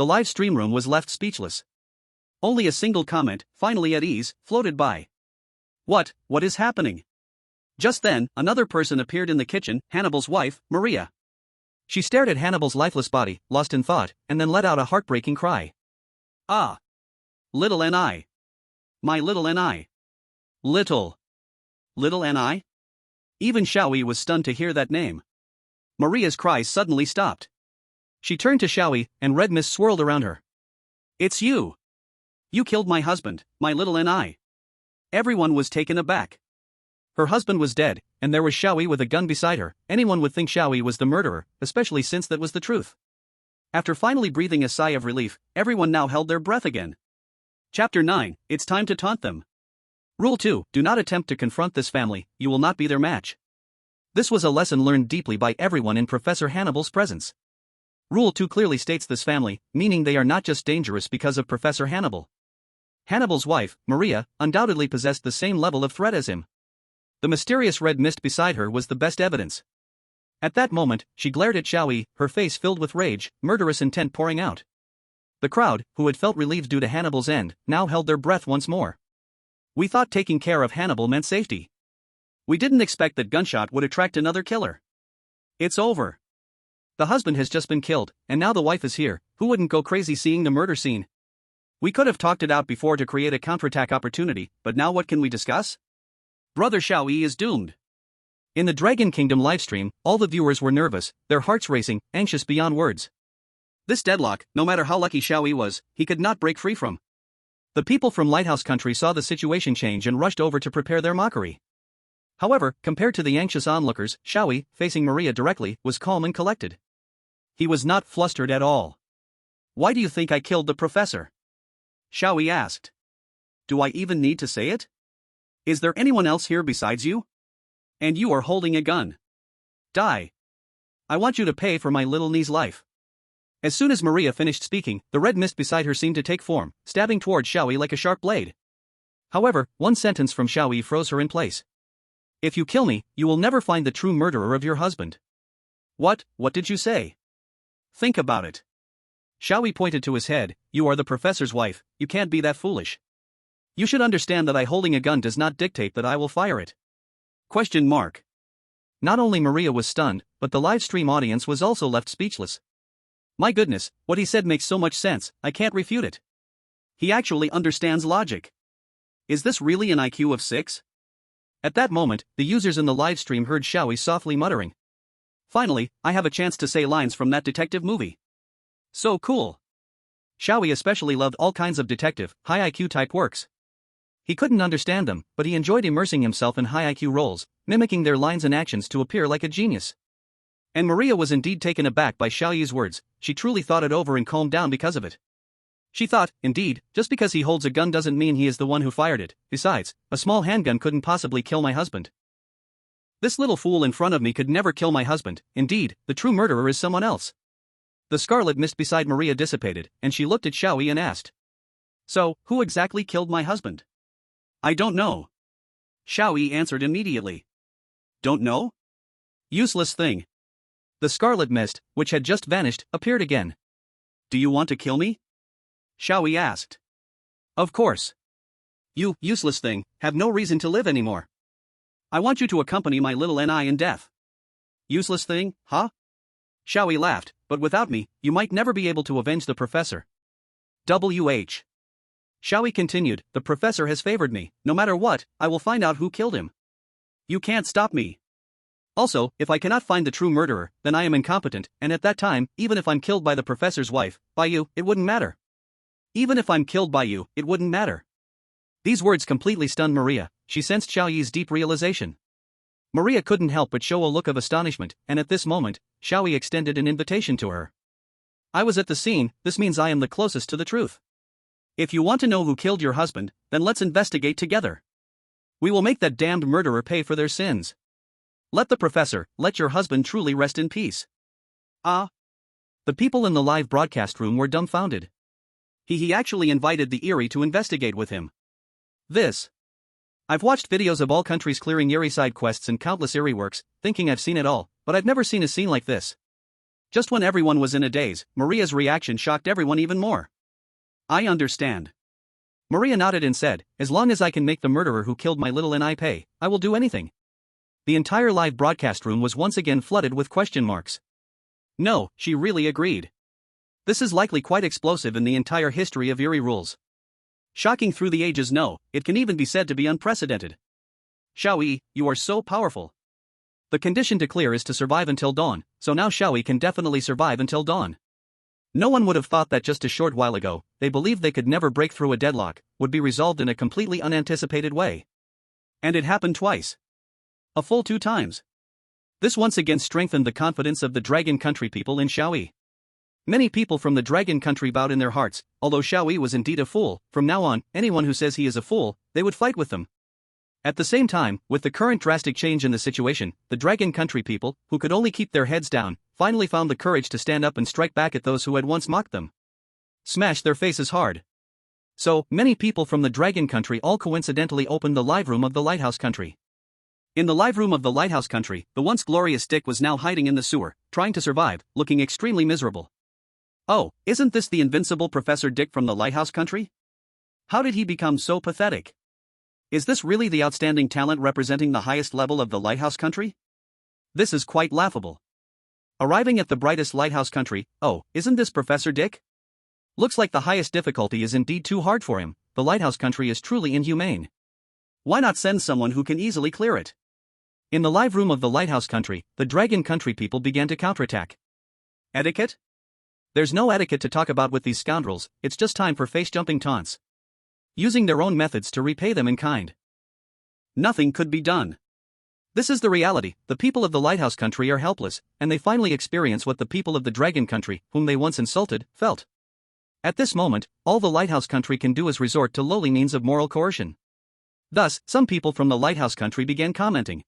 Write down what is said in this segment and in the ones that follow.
the live stream room was left speechless. Only a single comment, finally at ease, floated by. What is happening? Just then, another person appeared in the kitchen, Hannibal's wife, Maria. She stared at Hannibal's lifeless body, lost in thought, and then let out a heartbreaking cry. Ah! Little N.I. My little N.I. Little N.I.? Even Xiao Yi was stunned to hear that name. Maria's cries suddenly stopped. She turned to Xiao Yi, and red mist swirled around her. It's you! You killed my husband, my little N.I. Everyone was taken aback. Her husband was dead, and there was Xiao Yi with a gun beside her. Anyone would think Xiao Yi was the murderer, especially since that was the truth. After finally breathing a sigh of relief, everyone now held their breath again. Chapter 9, It's time to taunt them. Rule 2, Do not attempt to confront this family, you will not be their match. This was a lesson learned deeply by everyone in Professor Hannibal's presence. Rule 2 clearly states this family, meaning they are not just dangerous because of Professor Hannibal. Hannibal's wife, Maria, undoubtedly possessed the same level of threat as him. The mysterious red mist beside her was the best evidence. At that moment, she glared at Xiao Yi, her face filled with rage, murderous intent pouring out. The crowd, who had felt relieved due to Hannibal's end, now held their breath once more. We thought taking care of Hannibal meant safety. We didn't expect that gunshot would attract another killer. It's over. The husband has just been killed, and now the wife is here. Who wouldn't go crazy seeing the murder scene? We could have talked it out before to create a counterattack opportunity, but now what can we discuss? Brother Xiao Yi is doomed. In the Dragon Kingdom livestream, all the viewers were nervous, their hearts racing, anxious beyond words. This deadlock, no matter how lucky Xiao Yi was, he could not break free from. The people from Lighthouse Country saw the situation change and rushed over to prepare their mockery. However, compared to the anxious onlookers, Xiao Yi, facing Maria directly, was calm and collected. He was not flustered at all. Why do you think I killed the professor? Xiao Yi asked. Do I even need to say it? Is there anyone else here besides you? And you are holding a gun. Die. I want you to pay for my little niece's life. As soon as Maria finished speaking, the red mist beside her seemed to take form, stabbing toward Xiao Yi like a sharp blade. However, one sentence from Xiao Yi froze her in place. If you kill me, you will never find the true murderer of your husband. What did you say? Think about it. Xiao Yi pointed to his head. You are the professor's wife, you can't be that foolish. You should understand that I holding a gun does not dictate that I will fire it. Question mark. Not only Maria was stunned, but the live stream audience was also left speechless. My goodness, what he said makes so much sense, I can't refute it. He actually understands logic. Is this really an IQ of 6? At that moment, the users in the live stream heard Xiao Yi softly muttering. Finally, I have a chance to say lines from that detective movie. So cool. Xiao Yi especially loved all kinds of detective, high IQ type works. He couldn't understand them, but he enjoyed immersing himself in high IQ roles, mimicking their lines and actions to appear like a genius. And Maria was indeed taken aback by Xiao Yi's words. She truly thought it over and calmed down because of it. She thought, indeed, just because he holds a gun doesn't mean he is the one who fired it. Besides, a small handgun couldn't possibly kill my husband. This little fool in front of me could never kill my husband. Indeed, the true murderer is someone else. The scarlet mist beside Maria dissipated, and she looked at Xiao Yi and asked. So, who exactly killed my husband? I don't know. Xiao Yi answered immediately. Don't know? Useless thing. The scarlet mist, which had just vanished, appeared again. Do you want to kill me? Xiao Yi asked. Of course. You, useless thing, have no reason to live anymore. I want you to accompany my little N.I. in death. Useless thing, huh? Xiao Yi laughed, but without me, you might never be able to avenge the professor. W.H. Xiao Yi continued, the professor has favored me. No matter what, I will find out who killed him. You can't stop me. Also, if I cannot find the true murderer, then I am incompetent, and at that time, even if I'm killed by the professor's wife, by you, it wouldn't matter. Even if I'm killed by you, it wouldn't matter. These words completely stunned Maria. She sensed Xiao Yi's deep realization. Maria couldn't help but show a look of astonishment, and at this moment, Xiao Yi extended an invitation to her. I was at the scene, this means I am the closest to the truth. If you want to know who killed your husband, then let's investigate together. We will make that damned murderer pay for their sins. Let your husband truly rest in peace. Ah. The people in the live broadcast room were dumbfounded. He actually invited the eerie to investigate with him. I've watched videos of all countries clearing eerie side quests and countless eerie works, thinking I've seen it all, but I've never seen a scene like this. Just when everyone was in a daze, Maria's reaction shocked everyone even more. I understand. Maria nodded and said, as long as I can make the murderer who killed my little and I pay, I will do anything. The entire live broadcast room was once again flooded with question marks. No, she really agreed. This is likely quite explosive in the entire history of eerie rules. Shocking through the ages, no, it can even be said to be unprecedented. Xiao Yi, you are so powerful. The condition to clear is to survive until dawn, so now Xiao Yi can definitely survive until dawn. No one would have thought that just a short while ago, they believed they could never break through a deadlock, would be resolved in a completely unanticipated way. And it happened twice. A full 2 times. This once again strengthened the confidence of the Dragon Country people in Xiao Yi. Many people from the Dragon Country bowed in their hearts, although Xiao Yi was indeed a fool. From now on, anyone who says he is a fool, they would fight with them. At the same time, with the current drastic change in the situation, the Dragon Country people, who could only keep their heads down, finally found the courage to stand up and strike back at those who had once mocked them. Smash their faces hard. So, many people from the Dragon Country all coincidentally opened the live room of the Lighthouse Country. In the live room of the Lighthouse Country, the once glorious Dick was now hiding in the sewer, trying to survive, looking extremely miserable. Oh, isn't this the invincible Professor Dick from the Lighthouse Country? How did he become so pathetic? Is this really the outstanding talent representing the highest level of the Lighthouse Country? This is quite laughable. Arriving at the brightest Lighthouse Country, oh, isn't this Professor Dick? Looks like the highest difficulty is indeed too hard for him, the Lighthouse Country is truly inhumane. Why not send someone who can easily clear it? In the live room of the Lighthouse Country, the Dragon Country people began to counterattack. Etiquette? There's no etiquette to talk about with these scoundrels, it's just time for face-jumping taunts. Using their own methods to repay them in kind. Nothing could be done. This is the reality, the people of the Lighthouse Country are helpless, and they finally experience what the people of the Dragon Country, whom they once insulted, felt. At this moment, all the Lighthouse Country can do is resort to lowly means of moral coercion. Thus, some people from the Lighthouse Country began commenting.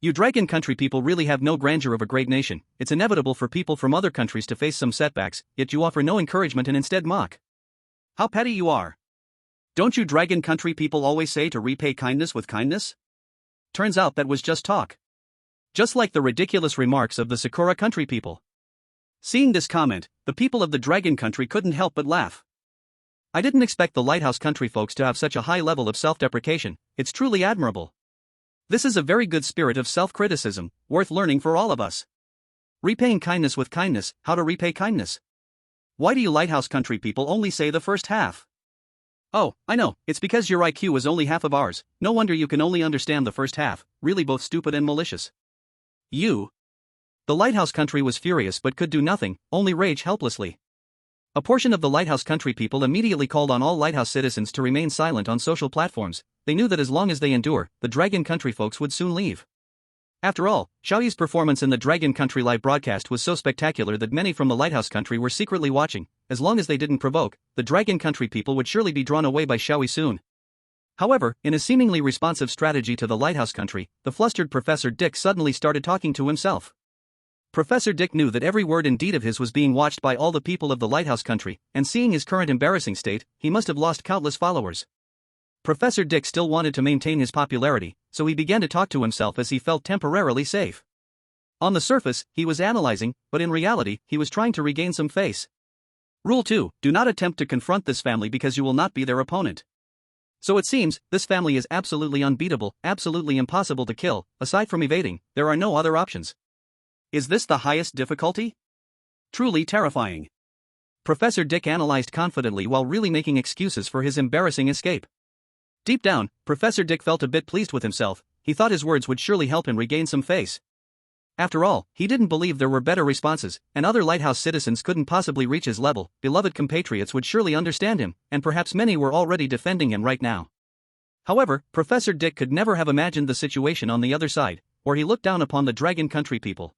You Dragon Country people really have no grandeur of a great nation, it's inevitable for people from other countries to face some setbacks, yet you offer no encouragement and instead mock. How petty you are. Don't you Dragon Country people always say to repay kindness with kindness? Turns out that was just talk. Just like the ridiculous remarks of the Sakura Country people. Seeing this comment, the people of the Dragon Country couldn't help but laugh. I didn't expect the Lighthouse Country folks to have such a high level of self-deprecation, it's truly admirable. This is a very good spirit of self-criticism, worth learning for all of us. Repaying kindness with kindness, how to repay kindness. Why do you Lighthouse Country people only say the first half? Oh, I know, it's because your IQ is only half of ours, no wonder you can only understand the first half, really both stupid and malicious. You. The Lighthouse Country was furious but could do nothing, only rage helplessly. A portion of the Lighthouse Country people immediately called on all Lighthouse citizens to remain silent on social platforms, they knew that as long as they endure, the Dragon Country folks would soon leave. After all, Xiao Yi's performance in the Dragon Country live broadcast was so spectacular that many from the Lighthouse Country were secretly watching. As long as they didn't provoke, the Dragon Country people would surely be drawn away by Xiao Yi soon. However, in a seemingly responsive strategy to the Lighthouse Country, the flustered Professor Dick suddenly started talking to himself. Professor Dick knew that every word and deed of his was being watched by all the people of the Lighthouse Country, and seeing his current embarrassing state, he must have lost countless followers. Professor Dick still wanted to maintain his popularity, so he began to talk to himself as he felt temporarily safe. On the surface, he was analyzing, but in reality, he was trying to regain some face. Rule 2, do not attempt to confront this family because you will not be their opponent. So it seems, this family is absolutely unbeatable, absolutely impossible to kill, aside from evading, there are no other options. Is this the highest difficulty? Truly terrifying. Professor Dick analyzed confidently while really making excuses for his embarrassing escape. Deep down, Professor Dick felt a bit pleased with himself, he thought his words would surely help him regain some face. After all, he didn't believe there were better responses, and other Lighthouse citizens couldn't possibly reach his level, beloved compatriots would surely understand him, and perhaps many were already defending him right now. However, Professor Dick could never have imagined the situation on the other side, where he looked down upon the Dragon Country people.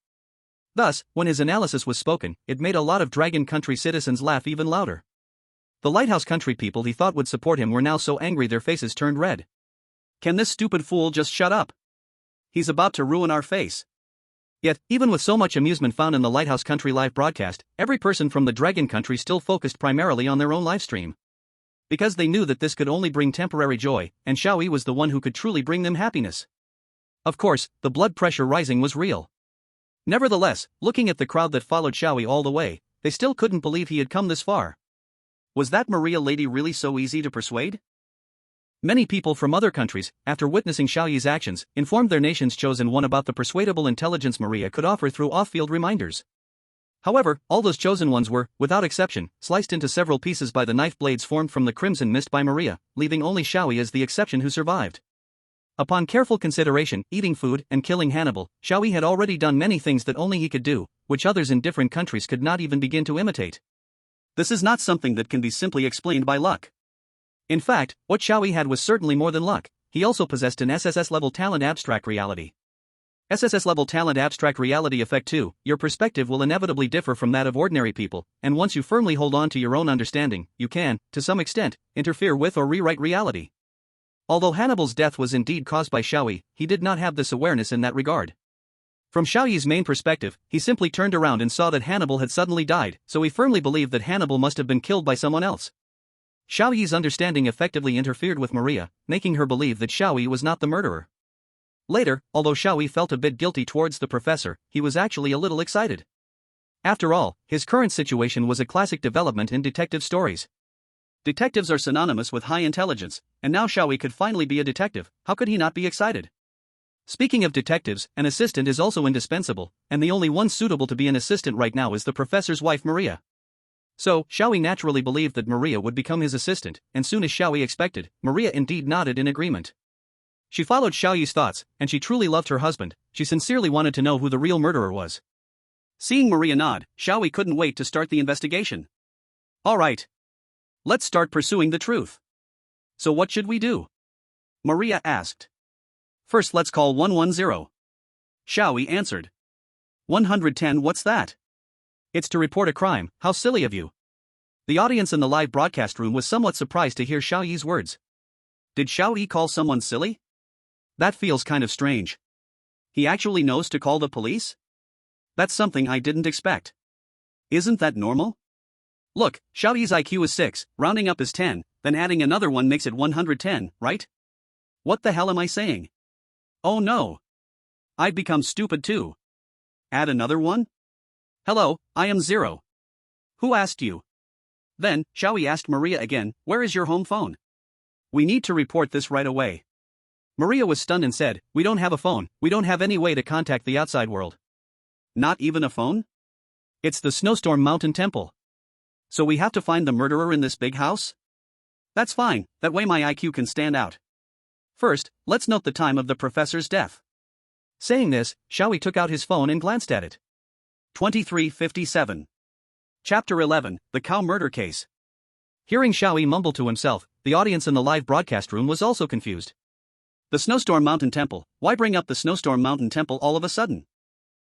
Thus, when his analysis was spoken, it made a lot of Dragon Country citizens laugh even louder. The Lighthouse Country people he thought would support him were now so angry their faces turned red. Can this stupid fool just shut up? He's about to ruin our face. Yet, even with so much amusement found in the Lighthouse Country live broadcast, every person from the Dragon Country still focused primarily on their own livestream. Because they knew that this could only bring temporary joy, and Xiao Yi was the one who could truly bring them happiness. Of course, the blood pressure rising was real. Nevertheless, looking at the crowd that followed Xiao Yi all the way, they still couldn't believe he had come this far. Was that Maria lady really so easy to persuade? Many people from other countries, after witnessing Xiao Yi's actions, informed their nation's chosen one about the persuadable intelligence Maria could offer through off-field reminders. However, all those chosen ones were, without exception, sliced into several pieces by the knife blades formed from the crimson mist by Maria, leaving only Xiao Yi as the exception who survived. Upon careful consideration, eating food and killing Hannibal, Xiao Yi had already done many things that only he could do, which others in different countries could not even begin to imitate. This is not something that can be simply explained by luck. In fact, what Xiao Yi had was certainly more than luck. He also possessed an SSS-level talent abstract reality. SSS-level talent abstract reality effect 2, your perspective will inevitably differ from that of ordinary people, and once you firmly hold on to your own understanding, you can, to some extent, interfere with or rewrite reality. Although Hannibal's death was indeed caused by Xiao Yi, he did not have this awareness in that regard. From Xiao Yi's main perspective, he simply turned around and saw that Hannibal had suddenly died, so he firmly believed that Hannibal must have been killed by someone else. Xiao Yi's understanding effectively interfered with Maria, making her believe that Xiao Yi was not the murderer. Later, although Xiao Yi felt a bit guilty towards the professor, he was actually a little excited. After all, his current situation was a classic development in detective stories. Detectives are synonymous with high intelligence, and now Xiao Yi could finally be a detective. How could he not be excited? Speaking of detectives, an assistant is also indispensable, and the only one suitable to be an assistant right now is the professor's wife Maria. So, Xiao Yi naturally believed that Maria would become his assistant, and soon as Xiao Yi expected, Maria indeed nodded in agreement. She followed Xiao Yi's thoughts, and she truly loved her husband. She sincerely wanted to know who the real murderer was. Seeing Maria nod, Xiao Yi couldn't wait to start the investigation. All right. Let's start pursuing the truth. So what should we do? Maria asked. First let's call 110. Xiao Yi answered. 110, what's that? It's to report a crime. How silly of you. The audience in the live broadcast room was somewhat surprised to hear Xiao Yi's words. Did Xiao Yi call someone silly? That feels kind of strange. He actually knows to call the police? That's something I didn't expect. Isn't that normal? Look, Xiao Yi's IQ is 6, rounding up is 10, then adding another one makes it 110, right? What the hell am I saying? Oh no. I've become stupid too. Add another one? Hello, I am 0. Who asked you? Then, Xiao Yi asked Maria again, where is your home phone? We need to report this right away. Maria was stunned and said, we don't have a phone, we don't have any way to contact the outside world. Not even a phone? It's the Snowstorm Mountain Temple. So we have to find the murderer in this big house? That's fine, that way my IQ can stand out. First, let's note the time of the professor's death. Saying this, Xiao Yi took out his phone and glanced at it. 23:57. Chapter 11, The Cow Murder Case. Hearing Xiao Yi mumble to himself, the audience in the live broadcast room was also confused. The Snowstorm Mountain Temple, why bring up the Snowstorm Mountain Temple all of a sudden?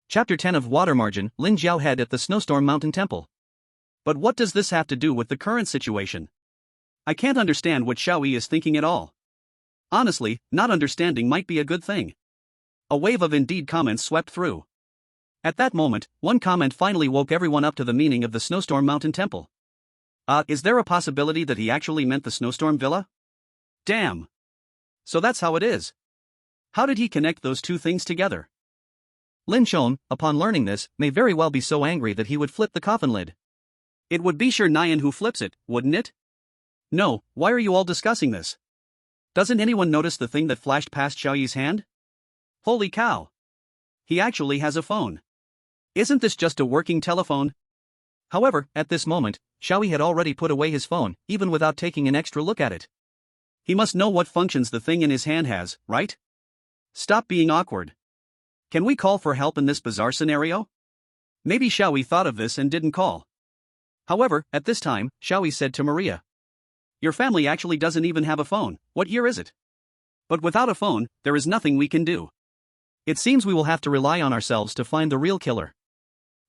Chapter 10 of Water Margin, Lin Jiao head at the Snowstorm Mountain Temple. But what does this have to do with the current situation? I can't understand what Xiao Yi is thinking at all. Honestly, not understanding might be a good thing. A wave of indeed comments swept through. At that moment, one comment finally woke everyone up to the meaning of the Snowstorm Mountain Temple. Is there a possibility that he actually meant the Snowstorm Villa? Damn. So that's how it is. How did he connect those two things together? Lin Chon, upon learning this, may very well be so angry that he would flip the coffin lid. It would be sure Nyan who flips it, wouldn't it? No, why are you all discussing this? Doesn't anyone notice the thing that flashed past Xiao Yi's hand? Holy cow. He actually has a phone. Isn't this just a working telephone? However, at this moment, Xiao Yi had already put away his phone, even without taking an extra look at it. He must know what functions the thing in his hand has, right? Stop being awkward. Can we call for help in this bizarre scenario? Maybe Xiao Yi thought of this and didn't call. However, at this time, Xiao Yi said to Maria. Your family actually doesn't even have a phone, what year is it? But without a phone, there is nothing we can do. It seems we will have to rely on ourselves to find the real killer.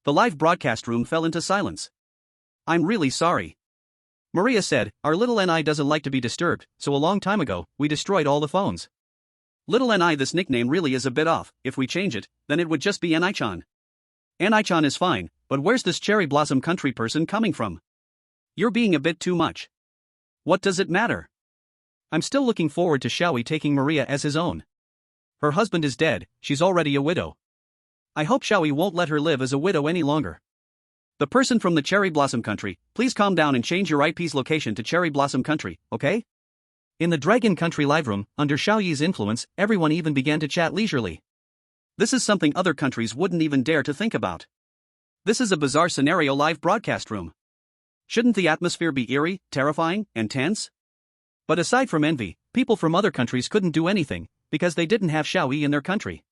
The live broadcast room fell into silence. I'm really sorry. Maria said, our little Ni doesn't like to be disturbed, so a long time ago, we destroyed all the phones. Little Ni, this nickname really is a bit off. If we change it, then it would just be Ni-chan. Ni-chan is fine, but where's this cherry blossom country person coming from? You're being a bit too much. What does it matter? I'm still looking forward to Xiao Yi taking Maria as his own. Her husband is dead, she's already a widow. I hope Xiao Yi won't let her live as a widow any longer. The person from the Cherry Blossom Country, please calm down and change your IP's location to Cherry Blossom Country, okay? In the Dragon Country live room, under Xiao Yi's influence, everyone even began to chat leisurely. This is something other countries wouldn't even dare to think about. This is a bizarre scenario live broadcast room. Shouldn't the atmosphere be eerie, terrifying, and tense? But aside from envy, people from other countries couldn't do anything, because they didn't have Xiao Yi in their country.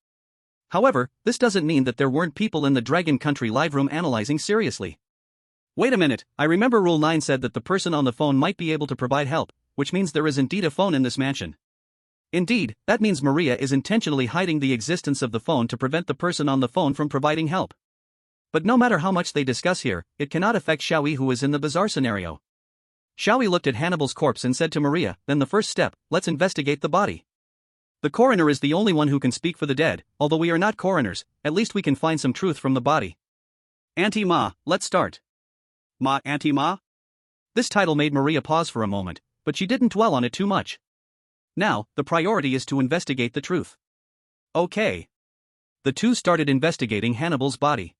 However, this doesn't mean that there weren't people in the Dragon Country live room analyzing seriously. Wait a minute, I remember Rule 9 said that the person on the phone might be able to provide help, which means there is indeed a phone in this mansion. Indeed, that means Maria is intentionally hiding the existence of the phone to prevent the person on the phone from providing help. But no matter how much they discuss here, it cannot affect Xiao Yi, who is in the bizarre scenario. Xiao Yi looked at Hannibal's corpse and said to Maria, then the first step, let's investigate the body. The coroner is the only one who can speak for the dead, although we are not coroners, at least we can find some truth from the body. Auntie Ma, let's start. Ma, Auntie Ma? This title made Maria pause for a moment, but she didn't dwell on it too much. Now, the priority is to investigate the truth. Okay. The two started investigating Hannibal's body.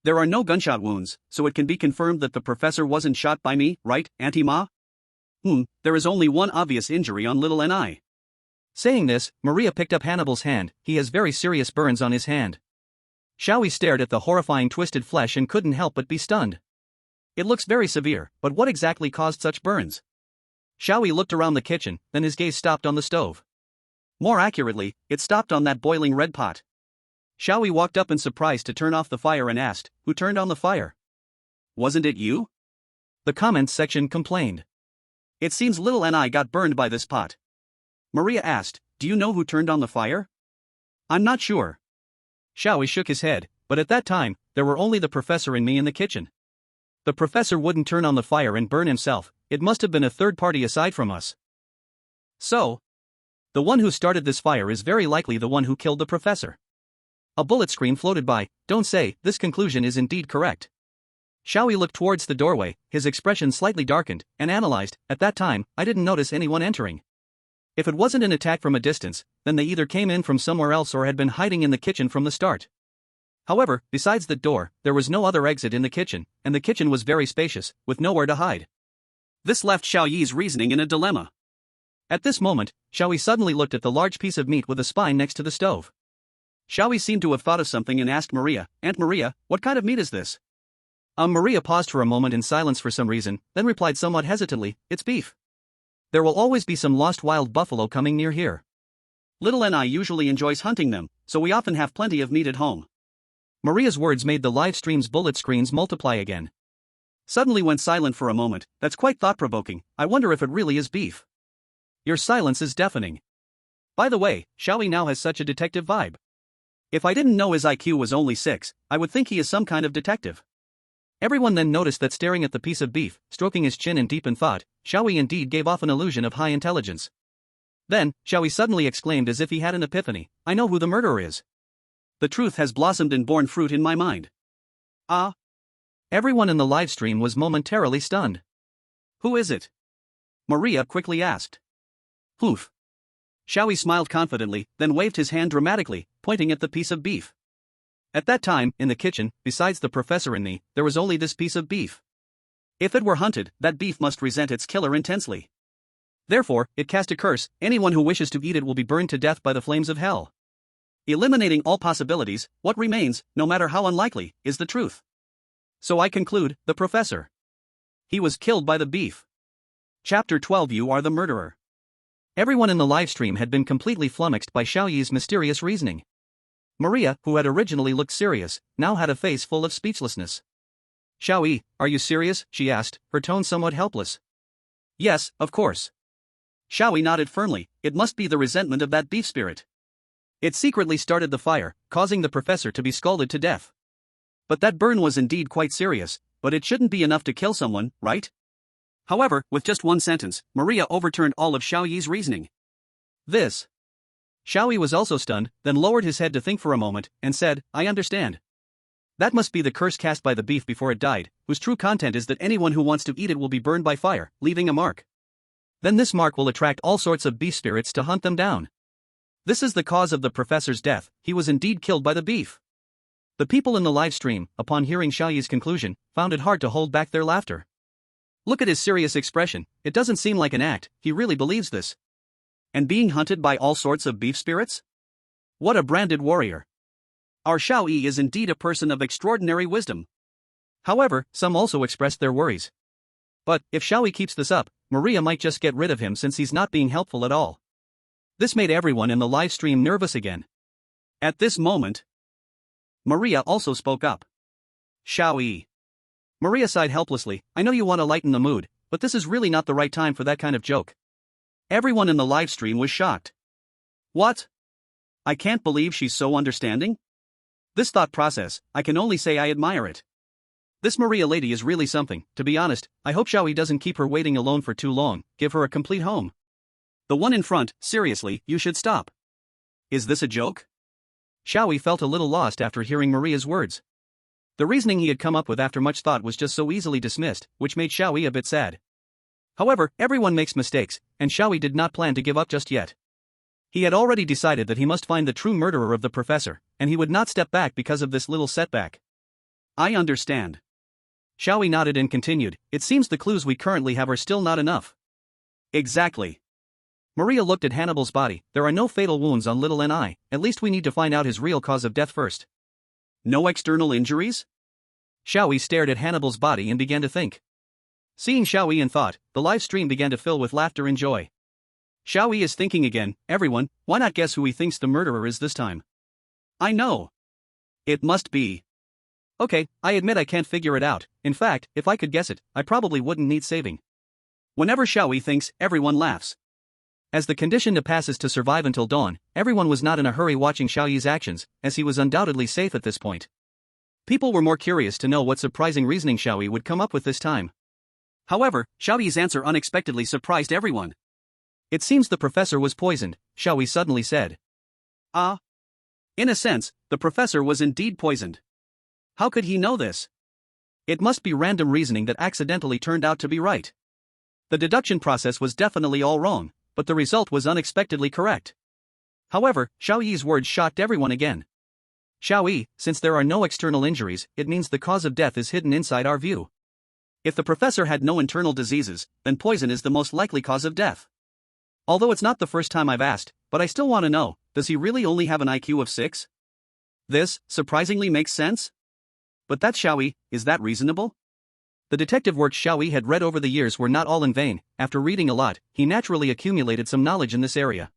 There are no gunshot wounds, so it can be confirmed that the professor wasn't shot by me, right, Auntie Ma? There is only one obvious injury on little N.I. Saying this, Maria picked up Hannibal's hand. He has very serious burns on his hand. Xiao Yi stared at the horrifying twisted flesh and couldn't help but be stunned. It looks very severe, but what exactly caused such burns? Xiao Yi looked around the kitchen, then his gaze stopped on the stove. More accurately, it stopped on that boiling red pot. Xiao Yi walked up in surprise to turn off the fire and asked, who turned on the fire? Wasn't it you? The comments section complained. It seems little N.I. got burned by this pot. Maria asked, do you know who turned on the fire? I'm not sure. Xiao Yi shook his head, but at that time, there were only the professor and me in the kitchen. The professor wouldn't turn on the fire and burn himself, it must have been a third party aside from us. So, the one who started this fire is very likely the one who killed the professor. A bullet scream floated by. Don't say, this conclusion is indeed correct. Xiao Yi looked towards the doorway, his expression slightly darkened, and analyzed, at that time, I didn't notice anyone entering. If it wasn't an attack from a distance, then they either came in from somewhere else or had been hiding in the kitchen from the start. However, besides that door, there was no other exit in the kitchen, and the kitchen was very spacious, with nowhere to hide. This left Xiao Yi's reasoning in a dilemma. At this moment, Xiao Yi suddenly looked at the large piece of meat with a spine next to the stove. Xiao Yi seemed to have thought of something and asked Maria, Aunt Maria, what kind of meat is this? Maria paused for a moment in silence for some reason, then replied somewhat hesitantly, it's beef. There will always be some lost wild buffalo coming near here. Little N.I. usually enjoys hunting them, so we often have plenty of meat at home. Maria's words made the live stream's bullet screens multiply again. Suddenly went silent for a moment. That's quite thought-provoking. I wonder if it really is beef. Your silence is deafening. By the way, Xiao Yi now has such a detective vibe. If I didn't know his IQ was only 6, I would think he is some kind of detective. Everyone then noticed that staring at the piece of beef, stroking his chin in deep in thought, Xiao Yi indeed gave off an illusion of high intelligence. Then, Xiao Yi suddenly exclaimed as if he had an epiphany, I know who the murderer is. The truth has blossomed and borne fruit in my mind. Ah? Everyone in the live stream was momentarily stunned. Who is it? Maria quickly asked. Poof. Xiao Yi smiled confidently, then waved his hand dramatically, pointing at the piece of beef. At that time, in the kitchen, besides the professor and me, there was only this piece of beef. If it were hunted, that beef must resent its killer intensely. Therefore, it cast a curse, anyone who wishes to eat it will be burned to death by the flames of hell. Eliminating all possibilities, what remains, no matter how unlikely, is the truth. So I conclude, the professor. He was killed by the beef. Chapter 12. You are the murderer. Everyone in the livestream had been completely flummoxed by Xiao Yi's mysterious reasoning. Maria, who had originally looked serious, now had a face full of speechlessness. Xiao Yi, are you serious? She asked, her tone somewhat helpless. Yes, of course. Xiao Yi nodded firmly, it must be the resentment of that beef spirit. It secretly started the fire, causing the professor to be scalded to death. But that burn was indeed quite serious, but it shouldn't be enough to kill someone, right? However, with just one sentence, Maria overturned all of Xiao Yi's reasoning. This. Xiao Yi was also stunned, then lowered his head to think for a moment, and said, I understand. That must be the curse cast by the beef before it died, whose true content is that anyone who wants to eat it will be burned by fire, leaving a mark. Then this mark will attract all sorts of beef spirits to hunt them down. This is the cause of the professor's death, he was indeed killed by the beef. The people in the live stream, upon hearing Xiao Yi's conclusion, found it hard to hold back their laughter. Look at his serious expression, it doesn't seem like an act, he really believes this. And being hunted by all sorts of beef spirits? What a branded warrior. Our Xiao Yi is indeed a person of extraordinary wisdom. However, some also expressed their worries. But, if Xiao Yi keeps this up, Maria might just get rid of him since he's not being helpful at all. This made everyone in the live stream nervous again. At this moment, Maria also spoke up. Xiao Yi. Maria sighed helplessly, I know you want to lighten the mood, but this is really not the right time for that kind of joke. Everyone in the live stream was shocked. What? I can't believe she's so understanding? This thought process, I can only say I admire it. This Maria lady is really something, to be honest. I hope Xiao Yi doesn't keep her waiting alone for too long, give her a complete home. The one in front, seriously, you should stop. Is this a joke? Xiao Yi felt a little lost after hearing Maria's words. The reasoning he had come up with after much thought was just so easily dismissed, which made Xiao Yi a bit sad. However, everyone makes mistakes, and Xiao Yi did not plan to give up just yet. He had already decided that he must find the true murderer of the professor, and he would not step back because of this little setback. I understand. Xiao Yi nodded and continued, it seems the clues we currently have are still not enough. Exactly. Maria looked at Hannibal's body, there are no fatal wounds on little Ni, at least we need to find out his real cause of death first. No external injuries? Xiao Yi stared at Hannibal's body and began to think. Seeing Xiao Yi in thought, the live stream began to fill with laughter and joy. Xiao Yi is thinking again, everyone, why not guess who he thinks the murderer is this time? I know. It must be. Okay, I admit I can't figure it out, in fact, if I could guess it, I probably wouldn't need saving. Whenever Xiao Yi thinks, everyone laughs. As the condition passes to survive until dawn, everyone was not in a hurry watching Xiao Yi's actions, as he was undoubtedly safe at this point. People were more curious to know what surprising reasoning Xiao Yi would come up with this time. However, Xiao Yi's answer unexpectedly surprised everyone. It seems the professor was poisoned, Xiao Yi suddenly said. Ah. In a sense, the professor was indeed poisoned. How could he know this? It must be random reasoning that accidentally turned out to be right. The deduction process was definitely all wrong, but the result was unexpectedly correct. However, Xiao Yi's words shocked everyone again. Xiao Yi, since there are no external injuries, it means the cause of death is hidden inside our view. If the professor had no internal diseases, then poison is the most likely cause of death. Although it's not the first time I've asked, but I still want to know, does he really only have an IQ of 6? This, surprisingly makes sense? But that's Xiao Yi, is that reasonable? The detective works Xiao Yi had read over the years were not all in vain. After reading a lot, he naturally accumulated some knowledge in this area.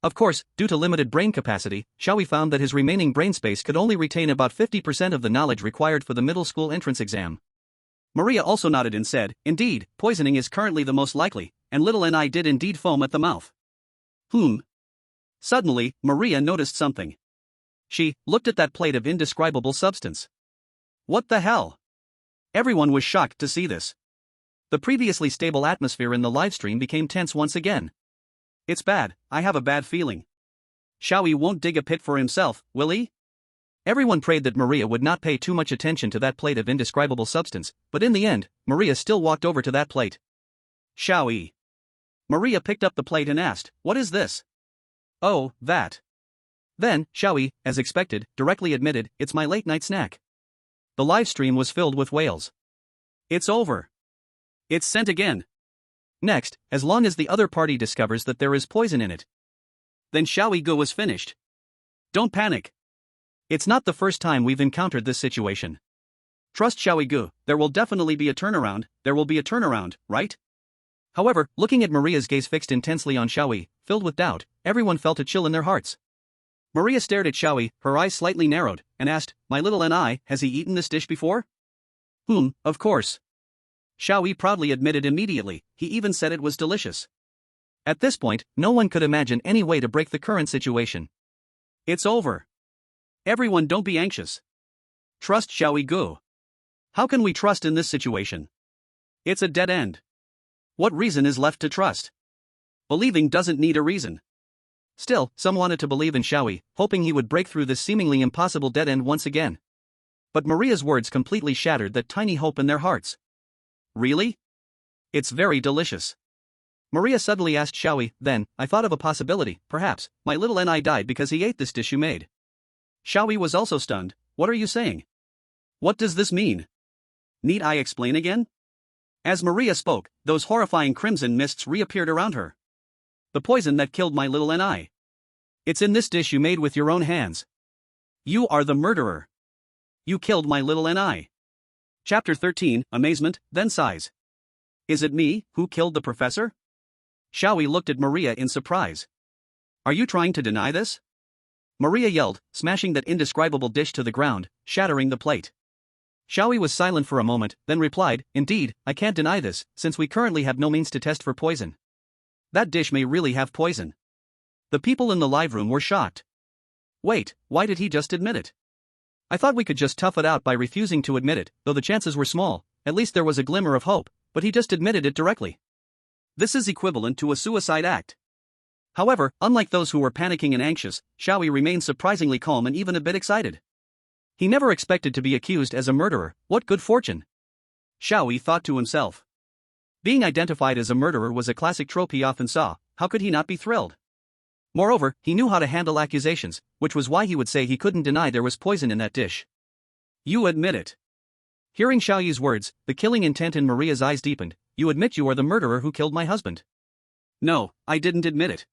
Of course, due to limited brain capacity, Xiao Yi found that his remaining brain space could only retain about 50% of the knowledge required for the middle school entrance exam. Maria also nodded and said, indeed, poisoning is currently the most likely, and little Ni did indeed foam at the mouth. Suddenly, Maria noticed something. She looked at that plate of indescribable substance. What the hell? Everyone was shocked to see this. The previously stable atmosphere in the livestream became tense once again. It's bad, I have a bad feeling. Xiao Yi won't dig a pit for himself, will he? Everyone prayed that Maria would not pay too much attention to that plate of indescribable substance, but in the end, Maria still walked over to that plate. Xiao Yi. Maria picked up the plate and asked, what is this? Oh, that. Then, Xiao Yi, as expected, directly admitted, it's my late-night snack. The live stream was filled with wails. It's over. It's sent again. Next, as long as the other party discovers that there is poison in it. Then Xiao Yi was finished. Don't panic. It's not the first time we've encountered this situation. Trust Xiao Yi, there will definitely be a turnaround, right? However, looking at Maria's gaze fixed intensely on Xiao Yi, filled with doubt, everyone felt a chill in their hearts. Maria stared at Xiao Yi, her eyes slightly narrowed, and asked, my little Ni, has he eaten this dish before? Of course. Xiao Yi proudly admitted immediately, he even said it was delicious. At this point, no one could imagine any way to break the current situation. It's over. Everyone don't be anxious. Trust Xiao Yi. How can we trust in this situation? It's a dead end. What reason is left to trust? Believing doesn't need a reason. Still, some wanted to believe in Xiao Yi, hoping he would break through this seemingly impossible dead end once again. But Maria's words completely shattered that tiny hope in their hearts. Really? It's very delicious. Maria suddenly asked Xiao Yi, then, I thought of a possibility, perhaps, my little Ni died because he ate this dish you made. Xiao Yi was also stunned, what are you saying? What does this mean? Need I explain again? As Maria spoke, those horrifying crimson mists reappeared around her. The poison that killed my little Ni. It's in this dish you made with your own hands. You are the murderer. You killed my little Ni. Chapter 13, Amazement, then Sighs. Is it me, who killed the professor? Xiao Yi looked at Maria in surprise. Are you trying to deny this? Maria yelled, smashing that indescribable dish to the ground, shattering the plate. Xiao Yi was silent for a moment, then replied, Indeed, I can't deny this, since we currently have no means to test for poison. That dish may really have poison. The people in the live room were shocked. Wait, why did he just admit it? I thought we could just tough it out by refusing to admit it, though the chances were small, at least there was a glimmer of hope, but he just admitted it directly. This is equivalent to a suicide act. However, unlike those who were panicking and anxious, Xiao Yi remained surprisingly calm and even a bit excited. He never expected to be accused as a murderer. What good fortune! Xiao Yi thought to himself. Being identified as a murderer was a classic trope he often saw. How could he not be thrilled? Moreover, he knew how to handle accusations, which was why he would say he couldn't deny there was poison in that dish. You admit it. Hearing Xiao Yi's words, the killing intent in Maria's eyes deepened. You admit you are the murderer who killed my husband. No, I didn't admit it.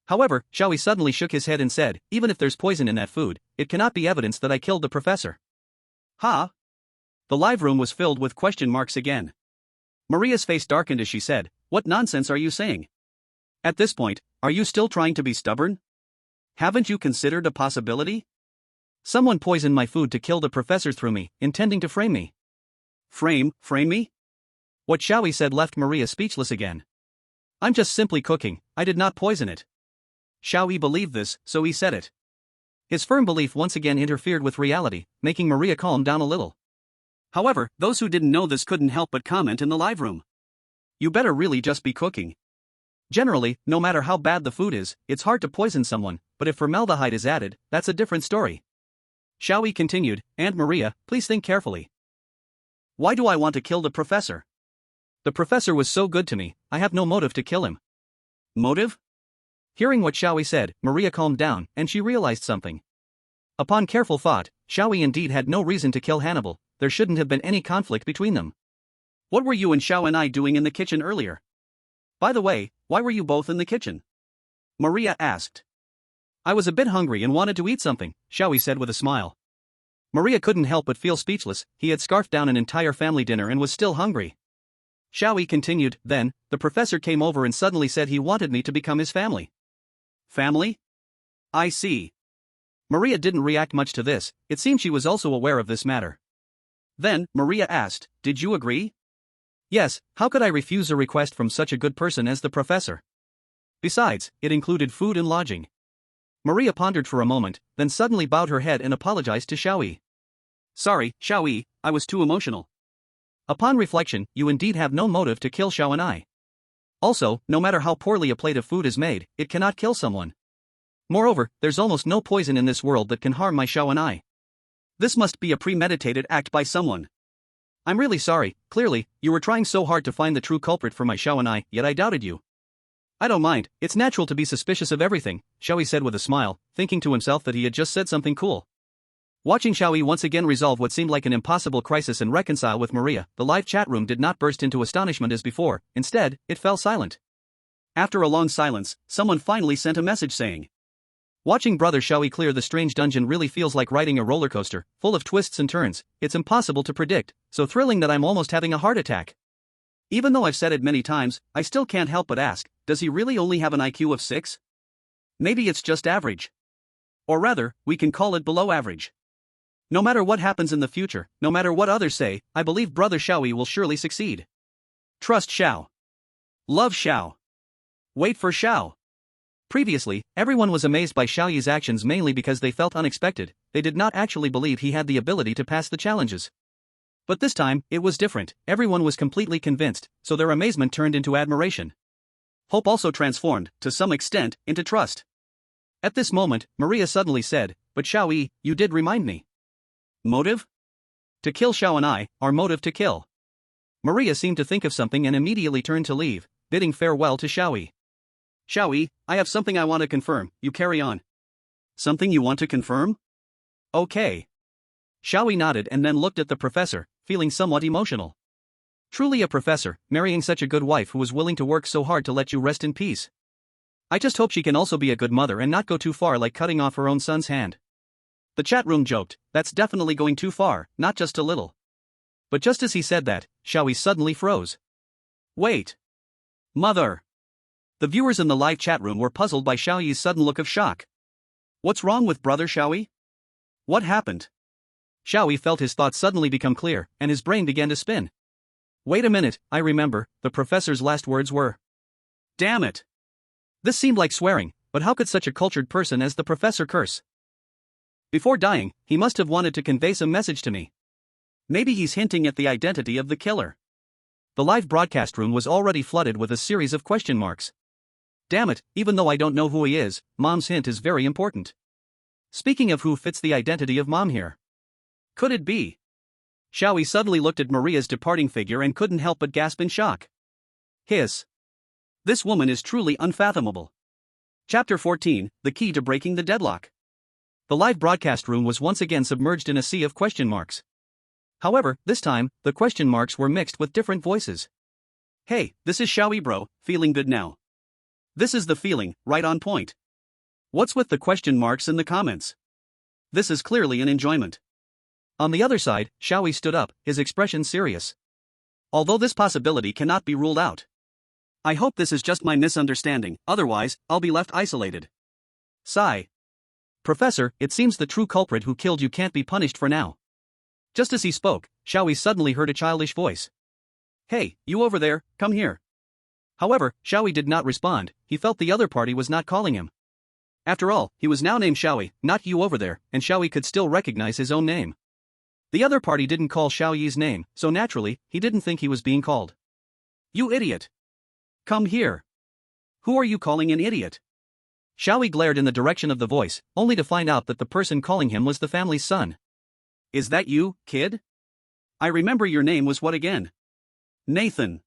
However, Xiao Yi suddenly shook his head and said, even if there's poison in that food, it cannot be evidence that I killed the professor. Huh? The live room was filled with question marks again. Maria's face darkened as she said, What nonsense are you saying? At this point, are you still trying to be stubborn? Haven't you considered a possibility? Someone poisoned my food to kill the professor through me, intending to frame me. Frame me? What Xiao Yi said left Maria speechless again. I'm just simply cooking, I did not poison it. Xiao Yi believed this, so he said it. His firm belief once again interfered with reality, making Maria calm down a little. However, those who didn't know this couldn't help but comment in the live room. You better really just be cooking. Generally, no matter how bad the food is, it's hard to poison someone, but if formaldehyde is added, that's a different story. Xiao Yi continued, and Maria, please think carefully. Why do I want to kill the professor? The professor was so good to me, I have no motive to kill him. Motive? Hearing what Xiao Yi said, Maria calmed down, and she realized something. Upon careful thought, Xiao Yi indeed had no reason to kill Hannibal. There shouldn't have been any conflict between them. What were you and Xiao and I doing in the kitchen earlier? By the way, why were you both in the kitchen? Maria asked. I was a bit hungry and wanted to eat something, Xiao Yi said with a smile. Maria couldn't help but feel speechless. He had scarfed down an entire family dinner and was still hungry. Xiao Yi continued, then, the professor came over and suddenly said he wanted me to become his family. Family? I see. Maria didn't react much to this, it seemed she was also aware of this matter. Then, Maria asked, did you agree? Yes, how could I refuse a request from such a good person as the professor? Besides, it included food and lodging. Maria pondered for a moment, then suddenly bowed her head and apologized to Xiao Yi. Sorry, Xiao Yi, I was too emotional. Upon reflection, you indeed have no motive to kill Xiao and I. Also, no matter how poorly a plate of food is made, it cannot kill someone. Moreover, there's almost no poison in this world that can harm my Xiao and I. This must be a premeditated act by someone. I'm really sorry, clearly, you were trying so hard to find the true culprit for my Xiao and I, yet I doubted you. I don't mind, it's natural to be suspicious of everything, Xiao Yi said with a smile, thinking to himself that he had just said something cool. Watching Xiao Yi once again resolve what seemed like an impossible crisis and reconcile with Maria, the live chat room did not burst into astonishment as before, instead, it fell silent. After a long silence, someone finally sent a message saying, Watching brother Xiao Yi clear the strange dungeon really feels like riding a roller coaster, full of twists and turns. It's impossible to predict, so thrilling that I'm almost having a heart attack. Even though I've said it many times, I still can't help but ask, does he really only have an IQ of 6? Maybe it's just average. Or rather, we can call it below average. No matter what happens in the future, no matter what others say, I believe brother Xiao Yi will surely succeed. Trust Xiao. Love Xiao. Wait for Xiao. Previously, everyone was amazed by Xiao Yi's actions mainly because they felt unexpected. They did not actually believe he had the ability to pass the challenges. But this time, it was different. Everyone was completely convinced, so their amazement turned into admiration. Hope also transformed, to some extent, into trust. At this moment, Maria suddenly said, but Xiao Yi, you did remind me. Motive? To kill Xiao and I, our motive to kill. Maria seemed to think of something and immediately turned to leave, bidding farewell to Xiao Yi. Xiao Yi, I have something I want to confirm, you carry on. Something you want to confirm? Okay. Xiao Yi nodded and then looked at the professor, feeling somewhat emotional. Truly a professor, marrying such a good wife who was willing to work so hard to let you rest in peace. I just hope she can also be a good mother and not go too far like cutting off her own son's hand. The chat room joked, that's definitely going too far, not just a little. But just as he said that, Xiao Yi suddenly froze. Wait. Mother. The viewers in the live chat room were puzzled by Xiao Yi's sudden look of shock. What's wrong with brother Xiao Yi? What happened? Xiao Yi felt his thoughts suddenly become clear, and his brain began to spin. Wait a minute, I remember, the professor's last words were. Damn it! This seemed like swearing, but how could such a cultured person as the professor curse? Before dying, he must have wanted to convey some message to me. Maybe he's hinting at the identity of the killer. The live broadcast room was already flooded with a series of question marks. Damn it, even though I don't know who he is, Mom's hint is very important. Speaking of who fits the identity of Mom here. Could it be? Xiao Yi suddenly looked at Maria's departing figure and couldn't help but gasp in shock. Hiss. This woman is truly unfathomable. Chapter 14, The Key to Breaking the Deadlock. The live broadcast room was once again submerged in a sea of question marks. However, this time, the question marks were mixed with different voices. Hey, this is Xiao Yi bro, feeling good now. This is the feeling, right on point. What's with the question marks in the comments? This is clearly an enjoyment. On the other side, Xiao Yi stood up, his expression serious. Although this possibility cannot be ruled out. I hope this is just my misunderstanding, otherwise, I'll be left isolated. Sigh. Professor, it seems the true culprit who killed you can't be punished for now. Just as he spoke, Xiao Yi suddenly heard a childish voice. Hey, you over there, come here. However, Xiao Yi did not respond, he felt the other party was not calling him. After all, he was now named Xiao Yi, not you over there, and Xiao Yi could still recognize his own name. The other party didn't call Xiao Yi's name, so naturally, he didn't think he was being called. You idiot. Come here. Who are you calling an idiot? Xiao Yi glared in the direction of the voice, only to find out that the person calling him was the family's son. Is that you, kid? I remember your name was what again? Nathan.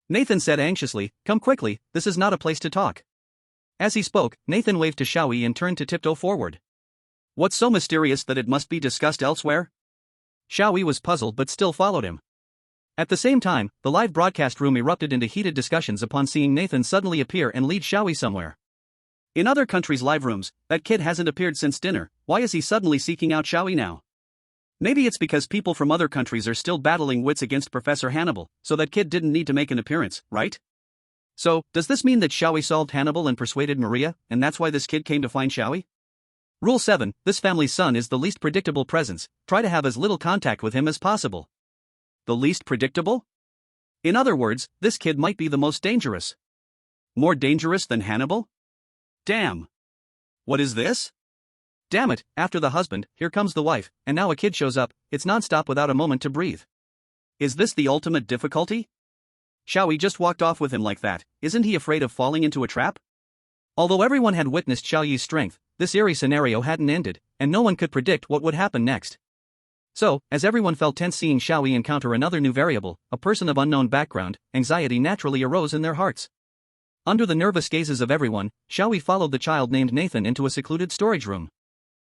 Nathan said anxiously, come quickly, this is not a place to talk. As he spoke, Nathan waved to Xiao Yi and turned to tiptoe forward. What's so mysterious that it must be discussed elsewhere? Xiao Yi was puzzled but still followed him. At the same time, the live broadcast room erupted into heated discussions upon seeing Nathan suddenly appear and lead Xiao Yi somewhere. In other countries' live rooms, that kid hasn't appeared since dinner, why is he suddenly seeking out Xiao Yi now? Maybe it's because people from other countries are still battling wits against Professor Hannibal, so that kid didn't need to make an appearance, right? So, does this mean that Xiao Yi solved Hannibal and persuaded Maria, and that's why this kid came to find Xiao Yi? Rule 7, this family's son is the least predictable presence, try to have as little contact with him as possible. The least predictable? In other words, this kid might be the most dangerous. More dangerous than Hannibal? Damn. What is this? Damn it, after the husband, here comes the wife, and now a kid shows up, it's non-stop without a moment to breathe. Is this the ultimate difficulty? Xiao Yi just walked off with him like that, isn't he afraid of falling into a trap? Although everyone had witnessed Xiao Yi's strength, this eerie scenario hadn't ended, and no one could predict what would happen next. So, as everyone felt tense seeing Xiao Yi encounter another new variable, a person of unknown background, anxiety naturally arose in their hearts. Under the nervous gazes of everyone, Xiao Yi followed the child named Nathan into a secluded storage room.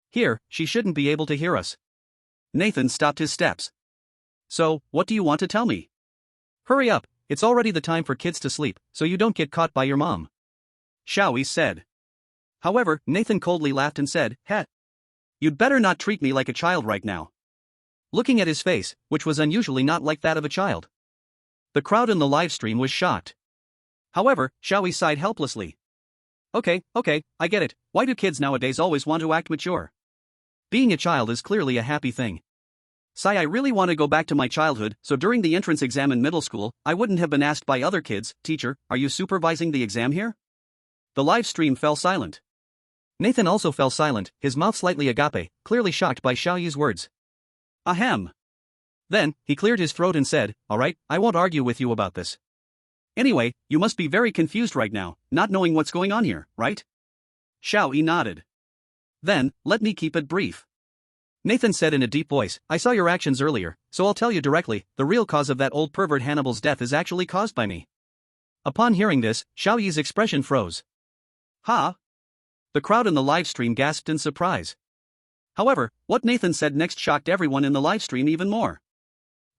Here, she shouldn't be able to hear us. Nathan stopped his steps. So, what do you want to tell me? Hurry up, it's already the time for kids to sleep, so you don't get caught by your mom. Xiao Yi said. However, Nathan coldly laughed and said, Heh. You'd better not treat me like a child right now. Looking at his face, which was unusually not like that of a child. The crowd in the live stream was shocked. However, Xiao Yi sighed helplessly. Okay, I get it, why do kids nowadays always want to act mature? Being a child is clearly a happy thing. I really want to go back to my childhood, so during the entrance exam in middle school, I wouldn't have been asked by other kids, teacher, are you supervising the exam here? The live stream fell silent. Nathan also fell silent, his mouth slightly agape, clearly shocked by Xiao Yi's words. Ahem. Then, he cleared his throat and said, alright, I won't argue with you about this. Anyway, you must be very confused right now, not knowing what's going on here, right? Xiao Yi nodded. Then, let me keep it brief. Nathan said in a deep voice, I saw your actions earlier, so I'll tell you directly, the real cause of that old pervert Hannibal's death is actually caused by me. Upon hearing this, Xiao Yi's expression froze. Ha? The crowd in the live stream gasped in surprise. However, what Nathan said next shocked everyone in the livestream even more.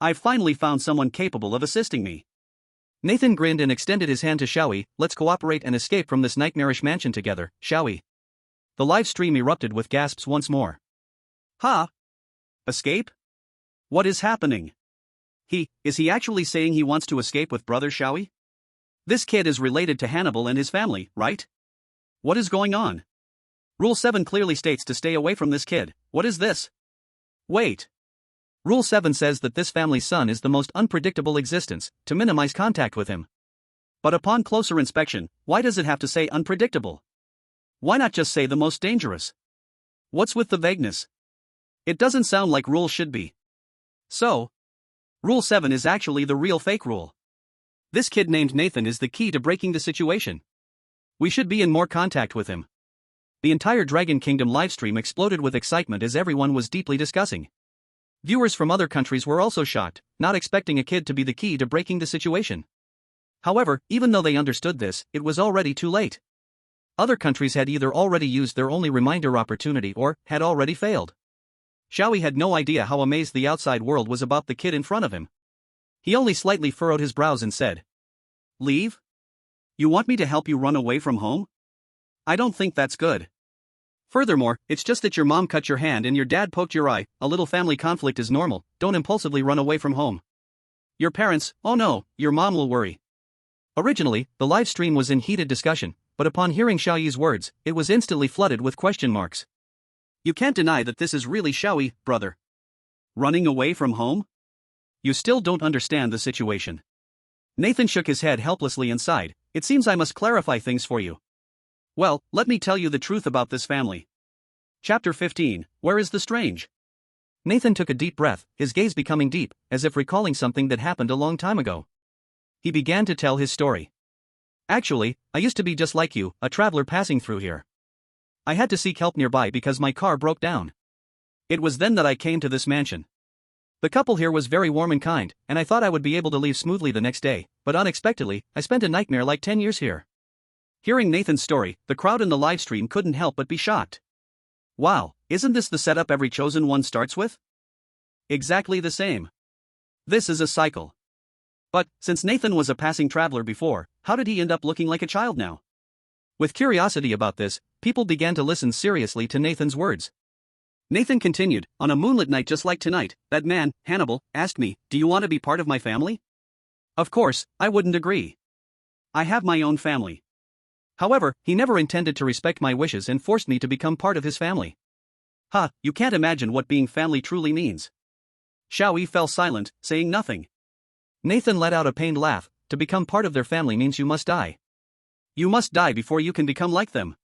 "I've finally found someone capable of assisting me." Nathan grinned and extended his hand to Xiao Yi. "Let's cooperate and escape from this nightmarish mansion together, Xiao Yi." The live stream erupted with gasps once more. "Huh? Escape? What is happening? Is he actually saying he wants to escape with brother Xiao Yi? This kid is related to Hannibal and his family, right? What is going on? Rule 7 clearly states to stay away from this kid. What is this? Wait. Rule 7 says that this family's son is the most unpredictable existence, to minimize contact with him. But upon closer inspection, why does it have to say unpredictable? Why not just say the most dangerous? What's with the vagueness? It doesn't sound like rules should be. So, Rule 7 is actually the real fake rule. This kid named Nathan is the key to breaking the situation. We should be in more contact with him. The entire Dragon Kingdom livestream exploded with excitement as everyone was deeply discussing. Viewers from other countries were also shocked, not expecting a kid to be the key to breaking the situation. However, even though they understood this, it was already too late. Other countries had either already used their only reminder opportunity or had already failed. Xiao Yi had no idea how amazed the outside world was about the kid in front of him. He only slightly furrowed his brows and said, "Leave? You want me to help you run away from home? I don't think that's good. Furthermore, it's just that your mom cut your hand and your dad poked your eye. A little family conflict is normal. Don't impulsively run away from home. Your parents, oh no, your mom will worry." Originally, the live stream was in heated discussion, but upon hearing Xiao Yi's words, it was instantly flooded with question marks. You can't deny that this is really Xiao Yi, brother. Running away from home? You still don't understand the situation. Nathan shook his head helplessly and sighed. "It seems I must clarify things for you. Well, let me tell you the truth about this family." Chapter 15, Where is the Strange? Nathan took a deep breath, his gaze becoming deep, as if recalling something that happened a long time ago. He began to tell his story. "Actually, I used to be just like you, a traveler passing through here. I had to seek help nearby because my car broke down. It was then that I came to this mansion. The couple here was very warm and kind, and I thought I would be able to leave smoothly the next day, but unexpectedly, I spent a nightmare like 10 years here." Hearing Nathan's story, the crowd in the livestream couldn't help but be shocked. Wow, isn't this the setup every chosen one starts with? Exactly the same. This is a cycle. But, since Nathan was a passing traveler before, how did he end up looking like a child now? With curiosity about this, people began to listen seriously to Nathan's words. Nathan continued, "On a moonlit night just like tonight, that man, Hannibal, asked me, 'Do you want to be part of my family?' Of course, I wouldn't agree. I have my own family. However, he never intended to respect my wishes and forced me to become part of his family. You can't imagine what being family truly means." Xiao Yi fell silent, saying nothing. Nathan let out a pained laugh. "To become part of their family means you must die. You must die before you can become like them.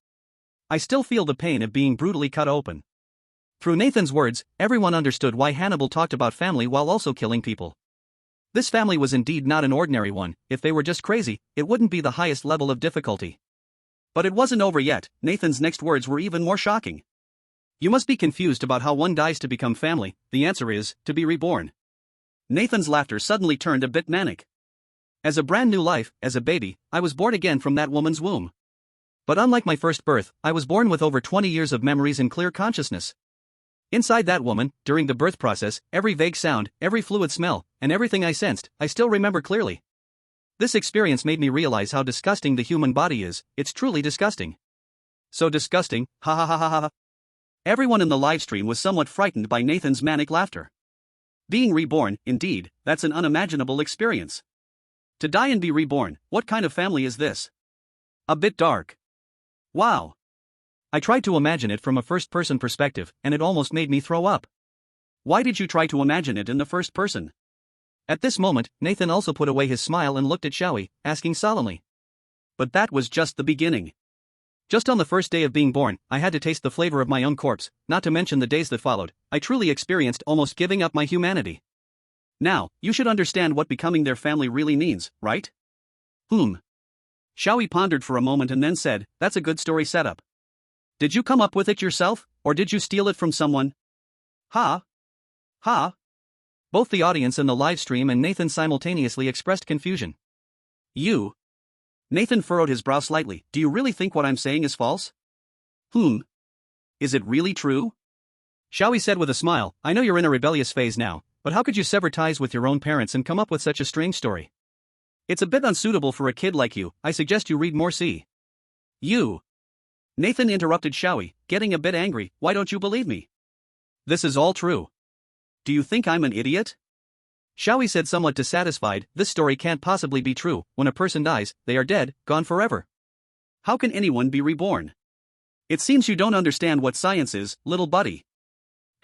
I still feel the pain of being brutally cut open." Through Nathan's words, everyone understood why Hannibal talked about family while also killing people. This family was indeed not an ordinary one. If they were just crazy, it wouldn't be the highest level of difficulty. But it wasn't over yet. Nathan's next words were even more shocking. "You must be confused about how one dies to become family. The answer is, to be reborn." Nathan's laughter suddenly turned a bit manic. "As a brand new life, as a baby, I was born again from that woman's womb. But unlike my first birth, I was born with over 20 years of memories and clear consciousness. Inside that woman, during the birth process, every vague sound, every fluid smell, and everything I sensed, I still remember clearly. This experience made me realize how disgusting the human body is. It's truly disgusting. So disgusting, ha ha ha ha ha." Everyone in the livestream was somewhat frightened by Nathan's manic laughter. Being reborn, indeed, that's an unimaginable experience. To die and be reborn, what kind of family is this? A bit dark. Wow. I tried to imagine it from a first-person perspective, and it almost made me throw up. Why did you try to imagine it in the first person? At this moment, Nathan also put away his smile and looked at Xiao Yi, asking solemnly. But that was just the beginning. Just on the first day of being born, I had to taste the flavor of my own corpse, not to mention the days that followed. I truly experienced almost giving up my humanity. Now, you should understand what becoming their family really means, right? Xiao Yi pondered for a moment and then said, "That's a good story setup. Did you come up with it yourself, or did you steal it from someone?" Ha? Both the audience in the live stream and Nathan simultaneously expressed confusion. "You?" Nathan furrowed his brow slightly. "Do you really think what I'm saying is false? Is it really true?" Xiao Yi said with a smile, I know you're in a rebellious phase now, but how could you sever ties with your own parents and come up with such a strange story? It's a bit unsuitable for a kid like you. I suggest you read more. See. You. Nathan interrupted Xiao Yi, getting a bit angry. Why don't you believe me? This is all true. Do you think I'm an idiot? Xiao Yi said somewhat dissatisfied. This story can't possibly be true. When a person dies, they are dead, gone forever. How can anyone be reborn? It seems you don't understand what science is, little buddy.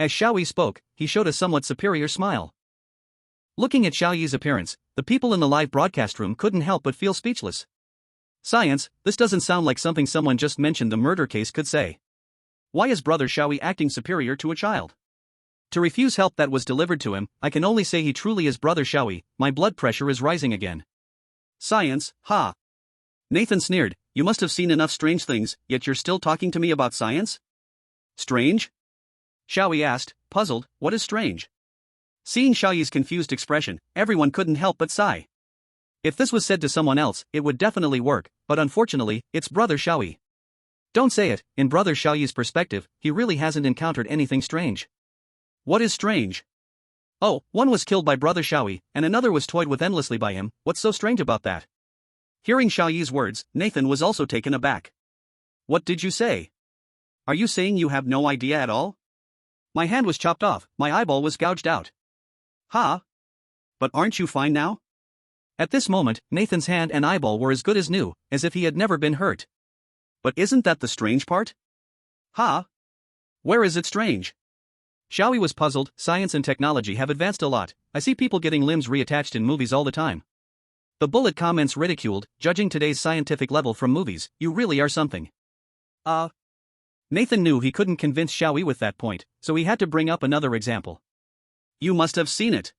As Xiao Yi spoke, he showed a somewhat superior smile. Looking at Xiao Yi's appearance, the people in the live broadcast room couldn't help but feel speechless. Science, this doesn't sound like something someone just mentioned the murder case could say. Why is brother Xiao Yi acting superior to a child? To refuse help that was delivered to him, I can only say he truly is brother Xiao Yi. My blood pressure is rising again. Science, ha. Nathan sneered, you must have seen enough strange things, yet you're still talking to me about science? Strange? Xiao Yi asked, puzzled, what is strange? Seeing Xiao Yi's confused expression, everyone couldn't help but sigh. If this was said to someone else, it would definitely work, but unfortunately, it's brother Xiao Yi. Don't say it. In brother Xiao Yi's perspective, he really hasn't encountered anything strange. What is strange? Oh, one was killed by brother Xiao Yi, and another was toyed with endlessly by him. What's so strange about that? Hearing Xiao Yi's words, Nathan was also taken aback. What did you say? Are you saying you have no idea at all? My hand was chopped off, my eyeball was gouged out. Ha! But aren't you fine now? At this moment, Nathan's hand and eyeball were as good as new, as if he had never been hurt. But isn't that the strange part? Ha! Where is it strange? Xiao Yi was puzzled. Science and technology have advanced a lot. I see people getting limbs reattached in movies all the time. The bullet comments ridiculed, judging today's scientific level from movies, you really are something. Nathan knew he couldn't convince Xiao Yi with that point, so he had to bring up another example. You must have seen it.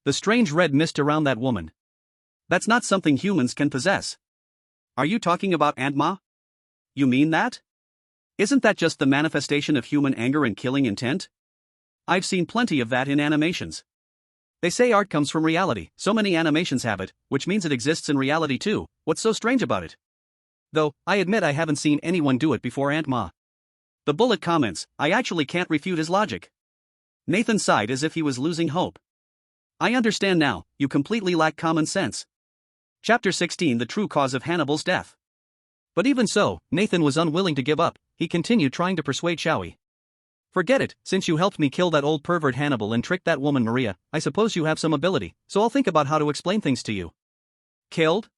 The strange red mist around that woman. That's not something humans can possess. Are you talking about Aunt Ma? You mean that? Isn't that just the manifestation of human anger and killing intent? I've seen plenty of that in animations. They say art comes from reality, so many animations have it, which means it exists in reality too. What's so strange about it? Though, I admit I haven't seen anyone do it before Aunt Ma. The bullet comments, I actually can't refute his logic. Nathan sighed as if he was losing hope. I understand now, you completely lack common sense. Chapter 16 The True Cause of Hannibal's Death. But even so, Nathan was unwilling to give up. He continued trying to persuade Xiao Yi. Forget it, since you helped me kill that old pervert Hannibal and tricked that woman Maria, I suppose you have some ability, so I'll think about how to explain things to you. Killed?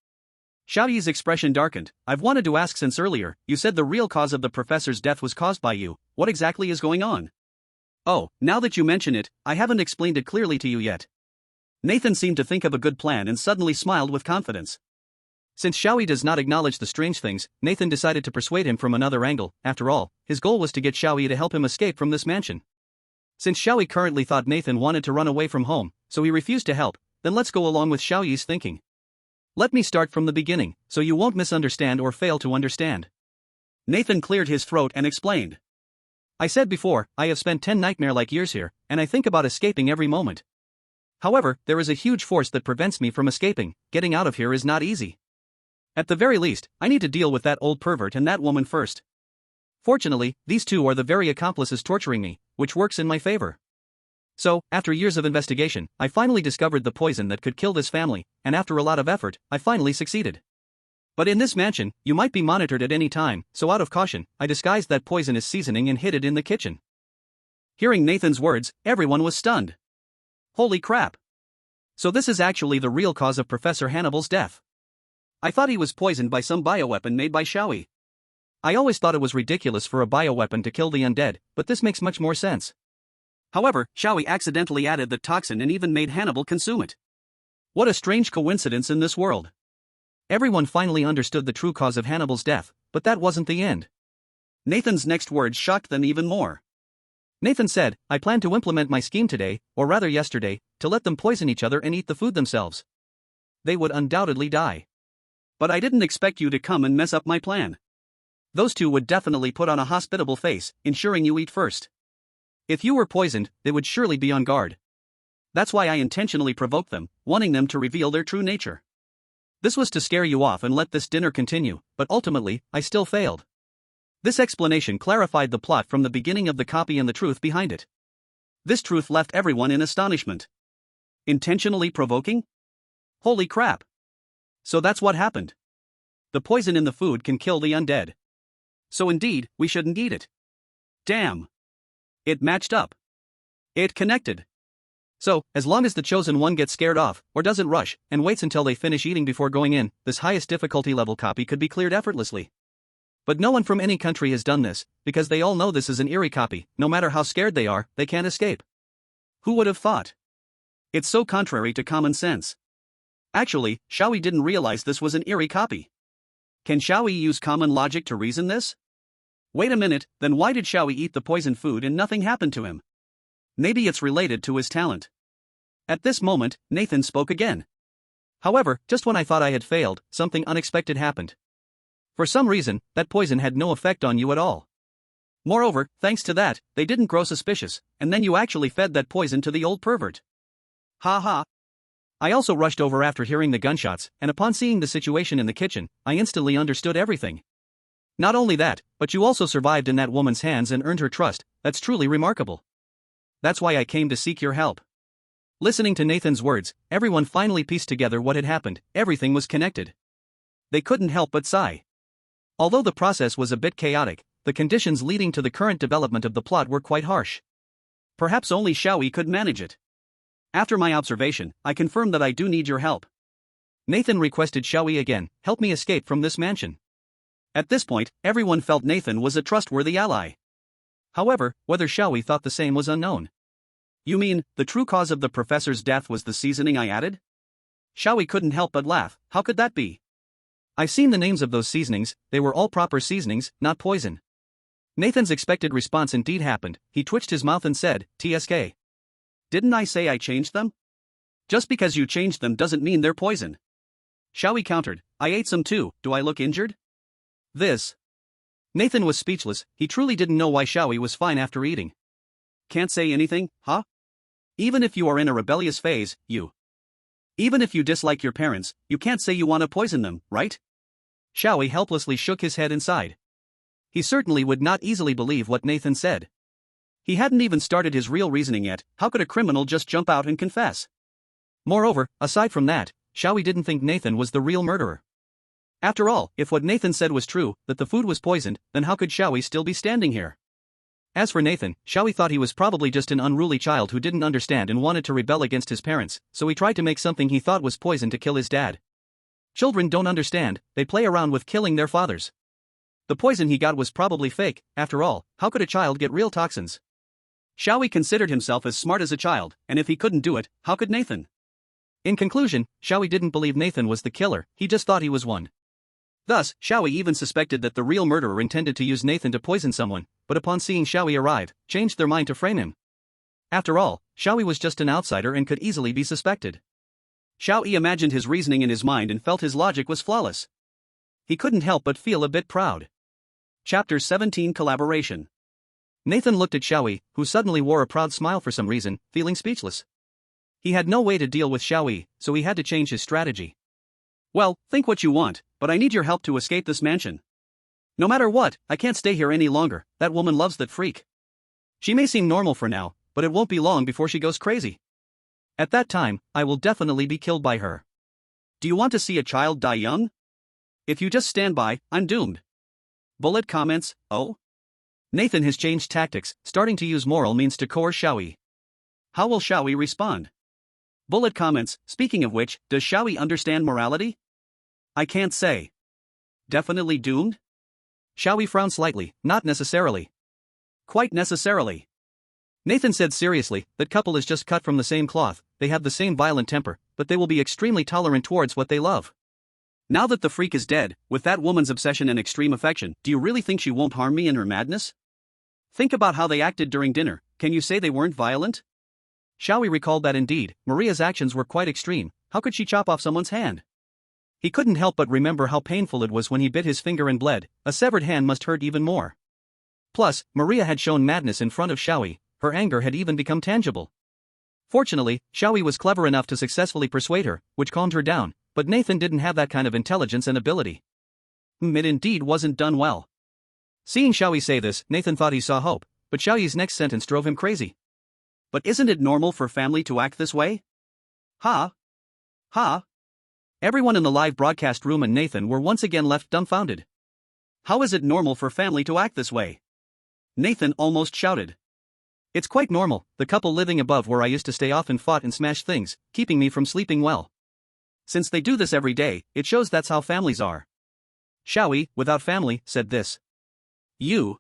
Xiao Yi's expression darkened. I've wanted to ask since earlier. You said the real cause of the professor's death was caused by you. What exactly is going on? Oh, now that you mention it, I haven't explained it clearly to you yet. Nathan seemed to think of a good plan and suddenly smiled with confidence. Since Xiao Yi does not acknowledge the strange things, Nathan decided to persuade him from another angle. After all, his goal was to get Xiao Yi to help him escape from this mansion. Since Xiao Yi currently thought Nathan wanted to run away from home, so he refused to help, then let's go along with Xiao Yi's thinking. Let me start from the beginning, so you won't misunderstand or fail to understand. Nathan cleared his throat and explained. I said before, I have spent 10 nightmare-like years here, and I think about escaping every moment. However, there is a huge force that prevents me from escaping. Getting out of here is not easy. At the very least, I need to deal with that old pervert and that woman first. Fortunately, these two are the very accomplices torturing me, which works in my favor. So, after years of investigation, I finally discovered the poison that could kill this family, and after a lot of effort, I finally succeeded. But in this mansion, you might be monitored at any time, so out of caution, I disguised that poison as seasoning and hid it in the kitchen. Hearing Nathan's words, everyone was stunned. Holy crap! So this is actually the real cause of Professor Hannibal's death. I thought he was poisoned by some bioweapon made by Xiao Yi. I always thought it was ridiculous for a bioweapon to kill the undead, but this makes much more sense. However, Xiao Yi accidentally added the toxin and even made Hannibal consume it. What a strange coincidence in this world. Everyone finally understood the true cause of Hannibal's death, but that wasn't the end. Nathan's next words shocked them even more. Nathan said, I plan to implement my scheme today, or rather yesterday, to let them poison each other and eat the food themselves. They would undoubtedly die. But I didn't expect you to come and mess up my plan. Those two would definitely put on a hospitable face, ensuring you eat first. If you were poisoned, they would surely be on guard. That's why I intentionally provoked them, wanting them to reveal their true nature. This was to scare you off and let this dinner continue, but ultimately, I still failed. This explanation clarified the plot from the beginning of the copy and the truth behind it. This truth left everyone in astonishment. Intentionally provoking? Holy crap. So that's what happened. The poison in the food can kill the undead. So indeed, we shouldn't eat it. Damn. It matched up. It connected. So, as long as the chosen one gets scared off, or doesn't rush, and waits until they finish eating before going in, this highest difficulty level copy could be cleared effortlessly. But no one from any country has done this, because they all know this is an eerie copy. No matter how scared they are, they can't escape. Who would have thought? It's so contrary to common sense. Actually, Xiao Yi didn't realize this was an eerie copy. Can Xiao Yi use common logic to reason this? Wait a minute, then why did Xiao Yi eat the poisoned food and nothing happened to him? Maybe it's related to his talent. At this moment, Nathan spoke again. However, just when I thought I had failed, something unexpected happened. For some reason, that poison had no effect on you at all. Moreover, thanks to that, they didn't grow suspicious, and then you actually fed that poison to the old pervert. Ha ha. I also rushed over after hearing the gunshots, and upon seeing the situation in the kitchen, I instantly understood everything. Not only that, but you also survived in that woman's hands and earned her trust. That's truly remarkable. That's why I came to seek your help. Listening to Nathan's words, everyone finally pieced together what had happened. Everything was connected. They couldn't help but sigh. Although the process was a bit chaotic, the conditions leading to the current development of the plot were quite harsh. Perhaps only Xiao Yi could manage it. After my observation, I confirmed that I do need your help. Nathan requested Xiao Yi again, help me escape from this mansion. At this point, everyone felt Nathan was a trustworthy ally. However, whether Xiao Yi thought the same was unknown. You mean, the true cause of the professor's death was the seasoning I added? Xiao Yi couldn't help but laugh. How could that be? I've seen the names of those seasonings, they were all proper seasonings, not poison. Nathan's expected response indeed happened. He twitched his mouth and said, TSK. Didn't I say I changed them? Just because you changed them doesn't mean they're poison. Xiao Yi countered, I ate some too, do I look injured? This. Nathan was speechless, he truly didn't know why Xiao Yi was fine after eating. Can't say anything, huh? Even if you are in a rebellious phase, even if you dislike your parents, you can't say you want to poison them, right? Xiao Yi helplessly shook his head and sighed. He certainly would not easily believe what Nathan said. He hadn't even started his real reasoning yet. How could a criminal just jump out and confess? Moreover, aside from that, Xiao Yi didn't think Nathan was the real murderer. After all, if what Nathan said was true, that the food was poisoned, then how could Xiao Yi still be standing here? As for Nathan, Xiao Yi thought he was probably just an unruly child who didn't understand and wanted to rebel against his parents, so he tried to make something he thought was poison to kill his dad. Children don't understand, they play around with killing their fathers. The poison he got was probably fake. After all, how could a child get real toxins? Xiao Yi considered himself as smart as a child, and if he couldn't do it, how could Nathan? In conclusion, Xiao Yi didn't believe Nathan was the killer, he just thought he was one. Thus, Xiao Yi even suspected that the real murderer intended to use Nathan to poison someone, but upon seeing Xiao Yi arrive, changed their mind to frame him. After all, Xiao Yi was just an outsider and could easily be suspected. Xiao Yi imagined his reasoning in his mind and felt his logic was flawless. He couldn't help but feel a bit proud. Chapter 17 Collaboration. Nathan looked at Xiao Yi, who suddenly wore a proud smile for some reason, feeling speechless. He had no way to deal with Xiao Yi, so he had to change his strategy. Well, think what you want, but I need your help to escape this mansion. No matter what, I can't stay here any longer. That woman loves that freak. She may seem normal for now, but it won't be long before she goes crazy. At that time, I will definitely be killed by her. Do you want to see a child die young? If you just stand by, I'm doomed. Bullet comments, oh? Nathan has changed tactics, starting to use moral means to coerce Xiao Yi. How will Xiao Yi respond? Bullet comments, speaking of which, does Xiao Yi understand morality? I can't say. Definitely doomed? Xiao Yi frowned slightly, not necessarily. Quite necessarily. Nathan said seriously, that couple is just cut from the same cloth, they have the same violent temper, but they will be extremely tolerant towards what they love. Now that the freak is dead, with that woman's obsession and extreme affection, do you really think she won't harm me in her madness? Think about how they acted during dinner, can you say they weren't violent? Xiao Yi recalled that indeed, Maria's actions were quite extreme. How could she chop off someone's hand? He couldn't help but remember how painful it was when he bit his finger and bled. A severed hand must hurt even more. Plus, Maria had shown madness in front of Xiao Yi, her anger had even become tangible. Fortunately, Xiao Yi was clever enough to successfully persuade her, which calmed her down, but Nathan didn't have that kind of intelligence and ability. It indeed wasn't done well. Seeing Xiao Yi say this, Nathan thought he saw hope, but Xiao Yi's next sentence drove him crazy. But isn't it normal for family to act this way? Ha? Ha? Everyone in the live broadcast room and Nathan were once again left dumbfounded. How is it normal for family to act this way? Nathan almost shouted. It's quite normal, the couple living above where I used to stay often fought and smashed things, keeping me from sleeping well. Since they do this every day, it shows that's how families are. Xiao Yi, without family, said this. You.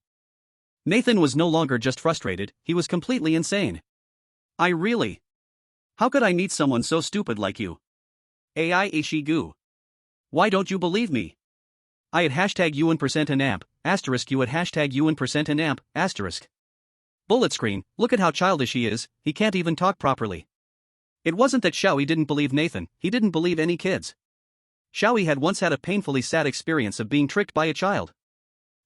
Nathan was no longer just frustrated, he was completely insane. I really. How could I meet someone so stupid like you? AI Ishigu. Why don't you believe me? I had hashtag UN%and asterisk you at hashtag UN%and asterisk. Bullet screen, look at how childish he is, he can't even talk properly. It wasn't that Xiao Yi didn't believe Nathan, he didn't believe any kids. Xiao Yi had once had a painfully sad experience of being tricked by a child.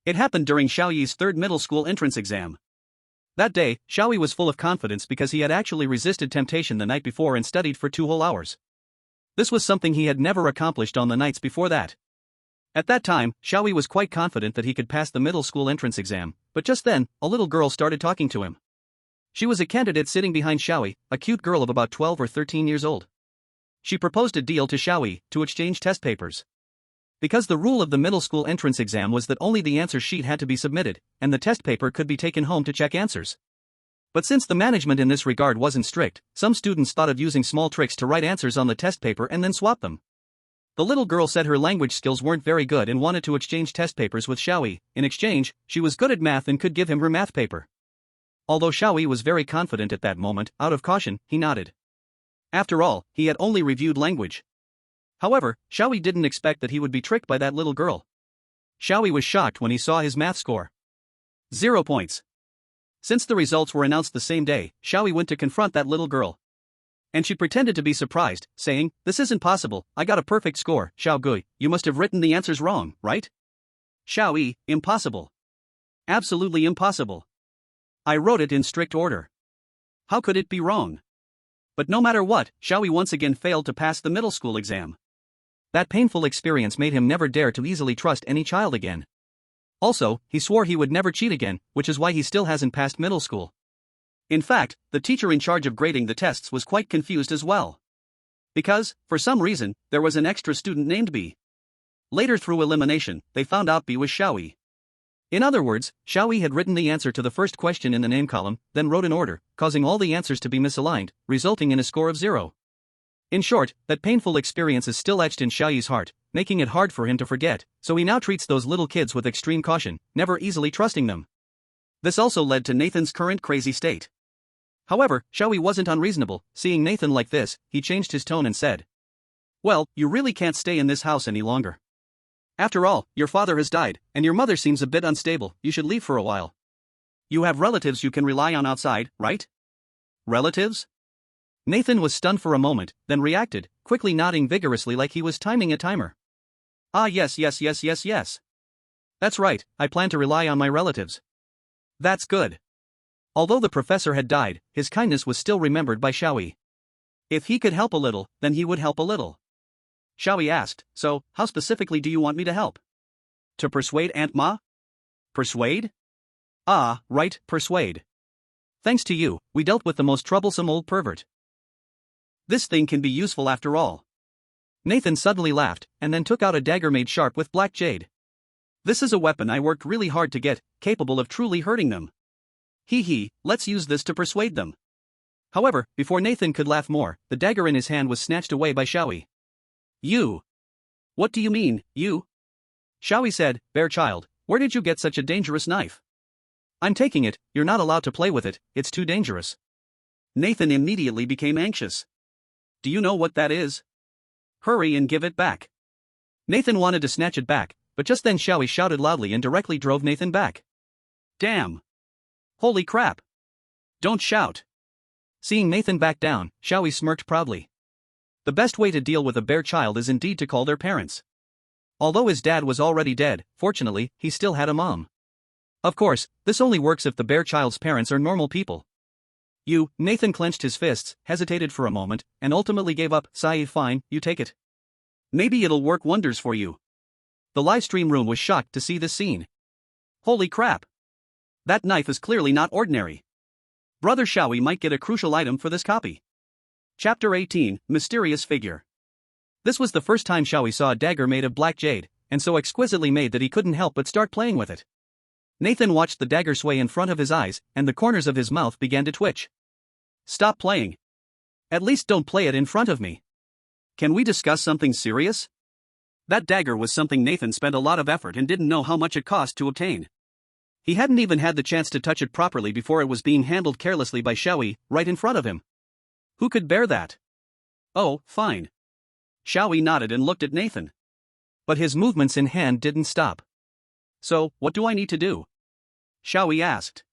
It happened during Xiao Yi's third middle school entrance exam. That day, Xiao Yi was full of confidence because he had actually resisted temptation the night before and studied for 2 whole hours. This was something he had never accomplished on the nights before that. At that time, Xiao Yi was quite confident that he could pass the middle school entrance exam, but just then, a little girl started talking to him. She was a candidate sitting behind Xiao Yi, a cute girl of about 12 or 13 years old. She proposed a deal to Xiao Yi to exchange test papers. Because the rule of the middle school entrance exam was that only the answer sheet had to be submitted, and the test paper could be taken home to check answers. But since the management in this regard wasn't strict, some students thought of using small tricks to write answers on the test paper and then swap them. The little girl said her language skills weren't very good and wanted to exchange test papers with Xiao Yi. In exchange, she was good at math and could give him her math paper. Although Xiao Yi was very confident at that moment, out of caution, he nodded. After all, he had only reviewed language. However, Xiao Yi didn't expect that he would be tricked by that little girl. Xiao Yi was shocked when he saw his math score. 0 points. Since the results were announced the same day, Xiao Yi went to confront that little girl. And she pretended to be surprised, saying, "This isn't possible, I got a perfect score, Xiao Gui, you must have written the answers wrong, right?" Xiao Yi, impossible. Absolutely impossible. I wrote it in strict order. How could it be wrong? But no matter what, Xiao Yi once again failed to pass the middle school exam. That painful experience made him never dare to easily trust any child again. Also, he swore he would never cheat again, which is why he still hasn't passed middle school. In fact, the teacher in charge of grading the tests was quite confused as well. Because, for some reason, there was an extra student named B. Later through elimination, they found out B was Xiao Yi. In other words, Xiao Yi had written the answer to the first question in the name column, then wrote an order, causing all the answers to be misaligned, resulting in a score of 0. In short, that painful experience is still etched in Xiao Yi's heart, making it hard for him to forget, so he now treats those little kids with extreme caution, never easily trusting them. This also led to Nathan's current crazy state. However, Xiao Yi wasn't unreasonable. Seeing Nathan like this, he changed his tone and said, "Well, you really can't stay in this house any longer. After all, your father has died, and your mother seems a bit unstable, you should leave for a while. You have relatives you can rely on outside, right?" Relatives? Nathan was stunned for a moment, then reacted, quickly nodding vigorously like he was timing a timer. "Ah yes. That's right, I plan to rely on my relatives." "That's good." Although the professor had died, his kindness was still remembered by Xiao Yi. If he could help a little, then he would help a little. Xiao Yi asked, "So, how specifically do you want me to help? To persuade Aunt Ma?" "Persuade?" "Ah, right, persuade. Thanks to you, we dealt with the most troublesome old pervert. This thing can be useful after all." Nathan suddenly laughed, and then took out a dagger made sharp with black jade. "This is a weapon I worked really hard to get, capable of truly hurting them. Hee, let's use this to persuade them." However, before Nathan could laugh more, the dagger in his hand was snatched away by Xiao Yi. "You? What do you mean, you?" Xiao Yi said, "Bear child, where did you get such a dangerous knife?" "I'm taking it, you're not allowed to play with it, it's too dangerous." Nathan immediately became anxious. "Do you know what that is? Hurry and give it back." Nathan wanted to snatch it back, but just then Xiao Yi shouted loudly and directly drove Nathan back. "Damn! Holy crap! Don't shout." Seeing Nathan back down, Xiao Yi smirked proudly. The best way to deal with a bear child is indeed to call their parents. Although his dad was already dead, fortunately, he still had a mom. Of course, this only works if the bear child's parents are normal people. Nathan clenched his fists, hesitated for a moment, and ultimately gave up. "Sai, fine, you take it. Maybe it'll work wonders for you." The live stream room was shocked to see this scene. Holy crap! That knife is clearly not ordinary. Brother Xiao Yi might get a crucial item for this copy. Chapter 18, Mysterious Figure. This was the first time Xiao Yi saw a dagger made of black jade, and so exquisitely made that he couldn't help but start playing with it. Nathan watched the dagger sway in front of his eyes, and the corners of his mouth began to twitch. Stop playing. At least don't play it in front of me. Can we discuss something serious? That dagger was something Nathan spent a lot of effort and didn't know how much it cost to obtain. He hadn't even had the chance to touch it properly before it was being handled carelessly by Xiao Yi, right in front of him. Who could bear that? Oh, fine. Xiao Yi nodded and looked at Nathan. But his movements in hand didn't stop. So, what do I need to do? Xiao Yi asked.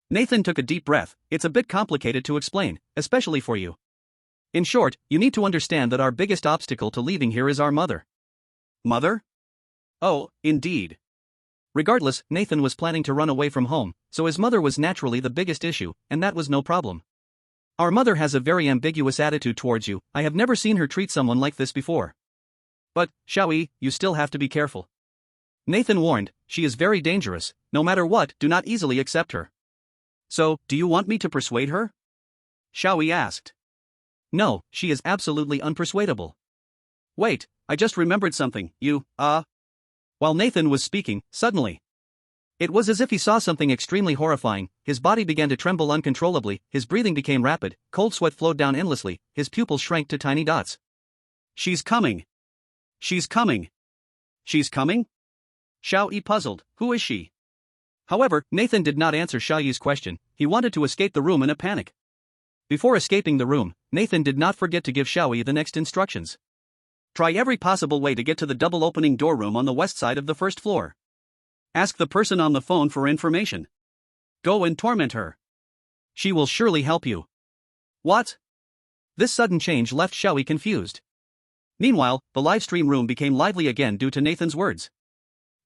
Nathan took a deep breath. It's a bit complicated to explain, especially for you. In short, you need to understand that our biggest obstacle to leaving here is our mother. Mother? Oh, indeed. Regardless, Nathan was planning to run away from home, so his mother was naturally the biggest issue, and that was no problem. Our mother has a very ambiguous attitude towards you. I have never seen her treat someone like this before. But, Xiao Yi, you still have to be careful. Nathan warned, she is very dangerous. No matter what, do not easily accept her. So, do you want me to persuade her? Xiao Yi asked. No, she is absolutely unpersuadable. Wait, I just remembered something. While Nathan was speaking, suddenly, it was as if he saw something extremely horrifying. His body began to tremble uncontrollably, his breathing became rapid, cold sweat flowed down endlessly, his pupils shrank to tiny dots. She's coming. She's coming. She's coming? Xiao Yi puzzled, who is she? However, Nathan did not answer Xiao Yi's question. He wanted to escape the room in a panic. Before escaping the room, Nathan did not forget to give Xiao Yi the next instructions. Try every possible way to get to the double opening door room on the west side of the first floor. Ask the person on the phone for information. Go and torment her. She will surely help you. What? This sudden change left Xiao Yi confused. Meanwhile, the live stream room became lively again due to Nathan's words.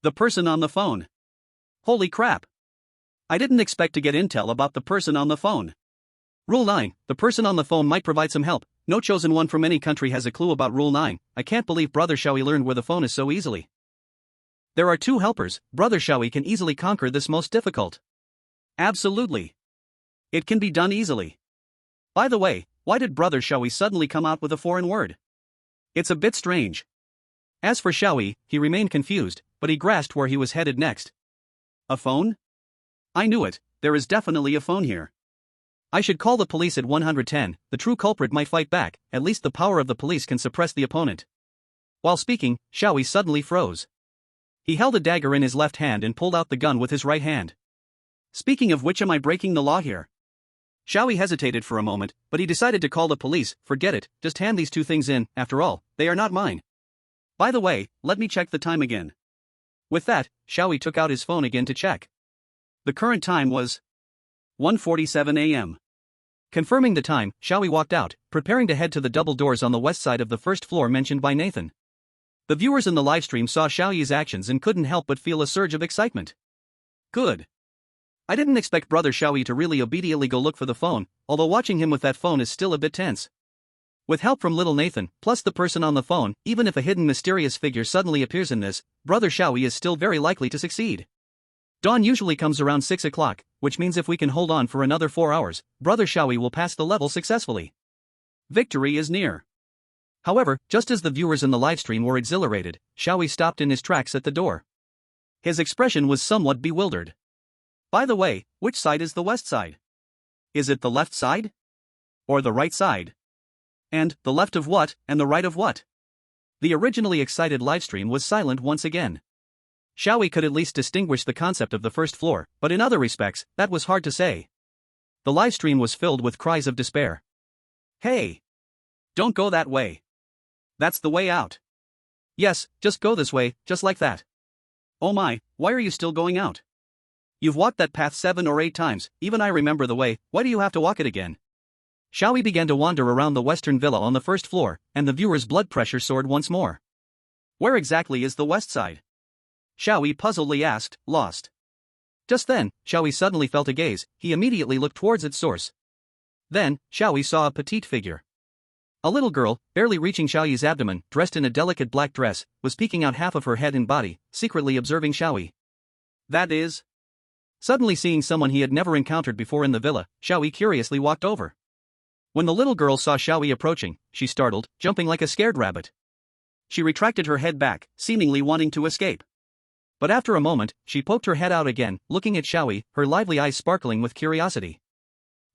The person on the phone. Holy crap. I didn't expect to get intel about the person on the phone. Rule 9, the person on the phone might provide some help. No chosen one from any country has a clue about Rule 9. I can't believe Brother Xiao Yi learned where the phone is so easily. There are 2 helpers. Brother Xiao Yi can easily conquer this most difficult. Absolutely. It can be done easily. By the way, why did Brother Xiao Yi suddenly come out with a foreign word? It's a bit strange. As for Xiao Yi, he remained confused, but he grasped where he was headed next. A phone? I knew it, there is definitely a phone here. I should call the police at 110, the true culprit might fight back, at least the power of the police can suppress the opponent. While speaking, Xiao Yi suddenly froze. He held a dagger in his left hand and pulled out the gun with his right hand. Speaking of which, am I breaking the law here? Xiao Yi hesitated for a moment, but he decided to call the police. Forget it, just hand these 2 things in, after all, they are not mine. By the way, let me check the time again. With that, Xiao Yi took out his phone again to check. The current time was 1:47 a.m. Confirming the time, Xiao Yi walked out, preparing to head to the double doors on the west side of the first floor mentioned by Nathan. The viewers in the livestream saw Xiao Yi's actions and couldn't help but feel a surge of excitement. Good. I didn't expect Brother Xiao Yi to really obediently go look for the phone, although watching him with that phone is still a bit tense. With help from little Nathan, plus the person on the phone, even if a hidden mysterious figure suddenly appears in this, Brother Xiao Yi is still very likely to succeed. Dawn usually comes around 6 o'clock, which means if we can hold on for another 4 hours, Brother Xiao Yi will pass the level successfully. Victory is near. However, just as the viewers in the livestream were exhilarated, Xiao Yi stopped in his tracks at the door. His expression was somewhat bewildered. By the way, which side is the west side? Is it the left side? Or the right side? And, the left of what, and the right of what? The originally excited livestream was silent once again. Xiao Yi could at least distinguish the concept of the first floor, but in other respects, that was hard to say. The livestream was filled with cries of despair. Hey! Don't go that way. That's the way out. Yes, just go this way, just like that. Oh my, why are you still going out? You've walked that path 7 or 8 times, even I remember the way, why do you have to walk it again? Xiao Yi began to wander around the western villa on the first floor, and the viewer's blood pressure soared once more. Where exactly is the west side? Xiao Yi puzzledly asked, lost. Just then, Xiao Yi suddenly felt a gaze. He immediately looked towards its source. Then, Xiao Yi saw a petite figure. A little girl, barely reaching Xiao Yi's abdomen, dressed in a delicate black dress, was peeking out half of her head and body, secretly observing Xiao Yi. That is. Suddenly seeing someone he had never encountered before in the villa, Xiao Yi curiously walked over. When the little girl saw Xiao Yi approaching, she startled, jumping like a scared rabbit. She retracted her head back, seemingly wanting to escape. But after a moment, she poked her head out again, looking at Xiao Yi, her lively eyes sparkling with curiosity.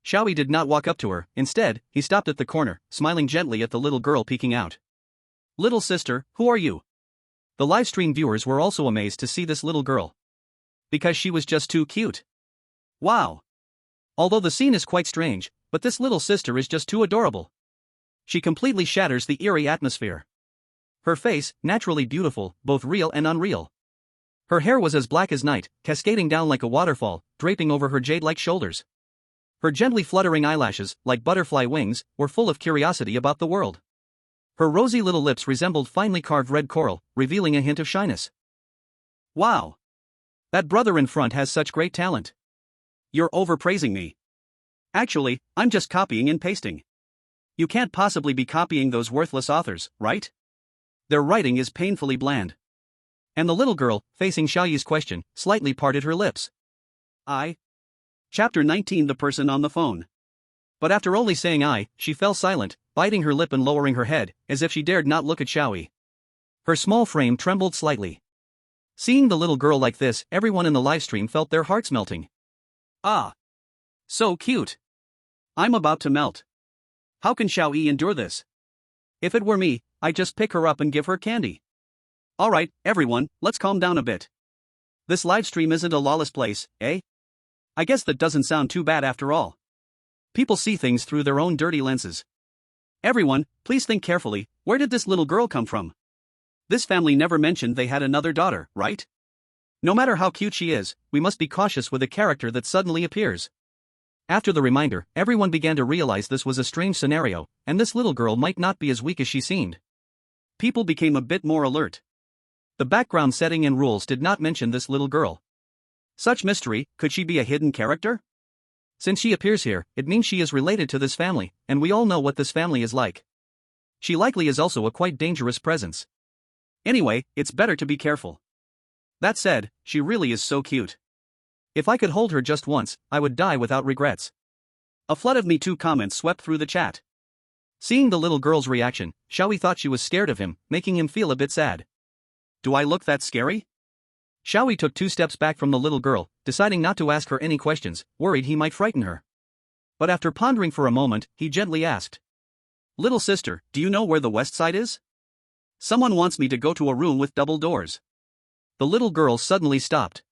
Xiao Yi did not walk up to her, instead, he stopped at the corner, smiling gently at the little girl peeking out. Little sister, who are you? The livestream viewers were also amazed to see this little girl. Because she was just too cute. Wow. Although the scene is quite strange, but this little sister is just too adorable. She completely shatters the eerie atmosphere. Her face, naturally beautiful, both real and unreal. Her hair was as black as night, cascading down like a waterfall, draping over her jade-like shoulders. Her gently fluttering eyelashes, like butterfly wings, were full of curiosity about the world. Her rosy little lips resembled finely carved red coral, revealing a hint of shyness. Wow! That brother in front has such great talent. You're overpraising me. Actually, I'm just copying and pasting. You can't possibly be copying those worthless authors, right? Their writing is painfully bland. And the little girl, facing Xiao Yi's question, slightly parted her lips. Chapter 19 The person on the phone. But after only saying she fell silent, biting her lip and lowering her head, as if she dared not look at Xiao Yi. Her small frame trembled slightly. Seeing the little girl like this, everyone in the livestream felt their hearts melting. So cute. I'm about to melt. How can Xiao Yi endure this? If it were me, I'd just pick her up and give her candy. Alright, everyone, let's calm down a bit. This livestream isn't a lawless place, eh? I guess that doesn't sound too bad after all. People see things through their own dirty lenses. Everyone, please think carefully, where did this little girl come from? This family never mentioned they had another daughter, right? No matter how cute she is, we must be cautious with a character that suddenly appears. After the reminder, everyone began to realize this was a strange scenario, and this little girl might not be as weak as she seemed. People became a bit more alert. The background setting and rules did not mention this little girl. Such mystery, could she be a hidden character? Since she appears here, it means she is related to this family, and we all know what this family is like. She likely is also a quite dangerous presence. Anyway, it's better to be careful. That said, she really is so cute. If I could hold her just once, I would die without regrets. A flood of Me Too comments swept through the chat. Seeing the little girl's reaction, Xiao Yi thought she was scared of him, making him feel a bit sad. Do I look that scary? Xiao Yi took 2 steps back from the little girl, deciding not to ask her any questions, worried he might frighten her. But after pondering for a moment, he gently asked. Little sister, do you know where the west side is? Someone wants me to go to a room with double doors. The little girl suddenly stopped.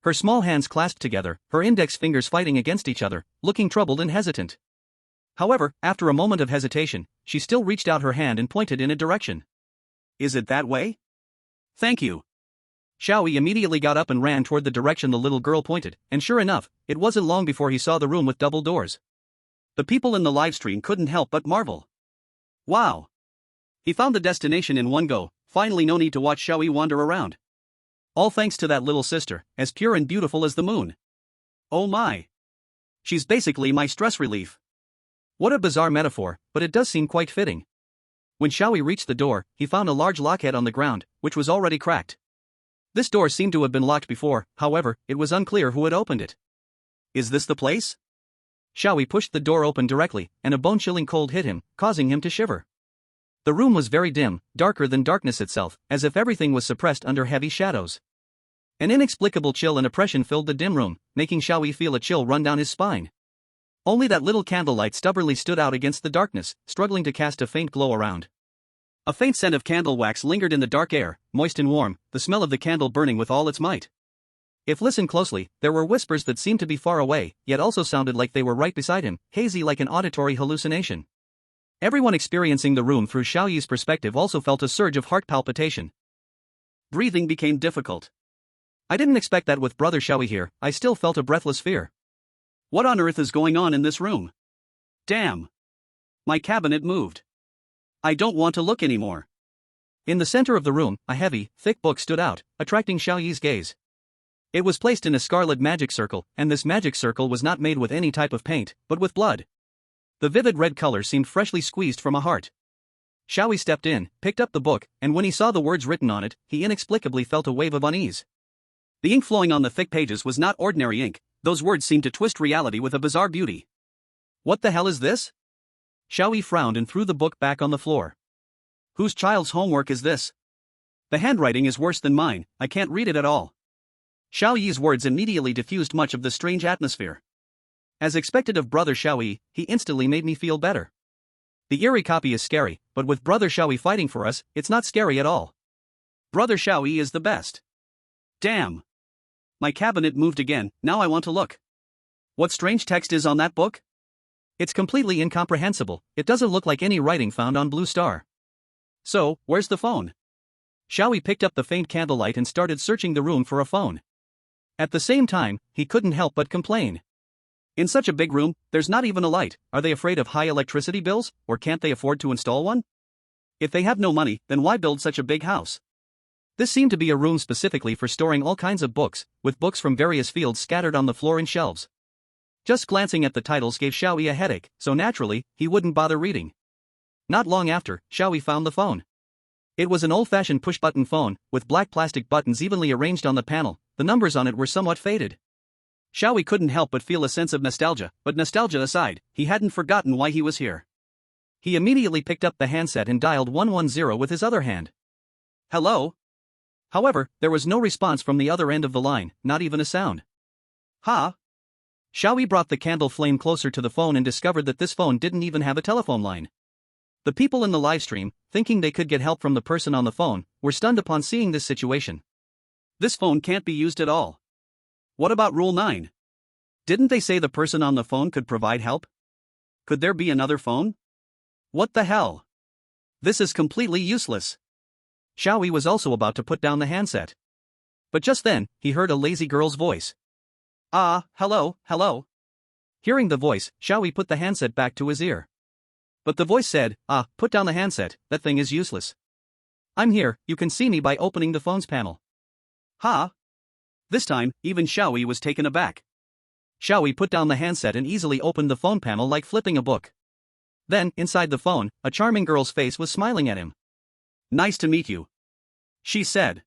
Her small hands clasped together, her index fingers fighting against each other, looking troubled and hesitant. However, after a moment of hesitation, she still reached out her hand and pointed in a direction. Is it that way? Thank you. Xiao Yi immediately got up and ran toward the direction the little girl pointed, and sure enough, it wasn't long before he saw the room with double doors. The people in the livestream couldn't help but marvel. Wow! He found the destination in one go, finally no need to watch Xiao Yi wander around. All thanks to that little sister, as pure and beautiful as the moon. Oh my! She's basically my stress relief. What a bizarre metaphor, but it does seem quite fitting. When Xiao Yi reached the door, he found a large lockhead on the ground, which was already cracked. This door seemed to have been locked before, however, it was unclear who had opened it. Is this the place? Xiao Yi pushed the door open directly, and a bone-chilling cold hit him, causing him to shiver. The room was very dim, darker than darkness itself, as if everything was suppressed under heavy shadows. An inexplicable chill and oppression filled the dim room, making Xiao Yi feel a chill run down his spine. Only that little candlelight stubbornly stood out against the darkness, struggling to cast a faint glow around. A faint scent of candle wax lingered in the dark air, moist and warm, the smell of the candle burning with all its might. If listened closely, there were whispers that seemed to be far away, yet also sounded like they were right beside him, hazy like an auditory hallucination. Everyone experiencing the room through Xiao Yi's perspective also felt a surge of heart palpitation. Breathing became difficult. I didn't expect that with Brother Xiao Yi here, I still felt a breathless fear. What on earth is going on in this room? Damn! My cabinet moved. I don't want to look anymore. In the center of the room, a heavy, thick book stood out, attracting Xiao Yi's gaze. It was placed in a scarlet magic circle, and this magic circle was not made with any type of paint, but with blood. The vivid red color seemed freshly squeezed from a heart. Xiao Yi stepped in, picked up the book, and when he saw the words written on it, he inexplicably felt a wave of unease. The ink flowing on the thick pages was not ordinary ink, those words seemed to twist reality with a bizarre beauty. What the hell is this? Xiao Yi frowned and threw the book back on the floor. Whose child's homework is this? The handwriting is worse than mine, I can't read it at all. Xiao Yi's words immediately diffused much of the strange atmosphere. As expected of Brother Xiao Yi, he instantly made me feel better. The eerie copy is scary, but with Brother Xiao Yi fighting for us, it's not scary at all. Brother Xiao Yi is the best. Damn. My cabinet moved again, now I want to look. What strange text is on that book? It's completely incomprehensible, it doesn't look like any writing found on Blue Star. So, where's the phone? Xiao Yi picked up the faint candlelight and started searching the room for a phone. At the same time, he couldn't help but complain. In such a big room, there's not even a light. Are they afraid of high electricity bills, or can't they afford to install one? If they have no money, then why build such a big house? This seemed to be a room specifically for storing all kinds of books, with books from various fields scattered on the floor in shelves. Just glancing at the titles gave Xiao Yi a headache, so naturally, he wouldn't bother reading. Not long after, Xiao Yi found the phone. It was an old-fashioned push-button phone, with black plastic buttons evenly arranged on the panel. The numbers on it were somewhat faded. Xiao Yi couldn't help but feel a sense of nostalgia, but nostalgia aside, he hadn't forgotten why he was here. He immediately picked up the handset and dialed 110 with his other hand. Hello? However, there was no response from the other end of the line, not even a sound. Ha? Xiao Yi brought the candle flame closer to the phone and discovered that this phone didn't even have a telephone line. The people in the livestream, thinking they could get help from the person on the phone, were stunned upon seeing this situation. This phone can't be used at all. What about Rule 9? Didn't they say the person on the phone could provide help? Could there be another phone? What the hell? This is completely useless. Xiao Yi was also about to put down the handset. But just then, he heard a lazy girl's voice. Hello. Hearing the voice, Xiao Yi put the handset back to his ear. But the voice said, put down the handset, that thing is useless. I'm here, you can see me by opening the phone's panel. This time, even Xiao Yi was taken aback. Xiao Yi put down the handset and easily opened the phone panel like flipping a book. Then, inside the phone, a charming girl's face was smiling at him. Nice to meet you, she said.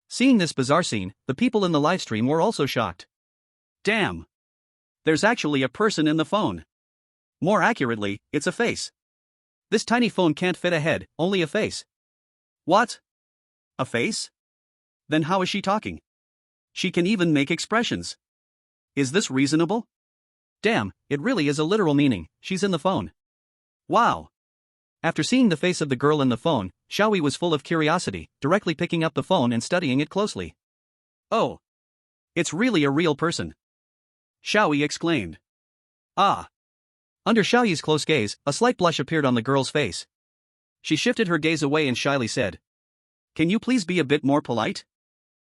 Seeing this bizarre scene, the people in the livestream were also shocked. Damn! There's actually a person in the phone. More accurately, it's a face. This tiny phone can't fit a head, only a face. What? A face? Then how is she talking? She can even make expressions. Is this reasonable? Damn, it really is a literal meaning, she's in the phone. Wow! After seeing the face of the girl in the phone, Xiao Yi was full of curiosity, directly picking up the phone and studying it closely. Oh! It's really a real person! Xiao Yi exclaimed. Under Xiao Yi's close gaze, a slight blush appeared on the girl's face. She shifted her gaze away and shyly said, "Can you please be a bit more polite?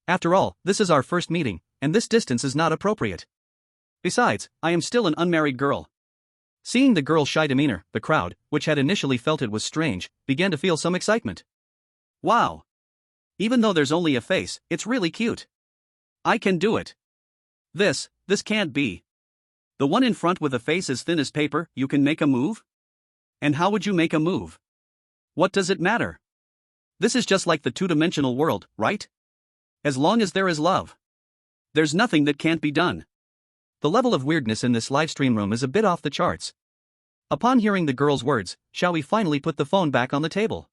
After all, this is our first meeting, and this distance is not appropriate. Besides, I am still an unmarried girl." Seeing the girl's shy demeanor, the crowd, which had initially felt it was strange, began to feel some excitement. Wow! Even though there's only a face, it's really cute. I can do it. This can't be. The one in front with a face as thin as paper, you can make a move? And how would you make a move? What does it matter? This is just like the two-dimensional world, right? As long as there is love. There's nothing that can't be done. The level of weirdness in this livestream room is a bit off the charts. Upon hearing the girl's words, Xiao Yi finally put the phone back on the table.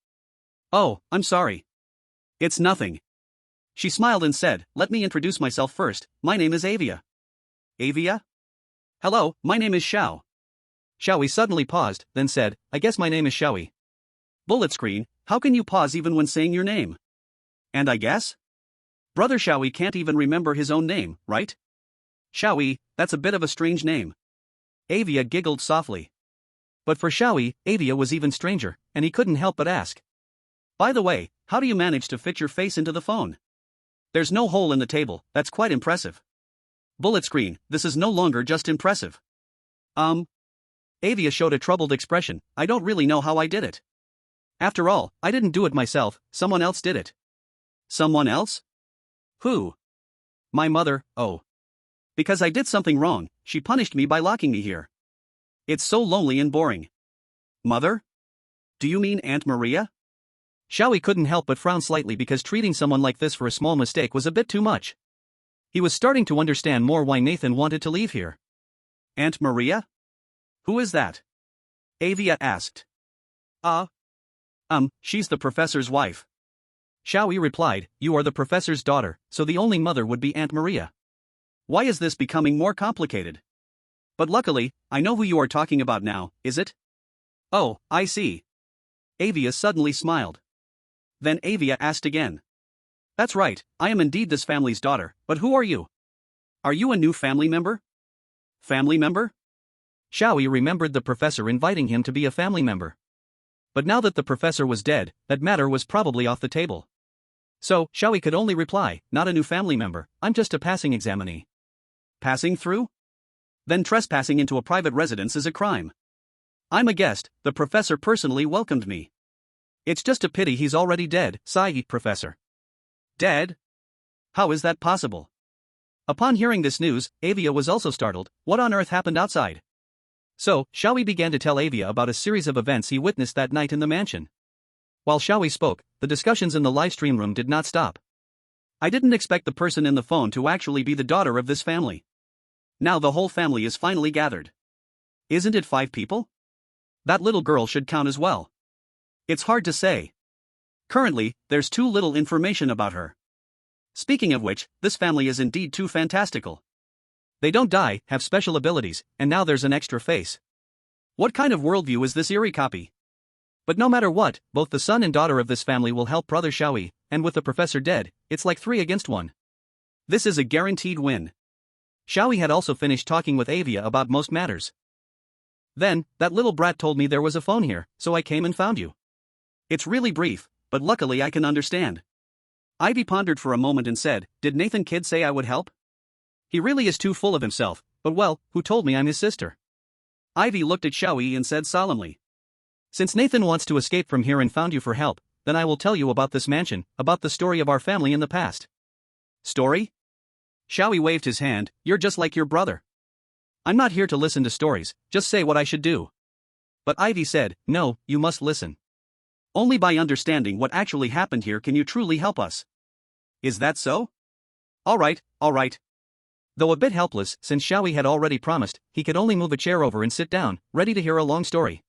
Oh, I'm sorry. It's nothing. She smiled and said, "Let me introduce myself first, my name is Avia." Avia? Hello, my name is Xiao. Xiao Yi suddenly paused, then said, "I guess my name is Xiao Yi." Bullet screen, how can you pause even when saying your name? And I guess? Brother Xiao Yi can't even remember his own name, right? Xiao Yi, that's a bit of a strange name. Avia giggled softly. But for Xiao Yi, Avia was even stranger, and he couldn't help but ask. By the way, how do you manage to fit your face into the phone? There's no hole in the table, that's quite impressive. Bullet screen, this is no longer just impressive. Avia showed a troubled expression, I don't really know how I did it. After all, I didn't do it myself, someone else did it. Someone else? Who? My mother, oh. Because I did something wrong, she punished me by locking me here. It's so lonely and boring. Mother? Do you mean Aunt Maria? Xiao Yi couldn't help but frown slightly because treating someone like this for a small mistake was a bit too much. He was starting to understand more why Nathan wanted to leave here. Aunt Maria? Who is that? Avia asked. She's the professor's wife. Xiao Yi replied, you are the professor's daughter, so the only mother would be Aunt Maria. Why is this becoming more complicated? But luckily, I know who you are talking about now, is it? Oh, I see. Avia suddenly smiled. Then Avia asked again. That's right, I am indeed this family's daughter, but who are you? Are you a new family member? Family member? Xiao Yi remembered the professor inviting him to be a family member. But now that the professor was dead, that matter was probably off the table. So, Xiao Yi could only reply, not a new family member, I'm just a passing examinee. Passing through? Then trespassing into a private residence is a crime. I'm a guest, the professor personally welcomed me. It's just a pity he's already dead, sighed Professor. Dead? How is that possible? Upon hearing this news, Avia was also startled. What on earth happened outside? So, Xiao Yi began to tell Avia about a series of events he witnessed that night in the mansion. While Xiao Yi spoke, the discussions in the live stream room did not stop. I didn't expect the person in the phone to actually be the daughter of this family. Now the whole family is finally gathered. Isn't it 5 people? That little girl should count as well. It's hard to say. Currently, there's too little information about her. Speaking of which, this family is indeed too fantastical. They don't die, have special abilities, and now there's an extra face. What kind of worldview is this eerie copy? But no matter what, both the son and daughter of this family will help brother Xiao Yi, and with the professor dead, it's like 3 against 1. This is a guaranteed win. Xiao Yi had also finished talking with Avia about most matters. Then, that little brat told me there was a phone here, so I came and found you. It's really brief, but luckily I can understand. Ivy pondered for a moment and said, did Nathan Kid say I would help? He really is too full of himself, but well, who told me I'm his sister? Ivy looked at Xiao Yi and said solemnly. Since Nathan wants to escape from here and found you for help, then I will tell you about this mansion, about the story of our family in the past. Story? Xiao Yi waved his hand, you're just like your brother. I'm not here to listen to stories, just say what I should do. But Ivy said, no, you must listen. Only by understanding what actually happened here can you truly help us. Is that so? Alright. Though a bit helpless since Xiao Yi had already promised, he could only move a chair over and sit down, ready to hear a long story.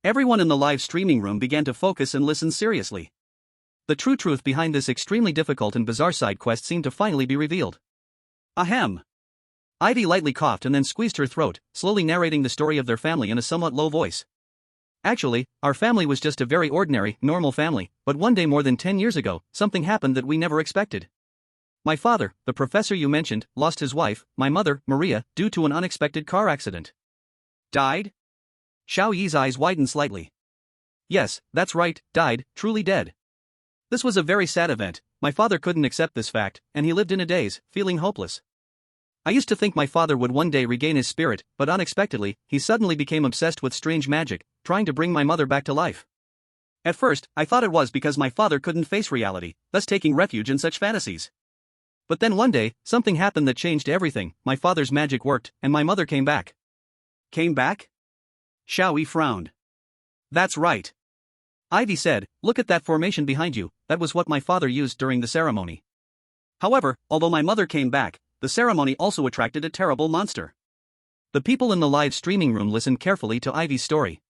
Everyone in the live streaming room began to focus and listen seriously. The true truth behind this extremely difficult and bizarre side quest seemed to finally be revealed. Ahem. Ivy lightly coughed and then squeezed her throat, slowly narrating the story of their family in a somewhat low voice. Actually, our family was just a very ordinary, normal family, but one day more than 10 years ago, something happened that we never expected. My father, the professor you mentioned, lost his wife, my mother, Maria, due to an unexpected car accident. Died? Xiao Yi's eyes widened slightly. Yes, that's right, died, truly dead. This was a very sad event. My father couldn't accept this fact, and he lived in a daze, feeling hopeless. I used to think my father would one day regain his spirit, but unexpectedly, he suddenly became obsessed with strange magic, trying to bring my mother back to life. At first, I thought it was because my father couldn't face reality, thus taking refuge in such fantasies. But then one day, something happened that changed everything. My father's magic worked, and my mother came back. Came back? Xiao Yi frowned. That's right. Ivy said, look at that formation behind you, that was what my father used during the ceremony. However, although my mother came back, the ceremony also attracted a terrible monster. The people in the live streaming room listened carefully to Ivy's story.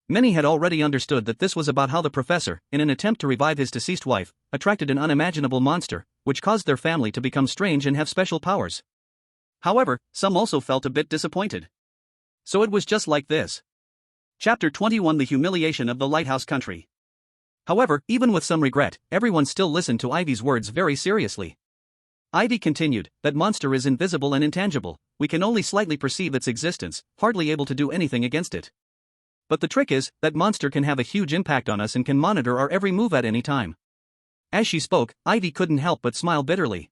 Many had already understood that this was about how the professor, in an attempt to revive his deceased wife, attracted an unimaginable monster, which caused their family to become strange and have special powers. However, some also felt a bit disappointed. So it was just like this. Chapter 21: The Humiliation of the Lighthouse Country. However, even with some regret, everyone still listened to Ivy's words very seriously. Ivy continued, that monster is invisible and intangible, we can only slightly perceive its existence, hardly able to do anything against it. But the trick is, that monster can have a huge impact on us and can monitor our every move at any time. As she spoke, Ivy couldn't help but smile bitterly.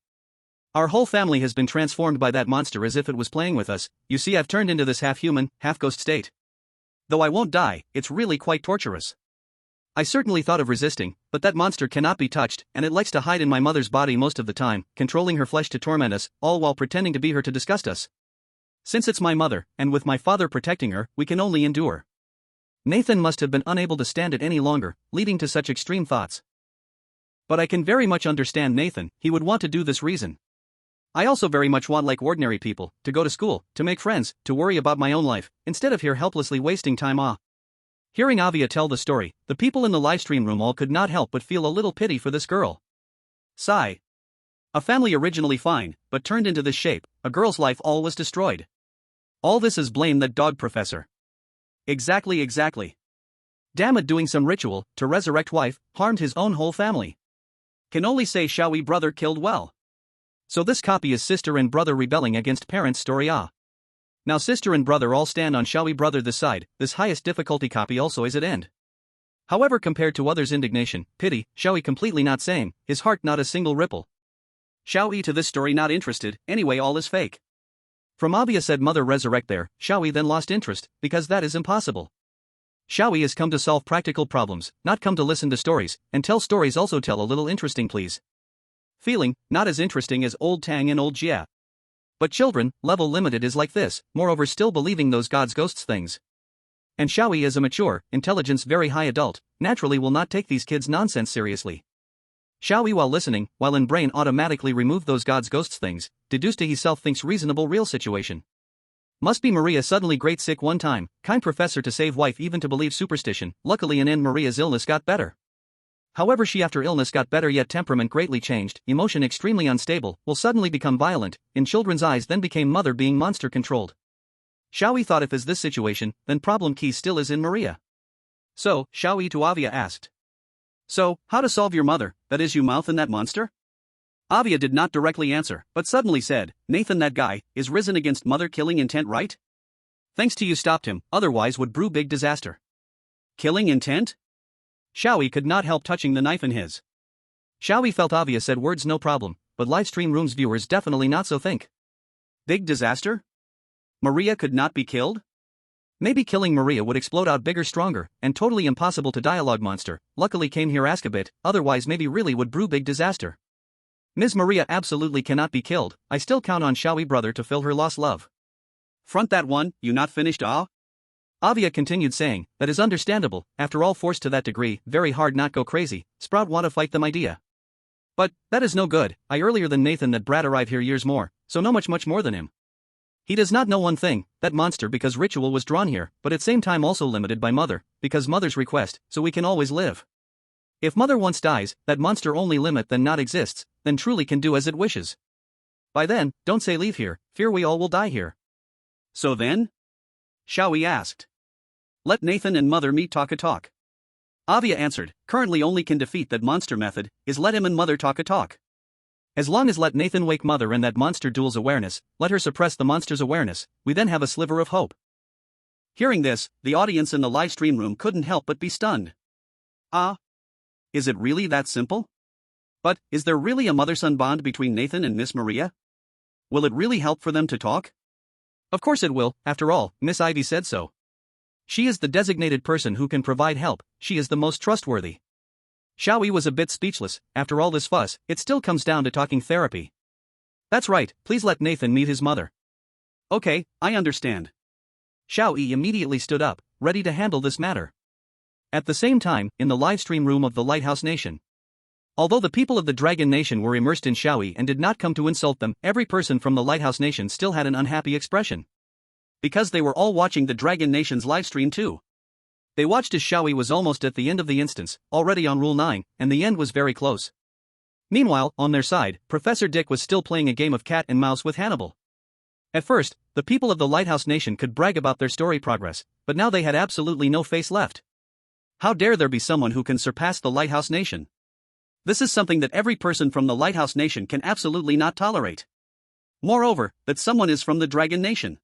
Our whole family has been transformed by that monster as if it was playing with us. You see, I've turned into this half-human, half-ghost state. Though I won't die, it's really quite torturous. I certainly thought of resisting, but that monster cannot be touched, and it likes to hide in my mother's body most of the time, controlling her flesh to torment us, all while pretending to be her to disgust us. Since it's my mother, and with my father protecting her, we can only endure. Nathan must have been unable to stand it any longer, leading to such extreme thoughts. But I can very much understand Nathan, he would want to do this reason. I also very much want, like ordinary people, to go to school, to make friends, to worry about my own life, instead of here helplessly wasting time. Hearing Avia tell the story, the people in the livestream room all could not help but feel a little pity for this girl. Sigh. A family originally fine, but turned into this shape, a girl's life all was destroyed. All this is blame that dog professor. Exactly. Damn it, doing some ritual, to resurrect wife, harmed his own whole family. Can only say Xiao Yi brother killed well. So this copy is sister and brother rebelling against parents story. Now sister and brother all stand on Xiao Yi brother this side, this highest difficulty copy also is at end. However, compared to others' indignation, pity, Xiao Yi completely not same, his heart not a single ripple. Xiao Yi to this story not interested, anyway all is fake. From Avia said mother resurrect there, Xiao Yi then lost interest, because that is impossible. Xiao Yi has come to solve practical problems, not come to listen to stories, and tell stories also tell a little interesting please. Feeling, not as interesting as old Tang and old Jia. But children, level limited is like this, moreover still believing those gods ghosts things. And Xiao Yi is a mature, intelligence very high adult, naturally will not take these kids' nonsense seriously. Xiao Yi while listening, while in brain automatically remove those gods ghosts things, deduced to himself thinks reasonable real situation. Must be Maria suddenly great sick one time, kind professor to save wife even to believe superstition, luckily in end Maria's illness got better. However she after illness got better yet temperament greatly changed, emotion extremely unstable, will suddenly become violent, in children's eyes then became mother being monster controlled. Xiao Yi thought if is this situation, then problem key still is in Maria. So, Xiao Yi to Avia asked. So, how to solve your mother, that is you mouth in that monster? Avia did not directly answer, but suddenly said, Nathan that guy, is risen against mother killing intent right? Thanks to you stopped him, otherwise would brew big disaster. Killing intent? Xiao Yi could not help touching the knife in his. Xiao Yi felt Avia said words no problem, but livestream room's viewers definitely not so think. Big disaster? Maria could not be killed? Maybe killing Maria would explode out bigger stronger, and totally impossible to dialogue monster, luckily came here ask a bit, otherwise maybe really would brew big disaster. Ms. Maria absolutely cannot be killed, I still count on Xiao Yi brother to fill her lost love. Front that one, you not finished Avia continued saying, that is understandable, after all forced to that degree, very hard not go crazy, Sprout wanna fight them idea. But, that is no good, I earlier than Nathan that brat arrive here years more, so no much more than him. He does not know one thing, that monster because ritual was drawn here, but at same time also limited by mother, because mother's request, so we can always live. If mother once dies, that monster only limit then not exists, then truly can do as it wishes. By then, don't say leave here, fear we all will die here. So then? Xiao Yi asked. Let Nathan and mother meet talk a talk. Avia answered, currently only can defeat that monster method, is let him and mother talk a talk. As long as let Nathan wake mother and that monster duel's awareness, let her suppress the monster's awareness, we then have a sliver of hope. Hearing this, the audience in the live stream room couldn't help but be stunned. Is it really that simple? But, is there really a mother-son bond between Nathan and Miss Maria? Will it really help for them to talk? Of course it will, after all, Miss Ivy said so. She is the designated person who can provide help, she is the most trustworthy. Xiao Yi was a bit speechless, after all this fuss, it still comes down to talking therapy. That's right, please let Nathan meet his mother. Okay, I understand. Xiao Yi immediately stood up, ready to handle this matter. At the same time, in the livestream room of the Lighthouse Nation. Although the people of the Dragon Nation were immersed in Xiao Yi and did not come to insult them, every person from the Lighthouse Nation still had an unhappy expression. Because they were all watching the Dragon Nation's livestream too. They watched as Xiao Yi was almost at the end of the instance, already on Rule 9, and the end was very close. Meanwhile, on their side, Professor Dick was still playing a game of cat and mouse with Hannibal. At first, the people of the Lighthouse Nation could brag about their story progress, but now they had absolutely no face left. How dare there be someone who can surpass the Lighthouse Nation? This is something that every person from the Lighthouse Nation can absolutely not tolerate. Moreover, that someone is from the Dragon Nation.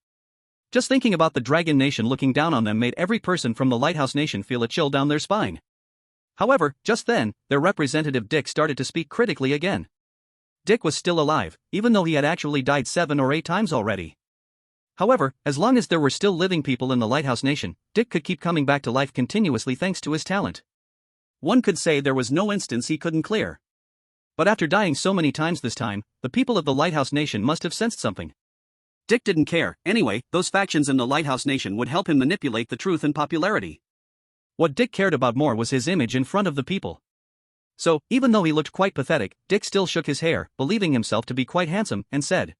Just thinking about the Dragon Nation looking down on them made every person from the Lighthouse Nation feel a chill down their spine. However, just then, their representative Dick started to speak critically again. Dick was still alive, even though he had actually died 7 or 8 times already. However, as long as there were still living people in the Lighthouse Nation, Dick could keep coming back to life continuously thanks to his talent. One could say there was no instance he couldn't clear. But after dying so many times this time, the people of the Lighthouse Nation must have sensed something. Dick didn't care, anyway, those factions in the Lighthouse Nation would help him manipulate the truth and popularity. What Dick cared about more was his image in front of the people. So, even though he looked quite pathetic, Dick still shook his hair, believing himself to be quite handsome, and said,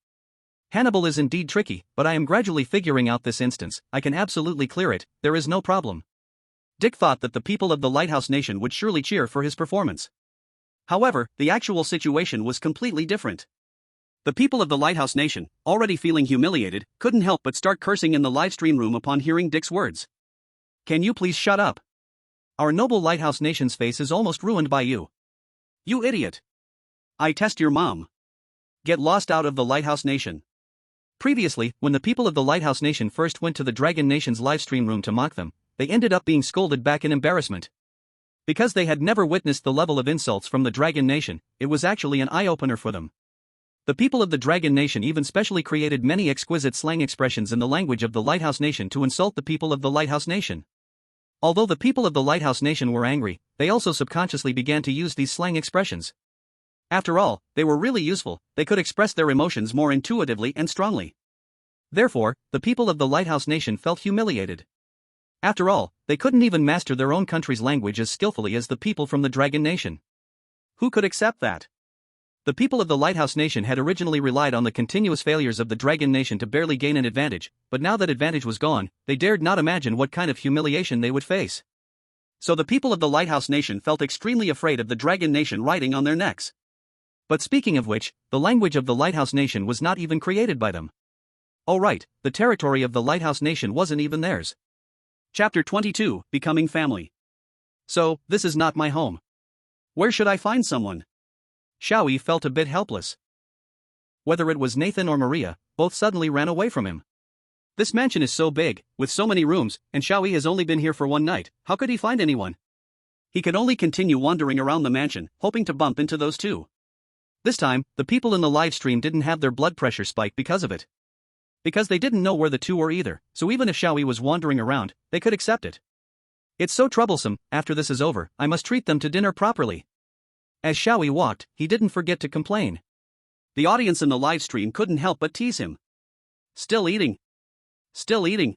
"Hannibal is indeed tricky, but I am gradually figuring out this instance. I can absolutely clear it, there is no problem." Dick thought that the people of the Lighthouse Nation would surely cheer for his performance. However, the actual situation was completely different. The people of the Lighthouse Nation, already feeling humiliated, couldn't help but start cursing in the livestream room upon hearing Dick's words. "Can you please shut up? Our noble Lighthouse Nation's face is almost ruined by you. You idiot. I test your mom. Get lost out of the Lighthouse Nation." Previously, when the people of the Lighthouse Nation first went to the Dragon Nation's livestream room to mock them, they ended up being scolded back in embarrassment. Because they had never witnessed the level of insults from the Dragon Nation, it was actually an eye-opener for them. The people of the Dragon Nation even specially created many exquisite slang expressions in the language of the Lighthouse Nation to insult the people of the Lighthouse Nation. Although the people of the Lighthouse Nation were angry, they also subconsciously began to use these slang expressions. After all, they were really useful, they could express their emotions more intuitively and strongly. Therefore, the people of the Lighthouse Nation felt humiliated. After all, they couldn't even master their own country's language as skillfully as the people from the Dragon Nation. Who could accept that? The people of the Lighthouse Nation had originally relied on the continuous failures of the Dragon Nation to barely gain an advantage, but now that advantage was gone, they dared not imagine what kind of humiliation they would face. So the people of the Lighthouse Nation felt extremely afraid of the Dragon Nation riding on their necks. But speaking of which, the language of the Lighthouse Nation was not even created by them. Oh right, the territory of the Lighthouse Nation wasn't even theirs. Chapter 22, Becoming Family. So, this is not my home. Where should I find someone? Xiao Yi felt a bit helpless. Whether it was Nathan or Maria, both suddenly ran away from him. This mansion is so big, with so many rooms, and Xiao Yi has only been here for one night, how could he find anyone? He could only continue wandering around the mansion, hoping to bump into those two. This time, the people in the live stream didn't have their blood pressure spike because of it. Because they didn't know where the two were either, so even if Xiao Yi was wandering around, they could accept it. It's so troublesome, after this is over, I must treat them to dinner properly. As Xiao Yi walked, he didn't forget to complain. The audience in the live stream couldn't help but tease him. Still eating. Still eating.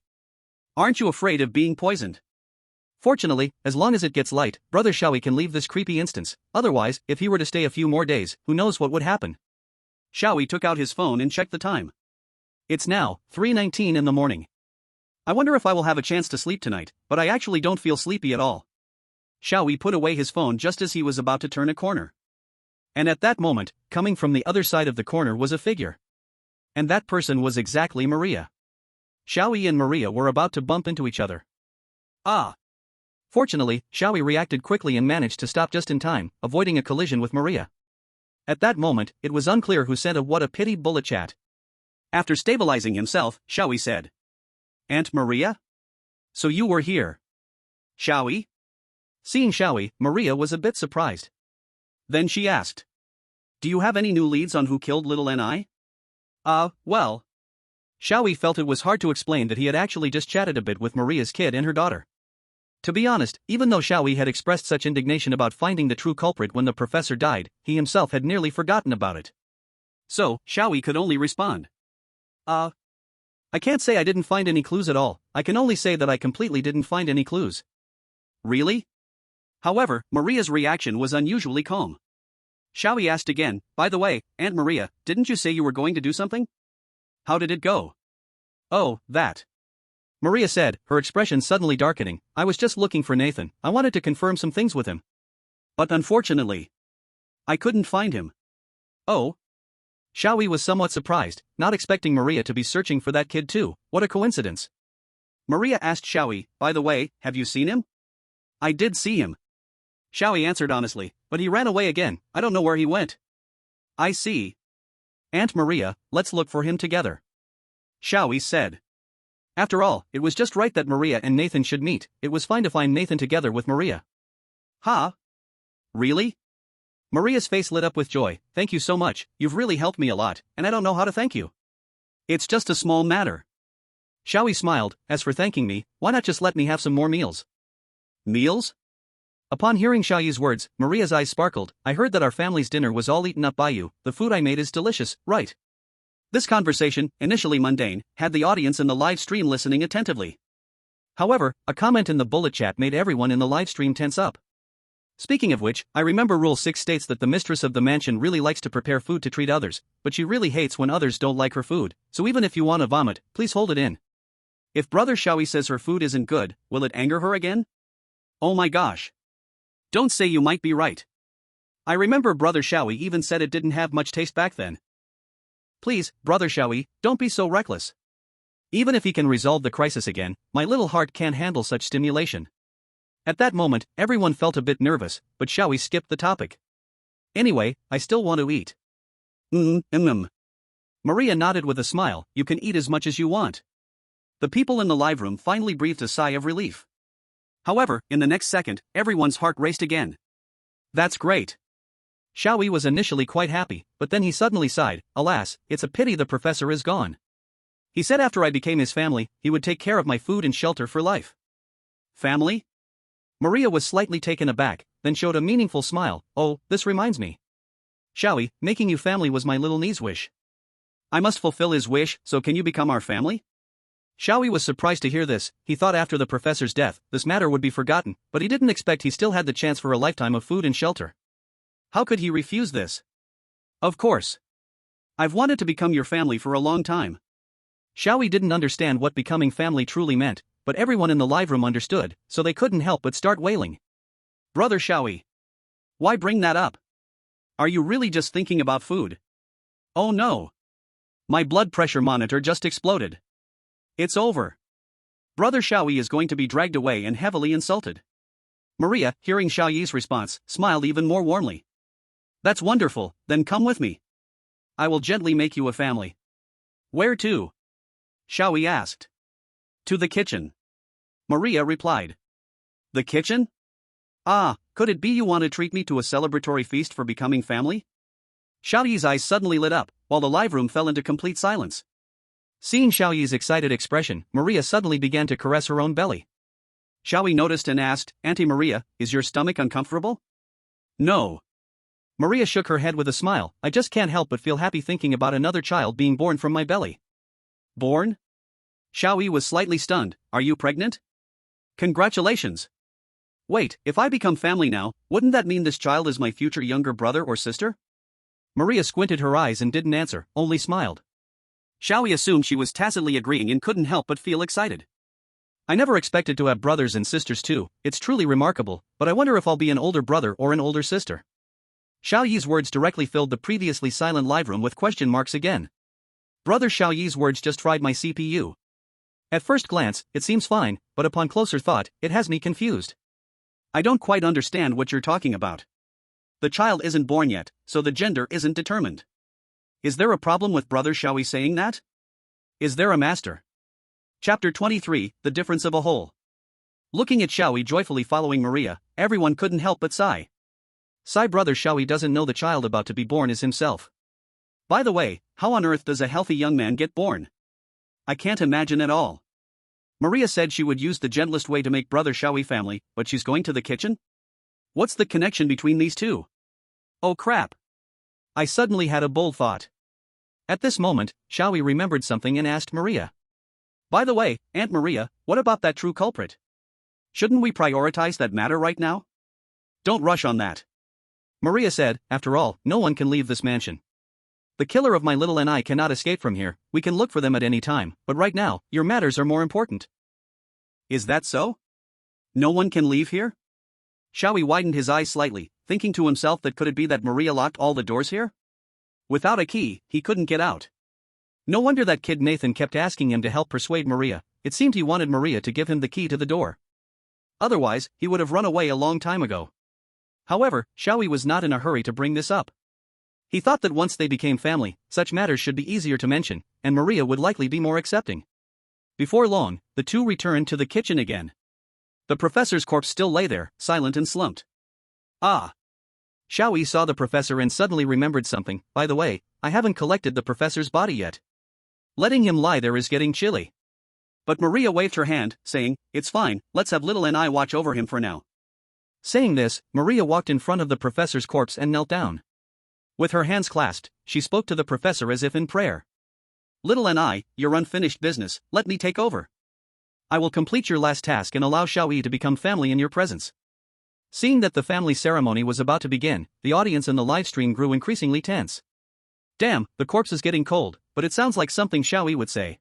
Aren't you afraid of being poisoned? Fortunately, as long as it gets light, Brother Xiao Yi can leave this creepy instance, otherwise, if he were to stay a few more days, who knows what would happen. Xiao Yi took out his phone and checked the time. It's now 3:19 in the morning. I wonder if I will have a chance to sleep tonight, but I actually don't feel sleepy at all. Xiao Yi put away his phone just as he was about to turn a corner. And at that moment, coming from the other side of the corner was a figure. And that person was exactly Maria. Xiao Yi and Maria were about to bump into each other. Ah! Fortunately, Xiao Yi reacted quickly and managed to stop just in time, avoiding a collision with Maria. At that moment, it was unclear who sent a "what a pity" bullet chat. After stabilizing himself, Xiao Yi said, "Aunt Maria? So you were here." "Xiao Yi?" Seeing Xiao Yi, Maria was a bit surprised. Then she asked, "Do you have any new leads on who killed little Ni?" Well. Xiao Yi felt it was hard to explain that he had actually just chatted a bit with Maria's kid and her daughter. To be honest, even though Xiao Yi had expressed such indignation about finding the true culprit when the professor died, he himself had nearly forgotten about it. So, Xiao Yi could only respond, I can't say I didn't find any clues at all, I can only say that I completely didn't find any clues." "Really?" However, Maria's reaction was unusually calm. Xiao Yi asked again, "By the way, Aunt Maria, didn't you say you were going to do something? How did it go?" "Oh, that." Maria said, her expression suddenly darkening, "I was just looking for Nathan, I wanted to confirm some things with him. But unfortunately, I couldn't find him." "Oh?" Xiao Yi was somewhat surprised, not expecting Maria to be searching for that kid too. What a coincidence. Maria asked Xiao Yi, "By the way, have you seen him?" "I did see him." Xiao Yi answered honestly, "But he ran away again, I don't know where he went." "I see. Aunt Maria, let's look for him together," Xiao Yi said. After all, it was just right that Maria and Nathan should meet, it was fine to find Nathan together with Maria. "Huh? Really?" Maria's face lit up with joy. "Thank you so much, you've really helped me a lot, and I don't know how to thank you. It's just a small matter." Xiao Yi smiled, "As for thanking me, why not just let me have some more meals?" "Meals?" Upon hearing Xiao Yi's words, Maria's eyes sparkled. "I heard that our family's dinner was all eaten up by you, the food I made is delicious, right?" This conversation, initially mundane, had the audience in the live stream listening attentively. However, a comment in the bullet chat made everyone in the livestream tense up. Speaking of which, I remember Rule 6 states that the mistress of the mansion really likes to prepare food to treat others, but she really hates when others don't like her food, so even if you want to vomit, please hold it in. If Brother Xiao Yi says her food isn't good, will it anger her again? Oh my gosh. Don't say you might be right. I remember Brother Xiao Yi even said it didn't have much taste back then. Please, Brother Xiao Yi, don't be so reckless. Even if he can resolve the crisis again, my little heart can't handle such stimulation. At that moment, everyone felt a bit nervous, but Xiao Yi skipped the topic. Anyway, I still want to eat. Maria nodded with a smile. You can eat as much as you want. The people in the live room finally breathed a sigh of relief. However, in the next second, everyone's heart raced again. That's great. Xiao Yi was initially quite happy, but then he suddenly sighed. Alas, it's a pity the professor is gone. He said after I became his family, he would take care of my food and shelter for life. Family? Maria was slightly taken aback, then showed a meaningful smile. Oh, this reminds me. Xiao Yi, making you family was my little niece's wish. I must fulfill his wish, so can you become our family? Xiao Yi was surprised to hear this. He thought after the professor's death, this matter would be forgotten, but he didn't expect he still had the chance for a lifetime of food and shelter. How could he refuse this? Of course. I've wanted to become your family for a long time. Xiao Yi didn't understand what becoming family truly meant, but everyone in the live room understood, so they couldn't help but start wailing. Brother Xiao Yi. Why bring that up? Are you really just thinking about food? Oh no. My blood pressure monitor just exploded. It's over. Brother Xiao Yi is going to be dragged away and heavily insulted. Maria, hearing Xiao Yi's response, smiled even more warmly. That's wonderful, then come with me. I will gently make you a family. Where to? Xiao Yi asked. To the kitchen. Maria replied. The kitchen? Ah, could it be you want to treat me to a celebratory feast for becoming family? Xiao Yi's eyes suddenly lit up, while the live room fell into complete silence. Seeing Xiao Yi's excited expression, Maria suddenly began to caress her own belly. Xiao Yi noticed and asked, Auntie Maria, is your stomach uncomfortable? No. Maria shook her head with a smile. I just can't help but feel happy thinking about another child being born from my belly. Born? Xiao Yi was slightly stunned. Are you pregnant? Congratulations. Wait, if I become family now, wouldn't that mean this child is my future younger brother or sister? Maria squinted her eyes and didn't answer, only smiled. Xiao Yi assumed she was tacitly agreeing and couldn't help but feel excited. I never expected to have brothers and sisters too. It's truly remarkable, but I wonder if I'll be an older brother or an older sister. Xiao Yi's words directly filled the previously silent live room with question marks again. Brother Xiao Yi's words just fried my CPU. At first glance, it seems fine, but upon closer thought, it has me confused. I don't quite understand what you're talking about. The child isn't born yet, so the gender isn't determined. Is there a problem with Brother Xiao Yi saying that? Is there a master? Chapter 23, The Difference of a Whole. Looking at Xiao Yi joyfully following Maria, everyone couldn't help but sigh. Brother Xiao Yi doesn't know the child about to be born is himself. By the way, how on earth does a healthy young man get born? I can't imagine at all. Maria said she would use the gentlest way to make Brother Xiao Yi family, but she's going to the kitchen? What's the connection between these two? Oh crap. I suddenly had a bold thought. At this moment, Xiao Yi remembered something and asked Maria. By the way, Aunt Maria, what about that true culprit? Shouldn't we prioritize that matter right now? Don't rush on that. Maria said, after all, no one can leave this mansion. The killer of my little and I cannot escape from here. We can look for them at any time, but right now, your matters are more important. Is that so? No one can leave here? Xiao Yi widened his eyes slightly, thinking to himself that could it be that Maria locked all the doors here? Without a key, he couldn't get out. No wonder that kid Nathan kept asking him to help persuade Maria. It seemed he wanted Maria to give him the key to the door. Otherwise, he would have run away a long time ago. However, Xiao Yi was not in a hurry to bring this up. He thought that once they became family, such matters should be easier to mention, and Maria would likely be more accepting. Before long, the two returned to the kitchen again. The professor's corpse still lay there, silent and slumped. Ah! Xiao Yi saw the professor and suddenly remembered something. By the way, I haven't collected the professor's body yet. Letting him lie there is getting chilly. But Maria waved her hand, saying, It's fine, let's have Little and I watch over him for now. Saying this, Maria walked in front of the professor's corpse and knelt down. With her hands clasped, she spoke to the professor as if in prayer. Little and I, your unfinished business, let me take over. I will complete your last task and allow Xiao Yi to become family in your presence. Seeing that the family ceremony was about to begin, the audience in the livestream grew increasingly tense. Damn, the corpse is getting cold, but it sounds like something Xiao Yi would say.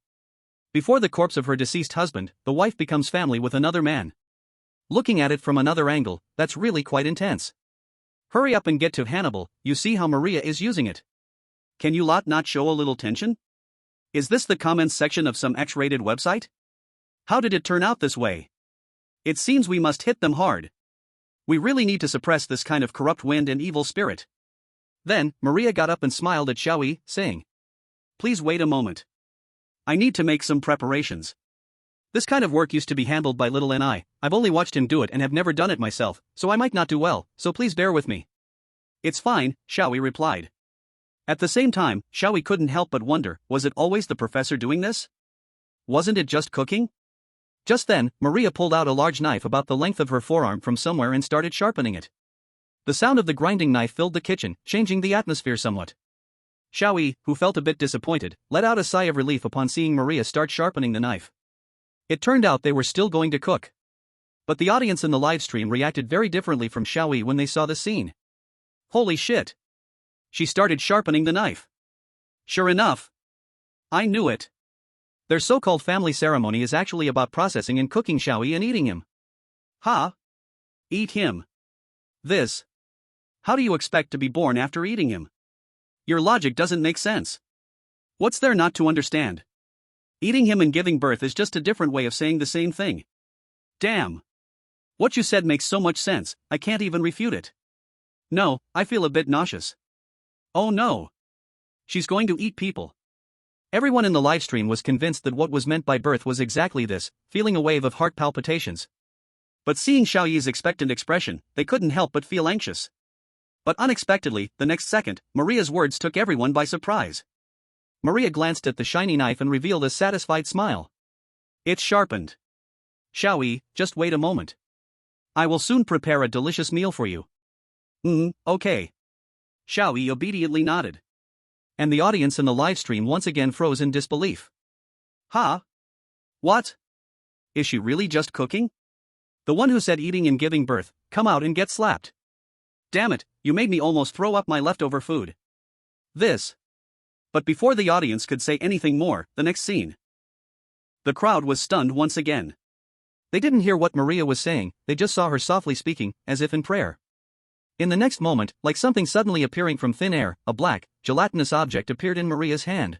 Before the corpse of her deceased husband, the wife becomes family with another man. Looking at it from another angle, that's really quite intense. Hurry up and get to Hannibal, you see how Maria is using it. Can you lot not show a little tension? Is this the comments section of some X-rated website? How did it turn out this way? It seems we must hit them hard. We really need to suppress this kind of corrupt wind and evil spirit. Then, Maria got up and smiled at Xiao Yi, saying, Please wait a moment. I need to make some preparations. This kind of work used to be handled by little N.I. I've only watched him do it and have never done it myself, so I might not do well, so please bear with me. It's fine, Xiao Yi replied. At the same time, Xiao Yi couldn't help but wonder, was it always the professor doing this? Wasn't it just cooking? Just then, Maria pulled out a large knife about the length of her forearm from somewhere and started sharpening it. The sound of the grinding knife filled the kitchen, changing the atmosphere somewhat. Xiao Yi, who felt a bit disappointed, let out a sigh of relief upon seeing Maria start sharpening the knife. It turned out they were still going to cook. But the audience in the livestream reacted very differently from Xiao Yi when they saw the scene. Holy shit! She started sharpening the knife. Sure enough. I knew it. Their so-called family ceremony is actually about processing and cooking Xiao Yi and eating him. Ha! Eat him. This. How do you expect to be born after eating him? Your logic doesn't make sense. What's there not to understand? Eating him and giving birth is just a different way of saying the same thing. Damn. What you said makes so much sense, I can't even refute it. No, I feel a bit nauseous. Oh no. She's going to eat people. Everyone in the livestream was convinced that what was meant by birth was exactly this, feeling a wave of heart palpitations. But seeing Xiao Yi's expectant expression, they couldn't help but feel anxious. But unexpectedly, the next second, Maria's words took everyone by surprise. Maria glanced at the shiny knife and revealed a satisfied smile. It's sharpened. Xiao Yi, just wait a moment. I will soon prepare a delicious meal for you. Okay. Xiao Yi obediently nodded. And the audience in the livestream once again froze in disbelief. Huh? What? Is she really just cooking? The one who said eating and giving birth, come out and get slapped. Damn it, you made me almost throw up my leftover food. This. But before the audience could say anything more, the next scene. The crowd was stunned once again. They didn't hear what Maria was saying, they just saw her softly speaking, as if in prayer. In the next moment, like something suddenly appearing from thin air, a black, gelatinous object appeared in Maria's hand.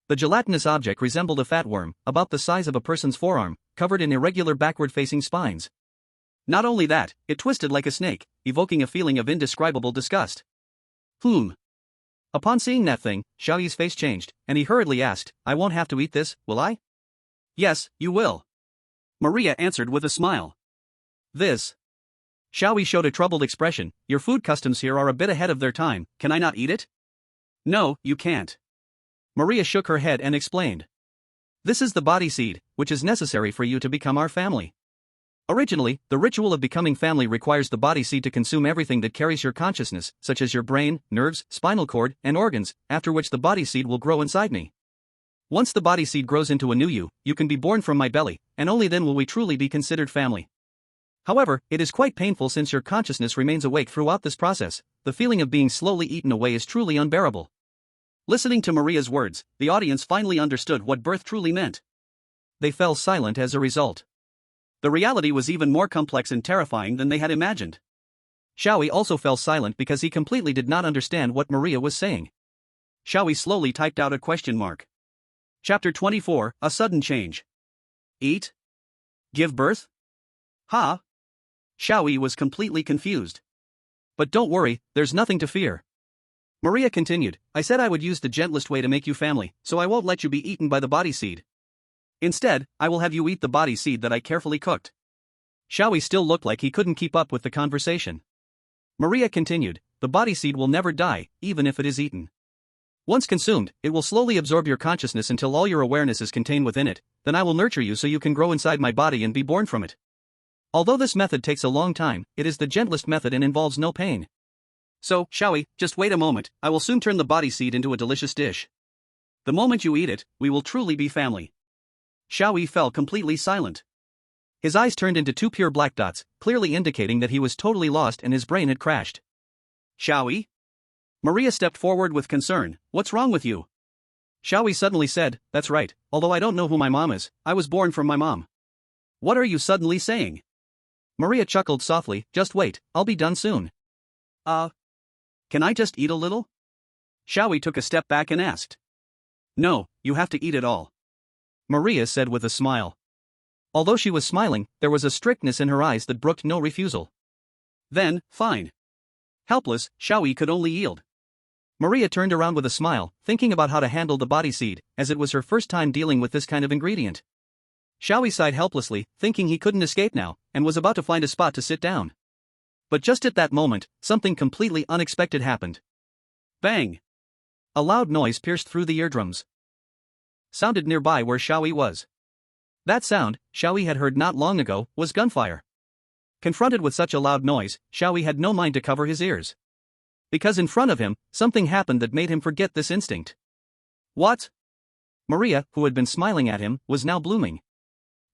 The gelatinous object resembled a fat worm, about the size of a person's forearm, covered in irregular backward-facing spines. Not only that, it twisted like a snake, evoking a feeling of indescribable disgust. Upon seeing that thing, Xiao Yi's face changed, and he hurriedly asked, I won't have to eat this, will I? Yes, you will. Maria answered with a smile. This. Xiao Yi showed a troubled expression, your food customs here are a bit ahead of their time, can I not eat it? No, you can't. Maria shook her head and explained. This is the body seed, which is necessary for you to become our family. Originally, the ritual of becoming family requires the body seed to consume everything that carries your consciousness, such as your brain, nerves, spinal cord, and organs, after which the body seed will grow inside me. Once the body seed grows into a new you can be born from my belly, and only then will we truly be considered family. However, it is quite painful since your consciousness remains awake throughout this process, the feeling of being slowly eaten away is truly unbearable. Listening to Maria's words, the audience finally understood what birth truly meant. They fell silent as a result. The reality was even more complex and terrifying than they had imagined. Xiao Yi also fell silent because he completely did not understand what Maria was saying. Xiao Yi slowly typed out a question mark. Chapter 24, A Sudden Change. Eat? Give birth? Huh? Xiao Yi was completely confused. But don't worry, there's nothing to fear. Maria continued, I said I would use the gentlest way to make you family, so I won't let you be eaten by the body seed. Instead, I will have you eat the body seed that I carefully cooked. Xiao Yi still looked like he couldn't keep up with the conversation. Maria continued, the body seed will never die, even if it is eaten. Once consumed, it will slowly absorb your consciousness until all your awareness is contained within it, then I will nurture you so you can grow inside my body and be born from it. Although this method takes a long time, it is the gentlest method and involves no pain. So, Xiao Yi, just wait a moment, I will soon turn the body seed into a delicious dish. The moment you eat it, we will truly be family. Xiao Yi fell completely silent. His eyes turned into two pure black dots, clearly indicating that he was totally lost and his brain had crashed. Xiao Yi? Maria stepped forward with concern. What's wrong with you? Xiao Yi suddenly said, that's right, although I don't know who my mom is, I was born from my mom. What are you suddenly saying? Maria chuckled softly, just wait, I'll be done soon. Can I just eat a little? Xiao Yi took a step back and asked. No, you have to eat it all. Maria said with a smile. Although she was smiling, there was a strictness in her eyes that brooked no refusal. Then, fine. Helpless, Xiao Yi could only yield. Maria turned around with a smile, thinking about how to handle the body seed, as it was her first time dealing with this kind of ingredient. Xiao Yi sighed helplessly, thinking he couldn't escape now, and was about to find a spot to sit down. But just at that moment, something completely unexpected happened. Bang! A loud noise pierced through the eardrums. Sounded nearby where Xiao Yi was. That sound, Xiao Yi had heard not long ago, was gunfire. Confronted with such a loud noise, Xiao Yi had no mind to cover his ears. Because in front of him, something happened that made him forget this instinct. What? Maria, who had been smiling at him, was now blooming.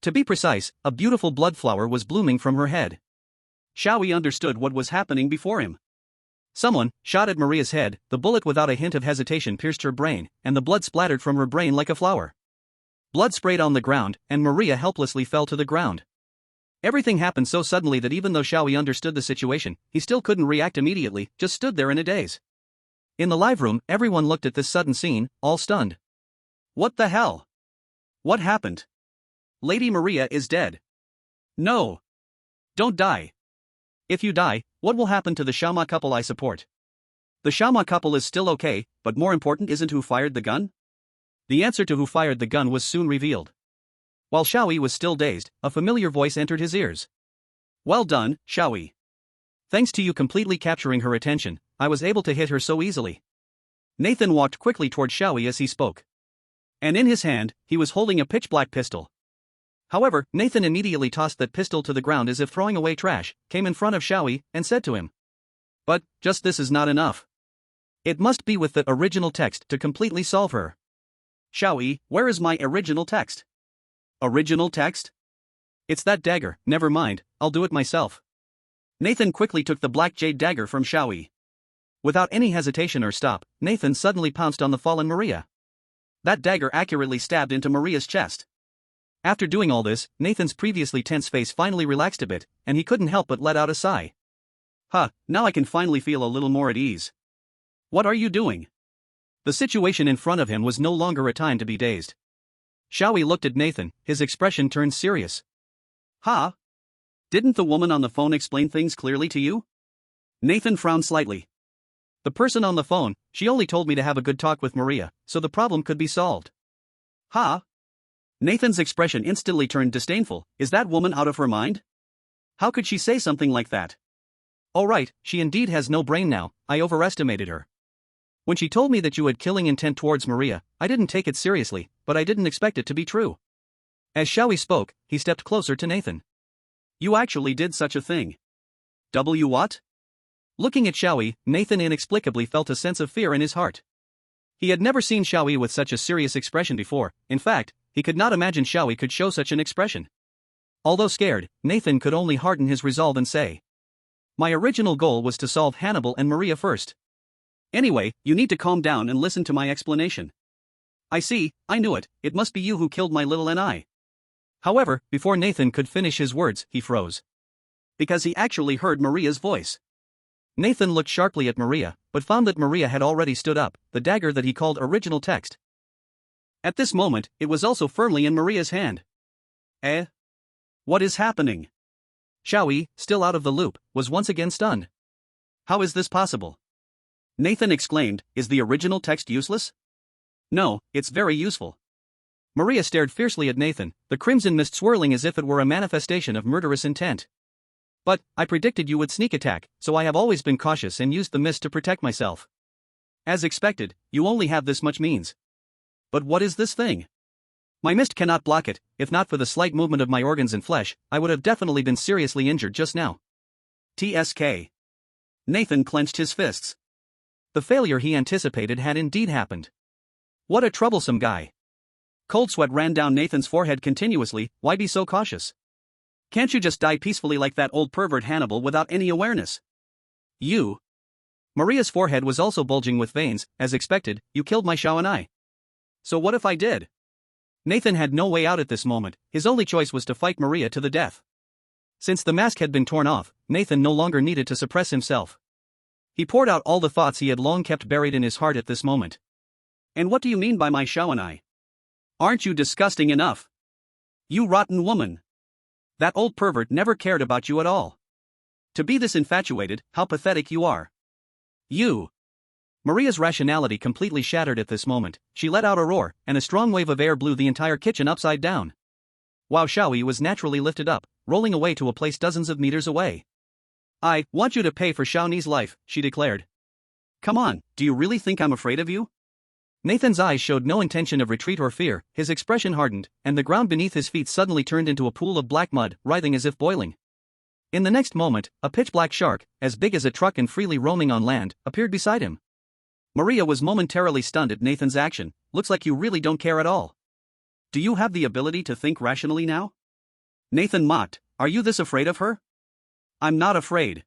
To be precise, a beautiful blood flower was blooming from her head. Xiao Yi understood what was happening before him. Someone shot at Maria's head, the bullet without a hint of hesitation pierced her brain, and the blood splattered from her brain like a flower. Blood sprayed on the ground, and Maria helplessly fell to the ground. Everything happened so suddenly that even though Xiao Yi understood the situation, he still couldn't react immediately, just stood there in a daze. In the live room, everyone looked at this sudden scene, all stunned. What the hell? What happened? Lady Maria is dead. No. Don't die. If you die, what will happen to the Xiaoma couple I support? The Xiaoma couple is still okay, but more important isn't who fired the gun? The answer to who fired the gun was soon revealed. While Xiao Yi was still dazed, a familiar voice entered his ears. Well done, Xiao Yi. Thanks to you completely capturing her attention, I was able to hit her so easily. Nathan walked quickly toward Xiao Yi as he spoke. And in his hand, he was holding a pitch-black pistol. However, Nathan immediately tossed that pistol to the ground as if throwing away trash, came in front of Xiao Yi, and said to him. But, just this is not enough. It must be with the original text to completely solve her. Xiao Yi, where is my original text? Original text? It's that dagger, never mind, I'll do it myself. Nathan quickly took the black jade dagger from Xiao Yi. Without any hesitation or stop, Nathan suddenly pounced on the fallen Maria. That dagger accurately stabbed into Maria's chest. After doing all this, Nathan's previously tense face finally relaxed a bit, and he couldn't help but let out a sigh. Now I can finally feel a little more at ease. What are you doing? The situation in front of him was no longer a time to be dazed. Xiao Yi looked at Nathan, his expression turned serious. Didn't the woman on the phone explain things clearly to you? Nathan frowned slightly. The person on the phone, she only told me to have a good talk with Maria, so the problem could be solved. Nathan's expression instantly turned disdainful. Is that woman out of her mind? How could she say something like that? Oh right, she indeed has no brain now, I overestimated her. When she told me that you had killing intent towards Maria, I didn't take it seriously, but I didn't expect it to be true. As Xiao Yi spoke, he stepped closer to Nathan. You actually did such a thing. What? Looking at Xiao Yi, Nathan inexplicably felt a sense of fear in his heart. He had never seen Xiao Yi with such a serious expression before. In fact, he could not imagine Xiao Yi could show such an expression. Although scared, Nathan could only harden his resolve and say, my original goal was to solve Hannibal and Maria first. Anyway, you need to calm down and listen to my explanation. I see, I knew it, it must be you who killed my little N.I. However, before Nathan could finish his words, he froze. Because he actually heard Maria's voice. Nathan looked sharply at Maria, but found that Maria had already stood up, the dagger that he called original text. At this moment, it was also firmly in Maria's hand. What is happening? Xiao Yi, still out of the loop, was once again stunned. How is this possible? Nathan exclaimed, is the original text useless? No, it's very useful. Maria stared fiercely at Nathan, the crimson mist swirling as if it were a manifestation of murderous intent. But, I predicted you would sneak attack, so I have always been cautious and used the mist to protect myself. As expected, you only have this much means. But what is this thing? My mist cannot block it. If not for the slight movement of my organs and flesh, I would have definitely been seriously injured just now. TSK. Nathan clenched his fists. The failure he anticipated had indeed happened. What a troublesome guy. Cold sweat ran down Nathan's forehead continuously. Why be so cautious? Can't you just die peacefully like that old pervert Hannibal without any awareness? You. Maria's forehead was also bulging with veins. As expected, you killed my Xiao and I. So what if I did? Nathan had no way out at this moment. His only choice was to fight Maria to the death. Since the mask had been torn off, Nathan no longer needed to suppress himself. He poured out all the thoughts he had long kept buried in his heart at this moment. And what do you mean by my Xiao and I? Aren't you disgusting enough? You rotten woman. That old pervert never cared about you at all. To be this infatuated, how pathetic you are. You. Maria's rationality completely shattered at this moment. She let out a roar, and a strong wave of air blew the entire kitchen upside down. While Xiao Yi was naturally lifted up, rolling away to a place dozens of meters away. I want you to pay for Xiao Ni's life, she declared. Come on, do you really think I'm afraid of you? Nathan's eyes showed no intention of retreat or fear. His expression hardened, and the ground beneath his feet suddenly turned into a pool of black mud, writhing as if boiling. In the next moment, a pitch-black shark, as big as a truck and freely roaming on land, appeared beside him. Maria was momentarily stunned at Nathan's action. Looks like you really don't care at all. Do you have the ability to think rationally now? Nathan mocked. Are you this afraid of her? I'm not afraid.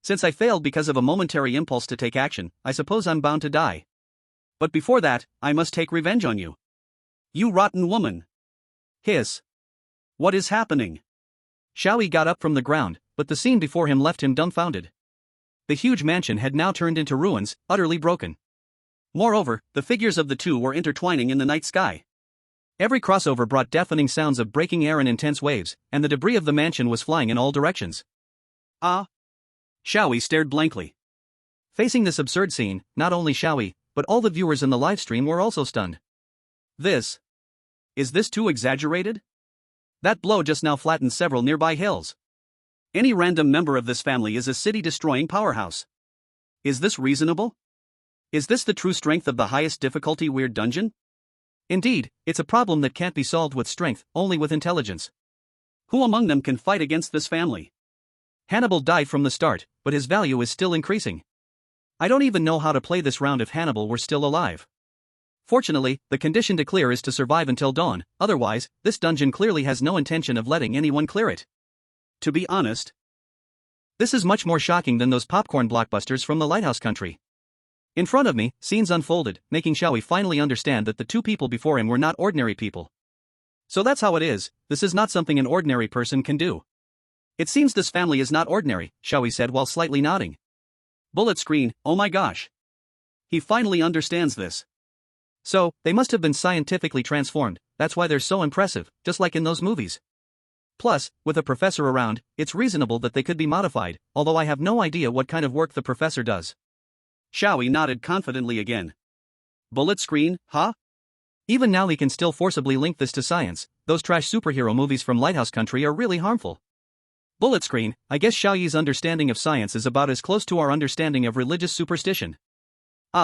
Since I failed because of a momentary impulse to take action, I suppose I'm bound to die. But before that, I must take revenge on you. You rotten woman. Hiss. What is happening? Xiao Yi got up from the ground, but the scene before him left him dumbfounded. The huge mansion had now turned into ruins, utterly broken. Moreover, the figures of the two were intertwining in the night sky. Every crossover brought deafening sounds of breaking air and intense waves, and the debris of the mansion was flying in all directions. Ah! Xiao Yi stared blankly. Facing this absurd scene, not only Xiao Yi, but all the viewers in the livestream were also stunned. Is this too exaggerated? That blow just now flattened several nearby hills. Any random member of this family is a city-destroying powerhouse. Is this reasonable? Is this the true strength of the highest difficulty weird dungeon? Indeed, it's a problem that can't be solved with strength, only with intelligence. Who among them can fight against this family? Hannibal died from the start, but his value is still increasing. I don't even know how to play this round if Hannibal were still alive. Fortunately, the condition to clear is to survive until dawn, otherwise, this dungeon clearly has no intention of letting anyone clear it. To be honest, this is much more shocking than those popcorn blockbusters from the Lighthouse country. In front of me, scenes unfolded, making Xiao Yi finally understand that the two people before him were not ordinary people. So that's how it is. This is not something an ordinary person can do. It seems this family is not ordinary, Xiao Yi said while slightly nodding. Bullet screen, oh my gosh. He finally understands this. So, they must have been scientifically transformed, that's why they're so impressive, just like in those movies. Plus, with a professor around, it's reasonable that they could be modified, although I have no idea what kind of work the professor does. Xiao Yi nodded confidently again. Bullet screen, huh? Even now he can still forcibly link this to science. Those trash superhero movies from Lighthouse country are really harmful. Bullet screen, I guess Xiao Yi's understanding of science is about as close to our understanding of religious superstition.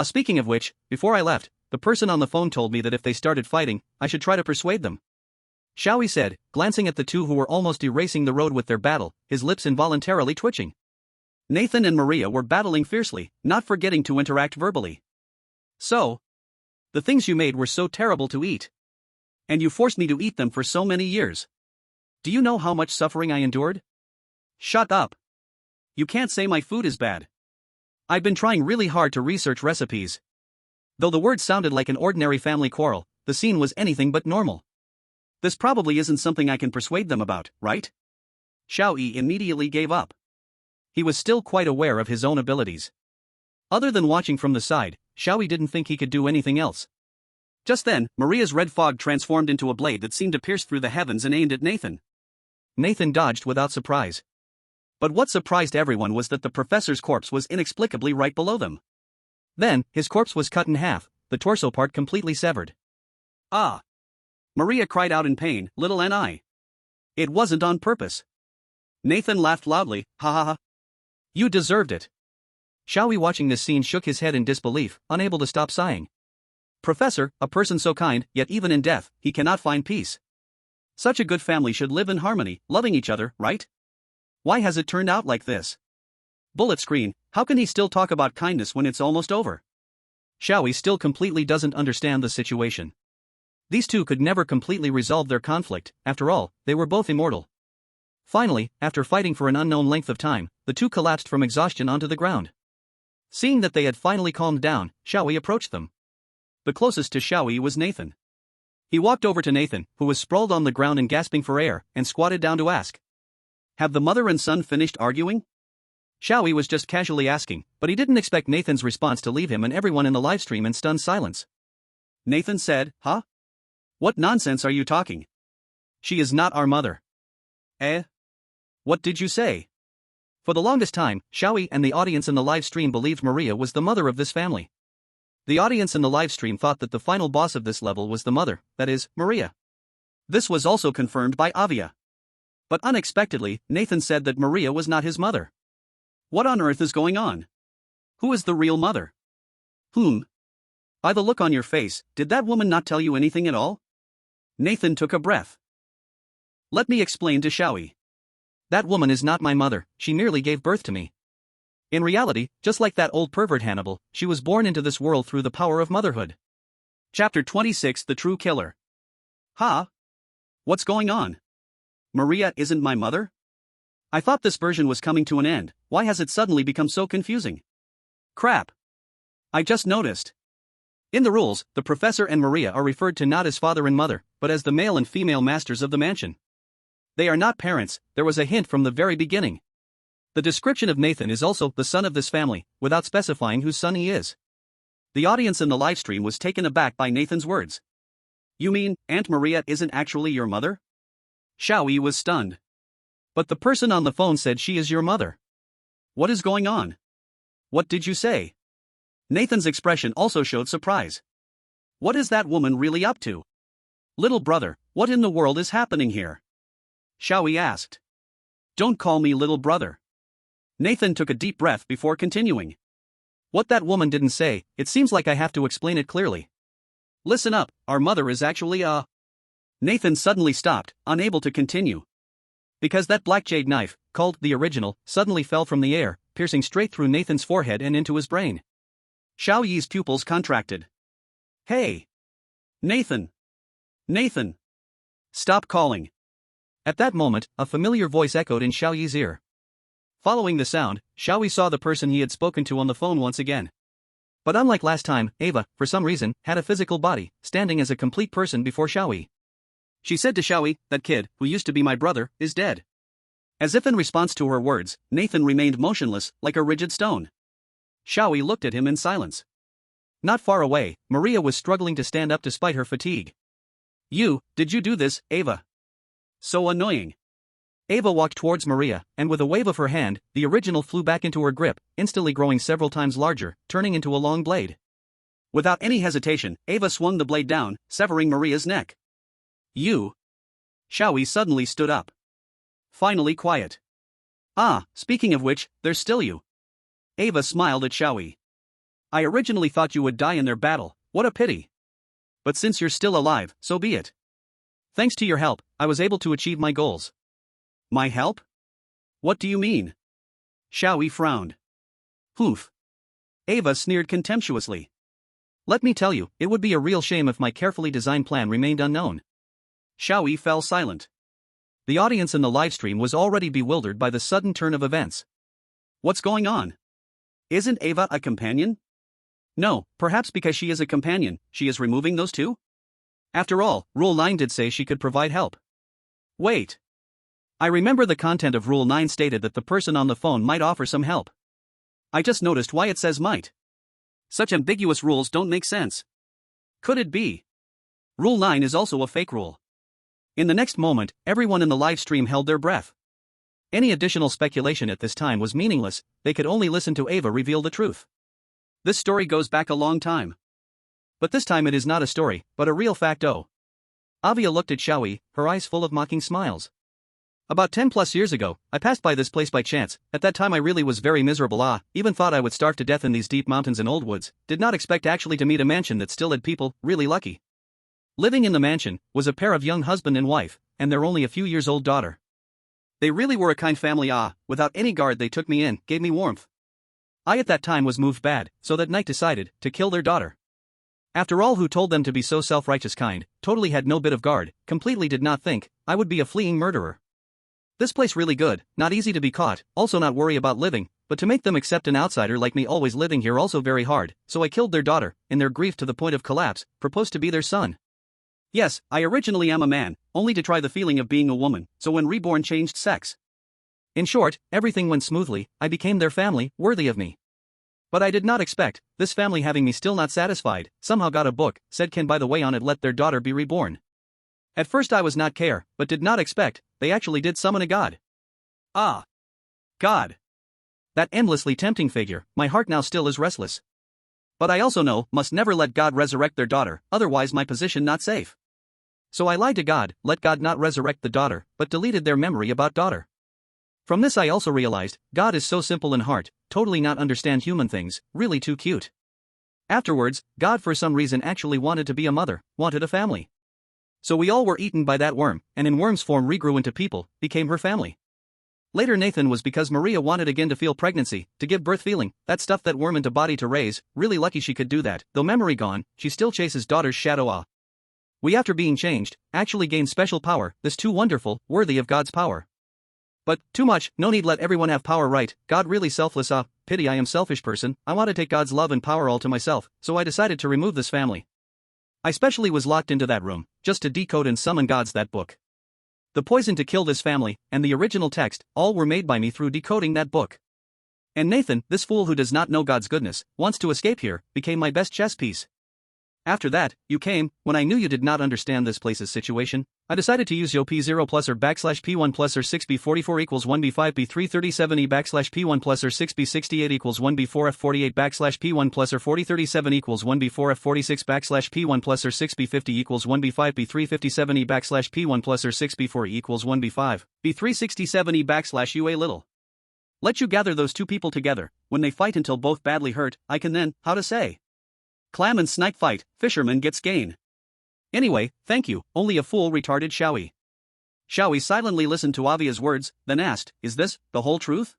Speaking of which, before I left, the person on the phone told me that if they started fighting, I should try to persuade them. Xiao Yi said, glancing at the two who were almost erasing the road with their battle, his lips involuntarily twitching. Nathan and Maria were battling fiercely, not forgetting to interact verbally. So, the things you made were so terrible to eat. And you forced me to eat them for so many years. Do you know how much suffering I endured? Shut up. You can't say my food is bad. I've been trying really hard to research recipes. Though the words sounded like an ordinary family quarrel, the scene was anything but normal. This probably isn't something I can persuade them about, right? Xiao Yi immediately gave up. He was still quite aware of his own abilities. Other than watching from the side, Xiao Yi didn't think he could do anything else. Just then, Maria's red fog transformed into a blade that seemed to pierce through the heavens and aimed at Nathan. Nathan dodged without surprise. But what surprised everyone was that the professor's corpse was inexplicably right below them. Then, his corpse was cut in half, the torso part completely severed. Ah! Maria cried out in pain, little N.I. It wasn't on purpose. Nathan laughed loudly, ha ha ha. You deserved it. Xiao Yi watching this scene shook his head in disbelief, unable to stop sighing. Professor, a person so kind, yet even in death, he cannot find peace. Such a good family should live in harmony, loving each other, right? Why has it turned out like this? Bullet screen, how can he still talk about kindness when it's almost over? Xiao Yi still completely doesn't understand the situation. These two could never completely resolve their conflict, after all, they were both immortal. Finally, after fighting for an unknown length of time, the two collapsed from exhaustion onto the ground. Seeing that they had finally calmed down, Xiao Yi approached them. The closest to Xiao Yi was Nathan. He walked over to Nathan, who was sprawled on the ground and gasping for air, and squatted down to ask. Have the mother and son finished arguing? Xiao Yi was just casually asking, but he didn't expect Nathan's response to leave him and everyone in the livestream in stunned silence. Nathan said, Huh? What nonsense are you talking? She is not our mother. Eh? What did you say? For the longest time, Xiao Yi and the audience in the live stream believed Maria was the mother of this family. The audience in the live stream thought that the final boss of this level was the mother, that is, Maria. This was also confirmed by Avia. But unexpectedly, Nathan said that Maria was not his mother. What on earth is going on? Who is the real mother? By the look on your face, did that woman not tell you anything at all? Nathan took a breath. Let me explain to Xiao Yi. That woman is not my mother, she merely gave birth to me. In reality, just like that old pervert Hannibal, she was born into this world through the power of motherhood. Chapter 26 The True Killer. Huh? What's going on? Maria isn't my mother? I thought this version was coming to an end, why has it suddenly become so confusing? Crap. I just noticed. In the rules, the professor and Maria are referred to not as father and mother, but as the male and female masters of the mansion. They are not parents, there was a hint from the very beginning. The description of Nathan is also the son of this family, without specifying whose son he is. The audience in the livestream was taken aback by Nathan's words. You mean, Aunt Maria isn't actually your mother? Xiao Yi was stunned. But the person on the phone said she is your mother. What is going on? What did you say? Nathan's expression also showed surprise. What is that woman really up to? Little brother, what in the world is happening here? Xiao Yi asked. Don't call me little brother. Nathan took a deep breath before continuing. What that woman didn't say, it seems like I have to explain it clearly. Listen up, our mother is actually Nathan suddenly stopped, unable to continue. Because that black jade knife, called the original, suddenly fell from the air, piercing straight through Nathan's forehead and into his brain. Xiao Yi's pupils contracted. Hey! Nathan! Nathan! Stop calling! At that moment, a familiar voice echoed in Xiao Yi's ear. Following the sound, Xiao Yi saw the person he had spoken to on the phone once again. But unlike last time, Ava, for some reason, had a physical body, standing as a complete person before Xiao Yi. She said to Xiao Yi, that kid, who used to be my brother, is dead. As if in response to her words, Nathan remained motionless, like a rigid stone. Xiao Yi looked at him in silence. Not far away, Maria was struggling to stand up despite her fatigue. Did you do this, Ava? So annoying. Ava walked towards Maria, and with a wave of her hand, the original flew back into her grip, instantly growing several times larger, turning into a long blade. Without any hesitation, Ava swung the blade down, severing Maria's neck. Xiao Yi suddenly stood up. Finally quiet. Speaking of which, there's still you. Ava smiled at Xiao Yi. I originally thought you would die in their battle, what a pity. But since you're still alive, so be it. Thanks to your help, I was able to achieve my goals. My help? What do you mean? Xiao Yi frowned. Hoof. Ava sneered contemptuously. Let me tell you, it would be a real shame if my carefully designed plan remained unknown. Xiao Yi fell silent. The audience in the livestream was already bewildered by the sudden turn of events. What's going on? Isn't Ava a companion? No, perhaps because she is a companion, she is removing those two? After all, Rule 9 did say she could provide help. Wait. I remember the content of Rule 9 stated that the person on the phone might offer some help. I just noticed why it says might. Such ambiguous rules don't make sense. Could it be? Rule 9 is also a fake rule. In the next moment, everyone in the live stream held their breath. Any additional speculation at this time was meaningless, they could only listen to Ava reveal the truth. This story goes back a long time. But this time it is not a story, but a real fact. Avia looked at Xiao Yi, her eyes full of mocking smiles. About 10 plus years ago, I passed by this place by chance. At that time I really was very miserable. Even thought I would starve to death in these deep mountains and old woods, did not expect actually to meet a mansion that still had people, really lucky. Living in the mansion, was a pair of young husband and wife, and their only a few years old daughter. They really were a kind family. Without any guard they took me in, gave me warmth. I at that time was moved bad, so that night decided to kill their daughter. After all, who told them to be so self-righteous kind, totally had no bit of guard, completely did not think I would be a fleeing murderer. This place really good, not easy to be caught, also not worry about living, but to make them accept an outsider like me always living here also very hard, so I killed their daughter, in their grief to the point of collapse, proposed to be their son. Yes, I originally am a man, only to try the feeling of being a woman, so when reborn changed sex. In short, everything went smoothly, I became their family, worthy of me. But I did not expect, this family having me still not satisfied, somehow got a book, said can by the way on it let their daughter be reborn. At first I was not care, but did not expect, they actually did summon a god. Ah! God! That endlessly tempting figure, my heart now still is restless. But I also know, must never let God resurrect their daughter, otherwise my position not safe. So I lied to God, let God not resurrect the daughter, but deleted their memory about daughter. From this I also realized, God is so simple in heart, totally not understand human things, really too cute. Afterwards, God for some reason actually wanted to be a mother, wanted a family. So we all were eaten by that worm, and in worm's form regrew into people, became her family. Later Nathan was because Maria wanted again to feel pregnancy, to give birth feeling, that stuff that worm into body to raise, really lucky she could do that, though memory gone, she still chases daughter's shadow. We after being changed, actually gain special power, this too wonderful, worthy of God's power. But, too much, no need let everyone have power right, God really selfless pity I am selfish person, I want to take God's love and power all to myself, so I decided to remove this family. I specially was locked into that room, just to decode and summon God's that book. The poison to kill this family, and the original text, all were made by me through decoding that book. And Nathan, this fool who does not know God's goodness, wants to escape here, became my best chess piece. After that, you came, when I knew you did not understand this place's situation, I decided to use yo p0 plus or backslash p1 plus or 6b44 equals 1b5 b337e backslash p1 plus or 6b68 equals 1b4 f48 backslash p1 plus or 4037 equals 1b4 f46 backslash p1 plus or 6b50 equals 1b5 b357e backslash p1 plus or 6b4 equals 1b5 b367e backslash ua little. Let you gather those two people together, when they fight until both badly hurt, I can then, how to say? Clam and snipe fight, fisherman gets gain. Anyway, thank you, only a fool retarded Xiao Yi. Xiao Yi silently listened to Avia's words, then asked, is this, the whole truth?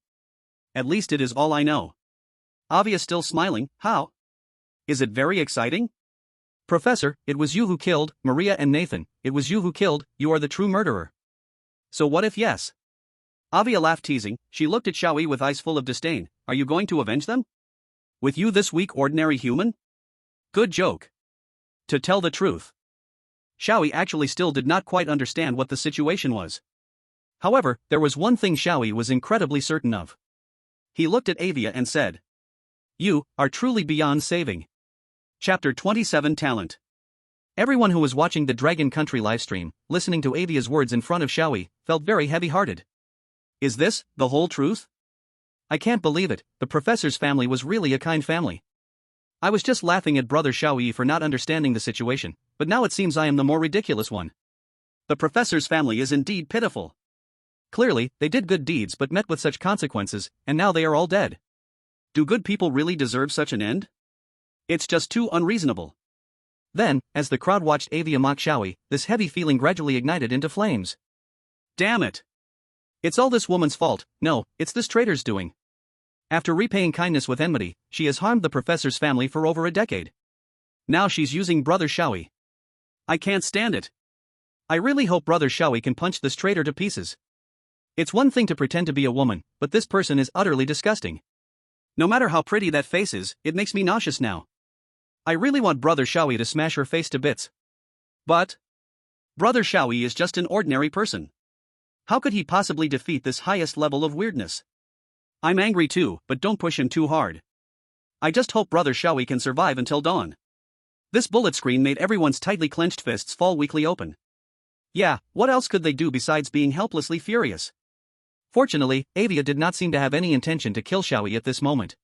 At least it is all I know. Avia still smiling, how? Is it very exciting? Professor, it was you who killed Maria and Nathan, it was you who killed, you are the true murderer. So what if yes? Avia laughed teasing, she looked at Xiao Yi with eyes full of disdain, are you going to avenge them? With you this weak ordinary human? Good joke. To tell the truth, Xiao Yi actually still did not quite understand what the situation was. However, there was one thing Xiao Yi was incredibly certain of. He looked at Avia and said, you are truly beyond saving. Chapter 27 Talent. Everyone who was watching the Dragon Country livestream, listening to Avia's words in front of Xiao Yi, felt very heavy-hearted. Is this the whole truth? I can't believe it, the professor's family was really a kind family. I was just laughing at brother Xiao Yi for not understanding the situation, but now it seems I am the more ridiculous one. The professor's family is indeed pitiful. Clearly, they did good deeds but met with such consequences, and now they are all dead. Do good people really deserve such an end? It's just too unreasonable. Then, as the crowd watched Avia mock Xiao Yi, this heavy feeling gradually ignited into flames. Damn it! It's all this woman's fault, no, it's this traitor's doing. After repaying kindness with enmity, she has harmed the professor's family for over a decade. Now she's using brother Xiao Yi. I can't stand it. I really hope brother Xiao Yi can punch this traitor to pieces. It's one thing to pretend to be a woman, but this person is utterly disgusting. No matter how pretty that face is, it makes me nauseous now. I really want brother Xiao Yi to smash her face to bits. But brother Xiao Yi is just an ordinary person. How could he possibly defeat this highest level of weirdness? I'm angry too, but don't push him too hard. I just hope brother Xiao Yi can survive until dawn. This bullet screen made everyone's tightly clenched fists fall weakly open. Yeah, what else could they do besides being helplessly furious? Fortunately, Avia did not seem to have any intention to kill Xiao Yi at this moment.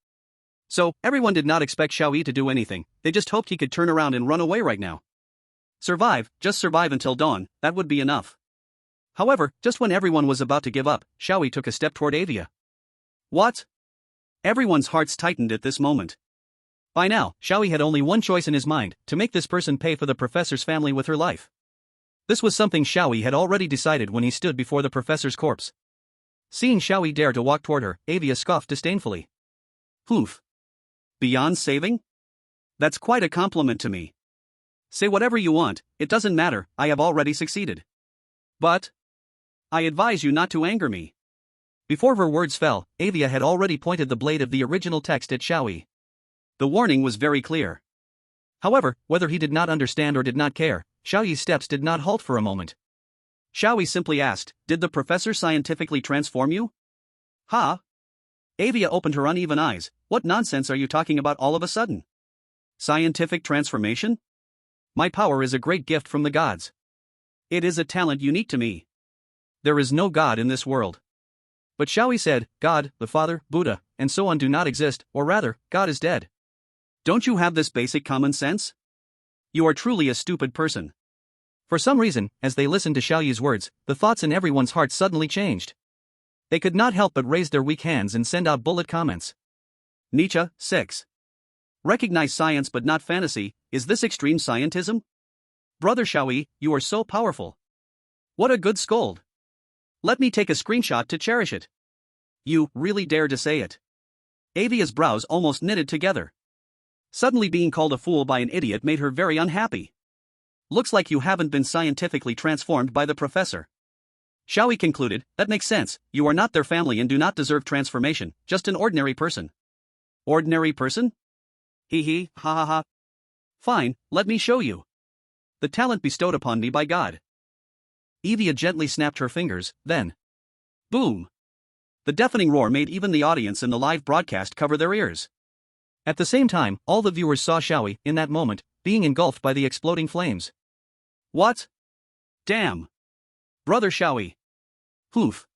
So, everyone did not expect Xiao Yi to do anything, they just hoped he could turn around and run away right now. Survive, just survive until dawn, that would be enough. However, just when everyone was about to give up, Xiao Yi took a step toward Avia. What? Everyone's hearts tightened at this moment. By now, Xiao Yi had only one choice in his mind, to make this person pay for the professor's family with her life. This was something Xiao Yi had already decided when he stood before the professor's corpse. Seeing Xiao Yi dare to walk toward her, Avia scoffed disdainfully. Oof. Beyond saving? That's quite a compliment to me. Say whatever you want, it doesn't matter, I have already succeeded. But I advise you not to anger me. Before her words fell, Avia had already pointed the blade of the original text at Xiao Yi. The warning was very clear. However, whether he did not understand or did not care, Xiao Yi's steps did not halt for a moment. Xiao Yi simply asked, "Did the professor scientifically transform you?" "Huh?" Avia opened her uneven eyes. "What nonsense are you talking about all of a sudden? Scientific transformation? My power is a great gift from the gods. It is a talent unique to me. There is no god in this world." But Xiao Yi said, "God, the Father, Buddha, and so on do not exist, or rather, God is dead. Don't you have this basic common sense? You are truly a stupid person." For some reason, as they listened to Xiao Yi's words, the thoughts in everyone's heart suddenly changed. They could not help but raise their weak hands and send out bullet comments. Nietzsche, 6. Recognize science but not fantasy. Is this extreme scientism? Brother Xiao Yi, you are so powerful. What a good scold. Let me take a screenshot to cherish it. You really dare to say it. Avia's brows almost knitted together. Suddenly being called a fool by an idiot made her very unhappy. Looks like you haven't been scientifically transformed by the professor. Xiao Yi concluded, "That makes sense, you are not their family and do not deserve transformation, just an ordinary person." Ordinary person? Hee ha ha ha. Fine, let me show you. The talent bestowed upon me by God. Avia gently snapped her fingers, then. Boom! The deafening roar made even the audience in the live broadcast cover their ears. At the same time, all the viewers saw Xiao Yi, in that moment, being engulfed by the exploding flames. What? Damn! Brother Xiao Yi. Poof.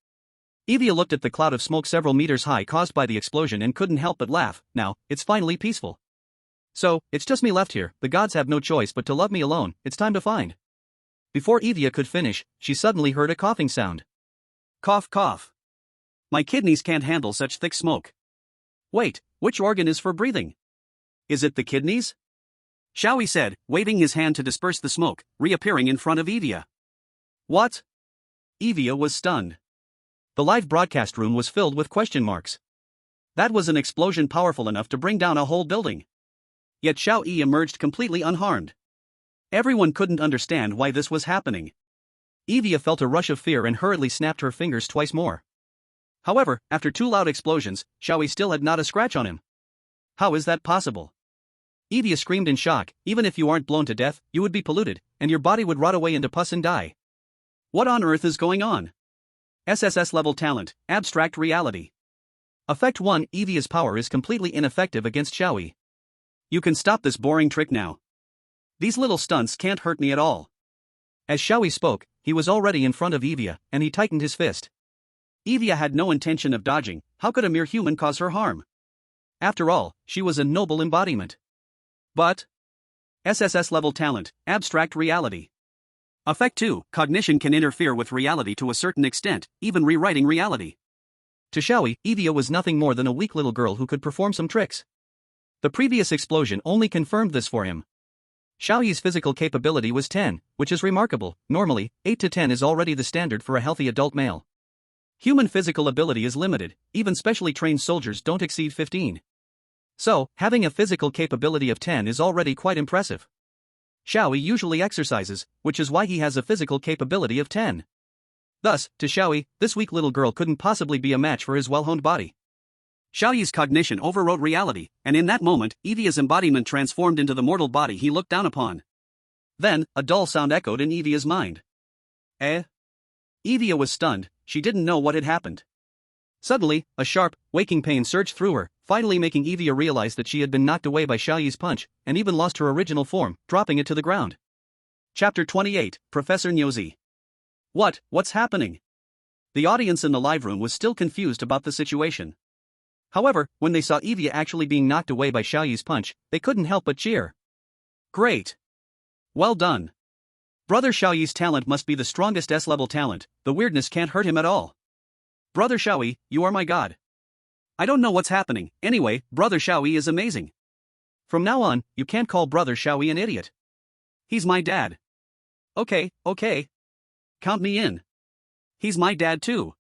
Avia looked at the cloud of smoke several meters high caused by the explosion and couldn't help but laugh. Now, it's finally peaceful. So, it's just me left here, the gods have no choice but to love me alone, it's time to find. Before Avia could finish, she suddenly heard a coughing sound. Cough cough. My kidneys can't handle such thick smoke. Wait, which organ is for breathing? Is it the kidneys? Xiao Yi said, waving his hand to disperse the smoke, reappearing in front of Avia. What? Avia was stunned. The live broadcast room was filled with question marks. That was an explosion powerful enough to bring down a whole building. Yet Xiao Yi emerged completely unharmed. Everyone couldn't understand why this was happening. Avia felt a rush of fear and hurriedly snapped her fingers twice more. However, after 2 loud explosions, Xiao Yi still had not a scratch on him. How is that possible? Avia screamed in shock. Even if you aren't blown to death, you would be polluted, and your body would rot away into pus and die. What on earth is going on? SSS level talent, abstract reality. Effect 1. Avia's power is completely ineffective against Xiao Yi. You can stop this boring trick now. These little stunts can't hurt me at all. As Xiao Yi spoke, he was already in front of Avia, and he tightened his fist. Avia had no intention of dodging. How could a mere human cause her harm? After all, she was a noble embodiment. But SSS level talent, abstract reality. Effect 2. Cognition can interfere with reality to a certain extent, even rewriting reality. To Xiao Yi, Avia was nothing more than a weak little girl who could perform some tricks. The previous explosion only confirmed this for him. Xiao Yi's physical capability was 10, which is remarkable. Normally, 8 to 10 is already the standard for a healthy adult male. Human physical ability is limited, even specially trained soldiers don't exceed 15. So, having a physical capability of 10 is already quite impressive. Xiao Yi usually exercises, which is why he has a physical capability of 10. Thus, to Xiao Yi, this weak little girl couldn't possibly be a match for his well-honed body. Xiao Yi's cognition overrode reality, and in that moment, Avia's embodiment transformed into the mortal body he looked down upon. Then, a dull sound echoed in Avia's mind. Eh? Avia was stunned, she didn't know what had happened. Suddenly, a sharp, waking pain surged through her, finally making Avia realize that she had been knocked away by Xiao Yi's punch, and even lost her original form, dropping it to the ground. Chapter 28, Professor Nyozi. What's happening? The audience in the live room was still confused about the situation. However, when they saw Avia actually being knocked away by Xiao Yi's punch, they couldn't help but cheer. Great! Well done! Brother Xiao Yi's talent must be the strongest S-level talent, the weirdness can't hurt him at all. Brother Xiao Yi, you are my god. I don't know what's happening, anyway, Brother Xiao Yi is amazing. From now on, you can't call Brother Xiao Yi an idiot. He's my dad. Okay. Count me in. He's my dad too.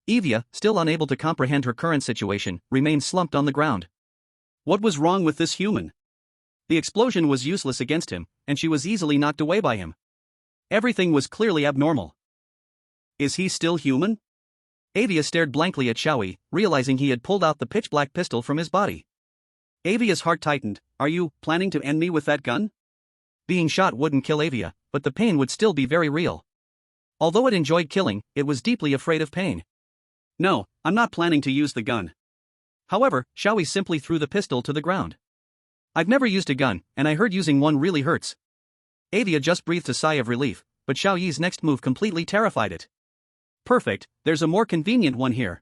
Avia, still unable to comprehend her current situation, remained slumped on the ground. What was wrong with this human? The explosion was useless against him, and she was easily knocked away by him. Everything was clearly abnormal. Is he still human? Avia stared blankly at Xiao Yi, realizing he had pulled out the pitch-black pistol from his body. Avia's heart tightened. Are you planning to end me with that gun? Being shot wouldn't kill Avia, but the pain would still be very real. Although it enjoyed killing, it was deeply afraid of pain. No, I'm not planning to use the gun. However, Xiao Yi simply threw the pistol to the ground. I've never used a gun, and I heard using one really hurts. Avia just breathed a sigh of relief, but Xiao Yi's next move completely terrified it. Perfect, there's a more convenient one here.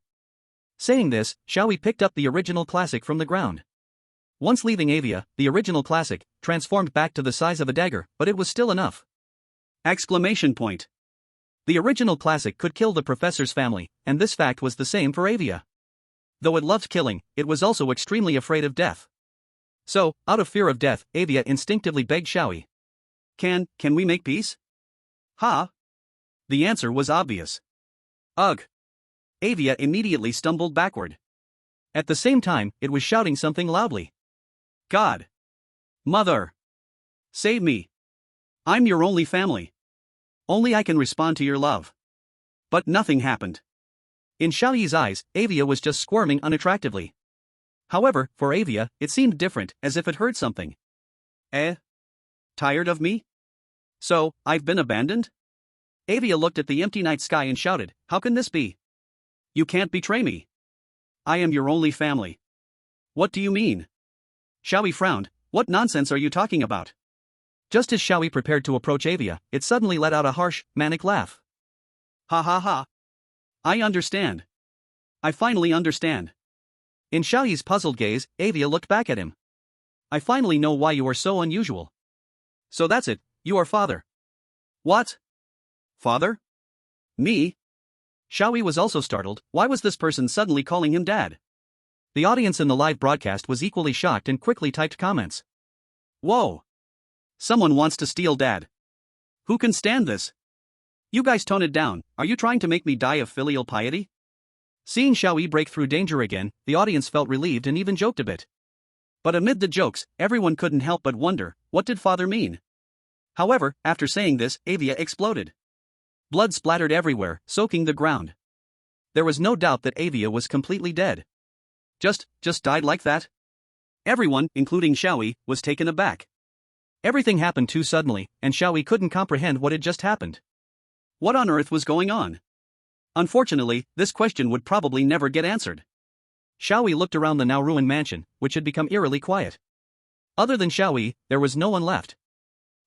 Saying this, Xiao Yi picked up the original classic from the ground. Once leaving Avia, the original classic transformed back to the size of a dagger, but it was still enough. Exclamation point. The original classic could kill the professor's family, and this fact was the same for Avia. Though it loved killing, it was also extremely afraid of death. So, out of fear of death, Avia instinctively begged Xiao Yi. Can we make peace? Ha? The answer was obvious. Ugh. Avia immediately stumbled backward. At the same time, it was shouting something loudly. God. Mother. Save me. I'm your only family. Only I can respond to your love. But nothing happened. In Xiao Yi's eyes, Avia was just squirming unattractively. However, for Avia, it seemed different, as if it heard something. Tired of me? So, I've been abandoned? Avia looked at the empty night sky and shouted, how can this be? You can't betray me. I am your only family. What do you mean? Xiao Yi frowned. What nonsense are you talking about? Just as Xiao Yi prepared to approach Avia, it suddenly let out a harsh, manic laugh. Ha ha ha. I understand. I finally understand. In Xiao Yi's puzzled gaze, Avia looked back at him. I finally know why you are so unusual. So that's it, you are father. What? Father? Me? Xiao Yi was also startled. Why was this person suddenly calling him dad? The audience in the live broadcast was equally shocked and quickly typed comments. Whoa! Someone wants to steal dad. Who can stand this? You guys tone it down, are you trying to make me die of filial piety? Seeing Xiao Yi break through danger again, the audience felt relieved and even joked a bit. But amid the jokes, everyone couldn't help but wonder, what did father mean? However, after saying this, Avia exploded. Blood splattered everywhere, soaking the ground. There was no doubt that Avia was completely dead. Just died like that? Everyone, including Xiao Yi, was taken aback. Everything happened too suddenly, and Xiao Yi couldn't comprehend what had just happened. What on earth was going on? Unfortunately, this question would probably never get answered. Xiao Yi looked around the now ruined mansion, which had become eerily quiet. Other than Xiao Yi, there was no one left.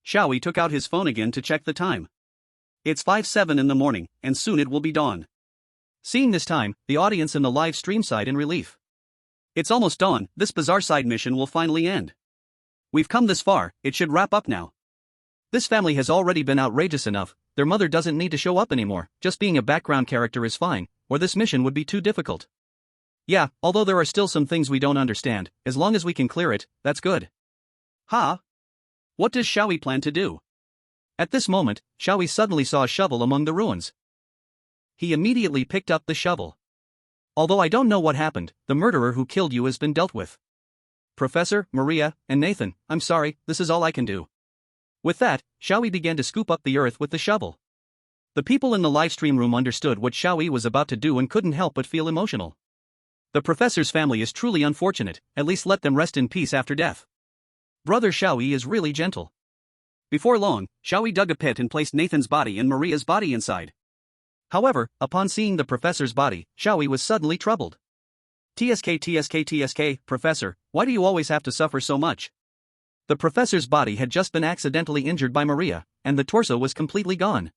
Xiao Yi took out his phone again to check the time. It's 5:07 in the morning, and soon it will be dawn. Seeing this time, the audience in the live stream sighed in relief. It's almost dawn, this bizarre side mission will finally end. We've come this far, it should wrap up now. This family has already been outrageous enough, their mother doesn't need to show up anymore, just being a background character is fine, or this mission would be too difficult. Yeah, although there are still some things we don't understand, as long as we can clear it, that's good. Ha? What does Xiao Yi plan to do? At this moment, Xiao Yi suddenly saw a shovel among the ruins. He immediately picked up the shovel. Although I don't know what happened, the murderer who killed you has been dealt with. Professor, Maria, and Nathan, I'm sorry, this is all I can do. With that, Xiao Yi began to scoop up the earth with the shovel. The people in the livestream room understood what Xiao Yi was about to do and couldn't help but feel emotional. The professor's family is truly unfortunate, at least let them rest in peace after death. Brother Xiao Yi is really gentle. Before long, Xiao Yi dug a pit and placed Nathan's body and Maria's body inside. However, upon seeing the professor's body, Xiao Yi was suddenly troubled. TSK, Professor, why do you always have to suffer so much? The professor's body had just been accidentally injured by Maria, and the torso was completely gone.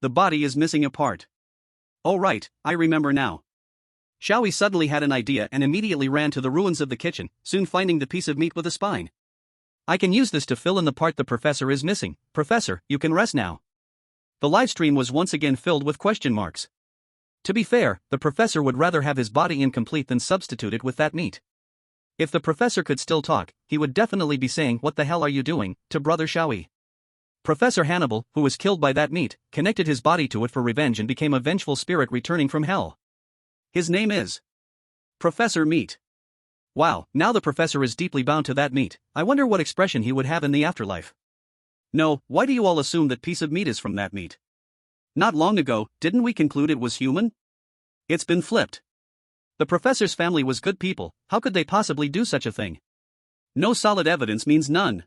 The body is missing a part. Oh right, I remember now. Xiao Yi suddenly had an idea and immediately ran to the ruins of the kitchen, soon finding the piece of meat with a spine. I can use this to fill in the part the professor is missing. Professor, you can rest now. The livestream was once again filled with question marks. To be fair, the professor would rather have his body incomplete than substitute it with that meat. If the professor could still talk, he would definitely be saying, "What the hell are you doing?" to brother Xiao Yi. Professor Hannibal, who was killed by that meat, connected his body to it for revenge and became a vengeful spirit returning from hell. His name is Professor Meat. Wow, now the professor is deeply bound to that meat. I wonder what expression he would have in the afterlife. No, why do you all assume that piece of meat is from that meat? Not long ago, didn't we conclude it was human? It's been flipped. The professor's family was good people, how could they possibly do such a thing? No solid evidence means none.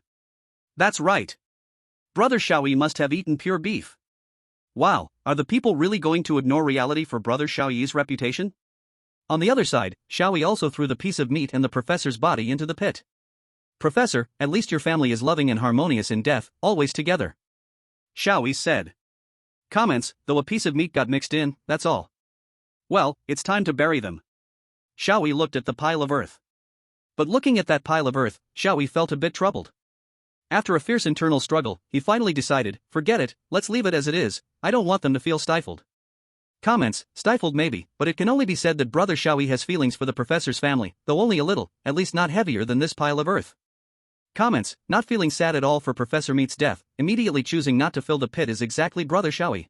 That's right. Brother Xiao Yi must have eaten pure beef. Wow, are the people really going to ignore reality for Brother Xiao Yi's reputation? On the other side, Xiao Yi also threw the piece of meat and the professor's body into the pit. Professor, at least your family is loving and harmonious in death, always together. Xiao Yi said. Comments, though a piece of meat got mixed in, that's all. Well, it's time to bury them. Xiao Yi looked at the pile of earth. But looking at that pile of earth, Xiao Yi felt a bit troubled. After a fierce internal struggle, he finally decided, forget it, let's leave it as it is, I don't want them to feel stifled. Comments, stifled maybe, but it can only be said that Brother Xiao Yi has feelings for the professor's family, though only a little, at least not heavier than this pile of earth. Comments, not feeling sad at all for Professor Meat's death, immediately choosing not to fill the pit is exactly Brother Xiao Yi.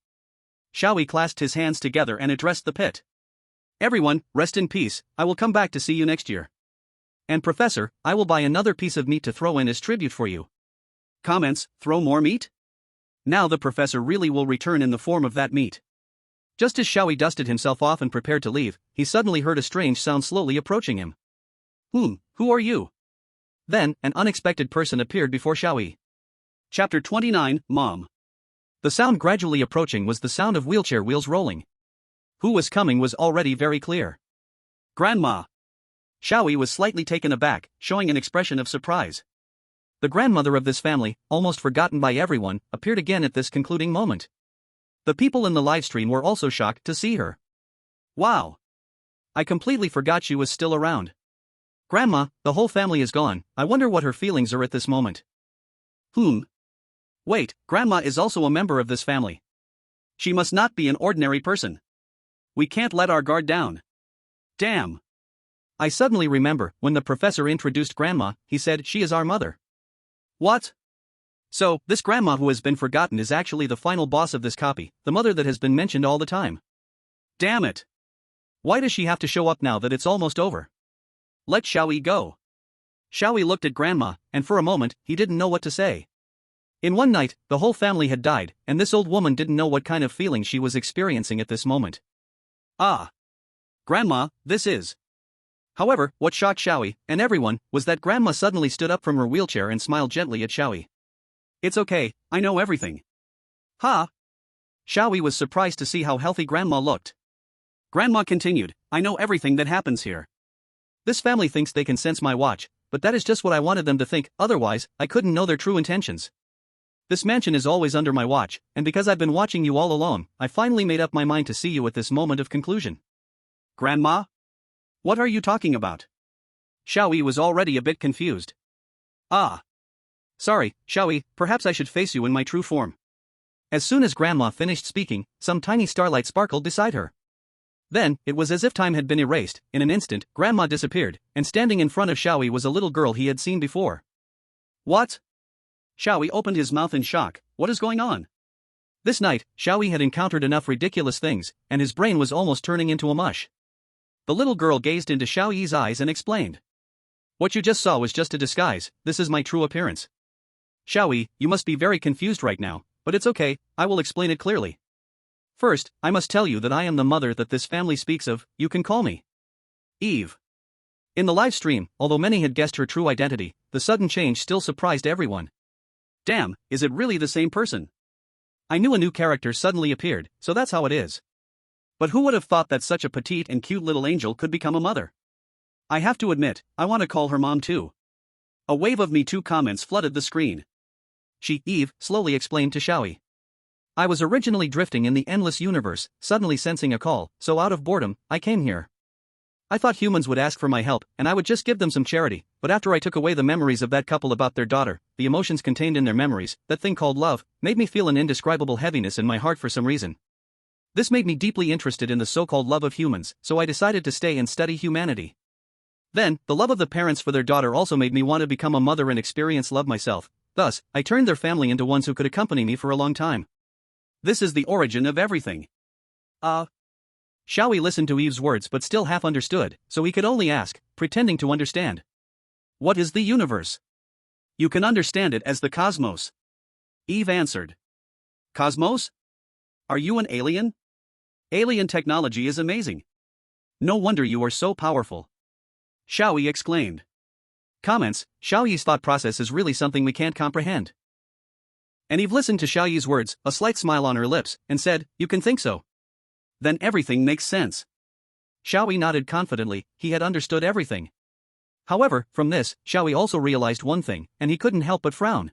Xiao Yi clasped his hands together and addressed the pit. Everyone, rest in peace, I will come back to see you next year. And Professor, I will buy another piece of meat to throw in as tribute for you. Comments, throw more meat? Now the professor really will return in the form of that meat. Just as Xiao Yi dusted himself off and prepared to leave, he suddenly heard a strange sound slowly approaching him. Who are you? Then, an unexpected person appeared before Xiao Yi. Chapter 29, Mom. The sound gradually approaching was the sound of wheelchair wheels rolling. Who was coming was already very clear. Grandma. Xiao Yi was slightly taken aback, showing an expression of surprise. The grandmother of this family, almost forgotten by everyone, appeared again at this concluding moment. The people in the livestream were also shocked to see her. Wow! I completely forgot she was still around. Grandma, the whole family is gone, I wonder what her feelings are at this moment. Wait, Grandma is also a member of this family. She must not be an ordinary person. We can't let our guard down. Damn! I suddenly remember, when the professor introduced Grandma, he said she is our mother. What? So, this grandma who has been forgotten is actually the final boss of this copy, the mother that has been mentioned all the time. Damn it! Why does she have to show up now that it's almost over? Let Xiao Yi go. Xiao Yi looked at Grandma, and for a moment, he didn't know what to say. In one night, the whole family had died, and this old woman didn't know what kind of feeling she was experiencing at this moment. Ah! Grandma, this is... However, what shocked Xiao Yi, and everyone, was that Grandma suddenly stood up from her wheelchair and smiled gently at Xiao Yi. It's okay, I know everything. Ha! Xiao Yi was surprised to see how healthy Grandma looked. Grandma continued, I know everything that happens here. This family thinks they can sense my watch, but that is just what I wanted them to think, otherwise, I couldn't know their true intentions. This mansion is always under my watch, and because I've been watching you all along, I finally made up my mind to see you at this moment of conclusion. Grandma? What are you talking about? Xiao Yi was already a bit confused. Ah. Sorry, Xiao Yi, perhaps I should face you in my true form. As soon as Grandma finished speaking, some tiny starlight sparkled beside her. Then, it was as if time had been erased, in an instant, Grandma disappeared, and standing in front of Xiao Yi was a little girl he had seen before. What? Xiao Yi opened his mouth in shock, what is going on? This night, Xiao Yi had encountered enough ridiculous things, and his brain was almost turning into a mush. The little girl gazed into Xiao Yi's eyes and explained. What you just saw was just a disguise, this is my true appearance. Xiao Yi, you must be very confused right now, but it's okay, I will explain it clearly. First, I must tell you that I am the mother that this family speaks of, you can call me Eve. In the live stream, although many had guessed her true identity, the sudden change still surprised everyone. Damn, is it really the same person? I knew a new character suddenly appeared, so that's how it is. But who would have thought that such a petite and cute little angel could become a mother? I have to admit, I want to call her mom too. A wave of Me Too comments flooded the screen. Eve, slowly explained to Xiao Yi. I was originally drifting in the endless universe, suddenly sensing a call, so out of boredom, I came here. I thought humans would ask for my help, and I would just give them some charity, but after I took away the memories of that couple about their daughter, the emotions contained in their memories, that thing called love, made me feel an indescribable heaviness in my heart for some reason. This made me deeply interested in the so-called love of humans, so I decided to stay and study humanity. Then, the love of the parents for their daughter also made me want to become a mother and experience love myself, thus, I turned their family into ones who could accompany me for a long time. This is the origin of everything. Xiao Yi listened to Eve's words but still half understood, so he could only ask, pretending to understand. What is the universe? You can understand it as the cosmos. Eve answered. Cosmos? Are you an alien? Alien technology is amazing. No wonder you are so powerful. Xiao Yi exclaimed. Comments: Xiao Yi's thought process is really something we can't comprehend. And Eve listened to Xiao Yi's words, a slight smile on her lips, and said, You can think so. Then everything makes sense. Xiao Yi nodded confidently, he had understood everything. However, from this, Xiao Yi also realized one thing, and he couldn't help but frown.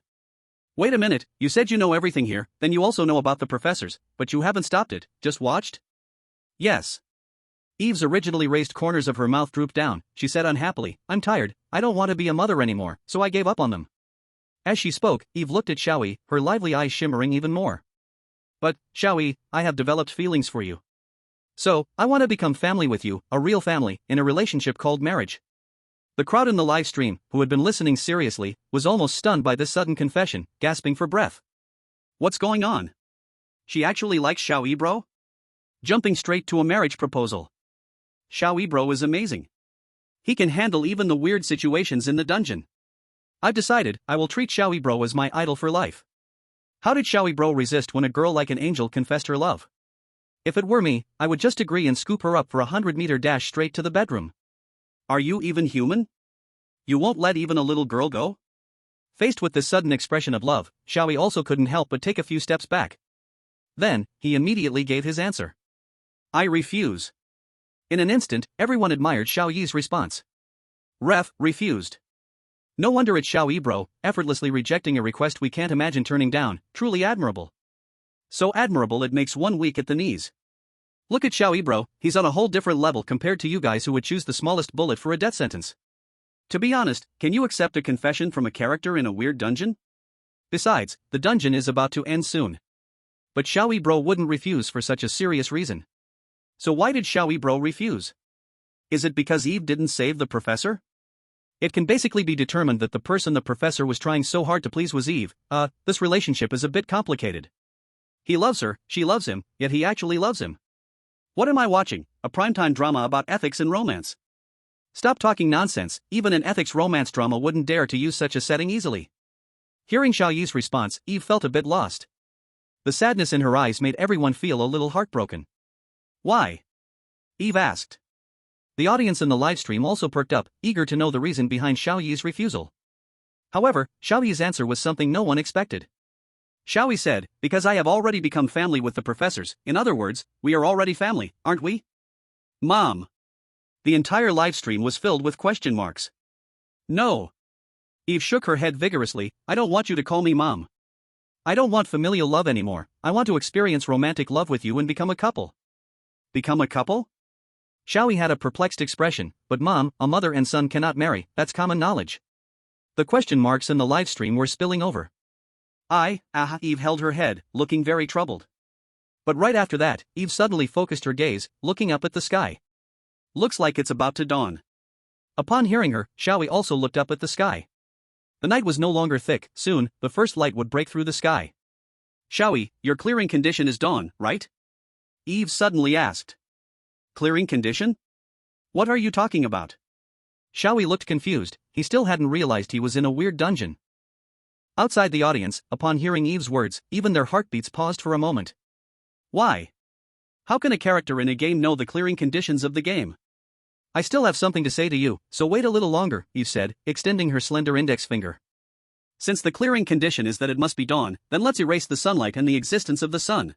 Wait a minute, you said you know everything here, then you also know about the professors, but you haven't stopped it, just watched? Yes. Eve's originally raised corners of her mouth drooped down, she said unhappily, I'm tired, I don't want to be a mother anymore, so I gave up on them. As she spoke, Eve looked at Xiao Yi, her lively eyes shimmering even more. But, Xiao Yi, I have developed feelings for you. So, I want to become family with you, a real family, in a relationship called marriage. The crowd in the live stream, who had been listening seriously, was almost stunned by this sudden confession, gasping for breath. What's going on? She actually likes Xiao Yi bro? Jumping straight to a marriage proposal. Xiao Yi bro is amazing. He can handle even the weird situations in the dungeon. I've decided, I will treat Xiao Yi bro as my idol for life. How did Xiao Yi bro resist when a girl like an angel confessed her love? If it were me, I would just agree and scoop her up for a 100-meter dash straight to the bedroom. Are you even human? You won't let even a little girl go? Faced with this sudden expression of love, Xiao Yi also couldn't help but take a few steps back. Then, he immediately gave his answer. I refuse. In an instant, everyone admired Xiao Yi's response. Refused. No wonder it's Xiao Yi bro, effortlessly rejecting a request we can't imagine turning down, truly admirable. So admirable it makes one weak at the knees. Look at Xiao Yi bro, he's on a whole different level compared to you guys who would choose the smallest bullet for a death sentence. To be honest, can you accept a confession from a character in a weird dungeon? Besides, the dungeon is about to end soon. But Xiao Yi bro wouldn't refuse for such a serious reason. So why did Xiao Yi bro refuse? Is it because Eve didn't save the professor? It can basically be determined that the person the professor was trying so hard to please was Eve. This relationship is a bit complicated. He loves her, she loves him, yet he actually loves him. What am I watching? A primetime drama about ethics and romance. Stop talking nonsense, even an ethics romance drama wouldn't dare to use such a setting easily. Hearing Xiao Yi's response, Eve felt a bit lost. The sadness in her eyes made everyone feel a little heartbroken. Why? Eve asked. The audience in the livestream also perked up, eager to know the reason behind Xiao Yi's refusal. However, Xiao Yi's answer was something no one expected. Xiao Yi said, because I have already become family with the professors, in other words, we are already family, aren't we? Mom. The entire livestream was filled with question marks. No. Eve shook her head vigorously, I don't want you to call me mom. I don't want familial love anymore, I want to experience romantic love with you and become a couple. Become a couple? Xiao Yi had a perplexed expression, but mom, a mother and son cannot marry, that's common knowledge. The question marks in the livestream were spilling over. Eve held her head, looking very troubled. But right after that, Eve suddenly focused her gaze, looking up at the sky. Looks like it's about to dawn. Upon hearing her, Xiao Yi also looked up at the sky. The night was no longer thick, soon, the first light would break through the sky. Xiao Yi, your clearing condition is dawn, right? Eve suddenly asked. Clearing condition? What are you talking about? Xiao Yi looked confused, he still hadn't realized he was in a weird dungeon. Outside the audience, upon hearing Eve's words, even their heartbeats paused for a moment. Why? How can a character in a game know the clearing conditions of the game? I still have something to say to you, so wait a little longer, Eve said, extending her slender index finger. Since the clearing condition is that it must be dawn, then let's erase the sunlight and the existence of the sun.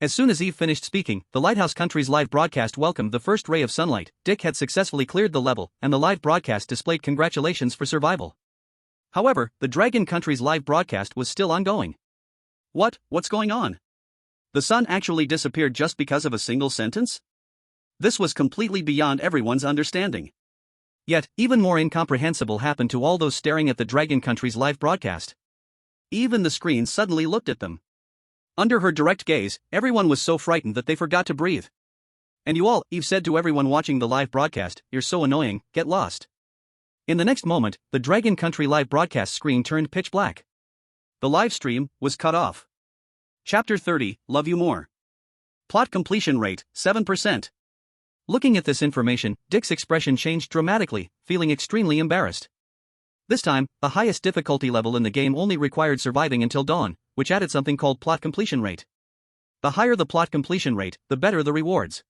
As soon as Eve finished speaking, the Lighthouse Country's live broadcast welcomed the first ray of sunlight. Dick had successfully cleared the level, and the live broadcast displayed congratulations for survival. However, the Dragon Country's live broadcast was still ongoing. What's going on? The sun actually disappeared just because of a single sentence? This was completely beyond everyone's understanding. Yet, even more incomprehensible happened to all those staring at the Dragon Country's live broadcast. Even the screen suddenly looked at them. Under her direct gaze, everyone was so frightened that they forgot to breathe. And you all, Eve said to everyone watching the live broadcast, you're so annoying, get lost. In the next moment, the Dragon Country live broadcast screen turned pitch black. The live stream was cut off. Chapter 30, Love You More. Plot completion rate, 7%. Looking at this information, Dick's expression changed dramatically, feeling extremely embarrassed. This time, the highest difficulty level in the game only required surviving until dawn, which added something called plot completion rate. The higher the plot completion rate, the better the rewards.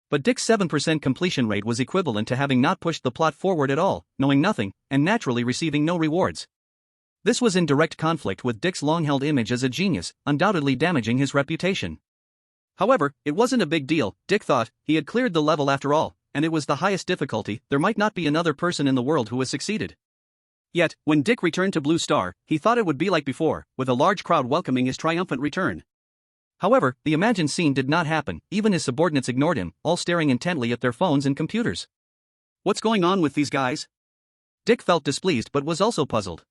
But Dick's 7% completion rate was equivalent to having not pushed the plot forward at all, knowing nothing, and naturally receiving no rewards. This was in direct conflict with Dick's long-held image as a genius, undoubtedly damaging his reputation. However, it wasn't a big deal. Dick thought he had cleared the level after all, and it was the highest difficulty. There might not be another person in the world who has succeeded. Yet, when Dick returned to Blue Star, he thought it would be like before, with a large crowd welcoming his triumphant return. However, the imagined scene did not happen. Even his subordinates ignored him, all staring intently at their phones and computers. What's going on with these guys? Dick felt displeased but was also puzzled.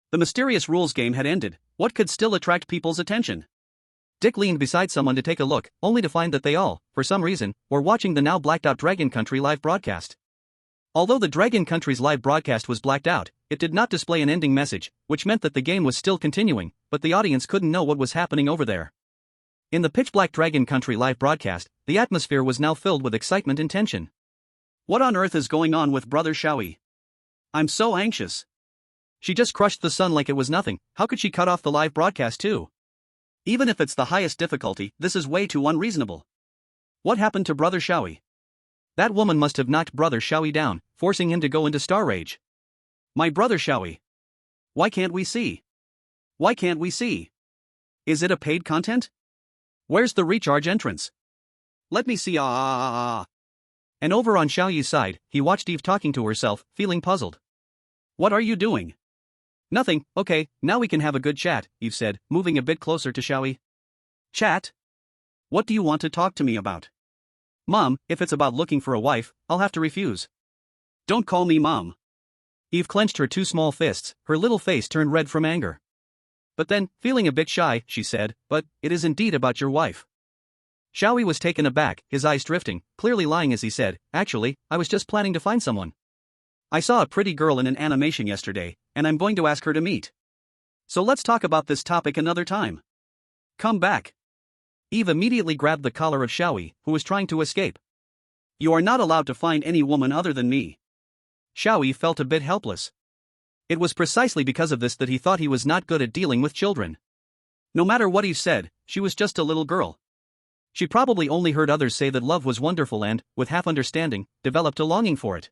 The mysterious rules game had ended. What could still attract people's attention? Dick leaned beside someone to take a look, only to find that they all, for some reason, were watching the now blacked-out Dragon Country live broadcast. Although the Dragon Country's live broadcast was blacked out, it did not display an ending message, which meant that the game was still continuing, but the audience couldn't know what was happening over there. In the pitch-black Dragon Country live broadcast, the atmosphere was now filled with excitement and tension. What on earth is going on with Brother Xiao Yi? I'm so anxious. She just crushed the sun like it was nothing. How could she cut off the live broadcast too? Even if it's the highest difficulty, this is way too unreasonable. What happened to Brother Xiao Yi? That woman must have knocked Brother Xiao Yi down, forcing him to go into star rage. My brother Xiao Yi. Why can't we see? Why can't we see? Is it a paid content? Where's the recharge entrance? Let me see. And over on Xiao Yi's side, he watched Eve talking to herself, feeling puzzled. What are you doing? Nothing. Okay, now we can have a good chat, Eve said, moving a bit closer to Xiao Yi. Chat? What do you want to talk to me about? Mom, if it's about looking for a wife, I'll have to refuse. Don't call me Mom. Eve clenched her two small fists, her little face turned red from anger. But then, feeling a bit shy, she said, but it is indeed about your wife. Xiao Yi was taken aback, his eyes drifting, clearly lying as he said, actually, I was just planning to find someone. I saw a pretty girl in an animation yesterday, and I'm going to ask her to meet. So let's talk about this topic another time. Come back. Eve immediately grabbed the collar of Xiao Yi, who was trying to escape. You are not allowed to find any woman other than me. Xiao Yi felt a bit helpless. It was precisely because of this that he thought he was not good at dealing with children. No matter what Eve said, she was just a little girl. She probably only heard others say that love was wonderful and, with half understanding, developed a longing for it.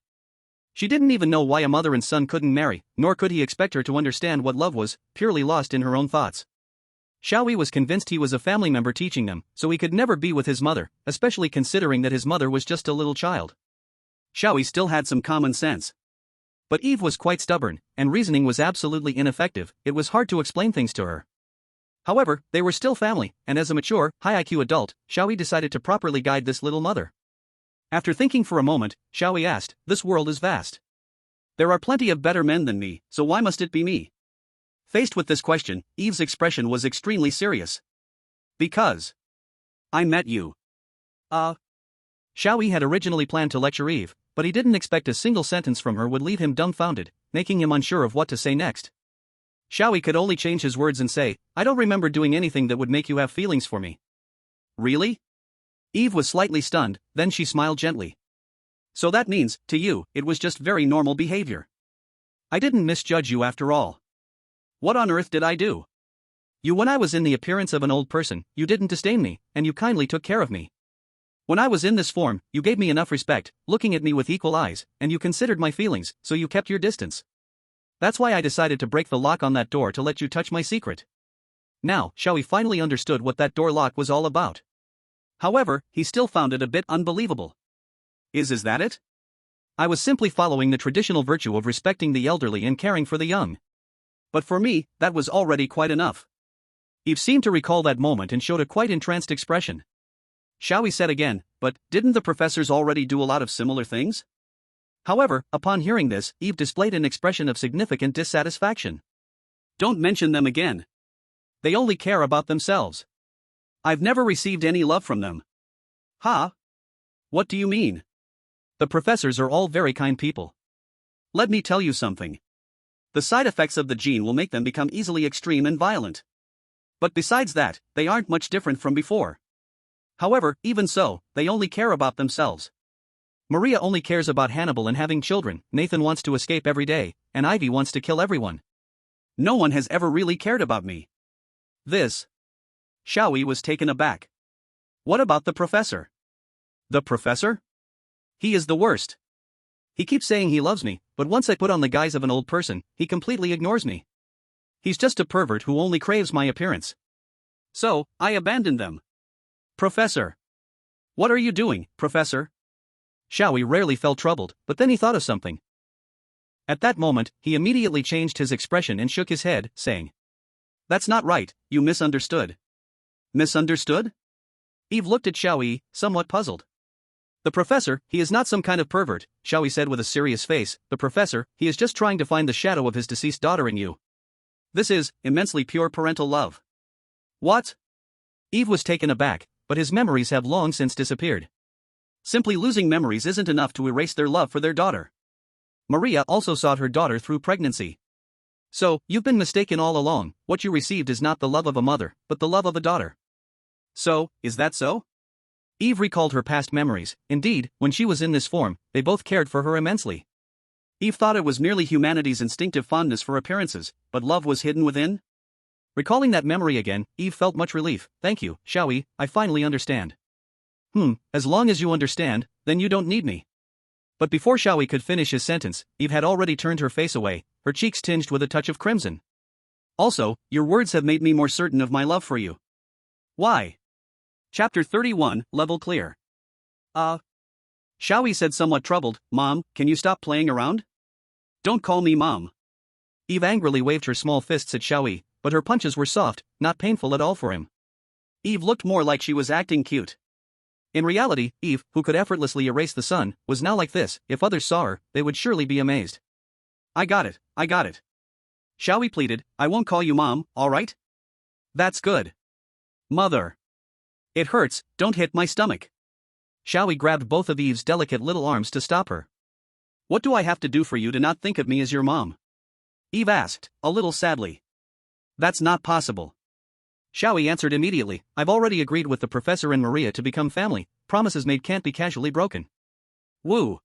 She didn't even know why a mother and son couldn't marry, nor could he expect her to understand what love was, purely lost in her own thoughts. Xiao Yi was convinced he was a family member teaching them, so he could never be with his mother, especially considering that his mother was just a little child. Xiao Yi still had some common sense. But Eve was quite stubborn, and reasoning was absolutely ineffective. It was hard to explain things to her. However, they were still family, and as a mature, high-IQ adult, Xiao Yi decided to properly guide this little mother. After thinking for a moment, Xiao Yi asked, this world is vast. There are plenty of better men than me, so why must it be me? Faced with this question, Eve's expression was extremely serious. Because I met you. Xiao Yi had originally planned to lecture Eve, but he didn't expect a single sentence from her would leave him dumbfounded, making him unsure of what to say next. Xiao Yi could only change his words and say, I don't remember doing anything that would make you have feelings for me. Really? Eve was slightly stunned, then she smiled gently. So that means, to you, it was just very normal behavior. I didn't misjudge you after all. What on earth did I do? When I was in the appearance of an old person, you didn't disdain me, and you kindly took care of me. When I was in this form, you gave me enough respect, looking at me with equal eyes, and you considered my feelings, so you kept your distance. That's why I decided to break the lock on that door to let you touch my secret. Now, Xiao Yi finally understood what that door lock was all about. However, he still found it a bit unbelievable. Is that it? I was simply following the traditional virtue of respecting the elderly and caring for the young. But for me, that was already quite enough. Eve seemed to recall that moment and showed a quite entranced expression. Xiao Yi said again, but didn't the professors already do a lot of similar things? However, upon hearing this, Eve displayed an expression of significant dissatisfaction. Don't mention them again. They only care about themselves. I've never received any love from them. Huh? What do you mean? The professors are all very kind people. Let me tell you something. The side effects of the gene will make them become easily extreme and violent. But besides that, they aren't much different from before. However, even so, they only care about themselves. Maria only cares about Hannibal and having children, Nathan wants to escape every day, and Ivy wants to kill everyone. No one has ever really cared about me. This. Xiao Yi was taken aback. What about the professor? The professor? He is the worst. He keeps saying he loves me, but once I put on the guise of an old person, he completely ignores me. He's just a pervert who only craves my appearance. So, I abandoned them. Professor. What are you doing, Professor? Xiao Yi rarely felt troubled, but then he thought of something. At that moment, he immediately changed his expression and shook his head, saying, That's not right, you misunderstood. Misunderstood? Eve looked at Xiao Yi, somewhat puzzled. The professor, he is not some kind of pervert, Xiao Yi said with a serious face. The professor, he is just trying to find the shadow of his deceased daughter in you. This is immensely pure parental love. What? Eve was taken aback, but his memories have long since disappeared. Simply losing memories isn't enough to erase their love for their daughter. Maria also sought her daughter through pregnancy. So, you've been mistaken all along. What you received is not the love of a mother, but the love of a daughter. So, is that so? Eve recalled her past memories. Indeed, when she was in this form, they both cared for her immensely. Eve thought it was merely humanity's instinctive fondness for appearances, but love was hidden within? Recalling that memory again, Eve felt much relief. Thank you, Xiao Yi, I finally understand. As long as you understand, then you don't need me. But before Xiao Yi could finish his sentence, Eve had already turned her face away, her cheeks tinged with a touch of crimson. Also, your words have made me more certain of my love for you. Why? Chapter 31, Level Clear. Xiao Yi said somewhat troubled, Mom, can you stop playing around? Don't call me Mom. Eve angrily waved her small fists at Xiao Yi, but her punches were soft, not painful at all for him. Eve looked more like she was acting cute. In reality, Eve, who could effortlessly erase the sun, was now like this. If others saw her, they would surely be amazed. I got it. Xiao Yi pleaded, I won't call you Mom, alright? That's good. Mother. It hurts, don't hit my stomach. Xiao Yi grabbed both of Eve's delicate little arms to stop her. What do I have to do for you to not think of me as your mom? Eve asked, a little sadly. That's not possible. Xiao Yi answered immediately, I've already agreed with the professor and Maria to become family. Promises made can't be casually broken. Woo.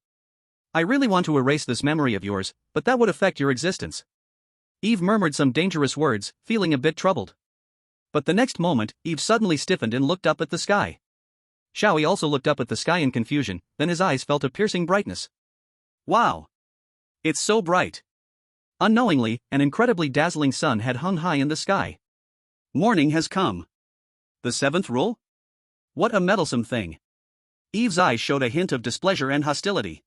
I really want to erase this memory of yours, but that would affect your existence. Eve murmured some dangerous words, feeling a bit troubled. But the next moment, Eve suddenly stiffened and looked up at the sky. Xiao Yi also looked up at the sky in confusion, then his eyes felt a piercing brightness. Wow. It's so bright. Unknowingly, an incredibly dazzling sun had hung high in the sky. Morning has come. The seventh rule? What a meddlesome thing. Eve's eyes showed a hint of displeasure and hostility.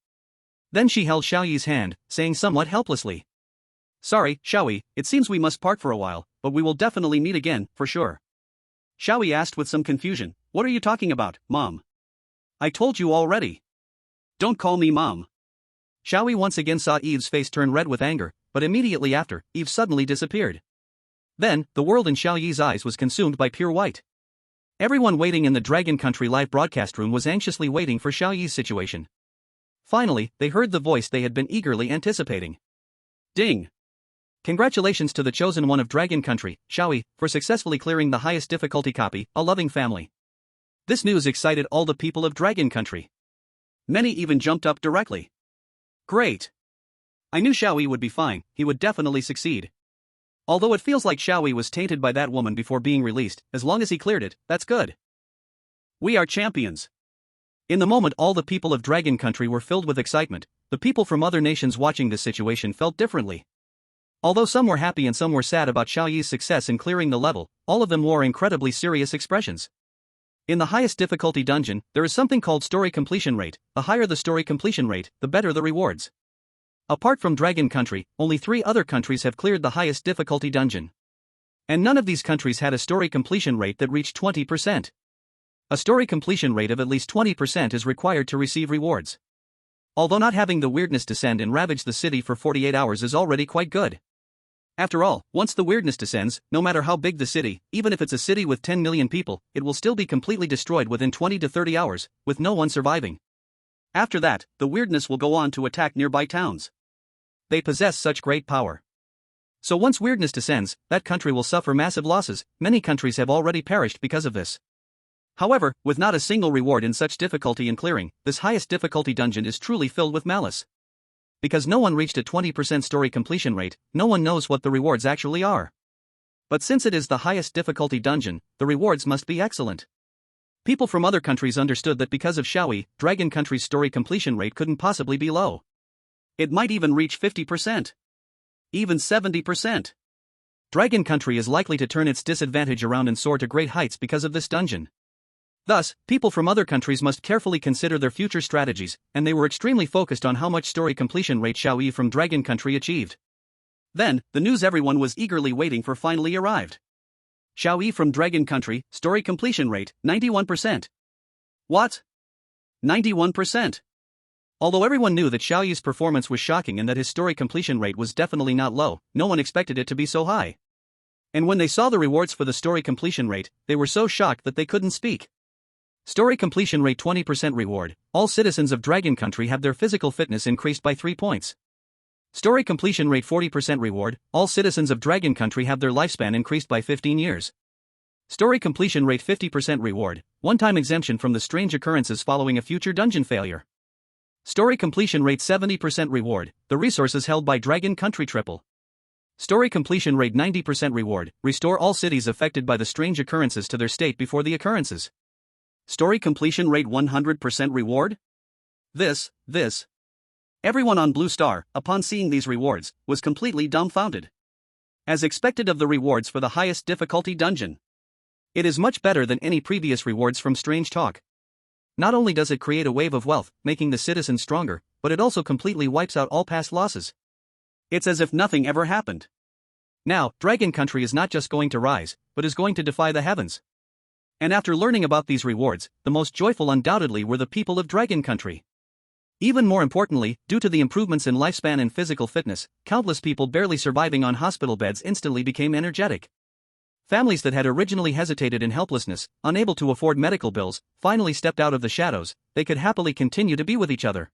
Then she held Xiao Yi's hand, saying somewhat helplessly. Sorry, Xiao Yi, it seems we must part for a while, but we will definitely meet again, for sure. Xiao Yi asked with some confusion, What are you talking about, Mom? I told you already. Don't call me Mom. Xiao Yi once again saw Eve's face turn red with anger, but immediately after, Eve suddenly disappeared. Then, the world in Xiao Yi's eyes was consumed by pure white. Everyone waiting in the Dragon Country live broadcast room was anxiously waiting for Xiao Yi's situation. Finally, they heard the voice they had been eagerly anticipating. Ding! Congratulations to the chosen one of Dragon Country, Xiao Yi, for successfully clearing the highest difficulty copy, A Loving Family. This news excited all the people of Dragon Country. Many even jumped up directly. Great! I knew Xiao Yi would be fine, he would definitely succeed. Although it feels like Xiao Yi was tainted by that woman before being released, as long as he cleared it, that's good. We are champions. In the moment all the people of Dragon Country were filled with excitement. The people from other nations watching this situation felt differently. Although some were happy and some were sad about Xiao Yi's success in clearing the level, all of them wore incredibly serious expressions. In the highest difficulty dungeon, there is something called story completion rate. The higher the story completion rate, the better the rewards. Apart from Dragon Country, only 3 other countries have cleared the highest difficulty dungeon. And none of these countries had a story completion rate that reached 20%. A story completion rate of at least 20% is required to receive rewards. Although not having the weirdness descend and ravage the city for 48 hours is already quite good. After all, once the weirdness descends, no matter how big the city, even if it's a city with 10 million people, it will still be completely destroyed within 20 to 30 hours, with no one surviving. After that, the weirdness will go on to attack nearby towns. They possess such great power. So once weirdness descends, that country will suffer massive losses. Many countries have already perished because of this. However, with not a single reward in such difficulty in clearing, this highest difficulty dungeon is truly filled with malice. Because no one reached a 20% story completion rate, no one knows what the rewards actually are. But since it is the highest difficulty dungeon, the rewards must be excellent. People from other countries understood that because of Xiao Yi, Dragon Country's story completion rate couldn't possibly be low. It might even reach 50%. Even 70%. Dragon Country is likely to turn its disadvantage around and soar to great heights because of this dungeon. Thus, people from other countries must carefully consider their future strategies, and they were extremely focused on how much story completion rate Xiao Yi from Dragon Country achieved. Then, the news everyone was eagerly waiting for finally arrived. Xiao Yi from Dragon Country, story completion rate, 91%. What? 91%. Although everyone knew that Xiao Yi's performance was shocking and that his story completion rate was definitely not low, no one expected it to be so high. And when they saw the rewards for the story completion rate, they were so shocked that they couldn't speak. Story completion rate 20% reward, all citizens of Dragon Country have their physical fitness increased by 3 points. Story completion rate 40% reward, all citizens of Dragon Country have their lifespan increased by 15 years. Story completion rate 50% reward, one-time exemption from the strange occurrences following a future dungeon failure. Story completion rate 70% reward, the resources held by Dragon Country triple. Story completion rate 90% reward, restore all cities affected by the strange occurrences to their state before the occurrences. Story completion rate 100% reward? This. Everyone on Blue Star, upon seeing these rewards, was completely dumbfounded. As expected of the rewards for the highest difficulty dungeon. It is much better than any previous rewards from Strange Talk. Not only does it create a wave of wealth, making the citizens stronger, but it also completely wipes out all past losses. It's as if nothing ever happened. Now, Dragon Country is not just going to rise, but is going to defy the heavens. And after learning about these rewards, the most joyful undoubtedly were the people of Dragon Country. Even more importantly, due to the improvements in lifespan and physical fitness, countless people barely surviving on hospital beds instantly became energetic. Families that had originally hesitated in helplessness, unable to afford medical bills, finally stepped out of the shadows. They could happily continue to be with each other.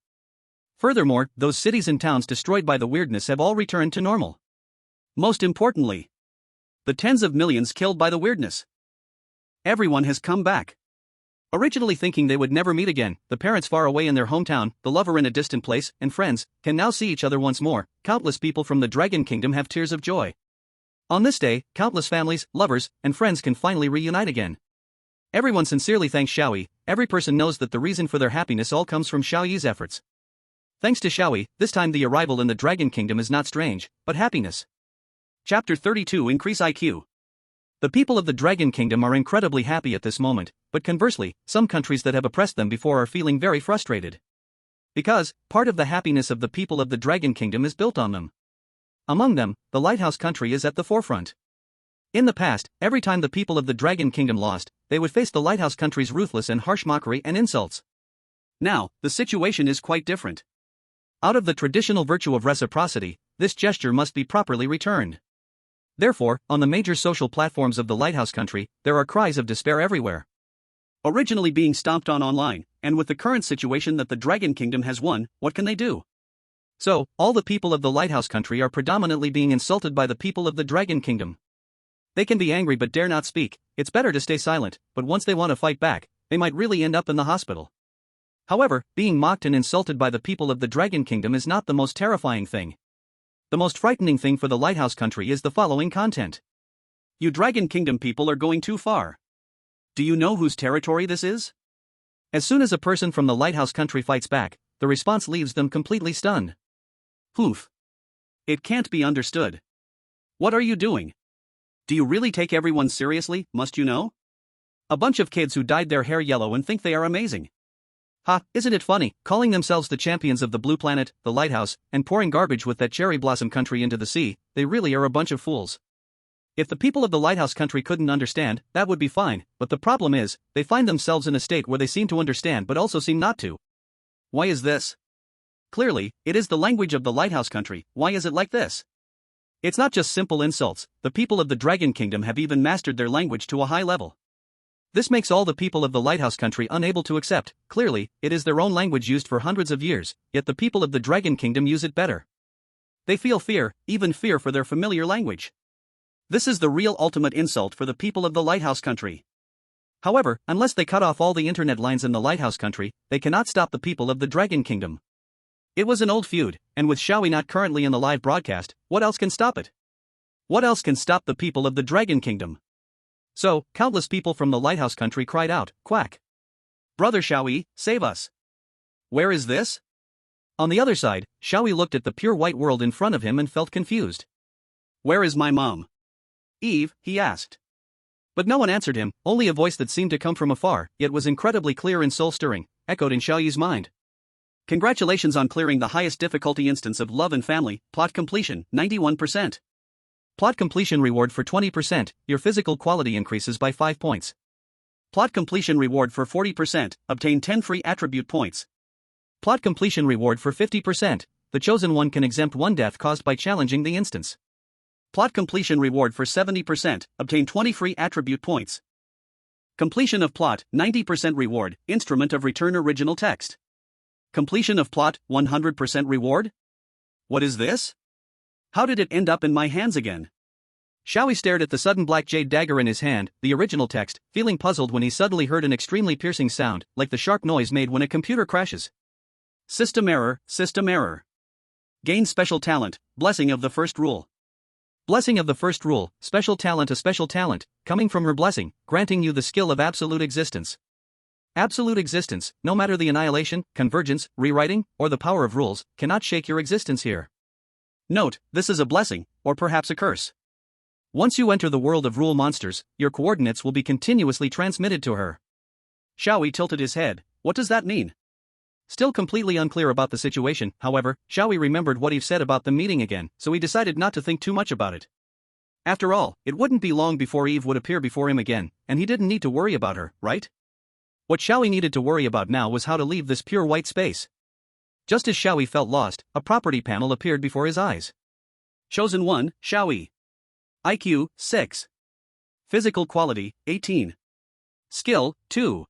Furthermore, those cities and towns destroyed by the weirdness have all returned to normal. Most importantly, the tens of millions killed by the weirdness. Everyone has come back. Originally thinking they would never meet again, the parents far away in their hometown, the lover in a distant place, and friends, can now see each other once more. Countless people from the Dragon Kingdom have tears of joy. On this day, countless families, lovers, and friends can finally reunite again. Everyone sincerely thanks Xiao Yi. Every person knows that the reason for their happiness all comes from Xiao Yi's efforts. Thanks to Xiao Yi, this time the arrival in the Dragon Kingdom is not strange, but happiness. Chapter 32 Increase IQ. The people of the Dragon Kingdom are incredibly happy at this moment, but conversely, some countries that have oppressed them before are feeling very frustrated. Because, part of the happiness of the people of the Dragon Kingdom is built on them. Among them, the Lighthouse Country is at the forefront. In the past, every time the people of the Dragon Kingdom lost, they would face the Lighthouse Country's ruthless and harsh mockery and insults. Now, the situation is quite different. Out of the traditional virtue of reciprocity, this gesture must be properly returned. Therefore, on the major social platforms of the Lighthouse Country, there are cries of despair everywhere. Originally being stomped on online, and with the current situation that the Dragon Kingdom has won, what can they do? So, all the people of the Lighthouse Country are predominantly being insulted by the people of the Dragon Kingdom. They can be angry but dare not speak. It's better to stay silent, but once they want to fight back, they might really end up in the hospital. However, being mocked and insulted by the people of the Dragon Kingdom is not the most terrifying thing. The most frightening thing for the Lighthouse Country is the following content. You Dragon Kingdom people are going too far. Do you know whose territory this is? As soon as a person from the Lighthouse Country fights back, the response leaves them completely stunned. Poof. It can't be understood. What are you doing? Do you really take everyone seriously, must you know? A bunch of kids who dyed their hair yellow and think they are amazing. Ha, isn't it funny, calling themselves the champions of the Blue Planet, the Lighthouse, and pouring garbage with that cherry blossom country into the sea, they really are a bunch of fools. If the people of the Lighthouse Country couldn't understand, that would be fine, but the problem is, they find themselves in a state where they seem to understand but also seem not to. Why is this? Clearly, it is the language of the Lighthouse Country. Why is it like this? It's not just simple insults, the people of the Dragon Kingdom have even mastered their language to a high level. This makes all the people of the Lighthouse Country unable to accept. Clearly, it is their own language used for hundreds of years, yet the people of the Dragon Kingdom use it better. They feel fear, even fear for their familiar language. This is the real ultimate insult for the people of the Lighthouse Country. However, unless they cut off all the internet lines in the Lighthouse Country, they cannot stop the people of the Dragon Kingdom. It was an old feud, and with Xiao Yi not currently in the live broadcast, what else can stop it? What else can stop the people of the Dragon Kingdom? So, countless people from the Lighthouse Country cried out, "Quack! Brother Xiao Yi, save us! Where is this?" On the other side, Xiao Yi looked at the pure white world in front of him and felt confused. "Where is my mom? Eve?" he asked. But no one answered him, only a voice that seemed to come from afar, yet was incredibly clear and soul-stirring, echoed in Xiao Yi's mind. "Congratulations on clearing the highest difficulty instance of Love and Family, plot completion, 91%. Plot completion reward for 20%, your physical quality increases by 5 points. Plot completion reward for 40%, obtain 10 free attribute points. Plot completion reward for 50%, the chosen one can exempt one death caused by challenging the instance. Plot completion reward for 70%, obtain 20 free attribute points. Completion of plot, 90% reward, instrument of return original text. Completion of plot, 100% reward? What is this? How did it end up in my hands again?" Xiao Yi stared at the sudden black jade dagger in his hand, the original text, feeling puzzled when he suddenly heard an extremely piercing sound, like the sharp noise made when a computer crashes. System error, system error. Gain special talent, blessing of the first rule. Blessing of the first rule, special talent, a special talent, coming from her blessing, granting you the skill of absolute existence. Absolute existence, no matter the annihilation, convergence, rewriting, or the power of rules, cannot shake your existence here. Note, this is a blessing, or perhaps a curse. Once you enter the world of rule monsters, your coordinates will be continuously transmitted to her. Xiao Yi tilted his head. What does that mean? Still completely unclear about the situation, however, Xiao Yi remembered what Eve said about the meeting again, so he decided not to think too much about it. After all, it wouldn't be long before Eve would appear before him again, and he didn't need to worry about her, right? What Xiao Yi needed to worry about now was how to leave this pure white space. Just as Xiao Yi felt lost, a property panel appeared before his eyes. Chosen 1, Xiao Yi. IQ, 6. Physical quality, 18. Skill, 2.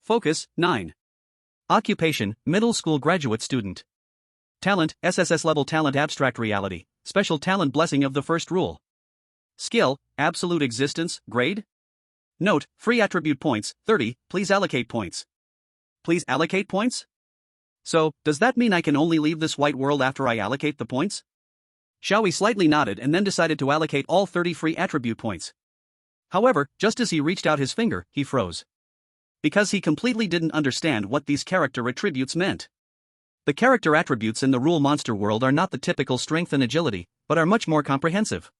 Focus, 9. Occupation, middle school graduate student. Talent, SSS level talent, abstract reality, special talent, blessing of the first rule. Skill, absolute existence, grade. Note, free attribute points, 30, please allocate points. Please allocate points? So, does that mean I can only leave this white world after I allocate the points? Xiao Yi slightly nodded and then decided to allocate all 30 free attribute points. However, just as he reached out his finger, he froze. Because he completely didn't understand what these character attributes meant. The character attributes in the rule monster world are not the typical strength and agility, but are much more comprehensive.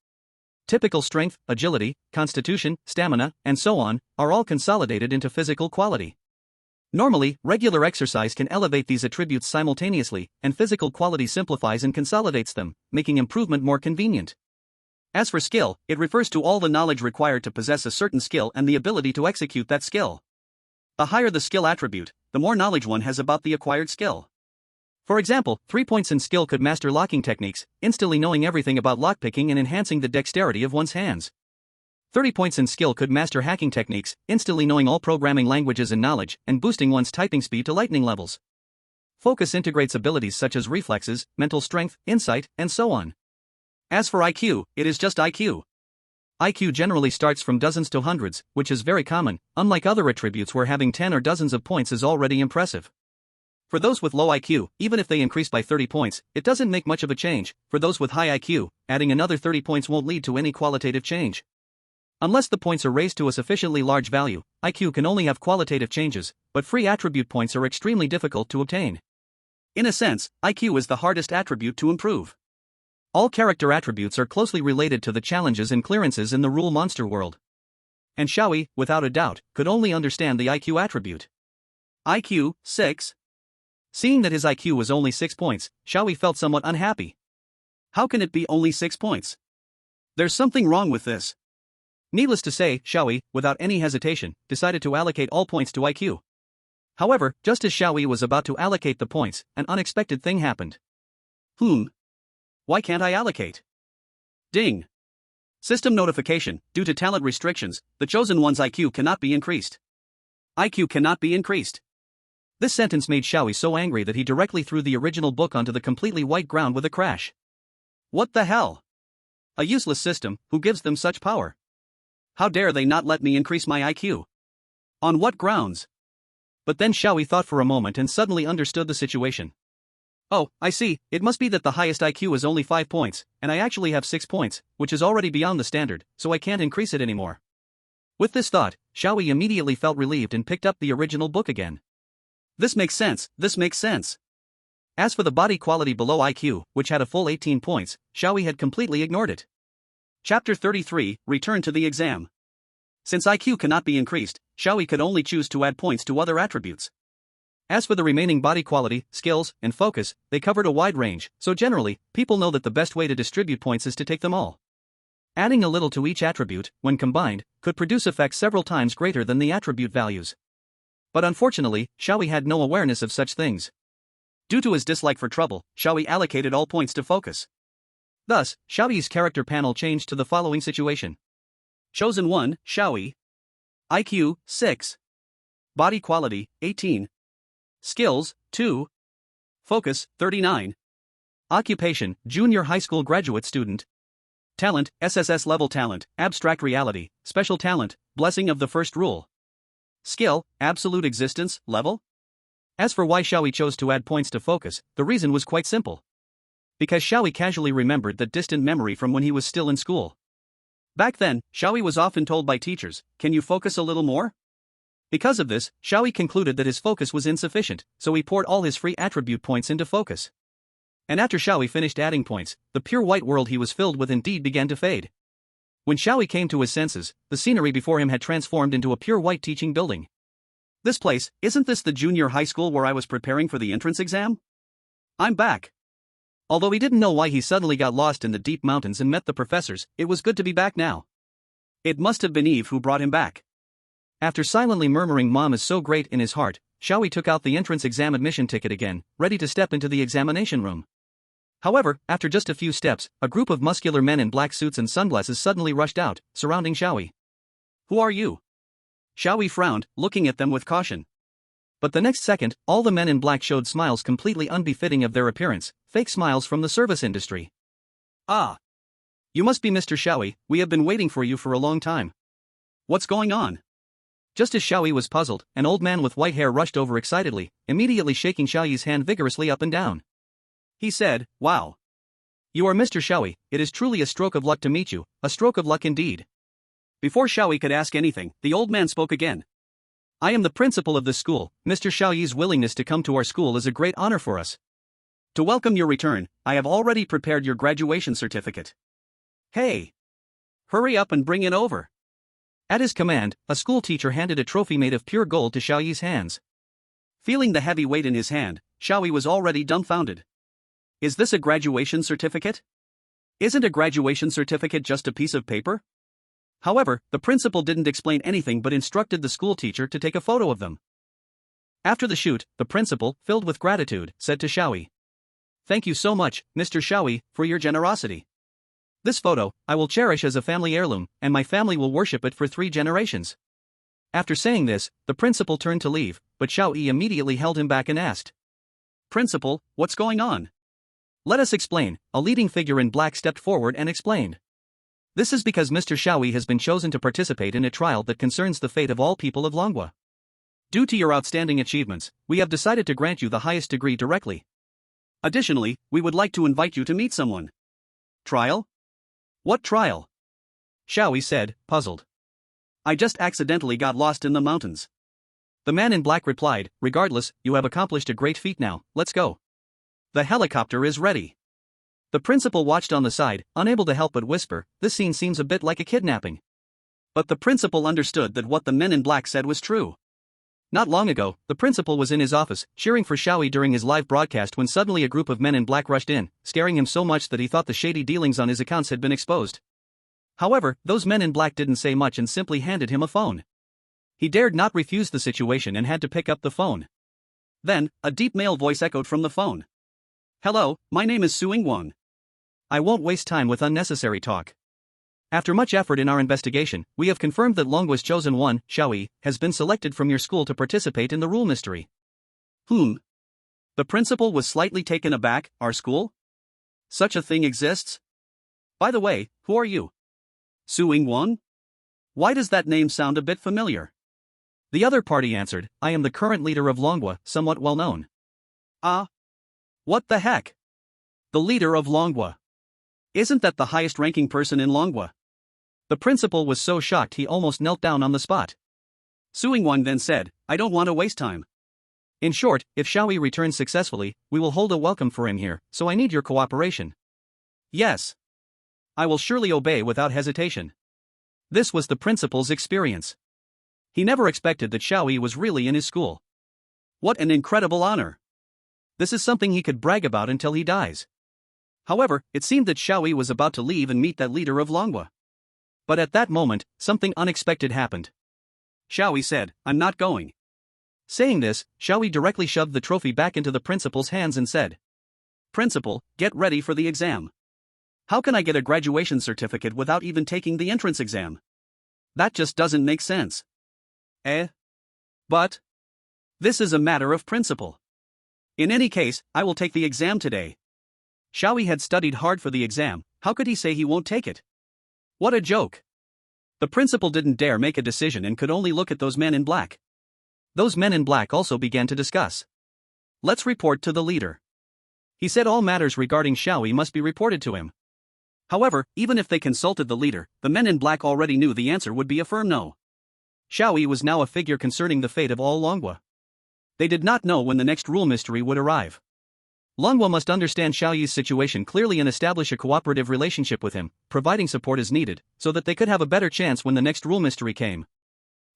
Typical strength, agility, constitution, stamina, and so on, are all consolidated into physical quality. Normally, regular exercise can elevate these attributes simultaneously, and physical quality simplifies and consolidates them, making improvement more convenient. As for skill, it refers to all the knowledge required to possess a certain skill and the ability to execute that skill. The higher the skill attribute, the more knowledge one has about the acquired skill. For example, 3 points in skill could master locking techniques, instantly knowing everything about lockpicking and enhancing the dexterity of one's hands. 30 points in skill could master hacking techniques, instantly knowing all programming languages and knowledge, and boosting one's typing speed to lightning levels. Focus integrates abilities such as reflexes, mental strength, insight, and so on. As for IQ, it is just IQ. IQ generally starts from dozens to hundreds, which is very common, unlike other attributes where having 10 or dozens of points is already impressive. For those with low IQ, even if they increase by 30 points, it doesn't make much of a change. For those with high IQ, adding another 30 points won't lead to any qualitative change. Unless the points are raised to a sufficiently large value, IQ can only have qualitative changes, but free attribute points are extremely difficult to obtain. In a sense, IQ is the hardest attribute to improve. All character attributes are closely related to the challenges and clearances in the rule monster world. And Xiao Yi, without a doubt, could only understand the IQ attribute. IQ, 6. Seeing that his IQ was only 6 points, Xiao Yi felt somewhat unhappy. How can it be only 6 points? There's something wrong with this. Needless to say, Xiao Yi, without any hesitation, decided to allocate all points to IQ. However, just as Xiao Yi was about to allocate the points, an unexpected thing happened. Why can't I allocate? Ding. System notification, due to talent restrictions, the chosen one's IQ cannot be increased. IQ cannot be increased. This sentence made Xiao Yi so angry that he directly threw the original book onto the completely white ground with a crash. What the hell? A useless system, who gives them such power? How dare they not let me increase my IQ? On what grounds? But then Xiao Yi thought for a moment and suddenly understood the situation. Oh, I see, it must be that the highest IQ is only 5 points, and I actually have 6 points, which is already beyond the standard, so I can't increase it anymore. With this thought, Xiao Yi immediately felt relieved and picked up the original book again. This makes sense, this makes sense. As for the body quality below IQ, which had a full 18 points, Xiao Yi had completely ignored it. Chapter 33, Return to the Exam. Since IQ cannot be increased, Xiao Yi could only choose to add points to other attributes. As for the remaining body quality, skills, and focus, they covered a wide range, so generally, people know that the best way to distribute points is to take them all. Adding a little to each attribute, when combined, could produce effects several times greater than the attribute values. But unfortunately, Xiao Yi had no awareness of such things. Due to his dislike for trouble, Xiao Yi allocated all points to focus. Thus, Xiao Yi's character panel changed to the following situation. Chosen 1, Xiao Yi. IQ, 6. Body quality, 18. Skills, 2. Focus, 39. Occupation, junior high school graduate student. Talent, SSS level talent, abstract reality, special talent, blessing of the first rule. Skill, absolute existence, level. As for why Xiao Yi chose to add points to focus, the reason was quite simple. Because Xiao Yi casually remembered that distant memory from when he was still in school. Back then, Xiao Yi was often told by teachers, "Can you focus a little more?" Because of this, Xiao Yi concluded that his focus was insufficient, so he poured all his free attribute points into focus. And after Xiao Yi finished adding points, the pure white world he was filled with indeed began to fade. When Xiao Yi came to his senses, the scenery before him had transformed into a pure white teaching building. This place, isn't this the junior high school where I was preparing for the entrance exam? I'm back. Although he didn't know why he suddenly got lost in the deep mountains and met the professors, it was good to be back now. It must have been Eve who brought him back. After silently murmuring "Mom is so great" in his heart, Xiao Yi took out the entrance exam admission ticket again, ready to step into the examination room. However, after just a few steps, a group of muscular men in black suits and sunglasses suddenly rushed out, surrounding Xiao Yi. Who are you? Xiao Yi frowned, looking at them with caution. But the next second, all the men in black showed smiles completely unbefitting of their appearance, fake smiles from the service industry. Ah! You must be Mr. Xiao Yi, we have been waiting for you for a long time. What's going on? Just as Xiao Yi was puzzled, an old man with white hair rushed over excitedly, immediately shaking Xiao Yi's hand vigorously up and down. He said, "Wow. You are Mr. Xiao Yi, it is truly a stroke of luck to meet you, a stroke of luck indeed." Before Xiao Yi could ask anything, the old man spoke again. "I am the principal of this school. Mr. Xiao Yi's willingness to come to our school is a great honor for us. To welcome your return, I have already prepared your graduation certificate. Hey! Hurry up and bring it over." At his command, a school teacher handed a trophy made of pure gold to Xiao Yi's hands. Feeling the heavy weight in his hand, Xiao Yi was already dumbfounded. Is this a graduation certificate? Isn't a graduation certificate just a piece of paper? However, the principal didn't explain anything but instructed the school teacher to take a photo of them. After the shoot, the principal, filled with gratitude, said to Xiao Yi, "Thank you so much, Mr. Xiao Yi, for your generosity. This photo, I will cherish as a family heirloom, and my family will worship it for 3 generations." After saying this, the principal turned to leave, but Xiao Yi immediately held him back and asked, "Principal, what's going on?" "Let us explain." A leading figure in black stepped forward and explained. "This is because Mr. Xiao Yi has been chosen to participate in a trial that concerns the fate of all people of Longhua. Due to your outstanding achievements, we have decided to grant you the highest degree directly. Additionally, we would like to invite you to meet someone." "Trial? What trial?" Xiao Yi said, puzzled. "I just accidentally got lost in the mountains." The man in black replied, "Regardless, you have accomplished a great feat now, let's go. The helicopter is ready." The principal watched on the side, unable to help but whisper, "This scene seems a bit like a kidnapping." But the principal understood that what the men in black said was true. Not long ago, the principal was in his office, cheering for Xiao Yi during his live broadcast when suddenly a group of men in black rushed in, scaring him so much that he thought the shady dealings on his accounts had been exposed. However, those men in black didn't say much and simply handed him a phone. He dared not refuse the situation and had to pick up the phone. Then, a deep male voice echoed from the phone. "Hello, my name is Suing Wang. I won't waste time with unnecessary talk. After much effort in our investigation, we have confirmed that Longhua's chosen one, Xiao Yi, has been selected from your school to participate in the rule mystery." The principal was slightly taken aback. "Our school? Such a thing exists? By the way, who are you? Suing Wang? Why does that name sound a bit familiar?" The other party answered, I am the current leader of Longwa, somewhat well known. Ah? What the heck? The leader of Longwa. Isn't that the highest ranking person in Longwa? The principal was so shocked he almost knelt down on the spot. Suing Wang then said, I don't want to waste time. In short, if Xiao Yi returns successfully, we will hold a welcome for him here, so I need your cooperation. Yes. I will surely obey without hesitation. This was the principal's experience. He never expected that Xiao Yi was really in his school. What an incredible honor. This is something he could brag about until he dies. However, it seemed that Xiao Yi was about to leave and meet that leader of Longwa. But at that moment, something unexpected happened. Xiao Yi said, I'm not going. Saying this, Xiao Yi directly shoved the trophy back into the principal's hands and said, Principal, get ready for the exam. How can I get a graduation certificate without even taking the entrance exam? That just doesn't make sense. But this is a matter of principle. In any case, I will take the exam today. Xiao Yi had studied hard for the exam, how could he say he won't take it? What a joke. The principal didn't dare make a decision and could only look at those men in black. Those men in black also began to discuss. Let's report to the leader. He said all matters regarding Xiao Yi must be reported to him. However, even if they consulted the leader, the men in black already knew the answer would be a firm no. Xiao Yi was now a figure concerning the fate of all Longwa. They did not know when the next rule mystery would arrive. Longwa must understand Xiao Yi's situation clearly and establish a cooperative relationship with him, providing support as needed, so that they could have a better chance when the next rule mystery came.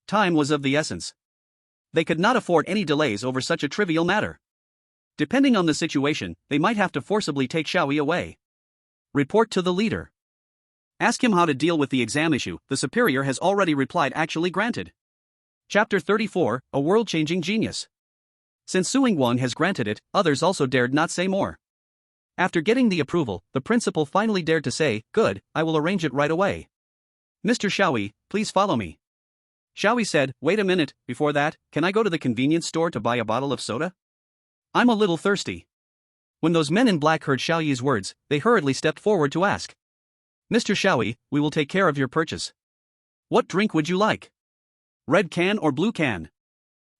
Time was of the essence. They could not afford any delays over such a trivial matter. Depending on the situation, they might have to forcibly take Xiao Yi away. Report to the leader. Ask him how to deal with the exam issue, the superior has already replied actually granted. Chapter 34, A World-Changing Genius. Since Suing Wang has granted it, others also dared not say more. After getting the approval, the principal finally dared to say, good, I will arrange it right away. Mr. Xiao Yi, please follow me. Xiao Yi said, wait a minute, before that, can I go to the convenience store to buy a bottle of soda? I'm a little thirsty. When those men in black heard Xiao Yi's words, they hurriedly stepped forward to ask. Mr. Xiao Yi, we will take care of your purchase. What drink would you like? Red can or blue can?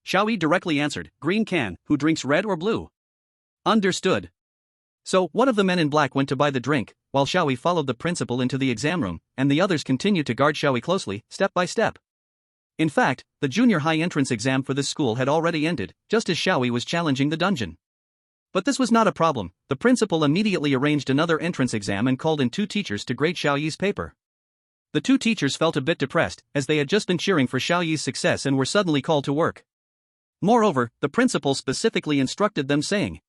Xiao Yi directly answered, green can, who drinks red or blue? Understood. So, one of the men in black went to buy the drink, while Xiao Yi followed the principal into the exam room, and the others continued to guard Xiao Yi closely, step by step. In fact, the junior high entrance exam for this school had already ended, just as Xiao Yi was challenging the dungeon. But this was not a problem, the principal immediately arranged another entrance exam and called in 2 teachers to grade Xiao Yi's paper. The 2 teachers felt a bit depressed, as they had just been cheering for Xiao Yi's success and were suddenly called to work. Moreover, the principal specifically instructed them saying,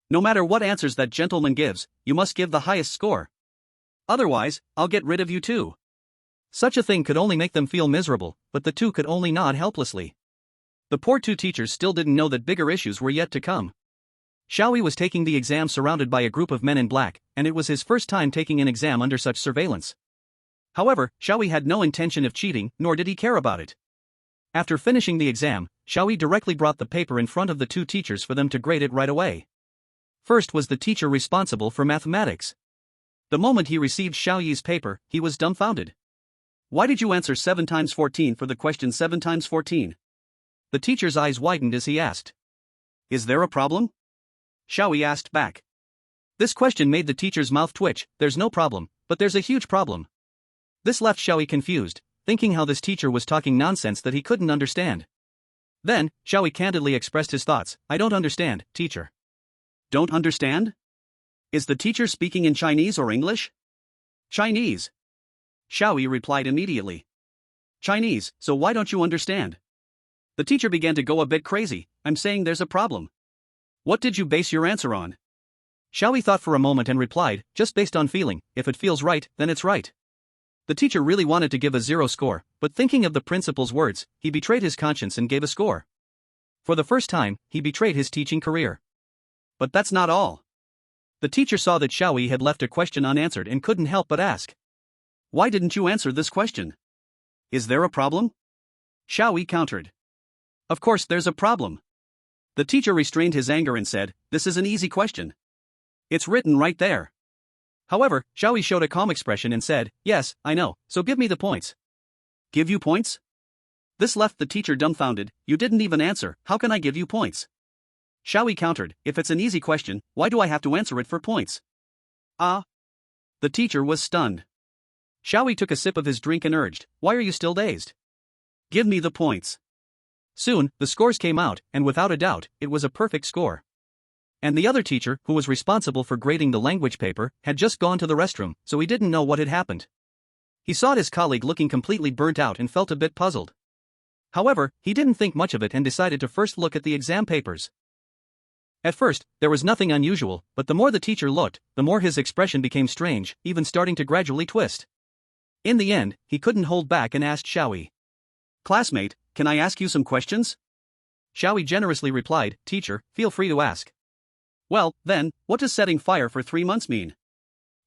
no matter what answers that gentleman gives, you must give the highest score. Otherwise, I'll get rid of you too. Such a thing could only make them feel miserable, but the 2 could only nod helplessly. The poor 2 teachers still didn't know that bigger issues were yet to come. Xiao Yi was taking the exam surrounded by a group of men in black, and it was his first time taking an exam under such surveillance. However, Xiao Yi had no intention of cheating, nor did he care about it. After finishing the exam, Xiao Yi directly brought the paper in front of the 2 teachers for them to grade it right away. First was the teacher responsible for mathematics. The moment he received Xiao Yi's paper, he was dumbfounded. Why did you answer 7 times 14 for the question 7 times 14? The teacher's eyes widened as he asked. Is there a problem? Xiao Yi asked back. This question made the teacher's mouth twitch. There's no problem, but there's a huge problem. This left Xiao Yi confused, thinking how this teacher was talking nonsense that he couldn't understand. Then, Xiao Yi candidly expressed his thoughts. I don't understand, teacher. Don't understand? Is the teacher speaking in Chinese or English? Chinese. Xiao Yi replied immediately. Chinese, so why don't you understand? The teacher began to go a bit crazy. I'm saying there's a problem. What did you base your answer on? Xiao Yi thought for a moment and replied, just based on feeling, if it feels right, then it's right. The teacher really wanted to give a 0 score, but thinking of the principal's words, he betrayed his conscience and gave a score. For the first time, he betrayed his teaching career. But that's not all. The teacher saw that Xiao Yi had left a question unanswered and couldn't help but ask. Why didn't you answer this question? Is there a problem? Xiao Yi countered. Of course there's a problem. The teacher restrained his anger and said, this is an easy question. It's written right there. However, Xiao Yi showed a calm expression and said, yes, I know, so give me the points. Give you points? This left the teacher dumbfounded. You didn't even answer, how can I give you points? Xiao Yi countered, if it's an easy question, why do I have to answer it for points? Ah. The teacher was stunned. Xiao Yi took a sip of his drink and urged, why are you still dazed? Give me the points. Soon, the scores came out, and without a doubt, it was a perfect score. And the other teacher, who was responsible for grading the language paper, had just gone to the restroom, so he didn't know what had happened. He saw his colleague looking completely burnt out and felt a bit puzzled. However, he didn't think much of it and decided to first look at the exam papers. At first, there was nothing unusual, but the more the teacher looked, the more his expression became strange, even starting to gradually twist. In the end, he couldn't hold back and asked Xiao Yi. Classmate, can I ask you some questions? Xiao Yi generously replied, Teacher, feel free to ask. Well, then, what does setting fire for 3 months mean?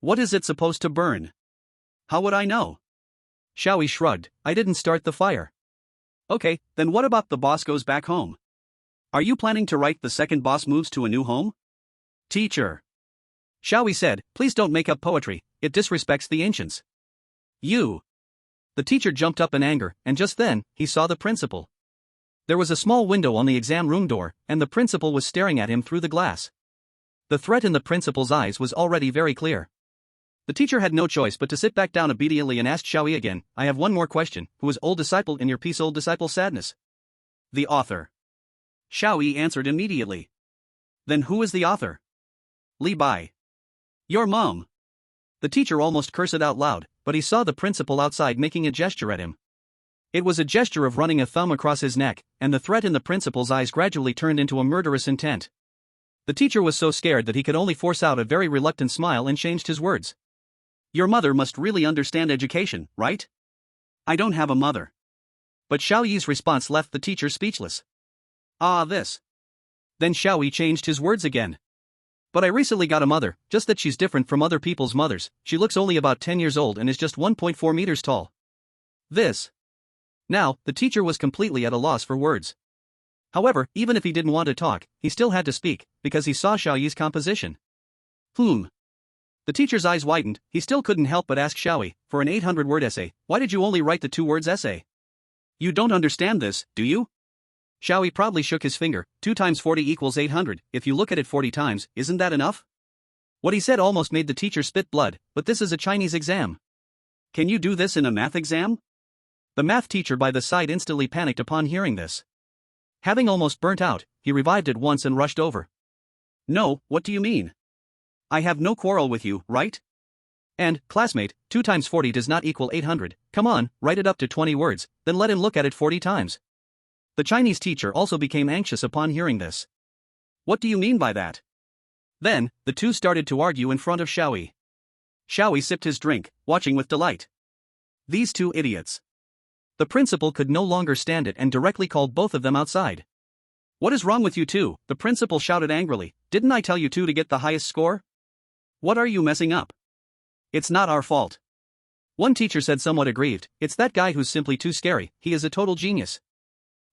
What is it supposed to burn? How would I know? Xiao Yi shrugged, I didn't start the fire. Okay, then what about the boss goes back home? Are you planning to write the second boss moves to a new home? Teacher. Xiao Yi said, please don't make up poetry, it disrespects the ancients. You. The teacher jumped up in anger, and just then, he saw the principal. There was a small window on the exam room door, and the principal was staring at him through the glass. The threat in the principal's eyes was already very clear. The teacher had no choice but to sit back down obediently and asked Xiao Yi again, I have one more question, who is old disciple in your piece Old Disciple Sadness? The author. Xiao Yi answered immediately. Then who is the author? Li Bai. Your mom. The teacher almost cursed out loud, but he saw the principal outside making a gesture at him. It was a gesture of running a thumb across his neck, and the threat in the principal's eyes gradually turned into a murderous intent. The teacher was so scared that he could only force out a very reluctant smile and changed his words. Your mother must really understand education, right? I don't have a mother. But Xiao Yi's response left the teacher speechless. Ah, this. Then Xiao Yi changed his words again. But I recently got a mother, just that she's different from other people's mothers, she looks only about 10 years old and is just 1.4 meters tall. This. Now, the teacher was completely at a loss for words. However, even if he didn't want to talk, he still had to speak, because he saw Xiao Yi's composition. The teacher's eyes widened, he still couldn't help but ask Xiao Yi, for an 800-word essay, why did you only write the 2 words essay? You don't understand this, do you? Xiao Yi proudly shook his finger, 2 times 40 equals 800, if you look at it 40 times, isn't that enough? What he said almost made the teacher spit blood, but this is a Chinese exam. Can you do this in a math exam? The math teacher by the side instantly panicked upon hearing this. Having almost burnt out, he revived at once and rushed over. No, what do you mean? I have no quarrel with you, right? And, classmate, 2 times 40 does not equal 800, come on, write it up to 20 words, then let him look at it 40 times. The Chinese teacher also became anxious upon hearing this. What do you mean by that? Then, the two started to argue in front of Xiao Yi. Xiao Yi sipped his drink, watching with delight. These two idiots. The principal could no longer stand it and directly called both of them outside. What is wrong with you two? The principal shouted angrily. Didn't I tell you two to get the highest score? What are you messing up? It's not our fault. One teacher said somewhat aggrieved, it's that guy who's simply too scary, he is a total genius.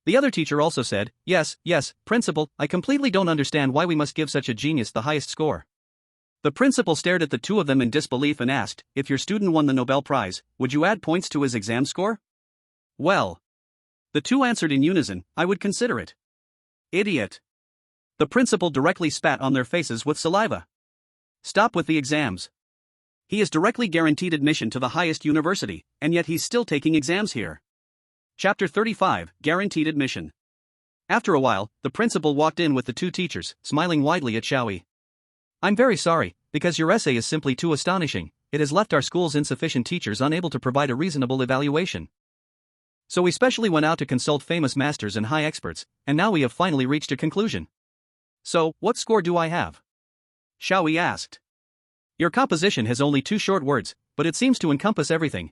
The other teacher also said, yes, principal, I completely don't understand why we must give such a genius the highest score. The principal stared at the two of them in disbelief and asked, if your student won the Nobel Prize, would you add points to his exam score? Well. The two answered in unison, I would consider it. Idiot. The principal directly spat on their faces with saliva. Stop with the exams. He is directly guaranteed admission to the highest university, and yet he's still taking exams here. Chapter 35, Guaranteed Admission. After a while, the principal walked in with the two teachers, smiling widely at Xiao Yi. I'm very sorry, because your essay is simply too astonishing, it has left our school's insufficient teachers unable to provide a reasonable evaluation. So we specially went out to consult famous masters and high experts, and now we have finally reached a conclusion. So, what score do I have? Xiao Yi asked. Your composition has only 2 short words, but it seems to encompass everything.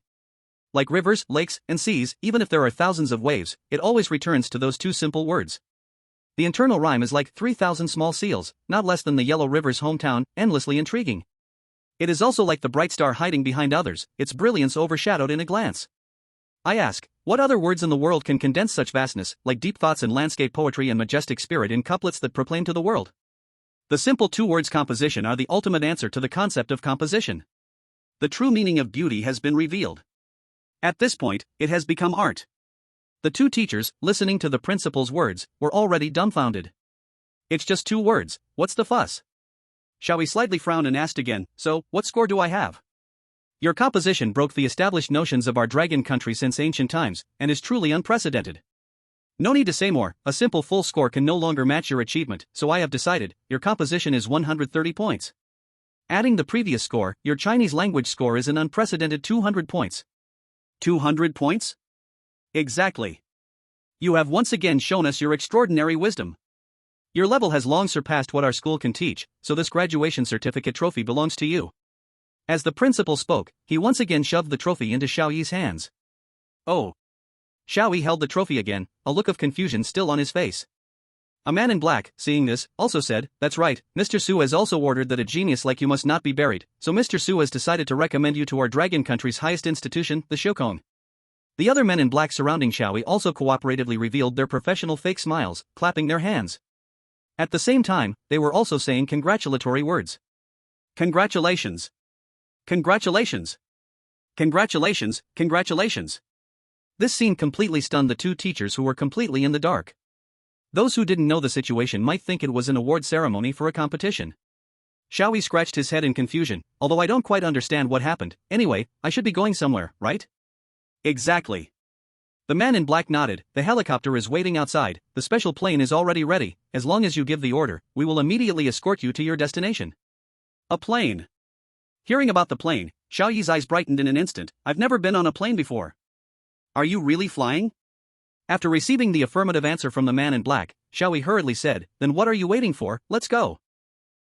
Like rivers, lakes, and seas, even if there are thousands of waves, it always returns to those 2 simple words. The internal rhyme is like 3,000 small seals, not less than the Yellow River's hometown, endlessly intriguing. It is also like the bright star hiding behind others, its brilliance overshadowed in a glance. I ask, what other words in the world can condense such vastness, like deep thoughts and landscape poetry and majestic spirit in couplets that proclaim to the world? The simple 2 words composition are the ultimate answer to the concept of composition. The true meaning of beauty has been revealed. At this point, it has become art. The two teachers, listening to the principal's words, were already dumbfounded. It's just 2 words, what's the fuss? Xiao Yi slightly frowned and asked again, so, what score do I have? Your composition broke the established notions of our dragon country since ancient times, and is truly unprecedented. No need to say more, a simple full score can no longer match your achievement, so I have decided, your composition is 130 points. Adding the previous score, your Chinese language score is an unprecedented 200 points. 200 points? Exactly. You have once again shown us your extraordinary wisdom. Your level has long surpassed what our school can teach, so this graduation certificate trophy belongs to you. As the principal spoke, he once again shoved the trophy into Xiao Yi's hands. Oh. Xiao Yi held the trophy again, a look of confusion still on his face. A man in black, seeing this, also said, "That's right, Mr. Su has also ordered that a genius like you must not be buried, so Mr. Su has decided to recommend you to our dragon country's highest institution, the Shokon." The other men in black surrounding Xiao Yi also cooperatively revealed their professional fake smiles, clapping their hands. At the same time, they were also saying congratulatory words. Congratulations! Congratulations! Congratulations, congratulations! This scene completely stunned the two teachers who were completely in the dark. Those who didn't know the situation might think it was an award ceremony for a competition. Xiao Yi scratched his head in confusion, although I don't quite understand what happened. Anyway, I should be going somewhere, right? Exactly. The man in black nodded. The helicopter is waiting outside, the special plane is already ready. As long as you give the order, we will immediately escort you to your destination. A plane. Hearing about the plane, Xiao Yi's eyes brightened in an instant. I've never been on a plane before. Are you really flying? After receiving the affirmative answer from the man in black, Xiao Yi hurriedly said, "Then what are you waiting for, let's go."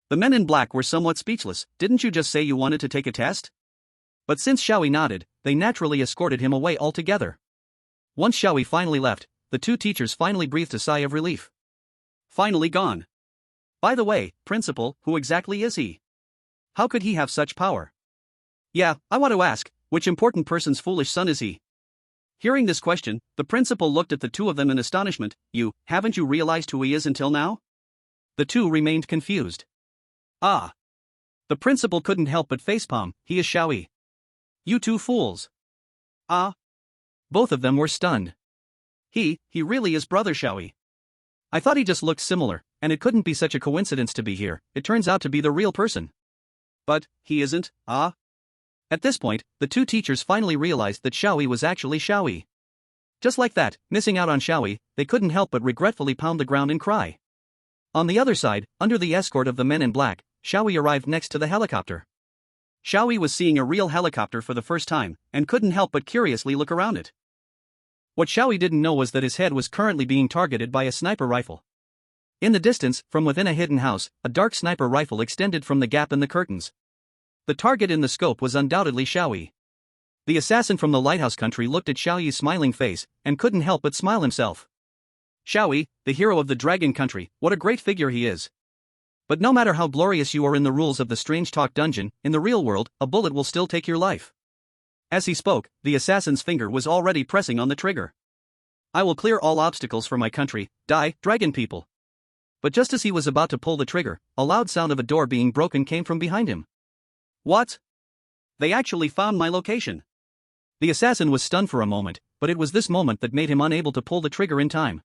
The men in black were somewhat speechless. Didn't you just say you wanted to take a test? But since Xiao Yi nodded, they naturally escorted him away altogether. Once Xiao Yi finally left, the two teachers finally breathed a sigh of relief. Finally gone. By the way, principal, who exactly is he? How could he have such power? Yeah, I want to ask, which important person's foolish son is he? Hearing this question, the principal looked at the two of them in astonishment. Haven't you realized who he is until now? The two remained confused. Ah. The principal couldn't help but facepalm. He is Xiao Yi. You two fools. Ah. Both of them were stunned. He really is brother Xiao Yi. I thought he just looked similar, and it couldn't be such a coincidence to be here. It turns out to be the real person. But, he isn't, ah? At this point, the two teachers finally realized that Xiao Yi was actually Xiao Yi. Just like that, missing out on Xiao Yi, they couldn't help but regretfully pound the ground and cry. On the other side, under the escort of the men in black, Xiao Yi arrived next to the helicopter. Xiao Yi was seeing a real helicopter for the first time, and couldn't help but curiously look around it. What Xiao Yi didn't know was that his head was currently being targeted by a sniper rifle. In the distance, from within a hidden house, a dark sniper rifle extended from the gap in the curtains. The target in the scope was undoubtedly Xiao Yi. The assassin from the lighthouse country looked at Xiao Yi's smiling face, and couldn't help but smile himself. Xiao Yi, the hero of the dragon country, what a great figure he is. But no matter how glorious you are in the rules of the Strange Talk dungeon, in the real world, a bullet will still take your life. As he spoke, the assassin's finger was already pressing on the trigger. I will clear all obstacles for my country, die, dragon people. But just as he was about to pull the trigger, a loud sound of a door being broken came from behind him. What? They actually found my location. The assassin was stunned for a moment, but it was this moment that made him unable to pull the trigger in time.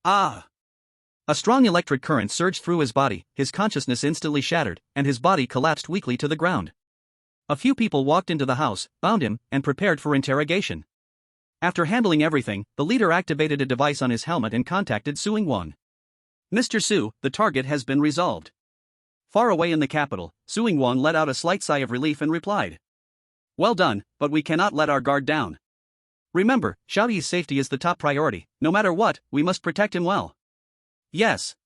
Ah! A strong electric current surged through his body, his consciousness instantly shattered, and his body collapsed weakly to the ground. A few people walked into the house, bound him, and prepared for interrogation. After handling everything, the leader activated a device on his helmet and contacted Su Yingguang. Mr. Su, the target has been resolved. Far away in the capital, Su Yingguang let out a slight sigh of relief and replied. Well done, but we cannot let our guard down. Remember, Xiao Yi's safety is the top priority. No matter what, we must protect him well. Yes.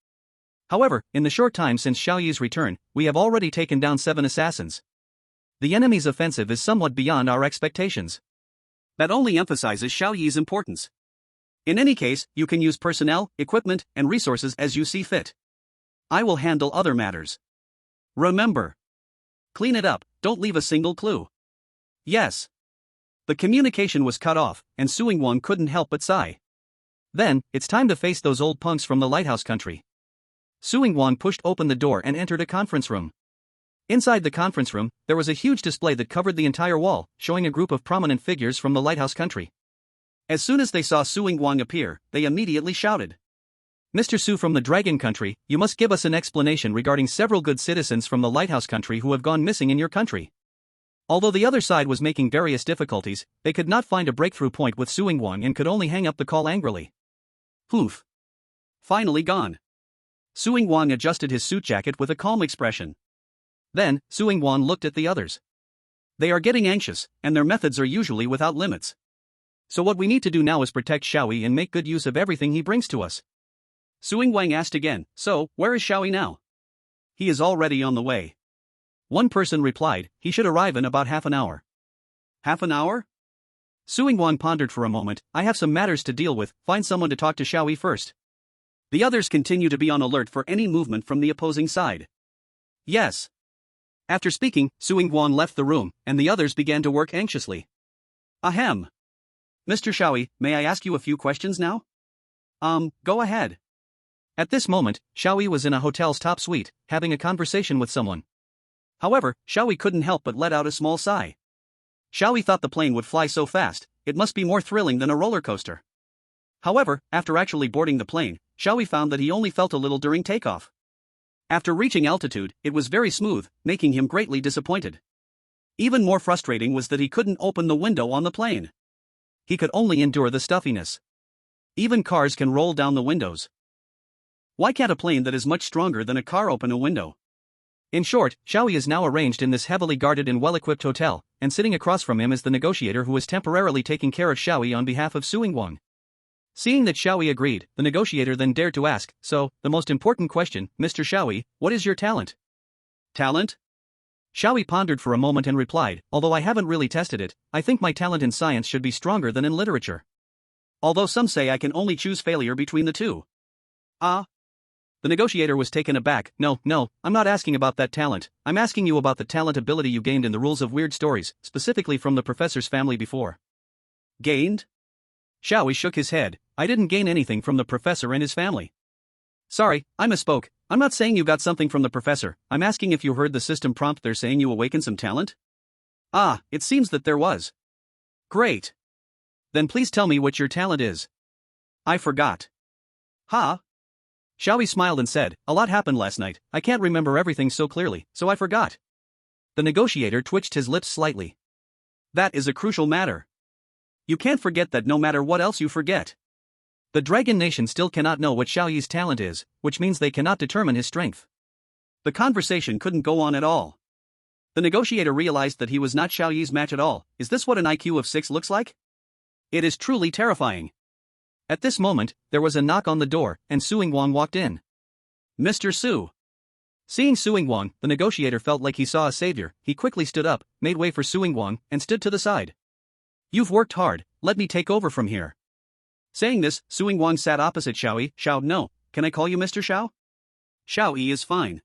However, in the short time since Xiao Yi's return, we have already taken down 7 assassins. The enemy's offensive is somewhat beyond our expectations. That only emphasizes Xiao Yi's importance. In any case, you can use personnel, equipment, and resources as you see fit. I will handle other matters. Remember. Clean it up, don't leave a single clue. Yes. The communication was cut off, and Su Yingguang couldn't help but sigh. Then, it's time to face those old punks from the lighthouse country. Su Yingguang pushed open the door and entered a conference room. Inside the conference room, there was a huge display that covered the entire wall, showing a group of prominent figures from the lighthouse country. As soon as they saw Suing Wang appear, they immediately shouted. Mr. Su from the Dragon Country, you must give us an explanation regarding several good citizens from the Lighthouse Country who have gone missing in your country. Although the other side was making various difficulties, they could not find a breakthrough point with Suing Wang and could only hang up the call angrily. Poof. Finally gone. Suing Wang adjusted his suit jacket with a calm expression. Then, Suing Wang looked at the others. They are getting anxious, and their methods are usually without limits. So what we need to do now is protect Xiao Yi and make good use of everything he brings to us. Suing Wang asked again, so, where is Xiao Yi now? He is already on the way. One person replied, he should arrive in about half an hour. Half an hour? Suing Wang pondered for a moment, I have some matters to deal with, find someone to talk to Xiao Yi first. The others continue to be on alert for any movement from the opposing side. Yes. After speaking, Suing Wang left the room, and the others began to work anxiously. Ahem. Mr. Xiao Yi, may I ask you a few questions now? Go ahead. At this moment, Xiao Yi was in a hotel's top suite, having a conversation with someone. However, Xiao Yi couldn't help but let out a small sigh. Xiao Yi thought the plane would fly so fast, it must be more thrilling than a roller coaster. However, after actually boarding the plane, Xiao Yi found that he only felt a little during takeoff. After reaching altitude, it was very smooth, making him greatly disappointed. Even more frustrating was that he couldn't open the window on the plane. He could only endure the stuffiness. Even cars can roll down the windows. Why can't a plane that is much stronger than a car open a window? In short, Xiao Yi is now arranged in this heavily guarded and well-equipped hotel, and sitting across from him is the negotiator who is temporarily taking care of Xiao Yi on behalf of Suing Wang. Seeing that Xiao Yi agreed, the negotiator then dared to ask, so, the most important question, Mr. Xiao Yi, what is your talent? Talent? Xiao Yi pondered for a moment and replied, although I haven't really tested it, I think my talent in science should be stronger than in literature. Although some say I can only choose failure between the two. The negotiator was taken aback. No, I'm not asking about that talent, I'm asking you about the talent ability you gained in the rules of weird stories, specifically from the professor's family before. Gained? Xiao Yi shook his head, I didn't gain anything from the professor and his family. Sorry, I misspoke, I'm not saying you got something from the professor, I'm asking if you heard the system prompt there saying you awakened some talent? It seems that there was. Great. Then please tell me what your talent is. I forgot. Xiao Yi smiled and said, a lot happened last night, I can't remember everything so clearly, so I forgot. The negotiator twitched his lips slightly. That is a crucial matter. You can't forget that no matter what else you forget. The Dragon Nation still cannot know what Xiao Yi's talent is, which means they cannot determine his strength. The conversation couldn't go on at all. The negotiator realized that he was not Xiao Yi's match at all. Is this what an IQ of 6 looks like? It is truly terrifying. At this moment, there was a knock on the door, and Suing Wang walked in. Mr. Su. Seeing Suing Wang, the negotiator felt like he saw a savior. He quickly stood up, made way for Suing Wang, and stood to the side. You've worked hard, let me take over from here. Saying this, Suing Wang sat opposite Xiao Yi. Xiao, no, can I call you Mr. Xiao? Xiao Yi is fine.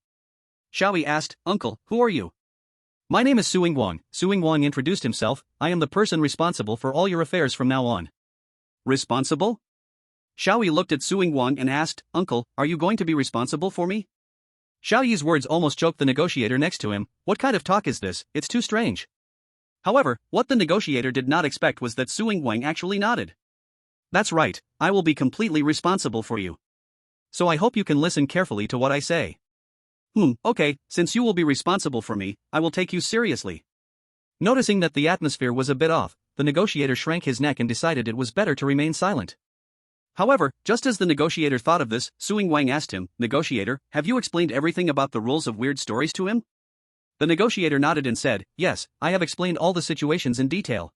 Xiao Yi asked, Uncle, who are you? My name is Suing Wang. Suing Wang introduced himself, I am the person responsible for all your affairs from now on. Responsible? Xiao Yi looked at Suing Wang and asked, Uncle, are you going to be responsible for me? Xiao Yi's words almost choked the negotiator next to him. What kind of talk is this? It's too strange. However, what the negotiator did not expect was that Suing Wang actually nodded. That's right, I will be completely responsible for you. So I hope you can listen carefully to what I say. Okay, since you will be responsible for me, I will take you seriously. Noticing that the atmosphere was a bit off, the negotiator shrank his neck and decided it was better to remain silent. However, just as the negotiator thought of this, Suing Wang asked him, Negotiator, have you explained everything about the rules of weird stories to him? The negotiator nodded and said, yes, I have explained all the situations in detail.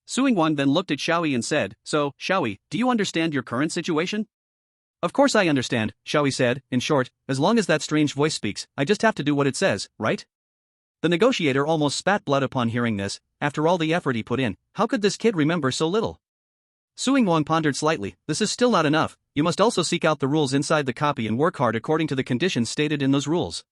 Suing Wang then looked at Xiao Yi and said, so, Xiao Yi, do you understand your current situation? Of course I understand, Xiao Yi said, in short, as long as that strange voice speaks, I just have to do what it says, right? The negotiator almost spat blood upon hearing this. After all the effort he put in, how could this kid remember so little? Suing Wang pondered slightly, this is still not enough, you must also seek out the rules inside the copy and work hard according to the conditions stated in those rules.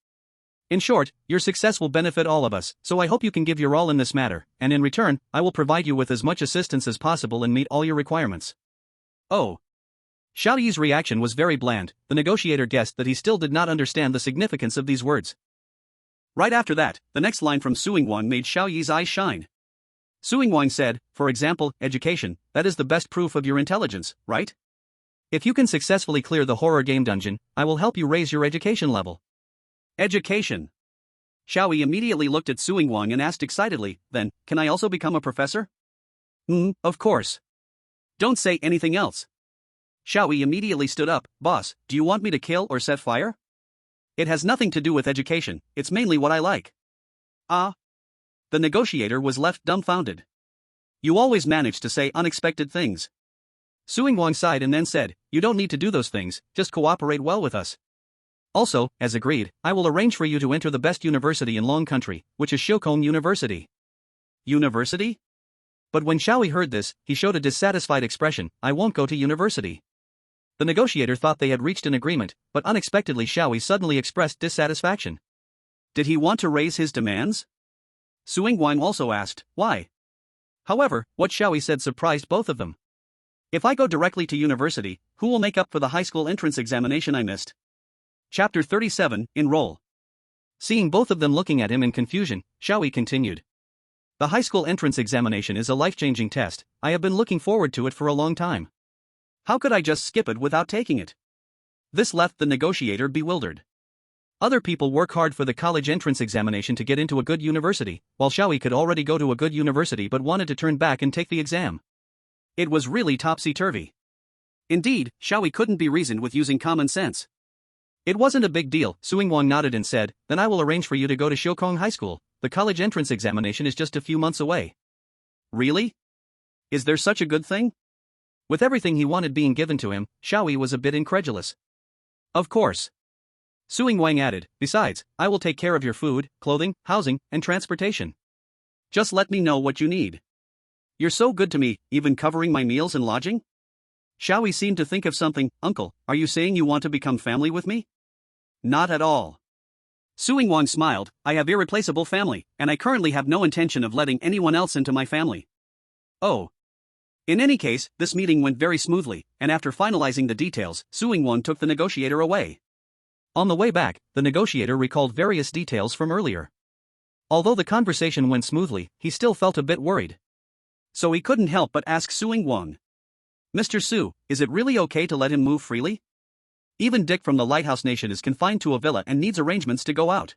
In short, your success will benefit all of us, so I hope you can give your all in this matter, and in return, I will provide you with as much assistance as possible and meet all your requirements. Oh. Xiao Yi's reaction was very bland. The negotiator guessed that he still did not understand the significance of these words. Right after that, the next line from Suing Wang made Xiao Yi's eyes shine. Suing Wang said, for example, education, that is the best proof of your intelligence, right? If you can successfully clear the horror game dungeon, I will help you raise your education level. Education. Xiao Yi immediately looked at Suing Wang and asked excitedly, then, can I also become a professor? Of course. Don't say anything else. Xiao Yi immediately stood up, boss, do you want me to kill or set fire? It has nothing to do with education, it's mainly what I like. Ah. The negotiator was left dumbfounded. You always manage to say unexpected things. Suing Wang sighed and then said, you don't need to do those things, just cooperate well with us. Also, as agreed, I will arrange for you to enter the best university in Long Country, which is Shokong University. University? But when Xiao Yi heard this, he showed a dissatisfied expression, I won't go to university. The negotiator thought they had reached an agreement, but unexpectedly Xiao Yi suddenly expressed dissatisfaction. Did he want to raise his demands? Suing Wang also asked, why? However, what Xiao Yi said surprised both of them. If I go directly to university, who will make up for the high school entrance examination I missed? Chapter 37, Enroll. Seeing both of them looking at him in confusion, Xiao Yi continued. The high school entrance examination is a life-changing test, I have been looking forward to it for a long time. How could I just skip it without taking it? This left the negotiator bewildered. Other people work hard for the college entrance examination to get into a good university, while Xiao Yi could already go to a good university but wanted to turn back and take the exam. It was really topsy-turvy. Indeed, Xiao Yi couldn't be reasoned with using common sense. It wasn't a big deal, Suing Wang nodded and said, then I will arrange for you to go to Shokong High School, the college entrance examination is just a few months away. Really? Is there such a good thing? With everything he wanted being given to him, Xiao Yi was a bit incredulous. Of course. Suing Wang added, besides, I will take care of your food, clothing, housing, and transportation. Just let me know what you need. You're so good to me, even covering my meals and lodging? Xiao Yi seemed to think of something, uncle, are you saying you want to become family with me? Not at all. Suing Wang smiled, I have irreplaceable family, and I currently have no intention of letting anyone else into my family. Oh. In any case, this meeting went very smoothly, and after finalizing the details, Suing Wang took the negotiator away. On the way back, the negotiator recalled various details from earlier. Although the conversation went smoothly, he still felt a bit worried. So he couldn't help but ask Suing Wang. Mr. Su, is it really okay to let him move freely? Even Dick from the Lighthouse Nation is confined to a villa and needs arrangements to go out.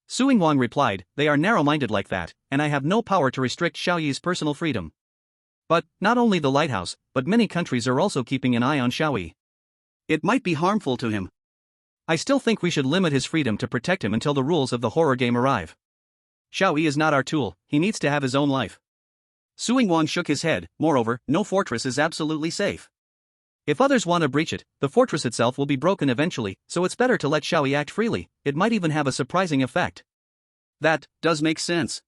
Suing Wang replied, they are narrow-minded like that, and I have no power to restrict Xiao Yi's personal freedom. But, not only the Lighthouse, but many countries are also keeping an eye on Xiao Yi. It might be harmful to him. I still think we should limit his freedom to protect him until the rules of the horror game arrive. Xiao Yi is not our tool, he needs to have his own life. Suing Wang shook his head, moreover, no fortress is absolutely safe. If others want to breach it, the fortress itself will be broken eventually, so it's better to let Xiao Yi act freely, it might even have a surprising effect. That does make sense.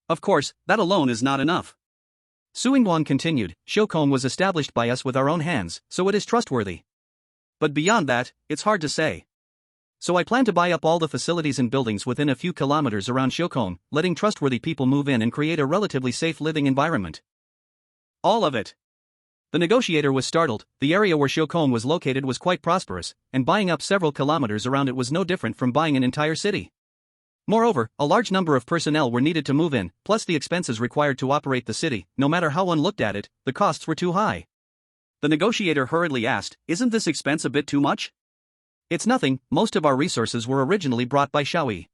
Of course, that alone is not enough. Suing Wang continued, Shokong was established by us with our own hands, so it is trustworthy. But beyond that, it's hard to say. So I plan to buy up all the facilities and buildings within a few kilometers around Shokong, letting trustworthy people move in and create a relatively safe living environment. All of it. The negotiator was startled, the area where Shokong was located was quite prosperous, and buying up several kilometers around it was no different from buying an entire city. Moreover, a large number of personnel were needed to move in, plus the expenses required to operate the city, no matter how one looked at it, the costs were too high. The negotiator hurriedly asked, isn't this expense a bit too much? It's nothing, most of our resources were originally brought by Xiao Yi.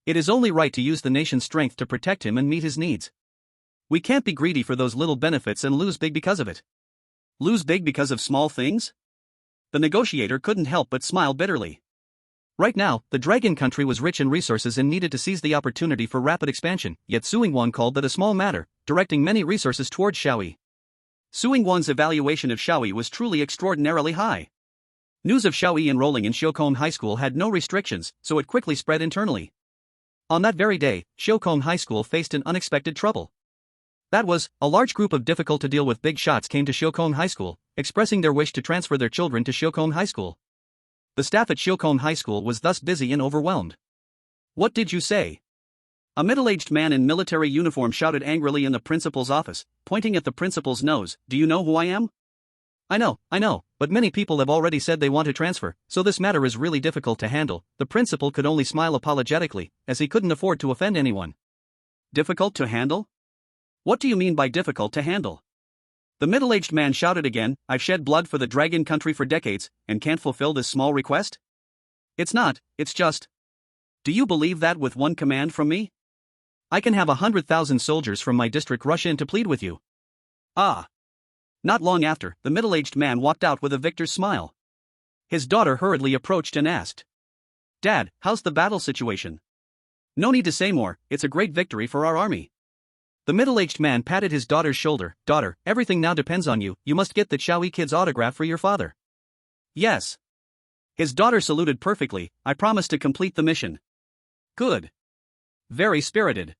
It is only right to use the nation's strength to protect him and meet his needs. We can't be greedy for those little benefits and lose big because of it. Lose big because of small things? The negotiator couldn't help but smile bitterly. Right now, the Dragon Country was rich in resources and needed to seize the opportunity for rapid expansion, yet Suing Wang called that a small matter, directing many resources towards Xiao Yi. Suing Wang's evaluation of Xiao Yi was truly extraordinarily high. News of Xiao Yi enrolling in Shokong High School had no restrictions, so it quickly spread internally. On that very day, Shokong High School faced an unexpected trouble. That was, a large group of difficult-to-deal-with big shots came to Shokong High School, expressing their wish to transfer their children to Shokong High School. The staff at Shokong High School was thus busy and overwhelmed. What did you say? A middle-aged man in military uniform shouted angrily in the principal's office, pointing at the principal's nose, do you know who I am? I know, but many people have already said they want to transfer, so this matter is really difficult to handle. The principal could only smile apologetically, as he couldn't afford to offend anyone. Difficult to handle? What do you mean by difficult to handle? The middle-aged man shouted again. I've shed blood for the dragon country for decades, and can't fulfill this small request? It's not, it's just. Do you believe that with one command from me? I can have 100,000 soldiers from my district rush in to plead with you. Ah. Not long after, the middle-aged man walked out with a victor's smile. His daughter hurriedly approached and asked, Dad, how's the battle situation? No need to say more, it's a great victory for our army. The middle-aged man patted his daughter's shoulder. Daughter, everything now depends on you. You must get the Xiao Yi kid's autograph for your father. Yes. His daughter saluted perfectly. I promise to complete the mission. Good. Very spirited.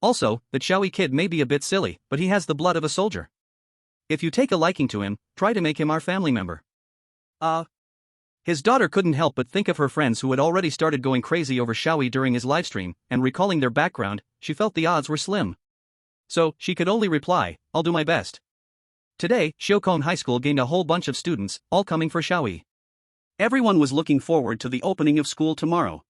Also, the Xiao Yi kid may be a bit silly, but he has the blood of a soldier. If you take a liking to him, try to make him our family member. His daughter couldn't help but think of her friends who had already started going crazy over Xiao Yi during his livestream, and recalling their background, she felt the odds were slim. So, she could only reply, I'll do my best. Today, Xiaokong High School gained a whole bunch of students, all coming for Xiao Yi. Everyone was looking forward to the opening of school tomorrow.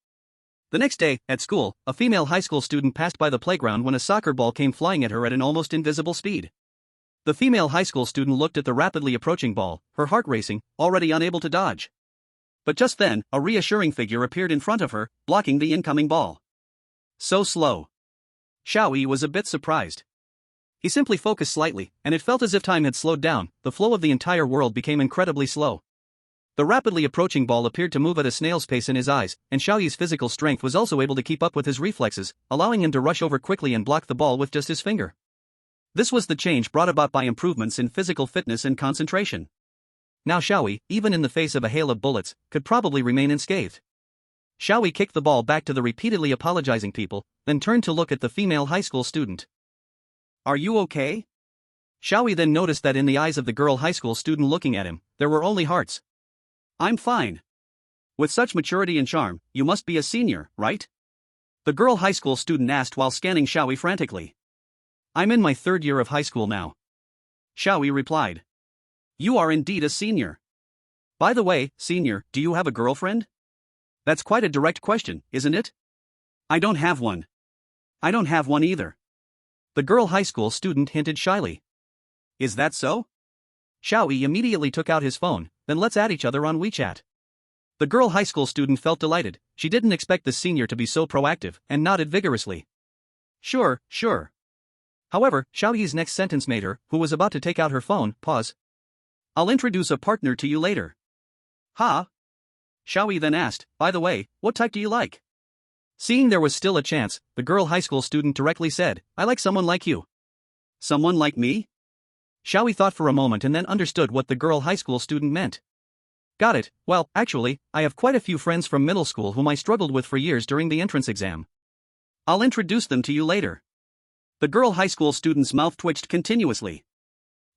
The next day, at school, a female high school student passed by the playground when a soccer ball came flying at her at an almost invisible speed. The female high school student looked at the rapidly approaching ball, her heart racing, already unable to dodge. But just then, a reassuring figure appeared in front of her, blocking the incoming ball. So slow. Xiao Yi was a bit surprised. He simply focused slightly, and it felt as if time had slowed down. The flow of the entire world became incredibly slow. The rapidly approaching ball appeared to move at a snail's pace in his eyes, and Xiao Yi's physical strength was also able to keep up with his reflexes, allowing him to rush over quickly and block the ball with just his finger. This was the change brought about by improvements in physical fitness and concentration. Now Xiao Yi, even in the face of a hail of bullets, could probably remain unscathed. Xiao Yi kicked the ball back to the repeatedly apologizing people, then turned to look at the female high school student. Are you okay? Xiao Yi then noticed that in the eyes of the girl high school student looking at him, there were only hearts. I'm fine. With such maturity and charm, you must be a senior, right? The girl high school student asked while scanning Xiao Yi frantically. I'm in my third year of high school now. Xiao Yi replied. You are indeed a senior. By the way, senior, do you have a girlfriend? That's quite a direct question, isn't it? I don't have one. I don't have one either. The girl high school student hinted shyly. Is that so? Xiao Yi immediately took out his phone, then let's add each other on WeChat. The girl high school student felt delighted. She didn't expect the senior to be so proactive, and nodded vigorously. Sure. However, Xiao Yi's next sentence made her, who was about to take out her phone, pause. I'll introduce a partner to you later. Huh? Xiao Yi then asked, by the way, what type do you like? Seeing there was still a chance, the girl high school student directly said, I like someone like you. Someone like me? Xiao Yi thought for a moment and then understood what the girl high school student meant. Got it. Well, actually, I have quite a few friends from middle school whom I struggled with for years during the entrance exam. I'll introduce them to you later. The girl high school student's mouth twitched continuously.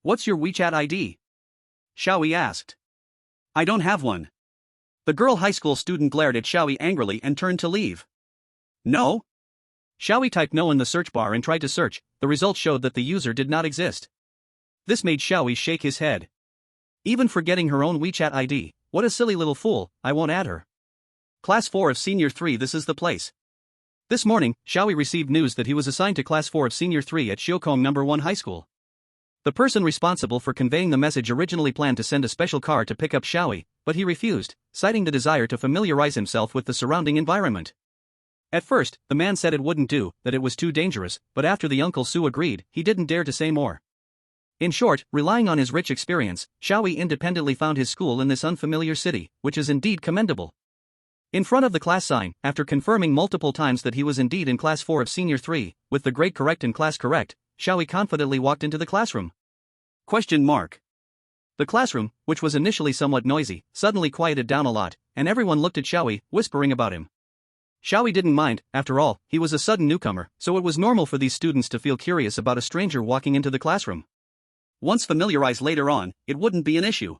What's your WeChat ID? Xiao Yi asked. I don't have one. The girl high school student glared at Xiao Yi angrily and turned to leave. No? Xiao Yi typed no in the search bar and tried to search. The results showed that the user did not exist. This made Xiao Yi shake his head. Even forgetting her own WeChat ID, what a silly little fool, I won't add her. Class 4 of Senior 3, this is the place. This morning, Xiao Yi received news that he was assigned to Class 4 of Senior 3 at Xiaokong No. 1 High School. The person responsible for conveying the message originally planned to send a special car to pick up Xiao Yi, but he refused, citing the desire to familiarize himself with the surrounding environment. At first, the man said it wouldn't do, that it was too dangerous, but after the Uncle Su agreed, he didn't dare to say more. In short, relying on his rich experience, Xiao Yi independently found his school in this unfamiliar city, which is indeed commendable. In front of the class sign, after confirming multiple times that he was indeed in Class 4 of Senior 3, with the grade correct and class correct, Xiao Yi confidently walked into the classroom. The classroom, which was initially somewhat noisy, suddenly quieted down a lot, and everyone looked at Xiao Yi, whispering about him. Xiao Yi didn't mind, after all, he was a sudden newcomer, so it was normal for these students to feel curious about a stranger walking into the classroom. Once familiarized later on, it wouldn't be an issue.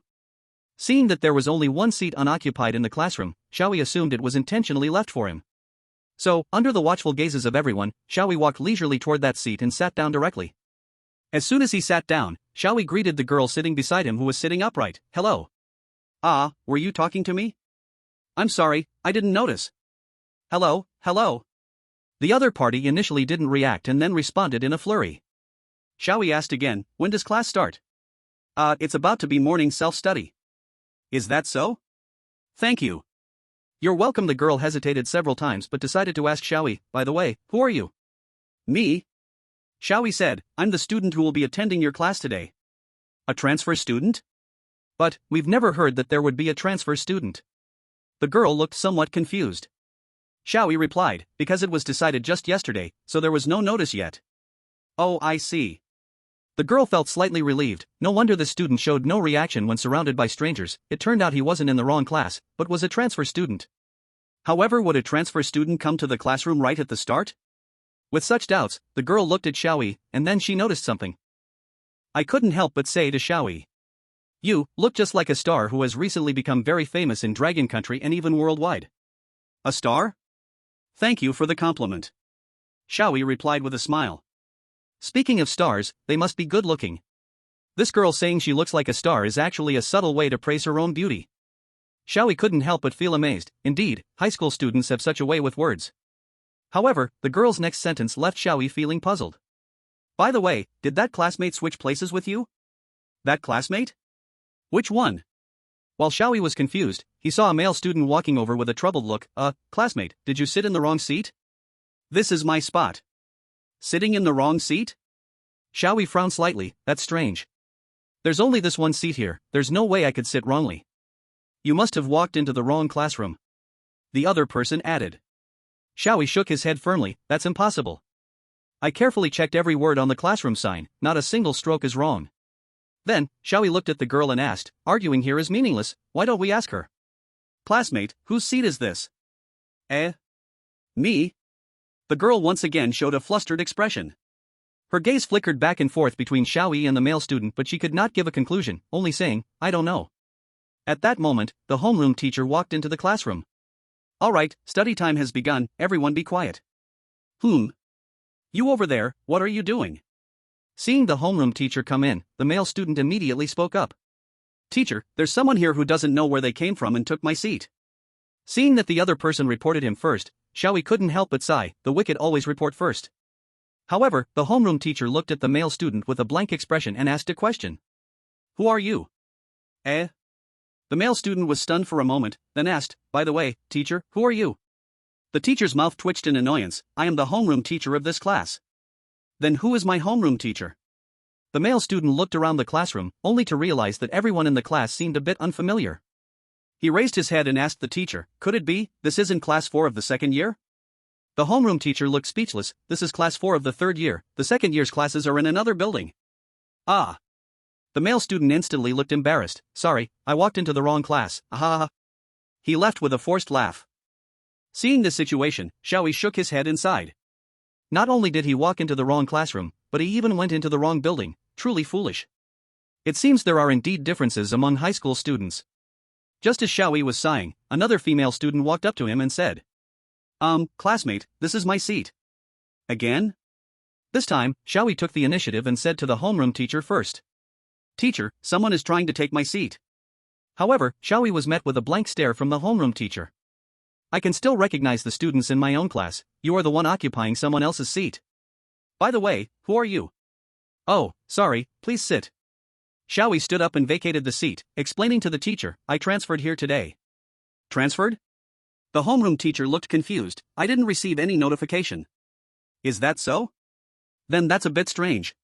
Seeing that there was only one seat unoccupied in the classroom, Xiao Yi assumed it was intentionally left for him. So, under the watchful gazes of everyone, Xiao Yi walked leisurely toward that seat and sat down directly. As soon as he sat down, Xiao Yi greeted the girl sitting beside him who was sitting upright. Hello. Ah, were you talking to me? I'm sorry, I didn't notice. Hello. The other party initially didn't react and then responded in a flurry. Xiao Yi asked again, when does class start? It's about to be morning self-study. Is that so? Thank you. You're welcome. The girl hesitated several times but decided to ask Xiao Yi, by the way, who are you? Me? Xiao Yi said, I'm the student who will be attending your class today. A transfer student? But, we've never heard that there would be a transfer student. The girl looked somewhat confused. Xiao Yi replied, because it was decided just yesterday, so there was no notice yet. Oh, I see. The girl felt slightly relieved. No wonder the student showed no reaction when surrounded by strangers. It turned out he wasn't in the wrong class, but was a transfer student. However, would a transfer student come to the classroom right at the start? With such doubts, the girl looked at Xiao Yi, and then she noticed something. I couldn't help but say to Xiao Yi, you look just like a star who has recently become very famous in Dragon Country and even worldwide. A star? Thank you for the compliment. Xiao Yi replied with a smile. Speaking of stars, they must be good-looking. This girl saying she looks like a star is actually a subtle way to praise her own beauty. Xiao Yi couldn't help but feel amazed. Indeed, high school students have such a way with words. However, the girl's next sentence left Xiao Yi feeling puzzled. By the way, did that classmate switch places with you? That classmate? Which one? While Xiao Yi was confused, he saw a male student walking over with a troubled look. Classmate, did you sit in the wrong seat? This is my spot. Sitting in the wrong seat? Xiao Yi frowned slightly. That's strange. There's only this one seat here, there's no way I could sit wrongly. You must have walked into the wrong classroom. The other person added. Xiao Yi shook his head firmly, that's impossible. I carefully checked every word on the classroom sign, not a single stroke is wrong. Then, Xiao Yi looked at the girl and asked, arguing here is meaningless, why don't we ask her? Classmate, whose seat is this? Me? The girl once again showed a flustered expression. Her gaze flickered back and forth between Xiao Yi and the male student, but she could not give a conclusion, only saying, I don't know. At that moment, the homeroom teacher walked into the classroom. All right, study time has begun, everyone be quiet. You over there, what are you doing? Seeing the homeroom teacher come in, the male student immediately spoke up. Teacher, there's someone here who doesn't know where they came from and took my seat. Seeing that the other person reported him first, Xiao Yi couldn't help but sigh, the wicked always report first. However, the homeroom teacher looked at the male student with a blank expression and asked a question. Who are you? The male student was stunned for a moment, then asked, by the way, teacher, who are you? The teacher's mouth twitched in annoyance, I am the homeroom teacher of this class. Then who is my homeroom teacher? The male student looked around the classroom, only to realize that everyone in the class seemed a bit unfamiliar. He raised his head and asked the teacher, could it be, this isn't class 4 of the second year? The homeroom teacher looked speechless, this is class 4 of the third year, the second year's classes are in another building. Ah. The male student instantly looked embarrassed, sorry, I walked into the wrong class, ahaha. He left with a forced laugh. Seeing the situation, Xiao Yi shook his head and sighed. Not only did he walk into the wrong classroom, but he even went into the wrong building, truly foolish. It seems there are indeed differences among high school students. Just as Xiao Yi was sighing, another female student walked up to him and said, classmate, this is my seat. Again? This time, Xiao Yi took the initiative and said to the homeroom teacher first. Teacher, someone is trying to take my seat. However, Xiao Yi was met with a blank stare from the homeroom teacher. I can still recognize the students in my own class, you are the one occupying someone else's seat. By the way, who are you? Oh, sorry, please sit. Xiao Yi stood up and vacated the seat, explaining to the teacher, I transferred here today. Transferred? The homeroom teacher looked confused, I didn't receive any notification. Is that so? Then that's a bit strange.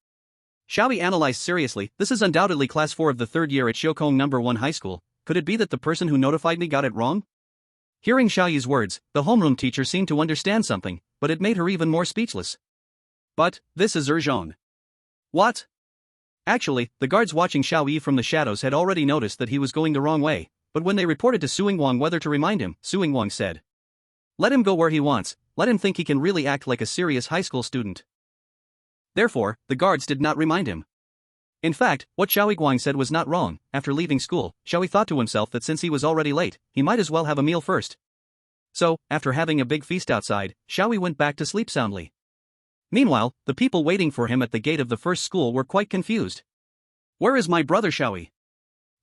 Xiao Yi analyzed seriously, this is undoubtedly class 4 of the third year at Shokong No. 1 High School, could it be that the person who notified me got it wrong? Hearing Xiao Yi's words, the homeroom teacher seemed to understand something, but it made her even more speechless. But, this is Zhong. What? Actually, the guards watching Xiao Yi from the shadows had already noticed that he was going the wrong way, but when they reported to Suing Wang whether to remind him, Suing Wang said, let him go where he wants, let him think he can really act like a serious high school student. Therefore, the guards did not remind him. In fact, what Xiao Guang said was not wrong. After leaving school, Xiao Yi thought to himself that since he was already late, he might as well have a meal first. So, after having a big feast outside, Xiao Yi went back to sleep soundly. Meanwhile, the people waiting for him at the gate of the first school were quite confused. Where is my brother Xiao Yi?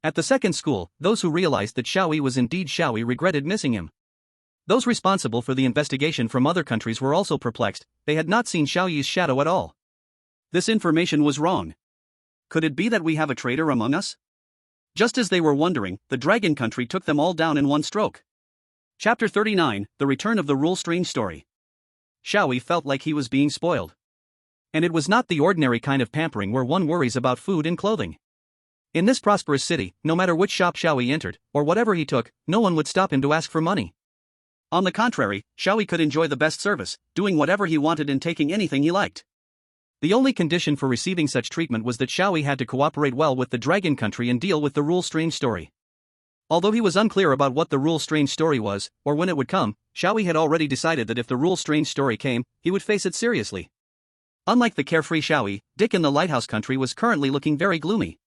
At the second school, those who realized that Xiao Yi was indeed Xiao Yi regretted missing him. Those responsible for the investigation from other countries were also perplexed, they had not seen Xiao Yi's shadow at all. This information was wrong. Could it be that we have a traitor among us? Just as they were wondering, the Dragon Country took them all down in one stroke. Chapter 39, The Return of the Rule Strange Story. Xiao Yi felt like he was being spoiled. And it was not the ordinary kind of pampering where one worries about food and clothing. In this prosperous city, no matter which shop Xiao Yi entered, or whatever he took, no one would stop him to ask for money. On the contrary, Xiao Yi could enjoy the best service, doing whatever he wanted and taking anything he liked. The only condition for receiving such treatment was that Xiao Yi had to cooperate well with the Dragon Country and deal with the Rule Strange Story. Although he was unclear about what the Rule Strange Story was, or when it would come, Xiao Yi had already decided that if the Rule Strange Story came, he would face it seriously. Unlike the carefree Xiao Yi, Dick in the Lighthouse Country was currently looking very gloomy.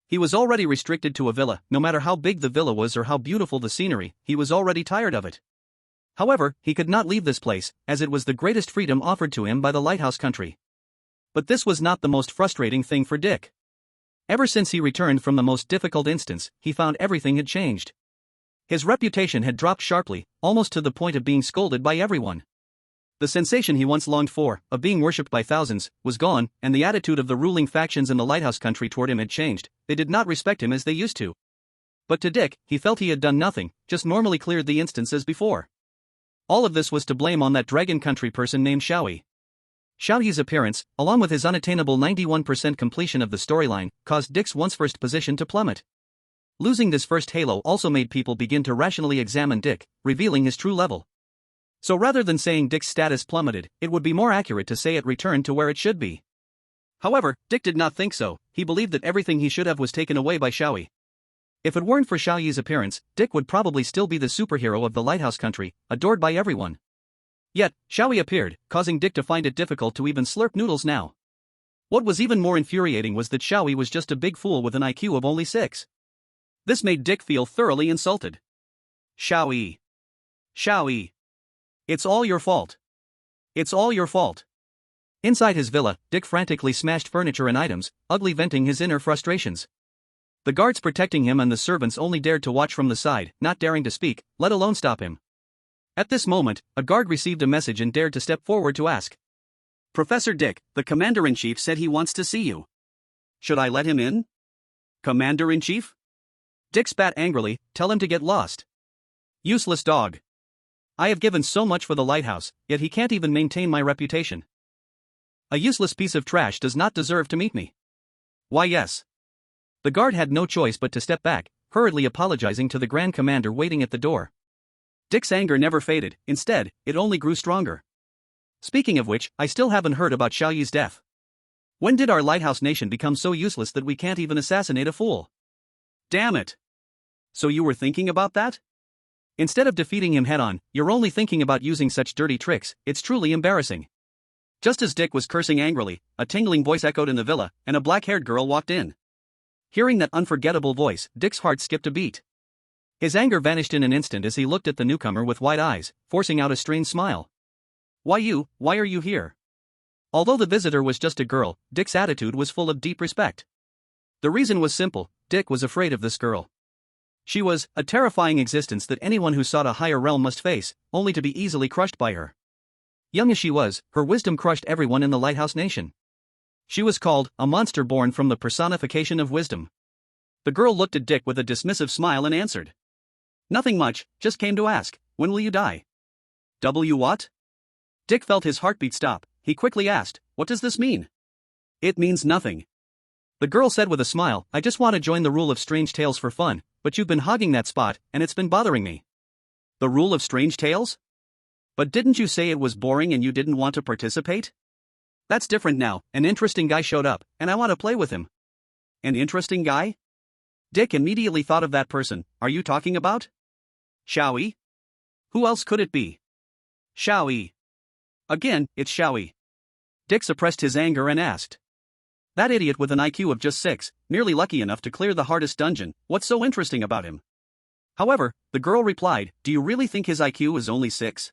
He was already restricted to a villa. No matter how big the villa was or how beautiful the scenery, he was already tired of it. However, he could not leave this place, as it was the greatest freedom offered to him by the Lighthouse Country. But this was not the most frustrating thing for Dick. Ever since he returned from the most difficult instance, he found everything had changed. His reputation had dropped sharply, almost to the point of being scolded by everyone. The sensation he once longed for, of being worshipped by thousands, was gone, and the attitude of the ruling factions in the Lighthouse Country toward him had changed. They did not respect him as they used to. But to Dick, he felt he had done nothing, just normally cleared the instance as before. All of this was to blame on that Dragon Country person named Xiao Yi. Xiao Yi's appearance, along with his unattainable 91% completion of the storyline, caused Dick's once first position to plummet. Losing this first halo also made people begin to rationally examine Dick, revealing his true level. So rather than saying Dick's status plummeted, it would be more accurate to say it returned to where it should be. However, Dick did not think so. He believed that everything he should have was taken away by Xiao Yi. If it weren't for Xiao Yi's appearance, Dick would probably still be the superhero of the Lighthouse Country, adored by everyone. Yet, Xiao Yi appeared, causing Dick to find it difficult to even slurp noodles now. What was even more infuriating was that Xiao Yi was just a big fool with an IQ of only 6. This made Dick feel thoroughly insulted. Xiao Yi. Xiao Yi. It's all your fault. It's all your fault. Inside his villa, Dick frantically smashed furniture and items, ugly venting his inner frustrations. The guards protecting him and the servants only dared to watch from the side, not daring to speak, let alone stop him. At this moment, a guard received a message and dared to step forward to ask. Professor Dick, the Commander-in-Chief said he wants to see you. Should I let him in? Commander-in-Chief? Dick spat angrily, tell him to get lost. Useless dog. I have given so much for the lighthouse, yet he can't even maintain my reputation. A useless piece of trash does not deserve to meet me. Why yes. The guard had no choice but to step back, hurriedly apologizing to the Grand Commander waiting at the door. Dick's anger never faded, instead, it only grew stronger. Speaking of which, I still haven't heard about Xiao Yi's death. When did our lighthouse nation become so useless that we can't even assassinate a fool? Damn it. So you were thinking about that? Instead of defeating him head-on, you're only thinking about using such dirty tricks. It's truly embarrassing. Just as Dick was cursing angrily, a tingling voice echoed in the villa, and a black-haired girl walked in. Hearing that unforgettable voice, Dick's heart skipped a beat. His anger vanished in an instant as he looked at the newcomer with wide eyes, forcing out a strained smile. Why are you here? Although the visitor was just a girl, Dick's attitude was full of deep respect. The reason was simple, Dick was afraid of this girl. She was a terrifying existence that anyone who sought a higher realm must face, only to be easily crushed by her. Young as she was, her wisdom crushed everyone in the Lighthouse Nation. She was called a monster born from the personification of wisdom. The girl looked at Dick with a dismissive smile and answered. Nothing much, just came to ask, when will you die? What? Dick felt his heartbeat stop. He quickly asked, what does this mean? It means nothing. The girl said with a smile, I just want to join the Rule of Strange Tales for fun, but you've been hogging that spot, and it's been bothering me. The Rule of Strange Tales? But didn't you say it was boring and you didn't want to participate? That's different now, an interesting guy showed up, and I want to play with him. An interesting guy? Dick immediately thought of that person. Are you talking about Xiao Yi? Who else could it be? Xiao Yi. Again, it's Xiao Yi. Dick suppressed his anger and asked. That idiot with an IQ of just 6, merely lucky enough to clear the hardest dungeon, what's so interesting about him? However, the girl replied, do you really think his IQ is only 6?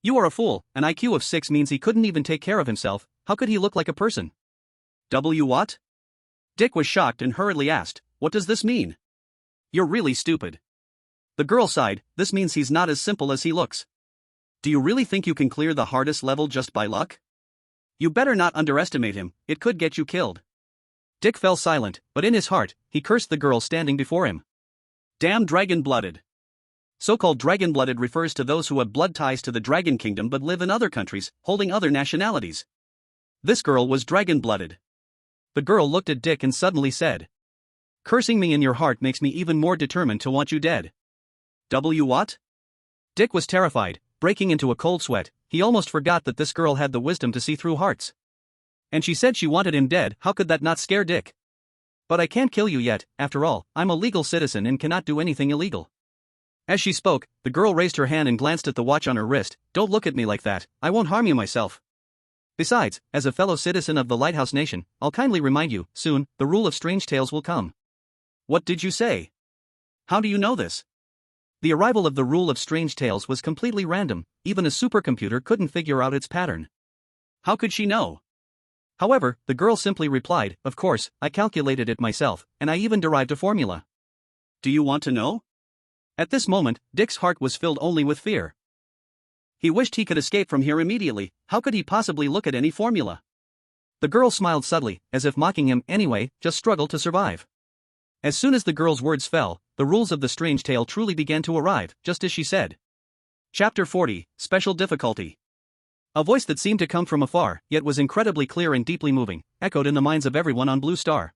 You are a fool, an IQ of 6 means he couldn't even take care of himself, how could he look like a person? What? Dick was shocked and hurriedly asked, what does this mean? You're really stupid. The girl sighed, this means he's not as simple as he looks. Do you really think you can clear the hardest level just by luck? You better not underestimate him, it could get you killed. Dick fell silent, but in his heart, he cursed the girl standing before him. Damn dragon-blooded. So-called dragon-blooded refers to those who have blood ties to the Dragon Kingdom but live in other countries, holding other nationalities. This girl was dragon-blooded. The girl looked at Dick and suddenly said, "Cursing me in your heart makes me even more determined to want you dead." What? Dick was terrified, breaking into a cold sweat. He almost forgot that this girl had the wisdom to see through hearts. And she said she wanted him dead. How could that not scare Dick? "But I can't kill you yet, after all, I'm a legal citizen and cannot do anything illegal." As she spoke, the girl raised her hand and glanced at the watch on her wrist. "Don't look at me like that, I won't harm you myself. Besides, as a fellow citizen of the Lighthouse Nation, I'll kindly remind you, soon, the rule of strange tales will come." What did you say? How do you know this? The arrival of the rule of strange tales was completely random, even a supercomputer couldn't figure out its pattern. How could she know? However, the girl simply replied, "Of course, I calculated it myself, and I even derived a formula." Do you want to know? At this moment, Dick's heart was filled only with fear. He wished he could escape from here immediately. How could he possibly look at any formula? The girl smiled subtly, as if mocking him. "Anyway, just struggle to survive." As soon as the girl's words fell, the rules of the strange tale truly began to arrive, just as she said. Chapter 40, Special Difficulty. A voice that seemed to come from afar, yet was incredibly clear and deeply moving, echoed in the minds of everyone on Blue Star.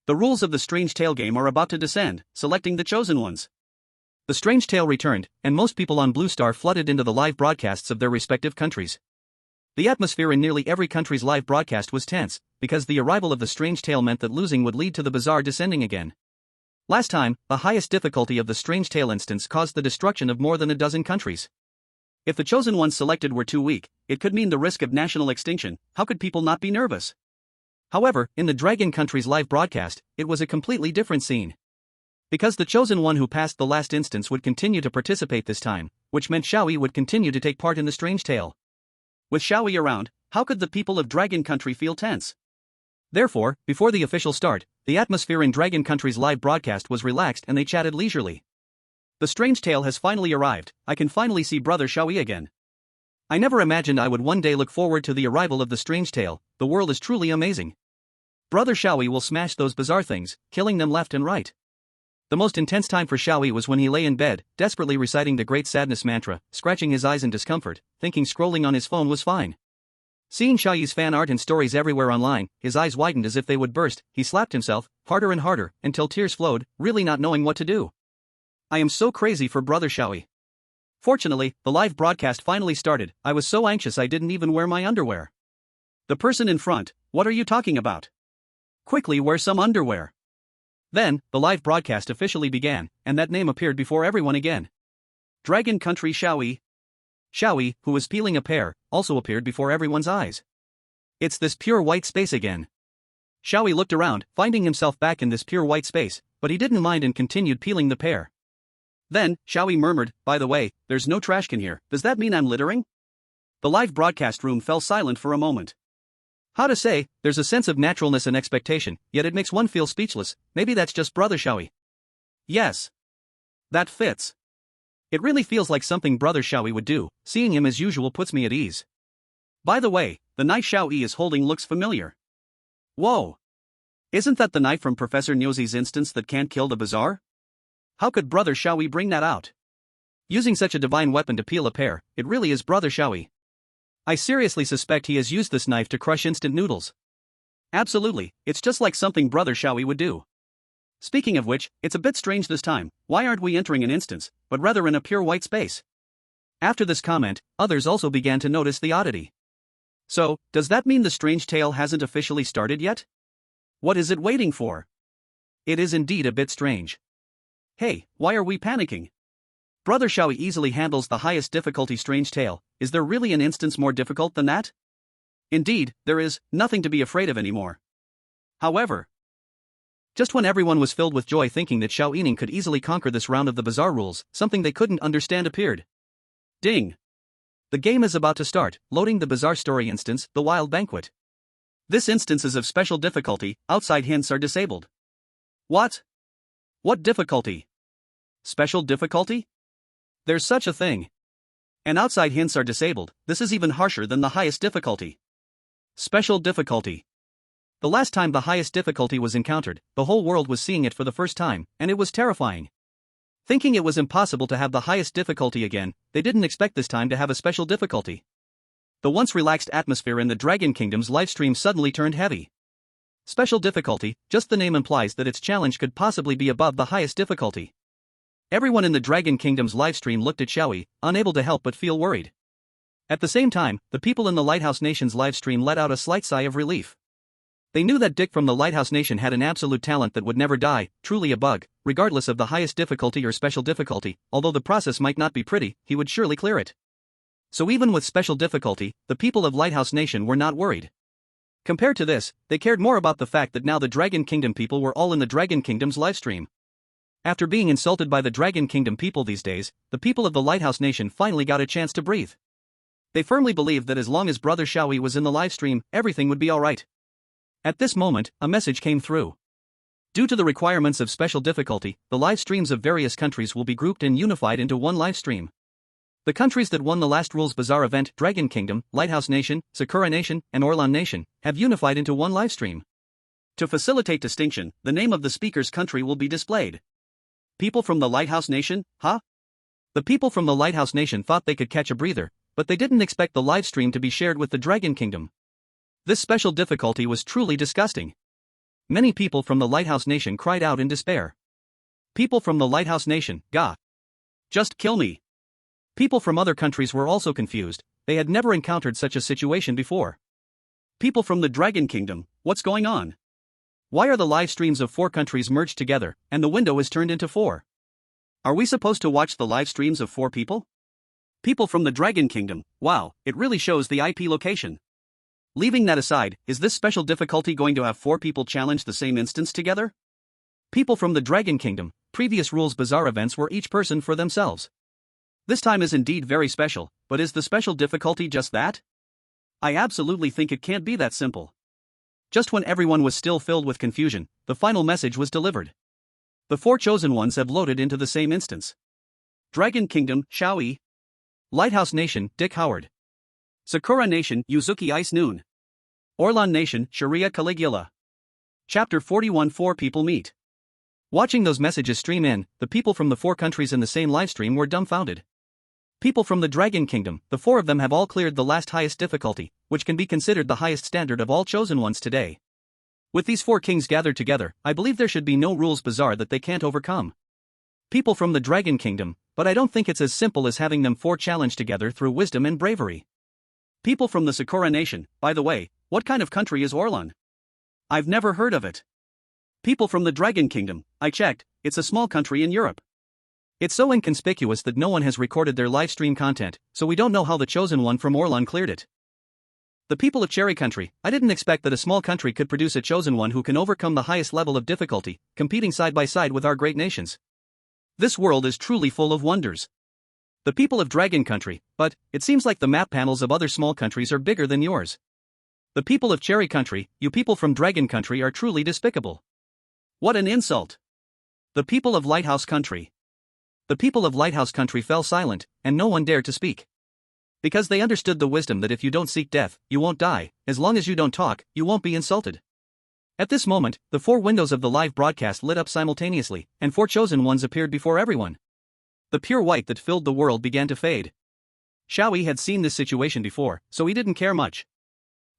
The rules of the strange tale game are about to descend, selecting the chosen ones. The strange tale returned, and most people on Blue Star flooded into the live broadcasts of their respective countries. The atmosphere in nearly every country's live broadcast was tense, because the arrival of the strange tale meant that losing would lead to the bazaar descending again. Last time, the highest difficulty of the strange tale instance caused the destruction of more than a dozen countries. If the chosen ones selected were too weak, it could mean the risk of national extinction. How could people not be nervous? However, in the Dragon Country's live broadcast, it was a completely different scene. Because the chosen one who passed the last instance would continue to participate this time, which meant Xiao Yi would continue to take part in the strange tale. With Xiao Yi around, how could the people of Dragon Country feel tense? Therefore, before the official start, the atmosphere in Dragon Country's live broadcast was relaxed and they chatted leisurely. "The strange tale has finally arrived. I can finally see Brother Xiao Yi again. I never imagined I would one day look forward to the arrival of the strange tale. The world is truly amazing. Brother Xiao Yi will smash those bizarre things, killing them left and right." The most intense time for Xiao Yi was when he lay in bed, desperately reciting the Great Sadness mantra, scratching his eyes in discomfort, thinking scrolling on his phone was fine. Seeing Xiao Yi's fan art and stories everywhere online, his eyes widened as if they would burst. He slapped himself, harder and harder, until tears flowed, really not knowing what to do. "I am so crazy for Brother Xiao Yi." Fortunately, the live broadcast finally started. I was so anxious I didn't even wear my underwear. The person in front, "What are you talking about? Quickly wear some underwear." Then, the live broadcast officially began, and that name appeared before everyone again. Dragon Country Xiao Yi. Xiao Yi, who was peeling a pear, also appeared before everyone's eyes. It's this pure white space again. Xiao Yi looked around, finding himself back in this pure white space, but he didn't mind and continued peeling the pear. Then, Xiao Yi murmured, "By the way, there's no trash can here. Does that mean I'm littering?" The live broadcast room fell silent for a moment. How to say, there's a sense of naturalness and expectation, yet it makes one feel speechless. Maybe that's just Brother Xiao Yi. Yes. That fits. It really feels like something Brother Xiao Yi would do. Seeing him as usual puts me at ease. By the way, the knife Xiao Yi is holding looks familiar. Whoa. Isn't that the knife from Professor Nyozi's instance that can't kill the bazaar? How could Brother Xiao Yi bring that out? Using such a divine weapon to peel a pear, it really is Brother Xiao Yi. I seriously suspect he has used this knife to crush instant noodles. Absolutely, it's just like something Brother Xiao Yi would do. Speaking of which, it's a bit strange this time. Why aren't we entering an instance, but rather in a pure white space? After this comment, others also began to notice the oddity. So, does that mean the strange tale hasn't officially started yet? What is it waiting for? It is indeed a bit strange. Hey, why are we panicking? Brother Xiao Yi easily handles the highest difficulty strange tale. Is there really an instance more difficult than that? Indeed, there is nothing to be afraid of anymore. However, just when everyone was filled with joy thinking that Xiao Yining could easily conquer this round of the bazaar rules, something they couldn't understand appeared. Ding! The game is about to start, loading the bazaar story instance, the Wild Banquet. This instance is of special difficulty, outside hints are disabled. What? What difficulty? Special difficulty? There's such a thing. And outside hints are disabled. This is even harsher than the highest difficulty. Special difficulty. The last time the highest difficulty was encountered, the whole world was seeing it for the first time, and it was terrifying. Thinking it was impossible to have the highest difficulty again, they didn't expect this time to have a special difficulty. The once relaxed atmosphere in the Dragon Kingdom's livestream suddenly turned heavy. Special difficulty, just the name implies that its challenge could possibly be above the highest difficulty. Everyone in the Dragon Kingdom's livestream looked at Xiao Yi, unable to help but feel worried. At the same time, the people in the Lighthouse Nation's livestream let out a slight sigh of relief. They knew that Dick from the Lighthouse Nation had an absolute talent that would never die, truly a bug, regardless of the highest difficulty or special difficulty. Although the process might not be pretty, he would surely clear it. So even with special difficulty, the people of Lighthouse Nation were not worried. Compared to this, they cared more about the fact that now the Dragon Kingdom people were all in the Dragon Kingdom's livestream. After being insulted by the Dragon Kingdom people these days, the people of the Lighthouse Nation finally got a chance to breathe. They firmly believed that as long as Brother Xiao Yi was in the livestream, everything would be alright. At this moment, a message came through. Due to the requirements of special difficulty, the live streams of various countries will be grouped and unified into one live stream. The countries that won the last Rules Bazaar event, Dragon Kingdom, Lighthouse Nation, Sakura Nation, and Orlan Nation, have unified into one live stream. To facilitate distinction, the name of the speaker's country will be displayed. People from the Lighthouse Nation, huh? The people from the Lighthouse Nation thought they could catch a breather, but they didn't expect the live stream to be shared with the Dragon Kingdom. This special difficulty was truly disgusting. Many people from the Lighthouse Nation cried out in despair. People from the Lighthouse Nation, gah! Just kill me! People from other countries were also confused, they had never encountered such a situation before. People from the Dragon Kingdom, what's going on? Why are the live streams of 4 countries merged together, and the window is turned into 4? Are we supposed to watch the live streams of 4 people? People from the Dragon Kingdom, wow, it really shows the IP location. Leaving that aside, is this special difficulty going to have 4 people challenge the same instance together? People from the Dragon Kingdom, previous Rules Bazaar events were each person for themselves. This time is indeed very special, but is the special difficulty just that? I absolutely think it can't be that simple. Just when everyone was still filled with confusion, the final message was delivered. The 4 chosen ones have loaded into the same instance. Dragon Kingdom, Xiao Yi. Lighthouse Nation, Dick Howard. Sakura Nation, Yuzuki Ice Noon. Orlan Nation, Sharia Caligula. Chapter 41 4 people meet. Watching those messages stream in, the people from the 4 countries in the same livestream were dumbfounded. People from the Dragon Kingdom, the 4 of them have all cleared the last highest difficulty, which can be considered the highest standard of all chosen ones today. With these 4 kings gathered together, I believe there should be no Rules Bazaar that they can't overcome. People from the Dragon Kingdom, but I don't think it's as simple as having them 4 challenge together through wisdom and bravery. People from the Sakura Nation, by the way, what kind of country is Orlan? I've never heard of it. People from the Dragon Kingdom, I checked, it's a small country in Europe. It's so inconspicuous that no one has recorded their live stream content, so we don't know how the chosen one from Orlan cleared it. The people of Cherry Country, I didn't expect that a small country could produce a chosen one who can overcome the highest level of difficulty, competing side by side with our great nations. This world is truly full of wonders. The people of Dragon Country, but it seems like the map panels of other small countries are bigger than yours. The people of Cherry Country, you people from Dragon Country are truly despicable. What an insult! The people of Lighthouse Country. The people of Lighthouse Country fell silent, and no one dared to speak. Because they understood the wisdom that if you don't seek death, you won't die, as long as you don't talk, you won't be insulted. At this moment, the 4 windows of the live broadcast lit up simultaneously, and 4 chosen ones appeared before everyone. The pure white that filled the world began to fade. Xiao Yi had seen this situation before, so he didn't care much.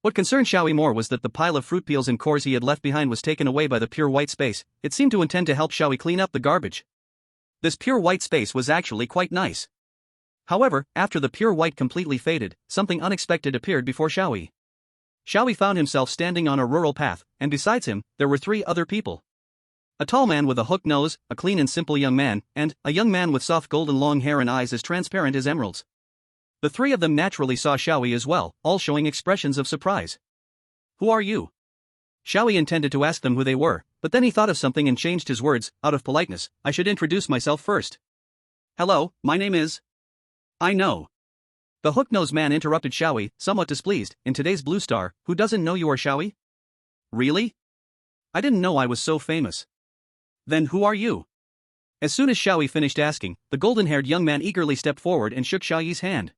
What concerned Xiao Yi more was that the pile of fruit peels and cores he had left behind was taken away by the pure white space. It seemed to intend to help Xiao Yi clean up the garbage. This pure white space was actually quite nice. However, after the pure white completely faded, something unexpected appeared before Xiao Yi. Xiao Yi found himself standing on a rural path, and besides him, there were 3 other people. A tall man with a hooked nose, a clean and simple young man, and a young man with soft golden long hair and eyes as transparent as emeralds. The 3 of them naturally saw Xiao Yi as well, all showing expressions of surprise. Who are you? Xiao Yi intended to ask them who they were, but then he thought of something and changed his words. Out of politeness, I should introduce myself first. Hello, my name is... I know. The hook-nosed man interrupted Xiao Yi, somewhat displeased. In today's Blue Star, who doesn't know you are Xiao Yi? Really? I didn't know I was so famous. Then who are you? As soon as Xiao Yi finished asking, the golden-haired young man eagerly stepped forward and shook Xiao Yi's hand.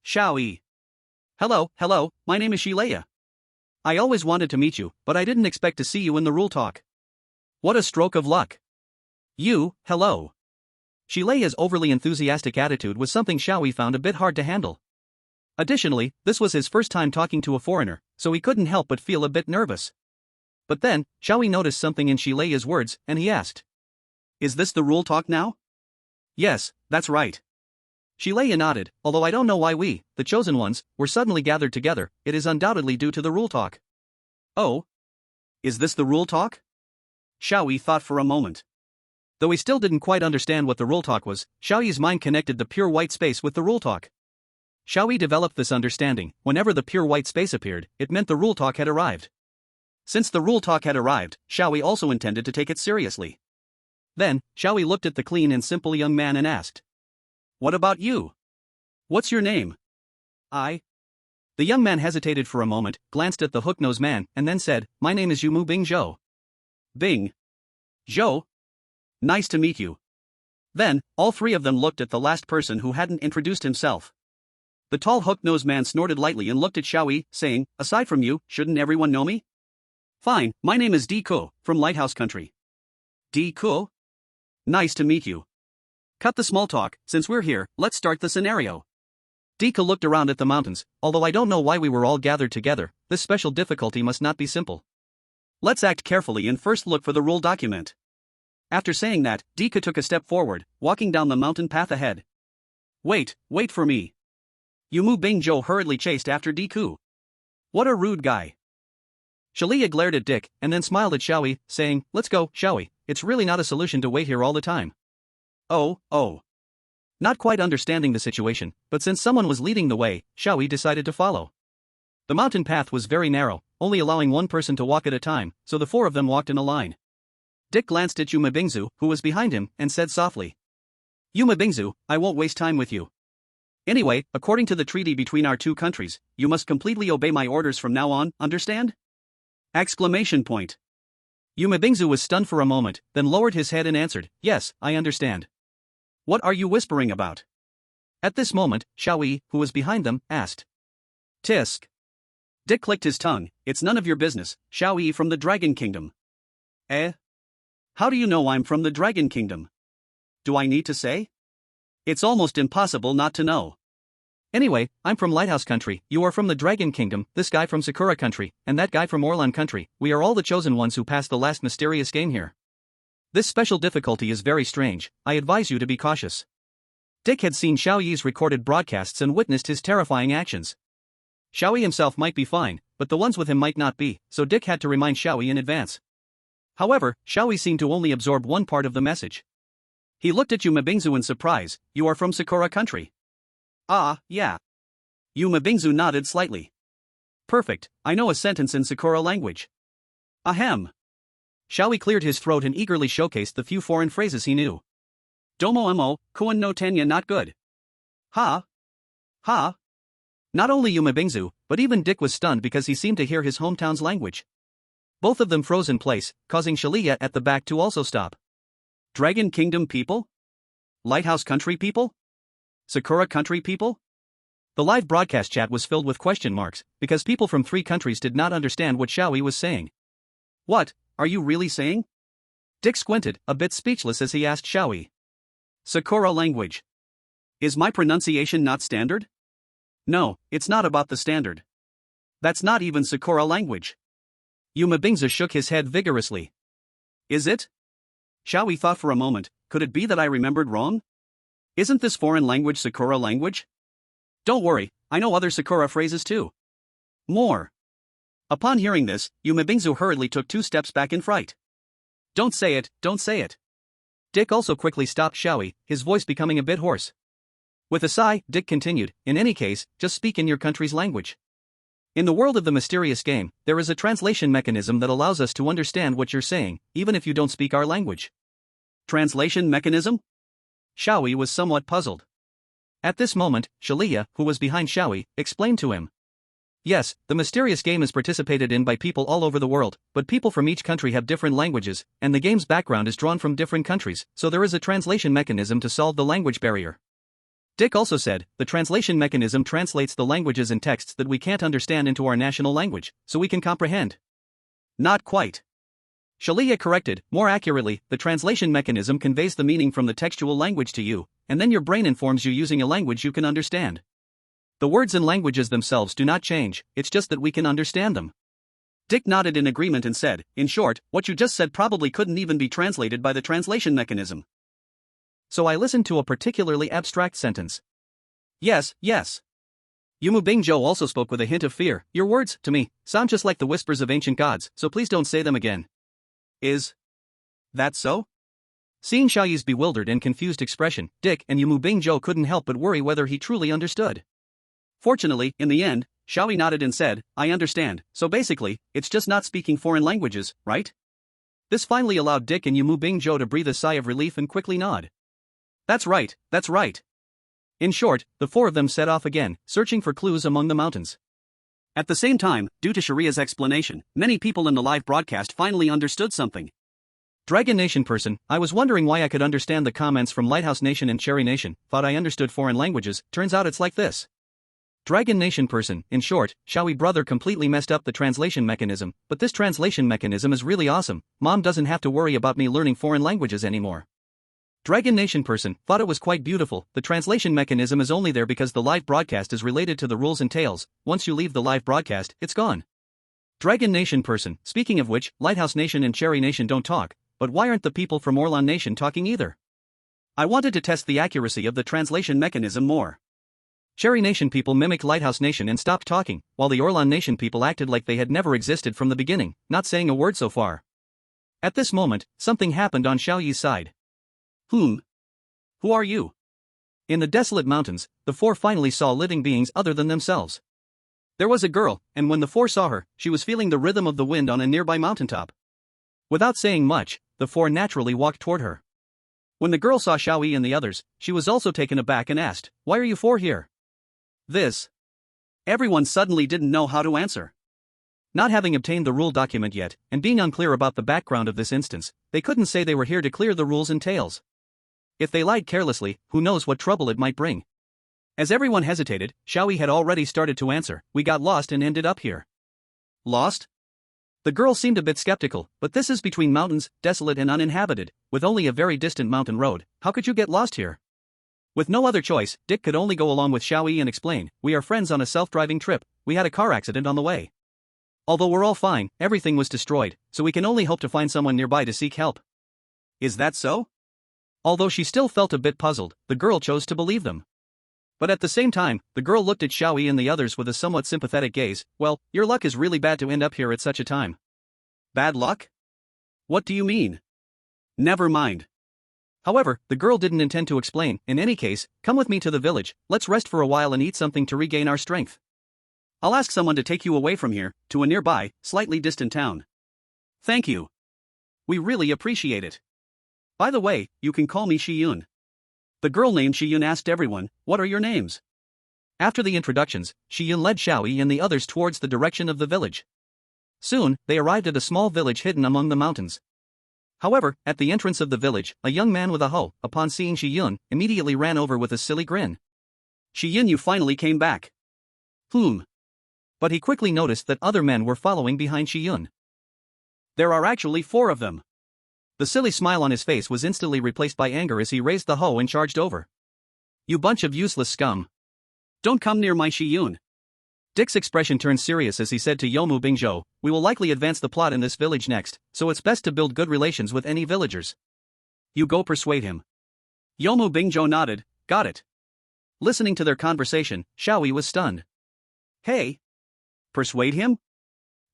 Xiao Yi. Hello, my name is Shileya. I always wanted to meet you, but I didn't expect to see you in the rule talk. What a stroke of luck. Hello. Xiaoyi's overly enthusiastic attitude was something Xiao Yi found a bit hard to handle. Additionally, this was his first time talking to a foreigner, so he couldn't help but feel a bit nervous. But then, Xiao Yi noticed something in Xiaoyi's words, and he asked, "Is this the rule talk now?" "Yes, that's right." Xiao nodded. "Although I don't know why we, the chosen ones, were suddenly gathered together, it is undoubtedly due to the rule talk." "Oh? Is this the rule talk?" Xiao Yi thought for a moment. Though he still didn't quite understand what the rule talk was, Xiao Yi's mind connected the pure white space with the rule talk. Xiao Yi developed this understanding: whenever the pure white space appeared, it meant the rule talk had arrived. Since the rule talk had arrived, Xiao Yi also intended to take it seriously. Then, Xiao Yi looked at the clean and simple young man and asked, "What about you? What's your name?" "I." The young man hesitated for a moment, glanced at the hook-nosed man, and then said, "My name is Yumu Bing Zhou." "Bing Zhou? Nice to meet you." Then, all three of them looked at the last person who hadn't introduced himself. The tall hook-nosed man snorted lightly and looked at Xiao Yi, saying, "Aside from you, shouldn't everyone know me?" "Fine, my name is Deku, from Lighthouse Country." "Deku? Nice to meet you. Cut the small talk, since we're here, let's start the scenario." Deku looked around at the mountains. "Although I don't know why we were all gathered together, this special difficulty must not be simple. Let's act carefully and first look for the rule document." After saying that, Deku took a step forward, walking down the mountain path ahead. Wait for me." Yumu Bing Zhou hurriedly chased after Deku. "What a rude guy." Xiaoyi glared at Dick, and then smiled at Xiao Yi, saying, "Let's go, Xiao Yi, it's really not a solution to wait here all the time." Oh. Not quite understanding the situation, but since someone was leading the way, Xiao Yi decided to follow. The mountain path was very narrow, only allowing one person to walk at a time, so the four of them walked in a line. Dick glanced at Yuma Bingzu, who was behind him, and said softly, "Yuma Bingzu, I won't waste time with you. Anyway, according to the treaty between our two countries, you must completely obey my orders from now on, understand?" Exclamation point. Yuma Bingzu was stunned for a moment, then lowered his head and answered, "Yes, I understand." "What are you whispering about?" At this moment, Xiao Yi, who was behind them, asked. "Tisk." Dick clicked his tongue. "It's none of your business, Xiao Yi from the Dragon Kingdom." "Eh? How do you know I'm from the Dragon Kingdom? Do I need to say?" "It's almost impossible not to know." "Anyway, I'm from Lighthouse Country, you are from the Dragon Kingdom, this guy from Sakura Country, and that guy from Orlan Country, we are all the chosen ones who passed the last mysterious game here. This special difficulty is very strange, I advise you to be cautious." Dick had seen Xiao Yi's recorded broadcasts and witnessed his terrifying actions. Xiao Yi himself might be fine, but the ones with him might not be, so Dick had to remind Xiao Yi in advance. However, Xiao Yi seemed to only absorb one part of the message. He looked at Yuma Bingzu in surprise. "You are from Sakura Country?" "Ah, yeah." Yuma Bingzu nodded slightly. "Perfect, I know a sentence in Sakura language." "Ahem." Xiao Yi cleared his throat and eagerly showcased the few foreign phrases he knew. "Domo emo, kuan no tenya not good." Ha? Not only Yuma Bingzu, but even Dick was stunned because he seemed to hear his hometown's language. Both of them froze in place, causing Xiaoyi at the back to also stop. Dragon Kingdom people? Lighthouse Country people? Sakura Country people? The live broadcast chat was filled with question marks, because people from 3 countries did not understand what Xiao Yi was saying. "What are you really saying?" Dick squinted, a bit speechless as he asked Xiao Yi. "Sakura language. Is my pronunciation not standard?" "No, it's not about the standard. That's not even Sakura language." Yuma Bingzu shook his head vigorously. "Is it?" Xiao Yi thought for a moment. Could it be that I remembered wrong? Isn't this foreign language Sakura language? Don't worry, I know other Sakura phrases too. More. Upon hearing this, Yuma Bingzu hurriedly took 2 steps back in fright. Don't say it, don't say it." Dick also quickly stopped Xiao Yi, his voice becoming a bit hoarse. With a sigh, Dick continued, "In any case, just speak in your country's language. In the world of the mysterious game, there is a translation mechanism that allows us to understand what you're saying, even if you don't speak our language." Translation mechanism? Xiao Yi was somewhat puzzled. At this moment, Xiaoyi, who was behind Xiao Yi, explained to him. Yes, the mysterious game is participated in by people all over the world, but people from each country have different languages, and the game's background is drawn from different countries, so there is a translation mechanism to solve the language barrier. Dick also said, the translation mechanism translates the languages and texts that we can't understand into our national language, so we can comprehend. Not quite. Xiao Yi corrected, more accurately, the translation mechanism conveys the meaning from the textual language to you, and then your brain informs you using a language you can understand. The words and languages themselves do not change, it's just that we can understand them. Dick nodded in agreement and said, in short, what you just said probably couldn't even be translated by the translation mechanism. So I listened to a particularly abstract sentence. Yes. Yumu Bingzhou also spoke with a hint of fear. Your words, to me, sound just like the whispers of ancient gods, so please don't say them again. Is that so? Seeing Xiao Yi's bewildered and confused expression, Dick and Yumu Bingzhou couldn't help but worry whether he truly understood. Fortunately, in the end, Xiao Yi nodded and said, I understand, so basically, it's just not speaking foreign languages, right? This finally allowed Dick and Yumu Bingzhou to breathe a sigh of relief and quickly nod. That's right. In short, the four of them set off again, searching for clues among the mountains. At the same time, due to Sharia's explanation, many people in the live broadcast finally understood something. Dragon Nation person, I was wondering why I could understand the comments from Lighthouse Nation and Cherry Nation, thought I understood foreign languages, turns out it's like this. Dragon Nation person, in short, Xiao Yi brother completely messed up the translation mechanism, but this translation mechanism is really awesome, mom doesn't have to worry about me learning foreign languages anymore. Dragon Nation person, thought it was quite beautiful, the translation mechanism is only there because the live broadcast is related to the rules and tales, once you leave the live broadcast, it's gone. Dragon Nation person, speaking of which, Lighthouse Nation and Cherry Nation don't talk, but why aren't the people from Orlan Nation talking either? I wanted to test the accuracy of the translation mechanism more. Cherry Nation people mimicked Lighthouse Nation and stopped talking, while the Orlan Nation people acted like they had never existed from the beginning, not saying a word so far. At this moment, something happened on Xiao Yi's side. Who are you? In the desolate mountains, the four finally saw living beings other than themselves. There was a girl, and when the four saw her, she was feeling the rhythm of the wind on a nearby mountaintop. Without saying much, the four naturally walked toward her. When the girl saw Xiao Yi and the others, she was also taken aback and asked, why are you four here? Everyone suddenly didn't know how to answer. Not having obtained the rule document yet, and being unclear about the background of this instance, they couldn't say they were here to clear the rules and tales. If they lied carelessly, who knows what trouble it might bring. As everyone hesitated, Xiao Yi had already started to answer, we got lost and ended up here. Lost? The girl seemed a bit skeptical, but this is between mountains, desolate and uninhabited, with only a very distant mountain road, how could you get lost here? With no other choice, Dick could only go along with Xiao Yi and explain, we are friends on a self-driving trip, we had a car accident on the way. Although we're all fine, everything was destroyed, so we can only hope to find someone nearby to seek help. Is that so? Although she still felt a bit puzzled, the girl chose to believe them. But at the same time, the girl looked at Xiao Yi and the others with a somewhat sympathetic gaze, well, your luck is really bad to end up here at such a time. Bad luck? What do you mean? Never mind. However, the girl didn't intend to explain, in any case, come with me to the village, let's rest for a while and eat something to regain our strength. I'll ask someone to take you away from here, to a nearby, slightly distant town. Thank you. We really appreciate it. By the way, you can call me Shiyun. The girl named Shiyun asked everyone, what are your names? After the introductions, Shiyun led Xiao Yi and the others towards the direction of the village. Soon, they arrived at a small village hidden among the mountains. However, at the entrance of the village, a young man with a hoe, upon seeing Shiyun, immediately ran over with a silly grin. Shiyun, you finally came back. But he quickly noticed that other men were following behind Shiyun. There are actually 4 of them. The silly smile on his face was instantly replaced by anger as he raised the hoe and charged over. You bunch of useless scum. Don't come near my Shiyun. Dick's expression turned serious as he said to Yomu Bingzhou, we will likely advance the plot in this village next, so it's best to build good relations with any villagers. You go persuade him. Yomu Bingzhou nodded, got it. Listening to their conversation, Xiao Yi was stunned. Hey! Persuade him?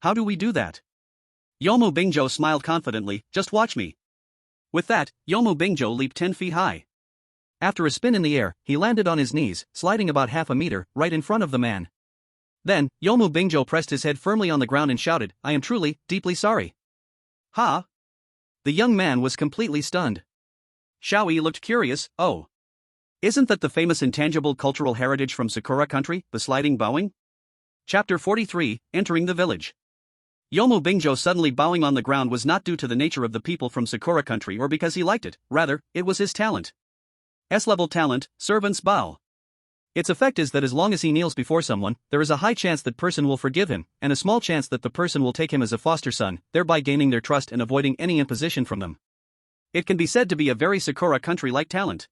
How do we do that? Yomu Bingzhou smiled confidently, just watch me. With that, Yomu Bingzhou leaped 10 feet high. After a spin in the air, he landed on his knees, sliding about half a meter, right in front of the man. Then, Yomu Bingzhou pressed his head firmly on the ground and shouted, I am truly, deeply sorry. Ha! The young man was completely stunned. Xiao Yi looked curious, oh. Isn't that the famous intangible cultural heritage from Sakura country, the sliding bowing? Chapter 43, Entering the Village. Yomu Bingzhou suddenly bowing on the ground was not due to the nature of the people from Sakura country or because he liked it, rather, it was his talent. S-level talent, servants bow. Its effect is that as long as he kneels before someone, there is a high chance that person will forgive him, and a small chance that the person will take him as a foster son, thereby gaining their trust and avoiding any imposition from them. It can be said to be a very Sakura country-like talent.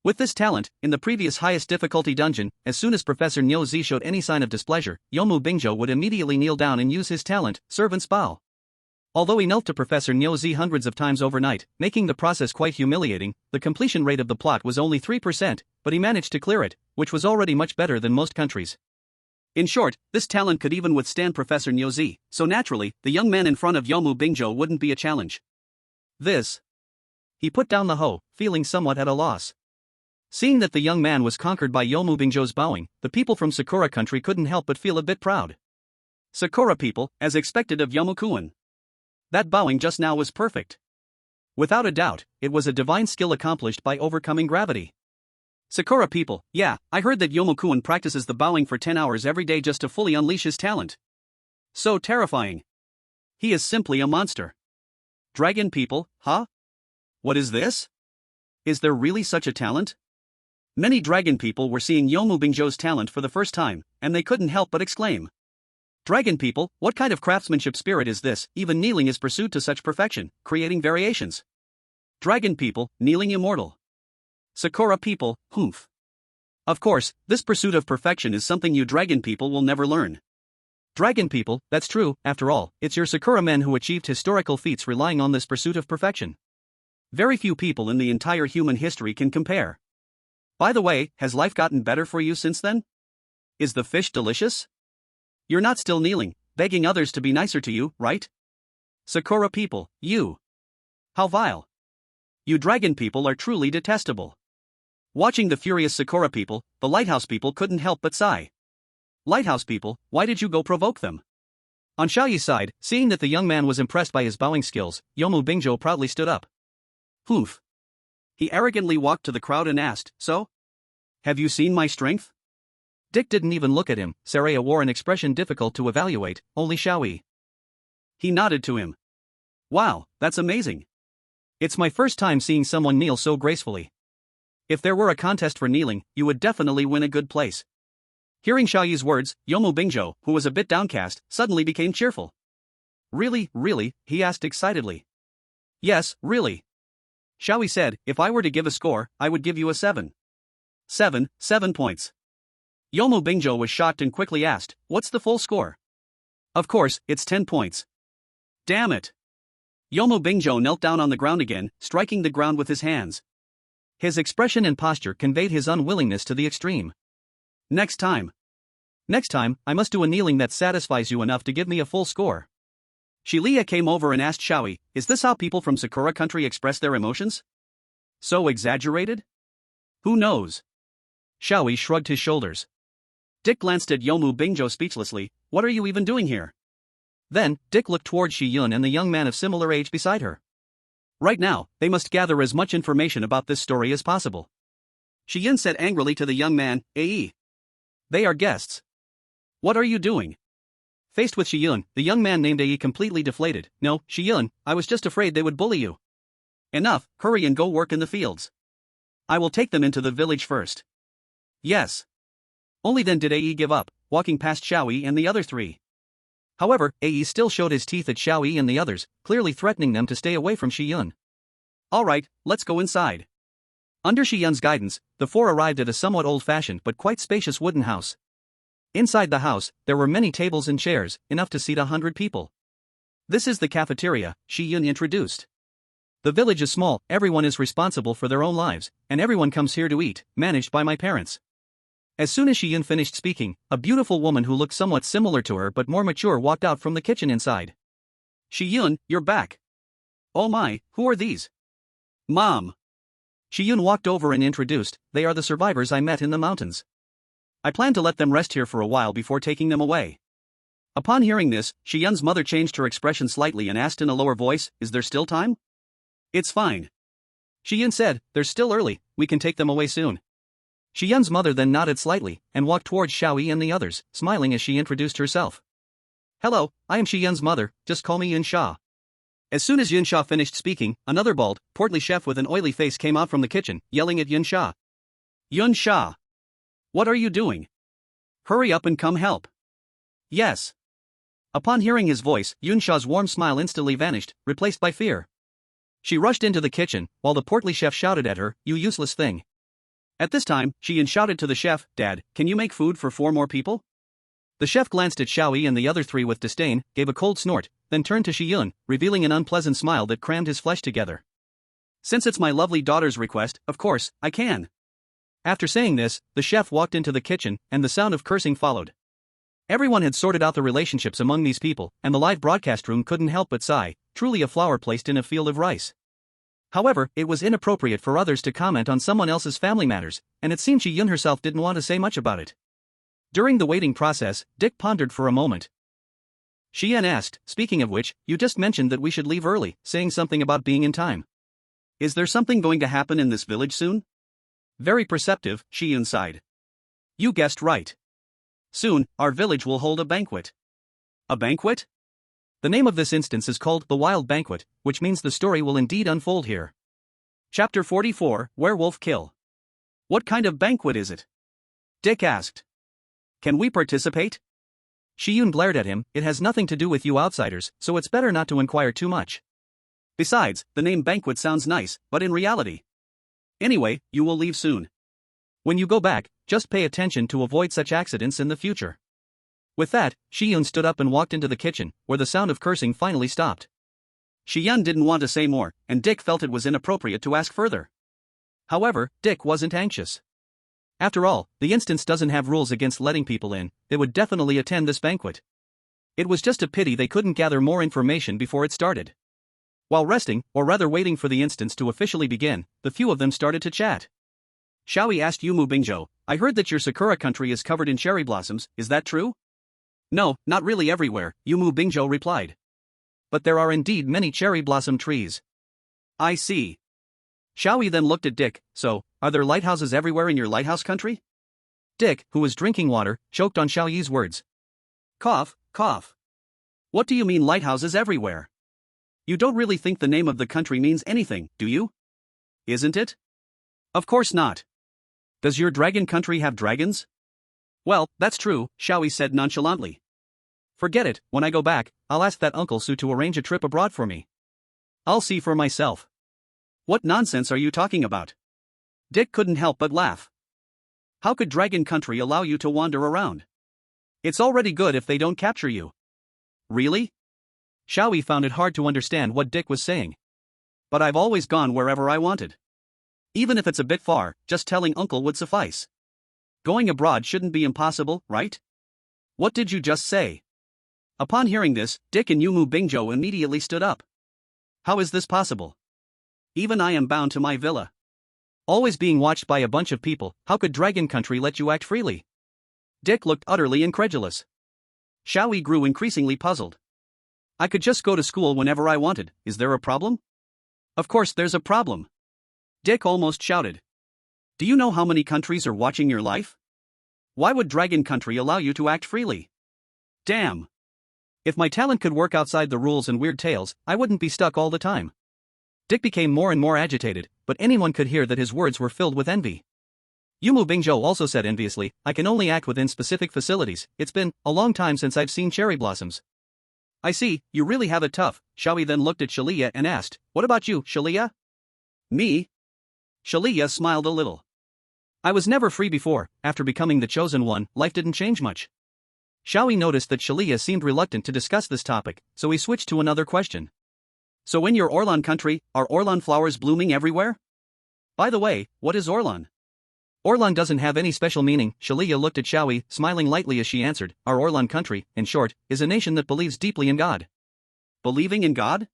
With this talent, in the previous highest difficulty dungeon, as soon as Professor Nyozi showed any sign of displeasure, Yomu Bingjo would immediately kneel down and use his talent, Servant's Bow. Although he knelt to Professor Nyozi hundreds of times overnight, making the process quite humiliating, the completion rate of the plot was only 3%, but he managed to clear it, which was already much better than most countries. In short, this talent could even withstand Professor Nyozi, so naturally, the young man in front of Yomu Bingjo wouldn't be a challenge. He put down the hoe, feeling somewhat at a loss. Seeing that the young man was conquered by Yomu Bingjo's bowing, the people from Sakura country couldn't help but feel a bit proud. Sakura people, as expected of Yomu-kun. That bowing just now was perfect. Without a doubt, it was a divine skill accomplished by overcoming gravity. Sakura people, yeah, I heard that Yomu-kun practices the bowing for 10 hours every day just to fully unleash his talent. So terrifying. He is simply a monster. Dragon people, huh? What is this? Is there really such a talent? Many dragon people were seeing Yomu Bingjo's talent for the first time, and they couldn't help but exclaim. Dragon people, what kind of craftsmanship spirit is this? Even kneeling is pursued to such perfection, creating variations. Dragon people, kneeling immortal. Sakura people, humph. Of course, this pursuit of perfection is something you dragon people will never learn. Dragon people, that's true, after all, it's your Sakura men who achieved historical feats relying on this pursuit of perfection. Very few people in the entire human history can compare. By the way, has life gotten better for you since then? Is the fish delicious? You're not still kneeling, begging others to be nicer to you, right? Sakura people, you. How vile. You dragon people are truly detestable. Watching the furious Sakura people, the lighthouse people couldn't help but sigh. Lighthouse people, why did you go provoke them? On Xiao Yi's side, seeing that the young man was impressed by his bowing skills, Yomu Bingjo proudly stood up. Humph. He arrogantly walked to the crowd and asked, so? Have you seen my strength? Dick didn't even look at him. Saraya wore an expression difficult to evaluate, only Xiao Yi. He nodded to him. Wow, that's amazing. It's my first time seeing someone kneel so gracefully. If there were a contest for kneeling, you would definitely win a good place. Hearing Xiao Yi's words, Yomu Bingjo, who was a bit downcast, suddenly became cheerful. Really, really? He asked excitedly. Yes, really. Xiao Yi said, if I were to give a score, I would give you a 7. 7 points. Yomu Bingjo was shocked and quickly asked, what's the full score? Of course, it's 10 points. Damn it. Yomu Bingjo knelt down on the ground again, striking the ground with his hands. His expression and posture conveyed his unwillingness to the extreme. Next time, I must do a kneeling that satisfies you enough to give me a full score. Shilia came over and asked Xiao Yi, is this how people from Sakura country express their emotions? So exaggerated? Who knows? Xiao Yi shrugged his shoulders. Dick glanced at Yomu Bingjo speechlessly, what are you even doing here? Then, Dick looked toward Shi Yun and the young man of similar age beside her. Right now, they must gather as much information about this story as possible. Shi Yun said angrily to the young man, Ae. They are guests. What are you doing? Faced with Shi Yun, the young man named Ae completely deflated. No, Shi Yun, I was just afraid they would bully you. Enough, hurry and go work in the fields. I will take them into the village first. Yes. Only then did Ae give up, walking past Xiao Yi and the other three. However, Ae still showed his teeth at Xiao Yi and the others, clearly threatening them to stay away from Shi Yun. Alright, let's go inside. Under Shi Yun's guidance, the four arrived at a somewhat old-fashioned but quite spacious wooden house. Inside the house, there were many tables and chairs, enough to seat 100 people. This is the cafeteria, Shi Yun introduced. The village is small, everyone is responsible for their own lives, and everyone comes here to eat, managed by my parents. As soon as Shi Yun finished speaking, a beautiful woman who looked somewhat similar to her but more mature walked out from the kitchen inside. Shi Yun, you're back. Oh my, who are these? Mom. Shi Yun walked over and introduced, they are the survivors I met in the mountains. I plan to let them rest here for a while before taking them away. Upon hearing this, Shi Yun's mother changed her expression slightly and asked in a lower voice, is there still time? It's fine. Shi Yun said, there's still early, we can take them away soon. Shi Yun's mother then nodded slightly, and walked towards Xiao Yi and the others, smiling as she introduced herself. Hello, I am Shi Yun's mother, just call me Yun Sha. As soon as Yun Sha finished speaking, another bald, portly chef with an oily face came out from the kitchen, yelling at Yun Sha. Yun Sha! What are you doing? Hurry up and come help. Yes. Upon hearing his voice, Yunsha's warm smile instantly vanished, replaced by fear. She rushed into the kitchen, while the portly chef shouted at her, "You useless thing." At this time, Xian shouted to the chef, "Dad, can you make food for 4 more people?" The chef glanced at Xiao Yi and the other 3 with disdain, gave a cold snort, then turned to Shiyun, revealing an unpleasant smile that crammed his flesh together. "Since it's my lovely daughter's request, of course, I can." After saying this, the chef walked into the kitchen, and the sound of cursing followed. Everyone had sorted out the relationships among these people, and the live broadcast room couldn't help but sigh, truly a flower placed in a field of rice. However, it was inappropriate for others to comment on someone else's family matters, and it seemed Shiyun herself didn't want to say much about it. During the waiting process, Dick pondered for a moment. Xian asked, "Speaking of which, you just mentioned that we should leave early, saying something about being in time. Is there something going to happen in this village soon?" "Very perceptive," Xian sighed. "You guessed right. Soon, our village will hold a banquet." "A banquet?" The name of this instance is called The Wild Banquet, which means the story will indeed unfold here. Chapter 44, Werewolf Kill. "What kind of banquet is it?" Dick asked. "Can we participate?" Shiyun glared at him, "It has nothing to do with you outsiders, so it's better not to inquire too much. Besides, the name banquet sounds nice, but in reality. Anyway, you will leave soon. When you go back, just pay attention to avoid such accidents in the future." With that, Shiyun stood up and walked into the kitchen, where the sound of cursing finally stopped. Shiyun didn't want to say more, and Dick felt it was inappropriate to ask further. However, Dick wasn't anxious. After all, the instance doesn't have rules against letting people in, they would definitely attend this banquet. It was just a pity they couldn't gather more information before it started. While resting, or rather waiting for the instance to officially begin, the few of them started to chat. Xiao Yi asked Yumu Bingzhou, "I heard that your Sakura country is covered in cherry blossoms, is that true?" "No, not really everywhere," Yumu Bingzhou replied. "But there are indeed many cherry blossom trees." "I see." Xiao Yi then looked at Dick, "So, are there lighthouses everywhere in your lighthouse country?" Dick, who was drinking water, choked on Xiao Yi's words. Cough, cough. "What do you mean lighthouses everywhere? You don't really think the name of the country means anything, do you? Isn't it?" "Of course not. Does your dragon country have dragons?" "Well, that's true," Xiao Yi said nonchalantly. "Forget it, when I go back, I'll ask that Uncle Su to arrange a trip abroad for me. I'll see for myself." "What nonsense are you talking about?" Dick couldn't help but laugh. "How could Dragon Country allow you to wander around? It's already good if they don't capture you." "Really?" Xiao Yi found it hard to understand what Dick was saying. "But I've always gone wherever I wanted. Even if it's a bit far, just telling Uncle would suffice. Going abroad shouldn't be impossible, right?" "What did you just say?" Upon hearing this, Dick and Yumu Bingzhou immediately stood up. "How is this possible? Even I am bound to my villa. Always being watched by a bunch of people, how could Dragon Country let you act freely?" Dick looked utterly incredulous. Xiao Yi grew increasingly puzzled. "I could just go to school whenever I wanted, is there a problem?" "Of course there's a problem." Dick almost shouted. "Do you know how many countries are watching your life? Why would Dragon Country allow you to act freely? Damn! If my talent could work outside the rules and weird tales, I wouldn't be stuck all the time." Dick became more and more agitated, but anyone could hear that his words were filled with envy. Yumu Bingzhou also said enviously, "I can only act within specific facilities, it's been a long time since I've seen cherry blossoms." "I see, you really have it tough." Xiao Yi then looked at Shalia and asked, "What about you, Shalia?" "Me?" Shalia smiled a little. "I was never free before, after becoming the chosen one, life didn't change much." Xiao Yi noticed that Shalia seemed reluctant to discuss this topic, so he switched to another question. "So in your Orlan country, are Orlan flowers blooming everywhere? By the way, what is Orlan?" "Orlan doesn't have any special meaning." Shalia looked at Xiao Yi, smiling lightly as she answered, "Our Orlan country, in short, is a nation that believes deeply in God." "Believing in God?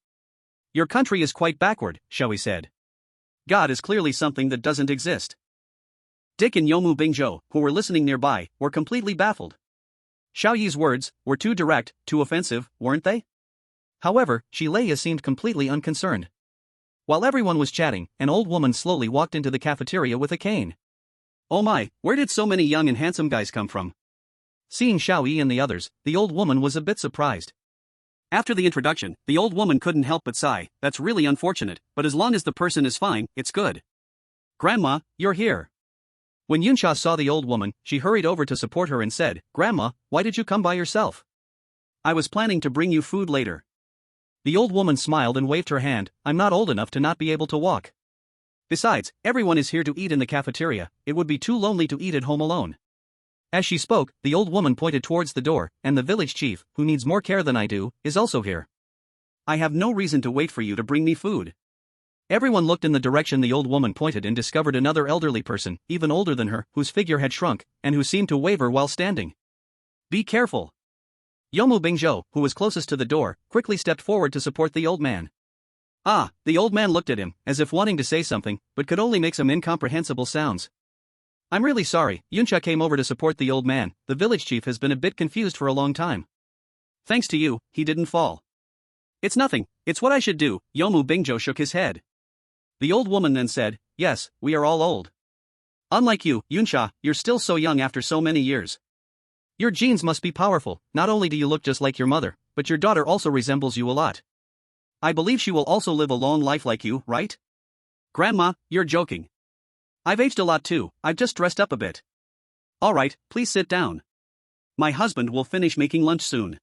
Your country is quite backward," Xiao Yi said. "God is clearly something that doesn't exist." Dick and Yomu Bingzhou, who were listening nearby, were completely baffled. Xiao Yi's words were too direct, too offensive, weren't they? However, Shilaya seemed completely unconcerned. While everyone was chatting, an old woman slowly walked into the cafeteria with a cane. "Oh my, where did so many young and handsome guys come from?" Seeing Xiao Yi and the others, the old woman was a bit surprised. After the introduction, the old woman couldn't help but sigh, "That's really unfortunate, but as long as the person is fine, it's good." "Grandma, you're here." When Yunsha saw the old woman, she hurried over to support her and said, "Grandma, why did you come by yourself? I was planning to bring you food later." The old woman smiled and waved her hand. "I'm not old enough to not be able to walk. Besides, everyone is here to eat in the cafeteria, it would be too lonely to eat at home alone." As she spoke, the old woman pointed towards the door, "And the village chief, who needs more care than I do, is also here. I have no reason to wait for you to bring me food." Everyone looked in the direction the old woman pointed and discovered another elderly person, even older than her, whose figure had shrunk, and who seemed to waver while standing. "Be careful." Yomu Bingzhou, who was closest to the door, quickly stepped forward to support the old man. The old man looked at him, as if wanting to say something, but could only make some incomprehensible sounds. "I'm really sorry." Yunsha came over to support the old man. "The village chief has been a bit confused for a long time. Thanks to you, he didn't fall." "It's nothing, it's what I should do." Yomu Bingzhou shook his head. The old woman then said, "Yes, we are all old. Unlike you, Yunsha, you're still so young after so many years. Your genes must be powerful. Not only do you look just like your mother, but your daughter also resembles you a lot. I believe she will also live a long life like you, right?" "Grandma, you're joking. I've aged a lot too, I've just dressed up a bit." "Alright, please sit down. My husband will finish making lunch soon."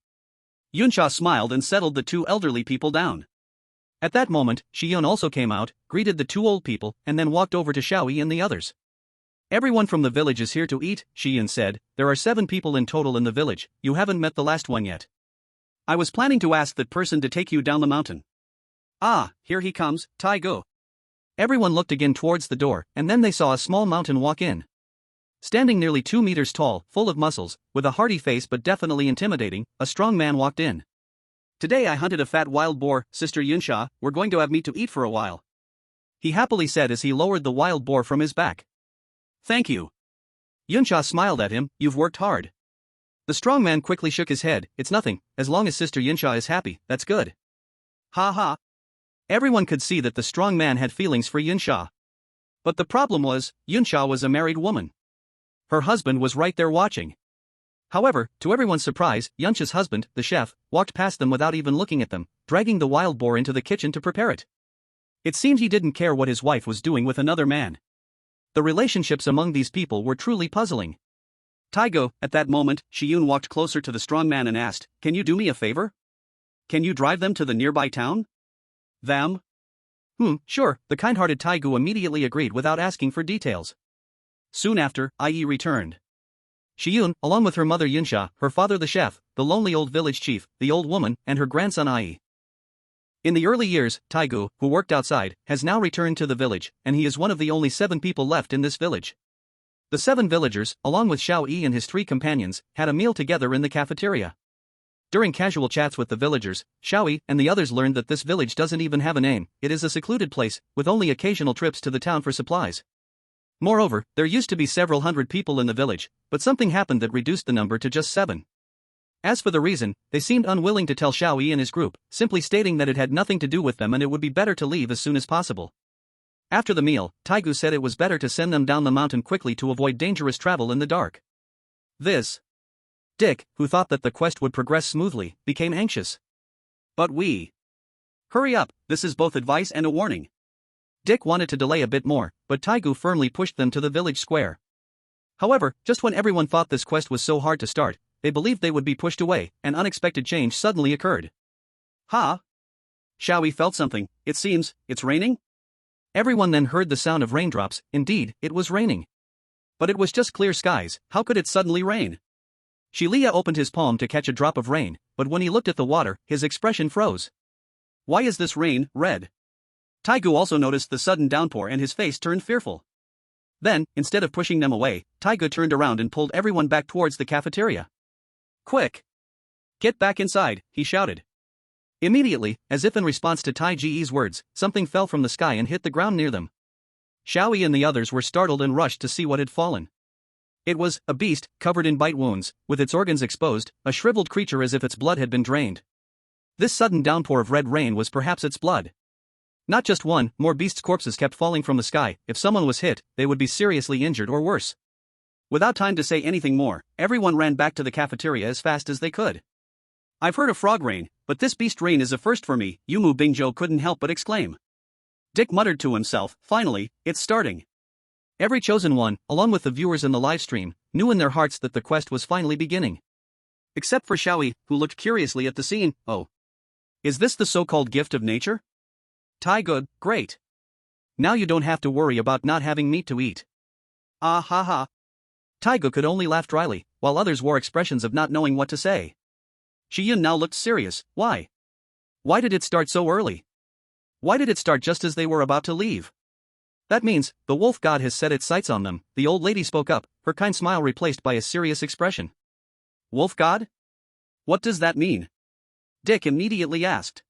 Yunsha smiled and settled the two elderly people down. At that moment, Shiyun also came out, greeted the two old people, and then walked over to Xiao Yi and the others. "Everyone from the village is here to eat," Shiyun said. "There are 7 people in total in the village, you haven't met the last one yet. I was planning to ask that person to take you down the mountain." "Here he comes, Taigo." Everyone looked again towards the door, and then they saw a small mountain walk in. Standing nearly 2 meters tall, full of muscles, with a hearty face but definitely intimidating, a strong man walked in. "Today I hunted a fat wild boar, Sister Yunsha, we're going to have meat to eat for a while," he happily said as he lowered the wild boar from his back. "Thank you." Yunsha smiled at him. "You've worked hard." The strong man quickly shook his head. "It's nothing, as long as Sister Yunsha is happy, that's good." Ha ha. Everyone could see that the strong man had feelings for Yunsha. But the problem was, Yunsha was a married woman. Her husband was right there watching. However, to everyone's surprise, Yunsha's husband, the chef, walked past them without even looking at them, dragging the wild boar into the kitchen to prepare it. It seemed he didn't care what his wife was doing with another man. The relationships among these people were truly puzzling. "Taigo," at that moment, Shiyun walked closer to the strong man and asked, "Can you do me a favor? Can you drive them to the nearby town?" "Them?" Sure," the kind-hearted Taigu immediately agreed without asking for details. Soon after, Yi returned. Shiyun, along with her mother Yunsha, her father the chef, the lonely old village chief, the old woman, and her grandson Yi. In the early years, Taigu, who worked outside, has now returned to the village, and he is one of the only 7 people left in this village. The 7 villagers, along with Xiao Yi and his 3 companions, had a meal together in the cafeteria. During casual chats with the villagers, Xiao Yi and the others learned that this village doesn't even have a name. It is a secluded place, with only occasional trips to the town for supplies. Moreover, there used to be several hundred people in the village, but something happened that reduced the number to just 7. As for the reason, they seemed unwilling to tell Xiao Yi and his group, simply stating that it had nothing to do with them and it would be better to leave as soon as possible. After the meal, Taigu said it was better to send them down the mountain quickly to avoid dangerous travel in the dark. Dick, who thought that the quest would progress smoothly, became anxious. "But hurry up, this is both advice and a warning." Dick wanted to delay a bit more, but Taigu firmly pushed them to the village square. However, just when everyone thought this quest was so hard to start, they believed they would be pushed away, an unexpected change suddenly occurred. Xiao Yi felt something. "It seems, it's raining?" Everyone then heard the sound of raindrops. Indeed, it was raining. But it was just clear skies, how could it suddenly rain? Shilia opened his palm to catch a drop of rain, but when he looked at the water, his expression froze. "Why is this rain red?" Taigu also noticed the sudden downpour and his face turned fearful. Then, instead of pushing them away, Taigu turned around and pulled everyone back towards the cafeteria. "Quick! Get back inside," he shouted. Immediately, as if in response to Tai Ji's words, something fell from the sky and hit the ground near them. Xiao Yi and the others were startled and rushed to see what had fallen. It was a beast, covered in bite wounds, with its organs exposed, a shriveled creature as if its blood had been drained. This sudden downpour of red rain was perhaps its blood. Not just one, more beasts' corpses kept falling from the sky. If someone was hit, they would be seriously injured or worse. Without time to say anything more, everyone ran back to the cafeteria as fast as they could. "I've heard of frog rain, but this beast rain is a first for me," Yumu Bingzhou couldn't help but exclaim. Dick muttered to himself, "Finally, it's starting." Every chosen one, along with the viewers in the live stream, knew in their hearts that the quest was finally beginning. Except for Xiao Yi, who looked curiously at the scene. Oh. Is this the so-called gift of nature? Tai good, great. Now you don't have to worry about not having meat to eat. Ah ha ha. Taigu could only laugh dryly, while others wore expressions of not knowing what to say. Shiyun now looked serious. Why? Why did it start so early? Why did it start just as they were about to leave? That means, the wolf god has set its sights on them, the old lady spoke up, her kind smile replaced by a serious expression. Wolf god? What does that mean? Dick immediately asked.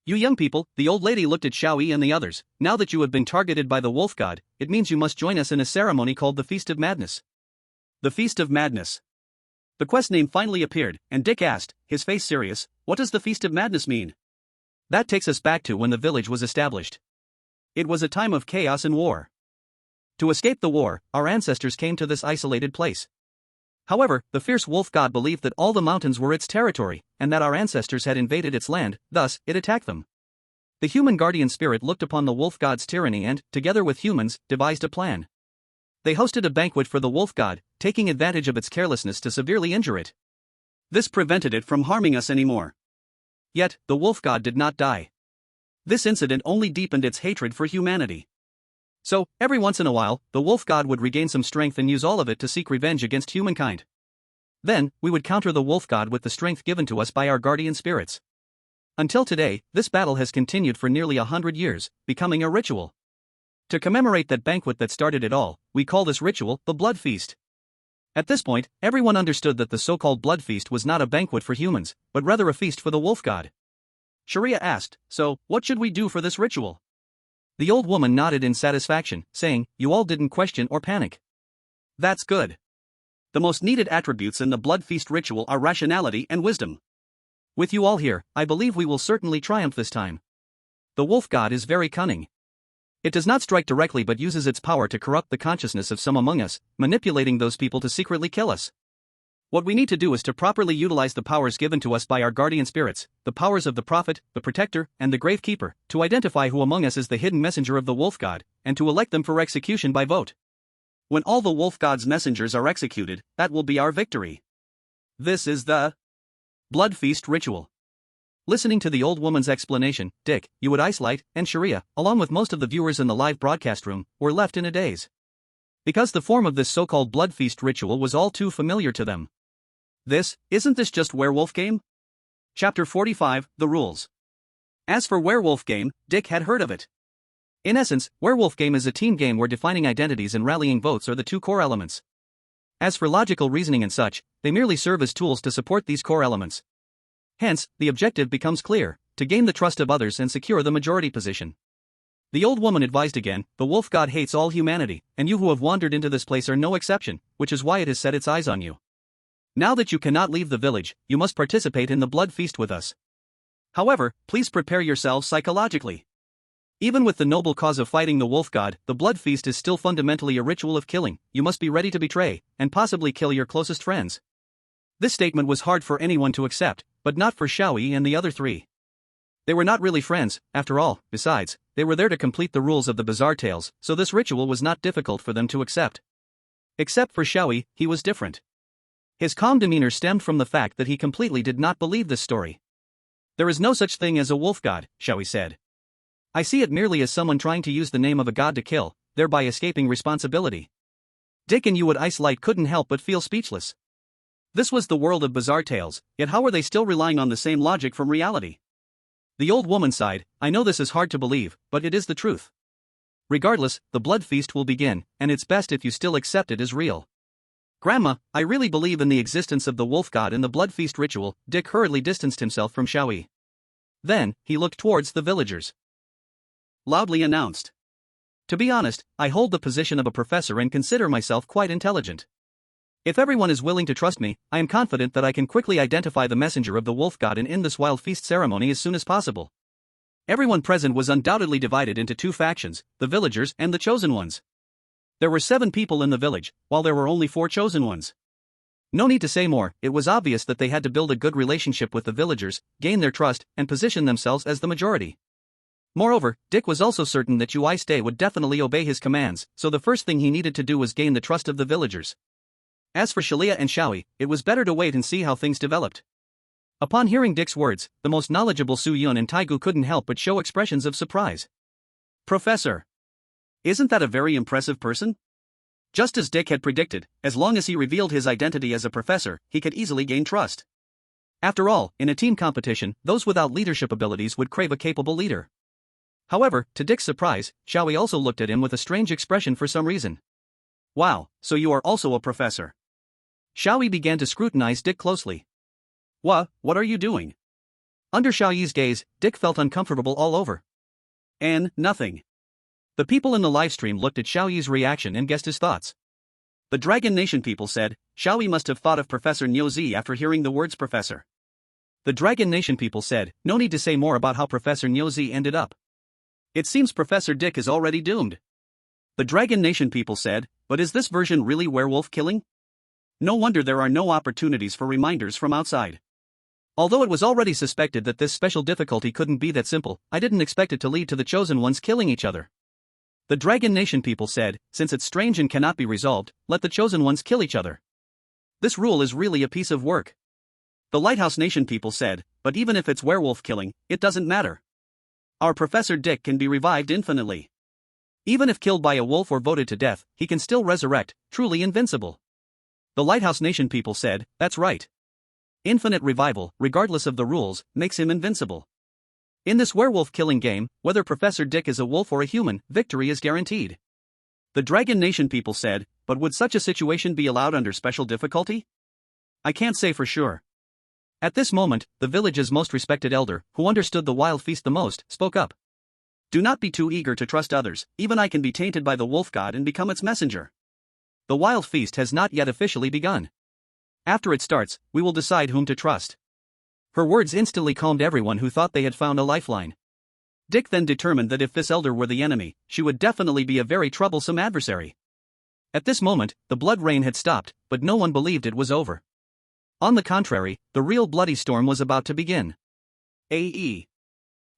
You young people, the old lady looked at Xiao Yi and the others. Now that you have been targeted by the wolf god, it means you must join us in a ceremony called the Feast of Madness. The Feast of Madness. The quest name finally appeared, and Dick asked, his face serious, what does the Feast of Madness mean? That takes us back to when the village was established. It was a time of chaos and war. To escape the war, our ancestors came to this isolated place. However, the fierce wolf god believed that all the mountains were its territory, and that our ancestors had invaded its land, thus, it attacked them. The human guardian spirit looked upon the wolf god's tyranny and, together with humans, devised a plan. They hosted a banquet for the wolf god, taking advantage of its carelessness to severely injure it. This prevented it from harming us anymore. Yet, the wolf god did not die. This incident only deepened its hatred for humanity. So, every once in a while, the wolf god would regain some strength and use all of it to seek revenge against humankind. Then, we would counter the wolf god with the strength given to us by our guardian spirits. Until today, this battle has continued for nearly 100 years, becoming a ritual. To commemorate that banquet that started it all, we call this ritual the Blood Feast. At this point, everyone understood that the so-called Blood Feast was not a banquet for humans, but rather a feast for the wolf god. Sharia asked, so, what should we do for this ritual? The old woman nodded in satisfaction, saying, you all didn't question or panic. That's good. The most needed attributes in the Blood Feast ritual are rationality and wisdom. With you all here, I believe we will certainly triumph this time. The wolf god is very cunning. It does not strike directly but uses its power to corrupt the consciousness of some among us, manipulating those people to secretly kill us. What we need to do is to properly utilize the powers given to us by our guardian spirits, the powers of the prophet, the protector, and the gravekeeper, to identify who among us is the hidden messenger of the wolf god, and to elect them for execution by vote. When all the wolf god's messengers are executed, that will be our victory. This is the Blood Feast ritual. Listening to the old woman's explanation, Dick, Yuad Icelight, and Sharia, along with most of the viewers in the live broadcast room, were left in a daze. Because the form of this so-called Blood Feast ritual was all too familiar to them. Isn't this just Werewolf Game? Chapter 45, The Rules. As for Werewolf Game, Dick had heard of it. In essence, Werewolf Game is a team game where defining identities and rallying votes are the two core elements. As for logical reasoning and such, they merely serve as tools to support these core elements. Hence, the objective becomes clear, to gain the trust of others and secure the majority position. The old woman advised again, the wolf god hates all humanity, and you who have wandered into this place are no exception, which is why it has set its eyes on you. Now that you cannot leave the village, you must participate in the blood feast with us. However, please prepare yourselves psychologically. Even with the noble cause of fighting the wolf god, the blood feast is still fundamentally a ritual of killing. You must be ready to betray, and possibly kill your closest friends. This statement was hard for anyone to accept, but not for Xiao Yi and the other three. They were not really friends, after all. Besides, they were there to complete the rules of the bizarre tales, so this ritual was not difficult for them to accept. Except for Xiao Yi, he was different. His calm demeanor stemmed from the fact that he completely did not believe this story. There is no such thing as a wolf god, Xiao Yi said. I see it merely as someone trying to use the name of a god to kill, thereby escaping responsibility. Dick and Yuad Icelight couldn't help but feel speechless. This was the world of bizarre tales, yet how were they still relying on the same logic from reality? The old woman sighed, I know this is hard to believe, but it is the truth. Regardless, the blood feast will begin, and it's best if you still accept it as real. Grandma, I really believe in the existence of the wolf god and the blood feast ritual. Dick hurriedly distanced himself from Xiao Yi. Then, he looked towards the villagers. Loudly announced. To be honest, I hold the position of a professor and consider myself quite intelligent. If everyone is willing to trust me, I am confident that I can quickly identify the messenger of the wolf god and end this wild feast ceremony as soon as possible. Everyone present was undoubtedly divided into two factions, the villagers and the chosen ones. There were 7 people in the village, while there were only 4 chosen ones. No need to say more, it was obvious that they had to build a good relationship with the villagers, gain their trust, and position themselves as the majority. Moreover, Dick was also certain that Xiao Yi would definitely obey his commands, so the first thing he needed to do was gain the trust of the villagers. As for Shalia and Xiao Yi, it was better to wait and see how things developed. Upon hearing Dick's words, the most knowledgeable Su Yun and Taigu couldn't help but show expressions of surprise. Professor! Isn't that a very impressive person? Just as Dick had predicted, as long as he revealed his identity as a professor, he could easily gain trust. After all, in a team competition, those without leadership abilities would crave a capable leader. However, to Dick's surprise, Xiao Yi also looked at him with a strange expression for some reason. Wow, so you are also a professor. Xiao Yi began to scrutinize Dick closely. What are you doing? Under Xiao Yi's gaze, Dick felt uncomfortable all over. And nothing. The people in the livestream looked at Xiao Yi's reaction and guessed his thoughts. The Dragon Nation people said, Xiao Yi must have thought of Professor Niuzi after hearing the words professor. The Dragon Nation people said, no need to say more about how Professor Niuzi ended up. It seems Professor Dick is already doomed. The Dragon Nation people said, but is this version really werewolf killing? No wonder there are no opportunities for reminders from outside. Although it was already suspected that this special difficulty couldn't be that simple, I didn't expect it to lead to the Chosen Ones killing each other. The Dragon Nation people said, since it's strange and cannot be resolved, let the Chosen Ones kill each other. This rule is really a piece of work. The Lighthouse Nation people said, but even if it's werewolf killing, it doesn't matter. Our Professor Dick can be revived infinitely. Even if killed by a wolf or voted to death, he can still resurrect, truly invincible. The Lighthouse Nation people said, that's right. Infinite revival, regardless of the rules, makes him invincible. In this werewolf killing game, whether Professor Dick is a wolf or a human, victory is guaranteed. The Dragon Nation people said, but would such a situation be allowed under special difficulty? I can't say for sure. At this moment, the village's most respected elder, who understood the wild feast the most, spoke up. Do not be too eager to trust others, even I can be tainted by the wolf god and become its messenger. The wild feast has not yet officially begun. After it starts, we will decide whom to trust. Her words instantly calmed everyone who thought they had found a lifeline. Dick then determined that if this elder were the enemy, she would definitely be a very troublesome adversary. At this moment, the blood rain had stopped, but no one believed it was over. On the contrary, the real bloody storm was about to begin. A.E.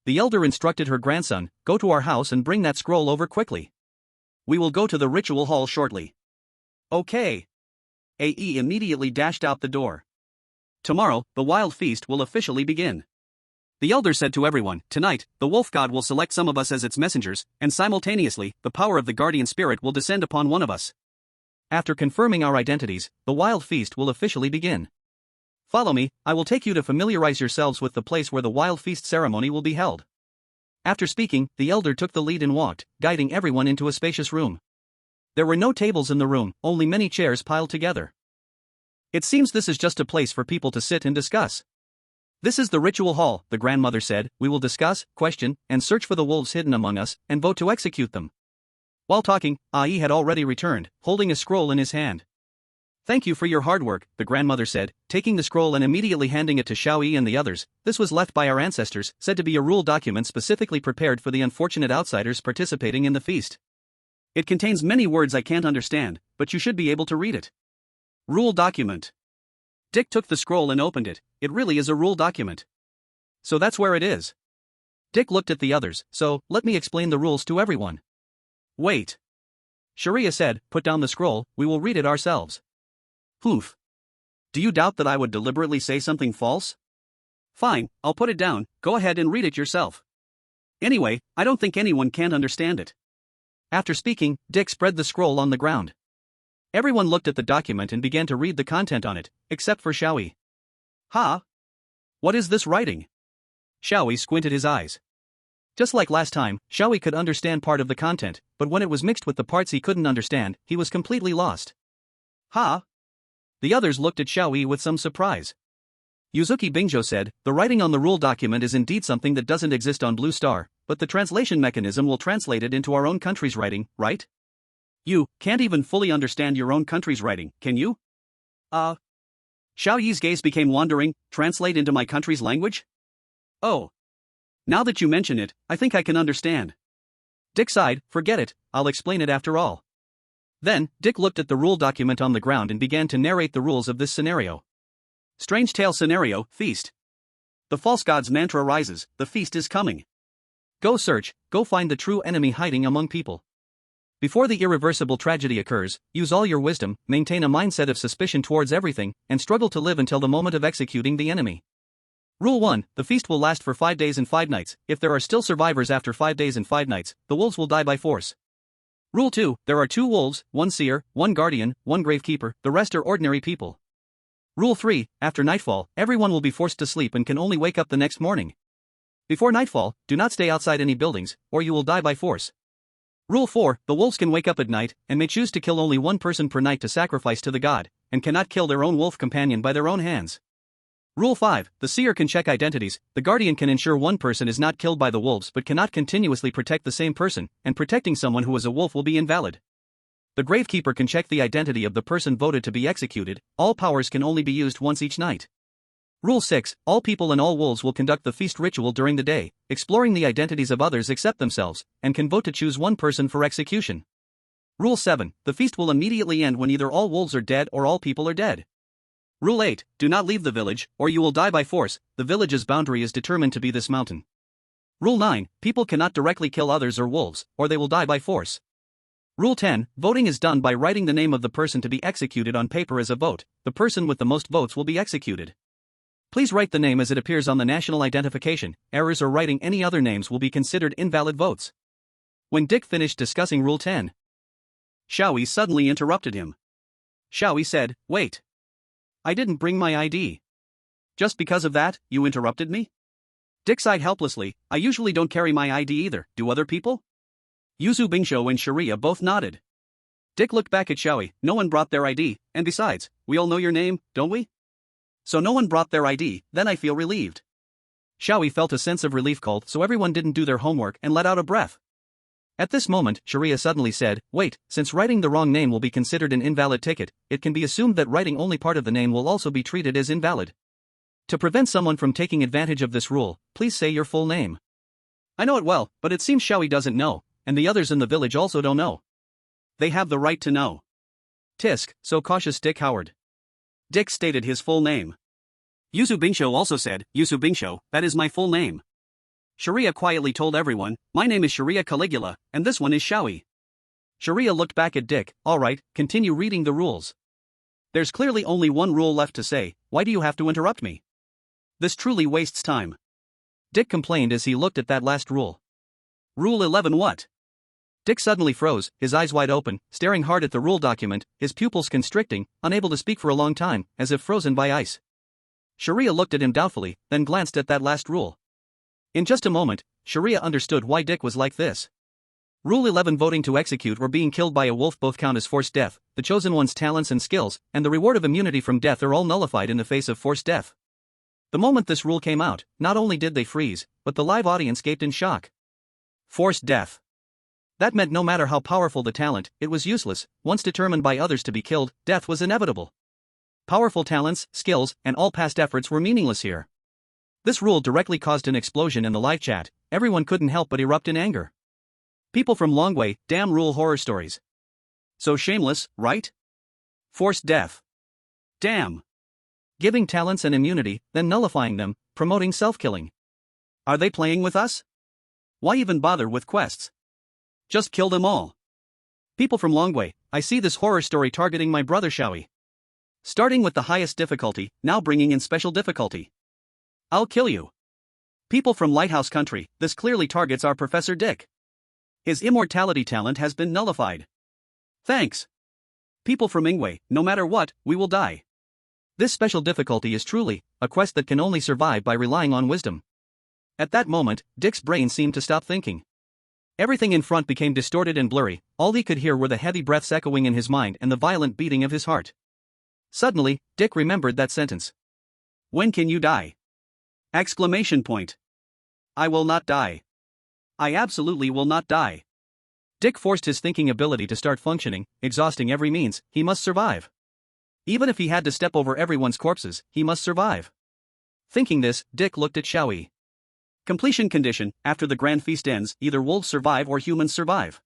The elder instructed her grandson, go to our house and bring that scroll over quickly. We will go to the ritual hall shortly. Okay. A.E. immediately dashed out the door. Tomorrow, the wild feast will officially begin. The elder said to everyone, tonight, the wolf god will select some of us as its messengers, and simultaneously, the power of the guardian spirit will descend upon one of us. After confirming our identities, the wild feast will officially begin. Follow me, I will take you to familiarize yourselves with the place where the wild feast ceremony will be held. After speaking, the elder took the lead and walked, guiding everyone into a spacious room. There were no tables in the room, only many chairs piled together. It seems this is just a place for people to sit and discuss. This is the ritual hall, the grandmother said, we will discuss, question, and search for the wolves hidden among us, and vote to execute them. While talking, Ai had already returned, holding a scroll in his hand. Thank you for your hard work, the grandmother said, taking the scroll and immediately handing it to Xiao Yi and the others. This was left by our ancestors, said to be a rule document specifically prepared for the unfortunate outsiders participating in the feast. It contains many words I can't understand, but you should be able to read it. Rule document. Dick took the scroll and opened it. It really is a rule document. So that's where it is. Dick looked at the others, so, let me explain the rules to everyone. Wait. Sharia said, put down the scroll, we will read it ourselves. Poof. Do you doubt that I would deliberately say something false? Fine, I'll put it down, go ahead and read it yourself. Anyway, I don't think anyone can understand it. After speaking, Dick spread the scroll on the ground. Everyone looked at the document and began to read the content on it, except for Xiao Yi. Ha? What is this writing? Xiao Yi squinted his eyes. Just like last time, Xiao Yi could understand part of the content, but when it was mixed with the parts he couldn't understand, he was completely lost. Ha? The others looked at Xiao Yi with some surprise. Yuzuki Bingzhou said, the writing on the rule document is indeed something that doesn't exist on Blue Star, but the translation mechanism will translate it into our own country's writing, right? You can't even fully understand your own country's writing, can you? Xiao Yi's gaze became wandering. Translate into my country's language? Oh. Now that you mention it, I think I can understand. Dick sighed, forget it, I'll explain it after all. Then, Dick looked at the rule document on the ground and began to narrate the rules of this scenario. Strange Tale Scenario, Feast. The false god's mantra rises, the feast is coming. Go search, go find the true enemy hiding among people. Before the irreversible tragedy occurs, use all your wisdom, maintain a mindset of suspicion towards everything, and struggle to live until the moment of executing the enemy. Rule 1. The feast will last for 5 days and 5 nights. If there are still survivors after 5 days and 5 nights, the wolves will die by force. Rule 2. There are 2 wolves, 1 seer, 1 guardian, 1 gravekeeper, the rest are ordinary people. Rule 3. After nightfall, everyone will be forced to sleep and can only wake up the next morning. Before nightfall, do not stay outside any buildings, or you will die by force. Rule 4. The wolves can wake up at night, and may choose to kill only 1 person per night to sacrifice to the god, and cannot kill their own wolf companion by their own hands. Rule 5. The seer can check identities, the guardian can ensure 1 person is not killed by the wolves but cannot continuously protect the same person, and protecting someone who is a wolf will be invalid. The gravekeeper can check the identity of the person voted to be executed, all powers can only be used once each night. Rule 6. All people and all wolves will conduct the feast ritual during the day, exploring the identities of others except themselves, and can vote to choose 1 person for execution. Rule 7. The feast will immediately end when either all wolves are dead or all people are dead. Rule 8. Do not leave the village, or you will die by force, the village's boundary is determined to be this mountain. Rule 9. People cannot directly kill others or wolves, or they will die by force. Rule 10. Voting is done by writing the name of the person to be executed on paper as a vote, the person with the most votes will be executed. Please write the name as it appears on the national identification, errors or writing any other names will be considered invalid votes. When Dick finished discussing Rule 10, Xiao Yi suddenly interrupted him. Xiao Yi said, "Wait. I didn't bring my ID. Just because of that, you interrupted me?" Dick sighed helplessly. "I usually don't carry my ID either, do other people?" Yuzu Bingshou and Sharia both nodded. Dick looked back at Xiao Yi. "No one brought their ID, and besides, we all know your name, don't we?" "So no one brought their ID, then I feel relieved." Xiao Yi felt a sense of relief called so everyone didn't do their homework and let out a breath. At this moment, Sharia suddenly said, "Wait, since writing the wrong name will be considered an invalid ticket, it can be assumed that writing only part of the name will also be treated as invalid. To prevent someone from taking advantage of this rule, please say your full name." "I know it well, but it seems Xiao Yi doesn't know, and the others in the village also don't know." "They have the right to know." Tisk, so cautious Dick Howard. Dick stated his full name. Yuzu Bingshou also said, "Yuzu Bingshou, that is my full name." Sharia quietly told everyone, "My name is Sharia Caligula, and this one is Xiao Yi." Sharia looked back at Dick. "Alright, continue reading the rules. There's clearly only one rule left to say, why do you have to interrupt me? This truly wastes time." Dick complained as he looked at that last rule. Rule 11 what? Dick suddenly froze, his eyes wide open, staring hard at the rule document, his pupils constricting, unable to speak for a long time, as if frozen by ice. Sharia looked at him doubtfully, then glanced at that last rule. In just a moment, Sharia understood why Dick was like this. Rule 11 voting to execute or being killed by a wolf both count as forced death, the chosen one's talents and skills, and the reward of immunity from death are all nullified in the face of forced death. The moment this rule came out, not only did they freeze, but the live audience gaped in shock. Forced death. That meant no matter how powerful the talent, it was useless. Once determined by others to be killed, death was inevitable. Powerful talents, skills, and all past efforts were meaningless here. This rule directly caused an explosion in the live chat. Everyone couldn't help but erupt in anger. People from Longway, damn rule horror stories. So shameless, right? Forced death. Damn. Giving talents and immunity, then nullifying them, promoting self-killing. Are they playing with us? Why even bother with quests? Just kill them all. People from Longway, I see this horror story targeting my brother Xiao Yi. Starting with the highest difficulty, now bringing in special difficulty. I'll kill you. People from Lighthouse Country, this clearly targets our Professor Dick. His immortality talent has been nullified. Thanks. People from Ingway, no matter what, we will die. This special difficulty is truly a quest that can only survive by relying on wisdom. At that moment, Dick's brain seemed to stop thinking. Everything in front became distorted and blurry, all he could hear were the heavy breaths echoing in his mind and the violent beating of his heart. Suddenly, Dick remembered that sentence. When can you die? Exclamation point. I will not die. I absolutely will not die. Dick forced his thinking ability to start functioning, exhausting every means, he must survive. Even if he had to step over everyone's corpses, he must survive. Thinking this, Dick looked at Xiao Yi. Completion condition, after the grand feast ends, either wolves survive or humans survive.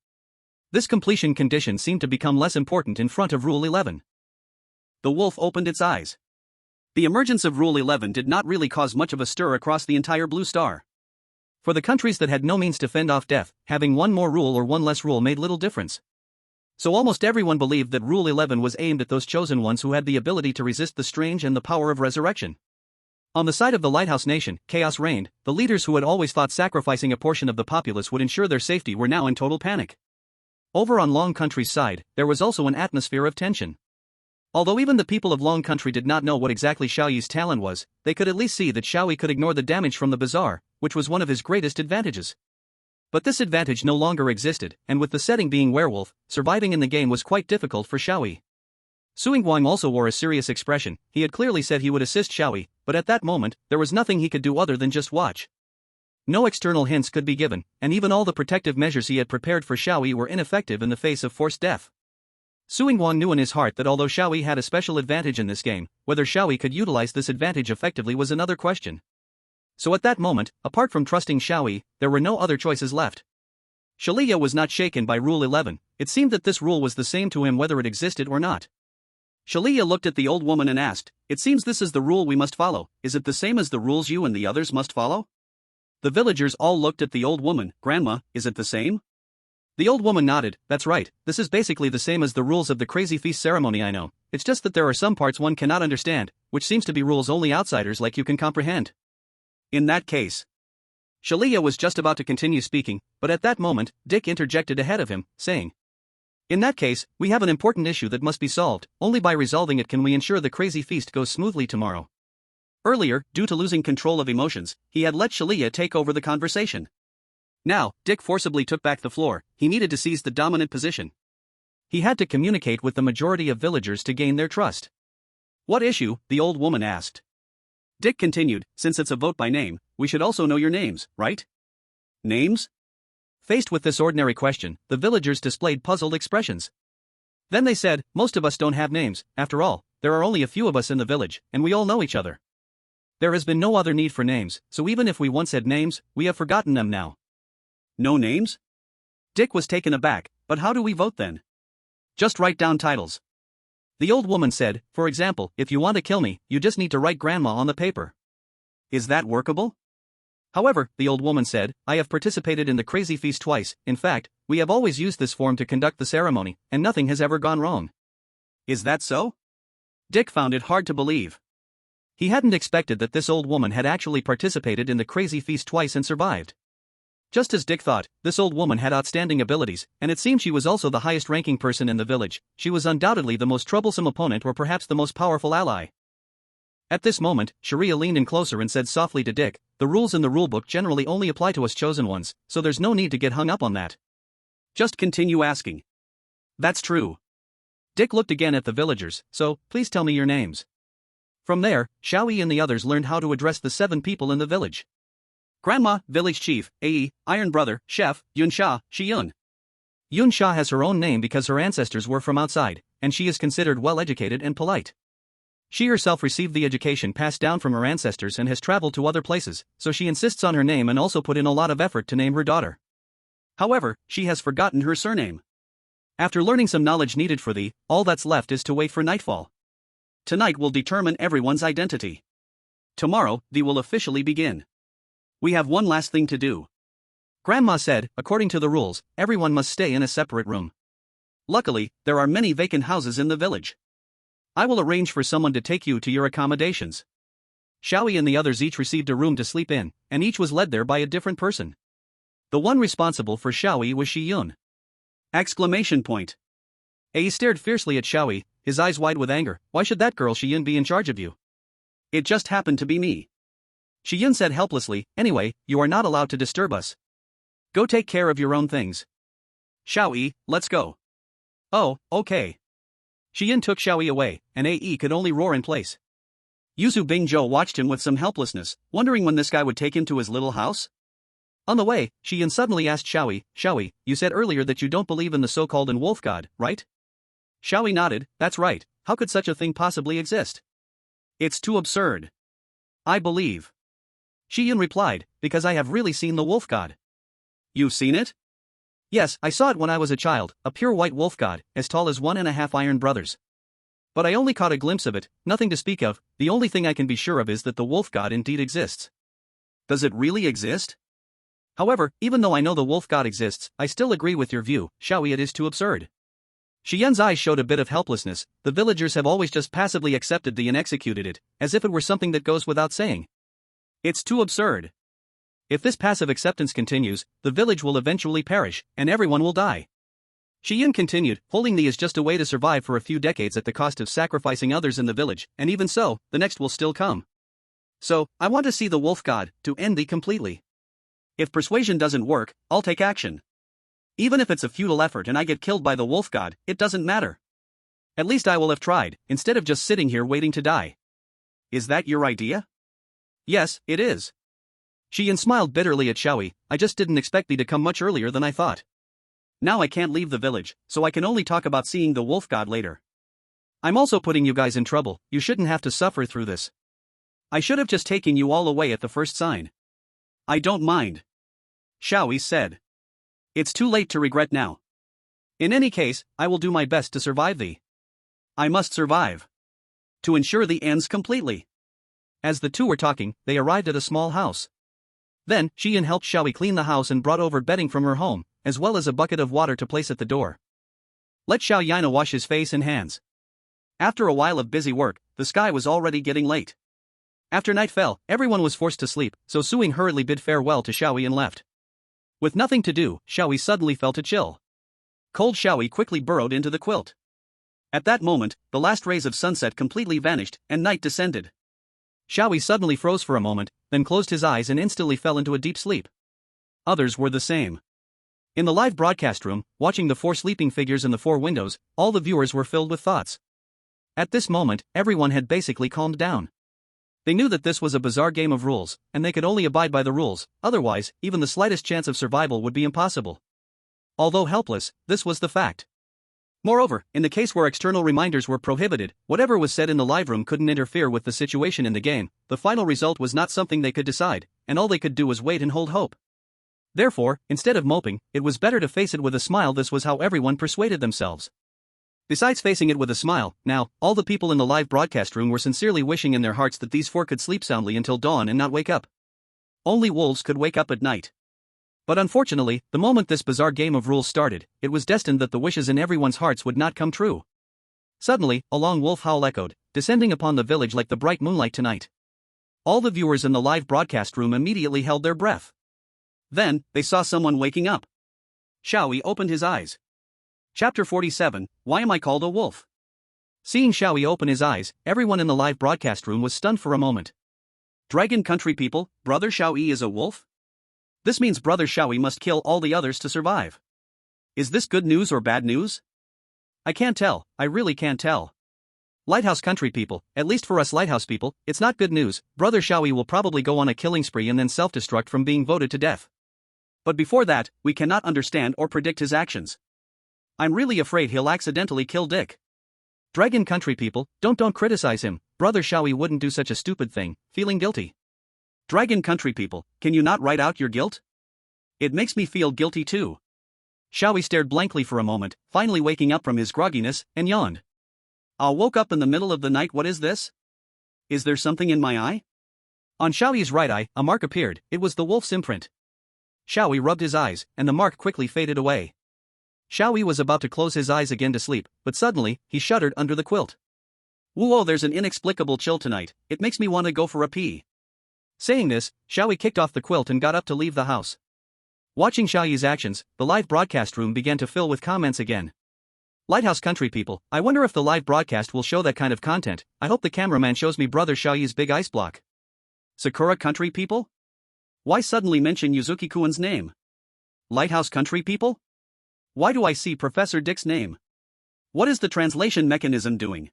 This completion condition seemed to become less important in front of Rule 11. The wolf opened its eyes. The emergence of Rule 11 did not really cause much of a stir across the entire Blue Star. For the countries that had no means to fend off death, having one more rule or one less rule made little difference. So almost everyone believed that Rule 11 was aimed at those chosen ones who had the ability to resist the strange and the power of resurrection. On the side of the Lighthouse Nation, chaos reigned. The leaders who had always thought sacrificing a portion of the populace would ensure their safety were now in total panic. Over on Long Country's side, there was also an atmosphere of tension. Although even the people of Long Country did not know what exactly Xiao Yi's talent was, they could at least see that Xiao Yi could ignore the damage from the bazaar, which was one of his greatest advantages. But this advantage no longer existed, and with the setting being werewolf, surviving in the game was quite difficult for Xiao Yi. Sui Guang also wore a serious expression. He had clearly said he would assist Xiao Yi, but at that moment, there was nothing he could do other than just watch. No external hints could be given, and even all the protective measures he had prepared for Xiao Yi were ineffective in the face of forced death. Sui Guang knew in his heart that although Xiao Yi had a special advantage in this game, whether Xiao Yi could utilize this advantage effectively was another question. So at that moment, apart from trusting Xiao Yi, there were no other choices left. Shalia was not shaken by Rule 11. It seemed that this rule was the same to him whether it existed or not. Shalia looked at the old woman and asked, "It seems this is the rule we must follow. Is it the same as the rules you and the others must follow?" The villagers all looked at the old woman. "Grandma, is it the same?" The old woman nodded. "That's right, this is basically the same as the rules of the crazy feast ceremony. I know. It's just that there are some parts one cannot understand, which seems to be rules only outsiders like you can comprehend." In that case. Shalia was just about to continue speaking, but at that moment, Dick interjected ahead of him, saying, "In that case, we have an important issue that must be solved. Only by resolving it can we ensure the crazy feast goes smoothly tomorrow." Earlier, due to losing control of emotions, he had let Shalia take over the conversation. Now, Dick forcibly took back the floor. He needed to seize the dominant position. He had to communicate with the majority of villagers to gain their trust. "What issue?" the old woman asked. Dick continued, "Since it's a vote by name, we should also know your names, right?" "Names?" Faced with this ordinary question, the villagers displayed puzzled expressions. Then they said, "Most of us don't have names. After all, there are only a few of us in the village, and we all know each other. There has been no other need for names, so even if we once had names, we have forgotten them now." "No names?" Dick was taken aback. "But how do we vote then?" "Just write down titles." The old woman said, "For example, if you want to kill me, you just need to write Grandma on the paper." "Is that workable?" "However," the old woman said, "I have participated in the crazy feast twice. In fact, we have always used this form to conduct the ceremony, and nothing has ever gone wrong." "Is that so?" Dick found it hard to believe. He hadn't expected that this old woman had actually participated in the crazy feast twice and survived. Just as Dick thought, this old woman had outstanding abilities, and it seemed she was also the highest-ranking person in the village. She was undoubtedly the most troublesome opponent or perhaps the most powerful ally. At this moment, Sharia leaned in closer and said softly to Dick, "The rules in the rulebook generally only apply to us chosen ones, so there's no need to get hung up on that. Just continue asking." "That's true." Dick looked again at the villagers, "So, please tell me your names." From there, Xiao Yi and the others learned how to address the 7 people in the village. Grandma, Village Chief, Ae, Iron Brother, Chef, Yunsha, Shiyun. Yunsha has her own name because her ancestors were from outside, and she is considered well-educated and polite. She herself received the education passed down from her ancestors and has traveled to other places, so she insists on her name and also put in a lot of effort to name her daughter. However, she has forgotten her surname. After learning some knowledge needed for thee, all that's left is to wait for nightfall. Tonight will determine everyone's identity. Tomorrow, thee will officially begin. We have one last thing to do. Grandma said, according to the rules, everyone must stay in a separate room. Luckily, there are many vacant houses in the village. I will arrange for someone to take you to your accommodations. Xiao Yi and the others each received a room to sleep in, and each was led there by a different person. The one responsible for Xiao Yi was Shiyun. Exclamation point. Ae stared fiercely at Xiao Yi, his eyes wide with anger. Why should that girl Shiyun be in charge of you? It just happened to be me. Shiyun said helplessly, anyway, you are not allowed to disturb us. Go take care of your own things. Xiao Yi, let's go. Oh, okay. Shiyun took Xiao Yi away, and Ae could only roar in place. Yuzu Bingzhou watched him with some helplessness, wondering when this guy would take him to his little house. On the way, Shiyun suddenly asked Xiao Yi, you said earlier that you don't believe in the so-called wolf god, right? Xiao Yi nodded, that's right, how could such a thing possibly exist? It's too absurd. I believe. Shiyun replied, because I have really seen the wolf god. You've seen it? Yes, I saw it when I was a child, a pure white wolf god, as tall as 1.5 iron brothers. But I only caught a glimpse of it, nothing to speak of. The only thing I can be sure of is that the wolf god indeed exists. Does it really exist? However, even though I know the wolf god exists, I still agree with your view, Xiao Yi. It is too absurd. Xian's eyes showed a bit of helplessness. The villagers have always just passively accepted the and executed it, as if it were something that goes without saying. It's too absurd. If this passive acceptance continues, the village will eventually perish, and everyone will die. Xian continued, holding the is just a way to survive for a few decades at the cost of sacrificing others in the village, and even so, the next will still come. So, I want to see the wolf god, to end thee completely. If persuasion doesn't work, I'll take action. Even if it's a futile effort and I get killed by the wolf god, it doesn't matter. At least I will have tried, instead of just sitting here waiting to die. Is that your idea? Yes, it is. Xian smiled bitterly at Xiao Yi. I just didn't expect thee to come much earlier than I thought. Now I can't leave the village, so I can only talk about seeing the wolf god later. I'm also putting you guys in trouble. You shouldn't have to suffer through this. I should have just taken you all away at the first sign. I don't mind. Xiao Yi said. It's too late to regret now. In any case, I will do my best to survive thee. I must survive. To ensure the ends completely. As the two were talking, they arrived at a small house. Then, Xian helped Xiao Yi clean the house and brought over bedding from her home, as well as a bucket of water to place at the door. Let Xiao Yi wash his face and hands. After a while of busy work, the sky was already getting late. After night fell, everyone was forced to sleep, so Suing hurriedly bid farewell to Xiao Yi and left. With nothing to do, Xiao Yi suddenly felt a chill. Cold Xiao Yi quickly burrowed into the quilt. At that moment, the last rays of sunset completely vanished, and night descended. Xiao Yi suddenly froze for a moment, then closed his eyes and instantly fell into a deep sleep. Others were the same. In the live broadcast room, watching the four sleeping figures in the four windows, all the viewers were filled with thoughts. At this moment, everyone had basically calmed down. They knew that this was a bizarre game of rules, and they could only abide by the rules, otherwise, even the slightest chance of survival would be impossible. Although helpless, this was the fact. Moreover, in the case where external reminders were prohibited, whatever was said in the live room couldn't interfere with the situation in the game. The final result was not something they could decide, and all they could do was wait and hold hope. Therefore, instead of moping, it was better to face it with a smile. This was how everyone persuaded themselves. Besides facing it with a smile, now, all the people in the live broadcast room were sincerely wishing in their hearts that these four could sleep soundly until dawn and not wake up. Only wolves could wake up at night. But unfortunately, the moment this bizarre game of rules started, it was destined that the wishes in everyone's hearts would not come true. Suddenly, a long wolf howl echoed, descending upon the village like the bright moonlight tonight. All the viewers in the live broadcast room immediately held their breath. Then, they saw someone waking up. Xiao Yi opened his eyes. Chapter 47, Why Am I Called a Wolf? Seeing Xiao Yi open his eyes, everyone in the live broadcast room was stunned for a moment. Dragon country people, Brother Xiao Yi is a wolf? This means Brother Xiao Yi must kill all the others to survive. Is this good news or bad news? I can't tell, I really can't tell. Lighthouse country people, at least for us lighthouse people, it's not good news. Brother Xiao Yi will probably go on a killing spree and then self-destruct from being voted to death. But before that, we cannot understand or predict his actions. I'm really afraid he'll accidentally kill Dick. Dragon country people, don't criticize him. Brother Xiao Yi wouldn't do such a stupid thing, feeling guilty. Dragon country people, can you not write out your guilt? It makes me feel guilty too. Xiao Yi stared blankly for a moment, finally waking up from his grogginess, and yawned. I woke up in the middle of the night. What is this? Is there something in my eye? On Xiao Yi's right eye, a mark appeared. It was the wolf's imprint. Xiao Yi rubbed his eyes, and the mark quickly faded away. Xiao Yi was about to close his eyes again to sleep, but suddenly, he shuddered under the quilt. Whoa, there's an inexplicable chill tonight, it makes me want to go for a pee. Saying this, Xiao Yi kicked off the quilt and got up to leave the house. Watching Xiao Yi's actions, the live broadcast room began to fill with comments again. Lighthouse country people, I wonder if the live broadcast will show that kind of content. I hope the cameraman shows me Brother Xiao Yi's big ice block. Sakura country people? Why suddenly mention Yuzuki-kuan's name? Lighthouse country people? Why do I see Professor Dick's name? What is the translation mechanism doing?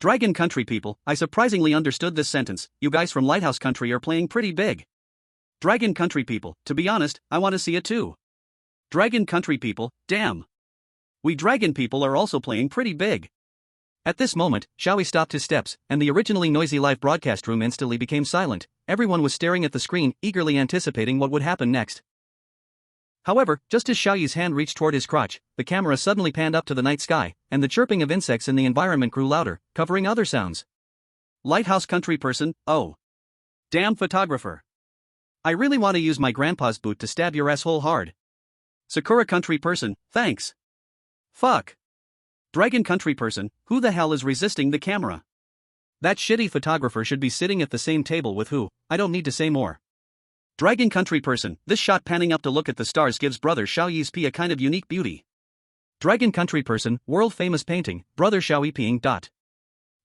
Dragon country people, I surprisingly understood this sentence. You guys from Lighthouse country are playing pretty big. Dragon country people, to be honest, I want to see it too. Dragon country people, damn. We dragon people are also playing pretty big. At this moment, Xiao Yi stopped his steps, and the originally noisy live broadcast room instantly became silent. Everyone was staring at the screen, eagerly anticipating what would happen next. However, just as Xiao Yi's hand reached toward his crotch, the camera suddenly panned up to the night sky, and the chirping of insects in the environment grew louder, covering other sounds. Lighthouse country person, oh. Damn photographer. I really want to use my grandpa's boot to stab your asshole hard. Sakura country person, thanks. Fuck. Dragon country person, who the hell is resisting the camera? That shitty photographer should be sitting at the same table with who, I don't need to say more. Dragon country person, this shot panning up to look at the stars gives brother Xiao Yi's pee a kind of unique beauty. Dragon country person, world famous painting, brother Xiao Yi peeing.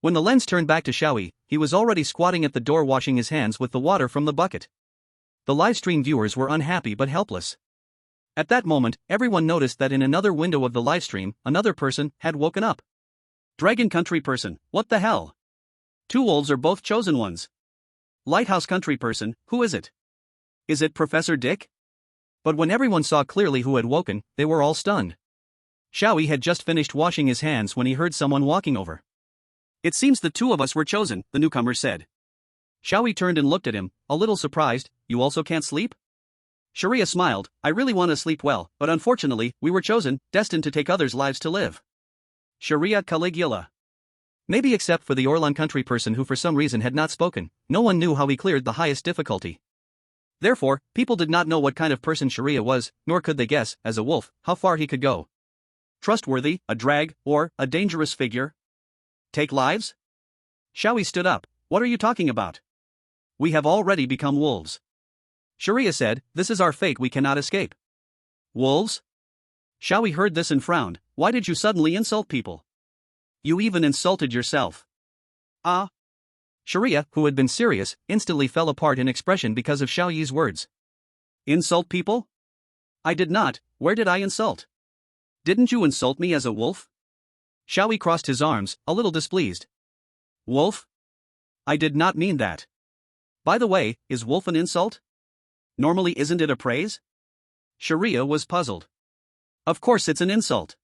When the lens turned back to Xiao Yi, he was already squatting at the door washing his hands with the water from the bucket. The livestream viewers were unhappy but helpless. At that moment, everyone noticed that in another window of the livestream, another person had woken up. Dragon country person, what the hell? Two wolves are both chosen ones. Lighthouse country person, who is it? Is it Professor Dick? But when everyone saw clearly who had woken, they were all stunned. Xiao Yi had just finished washing his hands when he heard someone walking over. It seems the two of us were chosen, the newcomer said. Xiao Yi turned and looked at him, a little surprised. You also can't sleep? Sharia smiled. I really want to sleep well, but unfortunately, we were chosen, destined to take others' lives to live. Sharia Caligula. Maybe except for the Orlan country person who for some reason had not spoken, no one knew how he cleared the highest difficulty. Therefore, people did not know what kind of person Sharia was, nor could they guess, as a wolf, how far he could go. Trustworthy, a drag, or a dangerous figure? Take lives? Xiao Yi stood up. What are you talking about? We have already become wolves. Sharia said, this is our fate, we cannot escape. Wolves? Xiao Yi heard this and frowned. Why did you suddenly insult people? You even insulted yourself. Ah. Sharia, who had been serious, instantly fell apart in expression because of Xiao Yi's words. Insult people? I did not. Where did I insult? Didn't you insult me as a wolf? Xiao Yi crossed his arms, a little displeased. Wolf? I did not mean that. By the way, is wolf an insult? Normally isn't it a praise? Sharia was puzzled. Of course it's an insult.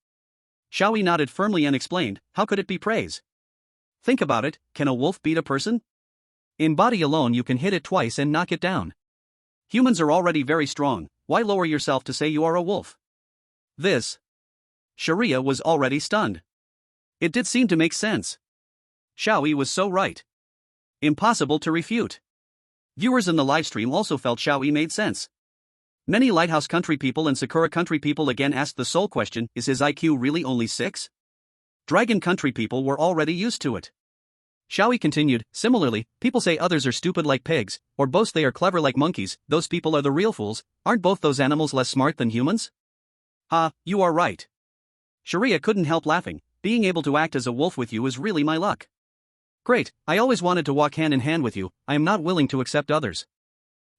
Xiao Yi nodded firmly and explained, how could it be praise? Think about it, can a wolf beat a person? In body alone you can hit it twice and knock it down. Humans are already very strong, why lower yourself to say you are a wolf? This. Sharia was already stunned. It did seem to make sense. Xiao Yi was so right. Impossible to refute. Viewers in the livestream also felt Xiao Yi made sense. Many Lighthouse country people and Sakura country people again asked the sole question, is his IQ really only 6? Dragon country people were already used to it. Xiao Yi continued, similarly, people say others are stupid like pigs, or boast they are clever like monkeys, those people are the real fools, aren't both those animals less smart than humans? You are right. Sharia couldn't help laughing, being able to act as a wolf with you is really my luck. Great, I always wanted to walk hand in hand with you, I am not willing to accept others.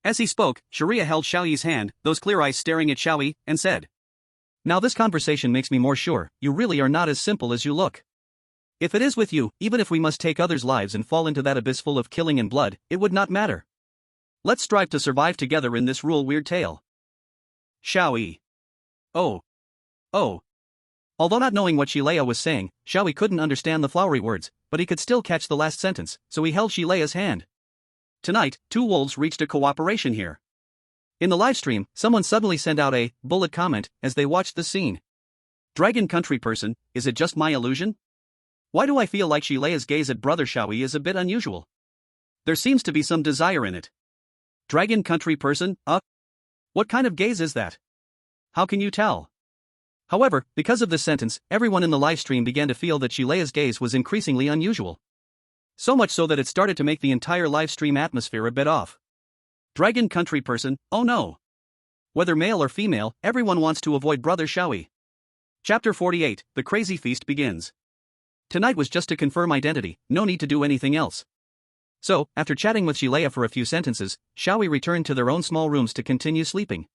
As he spoke, Sharia held Xiao Yi's hand, those clear eyes staring at Xiao Yi, and said, now this conversation makes me more sure, you really are not as simple as you look. If it is with you, even if we must take others' lives and fall into that abyss full of killing and blood, it would not matter. Let's strive to survive together in this weird tale. Xiao Yi. Oh. Although not knowing what Shilea was saying, Xiao Yi couldn't understand the flowery words, but he could still catch the last sentence, so he held Shilea's hand. Tonight, two wolves reached a cooperation here. In the livestream, someone suddenly sent out a bullet comment as they watched the scene. Dragon country person, is it just my illusion? Why do I feel like Shilea's gaze at brother Xiao Yi is a bit unusual? There seems to be some desire in it. Dragon country person, what kind of gaze is that? How can you tell? However, because of this sentence, everyone in the livestream began to feel that Shilea's gaze was increasingly unusual. So much so that it started to make the entire livestream atmosphere a bit off. Dragon country person, oh no. Whether male or female, everyone wants to avoid brother Xiao Yi. Chapter 48, The Crazy Feast begins. Tonight was just to confirm identity, no need to do anything else. So, after chatting with Shilea for a few sentences, Xiao Yi returned to their own small rooms to continue sleeping.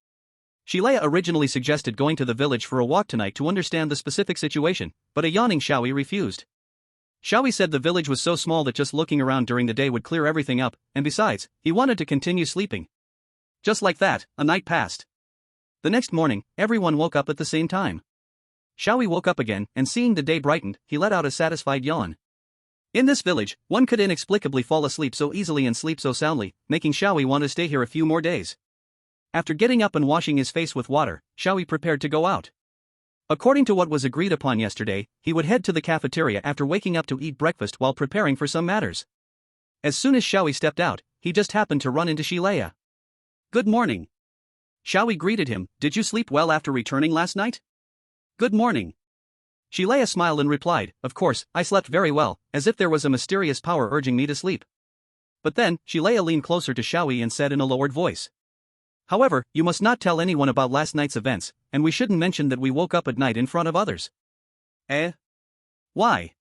Shilea originally suggested going to the village for a walk tonight to understand the specific situation, but a yawning Xiao Yi refused. Xiao Yi said the village was so small that just looking around during the day would clear everything up, and besides, he wanted to continue sleeping. Just like that, a night passed. The next morning, everyone woke up at the same time. Xiao Yi woke up again, and seeing the day brightened, he let out a satisfied yawn. In this village, one could inexplicably fall asleep so easily and sleep so soundly, making Xiao Yi want to stay here a few more days. After getting up and washing his face with water, Xiao Yi prepared to go out. According to what was agreed upon yesterday, he would head to the cafeteria after waking up to eat breakfast while preparing for some matters. As soon as Xiao Yi stepped out, he just happened to run into Shilea. Good morning. Xiao Yi greeted him. Did you sleep well after returning last night? Good morning. Shilea smiled and replied, of course, I slept very well, as if there was a mysterious power urging me to sleep. But then, Shilea leaned closer to Xiao Yi and said in a lowered voice. However, you must not tell anyone about last night's events, and we shouldn't mention that we woke up at night in front of others. Eh? Why?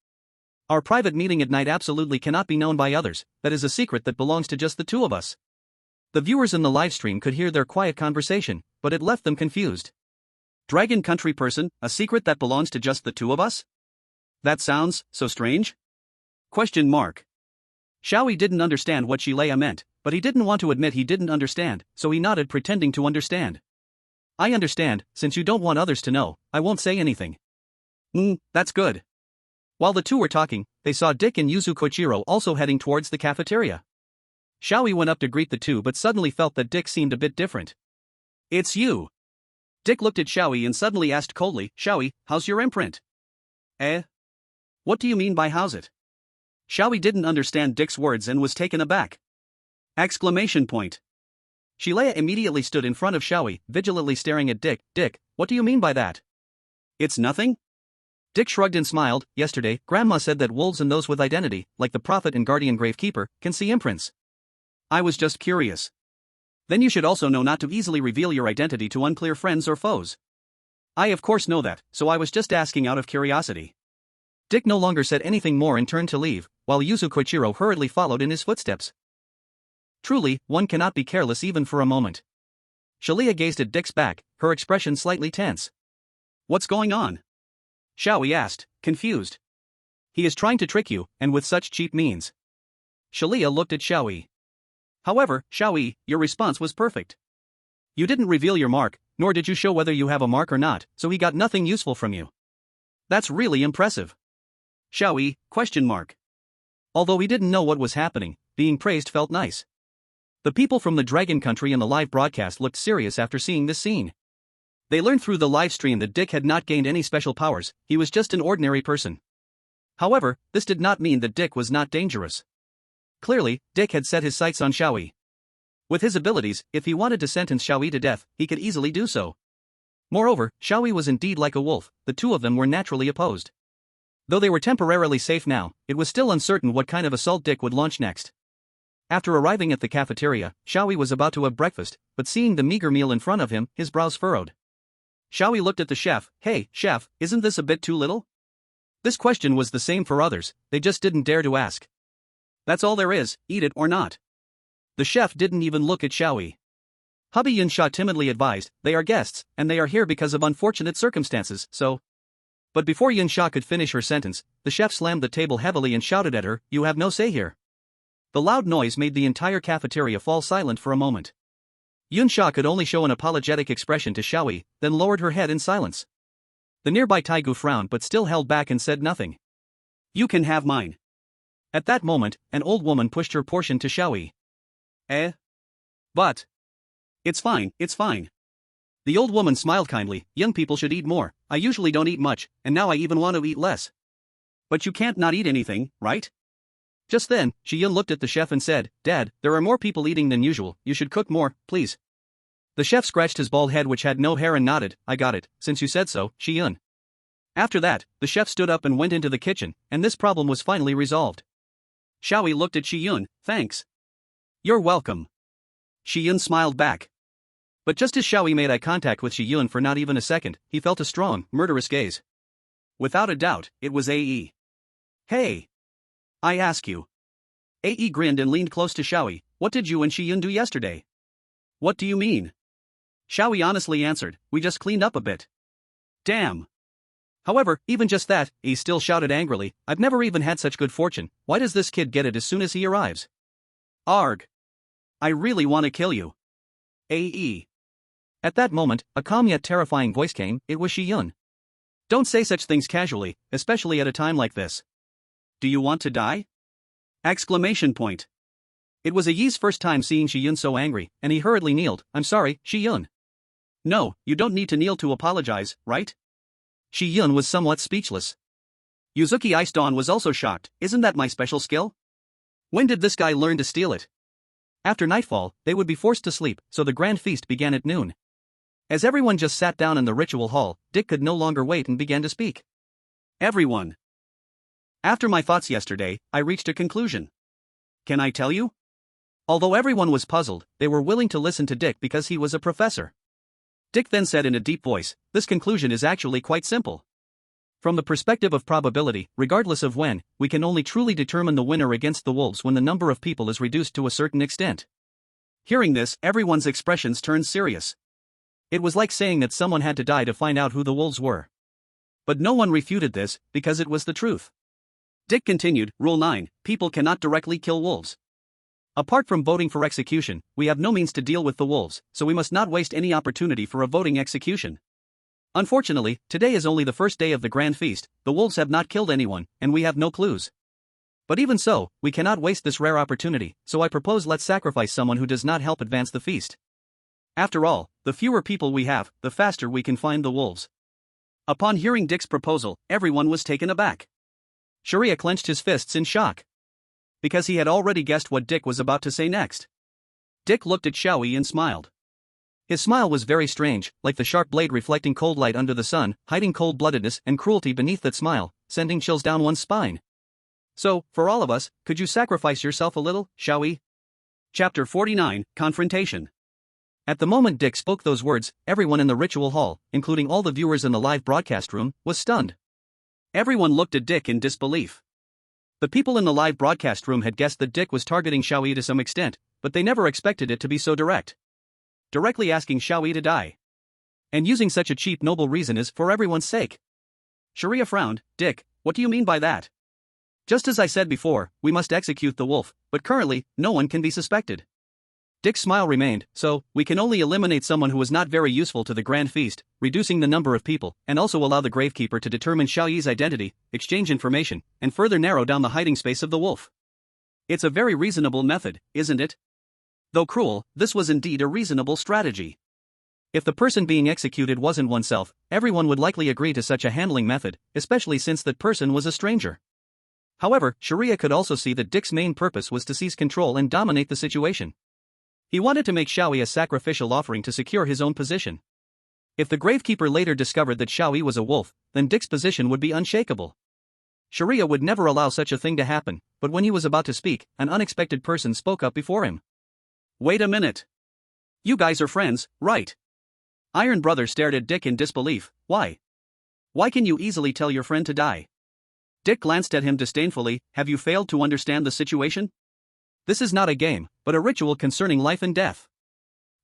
Our private meeting at night absolutely cannot be known by others, that is a secret that belongs to just the two of us. The viewers in the livestream could hear their quiet conversation, but it left them confused. Dragon Country person, a secret that belongs to just the two of us? That sounds so strange? Question mark. Xiao Yi didn't understand what Shilea meant, but he didn't want to admit he didn't understand, so he nodded pretending to understand. I understand, since you don't want others to know, I won't say anything. That's good. While the two were talking, they saw Dick and Yuzu Koichiro also heading towards the cafeteria. Xiao Yi went up to greet the two but suddenly felt that Dick seemed a bit different. It's you. Dick looked at Xiao Yi and suddenly asked coldly, Xiao Yi, how's your imprint? Eh? What do you mean by how's it? Xiao Yi didn't understand Dick's words and was taken aback. Exclamation point. Shilea immediately stood in front of Xiao Yi, vigilantly staring at Dick. Dick, what do you mean by that? It's nothing? Dick shrugged and smiled. Yesterday, Grandma said that wolves and those with identity, like the Prophet and Guardian Gravekeeper, can see imprints. I was just curious. Then you should also know not to easily reveal your identity to unclear friends or foes. I of course know that, so I was just asking out of curiosity. Dick no longer said anything more and turned to leave, while Yuzu Koichiro hurriedly followed in his footsteps. Truly, one cannot be careless even for a moment. Shilea gazed at Dick's back, her expression slightly tense. What's going on? Xiao Yi asked, confused. He is trying to trick you, and with such cheap means. Shilea looked at Xiao Yi. However, Xiao Yi, your response was perfect. You didn't reveal your mark, nor did you show whether you have a mark or not, so he got nothing useful from you. That's really impressive. Xiao Yi, question mark. Although he didn't know what was happening, being praised felt nice. The people from the Dragon Country in the live broadcast looked serious after seeing this scene. They learned through the live stream that Dick had not gained any special powers, he was just an ordinary person. However, this did not mean that Dick was not dangerous. Clearly, Dick had set his sights on Xiao Yi. With his abilities, if he wanted to sentence Xiao Yi to death, he could easily do so. Moreover, Xiao Yi was indeed like a wolf, the two of them were naturally opposed. Though they were temporarily safe now, it was still uncertain what kind of assault Dick would launch next. After arriving at the cafeteria, Xiao Yi was about to have breakfast, but seeing the meager meal in front of him, his brows furrowed. Xiao Yi looked at the chef. Hey, chef, isn't this a bit too little? This question was the same for others, they just didn't dare to ask. That's all there is, eat it or not. The chef didn't even look at Xiao Yi. Hubby Yunsha timidly advised, they are guests, and they are here because of unfortunate circumstances, so. But before Yunsha could finish her sentence, the chef slammed the table heavily and shouted at her, you have no say here. The loud noise made the entire cafeteria fall silent for a moment. Yunsha could only show an apologetic expression to Xiao Yi, then lowered her head in silence. The nearby Taigu frowned but still held back and said nothing. You can have mine. At that moment, an old woman pushed her portion to Xiao Yi. Eh? But. It's fine, it's fine. The old woman smiled kindly, young people should eat more, I usually don't eat much, and now I even want to eat less. But you can't not eat anything, right? Just then, Shiyun looked at the chef and said, Dad, there are more people eating than usual, you should cook more, please. The chef scratched his bald head which had no hair and nodded, I got it, since you said so, Shiyun. After that, the chef stood up and went into the kitchen, and this problem was finally resolved. Xiao Yi looked at Shiyun, thanks. You're welcome. Shiyun smiled back. But just as Xiao Yi made eye contact with Shiyun for not even a second, he felt a strong, murderous gaze. Without a doubt, it was Ae. Hey! I ask you. Ae grinned and leaned close to Xiao Yi, what did you and Shiyun do yesterday? What do you mean? Xiao Yi honestly answered, we just cleaned up a bit. Damn. However, even just that, he still shouted angrily, I've never even had such good fortune, why does this kid get it as soon as he arrives? Arg. I really want to kill you. Ae. At that moment, a calm yet terrifying voice came, it was Shiyun. Don't say such things casually, especially at a time like this. Do you want to die? Exclamation point. It was Ae's first time seeing Shiyun so angry, and he hurriedly kneeled, I'm sorry, Shiyun. No, you don't need to kneel to apologize, right? Shiyun was somewhat speechless. Yuzuki Ice Dawn was also shocked, isn't that my special skill? When did this guy learn to steal it? After nightfall, they would be forced to sleep, so the grand feast began at noon. As everyone just sat down in the ritual hall, Dick could no longer wait and began to speak. Everyone. After my thoughts yesterday, I reached a conclusion. Can I tell you? Although everyone was puzzled, they were willing to listen to Dick because he was a professor. Dick then said in a deep voice, "This conclusion is actually quite simple. From the perspective of probability, regardless of when, we can only truly determine the winner against the wolves when the number of people is reduced to a certain extent." Hearing this, everyone's expressions turned serious. It was like saying that someone had to die to find out who the wolves were. But no one refuted this, because it was the truth. Dick continued, "Rule 9, people cannot directly kill wolves. Apart from voting for execution, we have no means to deal with the wolves, so we must not waste any opportunity for a voting execution. Unfortunately, today is only the first day of the grand feast, the wolves have not killed anyone, and we have no clues. But even so, we cannot waste this rare opportunity, so I propose let's sacrifice someone who does not help advance the feast. After all, the fewer people we have, the faster we can find the wolves." Upon hearing Dick's proposal, everyone was taken aback. Sharia clenched his fists in shock. Because he had already guessed what Dick was about to say next. Dick looked at Xiao Yi and smiled. His smile was very strange, like the sharp blade reflecting cold light under the sun, hiding cold-bloodedness and cruelty beneath that smile, sending chills down one's spine. "So, for all of us, could you sacrifice yourself a little, Xiao Yi?" Chapter 49, Confrontation. At the moment Dick spoke those words, everyone in the ritual hall, including all the viewers in the live broadcast room, was stunned. Everyone looked at Dick in disbelief. The people in the live broadcast room had guessed that Dick was targeting Xiao Yi to some extent, but they never expected it to be so direct. Directly asking Xiao Yi to die. And using such a cheap noble reason as for everyone's sake. Sharia frowned. "Dick, what do you mean by that? Just as I said before, we must execute the wolf, but currently, no one can be suspected." Dick's smile remained, "So, we can only eliminate someone who is not very useful to the grand feast, reducing the number of people, and also allow the gravekeeper to determine Xiao Yi's identity, exchange information, and further narrow down the hiding space of the wolf. It's a very reasonable method, isn't it?" Though cruel, this was indeed a reasonable strategy. If the person being executed wasn't oneself, everyone would likely agree to such a handling method, especially since that person was a stranger. However, Sharia could also see that Dick's main purpose was to seize control and dominate the situation. He wanted to make Xiao Yi a sacrificial offering to secure his own position. If the gravekeeper later discovered that Xiao Yi was a wolf, then Dick's position would be unshakable. Sharia would never allow such a thing to happen, but when he was about to speak, an unexpected person spoke up before him. "Wait a minute. You guys are friends, right?" Iron Brother stared at Dick in disbelief. "Why? Why can you easily tell your friend to die?" Dick glanced at him disdainfully. "Have you failed to understand the situation? This is not a game, but a ritual concerning life and death.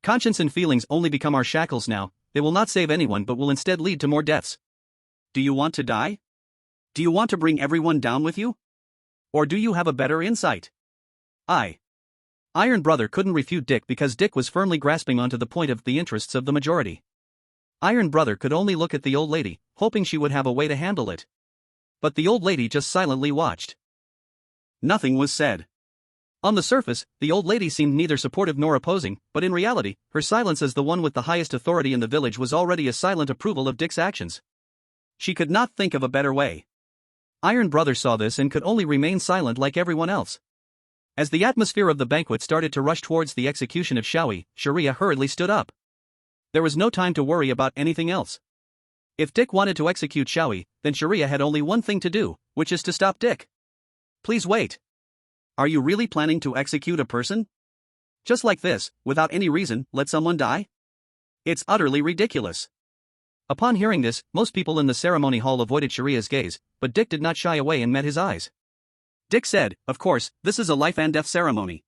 Conscience and feelings only become our shackles now, they will not save anyone but will instead lead to more deaths. Do you want to die? Do you want to bring everyone down with you? Or do you have a better insight?" Iron Brother couldn't refute Dick because Dick was firmly grasping onto the point of the interests of the majority. Iron Brother could only look at the old lady, hoping she would have a way to handle it. But the old lady just silently watched. Nothing was said. On the surface, the old lady seemed neither supportive nor opposing, but in reality, her silence as the one with the highest authority in the village was already a silent approval of Dick's actions. She could not think of a better way. Iron Brother saw this and could only remain silent like everyone else. As the atmosphere of the banquet started to rush towards the execution of Xiao Yi, Sharia hurriedly stood up. There was no time to worry about anything else. If Dick wanted to execute Xiao Yi, then Sharia had only one thing to do, which is to stop Dick. "Please wait. Are you really planning to execute a person? Just like this, without any reason, let someone die? It's utterly ridiculous." Upon hearing this, most people in the ceremony hall avoided Sharia's gaze, but Dick did not shy away and met his eyes. Dick said, "Of course, this is a life and death ceremony.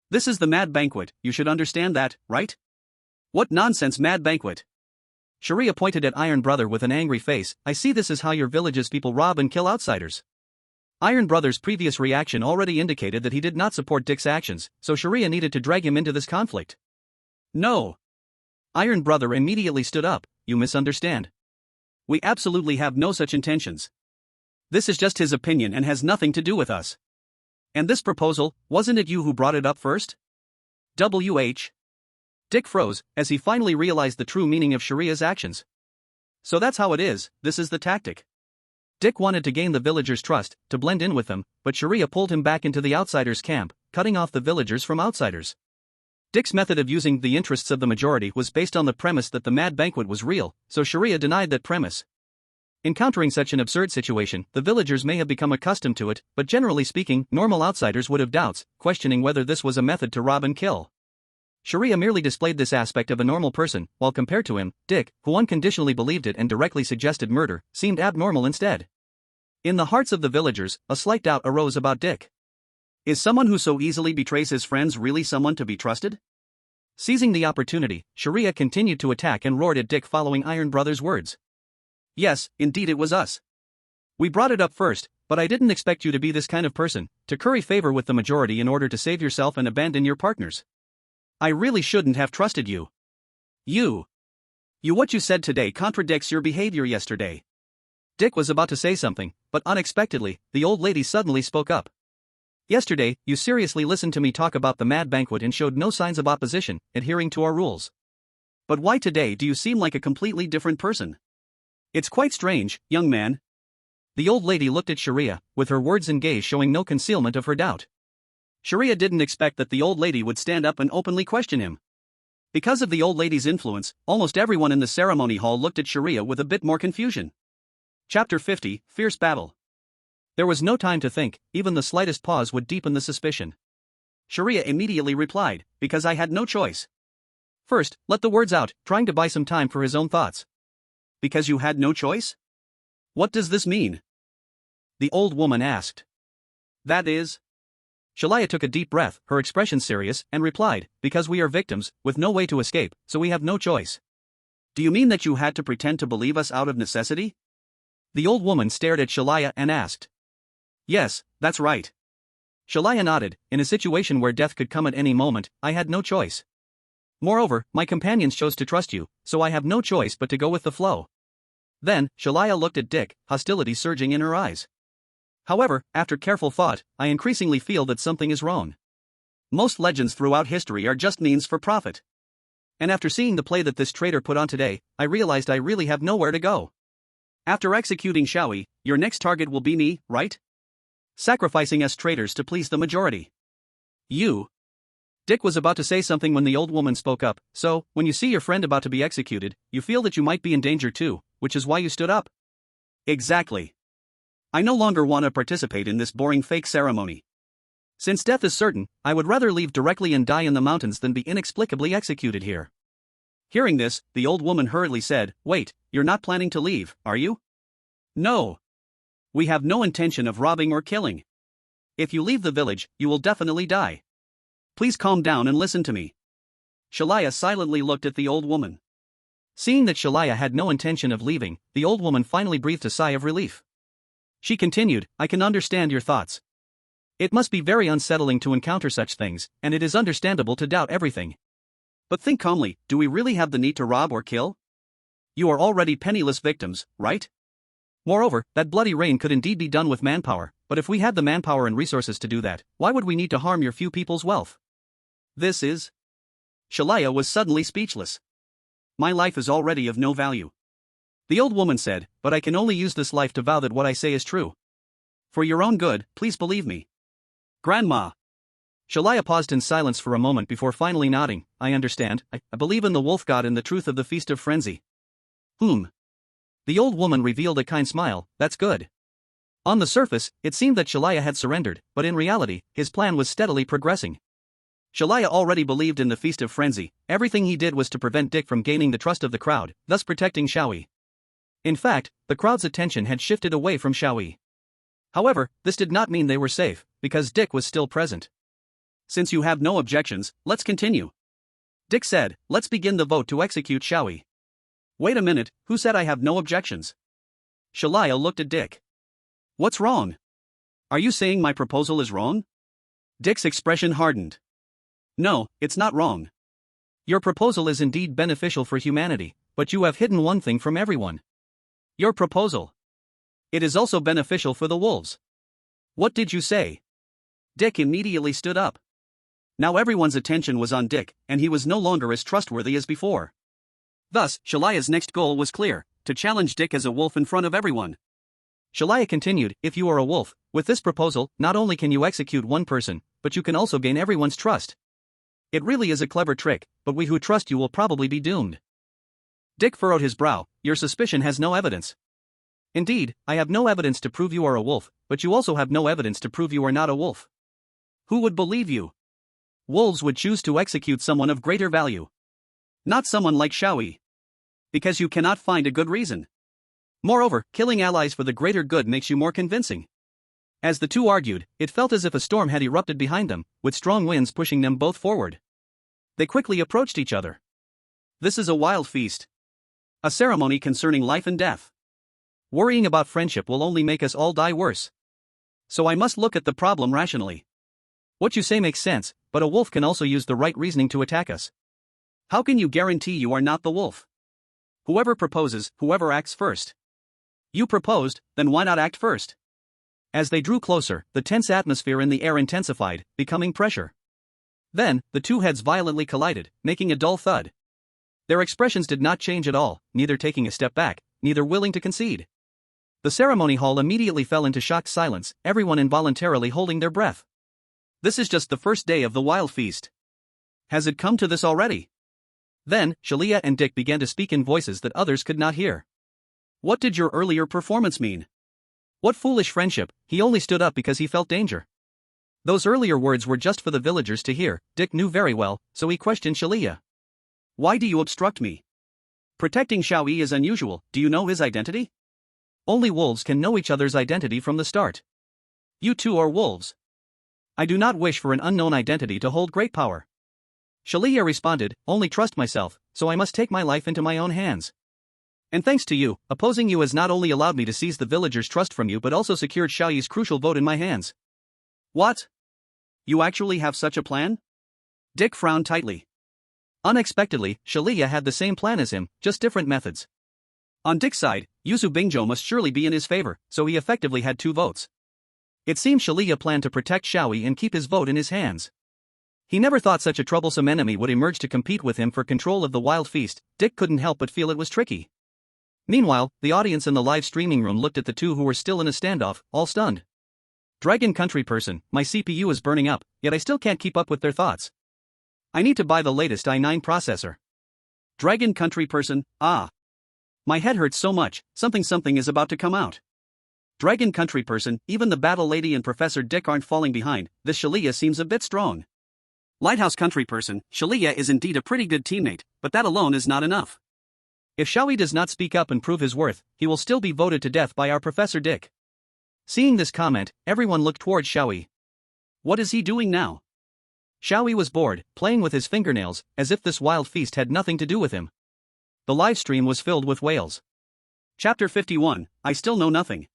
This is the mad banquet, you should understand that, right?" "What nonsense mad banquet?" Sharia pointed at Iron Brother with an angry face. "I see this is how your village's people rob and kill outsiders." Iron Brother's previous reaction already indicated that he did not support Dick's actions, so Sharia needed to drag him into this conflict. "No." Iron Brother immediately stood up. "You misunderstand. We absolutely have no such intentions. This is just his opinion and has nothing to do with us. And this proposal, wasn't it you who brought it up first? WH. Dick froze, as he finally realized the true meaning of Sharia's actions. So that's how it is, this is the tactic. Dick wanted to gain the villagers' trust, to blend in with them, but Sharia pulled him back into the outsiders' camp, cutting off the villagers from outsiders. Dick's method of using the interests of the majority was based on the premise that the mad banquet was real, so Sharia denied that premise. Encountering such an absurd situation, the villagers may have become accustomed to it, but generally speaking, normal outsiders would have doubts, questioning whether this was a method to rob and kill. Sharia merely displayed this aspect of a normal person, while compared to him, Dick, who unconditionally believed it and directly suggested murder, seemed abnormal instead. In the hearts of the villagers, a slight doubt arose about Dick. Is someone who so easily betrays his friends really someone to be trusted? Seizing the opportunity, Sharia continued to attack and roared at Dick following Iron Brother's words. Yes, indeed it was us. We brought it up first, but I didn't expect you to be this kind of person, to curry favor with the majority in order to save yourself and abandon your partners. I really shouldn't have trusted you. What you said today contradicts your behavior yesterday. Dick was about to say something, but unexpectedly, the old lady suddenly spoke up. Yesterday, you seriously listened to me talk about the mad banquet and showed no signs of opposition, adhering to our rules. But why today do you seem like a completely different person? It's quite strange, young man. The old lady looked at Sharia, with her words and gaze showing no concealment of her doubt. Sharia didn't expect that the old lady would stand up and openly question him. Because of the old lady's influence, almost everyone in the ceremony hall looked at Sharia with a bit more confusion. Chapter 50, Fierce Battle. There was no time to think, even the slightest pause would deepen the suspicion. Sharia immediately replied, because I had no choice. First, let the words out, trying to buy some time for his own thoughts. Because you had no choice? What does this mean? The old woman asked. That is... Shalia took a deep breath, her expression serious, and replied, because we are victims, with no way to escape, so we have no choice. Do you mean that you had to pretend to believe us out of necessity? The old woman stared at Shalia and asked. Yes, that's right. Shalia nodded. In a situation where death could come at any moment, I had no choice. Moreover, my companions chose to trust you, so I have no choice but to go with the flow. Then, Shalia looked at Dick, hostility surging in her eyes. However, after careful thought, I increasingly feel that something is wrong. Most legends throughout history are just means for profit. And after seeing the play that this traitor put on today, I realized I really have nowhere to go. After executing Xiao Yi, your next target will be me, right? Sacrificing us traitors to please the majority. You. Dick was about to say something when the old woman spoke up, so, when you see your friend about to be executed, you feel that you might be in danger too, which is why you stood up. Exactly. I no longer want to participate in this boring fake ceremony. Since death is certain, I would rather leave directly and die in the mountains than be inexplicably executed here. Hearing this, the old woman hurriedly said, Wait, you're not planning to leave, are you? No. We have no intention of robbing or killing. If you leave the village, you will definitely die. Please calm down and listen to me. Shalia silently looked at the old woman. Seeing that Shalia had no intention of leaving, the old woman finally breathed a sigh of relief. She continued, I can understand your thoughts. It must be very unsettling to encounter such things, and it is understandable to doubt everything. But think calmly, do we really have the need to rob or kill? You are already penniless victims, right? Moreover, that bloody rain could indeed be done with manpower, but if we had the manpower and resources to do that, why would we need to harm your few people's wealth? This is... Shalia was suddenly speechless. My life is already of no value. The old woman said, but I can only use this life to vow that what I say is true. For your own good, please believe me. Grandma. Shalia paused in silence for a moment before finally nodding, I understand, I believe in the wolf god and the truth of the Feast of Frenzy. The old woman revealed a kind smile, that's good. On the surface, it seemed that Shalia had surrendered, but in reality, his plan was steadily progressing. Shalia already believed in the Feast of Frenzy, everything he did was to prevent Dick from gaining the trust of the crowd, thus protecting Xiao Yi. In fact, the crowd's attention had shifted away from Xiao Yi. However, this did not mean they were safe, because Dick was still present. Since you have no objections, let's continue. Dick said, let's begin the vote to execute Xiao Yi. Wait a minute, who said I have no objections? Shalia looked at Dick. What's wrong? Are you saying my proposal is wrong? Dick's expression hardened. No, it's not wrong. Your proposal is indeed beneficial for humanity, but you have hidden one thing from everyone. Your proposal. It is also beneficial for the wolves. What did you say? Dick immediately stood up. Now everyone's attention was on Dick, and he was no longer as trustworthy as before. Thus, Shalia's next goal was clear, to challenge Dick as a wolf in front of everyone. Xiao continued, if you are a wolf, with this proposal, not only can you execute one person, but you can also gain everyone's trust. It really is a clever trick, but we who trust you will probably be doomed. Dick furrowed his brow, your suspicion has no evidence. Indeed, I have no evidence to prove you are a wolf, but you also have no evidence to prove you are not a wolf. Who would believe you? Wolves would choose to execute someone of greater value. Not someone like Xiao Yi. Because you cannot find a good reason. Moreover, killing allies for the greater good makes you more convincing. As the two argued, it felt as if a storm had erupted behind them, with strong winds pushing them both forward. They quickly approached each other. This is a wild feast. A ceremony concerning life and death. Worrying about friendship will only make us all die worse. So I must look at the problem rationally. What you say makes sense, but a wolf can also use the right reasoning to attack us. How can you guarantee you are not the wolf? Whoever proposes, whoever acts first. You proposed, then why not act first? As they drew closer, the tense atmosphere in the air intensified, becoming pressure. Then, the two heads violently collided, making a dull thud. Their expressions did not change at all, neither taking a step back, neither willing to concede. The ceremony hall immediately fell into shocked silence, everyone involuntarily holding their breath. This is just the first day of the wild feast. Has it come to this already? Then, Xiao and Dick began to speak in voices that others could not hear. What did your earlier performance mean? What foolish friendship, he only stood up because he felt danger. Those earlier words were just for the villagers to hear, Dick knew very well, so he questioned Xiao. Why do you obstruct me? Protecting Xiao Yi is unusual, do you know his identity? Only wolves can know each other's identity from the start. You two are wolves. I do not wish for an unknown identity to hold great power. Xiao responded, only trust myself, so I must take my life into my own hands. And thanks to you, opposing you has not only allowed me to seize the villagers' trust from you but also secured Xiao Yi's crucial vote in my hands. What? You actually have such a plan? Dick frowned tightly. Unexpectedly, Xiao had the same plan as him, just different methods. On Dick's side, Yuzu Bingzhou must surely be in his favor, so he effectively had 2 votes. It seemed Xiao planned to protect Xiao Yi and keep his vote in his hands. He never thought such a troublesome enemy would emerge to compete with him for control of the wild feast. Dick couldn't help but feel it was tricky. Meanwhile, the audience in the live streaming room looked at the two who were still in a standoff, all stunned. Dragon Country person, my CPU is burning up, yet I still can't keep up with their thoughts. I need to buy the latest i9 processor. Dragon Country person, ah. My head hurts so much, something is about to come out. Dragon Country person, even the Battle Lady and Professor Dick aren't falling behind, this Xiao seems a bit strong. Lighthouse Country person, Xiao is indeed a pretty good teammate, but that alone is not enough. If Xiao Yi does not speak up and prove his worth, he will still be voted to death by our Professor Dick. Seeing this comment, everyone looked towards Xiao Yi. What is he doing now? Xiao Yi was bored, playing with his fingernails, as if this wild feast had nothing to do with him. The live stream was filled with wails. Chapter 51, I still know nothing.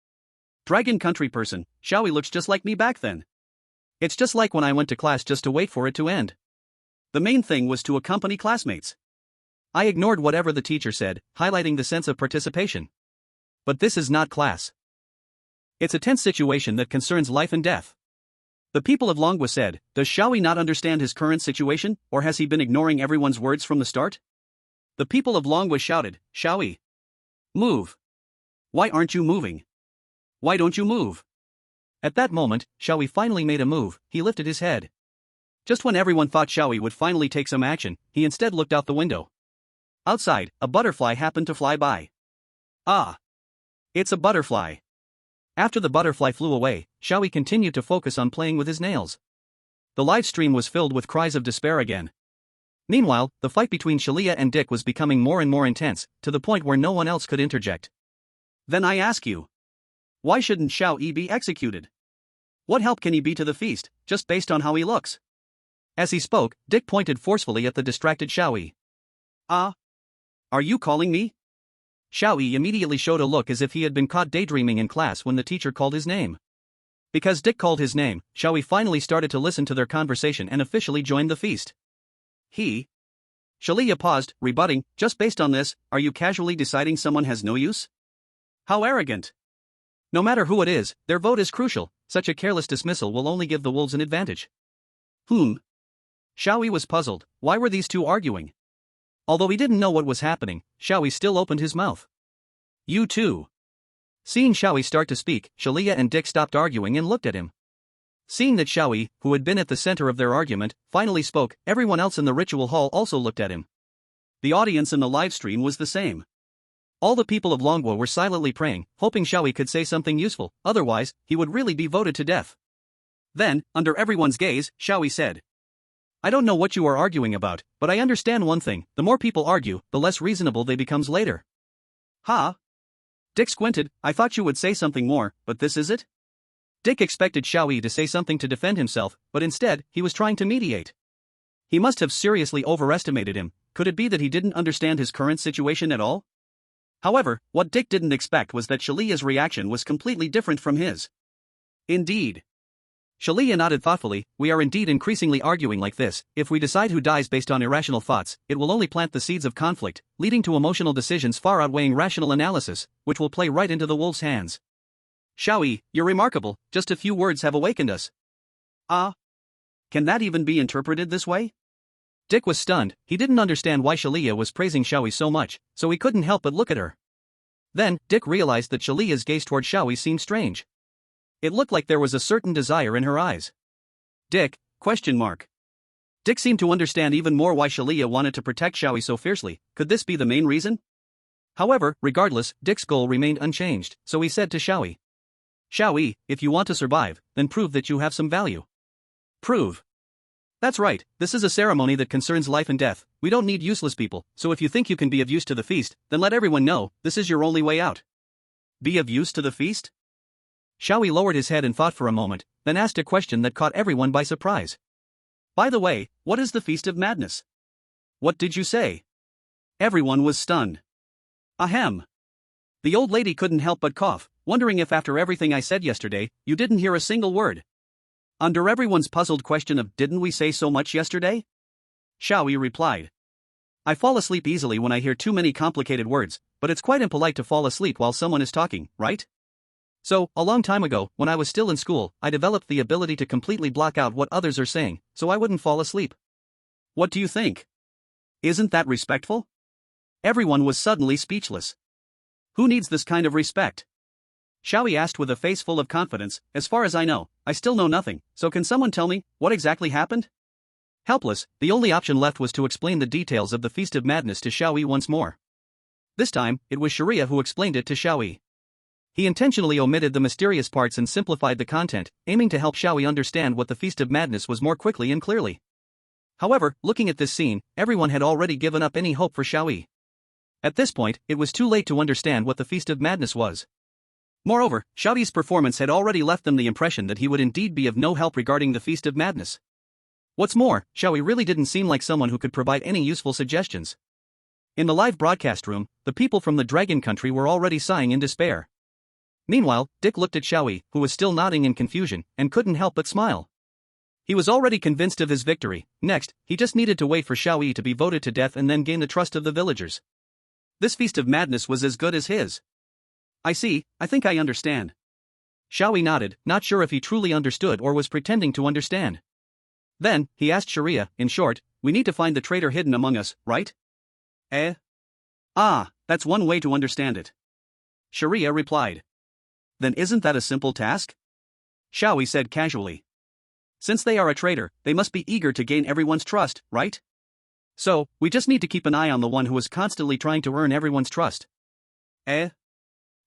Dragon Country person, Xiao Yi looks just like me back then. It's just like when I went to class just to wait for it to end. The main thing was to accompany classmates. I ignored whatever the teacher said, highlighting the sense of participation. But this is not class. It's a tense situation that concerns life and death. The people of Longwa said, does Xiao Yi not understand his current situation, or has he been ignoring everyone's words from the start? The people of Longwa shouted, Xiao Yi, move. Why aren't you moving? Why don't you move? At that moment, Xiao Yi finally made a move, he lifted his head. Just when everyone thought Xiao Yi would finally take some action, he instead looked out the window. Outside, a butterfly happened to fly by. Ah! It's a butterfly. After the butterfly flew away, Xiao Yi continued to focus on playing with his nails. The live stream was filled with cries of despair again. Meanwhile, the fight between Xiao and Dick was becoming more and more intense, to the point where no one else could interject. Then I ask you, why shouldn't Xiao Yi be executed? What help can he be to the feast, just based on how he looks? As he spoke, Dick pointed forcefully at the distracted Xiao Yi. Ah? Are you calling me? Xiao Yi immediately showed a look as if he had been caught daydreaming in class when the teacher called his name. Because Dick called his name, Xiao Yi finally started to listen to their conversation and officially joined the feast. Xiao Yi paused, rebutting, just based on this, are you casually deciding someone has no use? How arrogant. No matter who it is, their vote is crucial, such a careless dismissal will only give the wolves an advantage. Xiao Yi was puzzled, why were these two arguing? Although he didn't know what was happening, Xiao Yi still opened his mouth. You too. Seeing Xiao Yi start to speak, Shalia and Dick stopped arguing and looked at him. Seeing that Xiao Yi, who had been at the center of their argument, finally spoke, everyone else in the ritual hall also looked at him. The audience in the live stream was the same. All the people of Longguo were silently praying, hoping Xiao Yi could say something useful, otherwise, he would really be voted to death. Then, under everyone's gaze, Xiao Yi said, "I don't know what you are arguing about, but I understand one thing, the more people argue, the less reasonable they becomes later." "Huh?" Dick squinted, "I thought you would say something more, but this is it?" Dick expected Xiao Yi to say something to defend himself, but instead, he was trying to mediate. He must have seriously overestimated him. Could it be that he didn't understand his current situation at all? However, what Dick didn't expect was that Shalia's reaction was completely different from his. Indeed. Shalia nodded thoughtfully, "We are indeed increasingly arguing like this. If we decide who dies based on irrational thoughts, it will only plant the seeds of conflict, leading to emotional decisions far outweighing rational analysis, which will play right into the wolf's hands." "Xiao Yi, you're remarkable, just a few words have awakened us." "Ah? Can that even be interpreted this way?" Dick was stunned. He didn't understand why Shalia was praising Xiao Yi so much, so he couldn't help but look at her. Then, Dick realized that Shalia's gaze toward Xiao Yi seemed strange. It looked like there was a certain desire in her eyes. Dick? Dick seemed to understand even more why Shalia wanted to protect Xiao Yi so fiercely. Could this be the main reason? However, regardless, Dick's goal remained unchanged, so he said to Xiao Yi, "Xiao Yi, if you want to survive, then prove that you have some value." "Prove?" "That's right, this is a ceremony that concerns life and death. We don't need useless people, so if you think you can be of use to the feast, then let everyone know, this is your only way out." "Be of use to the feast?" Xiao Yi lowered his head and thought for a moment, then asked a question that caught everyone by surprise. "By the way, what is the Feast of Madness?" "What did you say?" Everyone was stunned. "Ahem." The old lady couldn't help but cough, wondering if after everything I said yesterday, you didn't hear a single word. Under everyone's puzzled question of "didn't we say so much yesterday?" Xiao Yi replied, "I fall asleep easily when I hear too many complicated words, but it's quite impolite to fall asleep while someone is talking, right? So, a long time ago, when I was still in school, I developed the ability to completely block out what others are saying, so I wouldn't fall asleep. What do you think? Isn't that respectful?" Everyone was suddenly speechless. Who needs this kind of respect? Xiao Yi asked with a face full of confidence, "As far as I know, I still know nothing, so can someone tell me, what exactly happened?" Helpless, the only option left was to explain the details of the Feast of Madness to Xiao Yi once more. This time, it was Sharia who explained it to Xiao Yi. He intentionally omitted the mysterious parts and simplified the content, aiming to help Xiao Yi understand what the Feast of Madness was more quickly and clearly. However, looking at this scene, everyone had already given up any hope for Xiao Yi. At this point, it was too late to understand what the Feast of Madness was. Moreover, Xiao Yi's performance had already left them the impression that he would indeed be of no help regarding the Feast of Madness. What's more, Xiao Yi really didn't seem like someone who could provide any useful suggestions. In the live broadcast room, the people from the Dragon Country were already sighing in despair. Meanwhile, Dick looked at Xiao Yi, who was still nodding in confusion, and couldn't help but smile. He was already convinced of his victory. Next, he just needed to wait for Xiao Yi to be voted to death and then gain the trust of the villagers. This Feast of Madness was as good as his. "I see, I think I understand." Xiao Yi nodded, not sure if he truly understood or was pretending to understand. Then, he asked Sharia, "In short, we need to find the traitor hidden among us, right?" "Eh? Ah, that's one way to understand it." Sharia replied. "Then isn't that a simple task?" Xiao Yi said casually. "Since they are a traitor, they must be eager to gain everyone's trust, right? So, we just need to keep an eye on the one who is constantly trying to earn everyone's trust." "Eh?"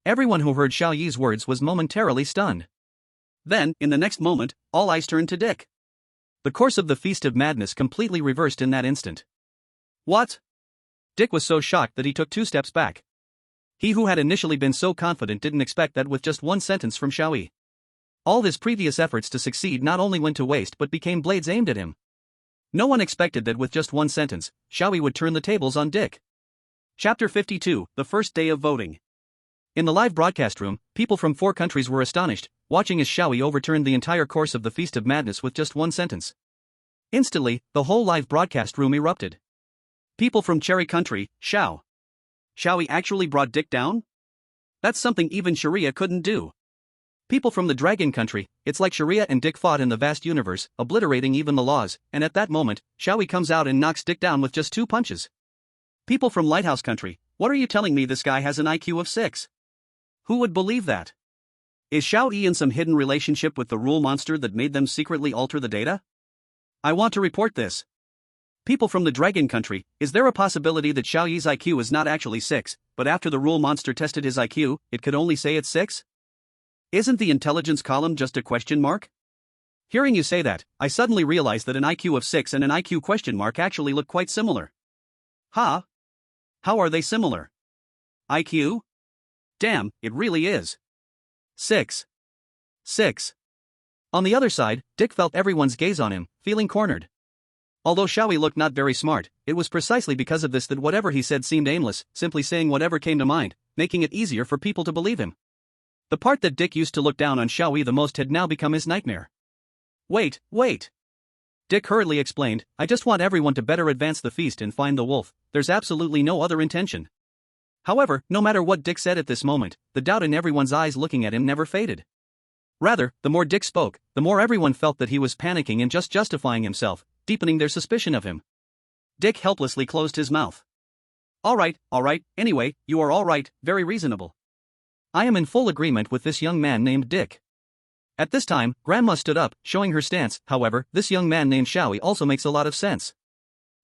Everyone who heard Xiao Yi's words was momentarily stunned. Then, in the next moment, all eyes turned to Dick. The course of the Feast of Madness completely reversed in that instant. "What?" Dick was so shocked that he took 2 steps back. He who had initially been so confident didn't expect that with just one sentence from Xiao Yi. All his previous efforts to succeed not only went to waste but became blades aimed at him. No one expected that with just one sentence, Xiao Yi would turn the tables on Dick. Chapter 52, The First Day of Voting. In the live broadcast room, people from 4 countries were astonished, watching as Xiao Yi overturned the entire course of the Feast of Madness with just one sentence. Instantly, the whole live broadcast room erupted. People from Cherry Country, Xiao Yi actually brought Dick down? That's something even Sharia couldn't do. People from the Dragon Country, it's like Sharia and Dick fought in the vast universe, obliterating even the laws, and at that moment, Xiao Yi comes out and knocks Dick down with just 2 punches. People from Lighthouse Country, what are you telling me, this guy has an IQ of 6? Who would believe that? Is Xiao Yi in some hidden relationship with the rule monster that made them secretly alter the data? I want to report this. People from the Dragon Country, is there a possibility that Xiao Yi's IQ is not actually 6, but after the rule monster tested his IQ, it could only say it's 6? Isn't the intelligence column just a question mark? Hearing you say that, I suddenly realized that an IQ of 6 and an IQ question mark actually look quite similar. Huh? How are they similar? IQ? Damn, it really is. 6. 6. On the other side, Dick felt everyone's gaze on him, feeling cornered. Although Xiao Yi looked not very smart, it was precisely because of this that whatever he said seemed aimless, simply saying whatever came to mind, making it easier for people to believe him. The part that Dick used to look down on Xiao Yi the most had now become his nightmare. Wait. Dick hurriedly explained, I just want everyone to better advance the feast and find the wolf, there's absolutely no other intention. However, no matter what Dick said at this moment, the doubt in everyone's eyes looking at him never faded. Rather, the more Dick spoke, the more everyone felt that he was panicking and just justifying himself, deepening their suspicion of him. Dick helplessly closed his mouth. All right, anyway, you are all right, very reasonable. I am in full agreement with this young man named Dick. At this time, Grandma stood up, showing her stance. However, this young man named Xiao Yi also makes a lot of sense.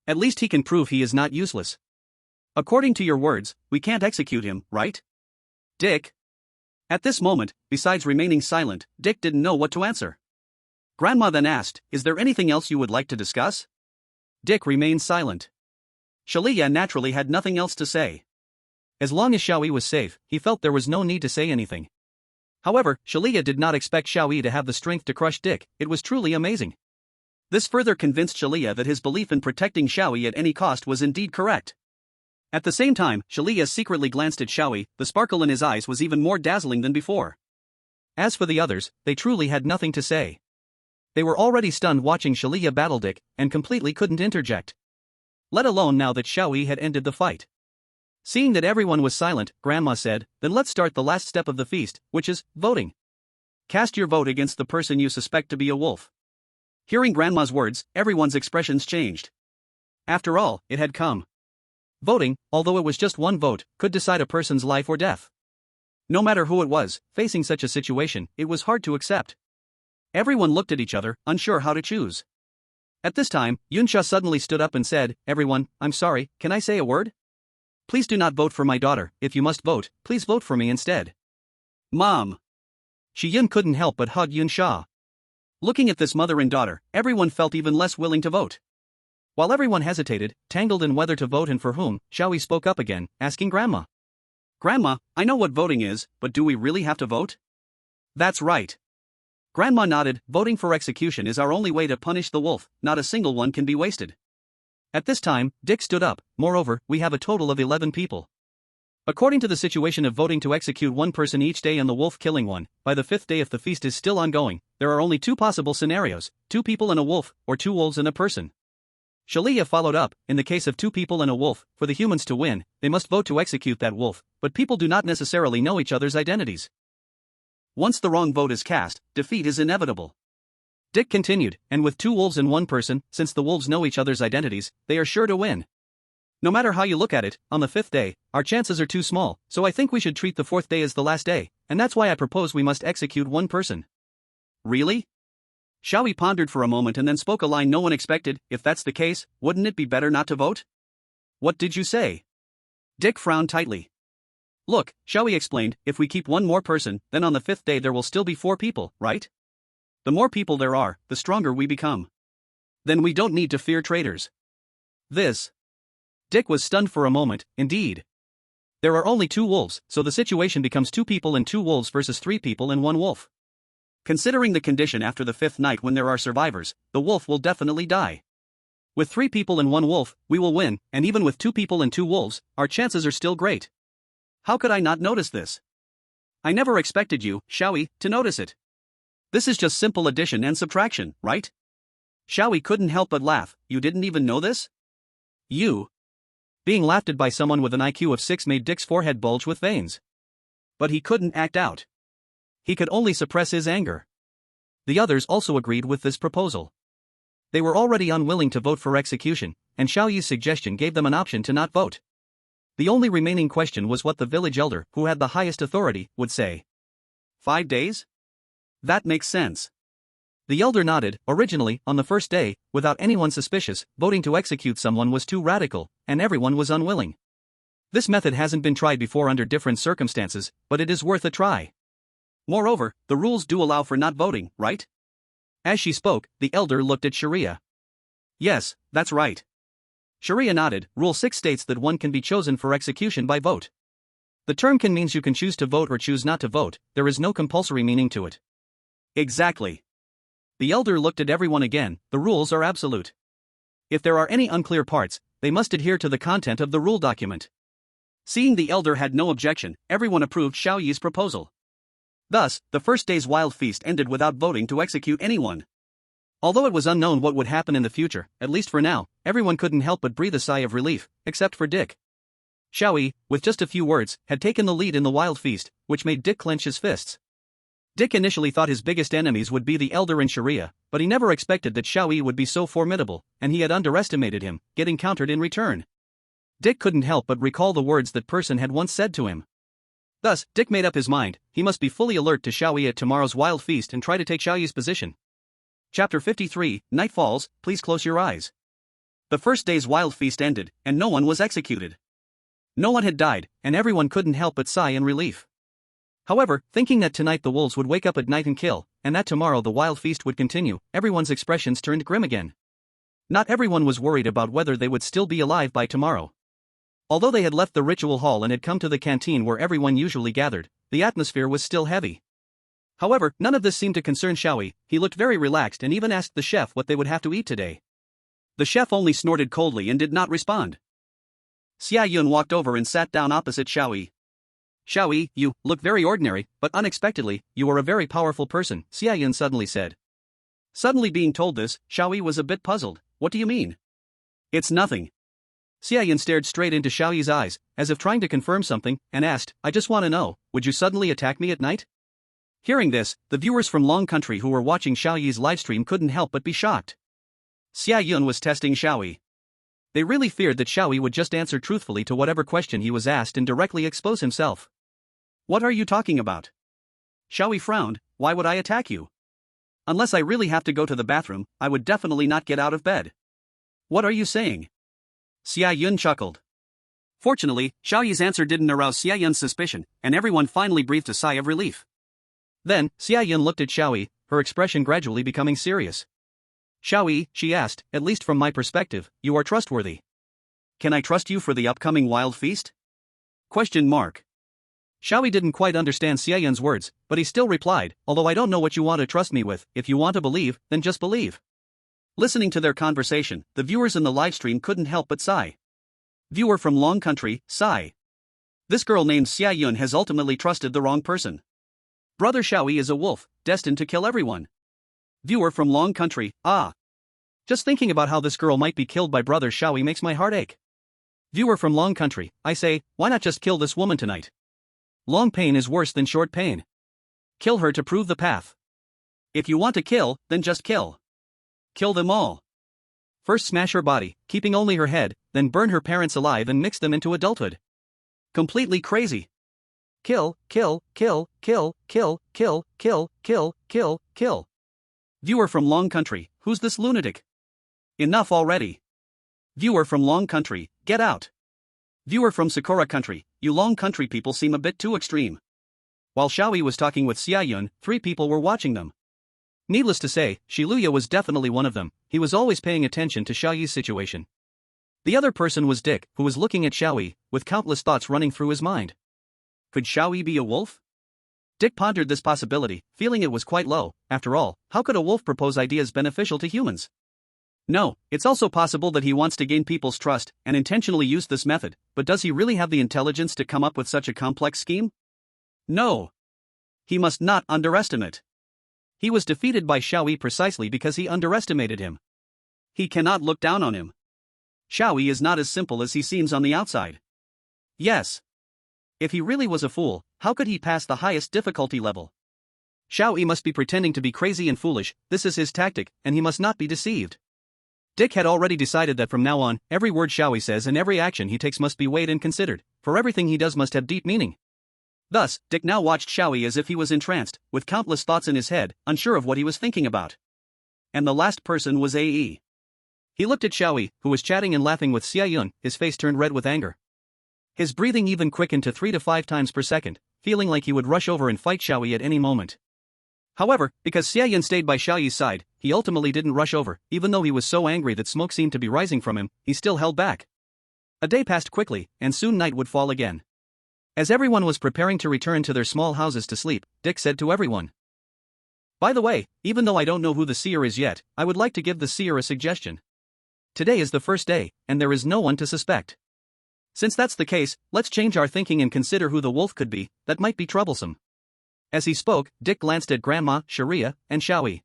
At least he can prove he is not useless. According to your words, we can't execute him, right? Dick? At this moment, besides remaining silent, Dick didn't know what to answer. Grandma then asked, is there anything else you would like to discuss? Dick remained silent. Xiao Yi naturally had nothing else to say. As long as Xiao Yi was safe, he felt there was no need to say anything. However, Xiao Yi did not expect Xiao Yi to have the strength to crush Dick. It was truly amazing. This further convinced Xiao Yi that his belief in protecting Xiao Yi at any cost was indeed correct. At the same time, Xiao Yi secretly glanced at Xiao Yi. The sparkle in his eyes was even more dazzling than before. As for the others, they truly had nothing to say. They were already stunned watching Xiao Yi battle Dick, and completely couldn't interject. Let alone now that Xiao Yi had ended the fight. Seeing that everyone was silent, Grandma said, then let's start the last step of the feast, which is voting. Cast your vote against the person you suspect to be a wolf. Hearing Grandma's words, everyone's expressions changed. After all, it had come. Voting, although it was just one vote, could decide a person's life or death. No matter who it was, facing such a situation, it was hard to accept. Everyone looked at each other, unsure how to choose. At this time, Yunsha suddenly stood up and said, everyone, I'm sorry, can I say a word? Please do not vote for my daughter. If you must vote, please vote for me instead. Mom. Shiyun couldn't help but hug Yunsha. Looking at this mother and daughter, everyone felt even less willing to vote. While everyone hesitated, tangled in whether to vote and for whom, Xiao Yi spoke up again, asking Grandma. Grandma, I know what voting is, but do we really have to vote? That's right. Grandma nodded, voting for execution is our only way to punish the wolf, not a single one can be wasted. At this time, Dick stood up, moreover, we have a total of 11 people. According to the situation of voting to execute one person each day and the wolf killing one, by the 5th day if the feast is still ongoing, there are only 2 possible scenarios, 2 people and a wolf, or 2 wolves and a person. Xiao Yi followed up, in the case of 2 people and a wolf, for the humans to win, they must vote to execute that wolf, but people do not necessarily know each other's identities. Once the wrong vote is cast, defeat is inevitable. Dick continued, and with 2 wolves and 1 person, since the wolves know each other's identities, they are sure to win. No matter how you look at it, on the 5th day, our chances are too small, so I think we should treat the 4th day as the last day, and that's why I propose we must execute 1 person. Really? Xiao Yi pondered for a moment and then spoke a line no one expected, if that's the case, wouldn't it be better not to vote? What did you say? Dick frowned tightly. Look, Xiao Yi explained, if we keep 1 more person, then on the 5th day there will still be 4 people, right? The more people there are, the stronger we become. Then we don't need to fear traitors. This. Dick was stunned for a moment, indeed. There are only 2 wolves, so the situation becomes 2 people and 2 wolves versus 3 people and 1 wolf. Considering the condition after the 5th night when there are survivors, the wolf will definitely die. With 3 people and 1 wolf, we will win, and even with 2 people and 2 wolves, our chances are still great. How could I not notice this? I never expected you, Xiao Yi, to notice it. This is just simple addition and subtraction, right? Xiao Yi couldn't help but laugh, you didn't even know this? You. Being laughed at by someone with an IQ of 6 made Dick's forehead bulge with veins. But he couldn't act out. He could only suppress his anger. The others also agreed with this proposal. They were already unwilling to vote for execution, and Xiao Yi's suggestion gave them an option to not vote. The only remaining question was what the village elder, who had the highest authority, would say. 5 days? That makes sense. The elder nodded. Originally, on the first day, without anyone suspicious, voting to execute someone was too radical, and everyone was unwilling. This method hasn't been tried before under different circumstances, but it is worth a try. Moreover, the rules do allow for not voting, right? As she spoke, the elder looked at Sharia. Yes, that's right. Sharia nodded. Rule 6 states that one can be chosen for execution by vote. The term can means you can choose to vote or choose not to vote, there is no compulsory meaning to it. Exactly. The elder looked at everyone again. The rules are absolute. If there are any unclear parts, they must adhere to the content of the rule document. Seeing the elder had no objection, everyone approved Xiao Yi's proposal. Thus, the first day's wild feast ended without voting to execute anyone. Although it was unknown what would happen in the future, at least for now, everyone couldn't help but breathe a sigh of relief, except for Dick. Xiao Yi, with just a few words, had taken the lead in the wild feast, which made Dick clench his fists. Dick initially thought his biggest enemies would be the elder and Sharia, but he never expected that Xiao Yi would be so formidable, and he had underestimated him, getting countered in return. Dick couldn't help but recall the words that person had once said to him. Thus, Dick made up his mind, he must be fully alert to Xiao Yi at tomorrow's wild feast and try to take Xiao Yi's position. Chapter 53, Night Falls, please close your eyes. The first day's wild feast ended, and no one was executed. No one had died, and everyone couldn't help but sigh in relief. However, thinking that tonight the wolves would wake up at night and kill, and that tomorrow the wild feast would continue, everyone's expressions turned grim again. Not everyone was worried about whether they would still be alive by tomorrow. Although they had left the ritual hall and had come to the canteen where everyone usually gathered, the atmosphere was still heavy. However, none of this seemed to concern Xiao Yi. He looked very relaxed and even asked the chef what they would have to eat today. The chef only snorted coldly and did not respond. Xia Yun walked over and sat down opposite Xiao Yi. Xiao Yi, you look very ordinary, but unexpectedly, you are a very powerful person, Xia Yun suddenly said. Suddenly being told this, Xiao Yi was a bit puzzled. What do you mean? It's nothing. Xia Yun stared straight into Xiao Yi's eyes, as if trying to confirm something, and asked, I just want to know, would you suddenly attack me at night? Hearing this, the viewers from Long Country who were watching Xiao Yi's livestream couldn't help but be shocked. Xia Yun was testing Xiao Yi. They really feared that Xiao Yi would just answer truthfully to whatever question he was asked and directly expose himself. What are you talking about? Xiao Yi frowned. Why would I attack you? Unless I really have to go to the bathroom, I would definitely not get out of bed. What are you saying? Xia Yun chuckled. Fortunately, Xiao Yi's answer didn't arouse Xia Yun's suspicion, and everyone finally breathed a sigh of relief. Then, Xia Yun looked at Xiao Yi, her expression gradually becoming serious. Xiao Yi, she asked, at least from my perspective, you are trustworthy. Can I trust you for the upcoming wild feast? Question mark. Xiao Yi didn't quite understand Xia Yun's words, but he still replied, although I don't know what you want to trust me with, if you want to believe, then just believe. Listening to their conversation, the viewers in the livestream couldn't help but sigh. Viewer from Long Country, sigh. This girl named Xia Yun has ultimately trusted the wrong person. Brother Xiao Yi is a wolf, destined to kill everyone. Viewer from Long Country, ah. Just thinking about how this girl might be killed by Brother Xiao Yi makes my heart ache. Viewer from Long Country, I say, why not just kill this woman tonight? Long pain is worse than short pain. Kill her to prove the path. If you want to kill, then just kill. Kill them all. First smash her body, keeping only her head, then burn her parents alive and mix them into adulthood. Completely crazy. Kill, kill, kill, kill, kill, kill, kill, kill, kill, kill. Viewer from Long Country, who's this lunatic? Enough already. Viewer from Long Country, get out. Viewer from Sakura Country, you Long Country people seem a bit too extreme. While Xiao Yi was talking with Xia Yun, 3 people were watching them. Needless to say, Shiluya was definitely one of them. He was always paying attention to Xiao Yi's situation. The other person was Dick, who was looking at Xiao Yi, with countless thoughts running through his mind. Could Xiao Yi be a wolf? Dick pondered this possibility, feeling it was quite low. After all, how could a wolf propose ideas beneficial to humans? No, it's also possible that he wants to gain people's trust and intentionally use this method, but does he really have the intelligence to come up with such a complex scheme? No. He must not underestimate. He was defeated by Xiao Yi precisely because he underestimated him. He cannot look down on him. Xiao Yi is not as simple as he seems on the outside. Yes. If he really was a fool, how could he pass the highest difficulty level? Xiao Yi must be pretending to be crazy and foolish, this is his tactic, and he must not be deceived. Dick had already decided that from now on, every word Xiao Yi says and every action he takes must be weighed and considered, for everything he does must have deep meaning. Thus, Dick now watched Xiao Yi as if he was entranced, with countless thoughts in his head, unsure of what he was thinking about. And the last person was Ae. He looked at Xiao Yi, who was chatting and laughing with Xia Yun, his face turned red with anger. His breathing even quickened to 3 to 5 times per second, feeling like he would rush over and fight Xiao Yi at any moment. However, because Xia Yun stayed by Xiao Yi's side, he ultimately didn't rush over. Even though he was so angry that smoke seemed to be rising from him, he still held back. A day passed quickly, and soon night would fall again. As everyone was preparing to return to their small houses to sleep, Dick said to everyone, "By the way, even though I don't know who the seer is yet, I would like to give the seer a suggestion. Today is the first day, and there is no one to suspect. Since that's the case, let's change our thinking and consider who the wolf could be. That might be troublesome." As he spoke, Dick glanced at Grandma, Sharia, and Xiao Yi.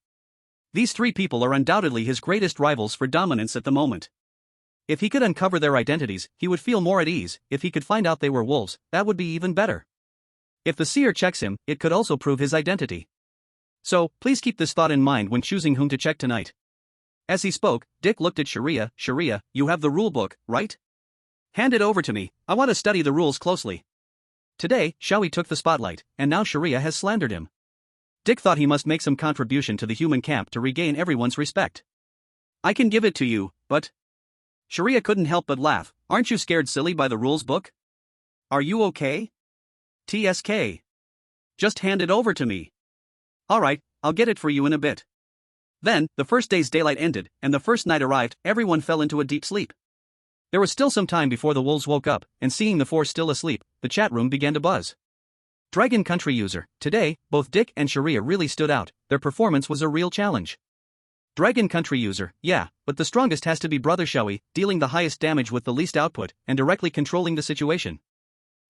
These three people are undoubtedly his greatest rivals for dominance at the moment. If he could uncover their identities, he would feel more at ease. If he could find out they were wolves, that would be even better. If the seer checks him, it could also prove his identity. So, please keep this thought in mind when choosing whom to check tonight. As he spoke, Dick looked at Sharia. "Sharia, you have the rule book, right? Hand it over to me, I want to study the rules closely." Today, Xiao Yi took the spotlight, and now Sharia has slandered him. Dick thought he must make some contribution to the human camp to regain everyone's respect. "I can give it to you, but..." Sharia couldn't help but laugh. "Aren't you scared silly by the rules book? Are you okay? TSK. Just hand it over to me." "Alright, I'll get it for you in a bit." Then, the first day's daylight ended, and the first night arrived. Everyone fell into a deep sleep. There was still some time before the wolves woke up, and seeing the four still asleep, the chat room began to buzz. Dragon Country user, today, both Dick and Sharia really stood out. Their performance was a real challenge. Dragon Country user, yeah, but the strongest has to be Brother Xiao Yi, dealing the highest damage with the least output, and directly controlling the situation.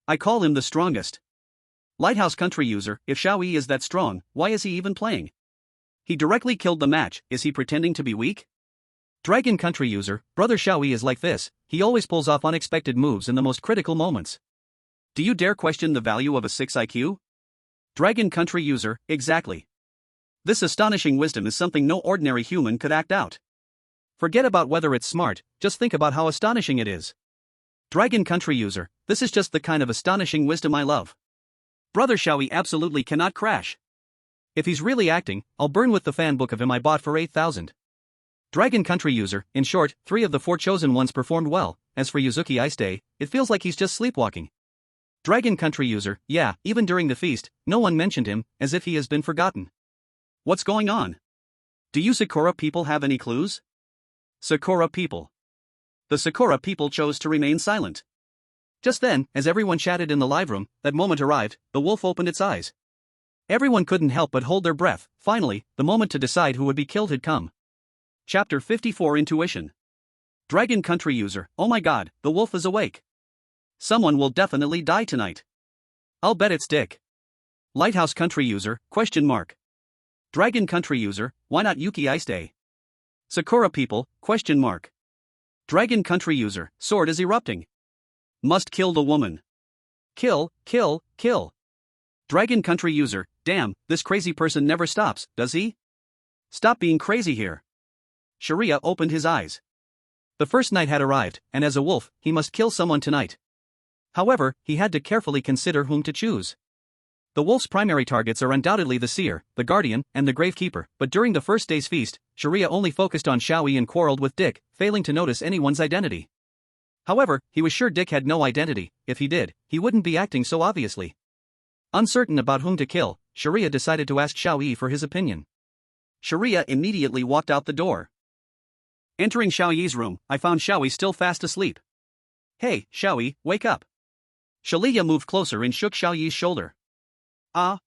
I call him the strongest. Lighthouse Country user, if Xiao Yi is that strong, why is he even playing? He directly killed the match. Is he pretending to be weak? Dragon Country user, Brother Xiao Yi is like this, he always pulls off unexpected moves in the most critical moments. Do you dare question the value of a 6 IQ? Dragon Country user, exactly. This astonishing wisdom is something no ordinary human could act out. Forget about whether it's smart, just think about how astonishing it is. Dragon Country user, this is just the kind of astonishing wisdom I love. Brother Xiao Yi absolutely cannot crash. If he's really acting, I'll burn with the fan book of him I bought for 8,000. Dragon Country user, in short, 3 of the 4 chosen ones performed well. As for Yuzuki Aiste, it feels like he's just sleepwalking. Dragon Country user, yeah, even during the feast, no one mentioned him, as if he has been forgotten. What's going on? Do you Sakura people have any clues? Sakura people. The Sakura people chose to remain silent. Just then, as everyone chatted in the live room, that moment arrived. The wolf opened its eyes. Everyone couldn't help but hold their breath. Finally, the moment to decide who would be killed had come. Chapter 54 Intuition. Dragon Country user, oh my god, the wolf is awake. Someone will definitely die tonight. I'll bet it's Dick. Lighthouse Country user, question mark. Dragon Country user, why not Yuki Aiste? Sakura people, question mark. Dragon Country user, sword is erupting. Must kill the woman. Kill, kill, kill. Dragon Country user, damn, this crazy person never stops, does he? Stop being crazy here. Sharia opened his eyes. The first night had arrived, and as a wolf, he must kill someone tonight. However, he had to carefully consider whom to choose. The wolf's primary targets are undoubtedly the seer, the guardian, and the gravekeeper, but during the first day's feast, Sharia only focused on Xiao Yi and quarreled with Dick, failing to notice anyone's identity. However, he was sure Dick had no identity. If he did, he wouldn't be acting so obviously. Uncertain about whom to kill, Sharia decided to ask Xiao Yi for his opinion. Sharia immediately walked out the door. Entering Xiao Yi's room, I found Xiao Yi still fast asleep. Hey, Xiao Yi, wake up. Shalia moved closer and shook Xiao Yi's shoulder. Ah.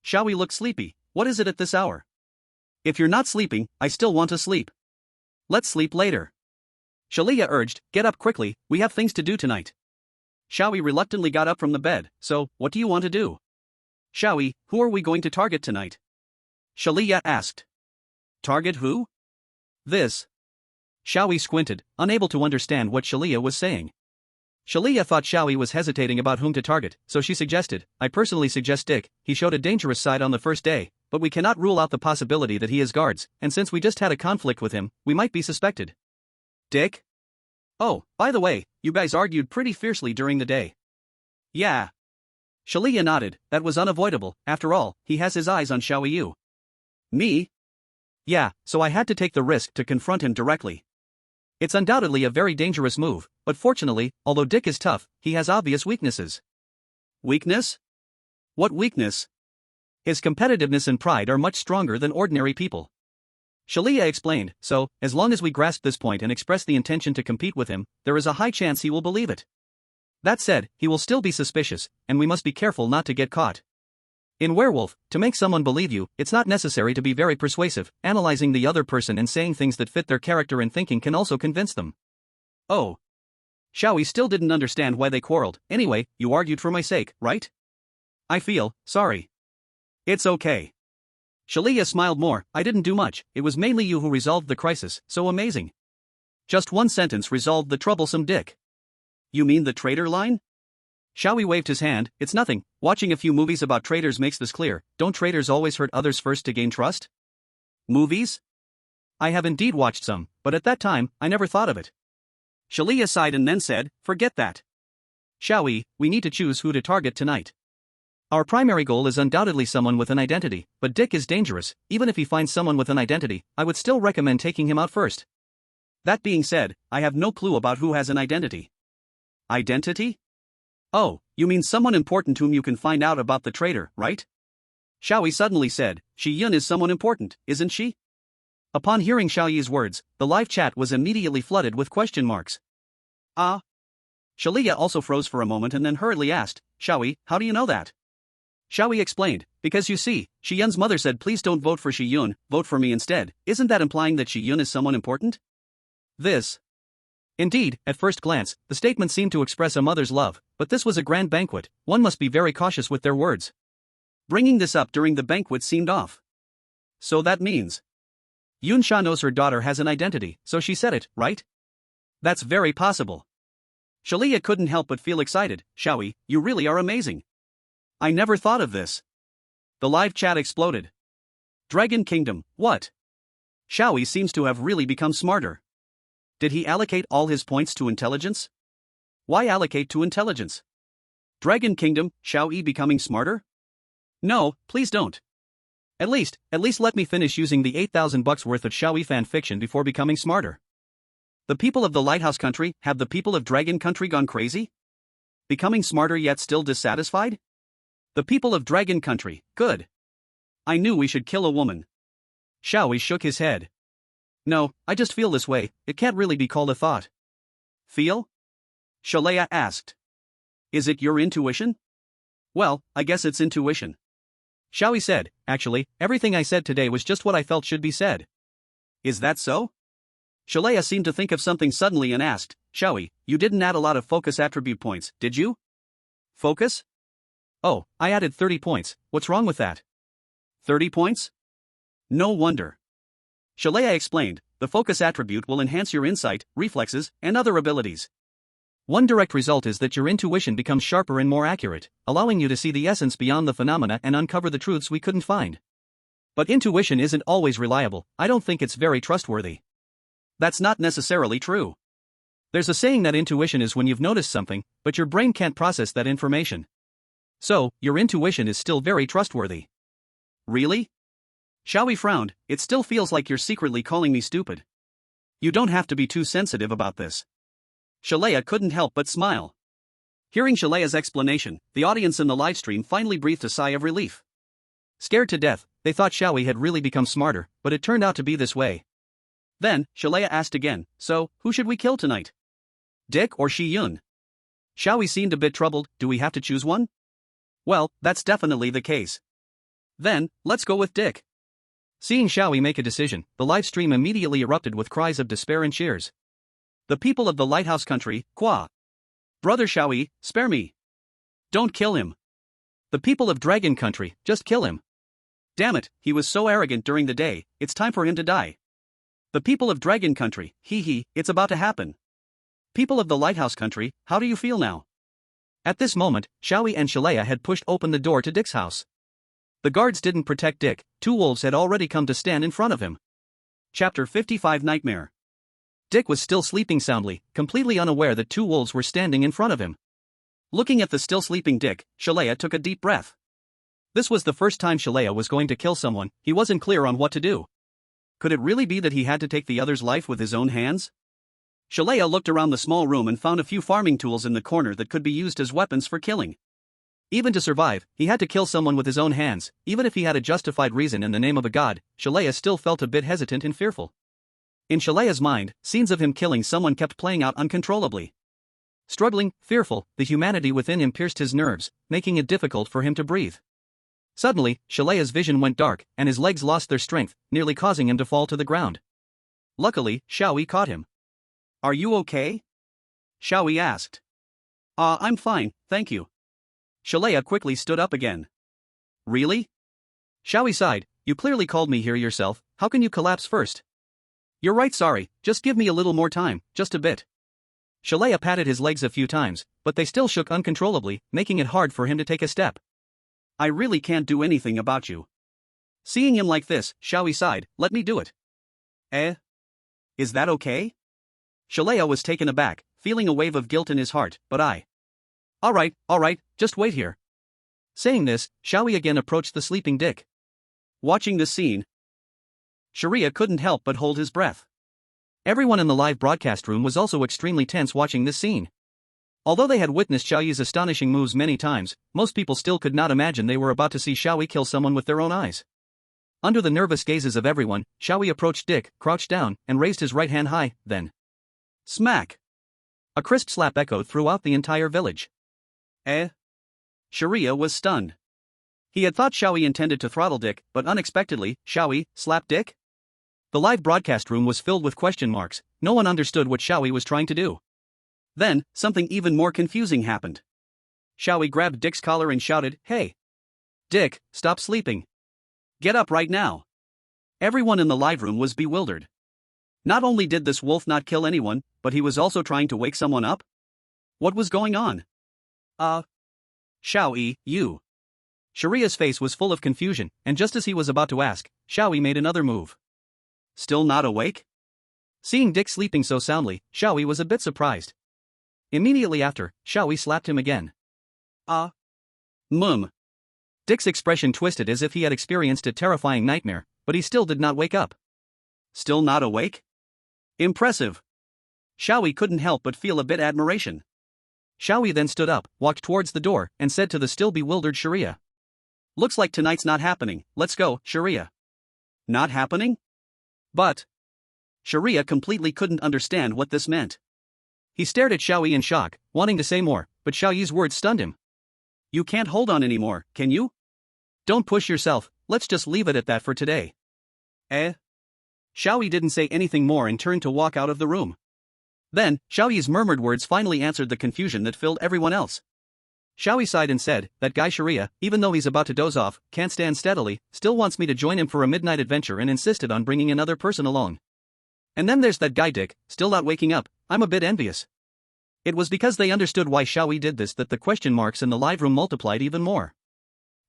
Xiao Yi looked sleepy. What is it at this hour? If you're not sleeping, I still want to sleep. Let's sleep later. Shalia urged, get up quickly, we have things to do tonight. Xiao Yi reluctantly got up from the bed. So, what do you want to do? Xiao Yi, who are we going to target tonight? Shalia asked. Target who? This. Xiao Yi squinted, unable to understand what Shalia was saying. Shalia thought Xiao Yi was hesitating about whom to target, so she suggested, I personally suggest Dick. He showed a dangerous side on the first day, but we cannot rule out the possibility that he has guards, and since we just had a conflict with him, we might be suspected. Dick? Oh, by the way, you guys argued pretty fiercely during the day. Yeah. Xiao Yi nodded. That was unavoidable. After all, he has his eyes on Xiao Yi. Me? Yeah, so I had to take the risk to confront him directly. It's undoubtedly a very dangerous move, but fortunately, although Dick is tough, he has obvious weaknesses. Weakness? What weakness? His competitiveness and pride are much stronger than ordinary people. Xiao Yi explained, so, as long as we grasp this point and express the intention to compete with him, there is a high chance he will believe it. That said, he will still be suspicious, and we must be careful not to get caught. In Werewolf, to make someone believe you, it's not necessary to be very persuasive. Analyzing the other person and saying things that fit their character and thinking can also convince them. Oh. Xiao Yi still didn't understand why they quarreled. Anyway, you argued for my sake, right? I feel sorry. It's okay. Xiao Yi smiled more. I didn't do much, it was mainly you who resolved the crisis, so amazing. Just one sentence resolved the troublesome Dick. You mean the traitor line? Xiao Yi waved his hand. It's nothing, watching a few movies about traitors makes this clear. Don't traitors always hurt others first to gain trust? Movies? I have indeed watched some, but at that time, I never thought of it. Xiao Yi sighed and then said, forget that. Xiao Yi, we need to choose who to target tonight. Our primary goal is undoubtedly someone with an identity, but Dick is dangerous. Even if he finds someone with an identity, I would still recommend taking him out first. That being said, I have no clue about who has an identity. Identity? Oh, you mean someone important whom you can find out about the traitor, right? Xiao Yi suddenly said, Shi Yun is someone important, isn't she? Upon hearing Xiao Yi's words, the live chat was immediately flooded with question marks. Ah? Xiao Yi also froze for a moment and then hurriedly asked, Xiao Yi, how do you know that? Xiao Yi explained, because you see, Shi Yun's mother said please don't vote for Shi Yun, vote for me instead. Isn't that implying that Shi Yun is someone important? This. Indeed, at first glance, the statement seemed to express a mother's love, but this was a grand banquet, one must be very cautious with their words. Bringing this up during the banquet seemed off. So that means Yun Sha knows her daughter has an identity, so she said it, right? That's very possible. Xiao Yi couldn't help but feel excited. Xiao Yi, you really are amazing. I never thought of this. The live chat exploded. Dragon Kingdom, what? Xiao Yi seems to have really become smarter. Did he allocate all his points to intelligence? Why allocate to intelligence? Dragon Kingdom, Xiao Yi becoming smarter? No, please don't. At least let me finish using the $8,000 worth of Xiao Yi fan fiction before becoming smarter. The people of the Lighthouse Country, have the people of Dragon Country gone crazy? Becoming smarter yet still dissatisfied? The people of Dragon Country, good. I knew we should kill a woman. Xiao Yi shook his head. No, I just feel this way, it can't really be called a thought. Feel? Xiao Yi asked. Is it your intuition? Well, I guess it's intuition. Xiao Yi said, actually, everything I said today was just what I felt should be said. Is that so? Xiao Yi seemed to think of something suddenly and asked, Xiao Yi, you didn't add a lot of focus attribute points, did you? Focus? Oh, I added 30 points, what's wrong with that? 30 points? No wonder. Xiao Yi explained, the focus attribute will enhance your insight, reflexes, and other abilities. One direct result is that your intuition becomes sharper and more accurate, allowing you to see the essence beyond the phenomena and uncover the truths we couldn't find. But intuition isn't always reliable, I don't think it's very trustworthy. That's not necessarily true. There's a saying that intuition is when you've noticed something, but your brain can't process that information. So, your intuition is still very trustworthy. Really? Xiao Yi frowned, it still feels like you're secretly calling me stupid. You don't have to be too sensitive about this. Xiao Yi couldn't help but smile. Hearing Xiao Yi's explanation, the audience in the livestream finally breathed a sigh of relief. Scared to death, they thought Xiao Yi had really become smarter, but it turned out to be this way. Then, Xiao Yi asked again, so, who should we kill tonight? Dick or Shi Yun? Xiao Yi seemed a bit troubled, do we have to choose one? Well, that's definitely the case. Then, let's go with Dick. Seeing Xiao Yi make a decision, the live stream immediately erupted with cries of despair and cheers. The people of the Lighthouse Country, Qua. Brother Xiao Yi, spare me. Don't kill him. The people of Dragon Country, just kill him. Damn it, he was so arrogant during the day, it's time for him to die. The people of Dragon Country, it's about to happen. People of the Lighthouse Country, how do you feel now? At this moment, Xiao Yi and Xiao Yi had pushed open the door to Dick's house. The guards didn't protect Dick, two wolves had already come to stand in front of him. Chapter 55 Nightmare. Dick was still sleeping soundly, completely unaware that two wolves were standing in front of him. Looking at the still sleeping Dick, Shalaya took a deep breath. This was the first time Shalaya was going to kill someone. He wasn't clear on what to do. Could it really be that he had to take the other's life with his own hands? Shalaya looked around the small room and found a few farming tools in the corner that could be used as weapons for killing. Even to survive, he had to kill someone with his own hands. Even if he had a justified reason in the name of a god, Shalaya still felt a bit hesitant and fearful. In Shalaya's mind, scenes of him killing someone kept playing out uncontrollably. Struggling, fearful, the humanity within him pierced his nerves, making it difficult for him to breathe. Suddenly, Shalaya's vision went dark, and his legs lost their strength, nearly causing him to fall to the ground. Luckily, Xiao Yi caught him. "Are you okay?" Xiao Yi asked. I'm fine, thank you." Shalaya quickly stood up again. "Really?" Xiao Yi sighed. "You clearly called me here yourself, how can you collapse first?" "You're right, sorry, just give me a little more time, just a bit." Shalaya patted his legs a few times, but they still shook uncontrollably, making it hard for him to take a step. "I really can't do anything about you." Seeing him like this, Xiao Yi sighed. "Let me do it." Is that okay?" Shalaya was taken aback, feeling a wave of guilt in his heart. Alright, just wait here." Saying this, Xiao Yi again approached the sleeping Dick. Watching this scene, Sharia couldn't help but hold his breath. Everyone in the live broadcast room was also extremely tense watching this scene. Although they had witnessed Xiao Yi's astonishing moves many times, most people still could not imagine they were about to see Xiao Yi kill someone with their own eyes. Under the nervous gazes of everyone, Xiao Yi approached Dick, crouched down, and raised his right hand high, then smack! A crisp slap echoed throughout the entire village. Sharia was stunned. He had thought Xiao Yi intended to throttle Dick, but unexpectedly, Xiao Yi slapped Dick? The live broadcast room was filled with question marks. No one understood what Xiao Yi was trying to do. Then, something even more confusing happened. Xiao Yi grabbed Dick's collar and shouted, "Hey! Dick, stop sleeping. Get up right now." Everyone in the live room was bewildered. Not only did this wolf not kill anyone, but he was also trying to wake someone up? What was going on? Xiao Yi, you. Sharia's face was full of confusion, and just as he was about to ask, Xiao Yi made another move. Still not awake? Seeing Dick sleeping so soundly, Xiao Yi was a bit surprised. Immediately after, Xiao Yi slapped him again. Dick's expression twisted as if he had experienced a terrifying nightmare, but he still did not wake up. Still not awake? Impressive. Xiao Yi couldn't help but feel a bit admiration. Xiao Yi then stood up, walked towards the door, and said to the still bewildered Sharia. "Looks like tonight's not happening, let's go, Sharia." Not happening? But Sharia completely couldn't understand what this meant. He stared at Xiao Yi in shock, wanting to say more, but Xiao Yi's words stunned him. "You can't hold on anymore, can you? Don't push yourself, let's just leave it at that for today." Xiao Yi didn't say anything more and turned to walk out of the room. Then, Xiao Yi's murmured words finally answered the confusion that filled everyone else. Xiao Yi sighed and said, "That guy Sharia, even though he's about to doze off, can't stand steadily, still wants me to join him for a midnight adventure and insisted on bringing another person along. And then there's that guy Dick, still not waking up. I'm a bit envious." It was because they understood why Xiao Yi did this that the question marks in the live room multiplied even more.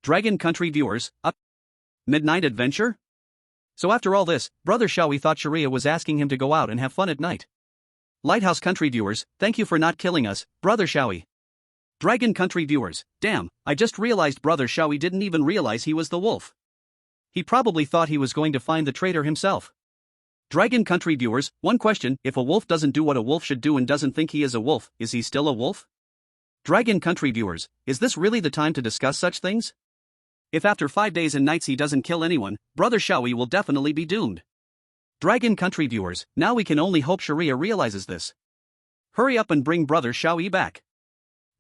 Dragon Country viewers, midnight adventure? So after all this, Brother Xiao Yi thought Sharia was asking him to go out and have fun at night. Lighthouse Country viewers, thank you for not killing us, Brother Xiao Yi. Dragon Country viewers, damn, I just realized Brother Xiao Yi didn't even realize he was the wolf. He probably thought he was going to find the traitor himself. Dragon Country viewers, one question: if a wolf doesn't do what a wolf should do and doesn't think he is a wolf, is he still a wolf? Dragon Country viewers, is this really the time to discuss such things? If after 5 days and nights he doesn't kill anyone, Brother Xiao Yi will definitely be doomed. Dragon Country viewers, now we can only hope Sharia realizes this. Hurry up and bring Brother Xiao Yi back.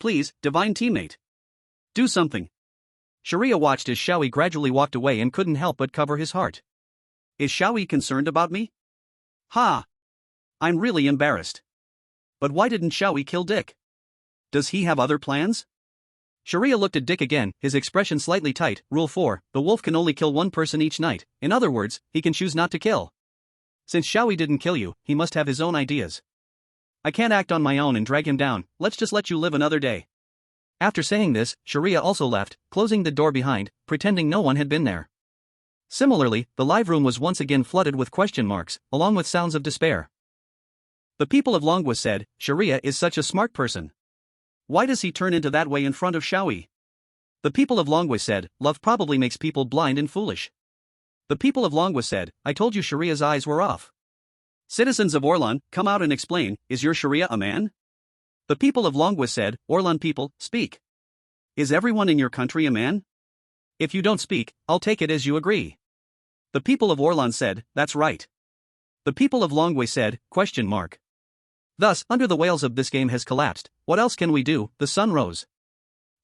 Please, divine teammate. Do something. Sharia watched as Xiao Yi gradually walked away and couldn't help but cover his heart. Is Xiao Yi concerned about me? I'm really embarrassed. But why didn't Xiao Yi kill Dick? Does he have other plans? Sharia looked at Dick again, his expression slightly tight. Rule 4, the wolf can only kill one person each night. In other words, he can choose not to kill. Since Xiao Yi didn't kill you, he must have his own ideas. I can't act on my own and drag him down, let's just let you live another day. After saying this, Sharia also left, closing the door behind, pretending no one had been there. Similarly, the live room was once again flooded with question marks, along with sounds of despair. The people of Longwa said, Sharia is such a smart person. Why does he turn into that way in front of Xiao Yi? The people of Longwa said, love probably makes people blind and foolish. The people of Longwa said, I told you Sharia's eyes were off. Citizens of Orlan, come out and explain, is your Sharia a man? The people of Longwa said, Orlan people, speak. Is everyone in your country a man? If you don't speak, I'll take it as you agree. The people of Orlan said, that's right. The people of Longwa said, ? Thus, under the whales of this game has collapsed, what else can we do? The sun rose.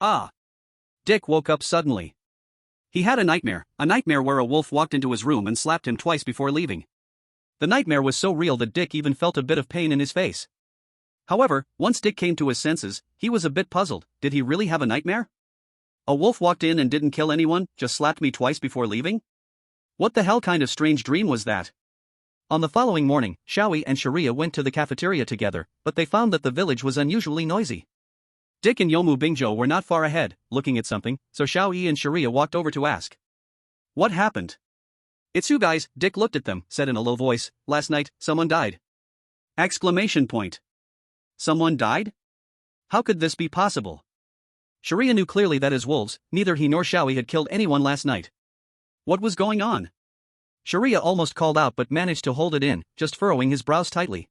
Ah! Dick woke up suddenly. He had a nightmare where a wolf walked into his room and slapped him twice before leaving. The nightmare was so real that Dick even felt a bit of pain in his face. However, once Dick came to his senses, he was a bit puzzled. Did he really have a nightmare? A wolf walked in and didn't kill anyone, just slapped me twice before leaving? What the hell kind of strange dream was that? On the following morning, Xiao Yi and Sharia went to the cafeteria together, but they found that the village was unusually noisy. Dick and Yomu Bingzhou were not far ahead, looking at something, so Xiao Yi and Sharia walked over to ask. What happened? It's you guys, Dick looked at them, said in a low voice, last night, someone died. ! Someone died? How could this be possible? Sharia knew clearly that as wolves, neither he nor Xiao Yi had killed anyone last night. What was going on? Sharia almost called out but managed to hold it in, just furrowing his brows tightly.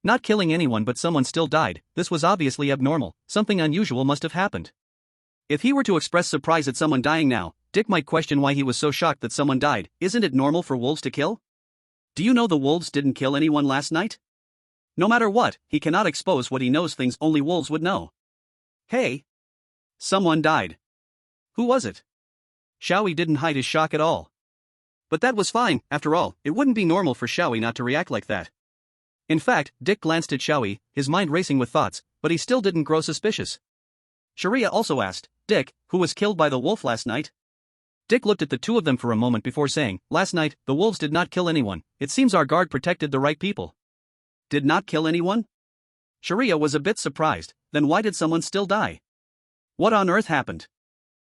Not killing anyone but someone still died, this was obviously abnormal, something unusual must have happened. If he were to express surprise at someone dying now, Dick might question why he was so shocked that someone died. Isn't it normal for wolves to kill? Do you know the wolves didn't kill anyone last night? No matter what, he cannot expose what he knows, things only wolves would know. Hey! Someone died. Who was it? Xiao Yi didn't hide his shock at all. But that was fine, after all, it wouldn't be normal for Xiao Yi not to react like that. In fact, Dick glanced at Xiao Yi, his mind racing with thoughts, but he still didn't grow suspicious. Sharia also asked, Dick, who was killed by the wolf last night? Dick looked at the two of them for a moment before saying, last night, the wolves did not kill anyone, it seems our guard protected the right people. Did not kill anyone? Sharia was a bit surprised, then why did someone still die? What on earth happened?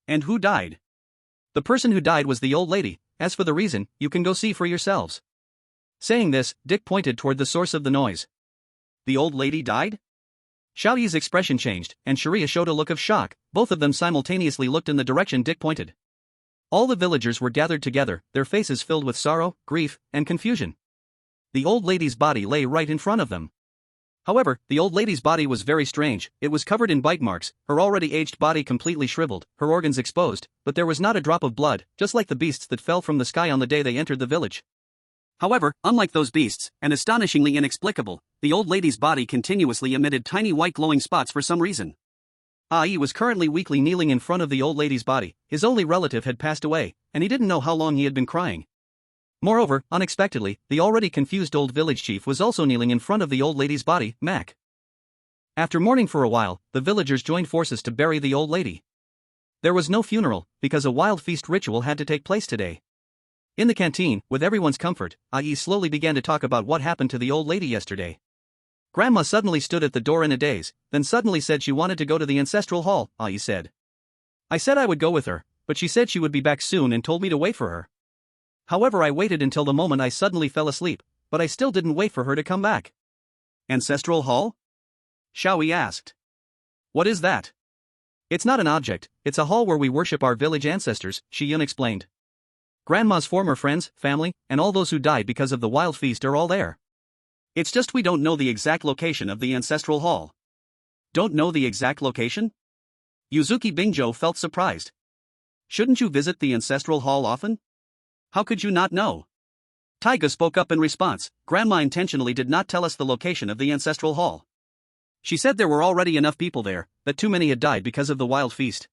And who died? The person who died was the old lady, as for the reason, you can go see for yourselves. Saying this, Dick pointed toward the source of the noise. The old lady died? Xiao Yi's expression changed, and Sharia showed a look of shock. Both of them simultaneously looked in the direction Dick pointed. All the villagers were gathered together, their faces filled with sorrow, grief, and confusion. The old lady's body lay right in front of them. However, the old lady's body was very strange. It was covered in bite marks, her already aged body completely shriveled, her organs exposed, but there was not a drop of blood, just like the beasts that fell from the sky on the day they entered the village. However, unlike those beasts, and astonishingly inexplicable, the old lady's body continuously emitted tiny white glowing spots for some reason. Yi was currently weakly kneeling in front of the old lady's body. His only relative had passed away, and he didn't know how long he had been crying. Moreover, unexpectedly, the already confused old village chief was also kneeling in front of the old lady's body, Mac. After mourning for a while, the villagers joined forces to bury the old lady. There was no funeral, because a wild feast ritual had to take place today. In the canteen, with everyone's comfort, Yi slowly began to talk about what happened to the old lady yesterday. Grandma suddenly stood at the door in a daze, then suddenly said she wanted to go to the ancestral hall, Yi said. I said I would go with her, but she said she would be back soon and told me to wait for her. However, I waited until the moment I suddenly fell asleep, but I still didn't wait for her to come back. Ancestral hall? Xiao Yi asked. What is that? It's not an object, it's a hall where we worship our village ancestors, Shiyun explained. Grandma's former friends, family, and all those who died because of the wild feast are all there. It's just we don't know the exact location of the ancestral hall. Don't know the exact location? Yuzuki Bingzhou felt surprised. Shouldn't you visit the ancestral hall often? How could you not know? Taiga spoke up in response. Grandma intentionally did not tell us the location of the ancestral hall. She said there were already enough people there, that too many had died because of the wild feast.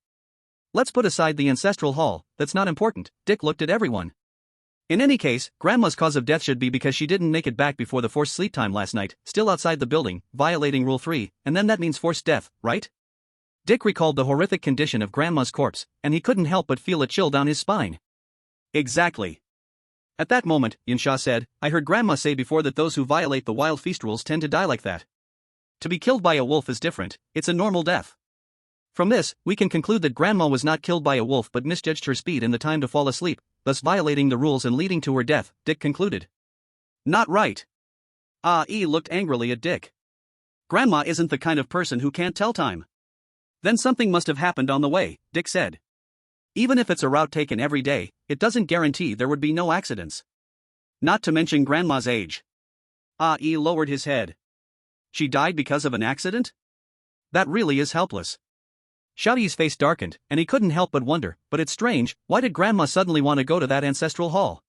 Let's put aside the ancestral hall, that's not important. Dick looked at everyone. In any case, Grandma's cause of death should be because she didn't make it back before the forced sleep time last night, still outside the building, violating Rule 3, and then that means forced death, right? Dick recalled the horrific condition of Grandma's corpse, and he couldn't help but feel a chill down his spine. Exactly. At that moment, Yunsha said, I heard Grandma say before that those who violate the wild feast rules tend to die like that. To be killed by a wolf is different, it's a normal death. From this, we can conclude that Grandma was not killed by a wolf but misjudged her speed and the time to fall asleep, thus violating the rules and leading to her death, Dick concluded. Not right. Yi looked angrily at Dick. Grandma isn't the kind of person who can't tell time. Then something must have happened on the way, Dick said. Even if it's a route taken every day, it doesn't guarantee there would be no accidents. Not to mention Grandma's age. Yi lowered his head. She died because of an accident? That really is helpless. Xiao Yi's face darkened, and he couldn't help but wonder, but it's strange, why did Grandma suddenly want to go to that ancestral hall?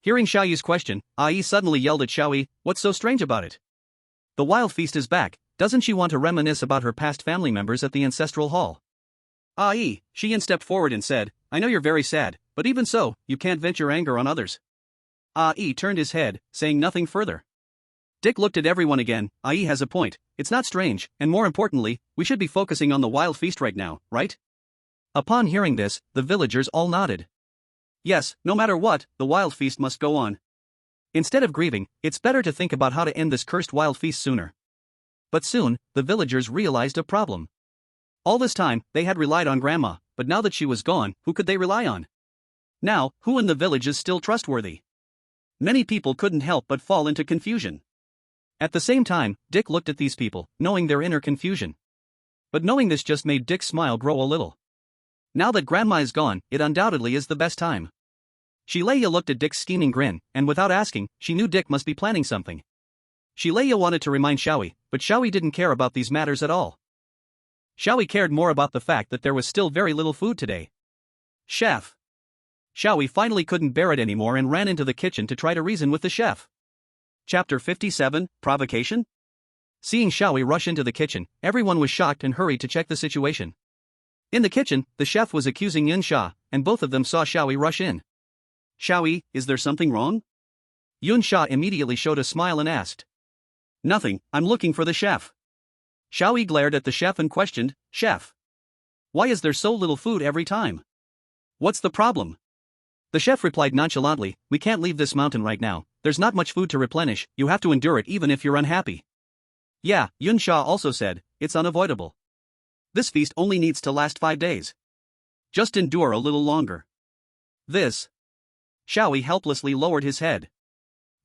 Hearing Xiao Yi's question, Yi suddenly yelled at Xiao Yi, what's so strange about it? The wild feast is back, doesn't she want to reminisce about her past family members at the ancestral hall? Yi, Xian stepped forward and said, I know you're very sad, but even so, you can't vent your anger on others. Yi turned his head, saying nothing further. Dick looked at everyone again. Yi has a point, it's not strange, and more importantly, we should be focusing on the wild feast right now, right? Upon hearing this, the villagers all nodded. Yes, no matter what, the wild feast must go on. Instead of grieving, it's better to think about how to end this cursed wild feast sooner. But soon, the villagers realized a problem. All this time, they had relied on Grandma, but now that she was gone, who could they rely on? Now, who in the village is still trustworthy? Many people couldn't help but fall into confusion. At the same time, Dick looked at these people, knowing their inner confusion. But knowing this just made Dick's smile grow a little. Now that Grandma is gone, it undoubtedly is the best time. Shileya looked at Dick's scheming grin, and without asking, she knew Dick must be planning something. Shileya wanted to remind Xiao Yi, but Xiao Yi didn't care about these matters at all. Xiao Yi cared more about the fact that there was still very little food today. Chef. Xiao Yi finally couldn't bear it anymore and ran into the kitchen to try to reason with the chef. Chapter 57, Provocation? Seeing Xiao Yi rush into the kitchen, everyone was shocked and hurried to check the situation. In the kitchen, the chef was accusing Yun Sha, and both of them saw Xiao Yi rush in. Xiao Yi, is there something wrong? Yun Sha immediately showed a smile and asked. Nothing, I'm looking for the chef. Xiao Yi glared at the chef and questioned, Chef. Why is there so little food every time? What's the problem? The chef replied nonchalantly, we can't leave this mountain right now, there's not much food to replenish, you have to endure it even if you're unhappy. Yeah, Yun Sha also said, it's unavoidable. This feast only needs to last 5 days. Just endure a little longer. This. Xiao Yi helplessly lowered his head.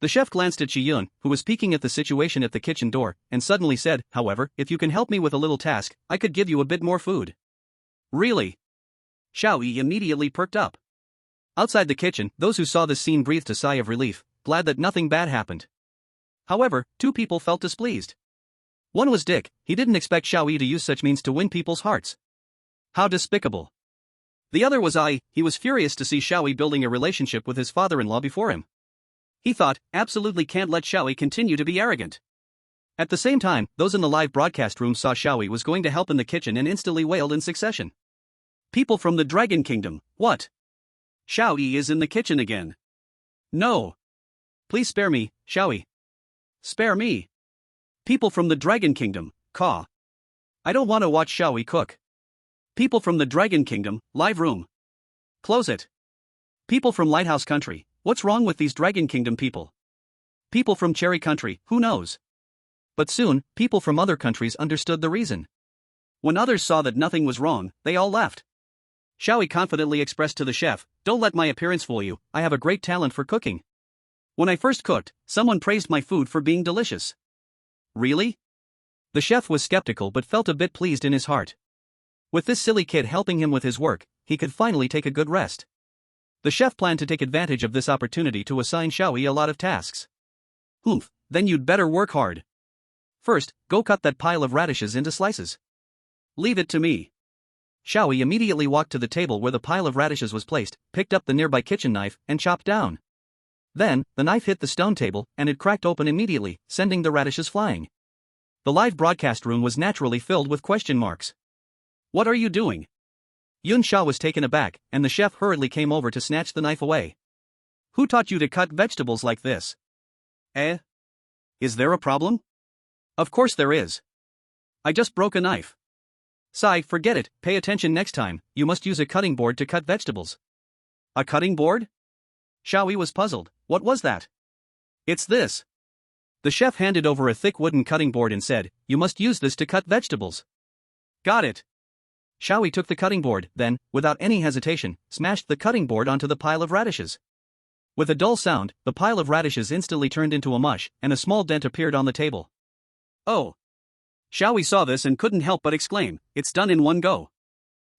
The chef glanced at Yun, who was peeking at the situation at the kitchen door, and suddenly said, however, if you can help me with a little task, I could give you a bit more food. Really? Xiao Yi immediately perked up. Outside the kitchen, those who saw this scene breathed a sigh of relief, glad that nothing bad happened. However, 2 people felt displeased. One was Dick, he didn't expect Xiao Yi to use such means to win people's hearts. How despicable. The other was Yi, he was furious to see Xiao Yi building a relationship with his father-in-law before him. He thought, absolutely can't let Xiao Yi continue to be arrogant. At the same time, those in the live broadcast room saw Xiao Yi was going to help in the kitchen and instantly wailed in succession. People from the Dragon Kingdom, what? Xiao Yi is in the kitchen again. No. Please spare me, Xiao Yi. Spare me. People from the Dragon Kingdom, caw. I don't want to watch Xiao Yi cook. People from the Dragon Kingdom, live room. Close it. People from Lighthouse Country, what's wrong with these Dragon Kingdom people? People from Cherry Country, who knows? But soon, people from other countries understood the reason. When others saw that nothing was wrong, they all left. Xiao Yi confidently expressed to the chef, don't let my appearance fool you, I have a great talent for cooking. When I first cooked, someone praised my food for being delicious. Really? The chef was skeptical but felt a bit pleased in his heart. With this silly kid helping him with his work, he could finally take a good rest. The chef planned to take advantage of this opportunity to assign Xiao Yi a lot of tasks. Humph, then you'd better work hard. First, go cut that pile of radishes into slices. Leave it to me. Xiao Yi immediately walked to the table where the pile of radishes was placed, picked up the nearby kitchen knife, and chopped down. Then, the knife hit the stone table, and it cracked open immediately, sending the radishes flying. The live broadcast room was naturally filled with question marks. What are you doing? Yun Sha was taken aback, and the chef hurriedly came over to snatch the knife away. Who taught you to cut vegetables like this? Is there a problem? Of course there is. I just broke a knife. Sai, forget it, pay attention next time, you must use a cutting board to cut vegetables. A cutting board? Xiao Yi was puzzled, what was that? It's this. The chef handed over a thick wooden cutting board and said, you must use this to cut vegetables. Got it. Xiao Yi took the cutting board, then, without any hesitation, smashed the cutting board onto the pile of radishes. With a dull sound, the pile of radishes instantly turned into a mush, and a small dent appeared on the table. Oh! Xiao Yi saw this and couldn't help but exclaim, "It's done in one go."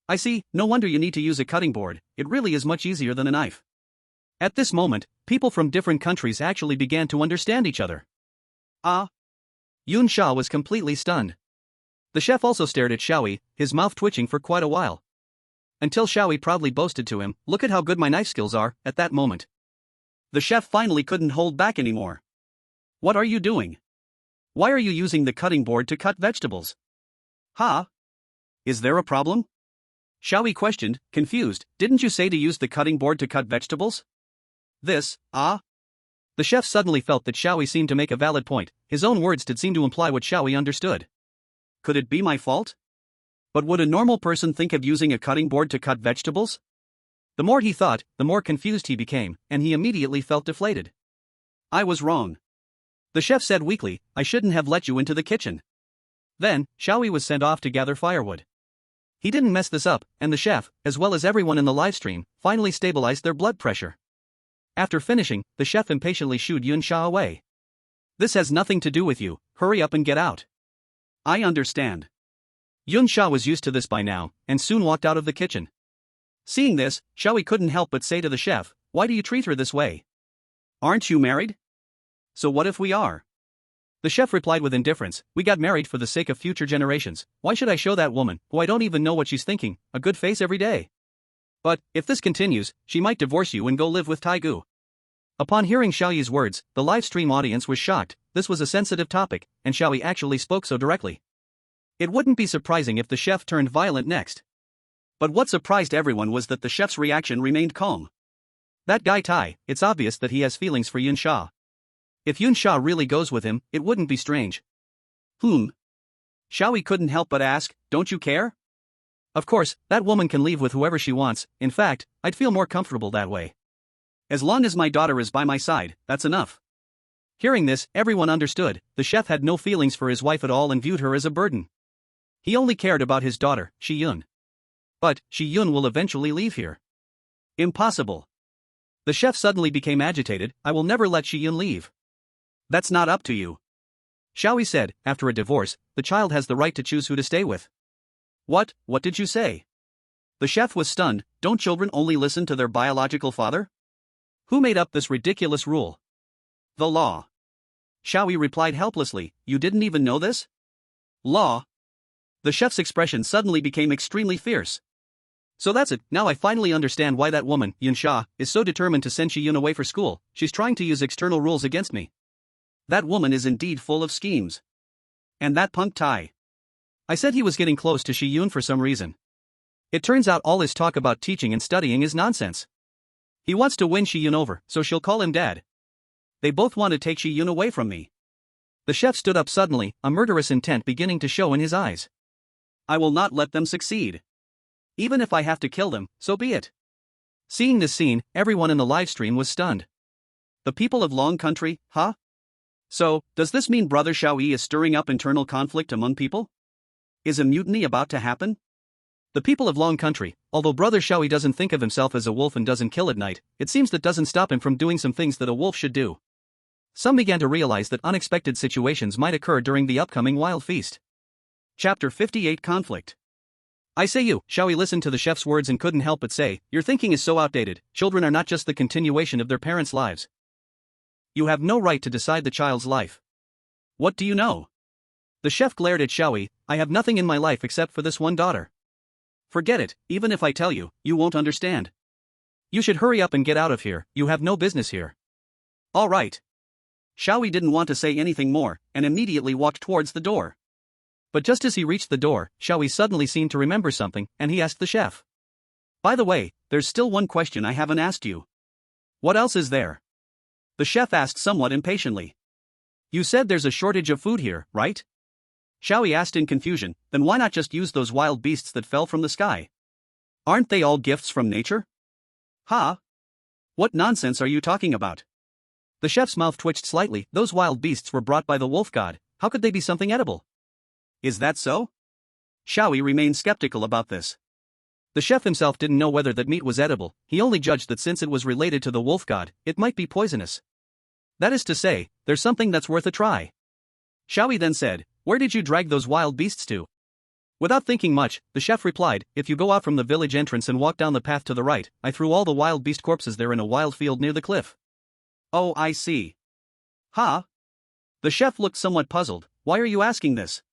I see, no wonder you need to use a cutting board, it really is much easier than a knife. At this moment, people from different countries actually began to understand each other. Ah! Yun Sha was completely stunned. The chef also stared at Xiao Yi, his mouth twitching for quite a while. Until Xiao Yi proudly boasted to him, "Look at how good my knife skills are." At that moment, the chef finally couldn't hold back anymore. "What are you doing? Why are you using the cutting board to cut vegetables? Huh? Is there a problem?" Xiao Yi questioned, confused. "Didn't you say to use the cutting board to cut vegetables?" The chef suddenly felt that Xiao Yi seemed to make a valid point. His own words did seem to imply what Xiao Yi understood. Could it be my fault? But would a normal person think of using a cutting board to cut vegetables? The more he thought, the more confused he became, and he immediately felt deflated. "I was wrong," the chef said weakly. "I shouldn't have let you into the kitchen." Then, Xiao Yi was sent off to gather firewood. He didn't mess this up, and the chef, as well as everyone in the livestream, finally stabilized their blood pressure. After finishing, the chef impatiently shooed Yun Sha away. "This has nothing to do with you, hurry up and get out." "I understand." Yun Sha was used to this by now, and soon walked out of the kitchen. Seeing this, Xiao Yi couldn't help but say to the chef, "Why do you treat her this way? Aren't you married? So what if we are?" The chef replied with indifference, "We got married for the sake of future generations. Why should I show that woman, who I don't even know what she's thinking, a good face every day? But, if this continues, she might divorce you and go live with Taigu." Upon hearing Xiao Yi's words, the live stream audience was shocked. This was a sensitive topic, and Xiao Yi actually spoke so directly. It wouldn't be surprising if the chef turned violent next. But what surprised everyone was that the chef's reaction remained calm. That guy Tai, it's obvious that he has feelings for Yun Sha. If Yun Sha really goes with him, it wouldn't be strange. Xiao Yi couldn't help but ask, "Don't you care?" Of course, that woman can leave with whoever she wants. In fact, I'd feel more comfortable that way. As long as my daughter is by my side, that's enough. Hearing this, everyone understood. The chef had no feelings for his wife at all and viewed her as a burden. He only cared about his daughter, Shi Yun. But, Shi Yun will eventually leave here. Impossible. The chef suddenly became agitated. "I will never let Shi Yun leave." "That's not up to you," Xiao Yi said. "After a divorce, the child has the right to choose who to stay with." What did you say?" The chef was stunned. "Don't children only listen to their biological father? Who made up this ridiculous rule?" "The law." Xiao Yi replied helplessly. "You didn't even know this? Law?" The chef's expression suddenly became extremely fierce. "So that's it, now I finally understand why that woman, Yun Sha, is so determined to send Shi Yun away for school. She's trying to use external rules against me. That woman is indeed full of schemes. And that punk Tai. I said he was getting close to Shi Yun for some reason. It turns out all his talk about teaching and studying is nonsense. He wants to win Shi Yun over, so she'll call him dad. They both want to take Shi Yun away from me." The chef stood up suddenly, a murderous intent beginning to show in his eyes. "I will not let them succeed. Even if I have to kill them, so be it." Seeing this scene, everyone in the livestream was stunned. The people of Long Country, huh? So, does this mean Brother Xiao Yi is stirring up internal conflict among people? Is a mutiny about to happen? The people of Long Country, although Brother Xiao Yi doesn't think of himself as a wolf and doesn't kill at night, it seems that doesn't stop him from doing some things that a wolf should do. Some began to realize that unexpected situations might occur during the upcoming wild feast. Chapter 58 Conflict. "I say you," Xiao Yi listened to the chef's words and couldn't help but say, "Your thinking is so outdated. Children are not just the continuation of their parents' lives. You have no right to decide the child's life. What do you know?" The chef glared at Xiao Yi. "I have nothing in my life except for this one daughter. Forget it, even if I tell you, you won't understand. You should hurry up and get out of here, you have no business here." "All right." Xiao Yi didn't want to say anything more, and immediately walked towards the door. But just as he reached the door, Xiao Yi suddenly seemed to remember something, and he asked the chef. "By the way, there's still one question I haven't asked you. What else is there?" The chef asked somewhat impatiently. "You said there's a shortage of food here, right?" Xiao Yi asked in confusion. "Then why not just use those wild beasts that fell from the sky? Aren't they all gifts from nature?" "Huh? What nonsense are you talking about?" The chef's mouth twitched slightly. "Those wild beasts were brought by the wolf god. How could they be something edible?" "Is that so?" Xiao Yi remained skeptical about this. The chef himself didn't know whether that meat was edible, he only judged that since it was related to the wolf god, it might be poisonous. That is to say, there's something that's worth a try. Xiao Yi then said, "Where did you drag those wild beasts to?" Without thinking much, the chef replied, "If you go out from the village entrance and walk down the path to the right, I threw all the wild beast corpses there in a wild field near the cliff." "Oh, I see." "Huh?" The chef looked somewhat puzzled. "Why are you asking this?"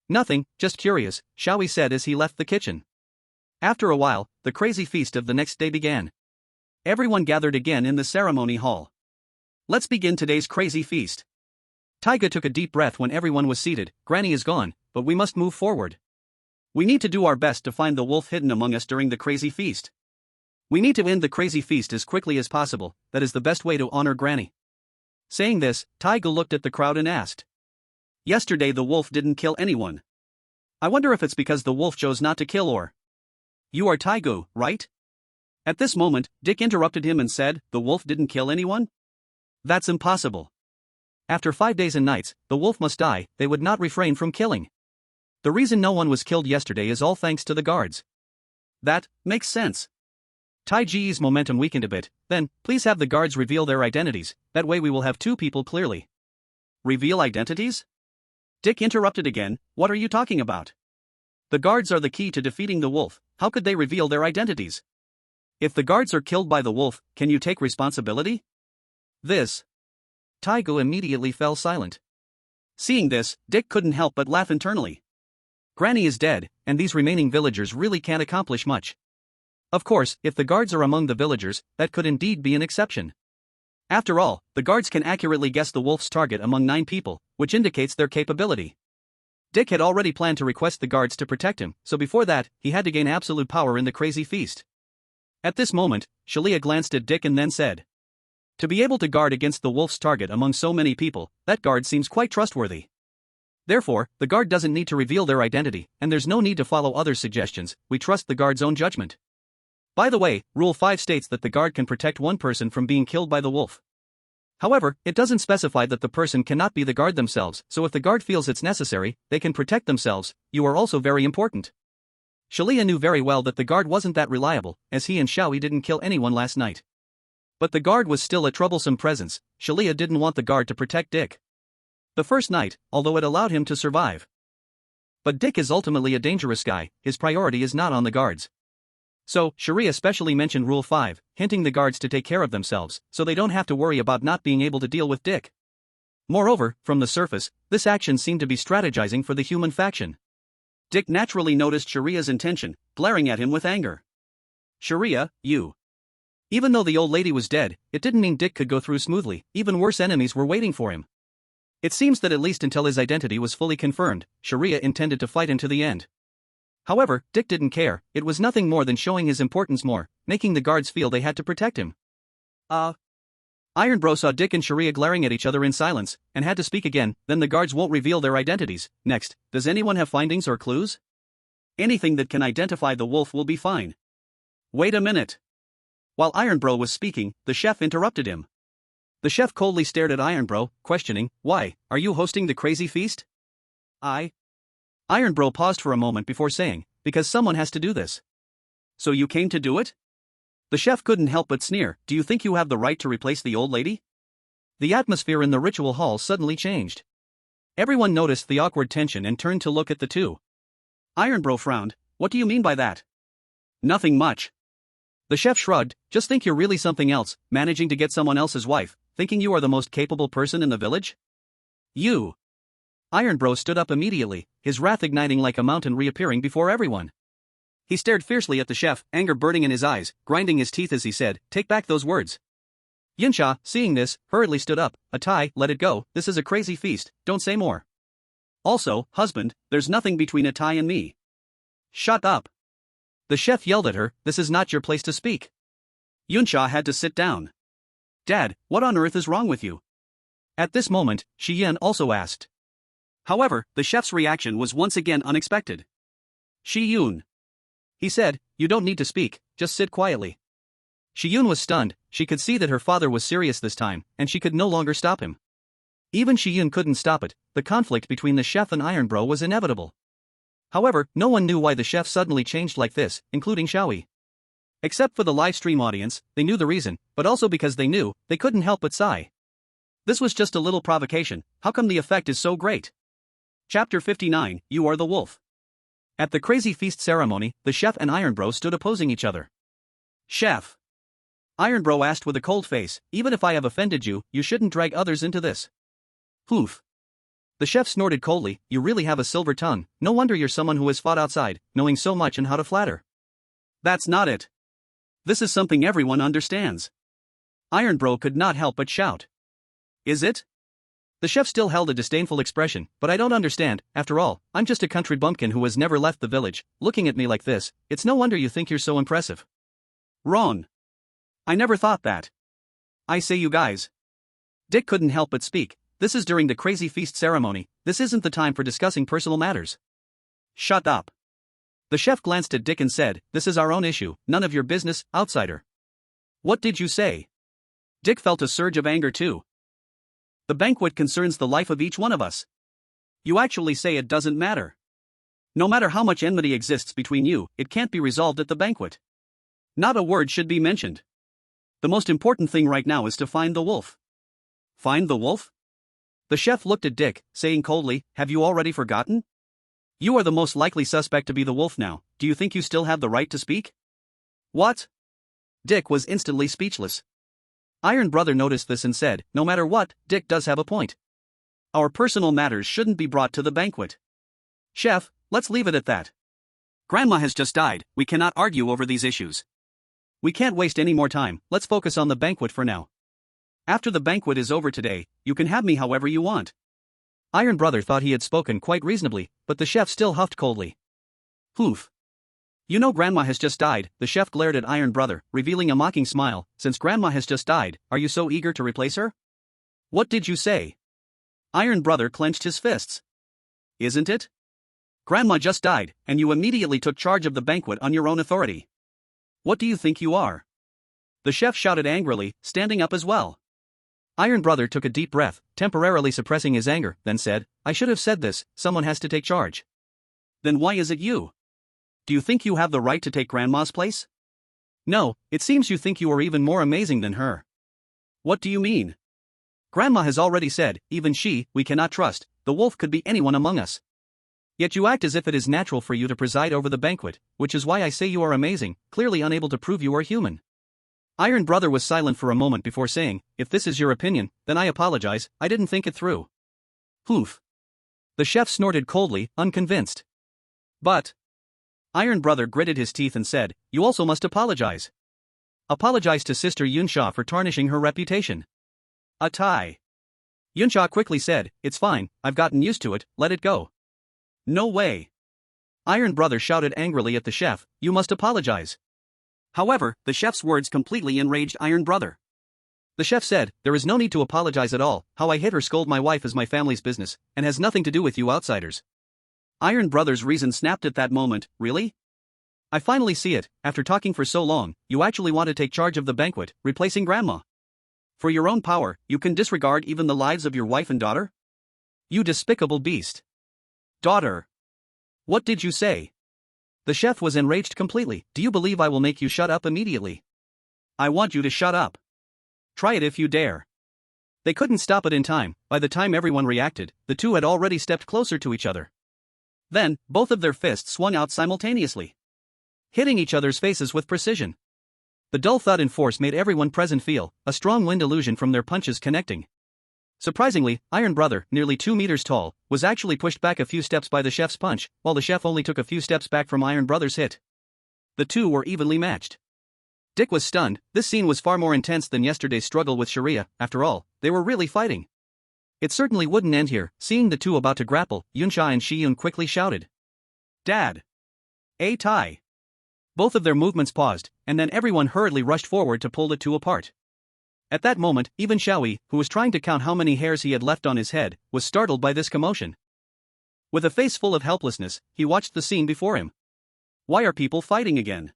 "Nothing, just curious," Xiao Yi said as he left the kitchen. After a while, the crazy feast of the next day began. Everyone gathered again in the ceremony hall. Let's begin today's crazy feast. Taiga took a deep breath when everyone was seated. Granny is gone, but we must move forward. We need to do our best to find the wolf hidden among us during the crazy feast. We need to end the crazy feast as quickly as possible, that is the best way to honor Granny. Saying this, Taiga looked at the crowd and asked. Yesterday the wolf didn't kill anyone. I wonder if it's because the wolf chose not to kill or... You are Taiga, right? At this moment, Dick interrupted him and said, the wolf didn't kill anyone? That's impossible. After 5 days and nights, the wolf must die, they would not refrain from killing. The reason no one was killed yesterday is all thanks to the guards. That makes sense. Tai Ji's momentum weakened a bit. Then, please have the guards reveal their identities, that way we will have 2 people clearly. Reveal identities? Dick interrupted again, what are you talking about? The guards are the key to defeating the wolf, how could they reveal their identities? If the guards are killed by the wolf, can you take responsibility? This. Taiga immediately fell silent. Seeing this, Dick couldn't help but laugh internally. Granny is dead, and these remaining villagers really can't accomplish much. Of course, if the guards are among the villagers, that could indeed be an exception. After all, the guards can accurately guess the wolf's target among 9 people, which indicates their capability. Dick had already planned to request the guards to protect him, so before that, he had to gain absolute power in the crazy feast. At this moment, Shalia glanced at Dick and then said, to be able to guard against the wolf's target among so many people, that guard seems quite trustworthy. Therefore, the guard doesn't need to reveal their identity, and there's no need to follow others' suggestions, we trust the guard's own judgment. By the way, Rule 5 states that the guard can protect one person from being killed by the wolf. However, it doesn't specify that the person cannot be the guard themselves, so if the guard feels it's necessary, they can protect themselves. You are also very important. Shalia knew very well that the guard wasn't that reliable, as he and Xiao Yi didn't kill anyone last night. But the guard was still a troublesome presence. Shalia didn't want the guard to protect Dick. The first night, although it allowed him to survive. But Dick is ultimately a dangerous guy, his priority is not on the guards. So, Sharia specially mentioned Rule 5, hinting the guards to take care of themselves, so they don't have to worry about not being able to deal with Dick. Moreover, from the surface, this action seemed to be strategizing for the human faction. Dick naturally noticed Sharia's intention, glaring at him with anger. Sharia, you. Even though the old lady was dead, it didn't mean Dick could go through smoothly, even worse enemies were waiting for him. It seems that at least until his identity was fully confirmed, Sharia intended to fight him to the end. However, Dick didn't care, it was nothing more than showing his importance more, making the guards feel they had to protect him. Iron Bro saw Dick and Sharia glaring at each other in silence, and had to speak again, then the guards won't reveal their identities. Next, does anyone have findings or clues? Anything that can identify the wolf will be fine. Wait a minute. While Iron Bro was speaking, the chef interrupted him. The chef coldly stared at Iron Bro, questioning, why, are you hosting the crazy feast? Iron Bro paused for a moment before saying, because someone has to do this. So you came to do it? The chef couldn't help but sneer, do you think you have the right to replace the old lady? The atmosphere in the ritual hall suddenly changed. Everyone noticed the awkward tension and turned to look at the two. Iron Bro frowned, what do you mean by that? Nothing much. The chef shrugged, just think you're really something else, managing to get someone else's wife, thinking you are the most capable person in the village? You. Iron Bro stood up immediately, his wrath igniting like a mountain reappearing before everyone. He stared fiercely at the chef, anger burning in his eyes, grinding his teeth as he said, take back those words. Yinsha, seeing this, hurriedly stood up, Atai, let it go, this is a crazy feast, don't say more. Also, husband, there's nothing between Atai and me. Shut up. The chef yelled at her, this is not your place to speak. Yunsha had to sit down. Dad, what on earth is wrong with you? At this moment, Shi Yan also asked. However, the chef's reaction was once again unexpected. Shi Yun. He said, you don't need to speak, just sit quietly. Shi Yun was stunned, she could see that her father was serious this time, and she could no longer stop him. Even Shi Yun couldn't stop it, the conflict between the chef and Iron Bro was inevitable. However, no one knew why the chef suddenly changed like this, including Xiao Yi. Except for the live stream audience, they knew the reason, but also because they knew, they couldn't help but sigh. This was just a little provocation, how come the effect is so great? Chapter 59, You Are the Wolf. At the crazy feast ceremony, the chef and Iron Bro stood opposing each other. Chef. Iron Bro asked with a cold face, even if I have offended you, you shouldn't drag others into this. Poof. The chef snorted coldly, you really have a silver tongue, no wonder you're someone who has fought outside, knowing so much and how to flatter. That's not it. This is something everyone understands. Iron Bro could not help but shout. Is it? The chef still held a disdainful expression, but I don't understand, after all, I'm just a country bumpkin who has never left the village, looking at me like this, it's no wonder you think you're so impressive. Wrong. I never thought that. I say you guys. Dick couldn't help but speak, this is during the crazy feast ceremony, this isn't the time for discussing personal matters. Shut up. The chef glanced at Dick and said, this is our own issue, none of your business, outsider. What did you say? Dick felt a surge of anger too. The banquet concerns the life of each one of us. You actually say it doesn't matter. No matter how much enmity exists between you, it can't be resolved at the banquet. Not a word should be mentioned. The most important thing right now is to find the wolf. Find the wolf? The chef looked at Dick, saying coldly, have you already forgotten? You are the most likely suspect to be the wolf now, do you think you still have the right to speak? What? Dick was instantly speechless. Iron Brother noticed this and said, no matter what, Dick does have a point. Our personal matters shouldn't be brought to the banquet. Chef, let's leave it at that. Grandma has just died, we cannot argue over these issues. We can't waste any more time, let's focus on the banquet for now. After the banquet is over today, you can have me however you want. Iron Brother thought he had spoken quite reasonably, but the chef still huffed coldly. Poof. You know Grandma has just died, the chef glared at Iron Brother, revealing a mocking smile, since Grandma has just died, are you so eager to replace her? What did you say? Iron Brother clenched his fists. Isn't it? Grandma just died, and you immediately took charge of the banquet on your own authority. What do you think you are? The chef shouted angrily, standing up as well. Iron Brother took a deep breath, temporarily suppressing his anger, then said, I should have said this, someone has to take charge. Then why is it you? Do you think you have the right to take Grandma's place? No, it seems you think you are even more amazing than her. What do you mean? Grandma has already said, even she, we cannot trust, the wolf could be anyone among us. Yet you act as if it is natural for you to preside over the banquet, which is why I say you are amazing, clearly unable to prove you are human. Iron Brother was silent for a moment before saying, if this is your opinion, then I apologize, I didn't think it through. Poof. The chef snorted coldly, unconvinced. But. Iron Brother gritted his teeth and said, you also must apologize. Apologize to Sister Yunsha for tarnishing her reputation. A tie. Yunsha quickly said, it's fine, I've gotten used to it, let it go. No way. Iron Brother shouted angrily at the chef, you must apologize. However, the chef's words completely enraged Iron Brother. The chef said, there is no need to apologize at all, how I hit or scold my wife is my family's business, and has nothing to do with you outsiders. Iron Brother's reason snapped at that moment, really? I finally see it, after talking for so long, you actually want to take charge of the banquet, replacing Grandma. For your own power, you can disregard even the lives of your wife and daughter? You despicable beast. Daughter. What did you say? The chef was enraged completely, do you believe I will make you shut up immediately? I want you to shut up. Try it if you dare. They couldn't stop it in time, by the time everyone reacted, the two had already stepped closer to each other. Then, both of their fists swung out simultaneously, hitting each other's faces with precision. The dull thud and force made everyone present feel a strong wind illusion from their punches connecting. Surprisingly, Iron Brother, nearly 2 meters tall, was actually pushed back a few steps by the chef's punch, while the chef only took a few steps back from Iron Brother's hit. The two were evenly matched. Dick was stunned, this scene was far more intense than yesterday's struggle with Sharia, after all, they were really fighting. It certainly wouldn't end here, seeing the two about to grapple, Yunsha and Shiyun quickly shouted. Dad! A tie! Both of their movements paused, and then everyone hurriedly rushed forward to pull the two apart. At that moment, even Xiao Yi, who was trying to count how many hairs he had left on his head, was startled by this commotion. With a face full of helplessness, he watched the scene before him. Why are people fighting again?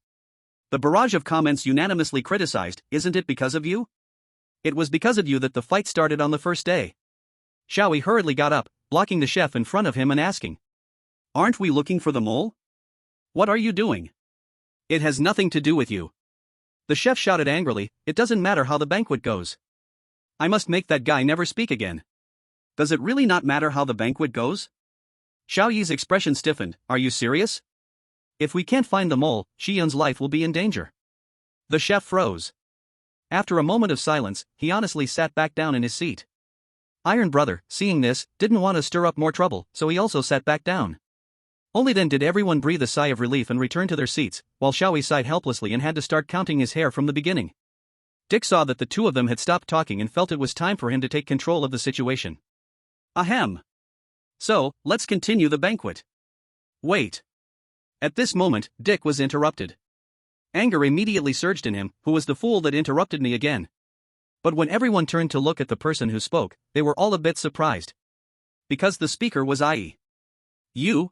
The barrage of comments unanimously criticized, isn't it because of you? It was because of you that the fight started on the first day. Xiao Yi hurriedly got up, blocking the chef in front of him and asking. Aren't we looking for the mole? What are you doing? It has nothing to do with you. The chef shouted angrily, it doesn't matter how the banquet goes. I must make that guy never speak again. Does it really not matter how the banquet goes? Xiao Yi's expression stiffened, are you serious? If we can't find the mole, Xiyun's life will be in danger. The chef froze. After a moment of silence, he honestly sat back down in his seat. Iron Brother, seeing this, didn't want to stir up more trouble, so he also sat back down. Only then did everyone breathe a sigh of relief and return to their seats, while Xiao Yi sighed helplessly and had to start counting his hair from the beginning. Dick saw that the two of them had stopped talking and felt it was time for him to take control of the situation. Ahem. So, let's continue the banquet. Wait. At this moment, Dick was interrupted. Anger immediately surged in him, who was the fool that interrupted me again? But when everyone turned to look at the person who spoke, they were all a bit surprised. Because the speaker was Ai. You?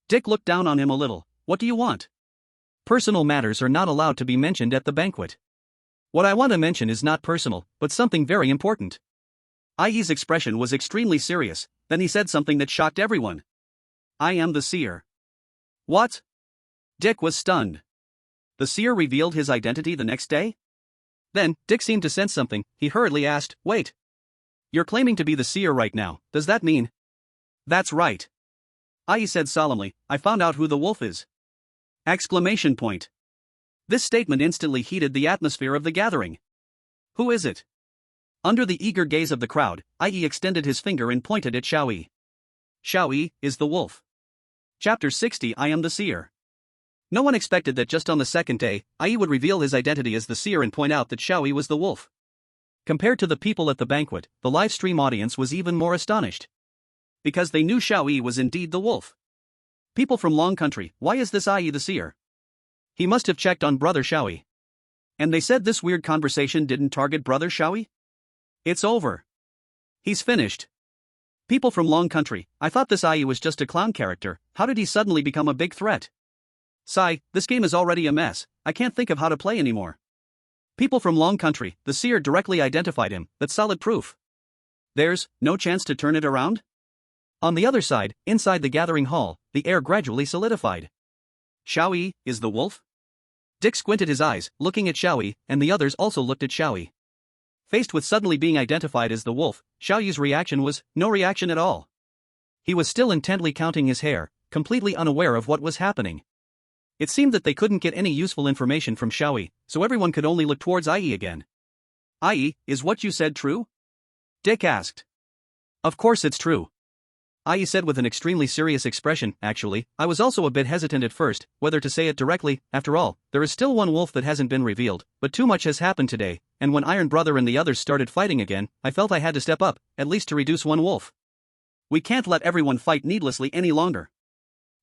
Dick looked down on him a little, what do you want? Personal matters are not allowed to be mentioned at the banquet. What I want to mention is not personal, but something very important. Ai's expression was extremely serious, then he said something that shocked everyone. I am the seer. What? Dick was stunned. The seer revealed his identity the next day? Then, Dick seemed to sense something, he hurriedly asked, wait. You're claiming to be the seer right now, does that mean? That's right. Ai said solemnly, I found out who the wolf is. Exclamation point. This statement instantly heated the atmosphere of the gathering. Who is it? Under the eager gaze of the crowd, Ai extended his finger and pointed at Xiao Yi. Xiao Yi is the wolf. Chapter 60 I am the seer. No one expected that just on the second day, Ai would reveal his identity as the seer and point out that Xiao Yi was the wolf. Compared to the people at the banquet, the live stream audience was even more astonished. Because they knew Xiao Yi was indeed the wolf. People from Long Country, why is this Ai the seer? He must have checked on brother Xiao Yi. And they said this weird conversation didn't target brother Xiao Yi? It's over. He's finished. People from Long Country, I thought this Ai was just a clown character, how did he suddenly become a big threat? Sigh, this game is already a mess, I can't think of how to play anymore. People from Long Country, the seer directly identified him, that's solid proof. There's no chance to turn it around? On the other side, inside the gathering hall, the air gradually solidified. Xiao Yi is the wolf? Dick squinted his eyes, looking at Xiao Yi, and the others also looked at Xiao Yi. Faced with suddenly being identified as the wolf, Xiao Yi's reaction was no reaction at all. He was still intently counting his hair, completely unaware of what was happening. It seemed that they couldn't get any useful information from Xiao Yi, so everyone could only look towards Ai again. Ai, is what you said true? Dick asked. Of course it's true. Ai said with an extremely serious expression, actually, I was also a bit hesitant at first, whether to say it directly, after all, there is still one wolf that hasn't been revealed, but too much has happened today, and when Iron Brother and the others started fighting again, I felt I had to step up, at least to reduce one wolf. We can't let everyone fight needlessly any longer.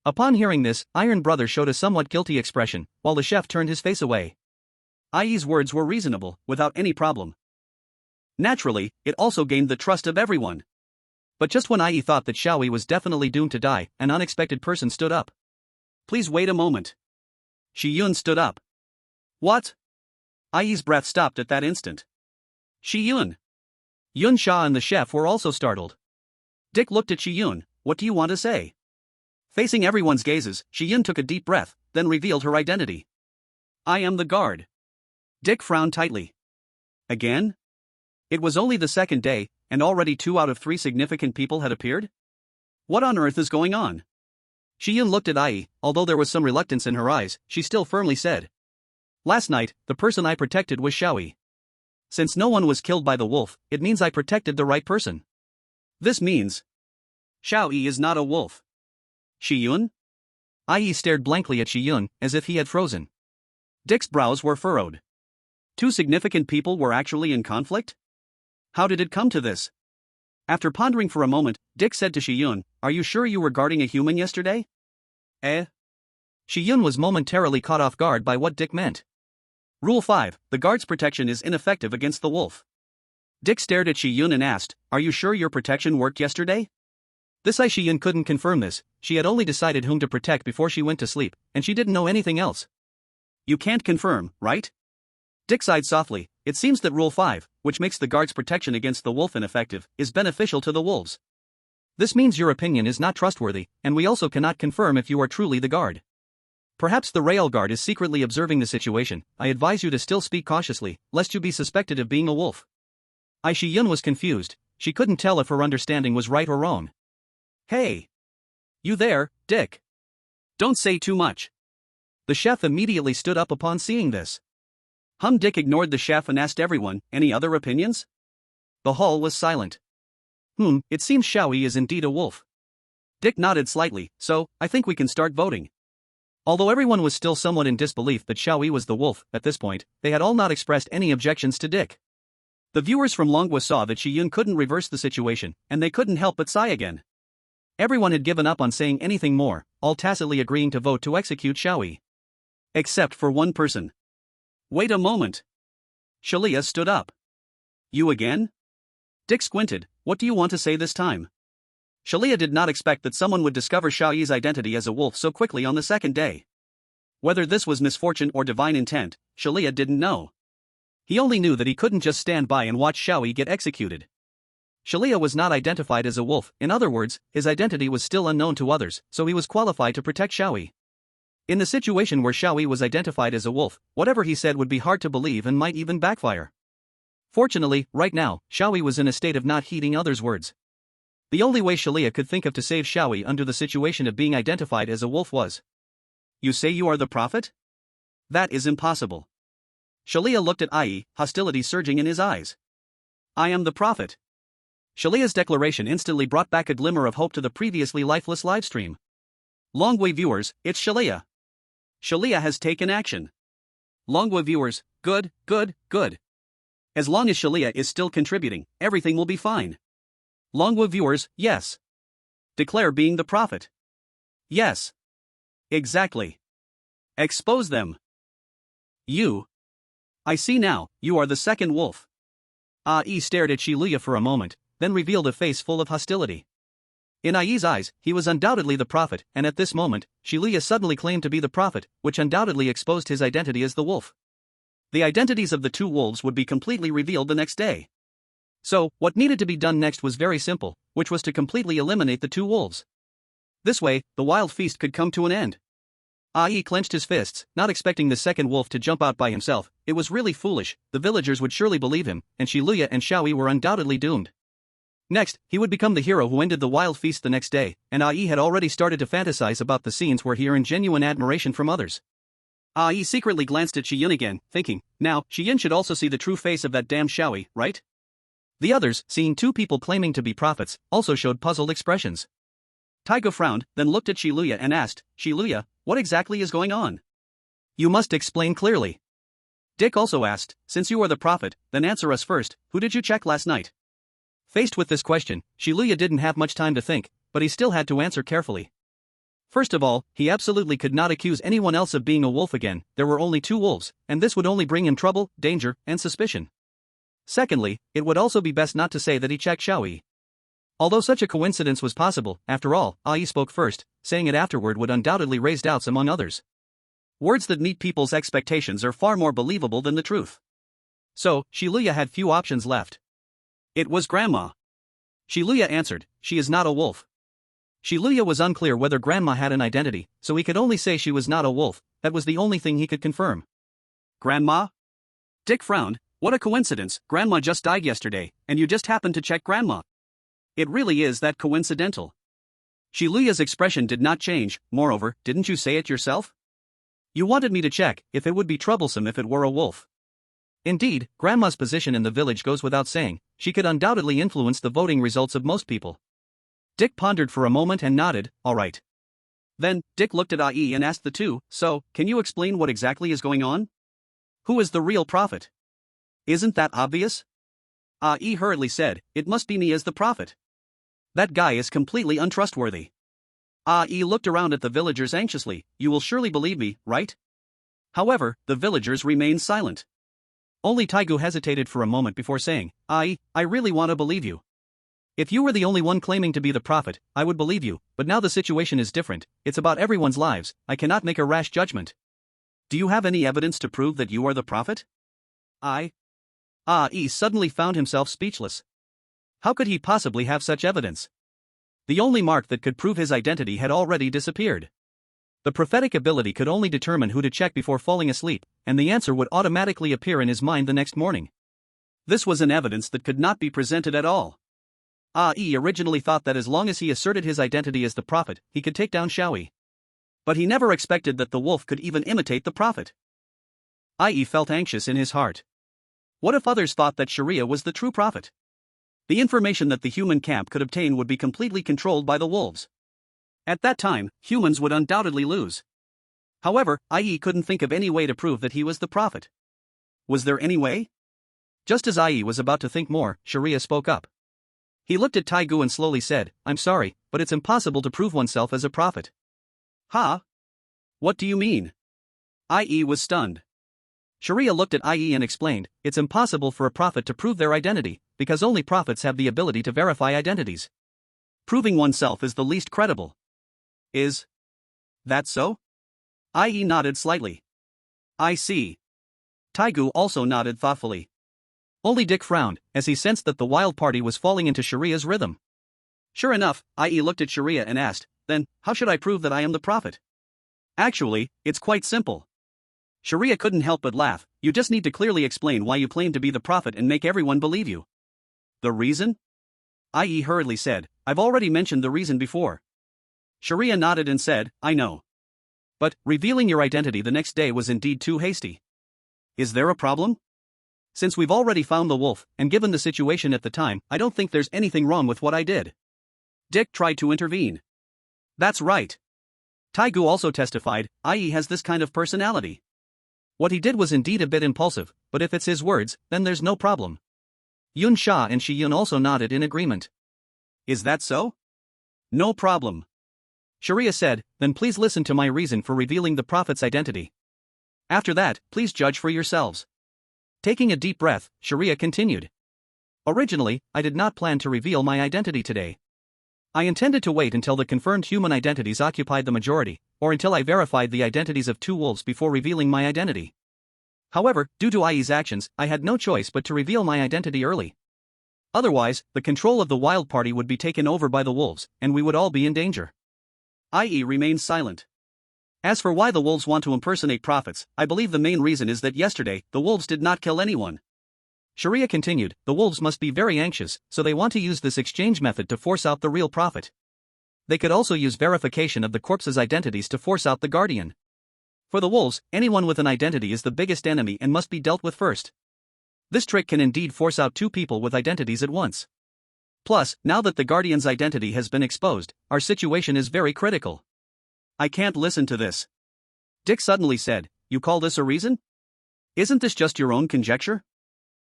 Upon hearing this, Iron Brother showed a somewhat guilty expression, while the chef turned his face away. Ai's words were reasonable, without any problem. Naturally, it also gained the trust of everyone. But just when Ai thought that Xiao Yi was definitely doomed to die, an unexpected person stood up. Please wait a moment. Xiyun stood up. What? Ai's breath stopped at that instant. Xiyun. Yun Sha and the chef were also startled. Dick looked at Xiyun, what do you want to say? Facing everyone's gazes, Xiyun took a deep breath, then revealed her identity. I am the guard. Dick frowned tightly. Again? It was only the second day, and already 2 out of 3 significant people had appeared? What on earth is going on? Xiyun looked at Ai, although there was some reluctance in her eyes, she still firmly said. Last night, the person I protected was Xiao Yi. Since no one was killed by the wolf, it means I protected the right person. This means Xiao Yi is not a wolf. Xiyun? Ai stared blankly at Xiyun, as if he had frozen. Dick's brows were furrowed. 2 significant people were actually in conflict? How did it come to this? After pondering for a moment, Dick said to Xiyun, are you sure you were guarding a human yesterday? Xiyun was momentarily caught off guard by what Dick meant. Rule 5, the guard's protection is ineffective against the wolf. Dick stared at Xiyun and asked, are you sure your protection worked yesterday? This Xiyun couldn't confirm this, she had only decided whom to protect before she went to sleep, and she didn't know anything else. You can't confirm, right? Dick sighed softly, it seems that Rule 5, which makes the guard's protection against the wolf ineffective, is beneficial to the wolves. This means your opinion is not trustworthy, and we also cannot confirm if you are truly the guard. Perhaps the rail guard is secretly observing the situation. I advise you to still speak cautiously, lest you be suspected of being a wolf. Xiao Yi was confused. She couldn't tell if her understanding was right or wrong. Hey! You there, Dick? Don't say too much. The chef immediately stood up upon seeing this. Dick ignored the chef and asked everyone, any other opinions? The hall was silent. It seems Xiao Yi is indeed a wolf. Dick nodded slightly, so, I think we can start voting. Although everyone was still somewhat in disbelief that Xiao Yi was the wolf, at this point, they had all not expressed any objections to Dick. The viewers from Longwa saw that Xiao Yi couldn't reverse the situation, and they couldn't help but sigh again. Everyone had given up on saying anything more, all tacitly agreeing to vote to execute Xiao Yi. Except for one person. Wait a moment. Xiao Yi stood up. You again? Dick squinted. What do you want to say this time? Xiao Yi did not expect that someone would discover Xiao Yi's identity as a wolf so quickly on the second day. Whether this was misfortune or divine intent, Xiao Yi didn't know. He only knew that he couldn't just stand by and watch Xiao Yi get executed. Xiao Yi was not identified as a wolf, in other words, his identity was still unknown to others, so he was qualified to protect Xiao Yi. In the situation where Xiao Yi was identified as a wolf, whatever he said would be hard to believe and might even backfire. Fortunately, right now, Xiao Yi was in a state of not heeding others' words. The only way Xiao Yi could think of to save Xiao Yi under the situation of being identified as a wolf was. You say you are the prophet? That is impossible. Xiao Yi looked at Yi, hostility surging in his eyes. I am the prophet. Xiao Yi's declaration instantly brought back a glimmer of hope to the previously lifeless livestream. Longway viewers, it's Xiao Yi. Xiao Yi has taken action. Longway viewers, good. As long as Xiao Yi is still contributing, everything will be fine. Longwa viewers, yes. Declare being the prophet. Yes. Exactly. Expose them. You. I see now, you are the second wolf. Yi stared at Xiao Yi for a moment, then revealed a face full of hostility. In Yi's eyes, he was undoubtedly the prophet, and at this moment, Xiao Yi suddenly claimed to be the prophet, which undoubtedly exposed his identity as the wolf. The identities of the two wolves would be completely revealed the next day. So, what needed to be done next was very simple, which was to completely eliminate the two wolves. This way, the wild feast could come to an end. Yi clenched his fists, not expecting the second wolf to jump out by himself. It was really foolish, the villagers would surely believe him, and Xiao Yi and Xiao Yi were undoubtedly doomed. Next, he would become the hero who ended the wild feast the next day, and Yi had already started to fantasize about the scenes where he earned genuine admiration from others. Yi secretly glanced at Xiao Yi again, thinking, now, Xiao Yi should also see the true face of that damn Xiao Yi, right? The others, seeing two people claiming to be prophets, also showed puzzled expressions. Taiga frowned, then looked at Xiao Yi and asked, Xiao Yi, what exactly is going on? You must explain clearly. Dick also asked, since you are the prophet, then answer us first, who did you check last night? Faced with this question, Xiao Yi didn't have much time to think, but he still had to answer carefully. First of all, he absolutely could not accuse anyone else of being a wolf again. There were only two wolves, and this would only bring him trouble, danger, and suspicion. Secondly, it would also be best not to say that he checked Xiao Yi. Although such a coincidence was possible, after all, Yi spoke first, saying it afterward would undoubtedly raise doubts among others. Words that meet people's expectations are far more believable than the truth. So, Xiao Yi had few options left. It was Grandma. Xiao Yi answered, she is not a wolf. Xiao Yi was unclear whether Grandma had an identity, so he could only say she was not a wolf. That was the only thing he could confirm. Grandma? Dick frowned. What a coincidence, Grandma just died yesterday, and you just happened to check Grandma. It really is that coincidental. Xiao Yi's expression did not change. Moreover, didn't you say it yourself? You wanted me to check if it would be troublesome if it were a wolf. Indeed, Grandma's position in the village goes without saying. She could undoubtedly influence the voting results of most people. Dick pondered for a moment and nodded, all right. Then, Dick looked at Yi and asked the two, so, can you explain what exactly is going on? Who is the real prophet? Isn't that obvious? Yi hurriedly said, it must be me as the prophet. That guy is completely untrustworthy. Yi looked around at the villagers anxiously, you will surely believe me, right? However, the villagers remained silent. Only Taigu hesitated for a moment before saying, I really want to believe you. If you were the only one claiming to be the prophet, I would believe you, but now the situation is different, it's about everyone's lives, I cannot make a rash judgment. Do you have any evidence to prove that you are the prophet? Yi suddenly found himself speechless. How could he possibly have such evidence? The only mark that could prove his identity had already disappeared. The prophetic ability could only determine who to check before falling asleep, and the answer would automatically appear in his mind the next morning. This was an evidence that could not be presented at all. Yi originally thought that as long as he asserted his identity as the prophet, he could take down Xiao Yi. But he never expected that the wolf could even imitate the prophet. Yi felt anxious in his heart. What if others thought that Sharia was the true prophet? The information that the human camp could obtain would be completely controlled by the wolves. At that time, humans would undoubtedly lose. However, Yi couldn't think of any way to prove that he was the prophet. Was there any way? Just as Yi was about to think more, Sharia spoke up. He looked at Taigu and slowly said, "I'm sorry, but it's impossible to prove oneself as a prophet." Huh? What do you mean? Yi was stunned. Sharia looked at Yi and explained, "It's impossible for a prophet to prove their identity, because only prophets have the ability to verify identities. Proving oneself is the least credible." Is that so? Yi nodded slightly. I see. Taigu also nodded thoughtfully. Only Dick frowned, as he sensed that the wild party was falling into Sharia's rhythm. Sure enough, Yi looked at Sharia and asked, "Then, how should I prove that I am the prophet?" Actually, it's quite simple. Sharia couldn't help but laugh. You just need to clearly explain why you claim to be the prophet and make everyone believe you. The reason? Yi hurriedly said, "I've already mentioned the reason before." Sharia nodded and said, "I know. But, revealing your identity the next day was indeed too hasty. Is there a problem? Since we've already found the wolf, and given the situation at the time, I don't think there's anything wrong with what I did." Dick tried to intervene. That's right. Taigu also testified, Yi has this kind of personality. What he did was indeed a bit impulsive, but if it's his words, then there's no problem. Yun Sha and Shi Yun also nodded in agreement. Is that so? No problem. Sharia said, "Then please listen to my reason for revealing the prophet's identity. After that, please judge for yourselves." Taking a deep breath, Sharia continued. "Originally, I did not plan to reveal my identity today. I intended to wait until the confirmed human identities occupied the majority, or until I verified the identities of two wolves before revealing my identity. However, due to Yi's actions, I had no choice but to reveal my identity early. Otherwise, the control of the wild party would be taken over by the wolves, and we would all be in danger." Yi remained silent. As for why the wolves want to impersonate prophets, I believe the main reason is that yesterday, the wolves did not kill anyone. Sharia continued, "The wolves must be very anxious, so they want to use this exchange method to force out the real prophet. They could also use verification of the corpses' identities to force out the guardian. For the wolves, anyone with an identity is the biggest enemy and must be dealt with first. This trick can indeed force out two people with identities at once. Plus, now that the guardian's identity has been exposed, our situation is very critical." "I can't listen to this." Dick suddenly said, "You call this a reason? Isn't this just your own conjecture?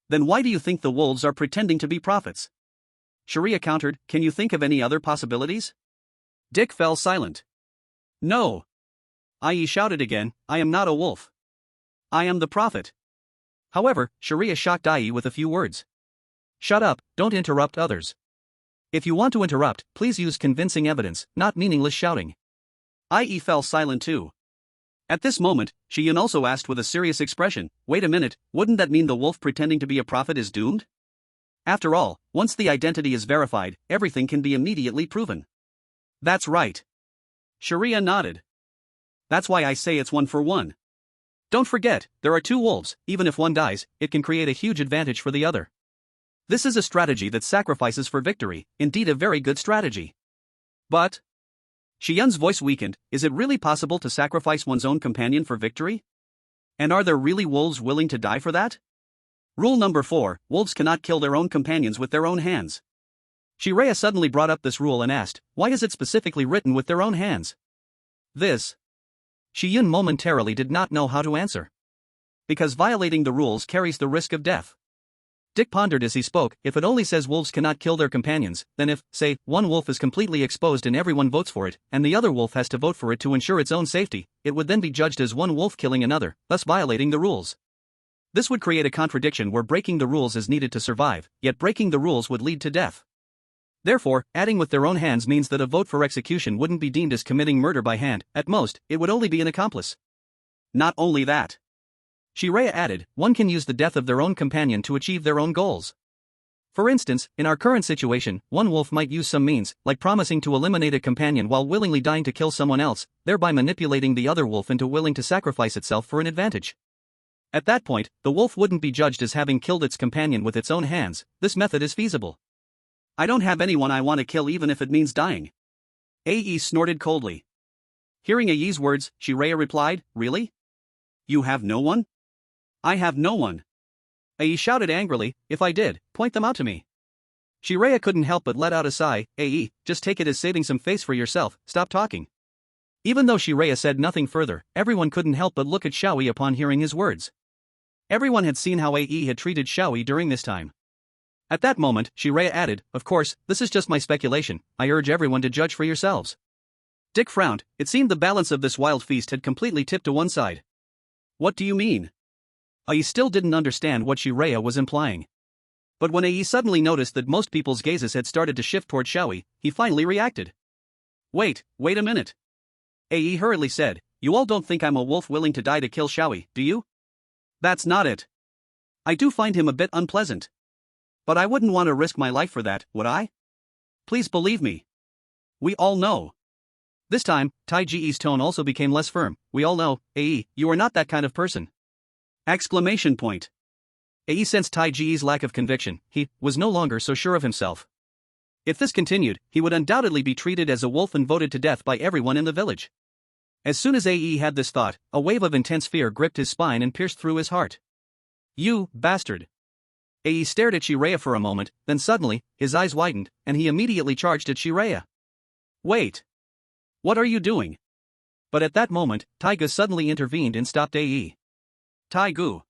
Then why do you think the wolves are pretending to be prophets?" Sharia countered, "Can you think of any other possibilities?" Dick fell silent. "No." Yi shouted again, "I am not a wolf. I am the prophet." However, Sharia shocked Yi with a few words. "Shut up, don't interrupt others. If you want to interrupt, please use convincing evidence, not meaningless shouting." Yi fell silent too. At this moment, Shi Yun also asked with a serious expression, "Wait a minute, wouldn't that mean the wolf pretending to be a prophet is doomed? After all, once the identity is verified, everything can be immediately proven." "That's right." Sharia nodded. "That's why I say it's 1-for-1. Don't forget, there are two wolves, even if one dies, it can create a huge advantage for the other. This is a strategy that sacrifices for victory, indeed a very good strategy." "But..." Shi Yun's voice weakened, "Is it really possible to sacrifice one's own companion for victory? And are there really wolves willing to die for that? Rule number 4, wolves cannot kill their own companions with their own hands." Sharia suddenly brought up this rule and asked, "Why is it specifically written with their own hands?" This. Shi Yun momentarily did not know how to answer. Because violating the rules carries the risk of death. Dick pondered as he spoke, if it only says wolves cannot kill their companions, then if, say, one wolf is completely exposed and everyone votes for it, and the other wolf has to vote for it to ensure its own safety, it would then be judged as one wolf killing another, thus violating the rules. This would create a contradiction where breaking the rules is needed to survive, yet breaking the rules would lead to death. Therefore, adding with their own hands means that a vote for execution wouldn't be deemed as committing murder by hand, at most, it would only be an accomplice. Not only that. Sharia added, one can use the death of their own companion to achieve their own goals. For instance, in our current situation, one wolf might use some means, like promising to eliminate a companion while willingly dying to kill someone else, thereby manipulating the other wolf into willing to sacrifice itself for an advantage. At that point, the wolf wouldn't be judged as having killed its companion with its own hands. This method is feasible. I don't have anyone I want to kill even if it means dying. Yi snorted coldly. Hearing Yi's words, Shiraya replied, Really? You have no one? I have no one. Yi shouted angrily, If I did, point them out to me. Shiraya couldn't help but let out a sigh. Yi, just take it as saving some face for yourself, stop talking. Even though Shiraya said nothing further, everyone couldn't help but look at Xiao Yi upon hearing his words. Everyone had seen how Yi had treated Xiao Yi during this time. At that moment, Shiraya added, Of course, this is just my speculation, I urge everyone to judge for yourselves. Dick frowned. It seemed the balance of this wild feast had completely tipped to one side. What do you mean? Yi still didn't understand what Shiraya was implying. But when Yi suddenly noticed that most people's gazes had started to shift toward Xiao Yi, he finally reacted. Wait a minute. Yi hurriedly said, You all don't think I'm a wolf willing to die to kill Xiao Yi, do you? That's not it. I do find him a bit unpleasant. But I wouldn't want to risk my life for that, would I? Please believe me. We all know. This time, Tai Ji's tone also became less firm. We all know, Yi, you are not that kind of person. Exclamation point. Yi sensed Tai Ji's lack of conviction. He was no longer so sure of himself. If this continued, he would undoubtedly be treated as a wolf and voted to death by everyone in the village. As soon as Yi had this thought, a wave of intense fear gripped his spine and pierced through his heart. You bastard. Yi stared at Shiraya for a moment, then suddenly, his eyes widened, and he immediately charged at Shiraya. Wait. What are you doing? But at that moment, Taiga suddenly intervened and stopped Yi. Taigu.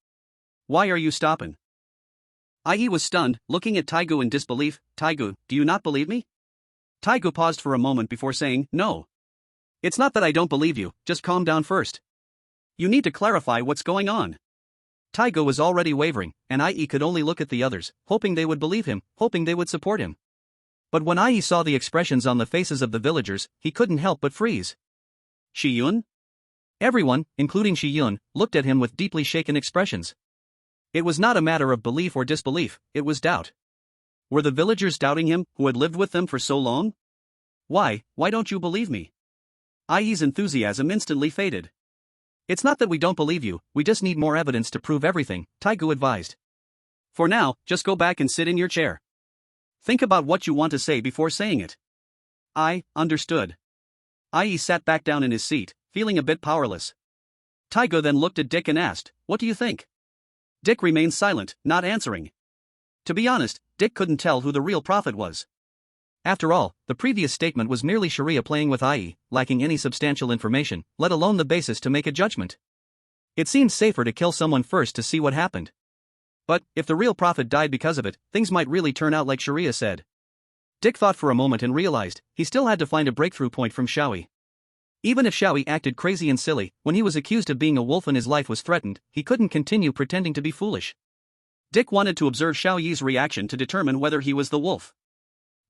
Why are you stopping? Yi was stunned, looking at Taigu in disbelief. Taigu, do you not believe me? Taigu paused for a moment before saying, No. It's not that I don't believe you, just calm down first. You need to clarify what's going on. Taigu was already wavering, and Yi could only look at the others, hoping they would believe him, hoping they would support him. But when Yi saw the expressions on the faces of the villagers, he couldn't help but freeze. Shiyun? Everyone, including Shiyun, looked at him with deeply shaken expressions. It was not a matter of belief or disbelief, it was doubt. Were the villagers doubting him, who had lived with them for so long? Why don't you believe me? Yi's enthusiasm instantly faded. It's not that we don't believe you, we just need more evidence to prove everything, Taigu advised. For now, just go back and sit in your chair. Think about what you want to say before saying it. I understood. Yi sat back down in his seat, feeling a bit powerless. Taigu then looked at Dick and asked, What do you think? Dick remained silent, not answering. To be honest, Dick couldn't tell who the real prophet was. After all, the previous statement was merely Sharia playing with Yi, lacking any substantial information, let alone the basis to make a judgment. It seemed safer to kill someone first to see what happened. But, if the real prophet died because of it, things might really turn out like Sharia said. Dick thought for a moment and realized, he still had to find a breakthrough point from Xiao Yi. Even if Xiao Yi acted crazy and silly, when he was accused of being a wolf and his life was threatened, he couldn't continue pretending to be foolish. Dick wanted to observe Xiao Yi's reaction to determine whether he was the wolf.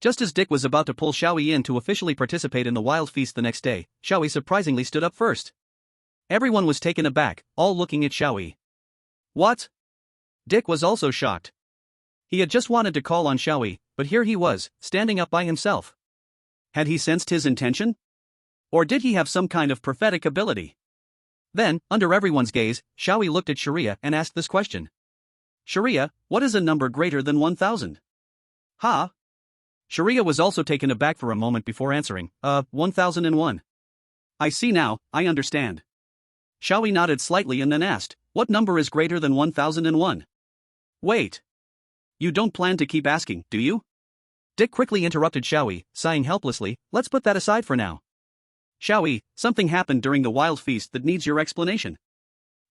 Just as Dick was about to pull Xiao Yi in to officially participate in the wild feast the next day, Xiao Yi surprisingly stood up first. Everyone was taken aback, all looking at Xiao Yi. What? Dick was also shocked. He had just wanted to call on Xiao Yi, but here he was, standing up by himself. Had he sensed his intention? Or did he have some kind of prophetic ability? Then, under everyone's gaze, Xiao Yi looked at Sharia and asked this question. Sharia, what is a number greater than 1,000? Huh? Sharia was also taken aback for a moment before answering, 1001. I see now, I understand. Xiao Yi nodded slightly and then asked, What number is greater than 1001? Wait. You don't plan to keep asking, do you? Dick quickly interrupted Xiao Yi, sighing helplessly, Let's put that aside for now. Xiao Yi, something happened during the wild feast that needs your explanation.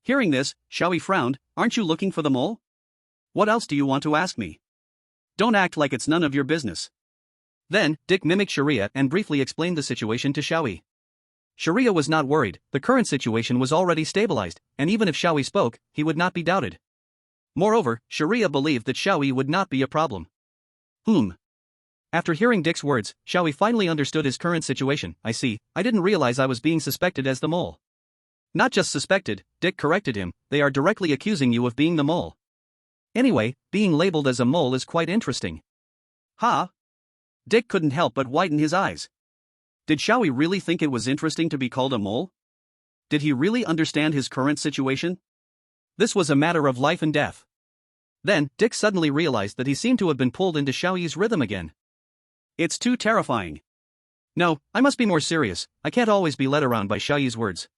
Hearing this, Xiao Yi frowned, Aren't you looking for the mole? What else do you want to ask me? Don't act like it's none of your business. Then, Dick mimicked Sharia and briefly explained the situation to Xiao Yi. Sharia was not worried, the current situation was already stabilized, and even if Xiao Yi spoke, he would not be doubted. Moreover, Sharia believed that Xiao Yi would not be a problem. After hearing Dick's words, Xiao Yi finally understood his current situation. I see, I didn't realize I was being suspected as the mole. Not just suspected, Dick corrected him, they are directly accusing you of being the mole. Anyway, being labeled as a mole is quite interesting. Huh? Dick couldn't help but widen his eyes. Did Xiao Yi really think it was interesting to be called a mole? Did he really understand his current situation? This was a matter of life and death. Then, Dick suddenly realized that he seemed to have been pulled into Xiao Yi's rhythm again. It's too terrifying. No, I must be more serious. I can't always be led around by Xiao Yi's words.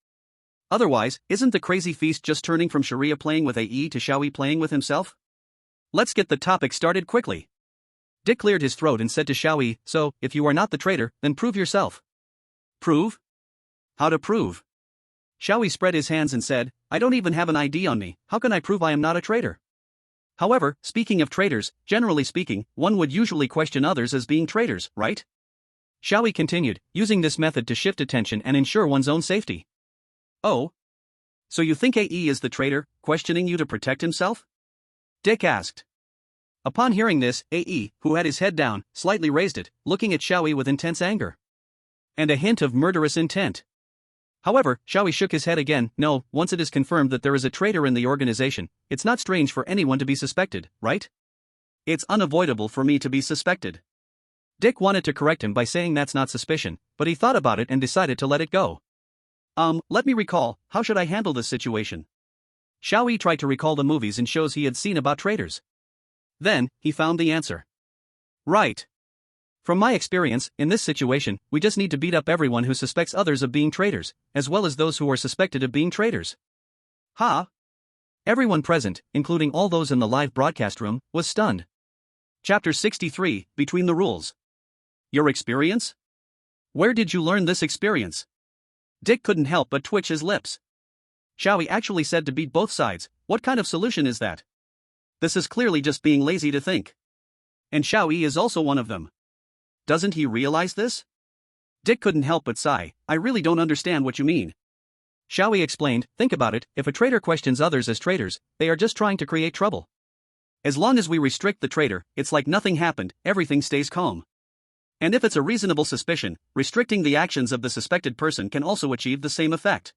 Otherwise, isn't the crazy feast just turning from Sharia playing with AE to Xiao Yi playing with himself? Let's get the topic started quickly. Dick cleared his throat and said to Xiao Yi, so, if you are not the traitor, then prove yourself. Prove? How to prove? Xiao Yi spread his hands and said, I don't even have an ID on me, how can I prove I am not a traitor? However, speaking of traitors, generally speaking, one would usually question others as being traitors, right? Xiao Yi continued, using this method to shift attention and ensure one's own safety. Oh? So you think AE is the traitor, questioning you to protect himself? Dick asked. Upon hearing this, AE, who had his head down, slightly raised it, looking at Xiao Yi with intense anger. And a hint of murderous intent. However, Xiao Yi shook his head again. No, once it is confirmed that there is a traitor in the organization, it's not strange for anyone to be suspected, right? It's unavoidable for me to be suspected. Dick wanted to correct him by saying that's not suspicion, but he thought about it and decided to let it go. Let me recall, how should I handle this situation? Xiao Yi tried to recall the movies and shows he had seen about traitors. Then, he found the answer. Right. From my experience, in this situation, we just need to beat up everyone who suspects others of being traitors, as well as those who are suspected of being traitors. Huh? Everyone present, including all those in the live broadcast room, was stunned. Chapter 63, Between the Rules. Your experience? Where did you learn this experience? Dick couldn't help but twitch his lips. Xiao Yi actually said to beat both sides. What kind of solution is that? This is clearly just being lazy to think. And Xiao Yi is also one of them. Doesn't he realize this? Dick couldn't help but sigh. I really don't understand what you mean. Xiao Yi explained, think about it, if a traitor questions others as traitors, they are just trying to create trouble. As long as we restrict the traitor, it's like nothing happened, everything stays calm. And if it's a reasonable suspicion, restricting the actions of the suspected person can also achieve the same effect.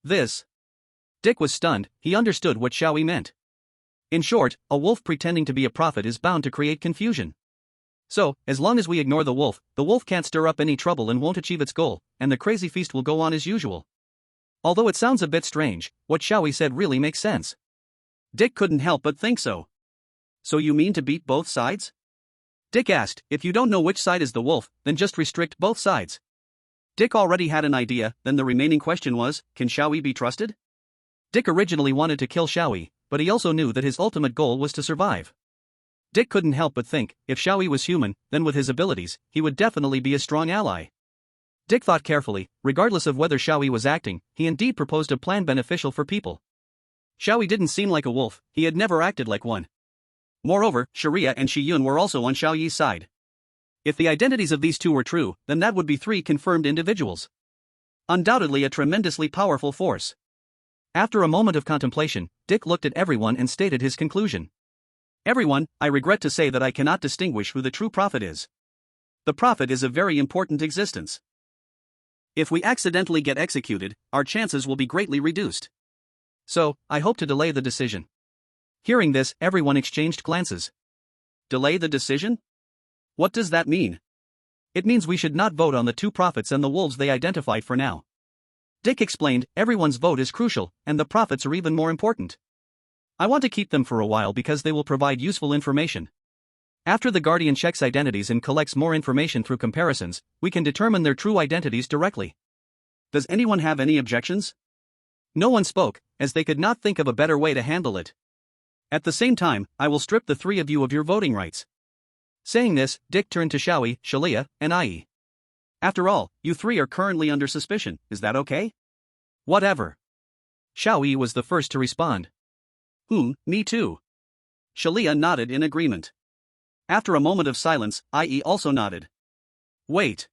Dick was stunned, he understood what Xiao Yi meant. In short, a wolf pretending to be a prophet is bound to create confusion. So, as long as we ignore the wolf can't stir up any trouble and won't achieve its goal, and the crazy feast will go on as usual. Although it sounds a bit strange, what Xiao Yi said really makes sense. Dick couldn't help but think so. So you mean to beat both sides? Dick asked, if you don't know which side is the wolf, then just restrict both sides. Dick already had an idea, then the remaining question was, can Xiao Yi be trusted? Dick originally wanted to kill Xiao Yi, but he also knew that his ultimate goal was to survive. Dick couldn't help but think, if Xiao Yi was human, then with his abilities, he would definitely be a strong ally. Dick thought carefully, regardless of whether Xiao Yi was acting, he indeed proposed a plan beneficial for people. Xiao Yi didn't seem like a wolf, he had never acted like one. Moreover, Sharia and Shi Yun were also on Xiao Yi's side. If the identities of these two were true, then that would be 3 confirmed individuals. Undoubtedly a tremendously powerful force. After a moment of contemplation, Dick looked at everyone and stated his conclusion. Everyone, I regret to say that I cannot distinguish who the true prophet is. The prophet is a very important existence. If we accidentally get executed, our chances will be greatly reduced. So, I hope to delay the decision. Hearing this, everyone exchanged glances. Delay the decision? What does that mean? It means we should not vote on the 2 prophets and the wolves they identified for now. Dick explained, everyone's vote is crucial, and the prophets are even more important. I want to keep them for a while because they will provide useful information. After the Guardian checks identities and collects more information through comparisons, we can determine their true identities directly. Does anyone have any objections? No one spoke, as they could not think of a better way to handle it. At the same time, I will strip the 3 of you of your voting rights. Saying this, Dick turned to Xiao Yi, Shalia, and Ai. After all, you 3 are currently under suspicion, is that okay? Whatever. Xiao Yi was the first to respond. Me too. Shalia nodded in agreement. After a moment of silence, Ai also nodded. Wait.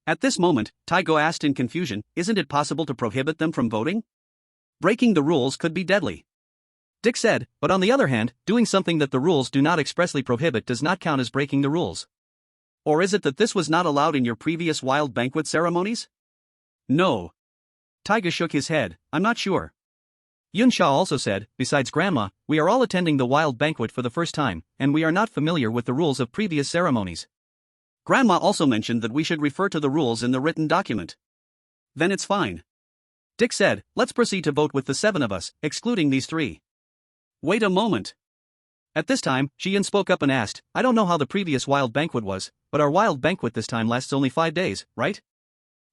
At this moment, Taigo asked in confusion, isn't it possible to prohibit them from voting? Breaking the rules could be deadly. Dick said, but on the other hand, doing something that the rules do not expressly prohibit does not count as breaking the rules. Or is it that this was not allowed in your previous wild banquet ceremonies? No. Taiga shook his head, I'm not sure. Yun Xiao also said, besides Grandma, we are all attending the wild banquet for the first time, and we are not familiar with the rules of previous ceremonies. Grandma also mentioned that we should refer to the rules in the written document. Then it's fine. Dick said, let's proceed to vote with the 7 of us, excluding these 3. Wait a moment. At this time, Xian spoke up and asked, I don't know how the previous wild banquet was, but our wild banquet this time lasts only 5 days, right?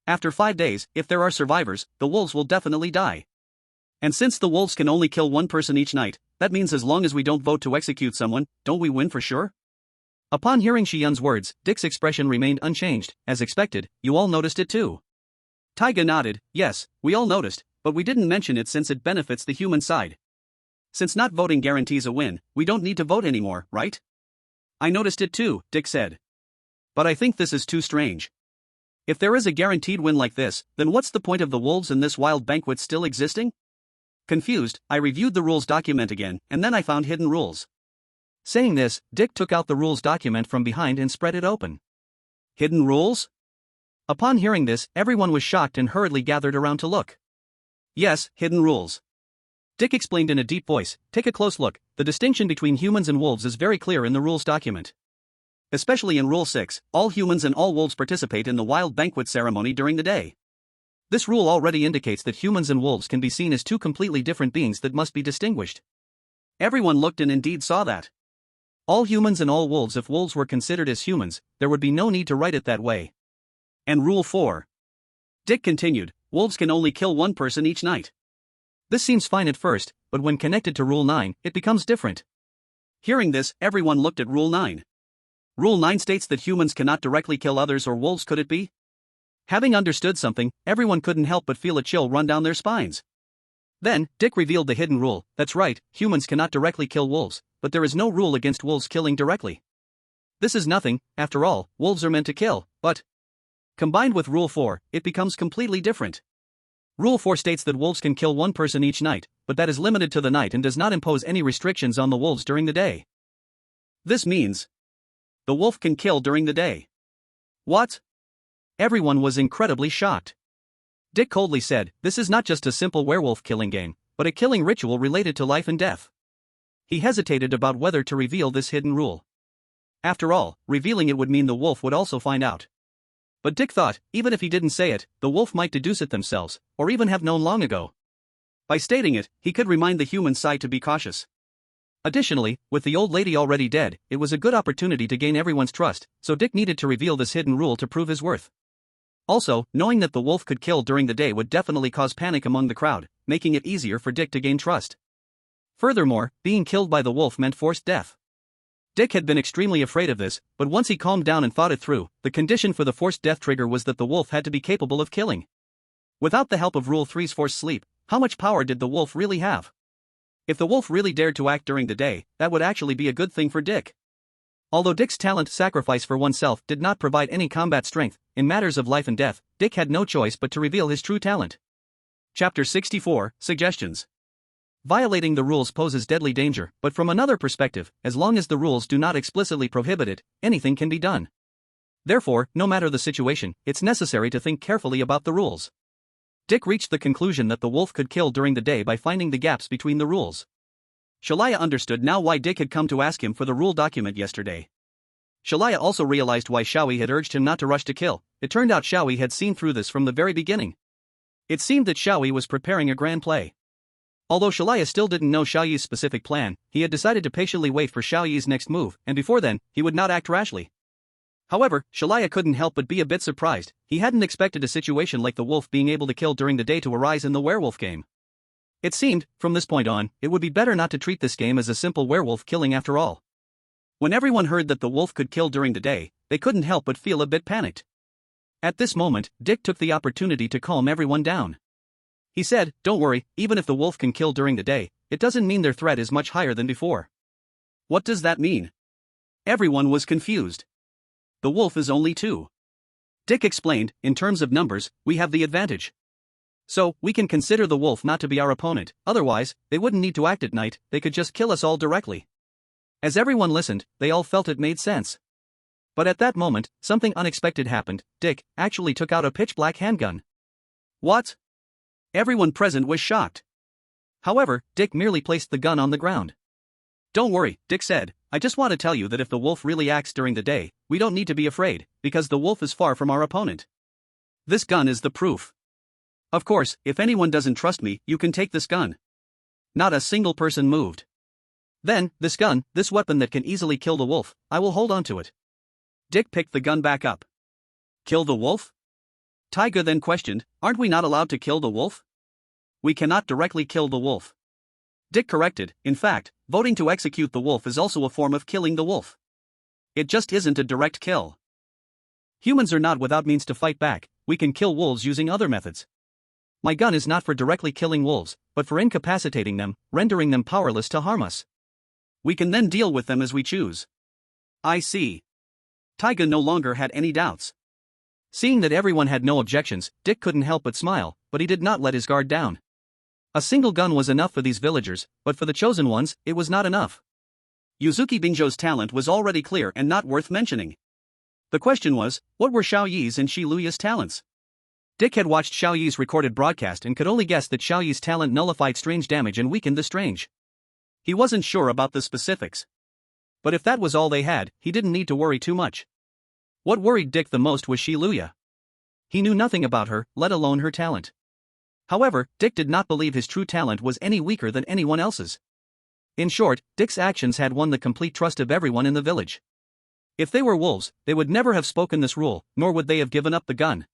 After 5 days, if there are survivors, the wolves will definitely die. And since the wolves can only kill 1 person each night, that means as long as we don't vote to execute someone, don't we win for sure? Upon hearing Xian's words, Dick's expression remained unchanged. As expected, you all noticed it too. Taiga nodded, yes, we all noticed, but we didn't mention it since it benefits the human side. Since not voting guarantees a win, we don't need to vote anymore, right? I noticed it too, Dick said. But I think this is too strange. If there is a guaranteed win like this, then what's the point of the wolves in this wild banquet still existing? Confused, I reviewed the rules document again, and then I found hidden rules. Saying this, Dick took out the rules document from behind and spread it open. Hidden rules? Upon hearing this, everyone was shocked and hurriedly gathered around to look. Yes, hidden rules. Dick explained in a deep voice, take a close look, the distinction between humans and wolves is very clear in the rules document. Especially in Rule 6, all humans and all wolves participate in the wild banquet ceremony during the day. This rule already indicates that humans and wolves can be seen as 2 completely different beings that must be distinguished. Everyone looked and indeed saw that. All humans and all wolves. If wolves were considered as humans, there would be no need to write it that way. And Rule 4. Dick continued, wolves can only kill 1 person each night. This seems fine at first, but when connected to Rule 9, it becomes different. Hearing this, everyone looked at Rule 9. Rule 9 states that humans cannot directly kill others, or wolves, could it be? Having understood something, everyone couldn't help but feel a chill run down their spines. Then, Dick revealed the hidden rule. That's right, humans cannot directly kill wolves, but there is no rule against wolves killing directly. This is nothing, after all, wolves are meant to kill, but combined with Rule 4, it becomes completely different. Rule 4 states that wolves can kill 1 person each night, but that is limited to the night and does not impose any restrictions on the wolves during the day. This means the wolf can kill during the day. What? Everyone was incredibly shocked. Dick coldly said, this is not just a simple werewolf killing game, but a killing ritual related to life and death. He hesitated about whether to reveal this hidden rule. After all, revealing it would mean the wolf would also find out. But Dick thought, even if he didn't say it, the wolf might deduce it themselves, or even have known long ago. By stating it, he could remind the human side to be cautious. Additionally, with the old lady already dead, it was a good opportunity to gain everyone's trust, so Dick needed to reveal this hidden rule to prove his worth. Also, knowing that the wolf could kill during the day would definitely cause panic among the crowd, making it easier for Dick to gain trust. Furthermore, being killed by the wolf meant forced death. Dick had been extremely afraid of this, but once he calmed down and thought it through, the condition for the forced death trigger was that the wolf had to be capable of killing. Without the help of Rule 3's forced sleep, how much power did the wolf really have? If the wolf really dared to act during the day, that would actually be a good thing for Dick. Although Dick's talent sacrifice for oneself did not provide any combat strength, in matters of life and death, Dick had no choice but to reveal his true talent. Chapter 64, Suggestions. Violating the rules poses deadly danger, but from another perspective, as long as the rules do not explicitly prohibit it, anything can be done. Therefore, no matter the situation, it's necessary to think carefully about the rules. Dick reached the conclusion that the wolf could kill during the day by finding the gaps between the rules. Shalaya understood now why Dick had come to ask him for the rule document yesterday. Shalaya also realized why Xiao Yi had urged him not to rush to kill. It turned out Xiao Yi had seen through this from the very beginning. It seemed that Xiao Yi was preparing a grand play. Although Shalaya still didn't know Xiao Yi's specific plan, he had decided to patiently wait for Xiao Yi's next move, and before then, he would not act rashly. However, Shalaya couldn't help but be a bit surprised. He hadn't expected a situation like the wolf being able to kill during the day to arise in the werewolf game. It seemed, from this point on, it would be better not to treat this game as a simple werewolf killing after all. When everyone heard that the wolf could kill during the day, they couldn't help but feel a bit panicked. At this moment, Dick took the opportunity to calm everyone down. He said, don't worry, even if the wolf can kill during the day, it doesn't mean their threat is much higher than before. What does that mean? Everyone was confused. The wolf is only 2. Dick explained, in terms of numbers, we have the advantage. So, we can consider the wolf not to be our opponent, otherwise, they wouldn't need to act at night, they could just kill us all directly. As everyone listened, they all felt it made sense. But at that moment, something unexpected happened. Dick actually took out a pitch-black handgun. What? Everyone present was shocked. However, Dick merely placed the gun on the ground. Don't worry, Dick said, I just want to tell you that if the wolf really acts during the day, we don't need to be afraid, because the wolf is far from our opponent. This gun is the proof. Of course, if anyone doesn't trust me, you can take this gun. Not a single person moved. Then, this gun, this weapon that can easily kill the wolf, I will hold on to it. Dick picked the gun back up. Kill the wolf? Taiga then questioned, aren't we not allowed to kill the wolf? We cannot directly kill the wolf. Dick corrected, in fact, voting to execute the wolf is also a form of killing the wolf. It just isn't a direct kill. Humans are not without means to fight back, we can kill wolves using other methods. My gun is not for directly killing wolves, but for incapacitating them, rendering them powerless to harm us. We can then deal with them as we choose. I see. Taiga no longer had any doubts. Seeing that everyone had no objections, Dick couldn't help but smile, but he did not let his guard down. A single gun was enough for these villagers, but for the chosen ones, it was not enough. Yuzuki Binjo's talent was already clear and not worth mentioning. The question was, what were Xiao Yi's and Shi Luya's talents? Dick had watched Xiao Yi's recorded broadcast and could only guess that Xiao Yi's talent nullified strange damage and weakened the strange. He wasn't sure about the specifics. But if that was all they had, he didn't need to worry too much. What worried Dick the most was Shi Luya. He knew nothing about her, let alone her talent. However, Dick did not believe his true talent was any weaker than anyone else's. In short, Dick's actions had won the complete trust of everyone in the village. If they were wolves, they would never have spoken this rule, nor would they have given up the gun.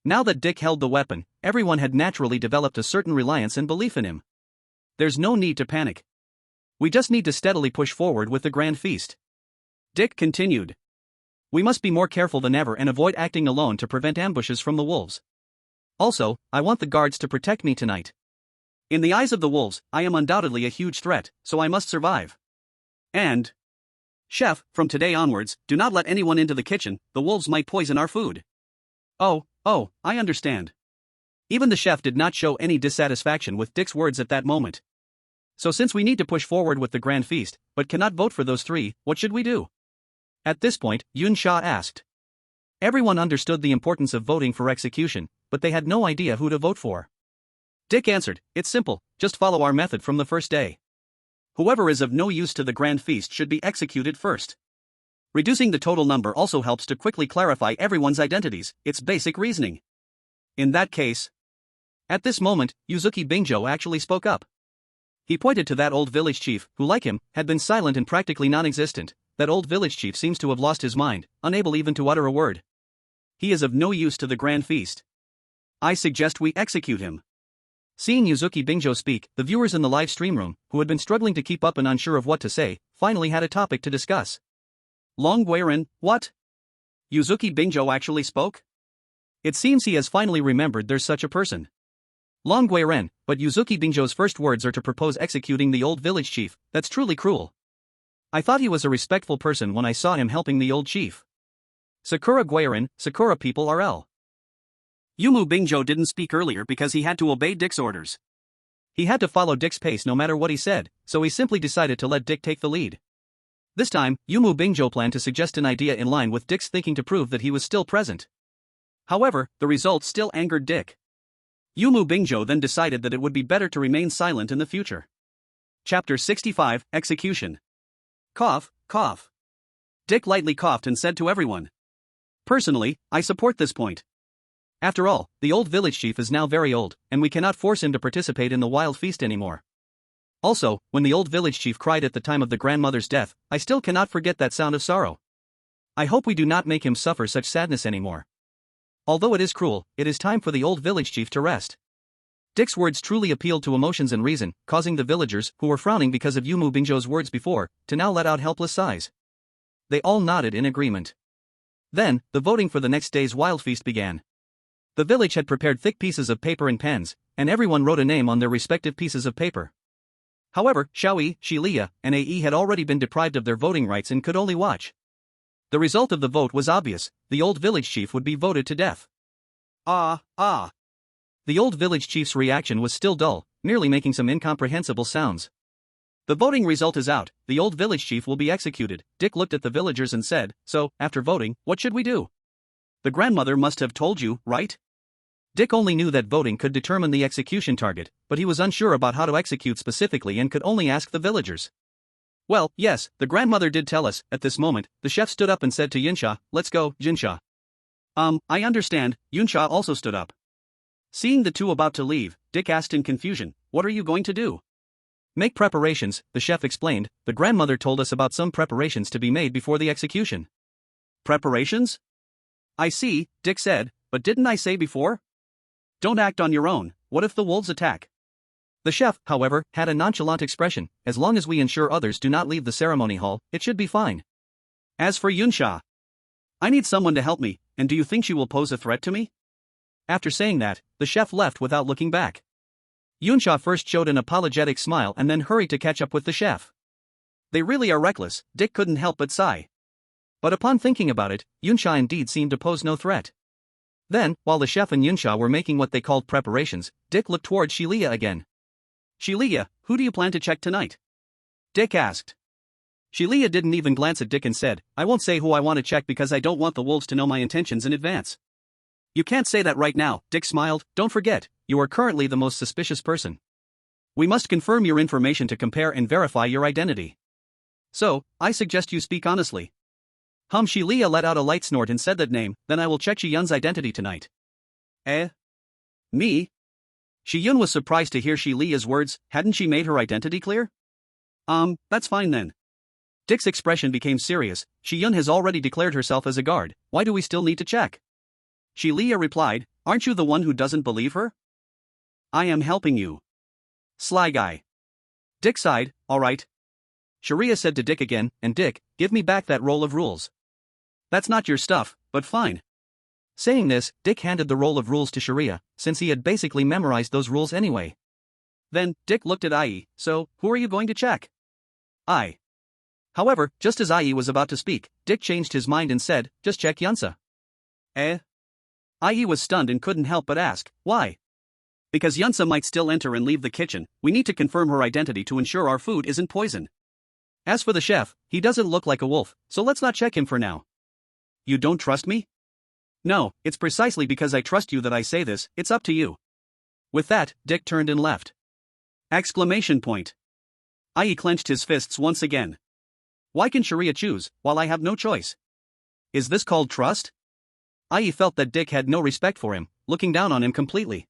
Now that Dick held the weapon, everyone had naturally developed a certain reliance and belief in him. There's no need to panic. We just need to steadily push forward with the grand feast. Dick continued. We must be more careful than ever and avoid acting alone to prevent ambushes from the wolves. Also, I want the guards to protect me tonight. In the eyes of the wolves, I am undoubtedly a huge threat, so I must survive. And... Chef, from today onwards, do not let anyone into the kitchen, the wolves might poison our food. Oh, I understand. Even the chef did not show any dissatisfaction with Dick's words at that moment. So since we need to push forward with the grand feast, but cannot vote for those three, what should we do? At this point, Yun Sha asked. Everyone understood the importance of voting for execution, but they had no idea who to vote for. Dick answered, it's simple, just follow our method from the first day. Whoever is of no use to the grand feast should be executed first. Reducing the total number also helps to quickly clarify everyone's identities, it's basic reasoning. In that case... At this moment, Yuzuki Binjo actually spoke up. He pointed to that old village chief, who like him, had been silent and practically non-existent. That old village chief seems to have lost his mind, unable even to utter a word. He is of no use to the grand feast. I suggest we execute him. Seeing Yuzuki Binjo speak, the viewers in the live stream room, who had been struggling to keep up and unsure of what to say, finally had a topic to discuss. Long Guiren, what? Yuzuki Binjo actually spoke? It seems he has finally remembered there's such a person. Long Guiren, but Yuzuki Binjo's first words are to propose executing the old village chief, that's truly cruel. I thought he was a respectful person when I saw him helping the old chief. Sakura Guiren, Sakura people RL. Yumu Binjo didn't speak earlier because he had to obey Dick's orders. He had to follow Dick's pace no matter what he said, so he simply decided to let Dick take the lead. This time, Yumu Binjo planned to suggest an idea in line with Dick's thinking to prove that he was still present. However, the results still angered Dick. Yumu Binjo then decided that it would be better to remain silent in the future. Chapter 65, Execution. Cough, cough. Dick lightly coughed and said to everyone. Personally, I support this point. After all, the old village chief is now very old, and we cannot force him to participate in the wild feast anymore. Also, when the old village chief cried at the time of the grandmother's death, I still cannot forget that sound of sorrow. I hope we do not make him suffer such sadness anymore. Although it is cruel, it is time for the old village chief to rest. Dick's words truly appealed to emotions and reason, causing the villagers, who were frowning because of Yumu Binjo's words before, to now let out helpless sighs. They all nodded in agreement. Then, the voting for the next day's wild feast began. The village had prepared thick pieces of paper and pens, and everyone wrote a name on their respective pieces of paper. However, Xiao Yi, Shilia, and Ai had already been deprived of their voting rights and could only watch. The result of the vote was obvious, the old village chief would be voted to death. Ah. The old village chief's reaction was still dull, merely making some incomprehensible sounds. The voting result is out, the old village chief will be executed. Dick looked at the villagers and said, so, after voting, what should we do? The grandmother must have told you, right? Dick only knew that voting could determine the execution target, but he was unsure about how to execute specifically and could only ask the villagers. Well, yes, the grandmother did tell us. At this moment, the chef stood up and said to Yunsha, "Let's go, Jinsha." I understand. Yunsha also stood up. Seeing the two about to leave, Dick asked in confusion, "What are you going to do?" "Make preparations," the chef explained. "The grandmother told us about some preparations to be made before the execution." "Preparations?" "I see," Dick said, "but didn't I say before? Don't act on your own. What if the wolves attack?" The chef, however, had a nonchalant expression. "As long as we ensure others do not leave the ceremony hall, it should be fine." "As for Yunsha, I need someone to help me, and do you think she will pose a threat to me?" After saying that, the chef left without looking back. Yunsha first showed an apologetic smile and then hurried to catch up with the chef. They really are reckless, Dick couldn't help but sigh. But upon thinking about it, Yunsha indeed seemed to pose no threat. Then, while the chef and Yunsha were making what they called preparations, Dick looked toward Shilia again. "Shilia, who do you plan to check tonight?" Dick asked. Shilia didn't even glance at Dick and said, "I won't say who I want to check because I don't want the wolves to know my intentions in advance." "You can't say that right now," Dick smiled. "Don't forget, you are currently the most suspicious person. We must confirm your information to compare and verify your identity. So, I suggest you speak honestly." Shilia let out a light snort and said that name, "Then I will check Shiyun's identity tonight." "Eh? Me?" Shiyun was surprised to hear Shilia's words. Hadn't she made her identity clear? That's fine then." Dick's expression became serious. "Shiyun has already declared herself as a guard, why do we still need to check?" Shilia replied, "Aren't you the one who doesn't believe her? I am helping you. Sly guy." Dick sighed, "Alright." Sharia said to Dick again, "And Dick, give me back that roll of rules." "That's not your stuff, but fine." Saying this, Dick handed the roll of rules to Sharia, since he had basically memorized those rules anyway. Then, Dick looked at Ai. "So, who are you going to check?" "I." However, just as Ai was about to speak, Dick changed his mind and said, "Just check Yunsa." "Eh?" Ai was stunned and couldn't help but ask, "Why?" "Because Yunsa might still enter and leave the kitchen, we need to confirm her identity to ensure our food isn't poisoned. As for the chef, he doesn't look like a wolf, so let's not check him for now." "You don't trust me?" "No, it's precisely because I trust you that I say this. It's up to you." With that, Dick turned and left. Exclamation point. Ai clenched his fists once again. Why can Sharia choose, while I have no choice? Is this called trust? Ai felt that Dick had no respect for him, looking down on him completely.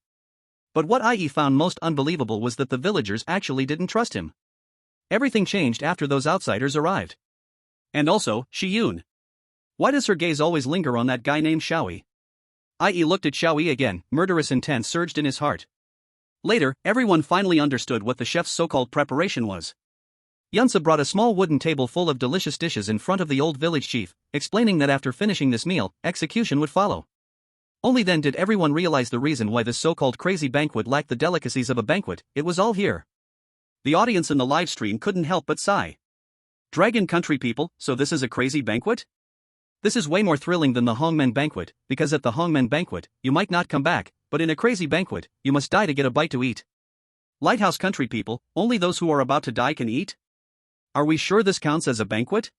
But what Ai found most unbelievable was that the villagers actually didn't trust him. Everything changed after those outsiders arrived. And also, Shiyun. Why does her gaze always linger on that guy named Xiao Yi? Ai looked at Xiao Yi again. Murderous intent surged in his heart. Later, everyone finally understood what the chef's so-called preparation was. Yunsa brought a small wooden table full of delicious dishes in front of the old village chief, explaining that after finishing this meal, execution would follow. Only then did everyone realize the reason why this so-called crazy banquet lacked the delicacies of a banquet. It was all here. The audience in the live stream couldn't help but sigh. Dragon Country people, so this is a crazy banquet? This is way more thrilling than the Hongmen banquet, because at the Hongmen banquet, you might not come back, but in a crazy banquet, you must die to get a bite to eat. Lighthouse Country people, only those who are about to die can eat? Are we sure this counts as a banquet?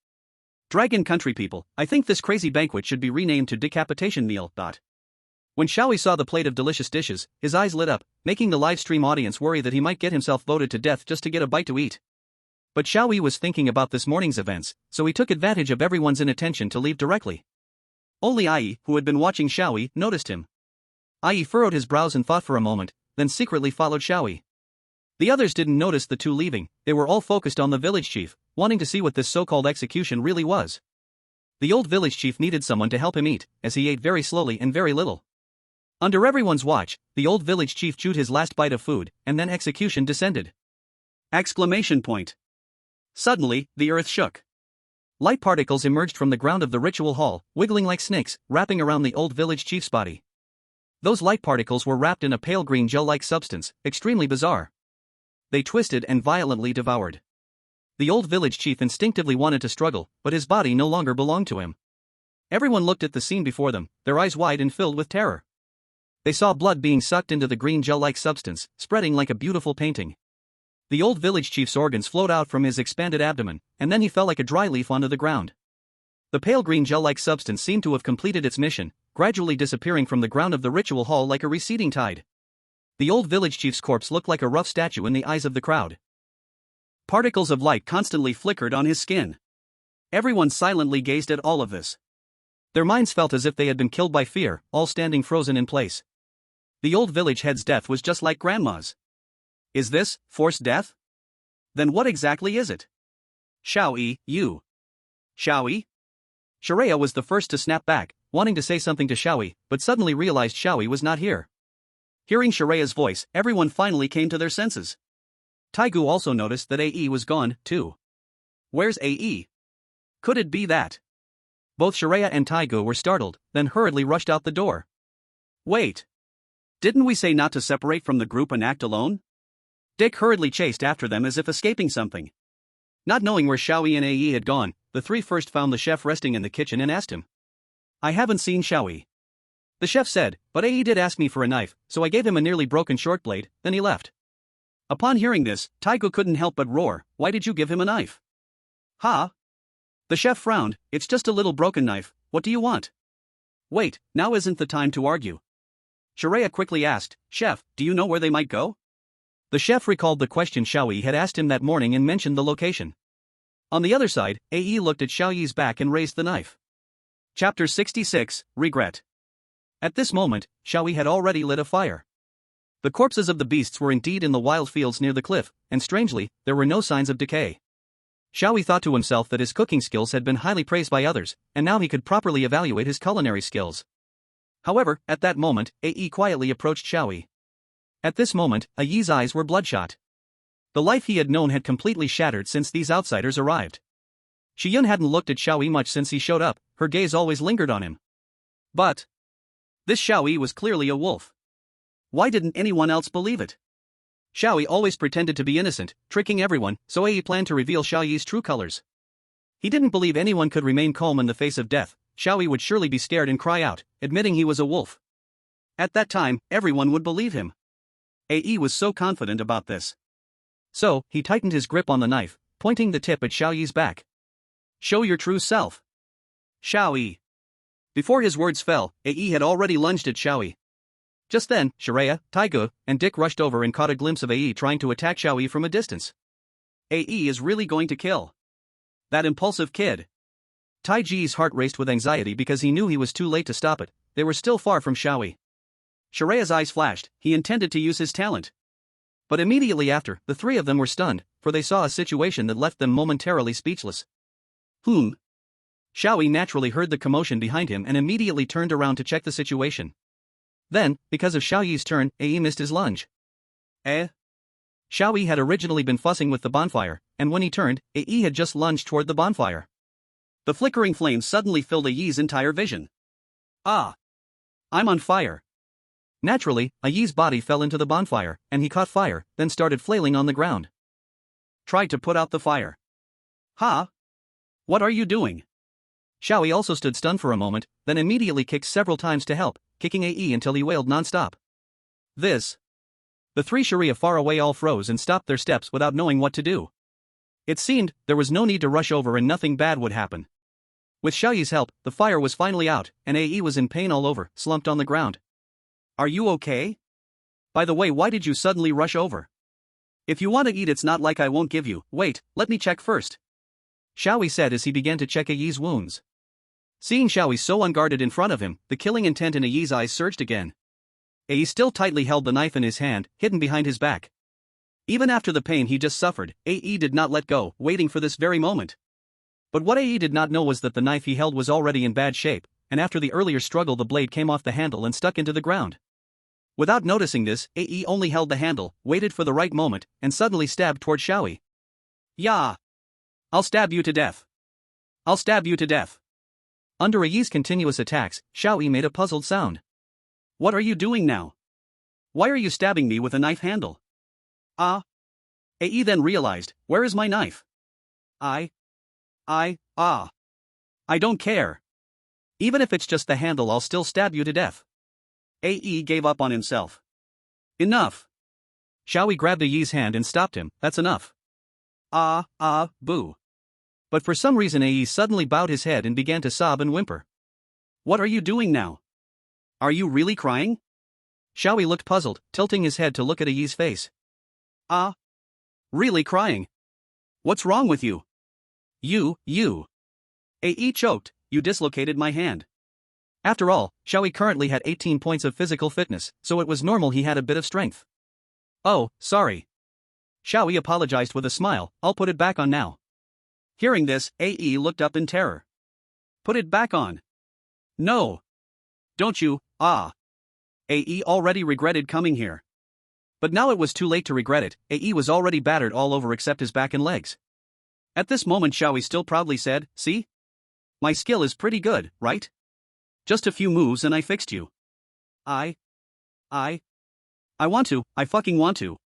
Dragon Country people, I think this crazy banquet should be renamed to Decapitation Meal. When Xiao Yi saw the plate of delicious dishes, his eyes lit up, making the live stream audience worry that he might get himself voted to death just to get a bite to eat. But Xiao Yi was thinking about this morning's events, so he took advantage of everyone's inattention to leave directly. Only Ai, who had been watching Xiao Yi, noticed him. Ai furrowed his brows and thought for a moment, then secretly followed Xiao Yi. The others didn't notice the two leaving. They were all focused on the village chief, wanting to see what this so-called execution really was. The old village chief needed someone to help him eat, as he ate very slowly and very little. Under everyone's watch, the old village chief chewed his last bite of food, and then execution descended. Exclamation point. Suddenly, the earth shook. Light particles emerged from the ground of the ritual hall, wiggling like snakes, wrapping around the old village chief's body. Those light particles were wrapped in a pale green gel-like substance, extremely bizarre. They twisted and violently devoured. The old village chief instinctively wanted to struggle, but his body no longer belonged to him. Everyone looked at the scene before them, their eyes wide and filled with terror. They saw blood being sucked into the green gel-like substance, spreading like a beautiful painting. The old village chief's organs flowed out from his expanded abdomen, and then he fell like a dry leaf onto the ground. The pale green gel-like substance seemed to have completed its mission, gradually disappearing from the ground of the ritual hall like a receding tide. The old village chief's corpse looked like a rough statue in the eyes of the crowd. Particles of light constantly flickered on his skin. Everyone silently gazed at all of this. Their minds felt as if they had been killed by fear, all standing frozen in place. The old village head's death was just like grandma's. Is this forced death? Then what exactly is it? Xiao Yi, you. Xiao Yi? Shreya was the first to snap back, wanting to say something to Xiao Yi, but suddenly realized Xiao Yi was not here. Hearing Shreya's voice, everyone finally came to their senses. Taigu also noticed that Ae was gone, too. Where's Ae? Could it be that? Both Shreya and Taigu were startled, then hurriedly rushed out the door. Wait. Didn't we say not to separate from the group and act alone? Dick hurriedly chased after them as if escaping something. Not knowing where Xiao Yi and Ae had gone, the three first found the chef resting in the kitchen and asked him. I haven't seen Xiao Yi. The chef said, but Ae did ask me for a knife, so I gave him a nearly broken short blade, then he left. Upon hearing this, Taigu couldn't help but roar, why did you give him a knife? Ha? The chef frowned, it's just a little broken knife, what do you want? Wait, now isn't the time to argue. Shreya quickly asked, Chef, do you know where they might go? The chef recalled the question Xiao Yi had asked him that morning and mentioned the location. On the other side, Ae looked at Xiao Yi's back and raised the knife. Chapter 66, Regret. At this moment, Xiao Yi had already lit a fire. The corpses of the beasts were indeed in the wild fields near the cliff, and strangely, there were no signs of decay. Xiao Yi thought to himself that his cooking skills had been highly praised by others, and now he could properly evaluate his culinary skills. However, at that moment, Ae quietly approached Xiao Yi. At this moment, Ae's eyes were bloodshot. The life he had known had completely shattered since these outsiders arrived. Shiyun hadn't looked at Xiao Yi much since he showed up, her gaze always lingered on him. But this Xiao Yi was clearly a wolf. Why didn't anyone else believe it? Xiao Yi always pretended to be innocent, tricking everyone, so Ae planned to reveal Xiao Yi's true colors. He didn't believe anyone could remain calm in the face of death. Xiao Yi would surely be scared and cry out, admitting he was a wolf. At that time, everyone would believe him. Ae was so confident about this. So, he tightened his grip on the knife, pointing the tip at Xiao Yi's back. Show your true self. Xiao Yi. Before his words fell, Ae had already lunged at Xiao Yi. Just then, Shreya, Taigu, and Dick rushed over and caught a glimpse of Ae trying to attack Xiao Yi from a distance. Ae is really going to kill that impulsive kid. Taiji's heart raced with anxiety because he knew he was too late to stop it. They were still far from Xiao Yi. Shreya's eyes flashed, he intended to use his talent. But immediately after, the three of them were stunned, for they saw a situation that left them momentarily speechless. Xiao Yi naturally heard the commotion behind him and immediately turned around to check the situation. Then, because of Xiao Yi's turn, Ae missed his lunge. Xiao Yi had originally been fussing with the bonfire, and when he turned, Ae had just lunged toward the bonfire. The flickering flames suddenly filled Ae's entire vision. Ah! I'm on fire. Naturally, Ae's body fell into the bonfire, and he caught fire, then started flailing on the ground. Tried to put out the fire. Ha! What are you doing? Xiao Yi also stood stunned for a moment, then immediately kicked several times to help, kicking Ae until he wailed non-stop. This. The three Sharia far away all froze and stopped their steps without knowing what to do. It seemed there was no need to rush over and nothing bad would happen. With Xiao Yi's help, the fire was finally out, and Ae was in pain all over, slumped on the ground. Are you okay? By the way, why did you suddenly rush over? If you want to eat, it's not like I won't give you. Wait, let me check first. Xiao Yi said as he began to check Ae's wounds. Seeing Xiao Yi so unguarded in front of him, the killing intent in Ae's eyes surged again. Ae still tightly held the knife in his hand, hidden behind his back. Even after the pain he just suffered, Ae did not let go, waiting for this very moment. But what Ae did not know was that the knife he held was already in bad shape, and after the earlier struggle the blade came off the handle and stuck into the ground. Without noticing this, Ae only held the handle, waited for the right moment, and suddenly stabbed toward Xiao Yi. Yeah! I'll stab you to death. I'll stab you to death. Under Ae's continuous attacks, Xiao Yi made a puzzled sound. What are you doing now? Why are you stabbing me with a knife handle? Ae then realized, where is my knife? I don't care. Even if it's just the handle, I'll still stab you to death. Ae gave up on himself. Enough. Xiao Yi grabbed Ae's hand and stopped him, that's enough. Boo. But for some reason Ae suddenly bowed his head and began to sob and whimper. What are you doing now? Are you really crying? Xiao Yi looked puzzled, tilting his head to look at Yi's face. Really crying? What's wrong with you? You. Yi choked, you dislocated my hand. After all, Xiao Yi currently had 18 points of physical fitness, so it was normal he had a bit of strength. Oh, sorry. Xiao Yi apologized with a smile, I'll put it back on now. Hearing this, Yi looked up in terror. Put it back on. No. Don't you, Yi already regretted coming here. But now it was too late to regret it, Yi was already battered all over except his back and legs. At this moment Xiao Yi still proudly said, see? My skill is pretty good, right? Just a few moves and I fixed you. I fucking want to.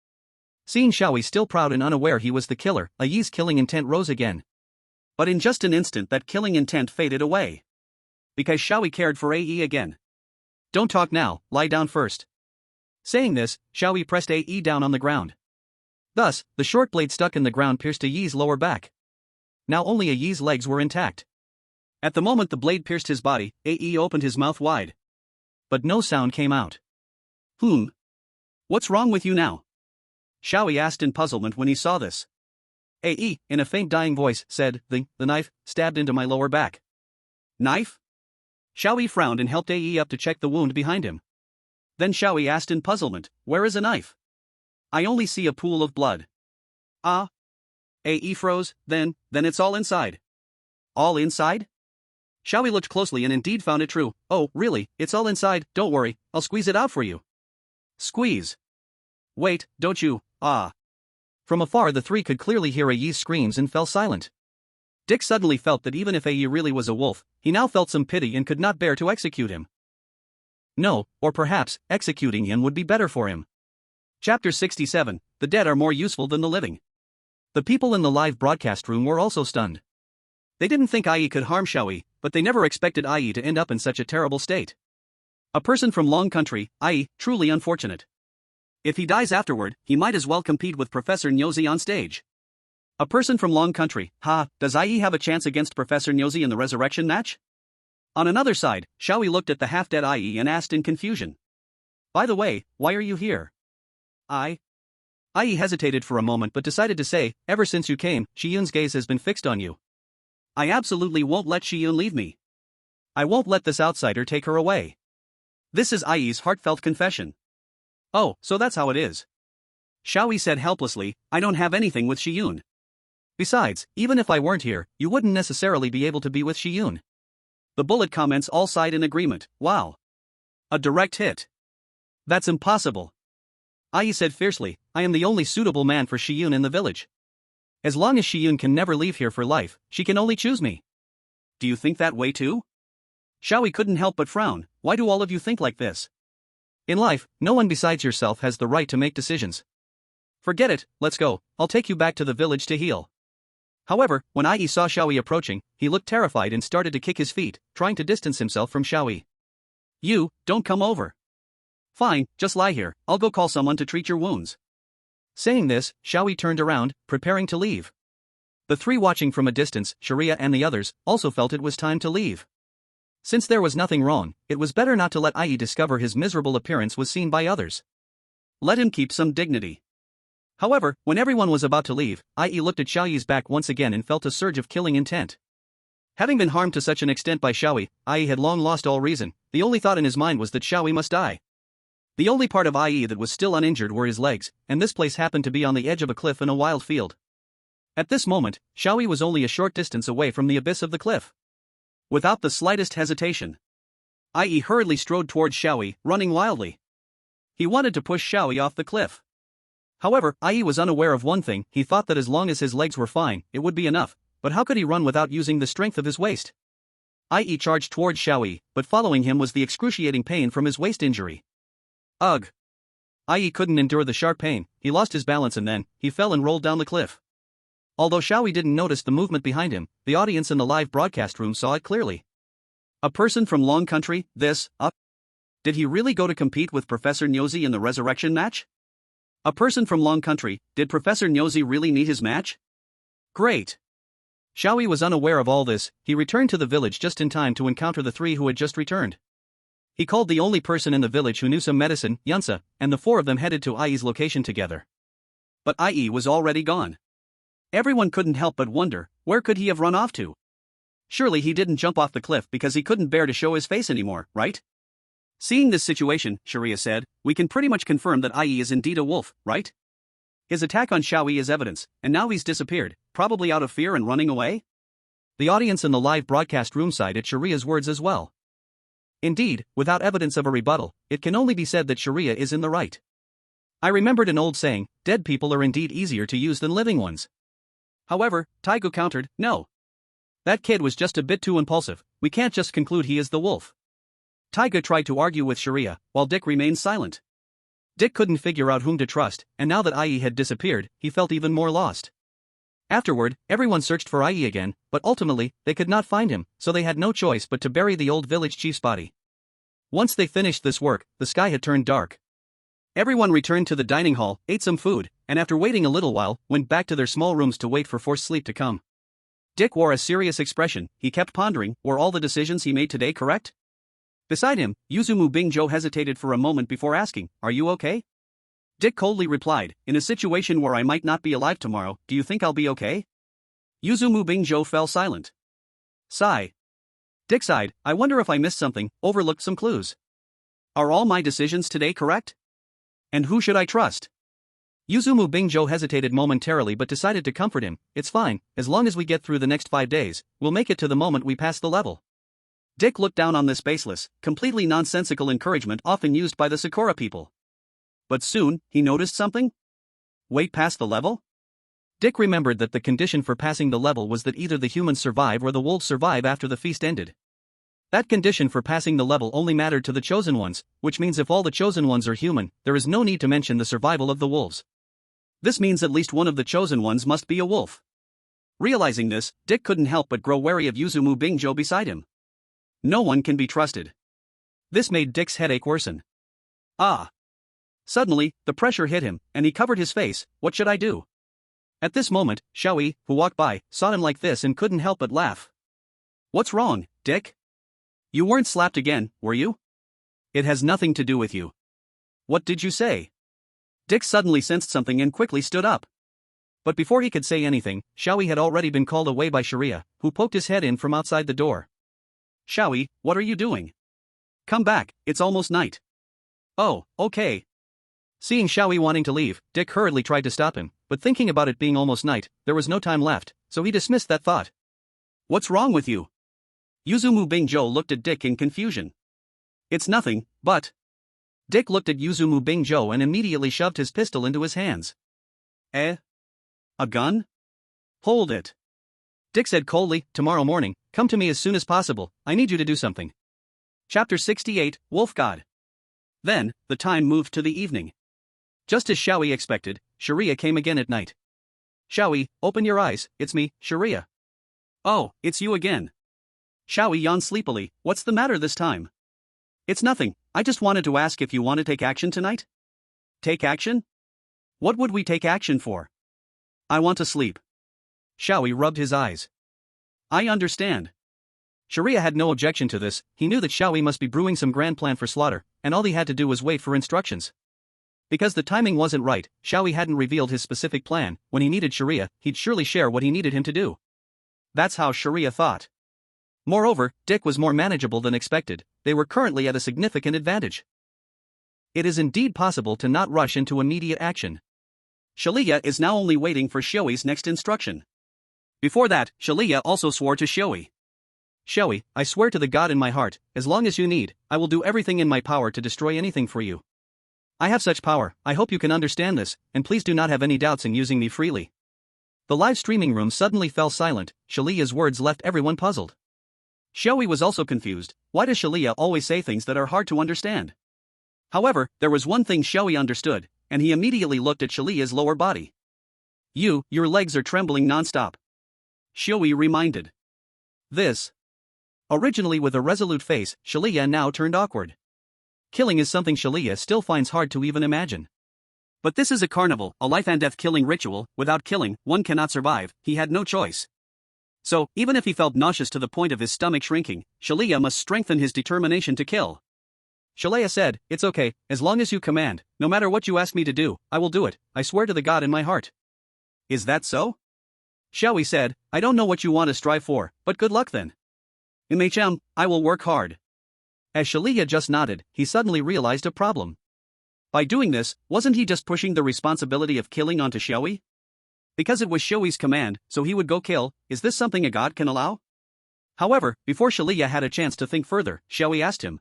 Seeing Xiao Yi still proud and unaware he was the killer, Yi's killing intent rose again. But in just an instant that killing intent faded away. Because Xiao Yi cared for Yi again. Don't talk now, lie down first. Saying this, Xiao Yi pressed Yi down on the ground. Thus, the short blade stuck in the ground pierced Yi's lower back. Now only Yi's legs were intact. At the moment the blade pierced his body, Yi opened his mouth wide. But no sound came out. What's wrong with you now? Xiao Yi asked in puzzlement when he saw this. Yi, in a faint dying voice, said, the knife stabbed into my lower back. Knife? Xiao Yi frowned and helped Yi up to check the wound behind him. Then Xiao Yi asked in puzzlement, where is a knife? I only see a pool of blood. Yi froze, then it's all inside. All inside? Xiao Yi looked closely and indeed found it true. Oh, really, it's all inside, don't worry, I'll squeeze it out for you. Squeeze. Wait, don't you, From afar the three could clearly hear Yi's screams and fell silent. Dick suddenly felt that even if Yi really was a wolf, he now felt some pity and could not bear to execute him. No, or perhaps, executing him would be better for him. Chapter 67, The Dead Are More Useful Than the Living. The people in the live broadcast room were also stunned. They didn't think Yi could harm Xiao Yi, but they never expected Yi to end up in such a terrible state. A person from Long Country, Yi, truly unfortunate. If he dies afterward, he might as well compete with Professor Nyozi on stage. A person from Long Country, does Yi have a chance against Professor Nyozi in the resurrection match? On another side, Xiao Yi looked at the half-dead Yi and asked in confusion. By the way, why are you here? Yi hesitated for a moment but decided to say, ever since you came, Shiyun's gaze has been fixed on you. I absolutely won't let Shiyun leave me. I won't let this outsider take her away. This is Yi's heartfelt confession. Oh, so that's how it is. Xiao Yi said helplessly, I don't have anything with Shiyun. Besides, even if I weren't here, you wouldn't necessarily be able to be with Shiyun. The bullet comments all sighed in agreement. Wow. A direct hit. That's impossible. Yi said fiercely, I am the only suitable man for Shiyun in the village. As long as Shiyun can never leave here for life, she can only choose me. Do you think that way too? Xiao Yi couldn't help but frown. Why do all of you think like this? In life, no one besides yourself has the right to make decisions. Forget it, let's go, I'll take you back to the village to heal. However, when Yi saw Xiao Yi approaching, he looked terrified and started to kick his feet, trying to distance himself from Xiao Yi. You, don't come over. Fine, just lie here, I'll go call someone to treat your wounds. Saying this, Xiao Yi turned around, preparing to leave. The three watching from a distance, Sharia and the others, also felt it was time to leave. Since there was nothing wrong, it was better not to let Yi discover his miserable appearance was seen by others. Let him keep some dignity. However, when everyone was about to leave, Yi looked at Xiao Yi's back once again and felt a surge of killing intent. Having been harmed to such an extent by Xiao Yi had long lost all reason, the only thought in his mind was that Xiao Yi must die. The only part of Yi that was still uninjured were his legs, and this place happened to be on the edge of a cliff in a wild field. At this moment, Xiao Yi was only a short distance away from the abyss of the cliff. Without the slightest hesitation, Yi hurriedly strode towards Xiao Yi, running wildly. He wanted to push Xiao Yi off the cliff. However, Yi was unaware of one thing, he thought that as long as his legs were fine, it would be enough, but how could he run without using the strength of his waist? Yi charged towards Xiao Yi, but following him was the excruciating pain from his waist injury. Ugh! Yi couldn't endure the sharp pain, he lost his balance and then, he fell and rolled down the cliff. Although Xiao Yi didn't notice the movement behind him, the audience in the live broadcast room saw it clearly. A person from Long Country, Did he really go to compete with Professor Nyozi in the resurrection match? A person from Long Country, did Professor Nyozi really need his match? Great! Xiao Yi was unaware of all this, he returned to the village just in time to encounter the three who had just returned. He called the only person in the village who knew some medicine, Yunsa, and the four of them headed to I's location together. But IE was already gone. Everyone couldn't help but wonder, where could he have run off to? Surely he didn't jump off the cliff because he couldn't bear to show his face anymore, right? Seeing this situation, Sharia said, we can pretty much confirm that IE is indeed a wolf, right? His attack on Xiao Yi is evidence, and now he's disappeared, probably out of fear and running away? The audience in the live broadcast room sided Sharia's words as well. Indeed, without evidence of a rebuttal, it can only be said that Sharia is in the right. I remembered an old saying, dead people are indeed easier to use than living ones. However, Taigu countered, no. That kid was just a bit too impulsive, we can't just conclude he is the wolf. Taiga tried to argue with Sharia, while Dick remained silent. Dick couldn't figure out whom to trust, and now that IE had disappeared, he felt even more lost. Afterward, everyone searched for IE again, but ultimately, they could not find him, so they had no choice but to bury the old village chief's body. Once they finished this work, the sky had turned dark. Everyone returned to the dining hall, ate some food, and after waiting a little while, went back to their small rooms to wait for forced sleep to come. Dick wore a serious expression. He kept pondering, were all the decisions he made today correct? Beside him, Yuzumu Bingzhou hesitated for a moment before asking, are you okay? Dick coldly replied, in a situation where I might not be alive tomorrow, do you think I'll be okay? Yuzumu Bingzhou fell silent. Sigh. Dick sighed, I wonder if I missed something, overlooked some clues. Are all my decisions today correct? And who should I trust? Yuzumu Bingzhou hesitated momentarily but decided to comfort him, it's fine, as long as we get through the next 5 days, we'll make it to the moment we pass the level. Dick looked down on this baseless, completely nonsensical encouragement often used by the Sakura people. But soon, he noticed something? Wait past the level? Dick remembered that the condition for passing the level was that either the humans survive or the wolves survive after the feast ended. That condition for passing the level only mattered to the chosen ones, which means if all the chosen ones are human, there is no need to mention the survival of the wolves. This means at least one of the chosen ones must be a wolf. Realizing this, Dick couldn't help but grow wary of Yuzumu Bingzhou beside him. No one can be trusted. This made Dick's headache worsen. Ah! Suddenly, the pressure hit him, and he covered his face. What should I do? At this moment, Xiao Yi, who walked by, saw him like this and couldn't help but laugh. What's wrong, Dick? You weren't slapped again, were you? It has nothing to do with you. What did you say? Dick suddenly sensed something and quickly stood up. But before he could say anything, Xiao Yi had already been called away by Sharia, who poked his head in from outside the door. Xiao Yi, what are you doing? Come back, it's almost night. Oh, okay. Seeing Xiao Yi wanting to leave, Dick hurriedly tried to stop him, but thinking about it being almost night, there was no time left, so he dismissed that thought. What's wrong with you? Yuzumu Bingzhou looked at Dick in confusion. It's nothing, but... Dick looked at Yuzumu Bingzhou and immediately shoved his pistol into his hands. A gun? Hold it. Dick said coldly, tomorrow morning, come to me as soon as possible, I need you to do something. Chapter 68, Wolf God. Then, the time moved to the evening. Just as Xiao Yi expected, Sharia came again at night. Xiao Yi, open your eyes, it's me, Sharia. Oh, it's you again. Xiao Yi yawned sleepily, what's the matter this time? It's nothing, I just wanted to ask if you want to take action tonight? Take action? What would we take action for? I want to sleep. Xiao Yi rubbed his eyes. I understand. Sharia had no objection to this, he knew that Xiao Yi must be brewing some grand plan for slaughter, and all he had to do was wait for instructions. Because the timing wasn't right, Xiao Yi hadn't revealed his specific plan. When he needed Sharia, he'd surely share what he needed him to do. That's how Sharia thought. Moreover, Dick was more manageable than expected, they were currently at a significant advantage. It is indeed possible to not rush into immediate action. Shalia is now only waiting for Xiao Yi's next instruction. Before that, Shalia also swore to Xiao Yi. Xiao Yi, I swear to the God in my heart, as long as you need, I will do everything in my power to destroy anything for you. I have such power, I hope you can understand this, and please do not have any doubts in using me freely. The live streaming room suddenly fell silent, Shalia's words left everyone puzzled. Xiao Yi was also confused, why does Shalia always say things that are hard to understand? However, there was one thing Xiao Yi understood, and he immediately looked at Shalia's lower body. Your legs are trembling non-stop. Xiao Yi reminded. This. Originally with a resolute face, Shalia now turned awkward. Killing is something Shalia still finds hard to even imagine. But this is a carnival, a life and death killing ritual, without killing, one cannot survive, he had no choice. So, even if he felt nauseous to the point of his stomach shrinking, Shalia must strengthen his determination to kill. Shalaya said, "It's okay, as long as you command. No matter what you ask me to do, I will do it. I swear to the God in my heart." "Is that so?" Xiao Yi said, "I don't know what you want to strive for, but good luck then." I will work hard." As Shalaya just nodded, he suddenly realized a problem. By doing this, wasn't he just pushing the responsibility of killing onto Xiao Yi? Because it was Xiao Yi's command, so he would go kill. Is this something a god can allow? However, before Shalaya had a chance to think further, Xiao Yi asked him.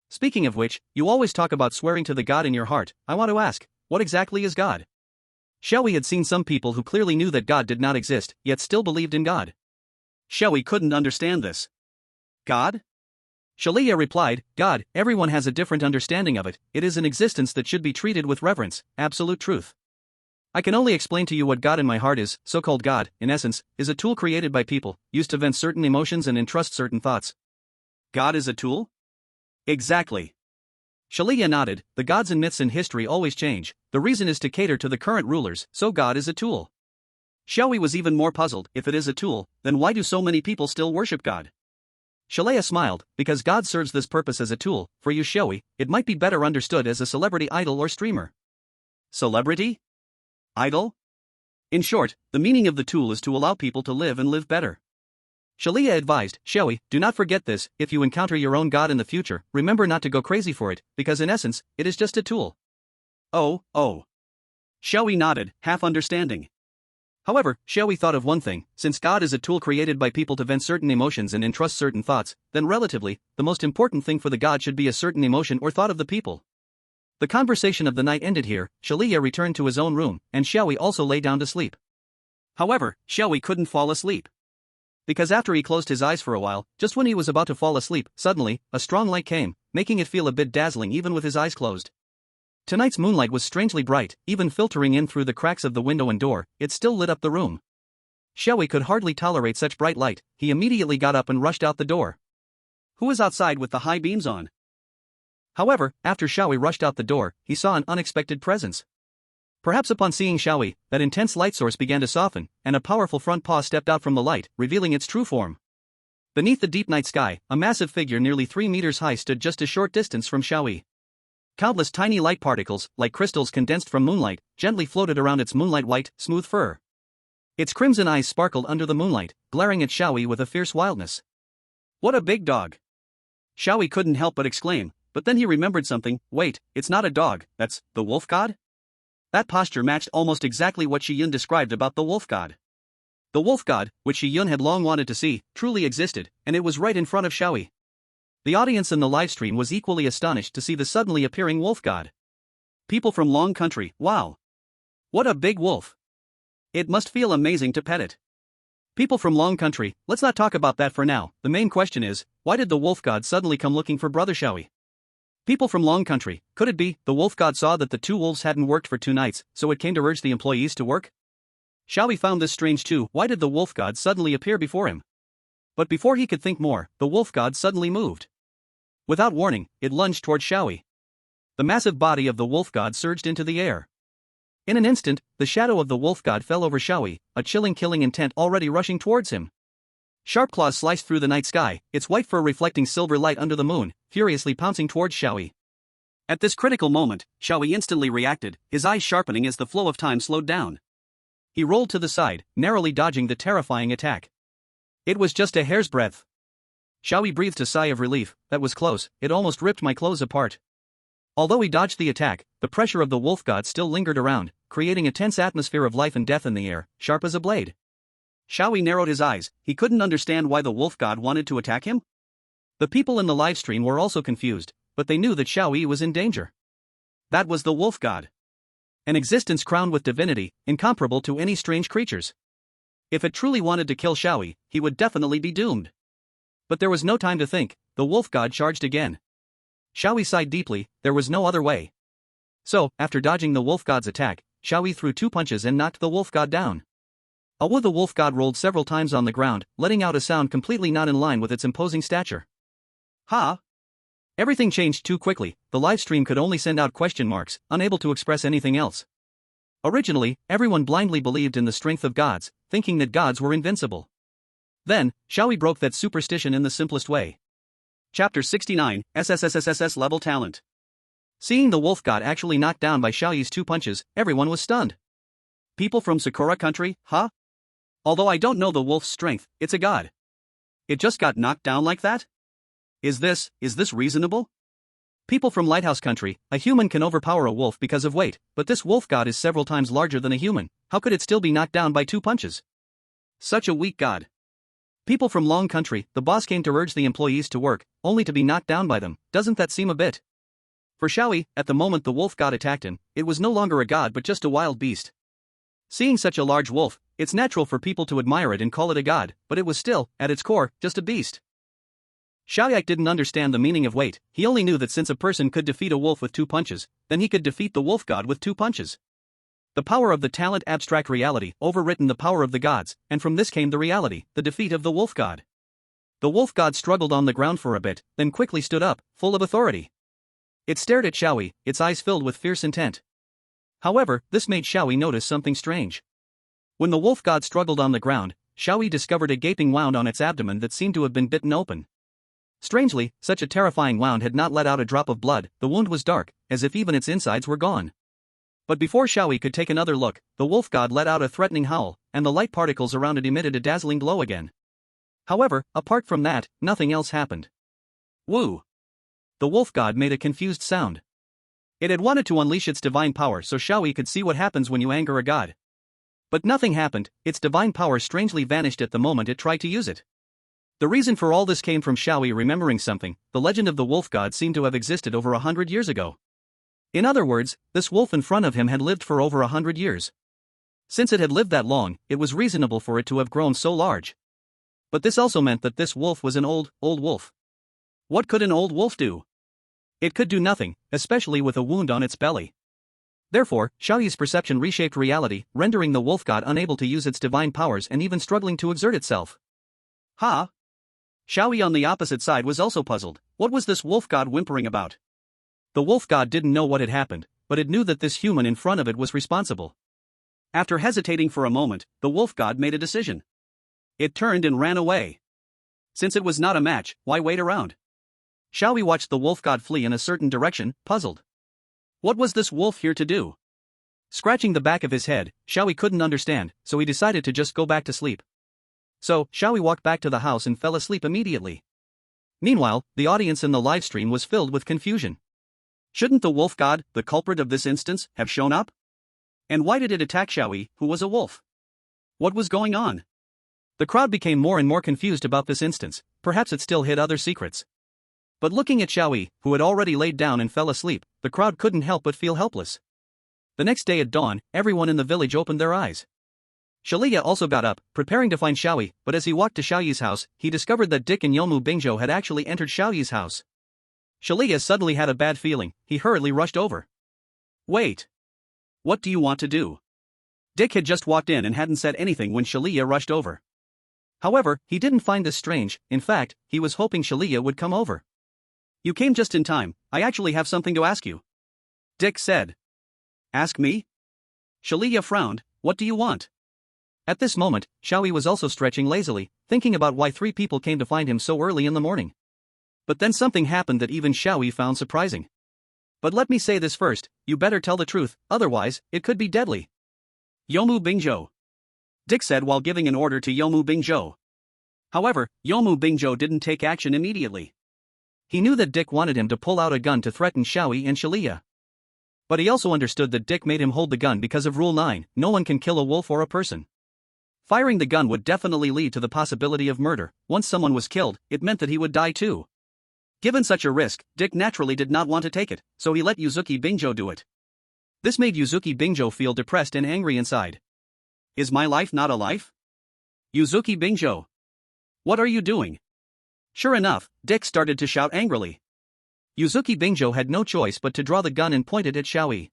"Speaking of which, you always talk about swearing to the God in your heart. I want to ask, what exactly is God?" Xiao Yi had seen some people who clearly knew that God did not exist, yet still believed in God. Xiao Yi couldn't understand this. God? Shalaya replied, "God, everyone has a different understanding of it. It is an existence that should be treated with reverence, absolute truth. I can only explain to you what God in my heart is. So-called God, in essence, is a tool created by people, used to vent certain emotions and entrust certain thoughts." God is a tool? Exactly. Shalaya nodded. The gods in myths and history always change. The reason is to cater to the current rulers, so God is a tool. Xiao Yi was even more puzzled. If it is a tool, then why do so many people still worship God? Shalaya smiled, because God serves this purpose as a tool. For you, Xiao Yi, it might be better understood as a celebrity idol or streamer. Celebrity? Idol? In short, the meaning of the tool is to allow people to live and live better. Shalaya advised, "Xiao Yi, do not forget this. If you encounter your own god in the future, remember not to go crazy for it, because in essence, it is just a tool." Oh. Xiao Yi nodded, half understanding. However, Xiao Yi thought of one thing: since God is a tool created by people to vent certain emotions and entrust certain thoughts, then relatively, the most important thing for the god should be a certain emotion or thought of the people. The conversation of the night ended here. Shalaya returned to his own room, and Xiao Yi also lay down to sleep. However, Xiao Yi couldn't fall asleep. Because after he closed his eyes for a while, just when he was about to fall asleep, suddenly, a strong light came, making it feel a bit dazzling even with his eyes closed. Tonight's moonlight was strangely bright, even filtering in through the cracks of the window and door, it still lit up the room. Xiao Yi could hardly tolerate such bright light. He immediately got up and rushed out the door. Who is outside with the high beams on? However, after Xiao Yi rushed out the door, he saw an unexpected presence. Perhaps upon seeing Xiao Yi, that intense light source began to soften, and a powerful front paw stepped out from the light, revealing its true form. Beneath the deep night sky, a massive figure nearly 3 meters high stood just a short distance from Xiao Yi. Countless tiny light particles, like crystals condensed from moonlight, gently floated around its moonlight white, smooth fur. Its crimson eyes sparkled under the moonlight, glaring at Xiao Yi with a fierce wildness. "What a big dog!" Xiao Yi couldn't help but exclaim, but then he remembered something. Wait, it's not a dog, that's the wolf god? That posture matched almost exactly what Shi Yun described about the wolf god. The wolf god, which Shi Yun had long wanted to see, truly existed, and it was right in front of Xiao Yi. The audience in the livestream was equally astonished to see the suddenly appearing wolf god. People from Long Country, wow! What a big wolf! It must feel amazing to pet it. People from Long Country, let's not talk about that for now. The main question is, why did the wolf god suddenly come looking for brother Xiao Yi? People from Long Country, could it be the wolf god saw that the two wolves hadn't worked for 2 nights, so it came to urge the employees to work? Xiao Yi found this strange too. Why did the wolf god suddenly appear before him? But before he could think more, the wolf god suddenly moved. Without warning, it lunged toward Xiao Yi. The massive body of the wolf god surged into the air. In an instant, the shadow of the wolf god fell over Xiao Yi, a chilling killing intent already rushing towards him. Sharp claws sliced through the night sky, its white fur reflecting silver light under the moon, furiously pouncing towards Xiao Yi. At this critical moment, Xiao Yi instantly reacted, his eyes sharpening as the flow of time slowed down. He rolled to the side, narrowly dodging the terrifying attack. It was just a hair's breadth. Xiao Yi breathed a sigh of relief. That was close, it almost ripped my clothes apart. Although he dodged the attack, the pressure of the wolf god still lingered around, creating a tense atmosphere of life and death in the air, sharp as a blade. Xiao Yi narrowed his eyes. He couldn't understand why the wolf god wanted to attack him. The people in the livestream were also confused, but they knew that Xiao Yi was in danger. That was the wolf god. An existence crowned with divinity, incomparable to any strange creatures. If it truly wanted to kill Xiao Yi, he would definitely be doomed. But there was no time to think. The wolf god charged again. Xiao Yi sighed deeply. There was no other way. So, after dodging the wolf god's attack, Xiao Yi threw 2 punches and knocked the wolf god down. The wolf god rolled several times on the ground, letting out a sound completely not in line with its imposing stature. Ha! Everything changed too quickly. The livestream could only send out question marks, unable to express anything else. Originally, everyone blindly believed in the strength of gods, thinking that gods were invincible. Then, Xiao Yi broke that superstition in the simplest way. Chapter 69, SSSSSS Level Talent. Seeing the wolf god actually knocked down by Xiao Yi's 2 punches, everyone was stunned. People from Sakura country, huh? Although I don't know the wolf's strength, it's a god. It just got knocked down like that? Is this reasonable? People from Lighthouse country, a human can overpower a wolf because of weight, but this wolf god is several times larger than a human. How could it still be knocked down by 2 punches? Such a weak god. People from Long country, the boss came to urge the employees to work, only to be knocked down by them. Doesn't that seem a bit? For Xiao Yi, at the moment the wolf god attacked him, it was no longer a god but just a wild beast. Seeing such a large wolf, it's natural for people to admire it and call it a god, but it was still, at its core, just a beast. Xiao Yi didn't understand the meaning of weight. He only knew that since a person could defeat a wolf with 2 punches, then he could defeat the wolf god with 2 punches. The power of the talent abstract reality overwritten the power of the gods, and from this came the reality, the defeat of the wolf god. The wolf god struggled on the ground for a bit, then quickly stood up, full of authority. It stared at Xiao Yi, its eyes filled with fierce intent. However, this made Xiao Yi notice something strange. When the wolf god struggled on the ground, Xiao Yi discovered a gaping wound on its abdomen that seemed to have been bitten open. Strangely, such a terrifying wound had not let out a drop of blood. The wound was dark, as if even its insides were gone. But before Xiao Yi could take another look, the wolf god let out a threatening howl, and the light particles around it emitted a dazzling glow again. However, apart from that, nothing else happened. Woo! The wolf god made a confused sound. It had wanted to unleash its divine power so Xiao Yi could see what happens when you anger a god. But nothing happened. Its divine power strangely vanished at the moment it tried to use it. The reason for all this came from Xiao Yi remembering something. The legend of the wolf god seemed to have existed over 100 years ago. In other words, this wolf in front of him had lived for over 100 years. Since it had lived that long, it was reasonable for it to have grown so large. But this also meant that this wolf was an old wolf. What could an old wolf do? It could do nothing, especially with a wound on its belly. Therefore, Xiao Yi's perception reshaped reality, rendering the wolf god unable to use its divine powers and even struggling to exert itself. Ha! Xiao Yi on the opposite side was also puzzled. What was this wolf god whimpering about? The wolf god didn't know what had happened, but it knew that this human in front of it was responsible. After hesitating for a moment, the wolf god made a decision. It turned and ran away. Since it was not a match, why wait around? Xiao Yi watched the wolf god flee in a certain direction, puzzled. What was this wolf here to do? Scratching the back of his head, Xiao Yi couldn't understand, so he decided to just go back to sleep. So, Xiao Yi walked back to the house and fell asleep immediately. Meanwhile, the audience in the livestream was filled with confusion. Shouldn't the wolf god, the culprit of this instance, have shown up? And why did it attack Xiao Yi, who was a wolf? What was going on? The crowd became more and more confused about this instance. Perhaps it still hid other secrets. But looking at Xiao Yi, who had already laid down and fell asleep, the crowd couldn't help but feel helpless. The next day at dawn, everyone in the village opened their eyes. Shalia also got up, preparing to find Xiao Yi, but as he walked to Xiao Yi's house, he discovered that Dick and Yomu Bingzhou had actually entered Xiao Yi's house. Shalia suddenly had a bad feeling. He hurriedly rushed over. Wait. What do you want to do? Dick had just walked in and hadn't said anything when Shalia rushed over. However, he didn't find this strange. In fact, he was hoping Shalia would come over. You came just in time. I actually have something to ask you. Dick said. Ask me? Shalia frowned. What do you want? At this moment, Xiao Yi was also stretching lazily, thinking about why 3 people came to find him so early in the morning. But then something happened that even Xiao Yi found surprising. But let me say this first, you better tell the truth, otherwise, it could be deadly. Yomu Bingzhou. Dick said while giving an order to Yomu Bingzhou. However, Yomu Bingzhou didn't take action immediately. He knew that Dick wanted him to pull out a gun to threaten Xiao Yi and Shalia. But he also understood that Dick made him hold the gun because of Rule 9, no one can kill a wolf or a person. Firing the gun would definitely lead to the possibility of murder. Once someone was killed, it meant that he would die too. Given such a risk, Dick naturally did not want to take it, so he let Yuzuki Bingzhou do it. This made Yuzuki Bingzhou feel depressed and angry inside. Is my life not a life? Yuzuki Bingzhou. What are you doing? Sure enough, Dick started to shout angrily. Yuzuki Bingzhou had no choice but to draw the gun and point it at Xiao Yi.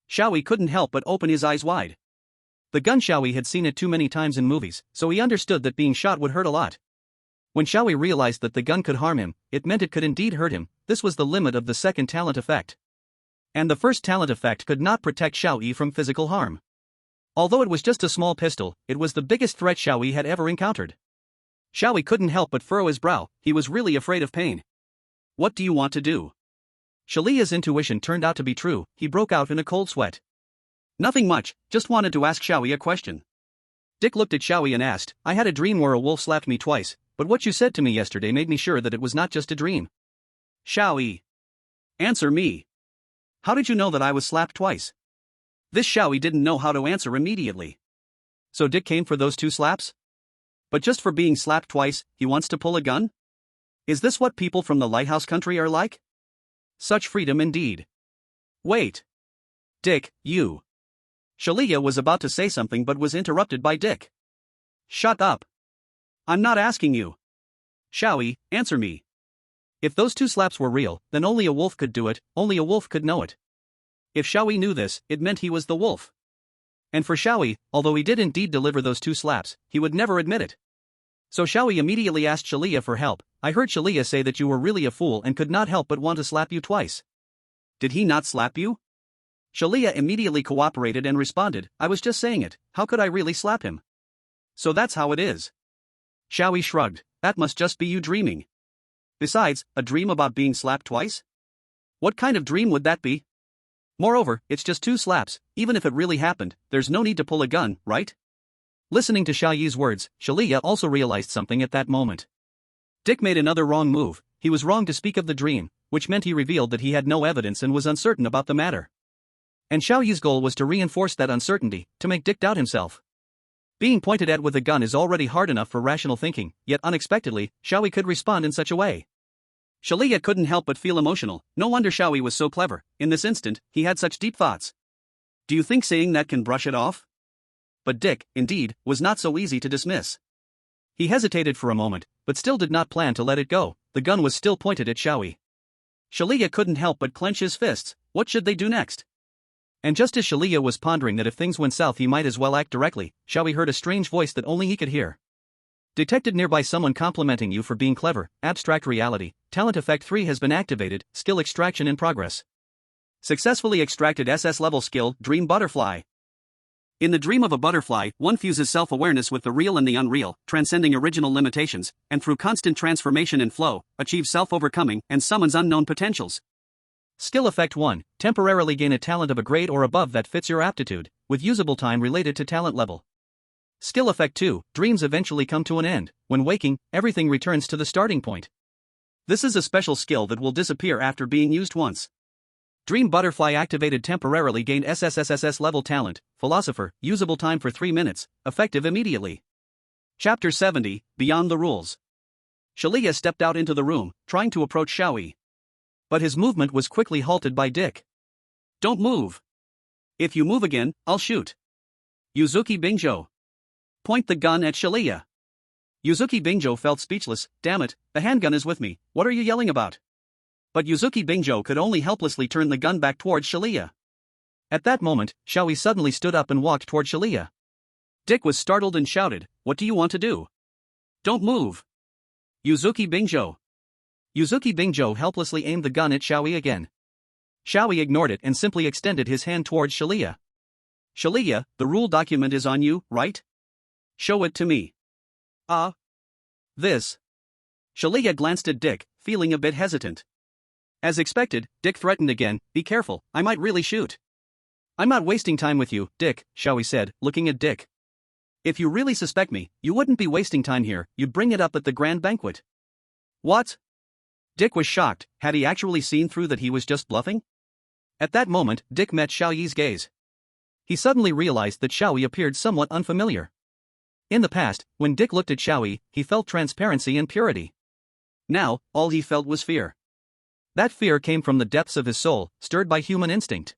Xiao Yi couldn't help but open his eyes wide. The gun Xiao Yi had seen it too many times in movies, so he understood that being shot would hurt a lot. When Xiao Yi realized that the gun could harm him, it meant it could indeed hurt him. This was the limit of the second talent effect. And the first talent effect could not protect Xiao Yi from physical harm. Although it was just a small pistol, it was the biggest threat Xiao Yi had ever encountered. Xiao Yi couldn't help but furrow his brow. He was really afraid of pain. What do you want to do? Shalia's intuition turned out to be true. He broke out in a cold sweat. Nothing much, just wanted to ask Xiao Yi a question. Dick looked at Xiao Yi and asked, I had a dream where a wolf slapped me twice, but what you said to me yesterday made me sure that it was not just a dream. Xiao Yi. Answer me. How did you know that I was slapped twice? This Xiao Yi didn't know how to answer immediately. So Dick came for those 2 slaps? But just for being slapped twice, he wants to pull a gun? Is this what people from the lighthouse country are like? Such freedom indeed. Wait. Dick, you. Shalia was about to say something but was interrupted by Dick. Shut up. I'm not asking you. Xiao Yi, answer me. If those 2 slaps were real, then only a wolf could do it, only a wolf could know it. If Xiao Yi knew this, it meant he was the wolf. And for Xiao Yi, although he did indeed deliver those 2 slaps, he would never admit it. So Xiao Yi immediately asked Shalia for help. I heard Shalia say that you were really a fool and could not help but want to slap you twice. Did he not slap you? Shalia immediately cooperated and responded, I was just saying it, how could I really slap him? So that's how it is. Xiao Yi shrugged, that must just be you dreaming. Besides, a dream about being slapped twice? What kind of dream would that be? Moreover, it's just 2 slaps, even if it really happened, there's no need to pull a gun, right? Listening to Xiao Yi's words, Shalia also realized something at that moment. Dick made another wrong move. He was wrong to speak of the dream, which meant he revealed that he had no evidence and was uncertain about the matter. And Xiao Yi's goal was to reinforce that uncertainty, to make Dick doubt himself. Being pointed at with a gun is already hard enough for rational thinking, yet unexpectedly, Xiao Yi could respond in such a way. Shalia couldn't help but feel emotional. No wonder Xiao Yi was so clever. In this instant, he had such deep thoughts. Do you think saying that can brush it off? But Dick, indeed, was not so easy to dismiss. He hesitated for a moment, but still did not plan to let it go. The gun was still pointed at Xiao Yi. Shalia couldn't help but clench his fists. What should they do next? And just as Shalia was pondering that if things went south he might as well act directly, Xiao Yi heard a strange voice that only he could hear. Detected nearby someone complimenting you for being clever. Abstract reality. Talent effect 3 has been activated. Skill extraction in progress. Successfully extracted SS level skill, Dream Butterfly. In the dream of a butterfly, one fuses self-awareness with the real and the unreal, transcending original limitations, and through constant transformation and flow, achieves self-overcoming and summons unknown potentials. Skill effect 1, temporarily gain a talent of a grade or above that fits your aptitude, with usable time related to talent level. Skill effect 2, dreams eventually come to an end. When waking, everything returns to the starting point. This is a special skill that will disappear after being used once. Dream Butterfly activated temporarily gained SSSSS level talent, Philosopher, usable time for 3 minutes, effective immediately. Chapter 70, Beyond the Rules. Shalia stepped out into the room, trying to approach Xiao Yi. But his movement was quickly halted by Dick. Don't move. If you move again, I'll shoot. Yuzuki Bingzhou. Point the gun at Shalia. Yuzuki Bingzhou felt speechless. Damn it, the handgun is with me, what are you yelling about? But Yuzuki Bingzhou could only helplessly turn the gun back towards Shalia. At that moment, Xiao Yi suddenly stood up and walked toward Shalia. Dick was startled and shouted, What do you want to do? Don't move. Yuzuki Bingzhou. Yuzuki Bingzhou helplessly aimed the gun at Xiao Yi again. Xiao Yi ignored it and simply extended his hand towards Shalia. Shalia, the rule document is on you, right? Show it to me. This. Shalia glanced at Dick, feeling a bit hesitant. As expected, Dick threatened again, Be careful, I might really shoot. I'm not wasting time with you, Dick, Xiao Yi said, looking at Dick. If you really suspect me, you wouldn't be wasting time here, you'd bring it up at the grand banquet. What? Dick was shocked. Had he actually seen through that he was just bluffing? At that moment, Dick met Xiao Yi's gaze. He suddenly realized that Xiao Yi appeared somewhat unfamiliar. In the past, when Dick looked at Xiao Yi, he felt transparency and purity. Now, all he felt was fear. That fear came from the depths of his soul, stirred by human instinct.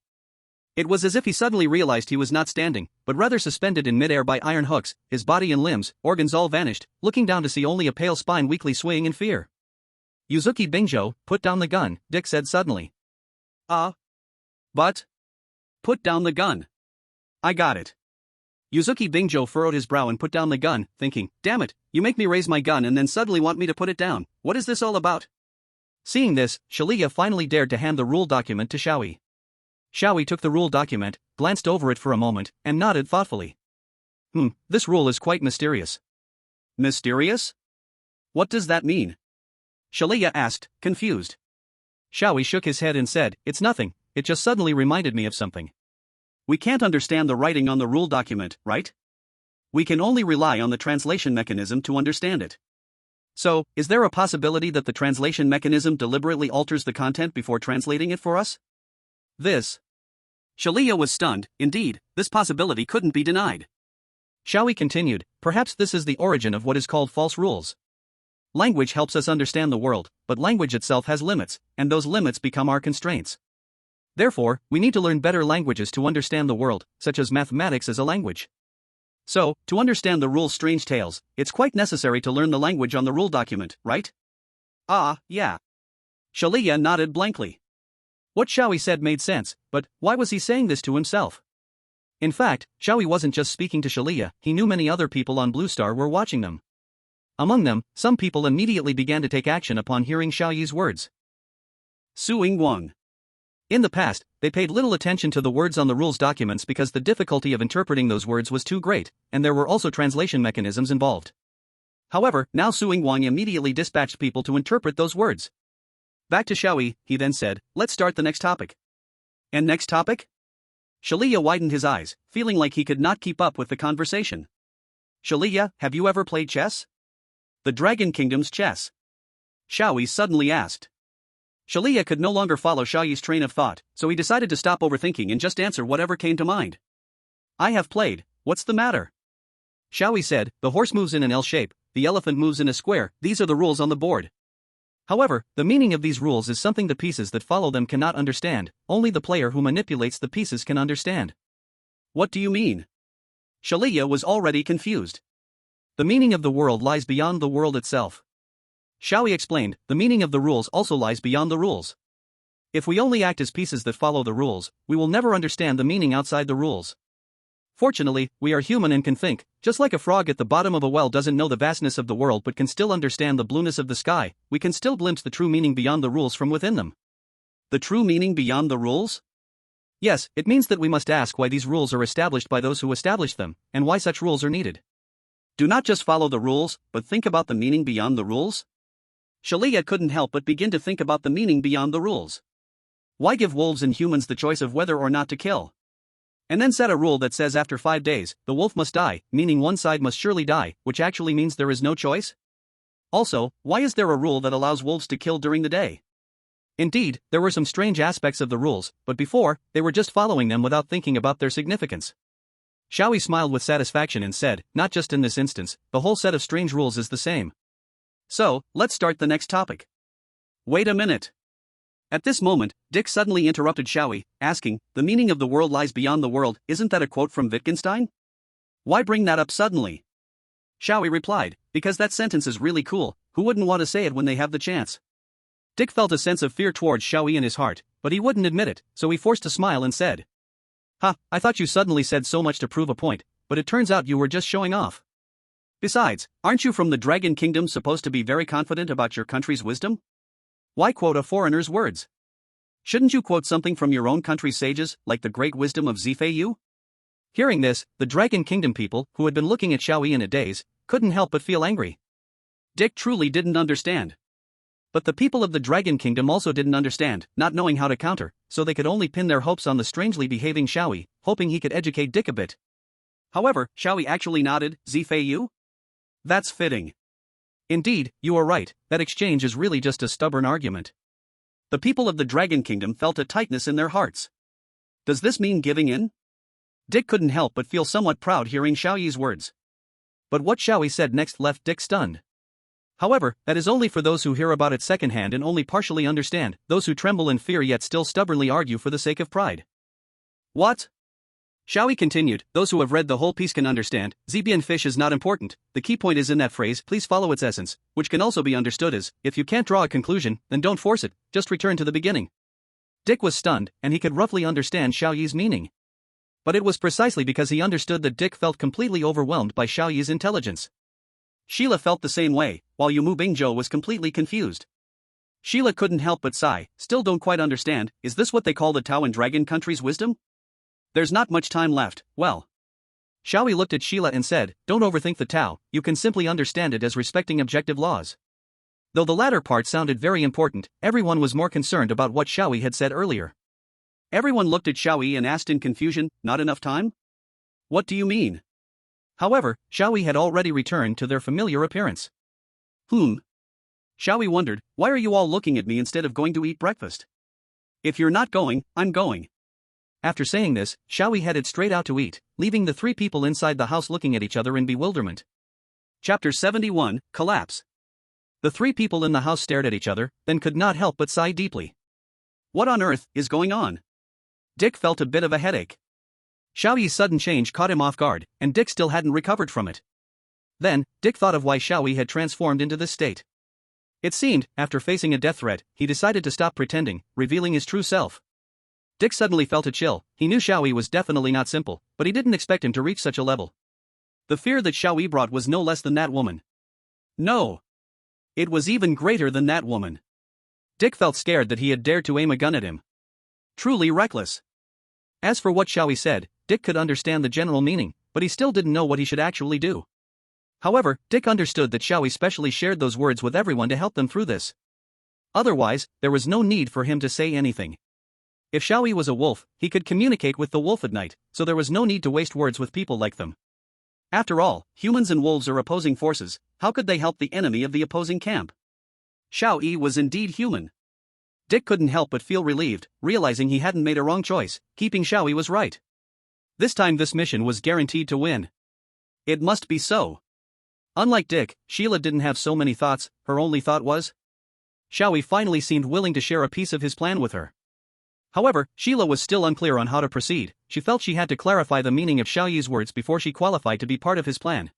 It was as if he suddenly realized he was not standing, but rather suspended in midair by iron hooks, his body and limbs, organs all vanished, looking down to see only a pale spine weakly swaying in fear. Yuzuki Bingzhou, put down the gun, Dick said suddenly. But? Put down the gun. I got it. Yuzuki Bingzhou furrowed his brow and put down the gun, thinking, Damn it, you make me raise my gun and then suddenly want me to put it down, what is this all about? Seeing this, Shalia finally dared to hand the rule document to Xiao Yi. Xiao Yi took the rule document, glanced over it for a moment, and nodded thoughtfully. This rule is quite mysterious. Mysterious? What does that mean? Shalia asked, confused. Xiao Yi shook his head and said, "It's nothing, it just suddenly reminded me of something. We can't understand the writing on the rule document, right? We can only rely on the translation mechanism to understand it. So, is there a possibility that the translation mechanism deliberately alters the content before translating it for us?" This. Shalia was stunned. Indeed, this possibility couldn't be denied. Xiao Yi continued, "Perhaps this is the origin of what is called false rules. Language helps us understand the world, but language itself has limits, and those limits become our constraints. Therefore, we need to learn better languages to understand the world, such as mathematics as a language. So, to understand the rule's strange tales, it's quite necessary to learn the language on the rule document, right?" "Ah, yeah." Shalia nodded blankly. What Xiao Yi said made sense, but why was he saying this to himself? In fact, Xiao Yi wasn't just speaking to Shalia, he knew many other people on Blue Star were watching them. Among them, some people immediately began to take action upon hearing Xiao Yi's words. Suing Wang. In the past, they paid little attention to the words on the rules documents because the difficulty of interpreting those words was too great, and there were also translation mechanisms involved. However, now Suing Wang immediately dispatched people to interpret those words. Back to Xiao Yi, he then said, "Let's start the next topic." "And next topic?" Shalia widened his eyes, feeling like he could not keep up with the conversation. "Shalia, have you ever played chess?" "The Dragon Kingdom's chess?" Xiao Yi suddenly asked. Shalia could no longer follow Xiao Yi's train of thought, so he decided to stop overthinking and just answer whatever came to mind. "I have played, what's the matter?" Xiao Yi said, "The horse moves in an L shape, the elephant moves in a square, these are the rules on the board. However, the meaning of these rules is something the pieces that follow them cannot understand, only the player who manipulates the pieces can understand." "What do you mean?" Shalia was already confused. "The meaning of the world lies beyond the world itself." Xiao Yi explained, "The meaning of the rules also lies beyond the rules. If we only act as pieces that follow the rules, we will never understand the meaning outside the rules. Fortunately, we are human and can think, just like a frog at the bottom of a well doesn't know the vastness of the world but can still understand the blueness of the sky, we can still glimpse the true meaning beyond the rules from within them." "The true meaning beyond the rules?" "Yes, it means that we must ask why these rules are established by those who established them, and why such rules are needed. Do not just follow the rules, but think about the meaning beyond the rules?" Shalia couldn't help but begin to think about the meaning beyond the rules. Why give wolves and humans the choice of whether or not to kill? And then set a rule that says after 5 days, the wolf must die, meaning one side must surely die, which actually means there is no choice? Also, why is there a rule that allows wolves to kill during the day? Indeed, there were some strange aspects of the rules, but before, they were just following them without thinking about their significance. Xiao Yi smiled with satisfaction and said, "Not just in this instance, the whole set of strange rules is the same. So, let's start the next topic." "Wait a minute." At this moment, Dick suddenly interrupted Xiao Yi, asking, "The meaning of the world lies beyond the world, isn't that a quote from Wittgenstein? Why bring that up suddenly?" Xiao Yi replied, "Because that sentence is really cool, who wouldn't want to say it when they have the chance?" Dick felt a sense of fear towards Xiao Yi in his heart, but he wouldn't admit it, so he forced a smile and said, "Ha, I thought you suddenly said so much to prove a point, but it turns out you were just showing off. Besides, aren't you from the Dragon Kingdom supposed to be very confident about your country's wisdom? Why quote a foreigner's words? Shouldn't you quote something from your own country's sages, like the great wisdom of Zifeiyu?" Hearing this, the Dragon Kingdom people, who had been looking at Xiao Yi in a daze, couldn't help but feel angry. Dick truly didn't understand. But the people of the Dragon Kingdom also didn't understand, not knowing how to counter, so they could only pin their hopes on the strangely behaving Xiao Yi, hoping he could educate Dick a bit. However, Xiao Yi actually nodded. "Zifeiyu? That's fitting. Indeed, you are right, that exchange is really just a stubborn argument." The people of the Dragon Kingdom felt a tightness in their hearts. Does this mean giving in? Dick couldn't help but feel somewhat proud hearing Xiao Yi's words. But what Xiao Yi said next left Dick stunned. However, that is only for those who hear about it secondhand and only partially understand, those who tremble in fear yet still stubbornly argue for the sake of pride. "What?" Xiao Yi continued, "Those who have read the whole piece can understand, Zibian fish is not important, the key point is in that phrase, please follow its essence, which can also be understood as, if you can't draw a conclusion, then don't force it, just return to the beginning." Dick was stunned, and he could roughly understand Xiao Yi's meaning. But it was precisely because he understood that Dick felt completely overwhelmed by Xiao Yi's intelligence. Sheila felt the same way, while Yumu Bingzhou was completely confused. Sheila couldn't help but sigh, "Still don't quite understand, is this what they call the Tao and Dragon Country's wisdom? There's not much time left, well." Xiao Yi looked at Sheila and said, "Don't overthink the Tao, you can simply understand it as respecting objective laws. Though the latter part sounded very important, everyone was more concerned about what Xiao Yi had said earlier. Everyone looked at Xiao Yi and asked in confusion, "Not enough time? What do you mean?" However, Xiao Yi had already returned to their familiar appearance. Xiao Yi wondered, "Why are you all looking at me instead of going to eat breakfast? If you're not going, I'm going." After saying this, Xiao Yi headed straight out to eat, leaving the three people inside the house looking at each other in bewilderment. Chapter 71, Collapse. The three people in the house stared at each other, then could not help but sigh deeply. What on earth is going on? Dick felt a bit of a headache. Xiao Yi's sudden change caught him off guard, and Dick still hadn't recovered from it. Then, Dick thought of why Xiao Yi had transformed into this state. It seemed, after facing a death threat, he decided to stop pretending, revealing his true self. Dick suddenly felt a chill. He knew Xiao Yi was definitely not simple, but he didn't expect him to reach such a level. The fear that Xiao Yi brought was no less than that woman. No. It was even greater than that woman. Dick felt scared that he had dared to aim a gun at him. Truly reckless. As for what Xiao Yi said, Dick could understand the general meaning, but he still didn't know what he should actually do. However, Dick understood that Xiao Yi specially shared those words with everyone to help them through this. Otherwise, there was no need for him to say anything. If Xiao Yi was a wolf, he could communicate with the wolf at night, so there was no need to waste words with people like them. After all, humans and wolves are opposing forces. How could they help the enemy of the opposing camp? Xiao Yi was indeed human. Dick couldn't help but feel relieved, realizing he hadn't made a wrong choice. Keeping Xiao Yi was right. This time this mission was guaranteed to win. It must be so. Unlike Dick, Sheila didn't have so many thoughts. Her only thought was, Xiao Yi finally seemed willing to share a piece of his plan with her. However, Sheila was still unclear on how to proceed. She felt she had to clarify the meaning of Xiao Yi's words before she qualified to be part of his plan.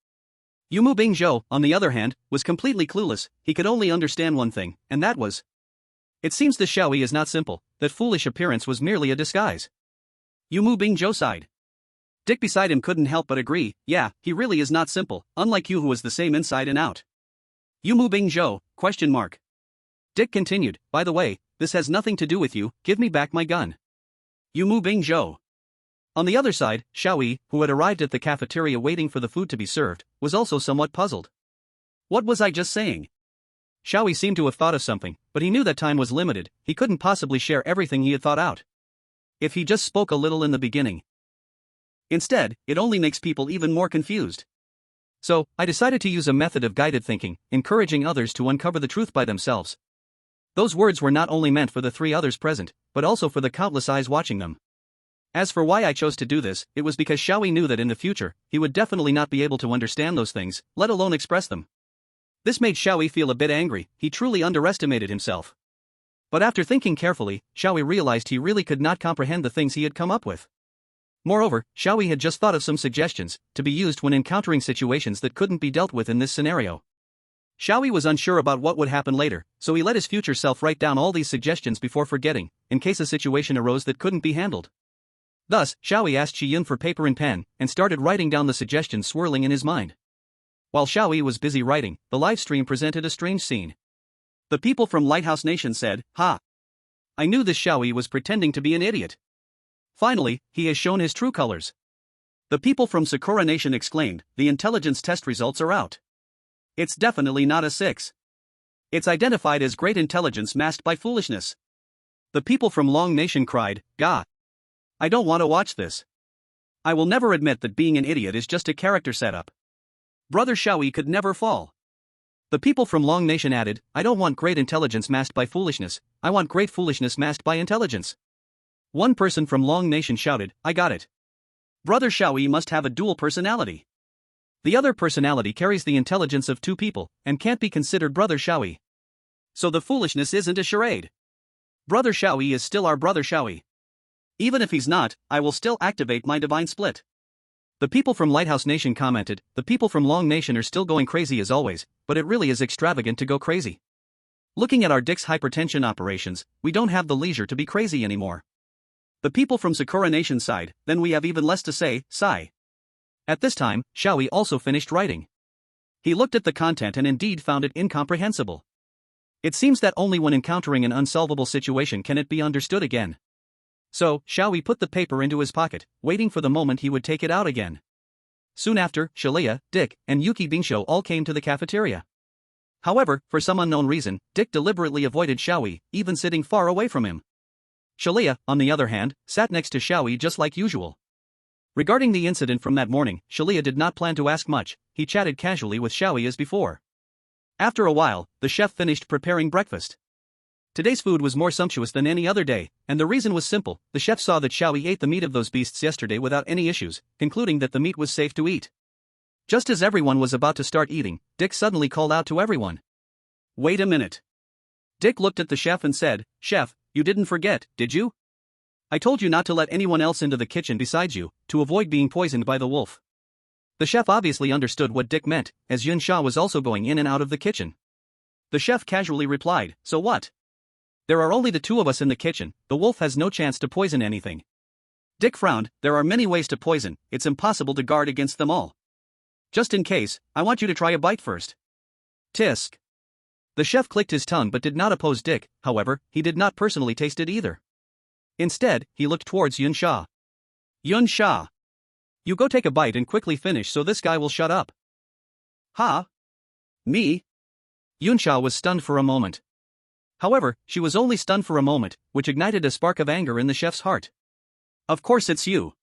Yumu Bingzhou, on the other hand, was completely clueless. He could only understand one thing, and that was, it seems this Xiao Yi is not simple. That foolish appearance was merely a disguise. Yumu Bingzhou sighed. Dick beside him couldn't help but agree. Yeah, he really is not simple, unlike you who is the same inside and out. Yumu Bingzhou, ? Dick continued, by the way, this has nothing to do with you. Give me back my gun. Yumu Bingzhou. On the other side, Xiao Yi, who had arrived at the cafeteria waiting for the food to be served, was also somewhat puzzled. What was I just saying? Xiao Yi seemed to have thought of something, but he knew that time was limited. He couldn't possibly share everything he had thought out. If he just spoke a little in the beginning. Instead, it only makes people even more confused. So, I decided to use a method of guided thinking, encouraging others to uncover the truth by themselves. Those words were not only meant for the three others present, but also for the countless eyes watching them. As for why I chose to do this, it was because Xiao Yi knew that in the future, he would definitely not be able to understand those things, let alone express them. This made Xiao Yi feel a bit angry. He truly underestimated himself. But after thinking carefully, Xiao Yi realized he really could not comprehend the things he had come up with. Moreover, Xiao Yi had just thought of some suggestions, to be used when encountering situations that couldn't be dealt with in this scenario. Xiao Yi was unsure about what would happen later, so he let his future self write down all these suggestions before forgetting, in case a situation arose that couldn't be handled. Thus, Xiao Yi asked Yun for paper and pen, and started writing down the suggestions swirling in his mind. While Xiao Yi was busy writing, the live stream presented a strange scene. The people from Lighthouse Nation said, "Ha! I knew this Xiao Yi was pretending to be an idiot. Finally, he has shown his true colors." The people from Sakura Nation exclaimed, "The intelligence test results are out. It's definitely not a 6. It's identified as great intelligence masked by foolishness." The people from Long Nation cried, "Gah! I don't want to watch this. I will never admit that being an idiot is just a character setup. Brother Xiao Yi could never fall." The people from Long Nation added, "I don't want great intelligence masked by foolishness, I want great foolishness masked by intelligence." One person from Long Nation shouted, "I got it. Brother Xiao Yi must have a dual personality. The other personality carries the intelligence of two people, and can't be considered Brother Xiao Yi. So the foolishness isn't a charade. Brother Xiao Yi is still our Brother Xiao Yi. Even if he's not, I will still activate my divine split." The people from Lighthouse Nation commented, "The people from Long Nation are still going crazy as always, but it really is extravagant to go crazy. Looking at our Dick's hypertension operations, we don't have the leisure to be crazy anymore." The people from Sakura Nation sighed, "Then we have even less to say, sigh." At this time, Xiao Yi also finished writing. He looked at the content and indeed found it incomprehensible. It seems that only when encountering an unsolvable situation can it be understood again. So, Xiao Yi put the paper into his pocket, waiting for the moment he would take it out again. Soon after, Shelia, Dick, and Yuki Bingshou all came to the cafeteria. However, for some unknown reason, Dick deliberately avoided Xiao Yi, even sitting far away from him. Shalia, on the other hand, sat next to Xiao Yi just like usual. Regarding the incident from that morning, Shalia did not plan to ask much. He chatted casually with Xiao Yi as before. After a while, the chef finished preparing breakfast. Today's food was more sumptuous than any other day, and the reason was simple. The chef saw that Xiao Yi ate the meat of those beasts yesterday without any issues, concluding that the meat was safe to eat. Just as everyone was about to start eating, Dick suddenly called out to everyone. "Wait a minute." Dick looked at the chef and said, "Chef, you didn't forget, did you? I told you not to let anyone else into the kitchen besides you, to avoid being poisoned by the wolf." The chef obviously understood what Dick meant, as Yunsha was also going in and out of the kitchen. The chef casually replied, "So what? There are only the two of us in the kitchen, the wolf has no chance to poison anything." Dick frowned. "There are many ways to poison, it's impossible to guard against them all. Just in case, I want you to try a bite first." Tisk. The chef clicked his tongue but did not oppose Dick. However, he did not personally taste it either. Instead, he looked towards Yunsha. "Yunsha, you go take a bite and quickly finish so this guy will shut up." "Ha? Me?" Yunsha was stunned for a moment. However, she was only stunned for a moment, which ignited a spark of anger in the chef's heart. "Of course it's you.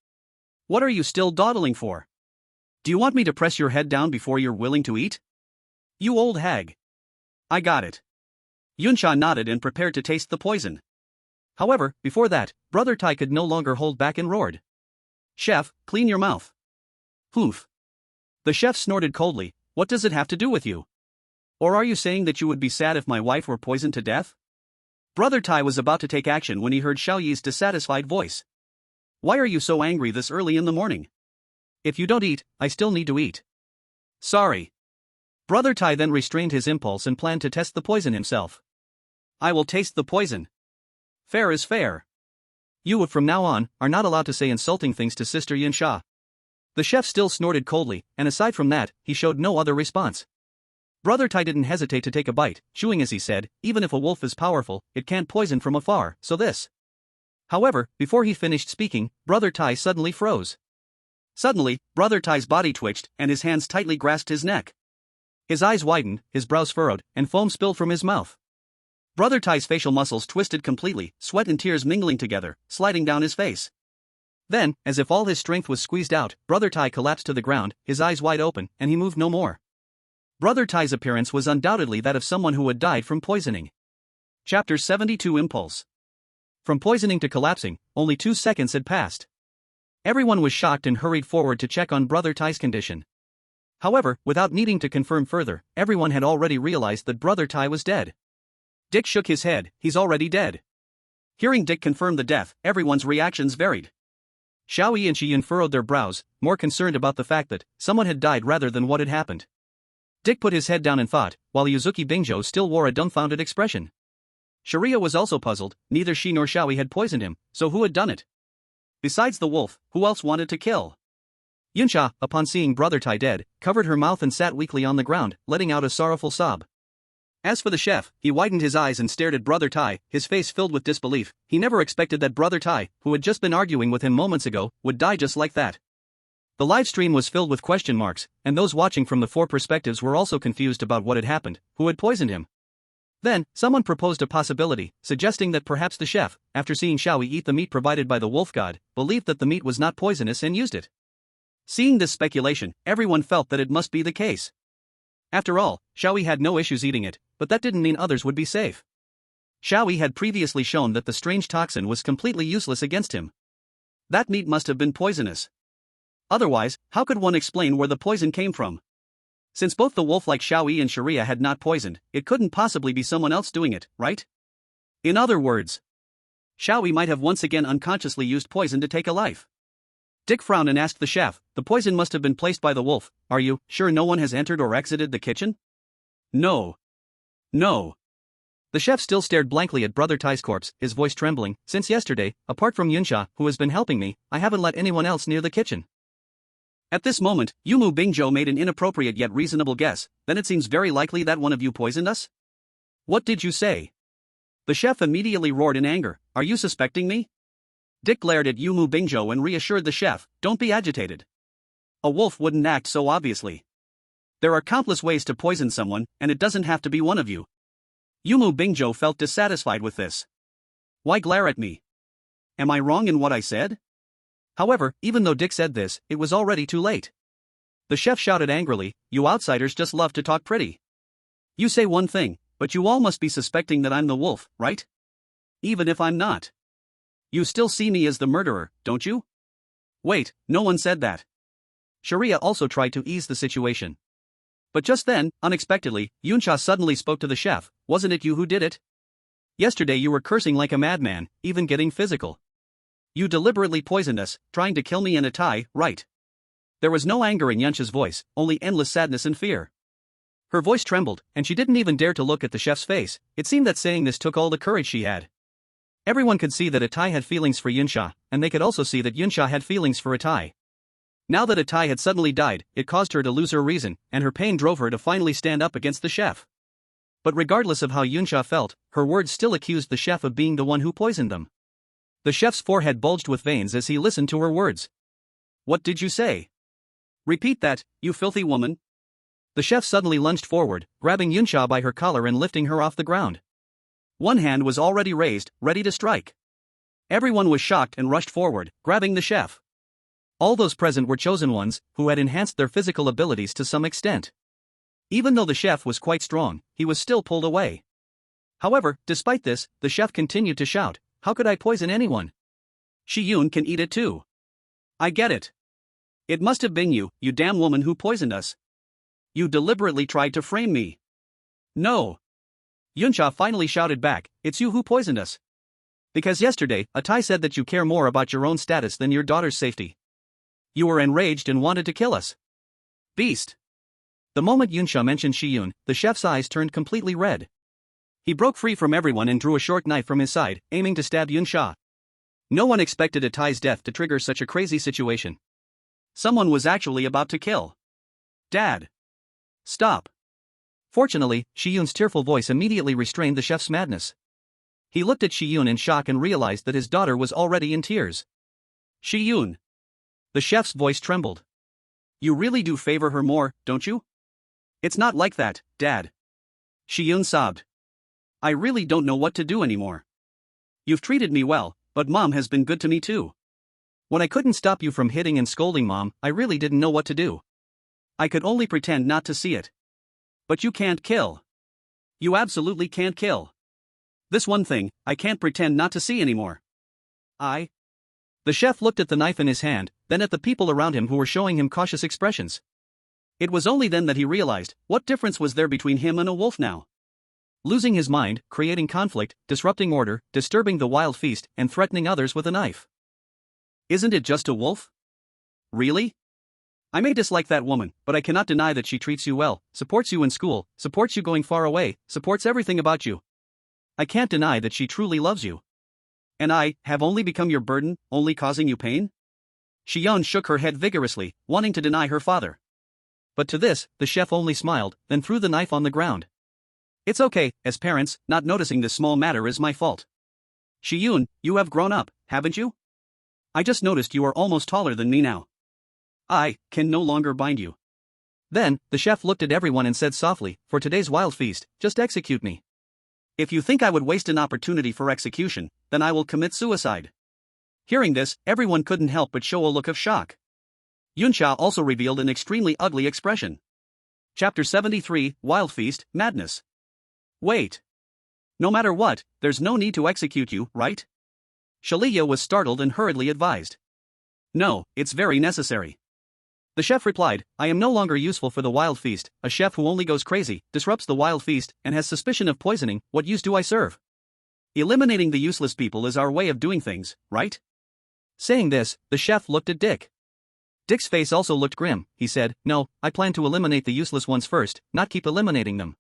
What are you still dawdling for? Do you want me to press your head down before you're willing to eat? You old hag." "I got it." Yunsha nodded and prepared to taste the poison. However, before that, Brother Tai could no longer hold back and roared. "Chef, clean your mouth." "Poof." The chef snorted coldly. "What does it have to do with you? Or are you saying that you would be sad if my wife were poisoned to death?" Brother Tai was about to take action when he heard Xiao Yi's dissatisfied voice. "Why are you so angry this early in the morning? If you don't eat, I still need to eat." "Sorry." Brother Tai then restrained his impulse and planned to test the poison himself. "I will taste the poison. Fair is fair. You, from now on, are not allowed to say insulting things to Sister Yunsha." The chef still snorted coldly, and aside from that, he showed no other response. Brother Tai didn't hesitate to take a bite, chewing as he said, "Even if a wolf is powerful, it can't poison from afar, so this." However, before he finished speaking, Brother Tai suddenly froze. Suddenly, Brother Tai's body twitched, and his hands tightly grasped his neck. His eyes widened, his brows furrowed, and foam spilled from his mouth. Brother Tai's facial muscles twisted completely, sweat and tears mingling together, sliding down his face. Then, as if all his strength was squeezed out, Brother Tai collapsed to the ground, his eyes wide open, and he moved no more. Brother Tai's appearance was undoubtedly that of someone who had died from poisoning. Chapter 72 Impulse. From poisoning to collapsing, only 2 seconds had passed. Everyone was shocked and hurried forward to check on Brother Tai's condition. However, without needing to confirm further, everyone had already realized that Brother Tai was dead. Dick shook his head. "He's already dead." Hearing Dick confirm the death, everyone's reactions varied. Xiao Yi and Xian furrowed their brows, more concerned about the fact that someone had died rather than what had happened. Dick put his head down and thought, while Yuzuki Bingzhou still wore a dumbfounded expression. Sharia was also puzzled. Neither she nor Xiao Yi had poisoned him, so who had done it? Besides the wolf, who else wanted to kill? Yunsha, upon seeing Brother Tai dead, covered her mouth and sat weakly on the ground, letting out a sorrowful sob. As for the chef, he widened his eyes and stared at Brother Tai, his face filled with disbelief. He never expected that Brother Tai, who had just been arguing with him moments ago, would die just like that. The live stream was filled with question marks, and those watching from the 4 perspectives were also confused about what had happened, who had poisoned him. Then, someone proposed a possibility, suggesting that perhaps the chef, after seeing Xiao Yi eat the meat provided by the wolf god, believed that the meat was not poisonous and used it. Seeing this speculation, everyone felt that it must be the case. After all, Xiao Yi had no issues eating it, but that didn't mean others would be safe. Xiao Yi had previously shown that the strange toxin was completely useless against him. That meat must have been poisonous. Otherwise, how could one explain where the poison came from? Since both the wolf like Xiao Yi and Sharia had not poisoned, it couldn't possibly be someone else doing it, right? In other words, Xiao Yi might have once again unconsciously used poison to take a life. Dick frowned and asked the chef, "The poison must have been placed by the wolf. Are you sure no one has entered or exited the kitchen?" "No. No." The chef still stared blankly at Brother Tai's corpse, his voice trembling. "Since yesterday, apart from Yunsha, who has been helping me, I haven't let anyone else near the kitchen." At this moment, Yumu Bingzhou made an inappropriate yet reasonable guess. "Then it seems very likely that one of you poisoned us?" "What did you say?" The chef immediately roared in anger. "Are you suspecting me?" Dick glared at Yumu Bingzhou and reassured the chef, "Don't be agitated. A wolf wouldn't act so obviously." There are countless ways to poison someone, and it doesn't have to be one of you. Yumu Bingzhou felt dissatisfied with this. Why glare at me? Am I wrong in what I said? However, even though Dick said this, it was already too late. The chef shouted angrily, "You outsiders just love to talk pretty. You say one thing, but you all must be suspecting that I'm the wolf, right? Even if I'm not. You still see me as the murderer, don't you?" Wait, no one said that. Sharia also tried to ease the situation. But just then, unexpectedly, Yunsha suddenly spoke to the chef. "Wasn't it you who did it? Yesterday you were cursing like a madman, even getting physical. You deliberately poisoned us, trying to kill me and Atai, right?" There was no anger in Yunsha's voice, only endless sadness and fear. Her voice trembled, and she didn't even dare to look at the chef's face. It seemed that saying this took all the courage she had. Everyone could see that Atai had feelings for Yunsha, and they could also see that Yunsha had feelings for Atai. Now that Atai had suddenly died, it caused her to lose her reason, and her pain drove her to finally stand up against the chef. But regardless of how Yunsha felt, her words still accused the chef of being the one who poisoned them. The chef's forehead bulged with veins as he listened to her words. "What did you say? Repeat that, you filthy woman." The chef suddenly lunged forward, grabbing Yunsha by her collar and lifting her off the ground. One hand was already raised, ready to strike. Everyone was shocked and rushed forward, grabbing the chef. All those present were chosen ones, who had enhanced their physical abilities to some extent. Even though the chef was quite strong, he was still pulled away. However, despite this, the chef continued to shout, "How could I poison anyone? Shiyun can eat it too. I get it. It must have been you, you damn woman who poisoned us. You deliberately tried to frame me." "No." Yunsha finally shouted back, "It's you who poisoned us. Because yesterday, Atai said that you care more about your own status than your daughter's safety. You were enraged and wanted to kill us. Beast." The moment Yunsha mentioned Shiyun, the chef's eyes turned completely red. He broke free from everyone and drew a short knife from his side, aiming to stab Yunsha. No one expected Atai's death to trigger such a crazy situation. Someone was actually about to kill. "Dad. Stop." Fortunately, Shiyun's tearful voice immediately restrained the chef's madness. He looked at Shiyun in shock and realized that his daughter was already in tears. "Shiyun." The chef's voice trembled. "You really do favor her more, don't you?" "It's not like that, Dad." Shiyun sobbed. "I really don't know what to do anymore. You've treated me well, but Mom has been good to me too. When I couldn't stop you from hitting and scolding Mom, I really didn't know what to do. I could only pretend not to see it. But you can't kill. You absolutely can't kill. This one thing, I can't pretend not to see anymore. I..." The chef looked at the knife in his hand, then at the people around him who were showing him cautious expressions. It was only then that he realized, what difference was there between him and a wolf now? Losing his mind, creating conflict, disrupting order, disturbing the wild feast, and threatening others with a knife. Isn't it just a wolf? Really? I may dislike that woman, but I cannot deny that she treats you well, supports you in school, supports you going far away, supports everything about you. I can't deny that she truly loves you. And I have only become your burden, only causing you pain? Shiyun shook her head vigorously, wanting to deny her father. But to this, the chef only smiled, then threw the knife on the ground. "It's okay, as parents, not noticing this small matter is my fault. Shiyun, you have grown up, haven't you? I just noticed you are almost taller than me now. I can no longer bind you." Then, the chef looked at everyone and said softly, "For today's wild feast, just execute me. If you think I would waste an opportunity for execution, then I will commit suicide." Hearing this, everyone couldn't help but show a look of shock. Yunsha also revealed an extremely ugly expression. Chapter 73, Wild Feast, Madness. "Wait. No matter what, there's no need to execute you, right?" Shalia was startled and hurriedly advised. "No, it's very necessary." The chef replied, "I am no longer useful for the wild feast. A chef who only goes crazy, disrupts the wild feast, and has suspicion of poisoning, what use do I serve? Eliminating the useless people is our way of doing things, right?" Saying this, the chef looked at Dick. Dick's face also looked grim. He said, "No, I plan to eliminate the useless ones first, not keep eliminating them.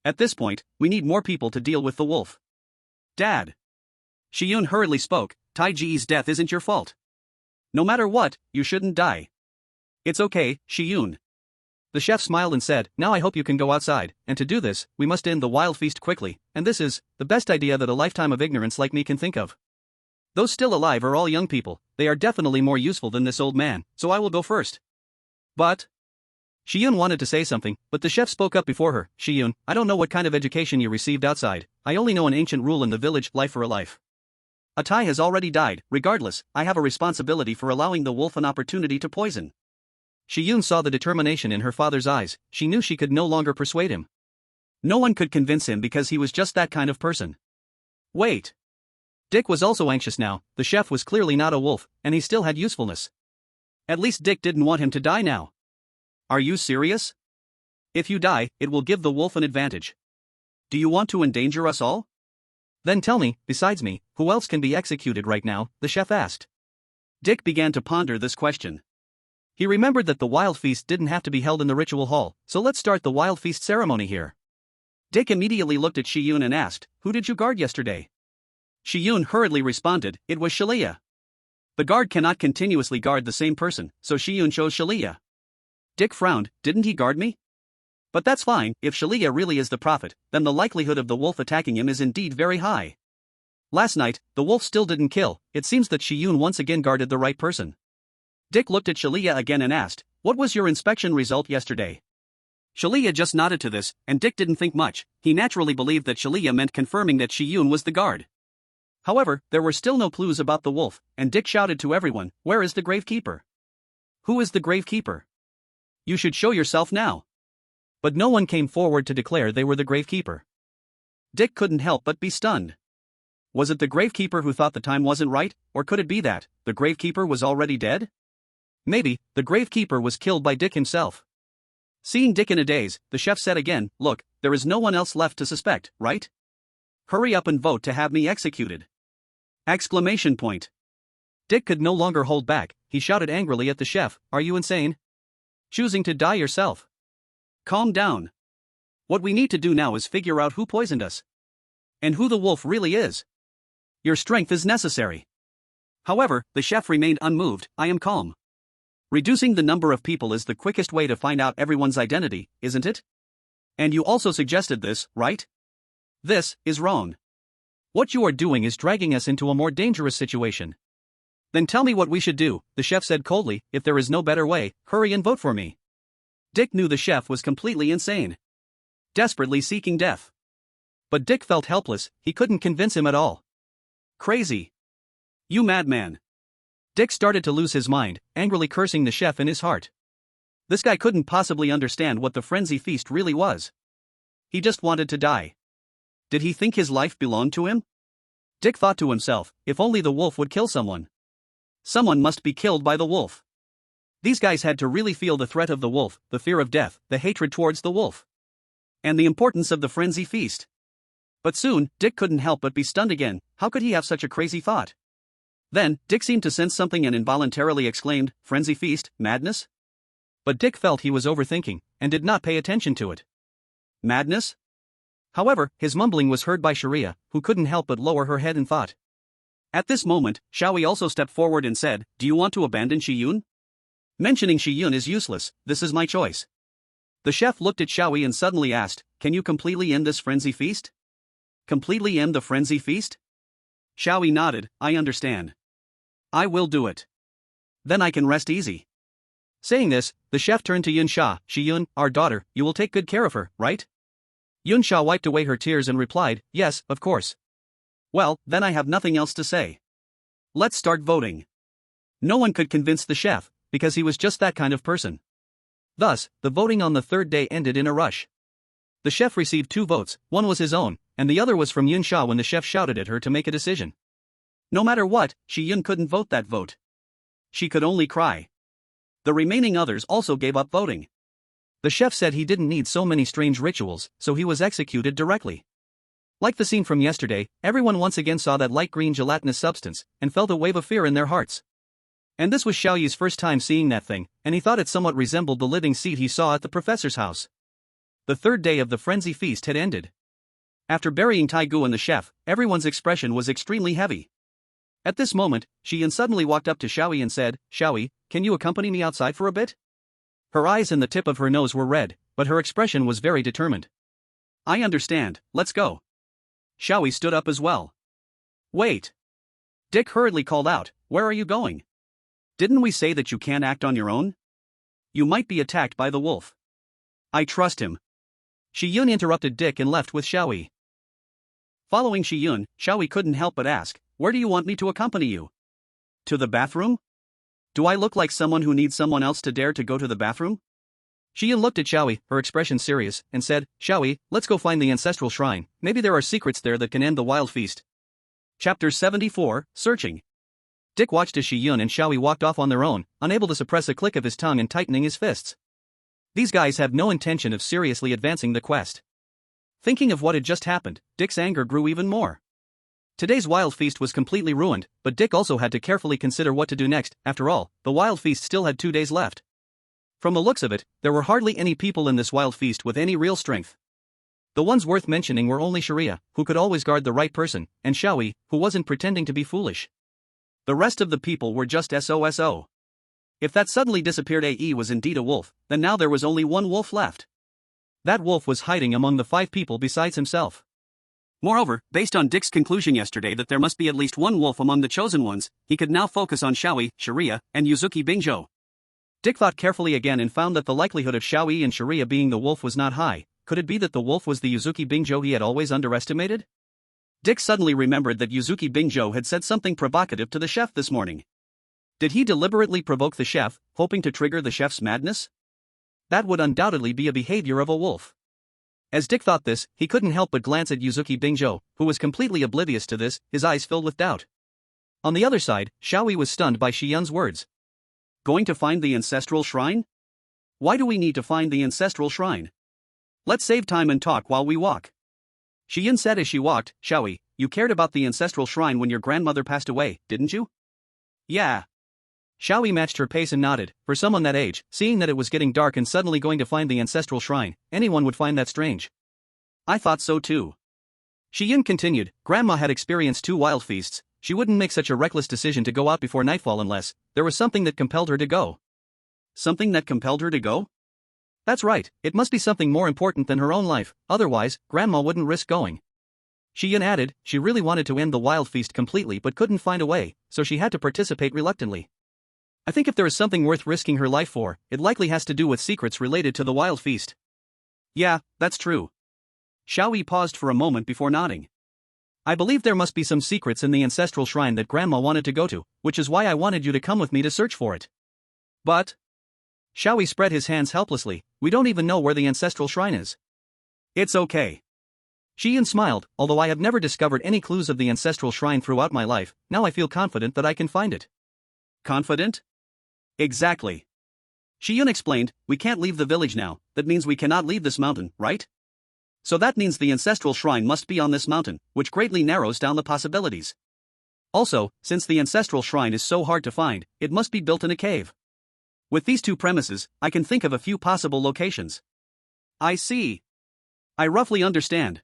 At this point, we need more people to deal with the wolf." "Dad." Shiyun hurriedly spoke, "Taiji's death isn't your fault. No matter what, you shouldn't die. It's okay, Shiyun." The chef smiled and said, "Now I hope you can go outside, and to do this, we must end the wild feast quickly, and this is the best idea that a lifetime of ignorance like me can think of. Those still alive are all young people, they are definitely more useful than this old man, so I will go first." "But..." Shiyun wanted to say something, but the chef spoke up before her. Shiyun, I don't know what kind of education you received outside. I only know an ancient rule in the village, life for a life. A Tai has already died. Regardless, I have a responsibility for allowing the wolf an opportunity to poison. Shiyun saw the determination in her father's eyes. She knew she could no longer persuade him. No one could convince him because he was just that kind of person. Wait. Dick was also anxious now. The chef was clearly not a wolf, and he still had usefulness. At least Dick didn't want him to die now. Are you serious? If you die, it will give the wolf an advantage. Do you want to endanger us all? Then tell me, besides me, who else can be executed right now? The chef asked. Dick began to ponder this question. He remembered that the wild feast didn't have to be held in the ritual hall, so let's start the wild feast ceremony here. Dick immediately looked at Shiyun and asked, who did you guard yesterday? Shiyun hurriedly responded, it was Shalia. The guard cannot continuously guard the same person, so Shiyun chose Shalia. Dick frowned, didn't he guard me? But that's fine, if Shalia really is the prophet, then the likelihood of the wolf attacking him is indeed very high. Last night, the wolf still didn't kill. It seems that Shiyun once again guarded the right person. Dick looked at Shalia again and asked, what was your inspection result yesterday? Shalia just nodded to this, and Dick didn't think much. He naturally believed that Shalia meant confirming that Shiyun was the guard. However, there were still no clues about the wolf, and Dick shouted to everyone, where is the gravekeeper? Who is the gravekeeper? You should show yourself now. But no one came forward to declare they were the gravekeeper. Dick couldn't help but be stunned. Was it the gravekeeper who thought the time wasn't right, or could it be that the gravekeeper was already dead? Maybe the gravekeeper was killed by Dick himself. Seeing Dick in a daze, the chef said again, look, there is no one else left to suspect, right? Hurry up and vote to have me executed. Exclamation point. Dick could no longer hold back. He shouted angrily at the chef, are you insane? Choosing to die yourself. Calm down. What we need to do now is figure out who poisoned us. And who the wolf really is. Your strength is necessary. However, the chef remained unmoved, I am calm. Reducing the number of people is the quickest way to find out everyone's identity, isn't it? And you also suggested this, right? This is wrong. What you are doing is dragging us into a more dangerous situation. Then tell me what we should do, the chef said coldly, if there is no better way, hurry and vote for me. Dick knew the chef was completely insane. Desperately seeking death. But Dick felt helpless, he couldn't convince him at all. Crazy. You madman. Dick started to lose his mind, angrily cursing the chef in his heart. This guy couldn't possibly understand what the frenzy feast really was. He just wanted to die. Did he think his life belonged to him? Dick thought to himself, if only the wolf would kill someone. Someone must be killed by the wolf. These guys had to really feel the threat of the wolf, the fear of death, the hatred towards the wolf. And the importance of the frenzy feast. But soon, Dick couldn't help but be stunned again. How could he have such a crazy thought? Then, Dick seemed to sense something and involuntarily exclaimed, frenzy feast, madness? But Dick felt he was overthinking, and did not pay attention to it. Madness? However, his mumbling was heard by Sharia, who couldn't help but lower her head in thought. At this moment, Xiao Yi also stepped forward and said, do you want to abandon Shiyun? Mentioning Shiyun is useless, this is my choice. The chef looked at Xiao Yi and suddenly asked, can you completely end this frenzy feast? Completely end the frenzy feast? Xiao Yi nodded, I understand. I will do it. Then I can rest easy. Saying this, the chef turned to Yunsha, Shiyun, our daughter, you will take good care of her, right? Yunsha wiped away her tears and replied, yes, of course. Well, then I have nothing else to say. Let's start voting. No one could convince the chef, because he was just that kind of person. Thus, the voting on the third day ended in a rush. The chef received 2 votes, one was his own, and the other was from Yunsha when the chef shouted at her to make a decision. No matter what, Shiyun couldn't vote that vote. She could only cry. The remaining others also gave up voting. The chef said he didn't need so many strange rituals, so he was executed directly. Like the scene from yesterday, everyone once again saw that light green gelatinous substance, and felt a wave of fear in their hearts. And this was Xiao Yi's first time seeing that thing, and he thought it somewhat resembled the living seed he saw at the professor's house. The third day of the frenzy feast had ended. After burying Taigu and the chef, everyone's expression was extremely heavy. At this moment, Shiyun suddenly walked up to Xiao Yi and said, Xiao Yi, can you accompany me outside for a bit? Her eyes and the tip of her nose were red, but her expression was very determined. I understand, let's go. Xiao Yi stood up as well. Wait. Dick hurriedly called out, where are you going? Didn't we say that you can't act on your own? You might be attacked by the wolf. I trust him. Shiyun interrupted Dick and left with Xiao Yi. Following Shiyun, Xiao Yi couldn't help but ask, "Where do you want me to accompany you? To the bathroom? Do I look like someone who needs someone else to dare to go to the bathroom?" Shiyun looked at Xiao Yi, her expression serious, and said, "Xiao Yi, let's go find the ancestral shrine. Maybe there are secrets there that can end the wild feast." Chapter 74, Searching. Dick watched as Shiyun and Xiao Yi walked off on their own, unable to suppress a click of his tongue and tightening his fists. These guys have no intention of seriously advancing the quest. Thinking of what had just happened, Dick's anger grew even more. Today's wild feast was completely ruined, but Dick also had to carefully consider what to do next. After all, the wild feast still had 2 days left. From the looks of it, there were hardly any people in this wild feast with any real strength. The ones worth mentioning were only Sharia, who could always guard the right person, and Xiao Yi, who wasn't pretending to be foolish. The rest of the people were just SOSO. If that suddenly disappeared AE was indeed a wolf, then now there was only one wolf left. That wolf was hiding among the 5 people besides himself. Moreover, based on Dick's conclusion yesterday that there must be at least one wolf among the chosen ones, he could now focus on Xiao Yi, Sharia, and Yuzuki Bingzhou. Dick thought carefully again and found that the likelihood of Xiao Yi and Sharia being the wolf was not high. Could it be that the wolf was the Yuzuki Bingzhou he had always underestimated? Dick suddenly remembered that Yuzuki Bingzhou had said something provocative to the chef this morning. Did he deliberately provoke the chef, hoping to trigger the chef's madness? That would undoubtedly be a behavior of a wolf. As Dick thought this, he couldn't help but glance at Yuzuki Bingzhou, who was completely oblivious to this, his eyes filled with doubt. On the other side, Xiao Yi was stunned by Shiyun's words. Going to find the ancestral shrine? Why do we need to find the ancestral shrine? Let's save time and talk while we walk. Shiyun said as she walked, Xiao Yi, you cared about the ancestral shrine when your grandmother passed away, didn't you? Yeah. Xiao Yi matched her pace and nodded. For someone that age, seeing that it was getting dark and suddenly going to find the ancestral shrine, anyone would find that strange. I thought so too. Shiyun continued, Grandma had experienced 2 wild feasts. She wouldn't make such a reckless decision to go out before nightfall unless there was something that compelled her to go. Something that compelled her to go? That's right, it must be something more important than her own life, otherwise, Grandma wouldn't risk going. Shiyun added, she really wanted to end the wild feast completely but couldn't find a way, so she had to participate reluctantly. I think if there is something worth risking her life for, it likely has to do with secrets related to the wild feast. Yeah, that's true. Xiao Yi paused for a moment before nodding. I believe there must be some secrets in the ancestral shrine that Grandma wanted to go to, which is why I wanted you to come with me to search for it. But... Xiao Yi spread his hands helplessly, we don't even know where the ancestral shrine is. It's okay. Shiyun smiled, although I have never discovered any clues of the ancestral shrine throughout my life, now I feel confident that I can find it. Confident? Exactly. Shiyun explained, we can't leave the village now, that means we cannot leave this mountain, right? So that means the ancestral shrine must be on this mountain, which greatly narrows down the possibilities. Also, since the ancestral shrine is so hard to find, it must be built in a cave. With these 2 premises, I can think of a few possible locations. I see. I roughly understand.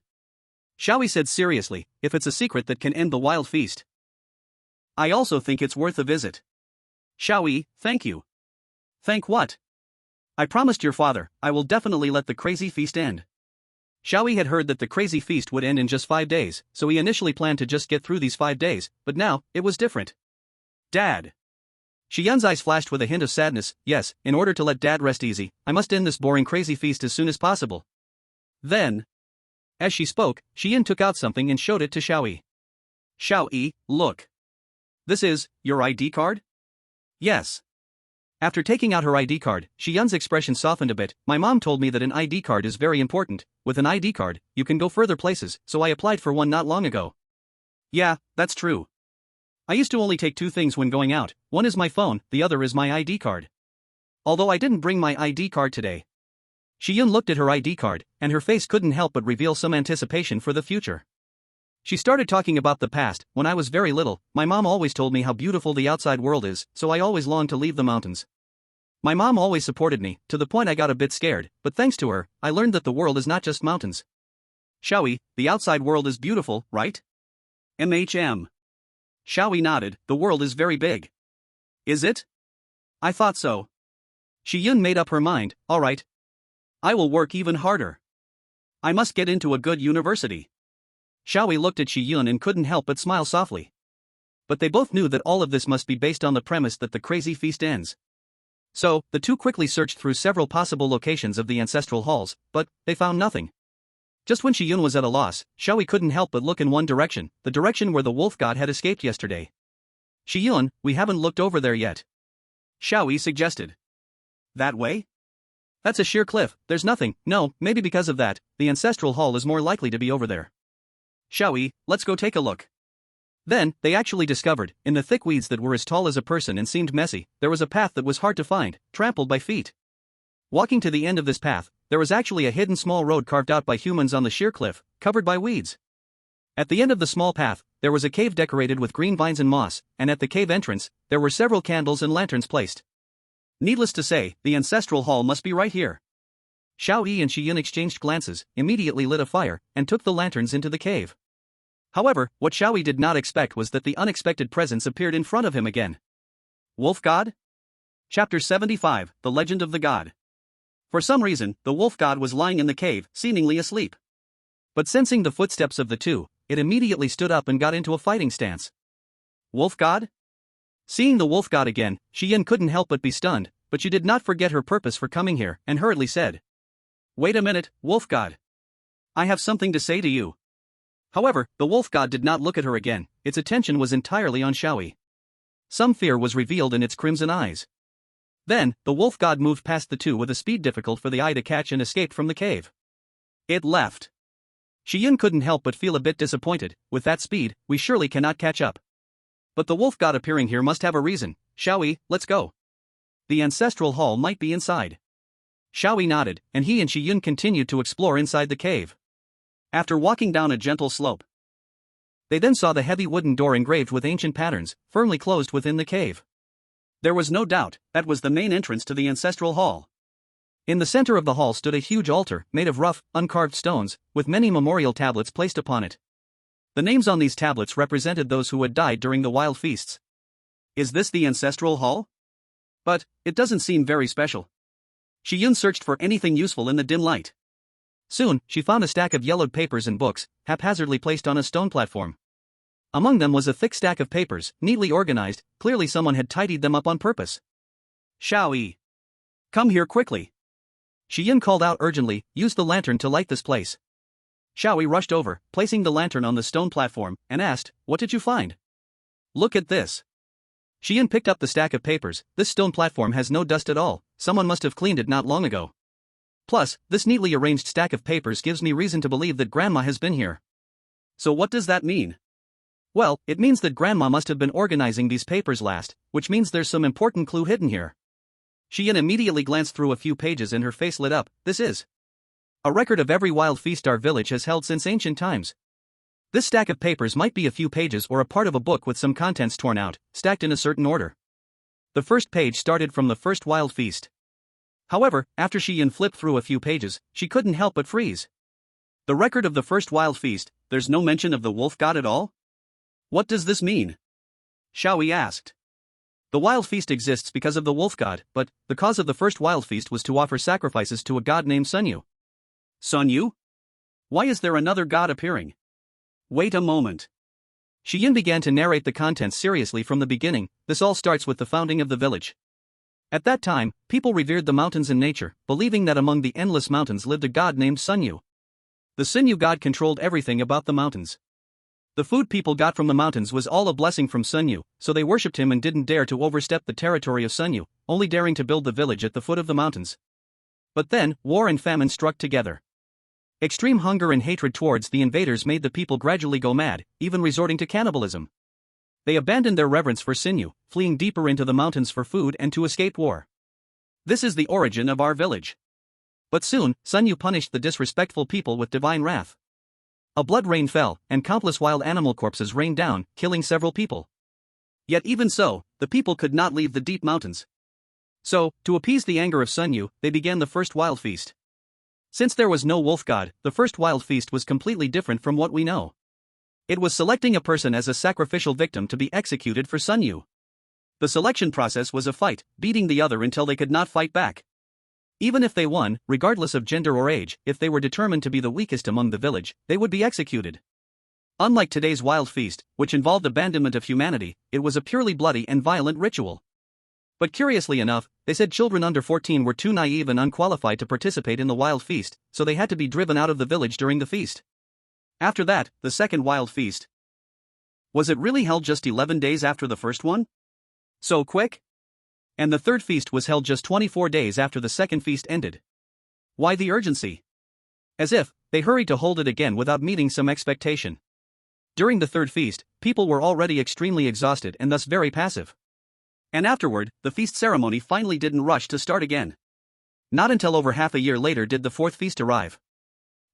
Xiao Yi said seriously, if it's a secret that can end the wild feast. I also think it's worth a visit. Xiao Yi, thank you. Thank what? I promised your father, I will definitely let the crazy feast end. Xiao Yi had heard that the crazy feast would end in just 5 days, so he initially planned to just get through these 5 days, but now, it was different. Dad. Shiyun's eyes flashed with a hint of sadness, yes, in order to let Dad rest easy, I must end this boring crazy feast as soon as possible. Then. As she spoke, Shiyun took out something and showed it to Xiao Yi. Xiao Yi, look. This is, your ID card? Yes. After taking out her ID card, Shiyun's expression softened a bit. My mom told me that an ID card is very important. With an ID card, you can go further places, so I applied for one not long ago. Yeah, that's true. I used to only take 2 things when going out, one is my phone, the other is my ID card. Although I didn't bring my ID card today. Shiyun looked at her ID card, and her face couldn't help but reveal some anticipation for the future. She started talking about the past. When I was very little, my mom always told me how beautiful the outside world is, so I always longed to leave the mountains. My mom always supported me, to the point I got a bit scared, but thanks to her, I learned that the world is not just mountains. Xiao Yi, the outside world is beautiful, right? MHM. Xiao Yi nodded, the world is very big. Is it? I thought so. Shiyun made up her mind, alright. I will work even harder. I must get into a good university. Xiao Yi looked at Shiyun and couldn't help but smile softly. But they both knew that all of this must be based on the premise that the crazy feast ends. So, the two quickly searched through several possible locations of the ancestral halls, but they found nothing. Just when Xiao Yi was at a loss, Xiao Yi couldn't help but look in one direction, the direction where the wolf god had escaped yesterday. Xiao Yi, we haven't looked over there yet. Xiao Yi suggested. That way? That's a sheer cliff, there's nothing. No, maybe because of that, the ancestral hall is more likely to be over there. Xiao Yi, let's go take a look. Then, they actually discovered, in the thick weeds that were as tall as a person and seemed messy, there was a path that was hard to find, trampled by feet. Walking to the end of this path, there was actually a hidden small road carved out by humans on the sheer cliff, covered by weeds. At the end of the small path, there was a cave decorated with green vines and moss, and at the cave entrance, there were several candles and lanterns placed. Needless to say, the ancestral hall must be right here. Xiao Yi and Xiao Yi exchanged glances, immediately lit a fire, and took the lanterns into the cave. However, what Xiao Yi did not expect was that the unexpected presence appeared in front of him again. Wolf God? Chapter 75, The Legend of the God. For some reason, the wolf god was lying in the cave, seemingly asleep. But sensing the footsteps of the two, it immediately stood up and got into a fighting stance. Wolf god? Seeing the wolf god again, Xiao Yi couldn't help but be stunned, but she did not forget her purpose for coming here, and hurriedly said, "Wait a minute, wolf god. I have something to say to you." However, the wolf god did not look at her again, its attention was entirely on Xiao Yi. Some fear was revealed in its crimson eyes. Then, the wolf god moved past the two with a speed difficult for the eye to catch and escaped from the cave. It left. Xiao Yi couldn't help but feel a bit disappointed. With that speed, we surely cannot catch up. But the wolf god appearing here must have a reason. Xiao Yi, let's go. The ancestral hall might be inside. Xiao Yi nodded, and he and Xiao Yi continued to explore inside the cave. After walking down a gentle slope, they then saw the heavy wooden door engraved with ancient patterns, firmly closed within the cave. There was no doubt, that was the main entrance to the ancestral hall. In the center of the hall stood a huge altar, made of rough, uncarved stones, with many memorial tablets placed upon it. The names on these tablets represented those who had died during the wild feasts. Is this the ancestral hall? But, it doesn't seem very special. Xiao Yi searched for anything useful in the dim light. Soon, she found a stack of yellowed papers and books, haphazardly placed on a stone platform. Among them was a thick stack of papers, neatly organized, clearly someone had tidied them up on purpose. Xiao Yi, come here quickly. Xiao Yi called out urgently, use the lantern to light this place. Xiao Yi rushed over, placing the lantern on the stone platform, and asked, what did you find? Look at this. Xiao Yi picked up the stack of papers. This stone platform has no dust at all, someone must have cleaned it not long ago. Plus, this neatly arranged stack of papers gives me reason to believe that Grandma has been here. So what does that mean? Well, it means that Grandma must have been organizing these papers last, which means there's some important clue hidden here. Xiao Yi immediately glanced through a few pages and her face lit up. This is a record of every wild feast our village has held since ancient times. This stack of papers might be a few pages or a part of a book with some contents torn out, stacked in a certain order. The first page started from the first wild feast. However, after Xiao Yi flipped through a few pages, she couldn't help but freeze. The record of the first wild feast, there's no mention of the wolf god at all? What does this mean? Xiao Yi asked. The wild feast exists because of the wolf god, but the cause of the first wild feast was to offer sacrifices to a god named Sun Yu. Sun Yu? Why is there another god appearing? Wait a moment. Xiao Yi began to narrate the contents seriously from the beginning. This all starts with the founding of the village. At that time, people revered the mountains and nature, believing that among the endless mountains lived a god named Sun Yu. The Sun Yu god controlled everything about the mountains. The food people got from the mountains was all a blessing from Sun Yu, so they worshipped him and didn't dare to overstep the territory of Sun Yu, only daring to build the village at the foot of the mountains. But then, war and famine struck together. Extreme hunger and hatred towards the invaders made the people gradually go mad, even resorting to cannibalism. They abandoned their reverence for Sun Yu, fleeing deeper into the mountains for food and to escape war. This is the origin of our village. But soon, Sun Yu punished the disrespectful people with divine wrath. A blood rain fell, and countless wild animal corpses rained down, killing several people. Yet even so, the people could not leave the deep mountains. So, to appease the anger of Sun Yu, they began the first wild feast. Since there was no wolf god, the first wild feast was completely different from what we know. It was selecting a person as a sacrificial victim to be executed for Sun Yu. The selection process was a fight, beating the other until they could not fight back. Even if they won, regardless of gender or age, if they were determined to be the weakest among the village, they would be executed. Unlike today's wild feast, which involved abandonment of humanity, it was a purely bloody and violent ritual. But curiously enough, They said children under 14 were too naive and unqualified to participate in the wild feast, so they had to be driven out of the village during the feast. After that, the second wild feast. Was it really held just 11 days after the first one? So quick? And the third feast was held just 24 days after the second feast ended. Why the urgency? As if they hurried to hold it again without meeting some expectation. During the third feast, people were already extremely exhausted and thus very passive. And afterward, the feast ceremony finally didn't rush to start again. Not until over half a year later did the fourth feast arrive.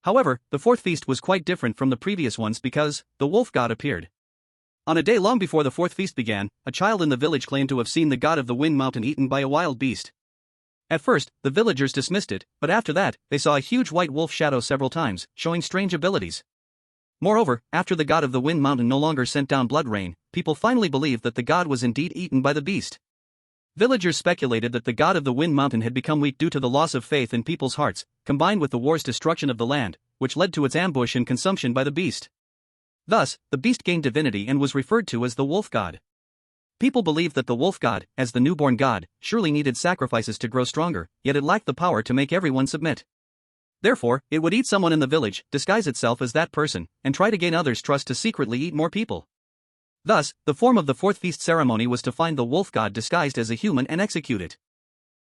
However, the fourth feast was quite different from the previous ones because the wolf god appeared. On a day long before the fourth feast began, a child in the village claimed to have seen the god of the wind mountain eaten by a wild beast. At first, the villagers dismissed it, but after that, they saw a huge white wolf shadow several times, showing strange abilities. Moreover, after the god of the wind mountain no longer sent down blood rain, people finally believed that the god was indeed eaten by the beast. Villagers speculated that the god of the wind mountain had become weak due to the loss of faith in people's hearts, combined with the war's destruction of the land, which led to its ambush and consumption by the beast. Thus, the beast gained divinity and was referred to as the wolf god. People believed that the wolf god, as the newborn god, surely needed sacrifices to grow stronger, yet it lacked the power to make everyone submit. Therefore, it would eat someone in the village, disguise itself as that person, and try to gain others' trust to secretly eat more people. Thus, the form of the fourth feast ceremony was to find the wolf god disguised as a human and execute it.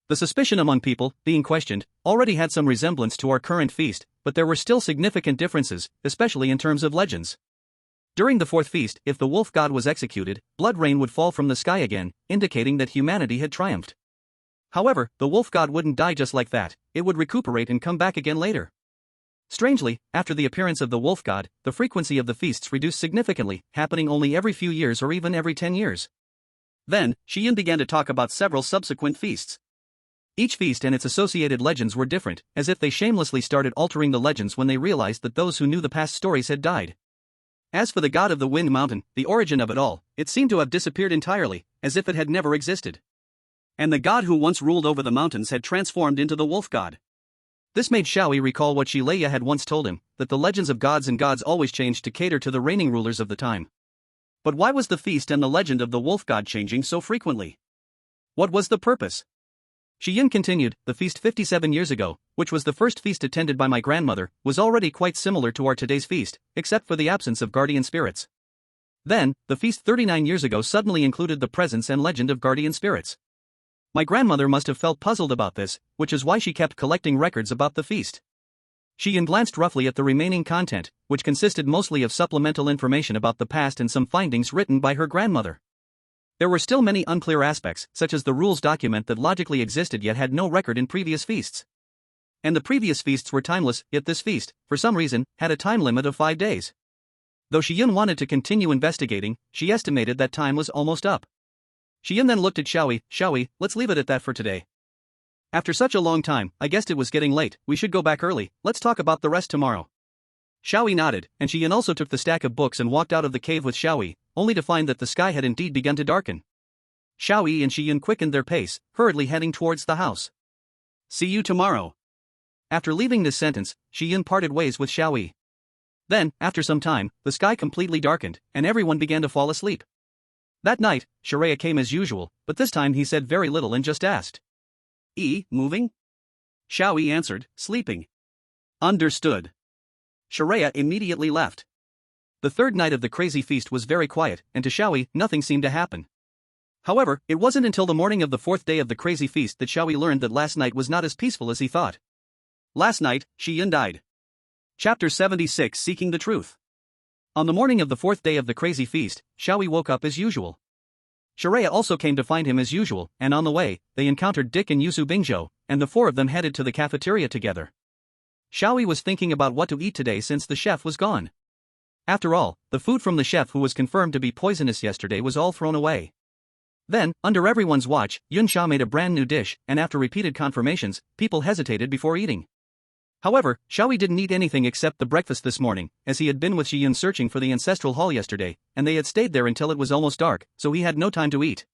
The suspicion among people, being questioned, already had some resemblance to our current feast, but there were still significant differences, especially in terms of legends. During the fourth feast, if the wolf god was executed, blood rain would fall from the sky again, indicating that humanity had triumphed. However, the wolf god wouldn't die just like that, it would recuperate and come back again later. Strangely, after the appearance of the wolf god, the frequency of the feasts reduced significantly, happening only every few years or even every 10 years. Then, Xiao Yi began to talk about several subsequent feasts. Each feast and its associated legends were different, as if they shamelessly started altering the legends when they realized that those who knew the past stories had died. As for the god of the wind mountain, the origin of it all, it seemed to have disappeared entirely, as if it had never existed. And the god who once ruled over the mountains had transformed into the wolf god. This made Xiao Yi recall what Xiao Yi had once told him, that the legends of gods and gods always changed to cater to the reigning rulers of the time. But why was the feast and the legend of the wolf god changing so frequently? What was the purpose? Xiao Yi continued, the feast 57 years ago, which was the first feast attended by my grandmother, was already quite similar to our today's feast, except for the absence of guardian spirits. Then, the feast 39 years ago suddenly included the presence and legend of guardian spirits. My grandmother must have felt puzzled about this, which is why she kept collecting records about the feast. Xiao Yi glanced roughly at the remaining content, which consisted mostly of supplemental information about the past and some findings written by her grandmother. There were still many unclear aspects, such as the rules document that logically existed yet had no record in previous feasts. And the previous feasts were timeless, yet this feast, for some reason, had a time limit of 5 days. Though Xiao Yi wanted to continue investigating, she estimated that time was almost up. Xiao Yi then looked at Xiao Yi, Xiao Yi, let's leave it at that for today. After such a long time, I guessed it was getting late, we should go back early, let's talk about the rest tomorrow. Xiao Yi nodded, and Xiao Yi also took the stack of books and walked out of the cave with Xiao Yi, only to find that the sky had indeed begun to darken. Xiao Yi and Xiao Yi quickened their pace, hurriedly heading towards the house. See you tomorrow. After leaving this sentence, Xiao Yi parted ways with Xiao Yi. Then, after some time, the sky completely darkened, and everyone began to fall asleep. That night, Shiraya came as usual, but this time he said very little and just asked. Moving? Xiao Yi answered, sleeping. Understood. Shiraya immediately left. The third night of the crazy feast was very quiet, and to Xiao Yi, nothing seemed to happen. However, it wasn't until the morning of the fourth day of the crazy feast that Xiao Yi learned that last night was not as peaceful as he thought. Last night, Xiao Yi died. Chapter 76 Seeking the Truth. On the morning of the fourth day of the crazy feast, Xiao Yi woke up as usual. Shiraya also came to find him as usual, and on the way, they encountered Dick and Yusu Bingzhou, and the four of them headed to the cafeteria together. Xiao Yi was thinking about what to eat today since the chef was gone. After all, the food from the chef who was confirmed to be poisonous yesterday was all thrown away. Then, under everyone's watch, Yun Sha made a brand new dish, and after repeated confirmations, people hesitated before eating. However, Xiao Yi didn't eat anything except the breakfast this morning, as he had been with Xiao Yi searching for the ancestral hall yesterday, and they had stayed there until it was almost dark, so he had no time to eat.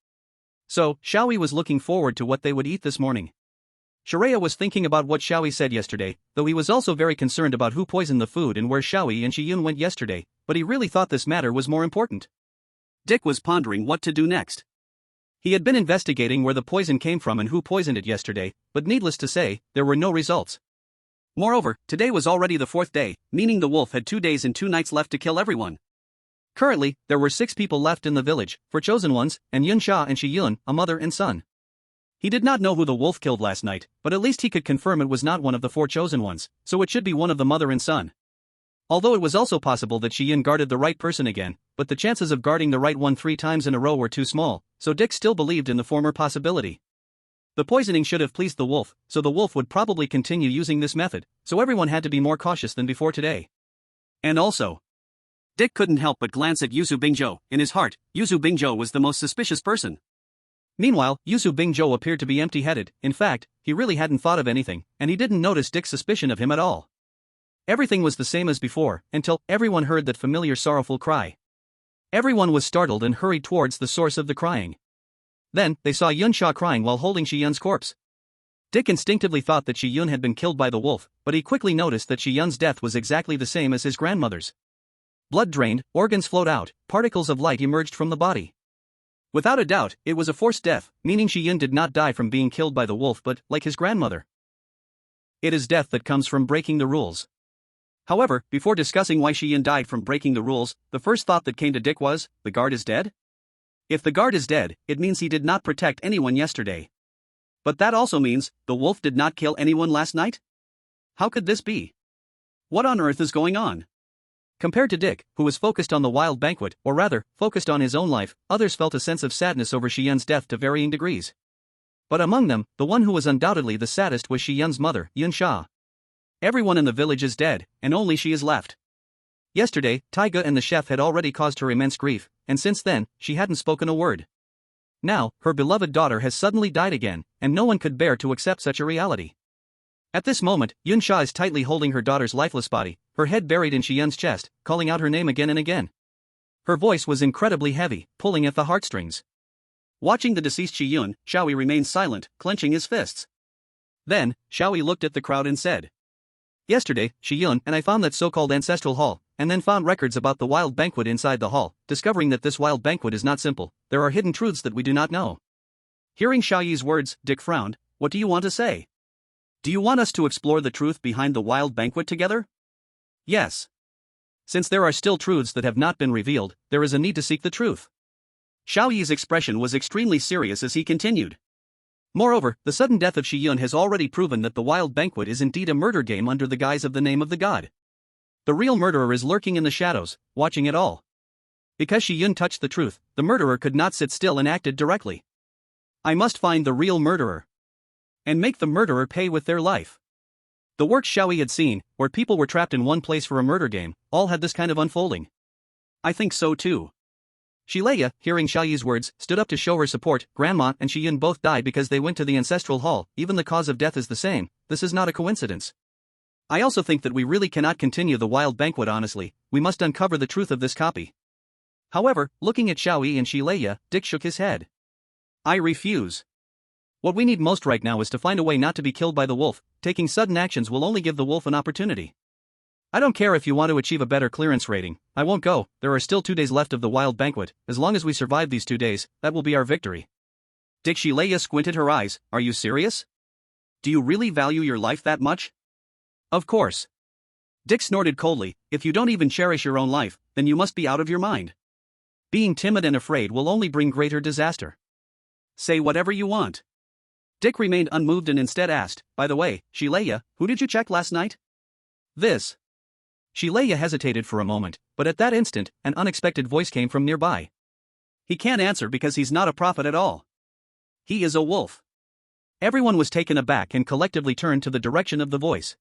So, Xiao Yi was looking forward to what they would eat this morning. Shiraya was thinking about what Xiao Yi said yesterday, though he was also very concerned about who poisoned the food and where Xiao Yi and Xiao Yi went yesterday, but he really thought this matter was more important. Dick was pondering what to do next. He had been investigating where the poison came from and who poisoned it yesterday, but needless to say, there were no results. Moreover, today was already the 4th day, meaning the wolf had 2 days and 2 nights left to kill everyone. Currently, there were 6 people left in the village, 4 chosen ones, and Yunsha and Shiyun, a mother and son. He did not know who the wolf killed last night, but at least he could confirm it was not one of the 4 chosen ones, so it should be one of the mother and son. Although it was also possible that Shiyun guarded the right person again, but the chances of guarding the right one 3 times in a row were too small, so Dick still believed in the former possibility. The poisoning should have pleased the wolf, so the wolf would probably continue using this method, so everyone had to be more cautious than before today. And also, Dick couldn't help but glance at Yuzu Bingzhou. In his heart, Yuzu Bingzhou was the most suspicious person. Meanwhile, Yuzu Bingzhou appeared to be empty-headed. In fact, he really hadn't thought of anything, and he didn't notice Dick's suspicion of him at all. Everything was the same as before, until everyone heard that familiar sorrowful cry. Everyone was startled and hurried towards the source of the crying. Then, they saw Yunsha crying while holding Shiyun's corpse. Dick instinctively thought that Shiyun had been killed by the wolf, but he quickly noticed that Shiyun's death was exactly the same as his grandmother's. Blood drained, organs flowed out, particles of light emerged from the body. Without a doubt, it was a forced death, meaning Shiyun did not die from being killed by the wolf but, like his grandmother, it is death that comes from breaking the rules. However, before discussing why Shiyun died from breaking the rules, the first thought that came to Dick was, the guard is dead? If the guard is dead, it means he did not protect anyone yesterday. But that also means, the wolf did not kill anyone last night? How could this be? What on earth is going on? Compared to Dick, who was focused on the wild banquet, or rather, focused on his own life, others felt a sense of sadness over Shiyun's death to varying degrees. But among them, the one who was undoubtedly the saddest was Shiyun's mother, Yunsha. Everyone in the village is dead, and only she is left. Yesterday, Taiga and the chef had already caused her immense grief, and since then, she hadn't spoken a word. Now, her beloved daughter has suddenly died again, and no one could bear to accept such a reality. At this moment, Yunsha is tightly holding her daughter's lifeless body, her head buried in Shiyun's chest, calling out her name again and again. Her voice was incredibly heavy, pulling at the heartstrings. Watching the deceased Shiyun, Xiao Yi remained silent, clenching his fists. Then, Xiao Yi looked at the crowd and said, "Yesterday, Shiyun and I found that so-called ancestral hall, and then found records about the wild banquet inside the hall, discovering that this wild banquet is not simple, there are hidden truths that we do not know." Hearing Xiao Yi's words, Dick frowned. "What do you want to say? Do you want us to explore the truth behind the wild banquet together?" "Yes. Since there are still truths that have not been revealed, there is a need to seek the truth." Xiao Yi's expression was extremely serious as he continued. "Moreover, the sudden death of Shiyun has already proven that the wild banquet is indeed a murder game under the guise of the name of the god. The real murderer is lurking in the shadows, watching it all. Because Shiyun touched the truth, the murderer could not sit still and acted directly. I must find the real murderer. And make the murderer pay with their life." The work Xiao Yi had seen, where people were trapped in one place for a murder game, all had this kind of unfolding. "I think so too." Shileya, hearing Xiao Yi's words, stood up to show her support. "Grandma and Shiyun both died because they went to the ancestral hall, even the cause of death is the same, this is not a coincidence. I also think that we really cannot continue the wild banquet honestly, we must uncover the truth of this copy." However, looking at Xiao Yi and Shileya, Dick shook his head. "I refuse. What we need most right now is to find a way not to be killed by the wolf, taking sudden actions will only give the wolf an opportunity. I don't care if you want to achieve a better clearance rating, I won't go, there are still 2 days left of the wild banquet, as long as we survive these 2 days, that will be our victory." Dick Shileya squinted her eyes, "Are you serious? Do you really value your life that much?" "Of course." Dick snorted coldly, "If you don't even cherish your own life, then you must be out of your mind. Being timid and afraid will only bring greater disaster. Say whatever you want." Dick remained unmoved and instead asked, "By the way, Shileya, who did you check last night?" "This." Shileya hesitated for a moment, but at that instant, an unexpected voice came from nearby. "He can't answer because he's not a prophet at all. He is a wolf." Everyone was taken aback and collectively turned to the direction of the voice.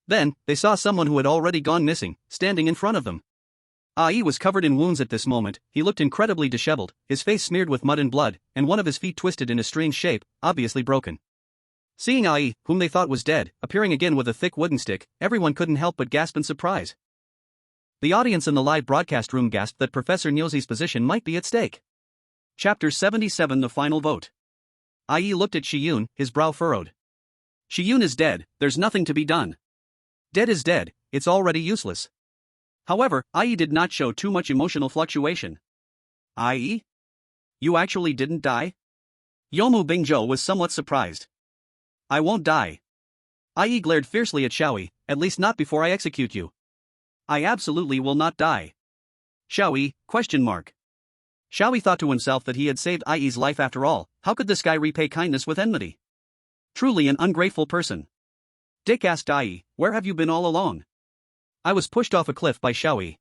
Then, they saw someone who had already gone missing, standing in front of them. Yi was covered in wounds at this moment, he looked incredibly disheveled, his face smeared with mud and blood, and one of his feet twisted in a strange shape, obviously broken. Seeing Yi, whom they thought was dead, appearing again with a thick wooden stick, everyone couldn't help but gasp in surprise. The audience in the live broadcast room gasped that Professor Nyozi's position might be at stake. Chapter 77 The Final Vote. Yi looked at Shiyun, his brow furrowed. "Shiyun is dead, there's nothing to be done. Dead is dead, it's already useless." However, Yi did not show too much emotional fluctuation. "Yi? You actually didn't die?" Yomu Bingzhou was somewhat surprised. I won't die. Yi glared fiercely at Xiao Yi, at least not before I execute you. I absolutely will not die. Xiao Yi, question mark. Xiao Yi thought to himself that he had saved Yi's life after all. How could this guy repay kindness with enmity? Truly an ungrateful person. Dick asked Yi, where have you been all along? I was pushed off a cliff by Xiao Yi.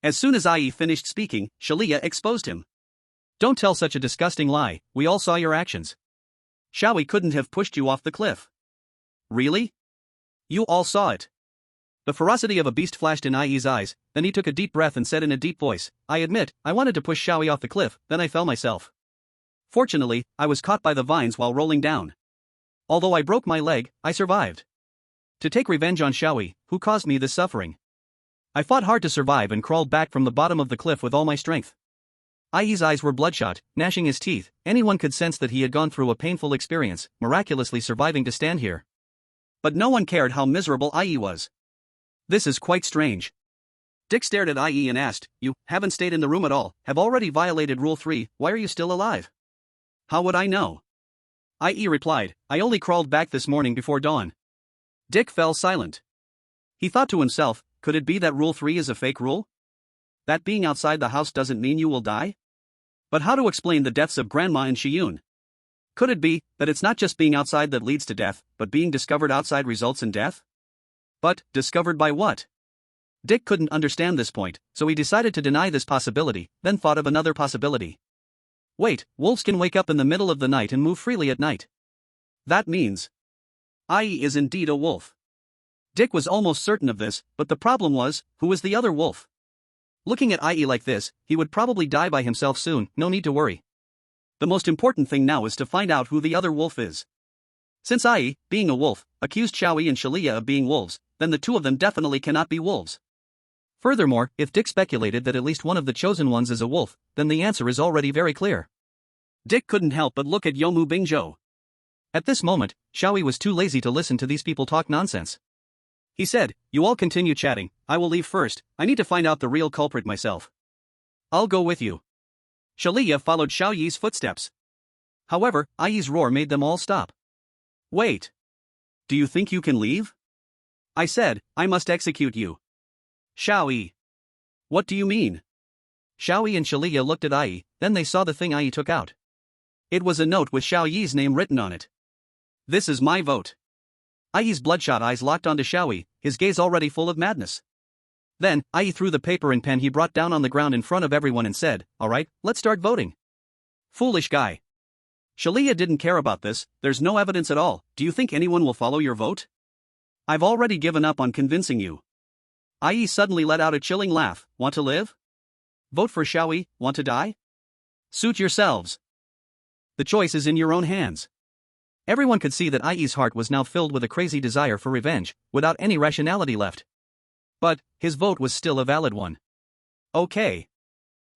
As soon as Yi finished speaking, Shalia exposed him. Don't tell such a disgusting lie, we all saw your actions. Xiao Yi couldn't have pushed you off the cliff. Really? You all saw it. The ferocity of a beast flashed in Yi's eyes, then he took a deep breath and said in a deep voice, I admit, I wanted to push Xiao Yi off the cliff, then I fell myself. Fortunately, I was caught by the vines while rolling down. Although I broke my leg, I survived. To take revenge on Xiao Yi, who caused me this suffering. I fought hard to survive and crawled back from the bottom of the cliff with all my strength. Yi's eyes were bloodshot, gnashing his teeth. Anyone could sense that he had gone through a painful experience, miraculously surviving to stand here. But no one cared how miserable Yi was. This is quite strange. Dick stared at Yi and asked, you haven't stayed in the room at all, have already violated Rule 3, why are you still alive? How would I know? Yi replied, I only crawled back this morning before dawn. Dick fell silent. He thought to himself, could it be that Rule 3 is a fake rule? That being outside the house doesn't mean you will die? But how to explain the deaths of Grandma and Shiyun? Could it be that it's not just being outside that leads to death, but being discovered outside results in death? But, discovered by what? Dick couldn't understand this point, so he decided to deny this possibility, then thought of another possibility. Wait, wolves can wake up in the middle of the night and move freely at night. That means Yi is indeed a wolf. Dick was almost certain of this, but the problem was, who was the other wolf? Looking at Yi like this, he would probably die by himself soon, no need to worry. The most important thing now is to find out who the other wolf is. Since Yi, being a wolf, accused Xiao Yi and Shalia of being wolves, then the two of them definitely cannot be wolves. Furthermore, if Dick speculated that at least one of the chosen ones is a wolf, then the answer is already very clear. Dick couldn't help but look at Yomu Bingzhou. At this moment, Xiao Yi was too lazy to listen to these people talk nonsense. He said, you all continue chatting, I will leave first, I need to find out the real culprit myself. I'll go with you. Shalia followed Xiao Yi's footsteps. However, Yi's roar made them all stop. Wait. Do you think you can leave? I said, I must execute you. Xiao Yi. What do you mean? Xiao Yi and Shalia looked at Yi, then they saw the thing Yi took out. It was a note with Xiao Yi's name written on it. This is my vote. Yi's bloodshot eyes locked onto Xiao Yi, his gaze already full of madness. Then, Yi threw the paper and pen he brought down on the ground in front of everyone and said, alright, let's start voting. Foolish guy. Shalia didn't care about this, there's no evidence at all, do you think anyone will follow your vote? I've already given up on convincing you. Yi suddenly let out a chilling laugh, want to live? Vote for Xiao Yi, want to die? Suit yourselves. The choice is in your own hands. Everyone could see that Yi's heart was now filled with a crazy desire for revenge, without any rationality left. But, his vote was still a valid one. Okay.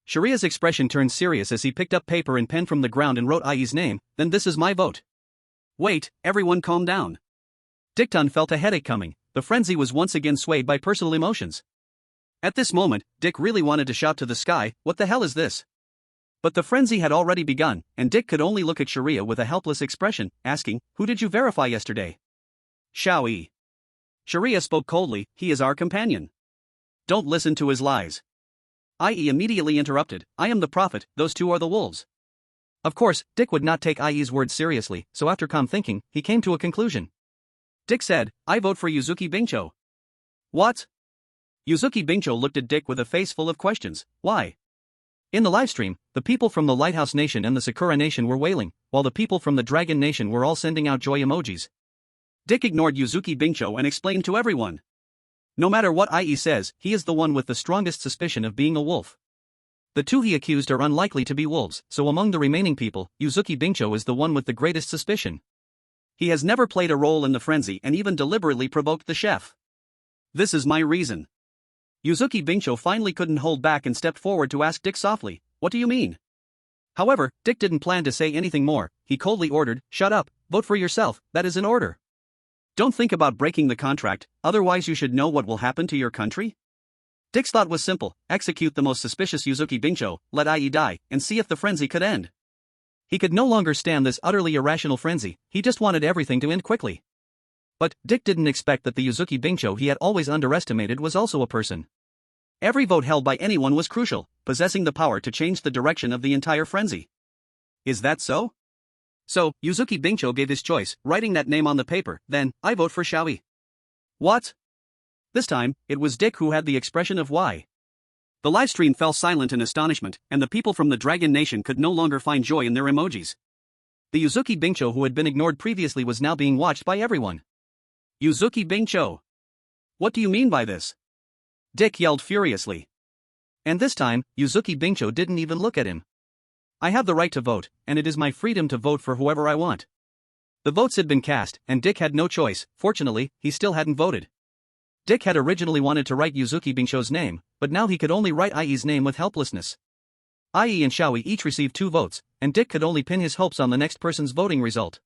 Sharia's expression turned serious as he picked up paper and pen from the ground and wrote Yi's name, then this is my vote. Wait, everyone calm down. Dickton felt a headache coming, the frenzy was once again swayed by personal emotions. At this moment, Dick really wanted to shout to the sky, what the hell is this? But the frenzy had already begun, and Dick could only look at Sharia with a helpless expression, asking, who did you verify yesterday? Xiao Yi. Sharia spoke coldly, he is our companion. Don't listen to his lies. Yi immediately interrupted, I am the prophet, those two are the wolves. Of course, Dick would not take Yi's words seriously, so after calm thinking, he came to a conclusion. Dick said, I vote for Yuzuki Bingzhou. What? Yuzuki Bingzhou looked at Dick with a face full of questions, why? In the livestream, the people from the Lighthouse Nation and the Sakura Nation were wailing, while the people from the Dragon Nation were all sending out joy emojis. Dick ignored Yuzuki Bingzhou and explained to everyone. No matter what Yi says, he is the one with the strongest suspicion of being a wolf. The two he accused are unlikely to be wolves, so among the remaining people, Yuzuki Bingzhou is the one with the greatest suspicion. He has never played a role in the frenzy and even deliberately provoked the chef. This is my reason. Yuzuki Bingzhou finally couldn't hold back and stepped forward to ask Dick softly, what do you mean? However, Dick didn't plan to say anything more, he coldly ordered, shut up, vote for yourself, that is an order. Don't think about breaking the contract, otherwise you should know what will happen to your country? Dick's thought was simple, execute the most suspicious Yuzuki Bingzhou, let Yi die, and see if the frenzy could end. He could no longer stand this utterly irrational frenzy, he just wanted everything to end quickly. But Dick didn't expect that the Yuzuki Bingcho he had always underestimated was also a person. Every vote held by anyone was crucial, possessing the power to change the direction of the entire frenzy. Is that so? So, Yuzuki Bingcho gave his choice, writing that name on the paper. Then, I vote for Xiao Yi. What? This time, it was Dick who had the expression of why. The livestream fell silent in astonishment, and the people from the Dragon Nation could no longer find joy in their emojis. The Yuzuki Bingcho who had been ignored previously was now being watched by everyone. Yuzuki Bingcho. What do you mean by this? Dick yelled furiously. And this time, Yuzuki Bingcho didn't even look at him. I have the right to vote, and it is my freedom to vote for whoever I want. The votes had been cast, and Dick had no choice. Fortunately, he still hadn't voted. Dick had originally wanted to write Yuzuki Bingcho's name, but now he could only write IE's name with helplessness. IE and Xiao Yi each received 2 votes, and Dick could only pin his hopes on the next person's voting result.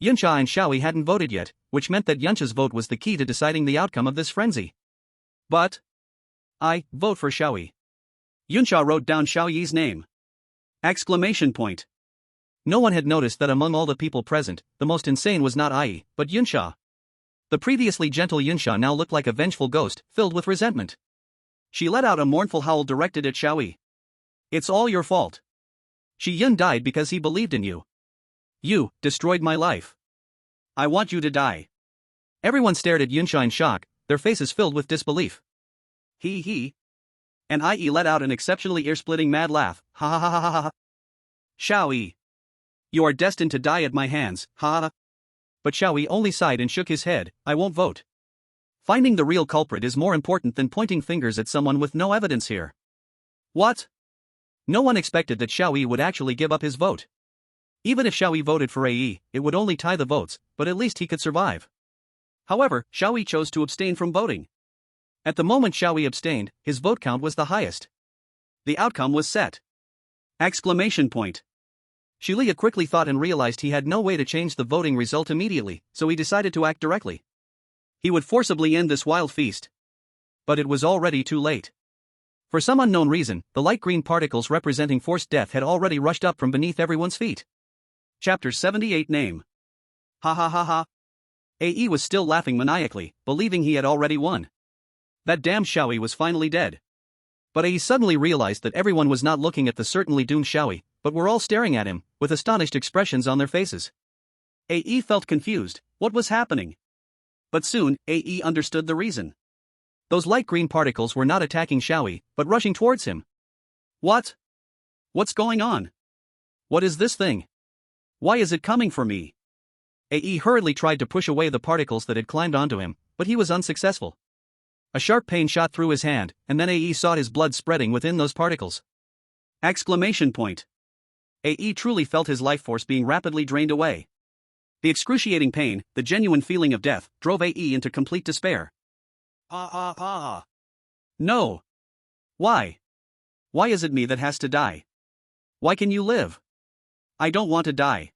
Yunsha and Xiao Yi hadn't voted yet, which meant that Yunsha's vote was the key to deciding the outcome of this frenzy. But I vote for Xiao Yi. Yunsha wrote down Xiao Yi's name. Exclamation point. No one had noticed that among all the people present, the most insane was not IE, but Yunsha. The previously gentle Yunsha now looked like a vengeful ghost, filled with resentment. She let out a mournful howl directed at Xiao Yi. It's all your fault. Shi Yun died because he believed in you. You destroyed my life. I want you to die. Everyone stared at Yunsha in shock, their faces filled with disbelief. He. And IE let out an exceptionally ear-splitting mad laugh. Ha ha ha ha ha ha. Xiao Yi. You are destined to die at my hands, ha ha. But Xiao Yi only sighed and shook his head. I won't vote. Finding the real culprit is more important than pointing fingers at someone with no evidence here. What? No one expected that Xiao Yi would actually give up his vote. Even if Xiao Yi voted for AE, it would only tie the votes, but at least he could survive. However, Xiao Yi chose to abstain from voting. At the moment Xiao Yi abstained, his vote count was the highest. The outcome was set. Exclamation point. Shilia quickly thought and realized he had no way to change the voting result immediately, so he decided to act directly. He would forcibly end this wild feast. But it was already too late. For some unknown reason, the light green particles representing forced death had already rushed up from beneath everyone's feet. Chapter 78 Name. Ha ha ha ha. AE was still laughing maniacally, believing he had already won. That damn Xiao Yi was finally dead. But AE suddenly realized that everyone was not looking at the certainly doomed Xiao Yi, but were all staring at him, with astonished expressions on their faces. AE felt confused. What was happening? But soon, AE understood the reason. Those light green particles were not attacking Xiao Yi, but rushing towards him. What? What's going on? What is this thing? Why is it coming for me? AE hurriedly tried to push away the particles that had climbed onto him, but he was unsuccessful. A sharp pain shot through his hand, and then AE saw his blood spreading within those particles. Exclamation point. AE truly felt his life force being rapidly drained away. The excruciating pain, the genuine feeling of death, drove AE into complete despair. No. Why? Why is it me that has to die? Why can you live? I don't want to die.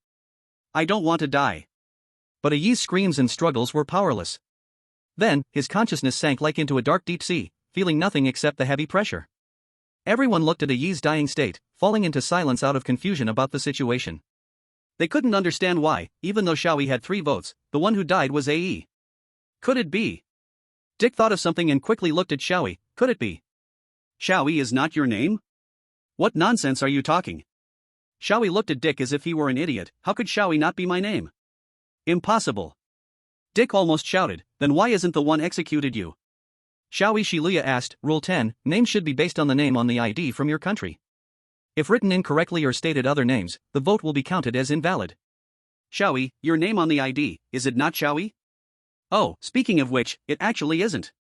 I don't want to die. But AE's screams and struggles were powerless. Then, his consciousness sank like into a dark deep sea, feeling nothing except the heavy pressure. Everyone looked at AE's dying state, falling into silence out of confusion about the situation. They couldn't understand why, even though Xiao Yi had 3 votes, the one who died was AE. Could it be? Dick thought of something and quickly looked at Xiao Yi. Could it be? Xiao Yi is not your name? What nonsense are you talking? Xiao Yi looked at Dick as if he were an idiot. How could Xiao Yi not be my name? Impossible. Dick almost shouted, then why isn't the one executed you? Xiao Yi Shiluya asked, Rule 10, names should be based on the name on the ID from your country. If written incorrectly or stated other names, the vote will be counted as invalid. Xiao Yi, your name on the ID, is it not Xiao Yi? Oh, speaking of which, it actually isn't.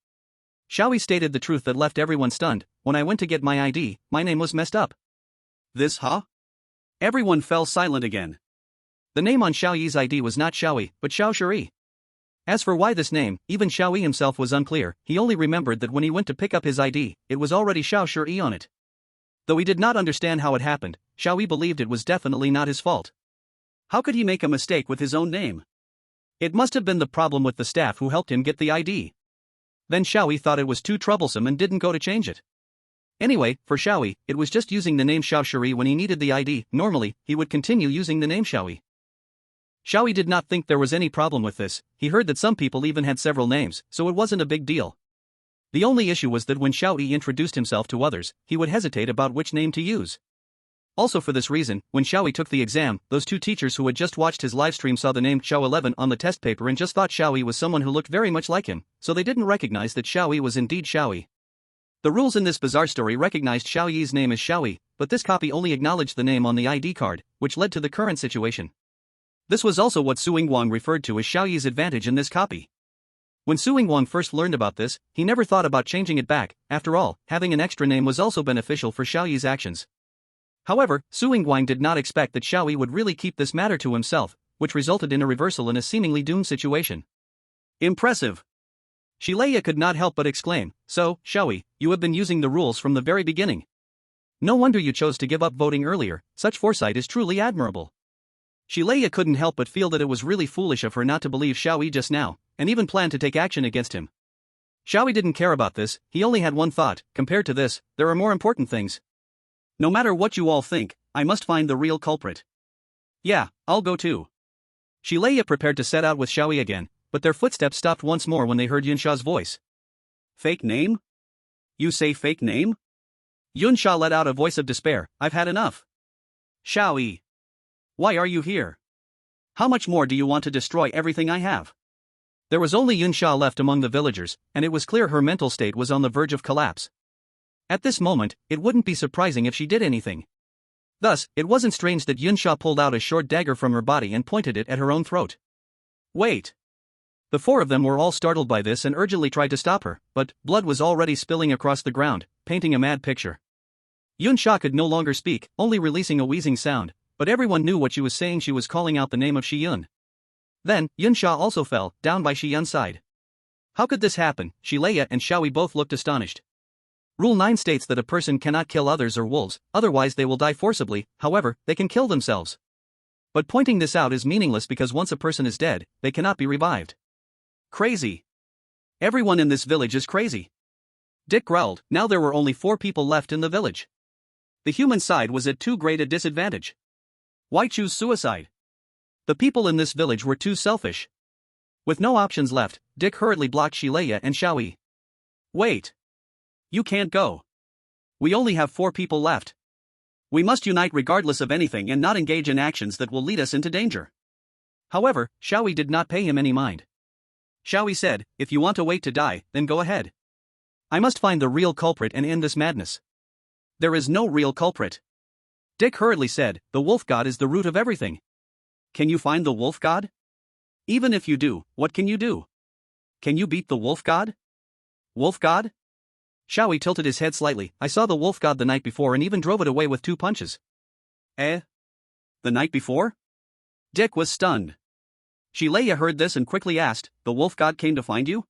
Xiao Yi stated the truth that left everyone stunned. When I went to get my ID, my name was messed up. This, huh? Everyone fell silent again. The name on Xiao Yi's ID was not Xiao Yi, but Xiao Shuri. As for why this name, even Xiao Yi himself was unclear. He only remembered that when he went to pick up his ID, it was already Xiao Shuri on it. Though he did not understand how it happened, Xiao Yi believed it was definitely not his fault. How could he make a mistake with his own name? It must have been the problem with the staff who helped him get the ID. Then Xiao Yi thought it was too troublesome and didn't go to change it. Anyway, for Xiao Yi, it was just using the name Xiao Yi when he needed the ID. Normally, he would continue using the name Xiao Yi. Xiao Yi did not think there was any problem with this. He heard that some people even had several names, so it wasn't a big deal. The only issue was that when Xiao Yi introduced himself to others, he would hesitate about which name to use. Also for this reason, when Xiao Yi took the exam, those two teachers who had just watched his livestream saw the name Xiao 11 on the test paper and just thought Xiao Yi was someone who looked very much like him, so they didn't recognize that Xiao Yi was indeed Xiao Yi. The rules in this bizarre story recognized Xiao Yi's name as Xiao Yi, but this copy only acknowledged the name on the ID card, which led to the current situation. This was also what Su Yingguang referred to as Xiao Yi's advantage in this copy. When Su Yingguang first learned about this, he never thought about changing it back. After all, having an extra name was also beneficial for Xiao Yi's actions. However, Su Yingguang did not expect that Xiao Yi would really keep this matter to himself, which resulted in a reversal in a seemingly doomed situation. Impressive! Xiao Yi could not help but exclaim, "So, Xiao Yi, you have been using the rules from the very beginning. No wonder you chose to give up voting earlier, such foresight is truly admirable." Xiao Yi couldn't help but feel that it was really foolish of her not to believe Xiao Yi just now, and even planned to take action against him. Xiao Yi didn't care about this, he only had one thought: compared to this, there are more important things. No matter what you all think, I must find the real culprit. Yeah, I'll go too. Xiao Yi prepared to set out with Xiao Yi again, but their footsteps stopped once more when they heard Yunsha's voice. Fake name? You say fake name? Yunsha let out a voice of despair. I've had enough. Xiao Yi. Why are you here? How much more do you want to destroy everything I have? There was only Yunsha left among the villagers, and it was clear her mental state was on the verge of collapse. At this moment, it wouldn't be surprising if she did anything. Thus, it wasn't strange that Yunsha pulled out a short dagger from her body and pointed it at her own throat. Wait! The four of them were all startled by this and urgently tried to stop her, but blood was already spilling across the ground, painting a mad picture. Yunsha could no longer speak, only releasing a wheezing sound, but everyone knew what she was saying. She was calling out the name of Shiyun. Then, Yunsha also fell, down by Shiyun's side. How could this happen? Xiao Yi and Xiao Yi both looked astonished. Rule 9 states that a person cannot kill others or wolves, otherwise they will die forcibly. However, they can kill themselves. But pointing this out is meaningless because once a person is dead, they cannot be revived. Crazy. Everyone in this village is crazy. Dick growled. Now there were only 4 people left in the village. The human side was at too great a disadvantage. Why choose suicide? The people in this village were too selfish. With no options left, Dick hurriedly blocked Xiao Yi and Xiao Yi. Wait. You can't go. We only have 4 people left. We must unite regardless of anything and not engage in actions that will lead us into danger. However, Xiao Yi did not pay him any mind. Xiao Yi said, if you want to wait to die, then go ahead. I must find the real culprit and end this madness. There is no real culprit. Dick hurriedly said, the wolf god is the root of everything. Can you find the wolf god? Even if you do, what can you do? Can you beat the wolf god? Wolf god? Xiao Yi tilted his head slightly. I saw the wolf god the night before and even drove it away with 2 punches. The night before? Dick was stunned. Xiao Yi heard this and quickly asked, the wolf god came to find you?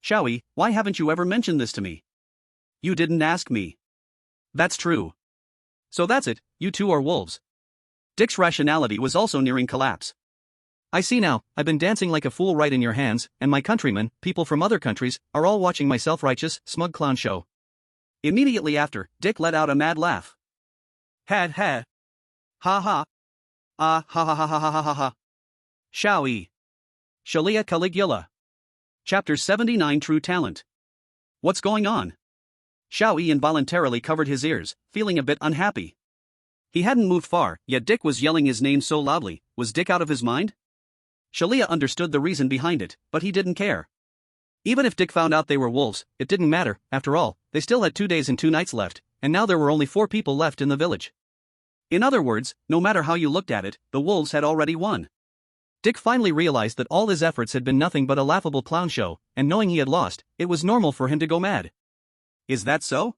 Xiao Yi, why haven't you ever mentioned this to me? You didn't ask me. That's true. So that's it, you two are wolves. Dick's rationality was also nearing collapse. I see now, I've been dancing like a fool right in your hands, and my countrymen, people from other countries, are all watching my self-righteous, smug clown show. Immediately after, Dick let out a mad laugh. Ha ha. Ha ha. Ah ha ha ha ha ha ha ha. Xiao Yi. Shalia Caligula. Chapter 79 True Talent. What's going on? Xiao Yi involuntarily covered his ears, feeling a bit unhappy. He hadn't moved far, yet Dick was yelling his name so loudly. Was Dick out of his mind? Shalia understood the reason behind it, but he didn't care. Even if Dick found out they were wolves, it didn't matter. After all, they still had 2 days and 2 nights left, and now there were only 4 people left in the village. In other words, no matter how you looked at it, the wolves had already won. Dick finally realized that all his efforts had been nothing but a laughable clown show, and knowing he had lost, it was normal for him to go mad. Is that so?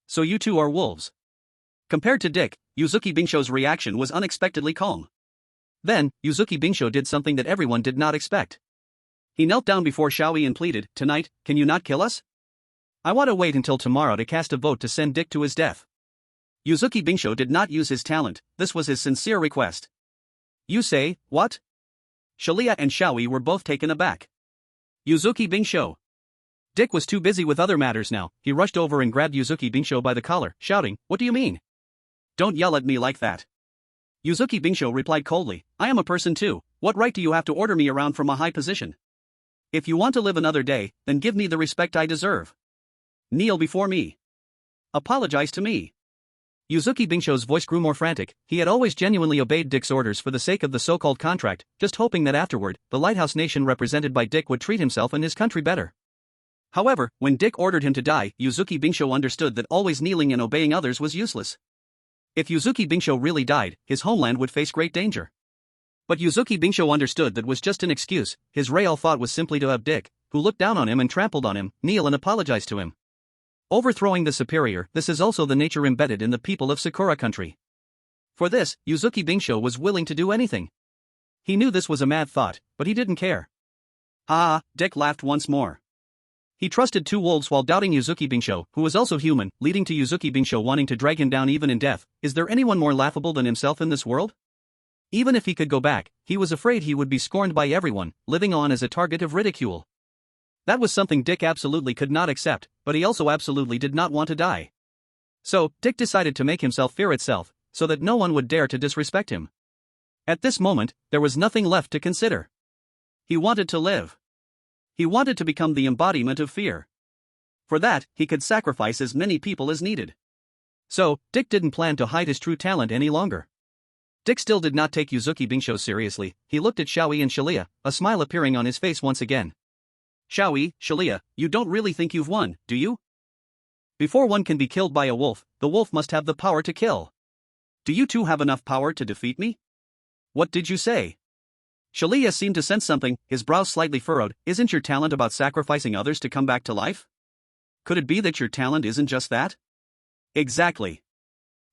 So you two are wolves. Compared to Dick, Yuzuki Bingsho's reaction was unexpectedly calm. Then, Yuzuki Bingsho did something that everyone did not expect. He knelt down before Xiao Yi and pleaded, tonight, can you not kill us? I want to wait until tomorrow to cast a vote to send Dick to his death. Yuzuki Bingsho did not use his talent, this was his sincere request. You say, what? Shalia and Xiao Yi were both taken aback. Yuzuki Bingsho. Dick was too busy with other matters now. He rushed over and grabbed Yuzuki Binsho by the collar, shouting, "What do you mean? Don't yell at me like that." Yuzuki Binsho replied coldly, "I am a person too. What right do you have to order me around from a high position? If you want to live another day, then give me the respect I deserve. Kneel before me. Apologize to me." Yuzuki Binsho's voice grew more frantic. He had always genuinely obeyed Dick's orders for the sake of the so-called contract, just hoping that afterward, the Lighthouse Nation represented by Dick would treat himself and his country better. However, when Dick ordered him to die, Yuzuki Binsho understood that always kneeling and obeying others was useless. If Yuzuki Binsho really died, his homeland would face great danger. But Yuzuki Binsho understood that was just an excuse. His real thought was simply to have Dick, who looked down on him and trampled on him, kneel and apologize to him. Overthrowing the superior, this is also the nature embedded in the people of Sakura country. For this, Yuzuki Binsho was willing to do anything. He knew this was a mad thought, but he didn't care. Ah, Dick laughed once more. He trusted two wolves while doubting Yuzuki Binsho, who was also human, leading to Yuzuki Binsho wanting to drag him down even in death. Is there anyone more laughable than himself in this world? Even if he could go back, he was afraid he would be scorned by everyone, living on as a target of ridicule. That was something Dick absolutely could not accept, but he also absolutely did not want to die. So, Dick decided to make himself fear itself, so that no one would dare to disrespect him. At this moment, there was nothing left to consider. He wanted to live. He wanted to become the embodiment of fear. For that, he could sacrifice as many people as needed. So, Dick didn't plan to hide his true talent any longer. Dick still did not take Yuzuki Binsho seriously. He looked at Xiao Yi and Shalia, a smile appearing on his face once again. "Xiao Yi, Shalia, you don't really think you've won, do you? Before one can be killed by a wolf, the wolf must have the power to kill. Do you two have enough power to defeat me? What did you say?" Shalia seemed to sense something, his brows slightly furrowed. "Isn't your talent about sacrificing others to come back to life? Could it be that your talent isn't just that?" "Exactly."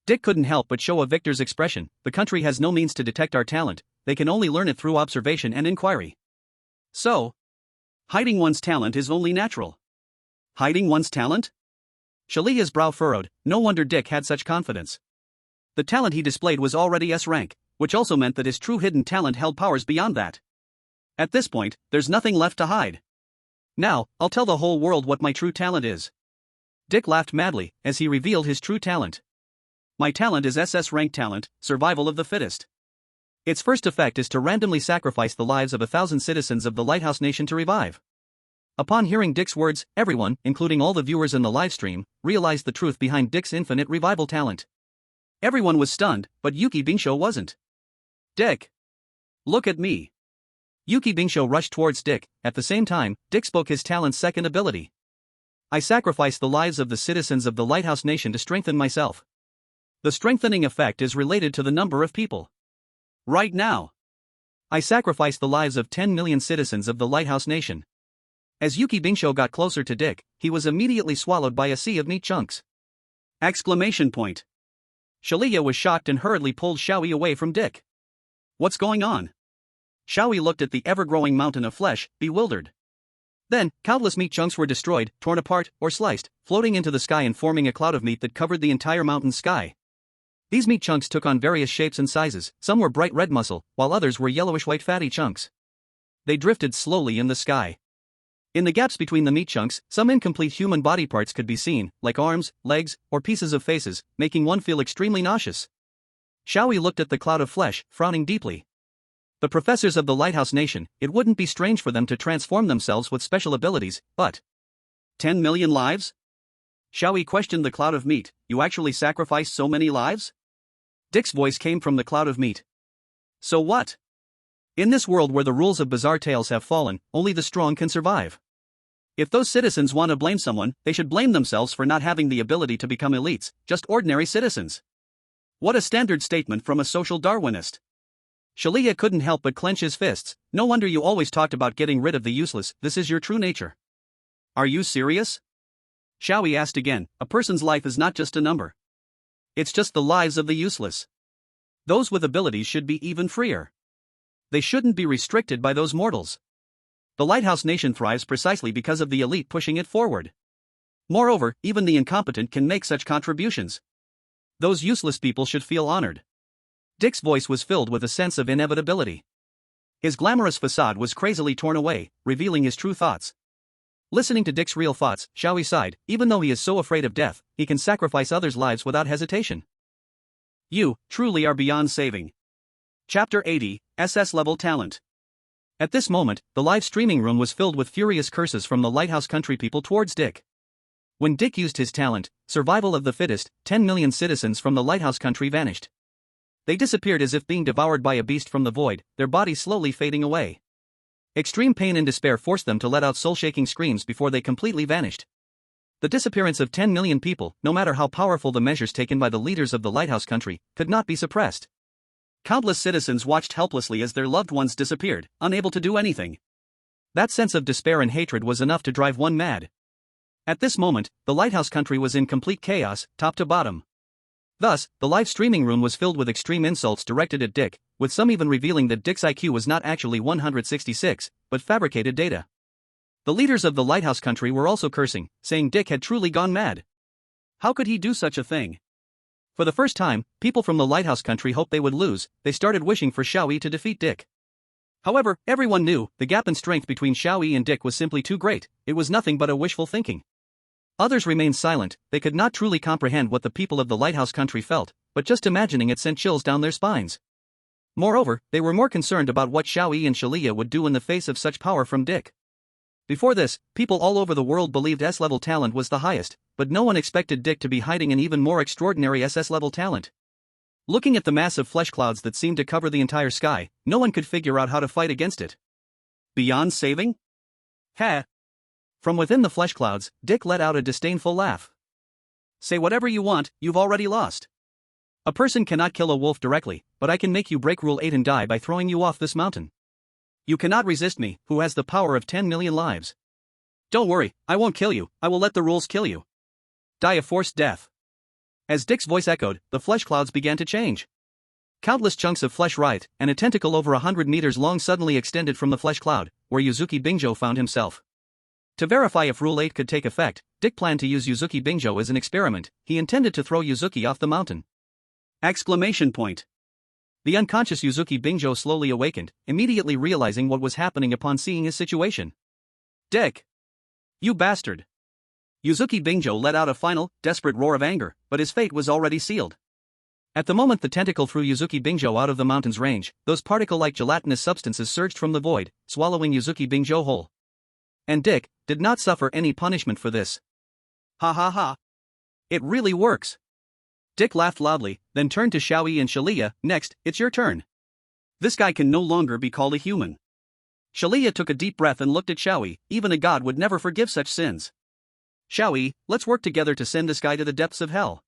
Dick couldn't help but show a victor's expression. "The country has no means to detect our talent, they can only learn it through observation and inquiry. So, hiding one's talent is only natural." "Hiding one's talent?" Shalia's brow furrowed. No wonder Dick had such confidence. The talent he displayed was already S rank, which also meant that his true hidden talent held powers beyond that. At this point, there's nothing left to hide. "Now, I'll tell the whole world what my true talent is." Dick laughed madly as he revealed his true talent. "My talent is SS rank talent, survival of the fittest. Its first effect is to randomly sacrifice the lives of 1,000 citizens of the Lighthouse Nation to revive." Upon hearing Dick's words, everyone, including all the viewers in the livestream, realized the truth behind Dick's infinite revival talent. Everyone was stunned, but Yuki Binsho wasn't. "Dick! Look at me!" Yuki Binsho rushed towards Dick. At the same time, Dick spoke his talent's second ability. "I sacrifice the lives of the citizens of the Lighthouse Nation to strengthen myself. The strengthening effect is related to the number of people. Right now, I sacrifice the lives of 10 million citizens of the Lighthouse Nation." As Yuki Binsho got closer to Dick, he was immediately swallowed by a sea of meat chunks. Exclamation point. Shalia was shocked and hurriedly pulled Xiao Yi away from Dick. "What's going on?" Xiao Yi looked at the ever-growing mountain of flesh, bewildered. Then, countless meat chunks were destroyed, torn apart, or sliced, floating into the sky and forming a cloud of meat that covered the entire mountain sky. These meat chunks took on various shapes and sizes. Some were bright red muscle, while others were yellowish-white fatty chunks. They drifted slowly in the sky. In the gaps between the meat chunks, some incomplete human body parts could be seen, like arms, legs, or pieces of faces, making one feel extremely nauseous. Xiao Yi looked at the cloud of flesh, frowning deeply. The professors of the Lighthouse Nation, it wouldn't be strange for them to transform themselves with special abilities, but 10 million lives? Xiao Yi questioned the cloud of meat. "You actually sacrificed so many lives?" Dick's voice came from the cloud of meat. "So what? In this world where the rules of bizarre tales have fallen, only the strong can survive. If those citizens want to blame someone, they should blame themselves for not having the ability to become elites, just ordinary citizens." What a standard statement from a social Darwinist. Shalia couldn't help but clench his fists. "No wonder you always talked about getting rid of the useless. This is your true nature." "Are you serious?" Xiao Yi asked again. "A person's life is not just a number. It's just the lives of the useless. Those with abilities should be even freer. They shouldn't be restricted by those mortals. The Lighthouse Nation thrives precisely because of the elite pushing it forward. Moreover, even the incompetent can make such contributions. Those useless people should feel honored." Dick's voice was filled with a sense of inevitability. His glamorous facade was crazily torn away, revealing his true thoughts. Listening to Dick's real thoughts, Xiao Yi sighed. Even though he is so afraid of death, he can sacrifice others' lives without hesitation. You, truly are beyond saving. Chapter 80, SS-level talent. At this moment, the live streaming room was filled with furious curses from the Lighthouse Country people towards Dick. When Dick used his talent, survival of the fittest, 10 million citizens from the Lighthouse Country vanished. They disappeared as if being devoured by a beast from the void, their bodies slowly fading away. Extreme pain and despair forced them to let out soul-shaking screams before they completely vanished. The disappearance of 10 million people, no matter how powerful the measures taken by the leaders of the Lighthouse Country, could not be suppressed. Countless citizens watched helplessly as their loved ones disappeared, unable to do anything. That sense of despair and hatred was enough to drive one mad. At this moment, the Lighthouse Country was in complete chaos, top to bottom. Thus, the live streaming room was filled with extreme insults directed at Dick, with some even revealing that Dick's IQ was not actually 166, but fabricated data. The leaders of the Lighthouse Country were also cursing, saying Dick had truly gone mad. How could he do such a thing? For the first time, people from the Lighthouse Country hoped they would lose. They started wishing for Xiao Yi to defeat Dick. However, everyone knew the gap in strength between Xiao Yi and Dick was simply too great. It was nothing but a wishful thinking. Others remained silent. They could not truly comprehend what the people of the Lighthouse Country felt, but just imagining it sent chills down their spines. Moreover, they were more concerned about what Xiao Yi and Shalia would do in the face of such power from Dick. Before this, people all over the world believed S-level talent was the highest, but no one expected Dick to be hiding an even more extraordinary SS-level talent. Looking at the massive flesh clouds that seemed to cover the entire sky, no one could figure out how to fight against it. Beyond saving? Ha! From within the flesh clouds, Dick let out a disdainful laugh. Say whatever you want, you've already lost. A person cannot kill a wolf directly, but I can make you break Rule 8 and die by throwing you off this mountain. You cannot resist me, who has the power of 10 million lives. Don't worry, I won't kill you, I will let the rules kill you. Die a forced death. As Dick's voice echoed, the flesh clouds began to change. Countless chunks of flesh writhed, and a tentacle over 100 meters long suddenly extended from the flesh cloud, where Yuzuki Bingjo found himself. To verify if Rule 8 could take effect, Dick planned to use Yuzuki Bingjo as an experiment. He intended to throw Yuzuki off the mountain. Exclamation point. The unconscious Yuzuki Bingjo slowly awakened, immediately realizing what was happening upon seeing his situation. Dick! You bastard! Yuzuki Bingjo let out a final, desperate roar of anger, but his fate was already sealed. At the moment the tentacle threw Yuzuki Bingjo out of the mountain's range, those particle-like gelatinous substances surged from the void, swallowing Yuzuki Bingjo whole. And Dick did not suffer any punishment for this. Ha ha ha! It really works! Dick laughed loudly, then turned to Xiao Yi and Shalia. Next, it's your turn. This guy can no longer be called a human. Shalia took a deep breath and looked at Xiao Yi. Even a god would never forgive such sins. Xiao Yi, let's work together to send this guy to the depths of hell.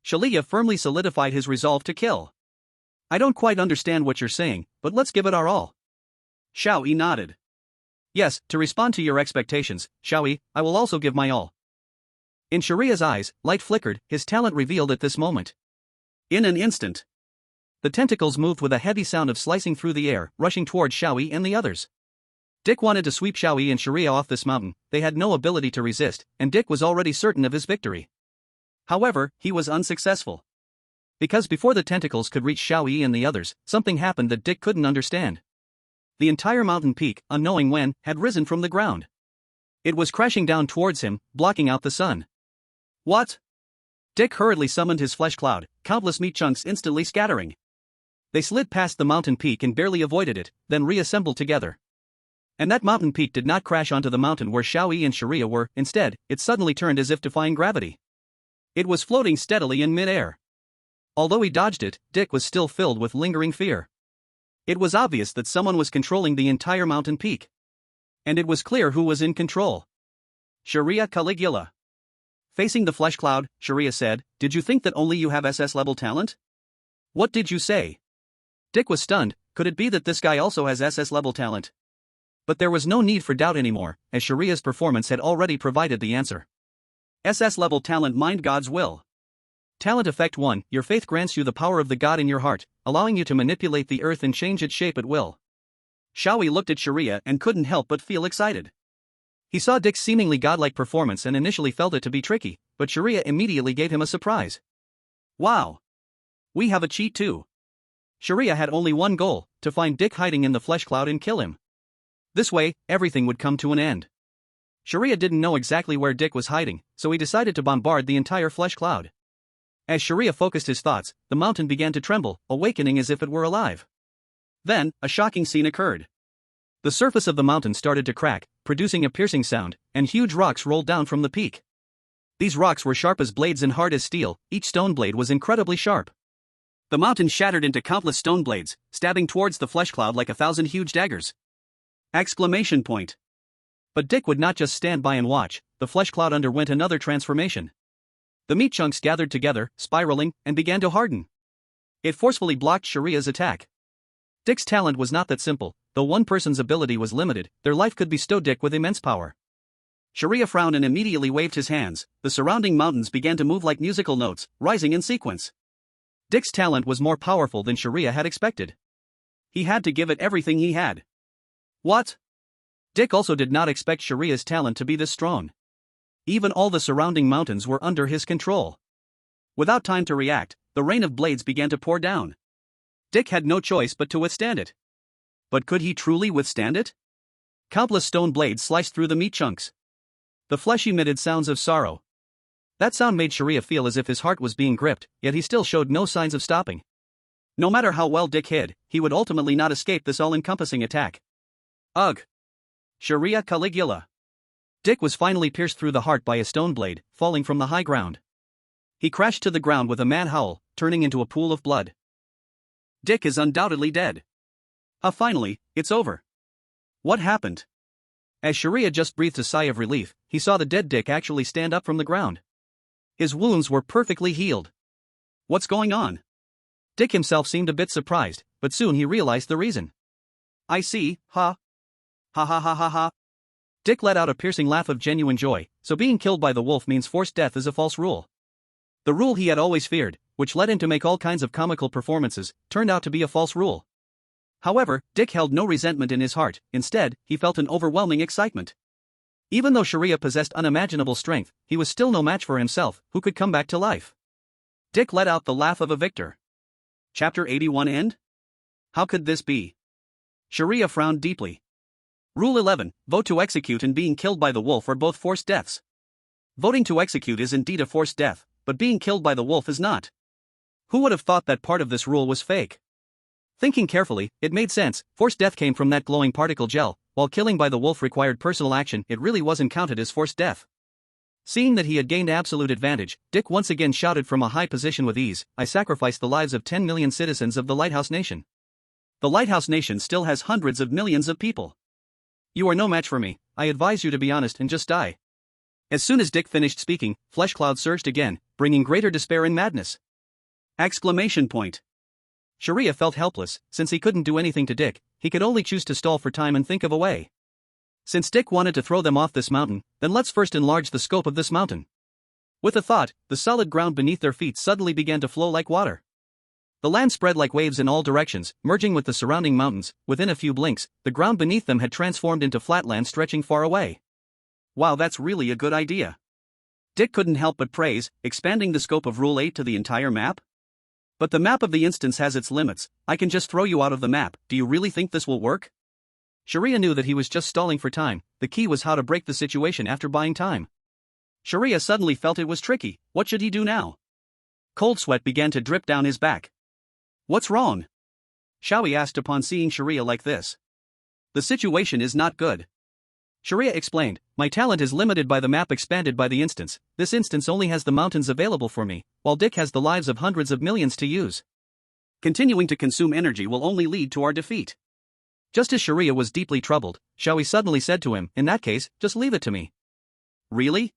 Shalia firmly solidified his resolve to kill. I don't quite understand what you're saying, but let's give it our all. Xiao Yi nodded. Yes, to respond to your expectations, Xiao Yi, I will also give my all. In Sharia's eyes, light flickered, his talent revealed at this moment. In an instant, the tentacles moved with a heavy sound of slicing through the air, rushing toward Xiao Yi and the others. Dick wanted to sweep Xiao Yi and Sharia off this mountain. They had no ability to resist, and Dick was already certain of his victory. However, he was unsuccessful. Because before the tentacles could reach Xiao Yi and the others, something happened that Dick couldn't understand. The entire mountain peak, unknowing when, had risen from the ground. It was crashing down towards him, blocking out the sun. What? Dick hurriedly summoned his flesh cloud, countless meat chunks instantly scattering. They slid past the mountain peak and barely avoided it, then reassembled together. And that mountain peak did not crash onto the mountain where Xiao Yi and Sharia were. Instead, it suddenly turned as if defying gravity. It was floating steadily in mid-air. Although he dodged it, Dick was still filled with lingering fear. It was obvious that someone was controlling the entire mountain peak. And it was clear who was in control. Sharia Caligula. Facing the flesh cloud, Sharia said, "Did you think that only you have SS-level talent? What did you say?" Dick was stunned. Could it be that this guy also has SS-level talent? But there was no need for doubt anymore, as Sharia's performance had already provided the answer. SS-level talent. Mind God's will. Talent Effect 1. Your faith grants you the power of the God in your heart, allowing you to manipulate the earth and change its shape at will. Xiao Yi looked at Sharia and couldn't help but feel excited. He saw Dick's seemingly godlike performance and initially felt it to be tricky, but Sharia immediately gave him a surprise. Wow! We have a cheat too. Sharia had only one goal, to find Dick hiding in the flesh cloud and kill him. This way, everything would come to an end. Sharia didn't know exactly where Dick was hiding, so he decided to bombard the entire flesh cloud. As Sharia focused his thoughts, the mountain began to tremble, awakening as if it were alive. Then, a shocking scene occurred. The surface of the mountain started to crack, producing a piercing sound, and huge rocks rolled down from the peak. These rocks were sharp as blades and hard as steel, each stone blade was incredibly sharp. The mountain shattered into countless stone blades, stabbing towards the flesh cloud like 1,000 huge daggers. Exclamation point. But Dick would not just stand by and watch. The flesh cloud underwent another transformation. The meat chunks gathered together, spiraling, and began to harden. It forcefully blocked Sharia's attack. Dick's talent was not that simple. Though one person's ability was limited, their life could bestow Dick with immense power. Sharia frowned and immediately waved his hands. The surrounding mountains began to move like musical notes, rising in sequence. Dick's talent was more powerful than Sharia had expected. He had to give it everything he had. What? Dick also did not expect Sharia's talent to be this strong. Even all the surrounding mountains were under his control. Without time to react, the rain of blades began to pour down. Dick had no choice but to withstand it. But could he truly withstand it? Countless stone blades sliced through the meat chunks. The flesh emitted sounds of sorrow. That sound made Sharia feel as if his heart was being gripped, yet he still showed no signs of stopping. No matter how well Dick hid, he would ultimately not escape this all-encompassing attack. Ugh! Sharia Caligula. Dick was finally pierced through the heart by a stone blade, falling from the high ground. He crashed to the ground with a mad howl, turning into a pool of blood. Dick is undoubtedly dead. Finally, it's over. What happened? As Sharia just breathed a sigh of relief, he saw the dead Dick actually stand up from the ground. His wounds were perfectly healed. What's going on? Dick himself seemed a bit surprised, but soon he realized the reason. I see, ha. Ha ha ha ha ha. Dick let out a piercing laugh of genuine joy. So being killed by the wolf means forced death is a false rule. The rule he had always feared, which led him to make all kinds of comical performances, turned out to be a false rule. However, Dick held no resentment in his heart. Instead, he felt an overwhelming excitement. Even though Sharia possessed unimaginable strength, he was still no match for himself, who could come back to life. Dick let out the laugh of a victor. Chapter 81 end? How could this be? Sharia frowned deeply. Rule 11, vote to execute and being killed by the wolf are both forced deaths. Voting to execute is indeed a forced death, but being killed by the wolf is not. Who would have thought that part of this rule was fake? Thinking carefully, it made sense. Forced death came from that glowing particle gel, while killing by the wolf required personal action. It really wasn't counted as forced death. Seeing that he had gained absolute advantage, Dick once again shouted from a high position with ease, I sacrificed the lives of 10 million citizens of the Lighthouse Nation. The Lighthouse Nation still has hundreds of millions of people. You are no match for me. I advise you to be honest and just die. As soon as Dick finished speaking, flesh clouds surged again, bringing greater despair and madness. Exclamation point. Sharia felt helpless. Since he couldn't do anything to Dick, he could only choose to stall for time and think of a way. Since Dick wanted to throw them off this mountain, then let's first enlarge the scope of this mountain. With a thought, the solid ground beneath their feet suddenly began to flow like water. The land spread like waves in all directions, merging with the surrounding mountains. Within a few blinks, the ground beneath them had transformed into flat land stretching far away. Wow, that's really a good idea. Dick couldn't help but praise, expanding the scope of Rule 8 to the entire map. But the map of the instance has its limits. I can just throw you out of the map. Do you really think this will work? Sharia knew that he was just stalling for time. The key was how to break the situation after buying time. Sharia suddenly felt it was tricky. What should he do now? Cold sweat began to drip down his back. What's wrong? Xiao Yi asked upon seeing Sharia like this. The situation is not good. Sharia explained, my talent is limited by the map expanded by the instance. This instance only has the mountains available for me, while Dick has the lives of hundreds of millions to use. Continuing to consume energy will only lead to our defeat. Just as Sharia was deeply troubled, Xiao Yi suddenly said to him, in that case, just leave it to me. Really?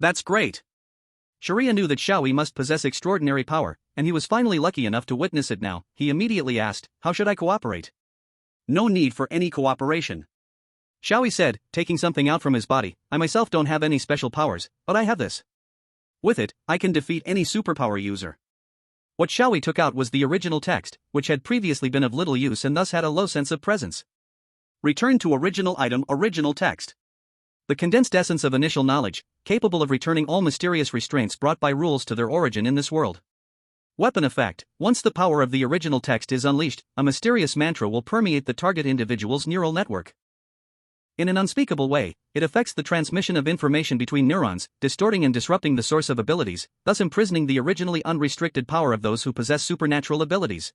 That's great. Sharia knew that Xiao Yi must possess extraordinary power, and he was finally lucky enough to witness it now. He immediately asked, how should I cooperate? No need for any cooperation. Xiao Yi said, taking something out from his body, I myself don't have any special powers, but I have this. With it, I can defeat any superpower user. What Xiao Yi took out was the original text, which had previously been of little use and thus had a low sense of presence. Return to original item, original text. The condensed essence of initial knowledge, capable of returning all mysterious restraints brought by rules to their origin in this world. Weapon effect, once the power of the original text is unleashed, a mysterious mantra will permeate the target individual's neural network. In an unspeakable way, it affects the transmission of information between neurons, distorting and disrupting the source of abilities, thus imprisoning the originally unrestricted power of those who possess supernatural abilities.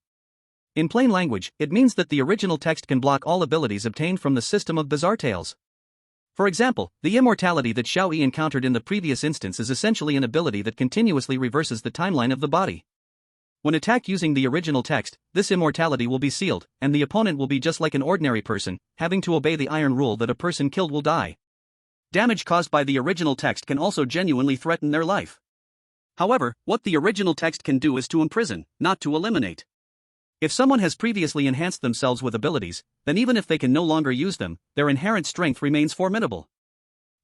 In plain language, it means that the original text can block all abilities obtained from the system of bizarre tales. For example, the immortality that Xiao Yi encountered in the previous instance is essentially an ability that continuously reverses the timeline of the body. When attacked using the original text, this immortality will be sealed, and the opponent will be just like an ordinary person, having to obey the iron rule that a person killed will die. Damage caused by the original text can also genuinely threaten their life. However, what the original text can do is to imprison, not to eliminate. If someone has previously enhanced themselves with abilities, then even if they can no longer use them, their inherent strength remains formidable.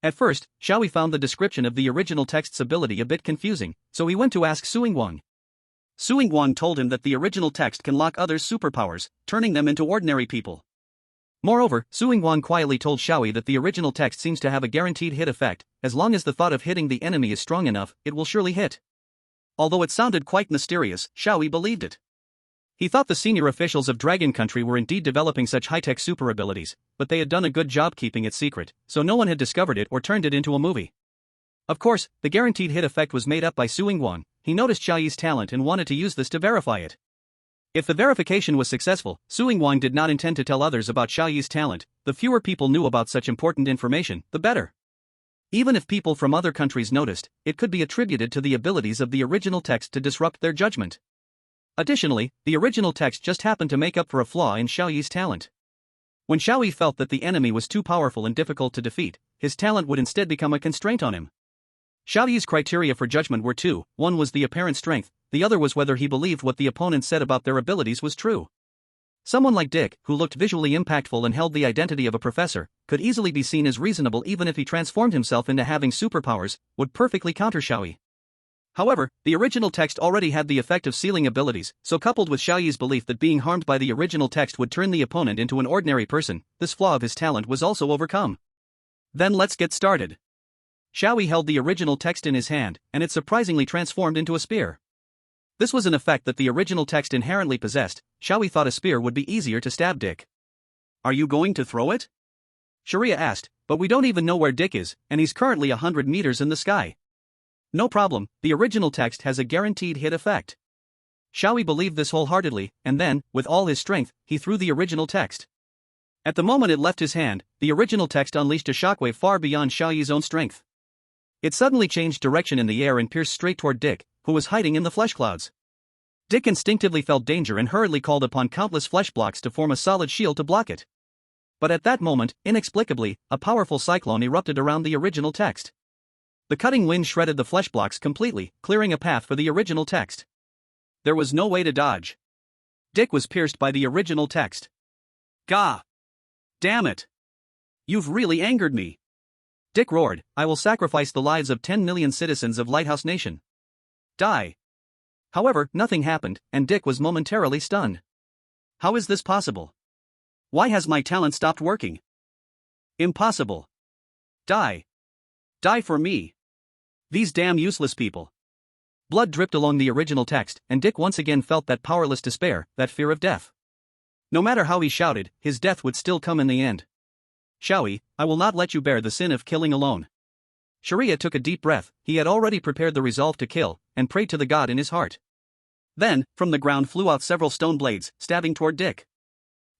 At first, Xiao Yi found the description of the original text's ability a bit confusing, so he went to ask Suing. Suing told him that the original text can lock others' superpowers, turning them into ordinary people. Moreover, Suing quietly told Xiao Yi that the original text seems to have a guaranteed hit effect. As long as the thought of hitting the enemy is strong enough, it will surely hit. Although it sounded quite mysterious, Xiao Yi believed it. He thought the senior officials of Dragon Country were indeed developing such high-tech super abilities, but they had done a good job keeping it secret, so no one had discovered it or turned it into a movie. Of course, the guaranteed hit effect was made up by Suing. He noticed Xiao Yi's talent and wanted to use this to verify it. If the verification was successful, Suing did not intend to tell others about Xiao Yi's talent. The fewer people knew about such important information, the better. Even if people from other countries noticed, it could be attributed to the abilities of the original text to disrupt their judgment. Additionally, the original text just happened to make up for a flaw in Xiao Yi's talent. When Xiao Yi felt that the enemy was too powerful and difficult to defeat, his talent would instead become a constraint on him. Xiao Yi's criteria for judgment were two: one was the apparent strength, the other was whether he believed what the opponent said about their abilities was true. Someone like Dick, who looked visually impactful and held the identity of a professor, could easily be seen as reasonable even if he transformed himself into having superpowers, would perfectly counter Xiao Yi. However, the original text already had the effect of sealing abilities, so coupled with Xiao Yi's belief that being harmed by the original text would turn the opponent into an ordinary person, this flaw of his talent was also overcome. Then let's get started. Xiao Yi held the original text in his hand, and it surprisingly transformed into a spear. This was an effect that the original text inherently possessed. Xiao Yi thought a spear would be easier to stab Dick. "Are you going to throw it?" Sharia asked, "But we don't even know where Dick is, and he's currently 100 meters in the sky." "No problem, the original text has a guaranteed hit effect." Xiao Yi believed this wholeheartedly, and then, with all his strength, he threw the original text. At the moment it left his hand, the original text unleashed a shockwave far beyond Xiao Yi's own strength. It suddenly changed direction in the air and pierced straight toward Dick, who was hiding in the flesh clouds. Dick instinctively felt danger and hurriedly called upon countless flesh blocks to form a solid shield to block it. But at that moment, inexplicably, a powerful cyclone erupted around the original text. The cutting wind shredded the flesh blocks completely, clearing a path for the original text. There was no way to dodge. Dick was pierced by the original text. "Gah! Damn it! You've really angered me!" Dick roared, "I will sacrifice the lives of 10 million citizens of Lighthouse Nation. Die!" However, nothing happened, and Dick was momentarily stunned. How is this possible? Why has my talent stopped working? Impossible. Die. Die for me. These damn useless people. Blood dripped along the original text, and Dick once again felt that powerless despair, that fear of death. No matter how he shouted, his death would still come in the end. "Xiao Yi, I will not let you bear the sin of killing alone." Sharia took a deep breath. He had already prepared the resolve to kill, and prayed to the god in his heart. Then, from the ground flew out several stone blades, stabbing toward Dick.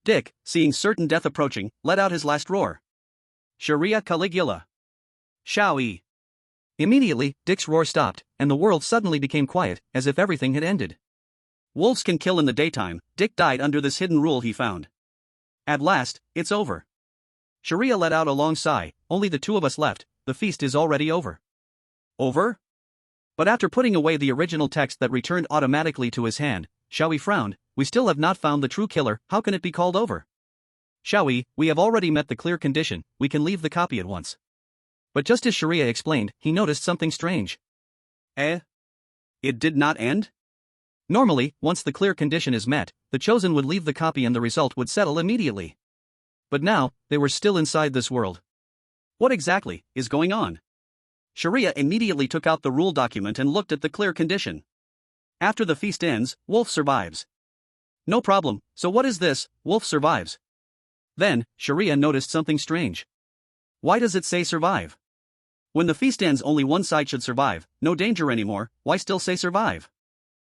Dick, seeing certain death approaching, let out his last roar. "Sharia Caligula. Xiao Yi." Immediately, Dick's roar stopped, and the world suddenly became quiet, as if everything had ended. Wolves can kill in the daytime. Dick died under this hidden rule he found. At last, it's over. Sharia let out a long sigh. "Only the two of us left. The feast is already over." Over? But after putting away the original text that returned automatically to his hand, Xiao Yi frowned. "We still have not found the true killer. How can it be called over?" "Xiao Yi, we have already met the clear condition. We can leave the copy at once." But just as Sharia explained, he noticed something strange. It did not end? Normally, once the clear condition is met, the chosen would leave the copy and the result would settle immediately. But now, they were still inside this world. What exactly is going on? Sharia immediately took out the rule document and looked at the clear condition. After the feast ends, Wolf survives. No problem, so what is this? Wolf survives. Then, Sharia noticed something strange. Why does it say survive? When the feast ends only one side should survive, no danger anymore, why still say survive?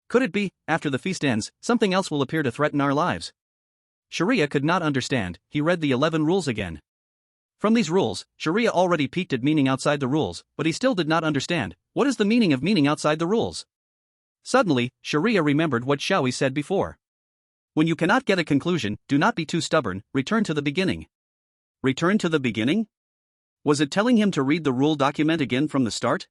Could it be, after the feast ends, something else will appear to threaten our lives? Sharia could not understand. He read the 11 rules again. From these rules, Sharia already peeked at meaning outside the rules, but he still did not understand. What is the meaning of meaning outside the rules? Suddenly, Sharia remembered what Xiao Yi said before. When you cannot get a conclusion, do not be too stubborn, return to the beginning. Return to the beginning? Was it telling him to read the rule document again from the start?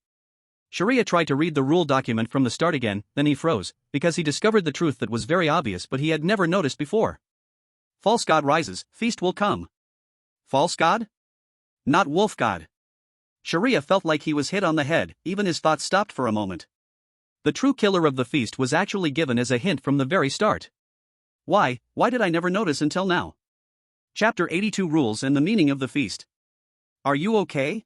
Sharia tried to read the rule document from the start again, then he froze, because he discovered the truth that was very obvious but he had never noticed before. False god rises, feast will come. False god? Not wolf god. Sharia felt like he was hit on the head, even his thoughts stopped for a moment. The true killer of the feast was actually given as a hint from the very start. Why did I never notice until now? Chapter 82 Rules and the Meaning of the Feast. Are you okay?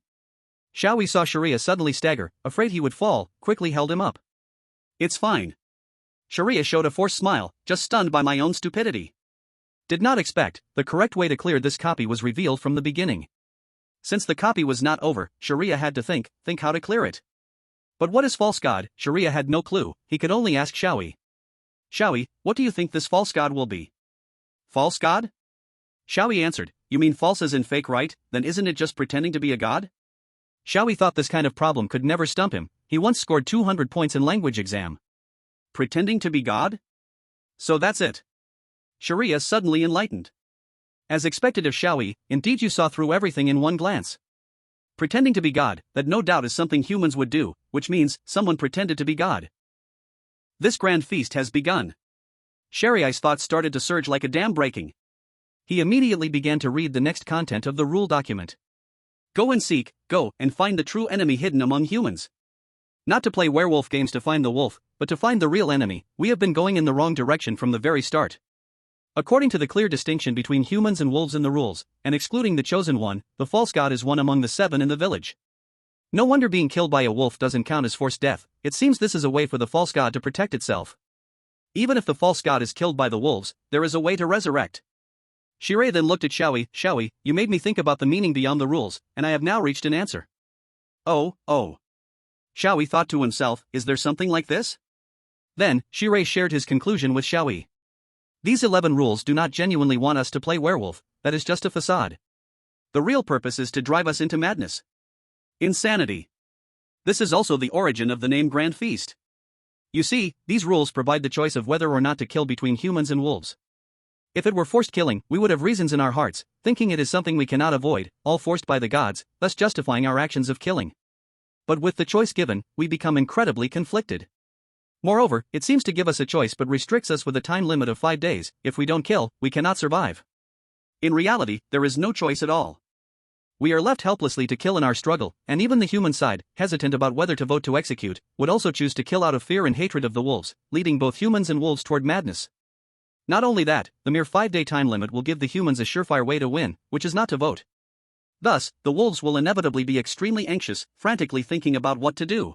Xiao Yi saw Sharia suddenly stagger, afraid he would fall, quickly held him up. It's fine. Sharia showed a forced smile, just stunned by my own stupidity. Did not expect, the correct way to clear this copy was revealed from the beginning. Since the copy was not over, Sharia had to think how to clear it. But what is false god? Sharia had no clue, he could only ask Xiao Yi. Xiao Yi, what do you think this false god will be? False god? Xiao Yi answered, you mean false as in fake, right? Then isn't it just pretending to be a god? Xiao Yi thought this kind of problem could never stump him. He once scored 200 points in language exam. Pretending to be god? So that's it. Sharia suddenly enlightened. As expected of Xiao Yi, indeed you saw through everything in one glance. Pretending to be God, that no doubt is something humans would do, which means someone pretended to be God. This grand feast has begun. Shariai's thoughts started to surge like a dam breaking. He immediately began to read the next content of the rule document. Go and find the true enemy hidden among humans. Not to play werewolf games to find the wolf, but to find the real enemy. We have been going in the wrong direction from the very start. According to the clear distinction between humans and wolves in the rules, and excluding the chosen one, the false god is one among the 7 in the village. No wonder being killed by a wolf doesn't count as forced death. It seems this is a way for the false god to protect itself. Even if the false god is killed by the wolves, there is a way to resurrect. Shirei then looked at Xiao Yi. Xiao Yi, you made me think about the meaning beyond the rules, and I have now reached an answer. Oh. Xiao Yi thought to himself, is there something like this? Then, Shirei shared his conclusion with Xiao Yi. These 11 rules do not genuinely want us to play werewolf, that is just a facade. The real purpose is to drive us into madness. Insanity. This is also the origin of the name Grand Feast. You see, these rules provide the choice of whether or not to kill between humans and wolves. If it were forced killing, we would have reasons in our hearts, thinking it is something we cannot avoid, all forced by the gods, thus justifying our actions of killing. But with the choice given, we become incredibly conflicted. Moreover, it seems to give us a choice but restricts us with a time limit of 5 days. If we don't kill, we cannot survive. In reality, there is no choice at all. We are left helplessly to kill in our struggle, and even the human side, hesitant about whether to vote to execute, would also choose to kill out of fear and hatred of the wolves, leading both humans and wolves toward madness. Not only that, the mere 5-day time limit will give the humans a surefire way to win, which is not to vote. Thus, the wolves will inevitably be extremely anxious, frantically thinking about what to do.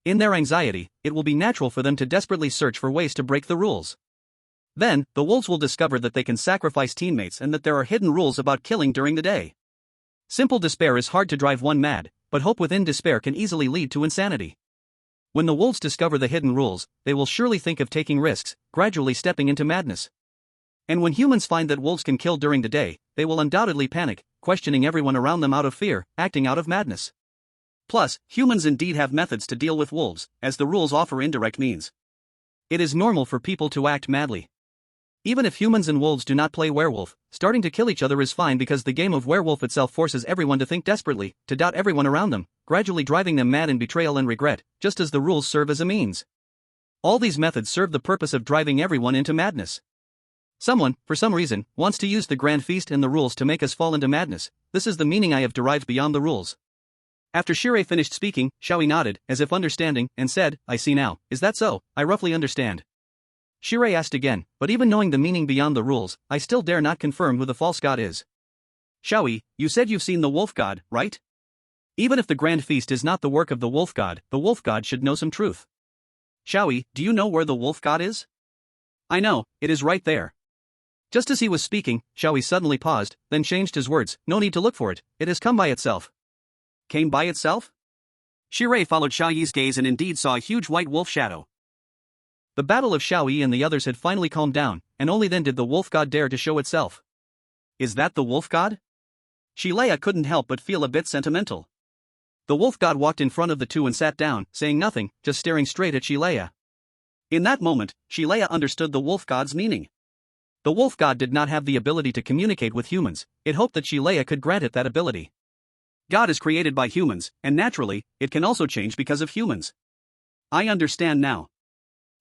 In their anxiety, it will be natural for them to desperately search for ways to break the rules. Then, the wolves will discover that they can sacrifice teammates and that there are hidden rules about killing during the day. Simple despair is hard to drive one mad, but hope within despair can easily lead to insanity. When the wolves discover the hidden rules, they will surely think of taking risks, gradually stepping into madness. And when humans find that wolves can kill during the day, they will undoubtedly panic, questioning everyone around them out of fear, acting out of madness. Plus, humans indeed have methods to deal with wolves, as the rules offer indirect means. It is normal for people to act madly. Even if humans and wolves do not play werewolf, starting to kill each other is fine because the game of werewolf itself forces everyone to think desperately, to doubt everyone around them, gradually driving them mad in betrayal and regret, just as the rules serve as a means. All these methods serve the purpose of driving everyone into madness. Someone, for some reason, wants to use the grand feast and the rules to make us fall into madness. This is the meaning I have derived beyond the rules. After Shirei finished speaking, Xiao Yi nodded, as if understanding, and said, I see now. Is that so? I roughly understand. Shirei asked again, but even knowing the meaning beyond the rules, I still dare not confirm who the false god is. Xiao Yi, you said you've seen the wolf god, right? Even if the grand feast is not the work of the wolf god should know some truth. Xiao Yi, do you know where the wolf god is? I know, it is right there. Just as he was speaking, Xiao Yi suddenly paused, then changed his words. No need to look for it, it has come by itself. Came by itself? Shirei followed Xiao Yi's gaze and indeed saw a huge white wolf shadow. The battle of Xiao Yi and the others had finally calmed down, and only then did the wolf god dare to show itself. Is that the wolf god? Shilea couldn't help but feel a bit sentimental. The wolf god walked in front of the two and sat down, saying nothing, just staring straight at Shilea. In that moment, Shilea understood the wolf god's meaning. The wolf god did not have the ability to communicate with humans, it hoped that Shilea could grant it that ability. God is created by humans, and naturally, it can also change because of humans. I understand now.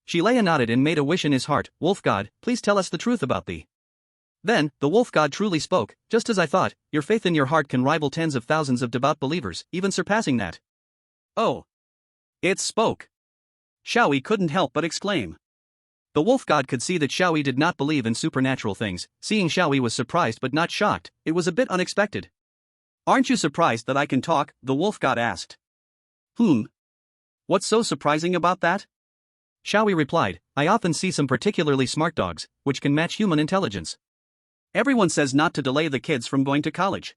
Shilea nodded and made a wish in his heart. Wolf god, please tell us the truth about thee. Then, the wolf god truly spoke. Just as I thought, your faith in your heart can rival tens of thousands of devout believers, even surpassing that. Oh. It spoke. Xiao Yi couldn't help but exclaim. The wolf god could see that Xiao Yi did not believe in supernatural things. Seeing Xiao Yi was surprised but not shocked. It was a bit unexpected. Aren't you surprised that I can talk? The wolf god asked. What's so surprising about that? Xiao Yi replied, I often see some particularly smart dogs, which can match human intelligence. Everyone says not to delay the kids from going to college.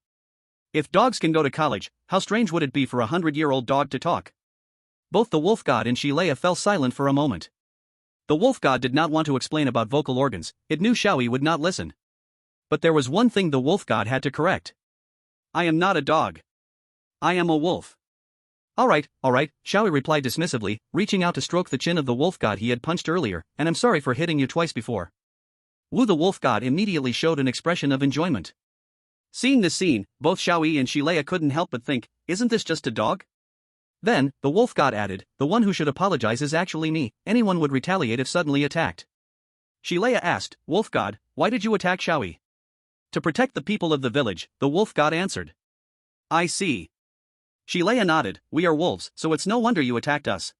If dogs can go to college, how strange would it be for a 100-year-old dog to talk? Both the wolf god and Shilea fell silent for a moment. The wolf god did not want to explain about vocal organs, it knew Xiao Yi would not listen. But there was one thing the wolf god had to correct. I am not a dog. I am a wolf. Alright, Xiao Yi replied dismissively, reaching out to stroke the chin of the wolf god he had punched earlier, and I'm sorry for hitting you twice before. Wu the wolf god immediately showed an expression of enjoyment. Seeing this scene, both Xiao Yi and Shilea couldn't help but think, isn't this just a dog? Then, the wolf god added, the one who should apologize is actually me, anyone would retaliate if suddenly attacked. Shilea asked, wolf god, why did you attack Xiao Yi? To protect the people of the village, the wolf god answered. I see. Shilea nodded, we are wolves, so it's no wonder you attacked us.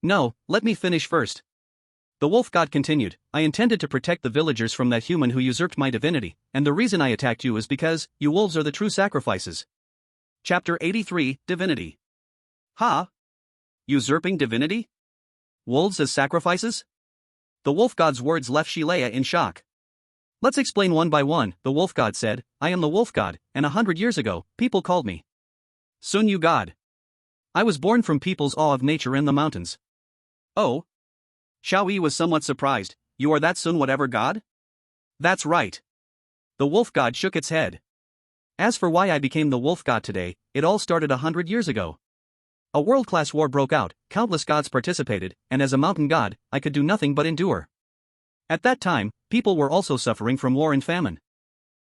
No, let me finish first. The wolf god continued, I intended to protect the villagers from that human who usurped my divinity, and the reason I attacked you is because, you wolves are the true sacrifices. Chapter 83, Divinity. Ha? Usurping divinity? Wolves as sacrifices? The wolf god's words left Shilea in shock. Let's explain one by one, the wolf god said, I am the wolf god, and 100 years ago, people called me Sun Yu God. I was born from people's awe of nature in the mountains. Oh? Xiao Yi was somewhat surprised, you are that Sun whatever god? That's right. The wolf god shook its head. As for why I became the wolf god today, it all started 100 years ago. A world-class war broke out, countless gods participated, and as a mountain god, I could do nothing but endure. At that time, people were also suffering from war and famine.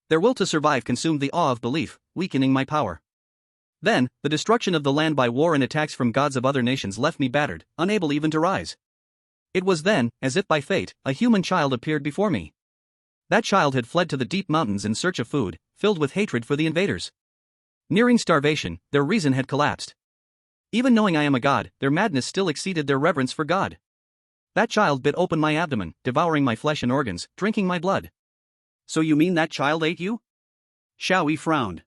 Their will to survive consumed the awe of belief, weakening my power. Then, the destruction of the land by war and attacks from gods of other nations left me battered, unable even to rise. It was then, as if by fate, a human child appeared before me. That child had fled to the deep mountains in search of food, filled with hatred for the invaders. Nearing starvation, their reason had collapsed. Even knowing I am a god, their madness still exceeded their reverence for God. That child bit open my abdomen, devouring my flesh and organs, drinking my blood. So you mean that child ate you? Xiao Yi frowned.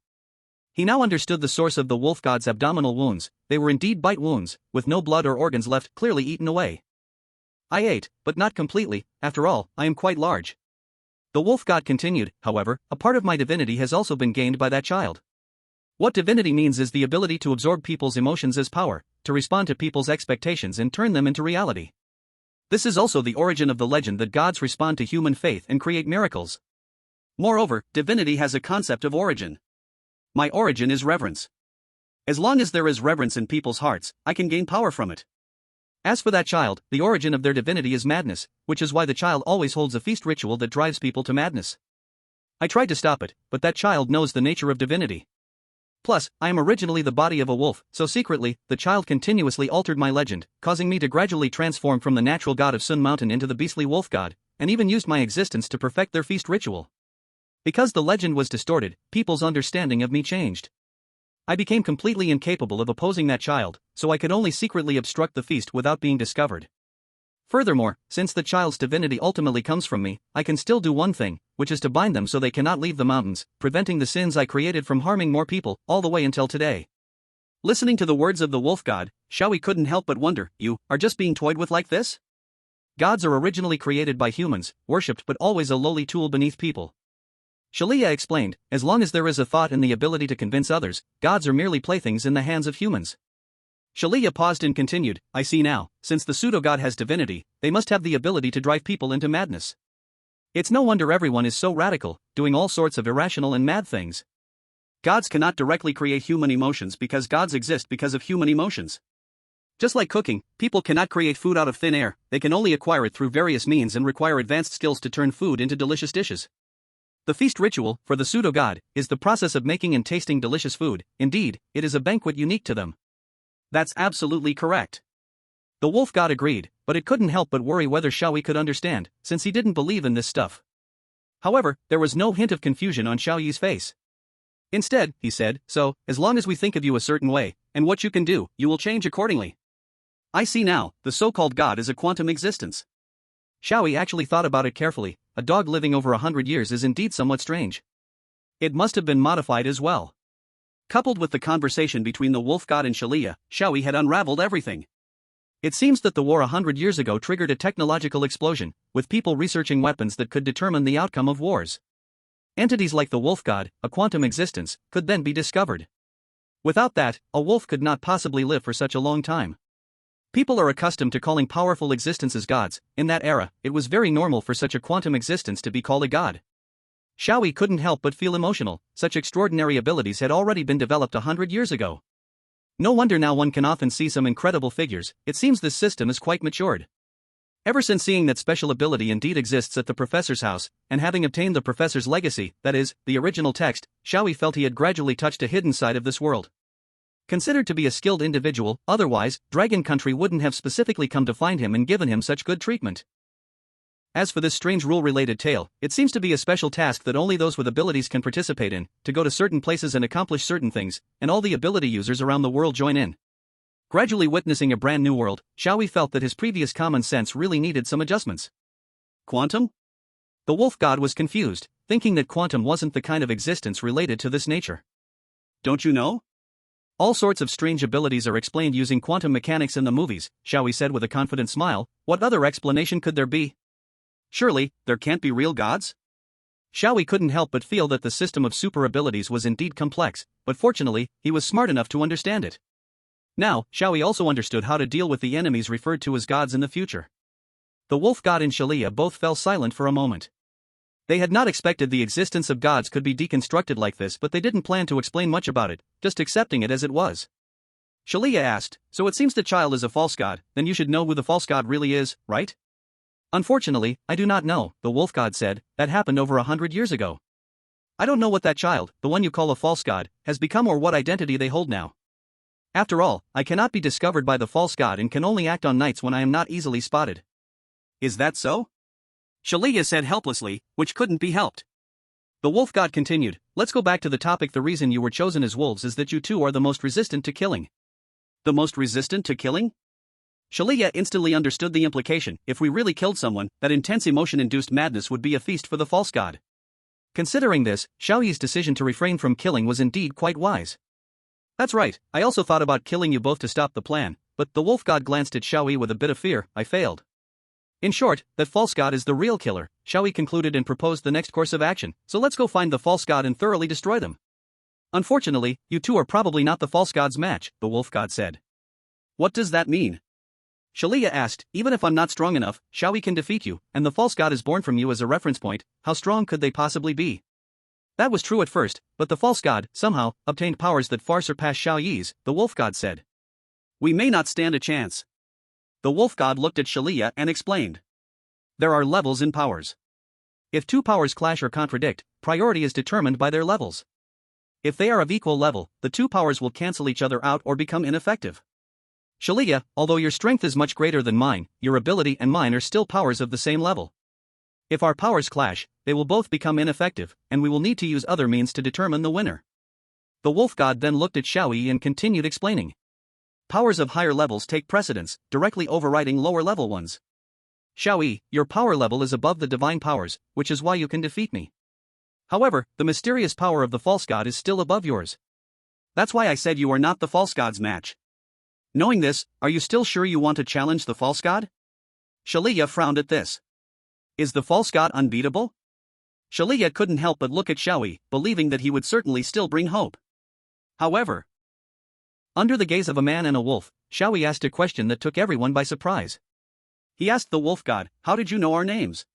He now understood the source of the wolf god's abdominal wounds. They were indeed bite wounds, with no blood or organs left, clearly eaten away. I ate, but not completely, after all, I am quite large. The wolf god continued, however, a part of my divinity has also been gained by that child. What divinity means is the ability to absorb people's emotions as power, to respond to people's expectations and turn them into reality. This is also the origin of the legend that gods respond to human faith and create miracles. Moreover, divinity has a concept of origin. My origin is reverence. As long as there is reverence in people's hearts, I can gain power from it. As for that child, the origin of their divinity is madness, which is why the child always holds a feast ritual that drives people to madness. I tried to stop it, but that child knows the nature of divinity. Plus, I am originally the body of a wolf, so secretly, the child continuously altered my legend, causing me to gradually transform from the natural god of Sun Mountain into the beastly wolf god, and even used my existence to perfect their feast ritual. Because the legend was distorted, people's understanding of me changed. I became completely incapable of opposing that child, so I could only secretly obstruct the feast without being discovered. Furthermore, since the child's divinity ultimately comes from me, I can still do one thing, which is to bind them so they cannot leave the mountains, preventing the sins I created from harming more people, all the way until today. Listening to the words of the wolf god, Xiao Yi couldn't help but wonder, you are just being toyed with like this? Gods are originally created by humans, worshipped but always a lowly tool beneath people. Xiao Yi explained, as long as there is a thought and the ability to convince others, gods are merely playthings in the hands of humans. Xiao Yi paused and continued, I see now, since the pseudo-god has divinity, they must have the ability to drive people into madness. It's no wonder everyone is so radical, doing all sorts of irrational and mad things. Gods cannot directly create human emotions because gods exist because of human emotions. Just like cooking, people cannot create food out of thin air, they can only acquire it through various means and require advanced skills to turn food into delicious dishes. The feast ritual, for the pseudo-god, is the process of making and tasting delicious food. Indeed, it is a banquet unique to them. That's absolutely correct. The wolf god agreed, but it couldn't help but worry whether Xiao Yi could understand, since he didn't believe in this stuff. However, there was no hint of confusion on Xiao Yi's face. Instead, he said, so, as long as we think of you a certain way, and what you can do, you will change accordingly. I see now, the so-called god is a quantum existence. Xiao Yi actually thought about it carefully. A dog living over 100 years is indeed somewhat strange. It must have been modified as well. Coupled with the conversation between the wolf god and Xiao Yi, Xiao Yi had unraveled everything. It seems that the war 100 years ago triggered a technological explosion, with people researching weapons that could determine the outcome of wars. Entities like the wolf god, a quantum existence, could then be discovered. Without that, a wolf could not possibly live for such a long time. People are accustomed to calling powerful existences gods. In that era, it was very normal for such a quantum existence to be called a god. Xiao Yi couldn't help but feel emotional. Such extraordinary abilities had already been developed 100 years ago. No wonder now one can often see some incredible figures. It seems this system is quite matured. Ever since seeing that special ability indeed exists at the professor's house, and having obtained the professor's legacy, that is, the original text, Xiao Yi felt he had gradually touched a hidden side of this world. Considered to be a skilled individual, otherwise, Dragon Country wouldn't have specifically come to find him and given him such good treatment. As for this strange rule-related tale, it seems to be a special task that only those with abilities can participate in, to go to certain places and accomplish certain things, and all the ability users around the world join in. Gradually witnessing a brand new world, Xiao Yi felt that his previous common sense really needed some adjustments. Quantum? The wolf god was confused, thinking that quantum wasn't the kind of existence related to this nature. Don't you know? All sorts of strange abilities are explained using quantum mechanics in the movies, Xiao Yi said with a confident smile. What other explanation could there be? Surely, there can't be real gods? Xiao Yi couldn't help but feel that the system of super abilities was indeed complex, but fortunately, he was smart enough to understand it. Now, Xiao Yi also understood how to deal with the enemies referred to as gods in the future. The wolf god and Xiao Yi both fell silent for a moment. They had not expected the existence of gods could be deconstructed like this, but they didn't plan to explain much about it, just accepting it as it was. Xiao Yi asked, so it seems the child is a false god, then you should know who the false god really is, right? Unfortunately, I do not know, the wolf god said. That happened over 100 years ago. I don't know what that child, the one you call a false god, has become or what identity they hold now. After all, I cannot be discovered by the false god and can only act on nights when I am not easily spotted. Is that so? Xiao Yi said helplessly, which couldn't be helped. The wolf god continued, let's go back to the topic. The reason you were chosen as wolves is that you two are the most resistant to killing. The most resistant to killing? Xiao Yi instantly understood the implication. If we really killed someone, that intense emotion-induced madness would be a feast for the false god. Considering this, Xiao Yi's decision to refrain from killing was indeed quite wise. That's right, I also thought about killing you both to stop the plan, but the wolf god glanced at Xiao Yi with a bit of fear. I failed. In short, that false god is the real killer, Xiao Yi concluded and proposed the next course of action, so let's go find the false god and thoroughly destroy them. Unfortunately, you two are probably not the false god's match, the wolf god said. What does that mean? Xiao Yi asked, even if I'm not strong enough, Xiao Yi can defeat you, and the false god is born from you as a reference point. How strong could they possibly be? That was true at first, but the false god, somehow, obtained powers that far surpass Xiao Yi's, the wolf god said. We may not stand a chance. The wolf god looked at Xiao Yi and explained. There are levels in powers. If two powers clash or contradict, priority is determined by their levels. If they are of equal level, the two powers will cancel each other out or become ineffective. Xiao Yi, although your strength is much greater than mine, your ability and mine are still powers of the same level. If our powers clash, they will both become ineffective, and we will need to use other means to determine the winner. The wolf god then looked at Xiao Yi and continued explaining. Powers of higher levels take precedence, directly overriding lower level ones. Xiao Yi, your power level is above the divine powers, which is why you can defeat me. However, the mysterious power of the false god is still above yours. That's why I said you are not the false god's match. Knowing this, are you still sure you want to challenge the false god? Shalia frowned at this. Is the false god unbeatable? Shalia couldn't help but look at Xiao Yi, believing that he would certainly still bring hope. However, under the gaze of a man and a wolf, Xiao Yi asked a question that took everyone by surprise. He asked the wolf god, "How did you know our names?"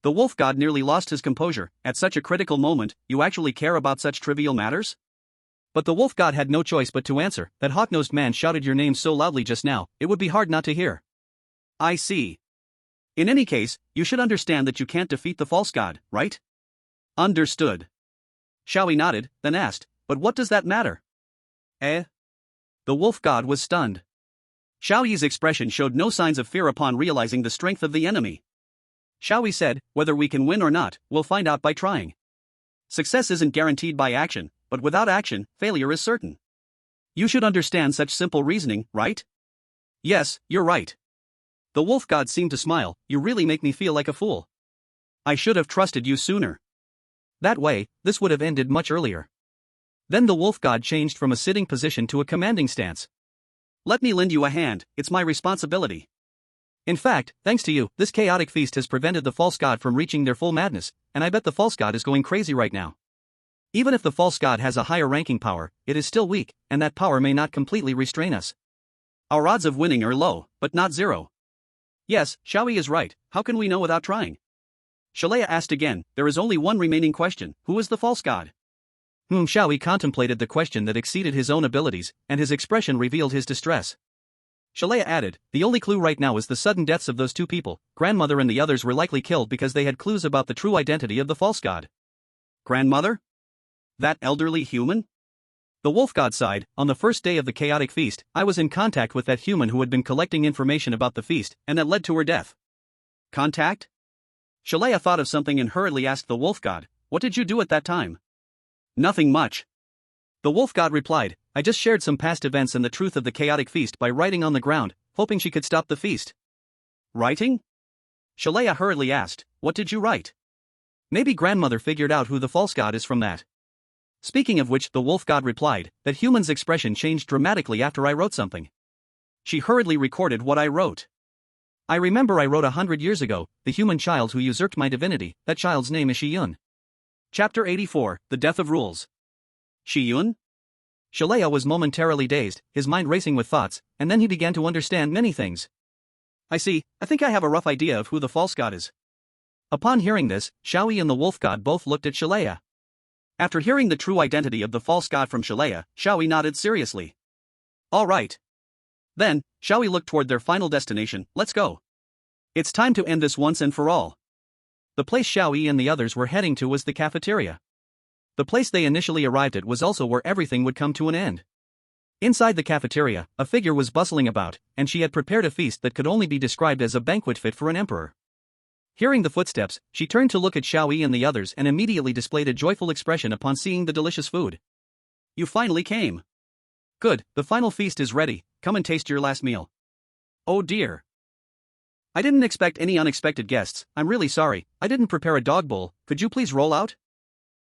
The wolf god nearly lost his composure. At such a critical moment, you actually care about such trivial matters? But the wolf god had no choice but to answer. That hawk-nosed man shouted your name so loudly just now, it would be hard not to hear. I see. In any case, you should understand that you can't defeat the false god, right? Understood. Xiao Yi nodded, then asked, but what does that matter? Eh? The wolf god was stunned. Xiao Yi's expression showed no signs of fear upon realizing the strength of the enemy. Xiao Yi said, whether we can win or not, we'll find out by trying. Success isn't guaranteed by action, but without action, failure is certain. You should understand such simple reasoning, right? Yes, you're right. The wolf god seemed to smile, you really make me feel like a fool. I should have trusted you sooner. That way, this would have ended much earlier. Then the wolf god changed from a sitting position to a commanding stance. Let me lend you a hand, it's my responsibility. In fact, thanks to you, this chaotic feast has prevented the false god from reaching their full madness, and I bet the false god is going crazy right now. Even if the false god has a higher ranking power, it is still weak, and that power may not completely restrain us. Our odds of winning are low, but not zero. Yes, Xiao Yi is right, how can we know without trying? Shalia asked again, there is only one remaining question, who is the false god? Xiao Yi contemplated the question that exceeded his own abilities, and his expression revealed his distress. Shalia added, the only clue right now is the sudden deaths of those two people. Grandmother and the others were likely killed because they had clues about the true identity of the false god. Grandmother? That elderly human? The wolf god sighed, on the first day of the chaotic feast, I was in contact with that human who had been collecting information about the feast, and that led to her death. Contact? Shalia thought of something and hurriedly asked the wolf god, what did you do at that time? Nothing much. The wolf god replied, I just shared some past events and the truth of the chaotic feast by writing on the ground, hoping she could stop the feast. Writing? Shalia hurriedly asked, what did you write? Maybe grandmother figured out who the false god is from that. Speaking of which, the wolf god replied, that human's expression changed dramatically after I wrote something. She hurriedly recorded what I wrote. I remember I wrote 100 years ago, the human child who usurped my divinity, that child's name is Shiyun. Chapter 84, The Death of Rules. Shiyun? Shalia was momentarily dazed, his mind racing with thoughts, and then he began to understand many things. I see, I think I have a rough idea of who the false god is. Upon hearing this, Xiao Yi and the wolf god both looked at Shalia. After hearing the true identity of the false god from Shalia, Xiao Yi nodded seriously. All right. Then, Xiao Yi looked toward their final destination, let's go. It's time to end this once and for all. The place Xiao Yi and the others were heading to was the cafeteria. The place they initially arrived at was also where everything would come to an end. Inside the cafeteria, a figure was bustling about, and she had prepared a feast that could only be described as a banquet fit for an emperor. Hearing the footsteps, she turned to look at Xiao Yi and the others and immediately displayed a joyful expression upon seeing the delicious food. You finally came. Good, the final feast is ready, come and taste your last meal. Oh dear. I didn't expect any unexpected guests, I'm really sorry, I didn't prepare a dog bowl, could you please roll out?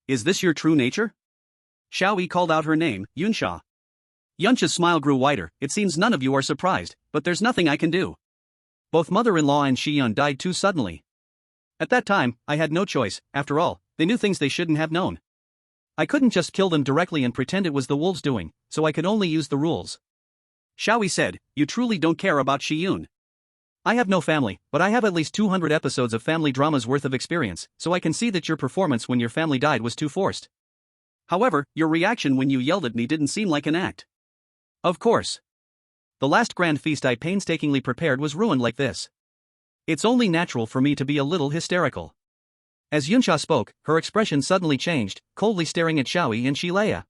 Is this your true nature? Xiao Yi called out her name, Yunsha. Yunsha's smile grew wider, it seems none of you are surprised, but there's nothing I can do. Both mother-in-law and Shiyun died too suddenly. At that time, I had no choice, after all, they knew things they shouldn't have known. I couldn't just kill them directly and pretend it was the wolves doing, so I could only use the rules. Xiao Yi said, you truly don't care about Shiyun. I have no family, but I have at least 200 episodes of family dramas worth of experience, so I can see that your performance when your family died was too forced. However, your reaction when you yelled at me didn't seem like an act. Of course. The last grand feast I painstakingly prepared was ruined like this. It's only natural for me to be a little hysterical. As Yunsha spoke, her expression suddenly changed, coldly staring at Xiao Yi and Shilea.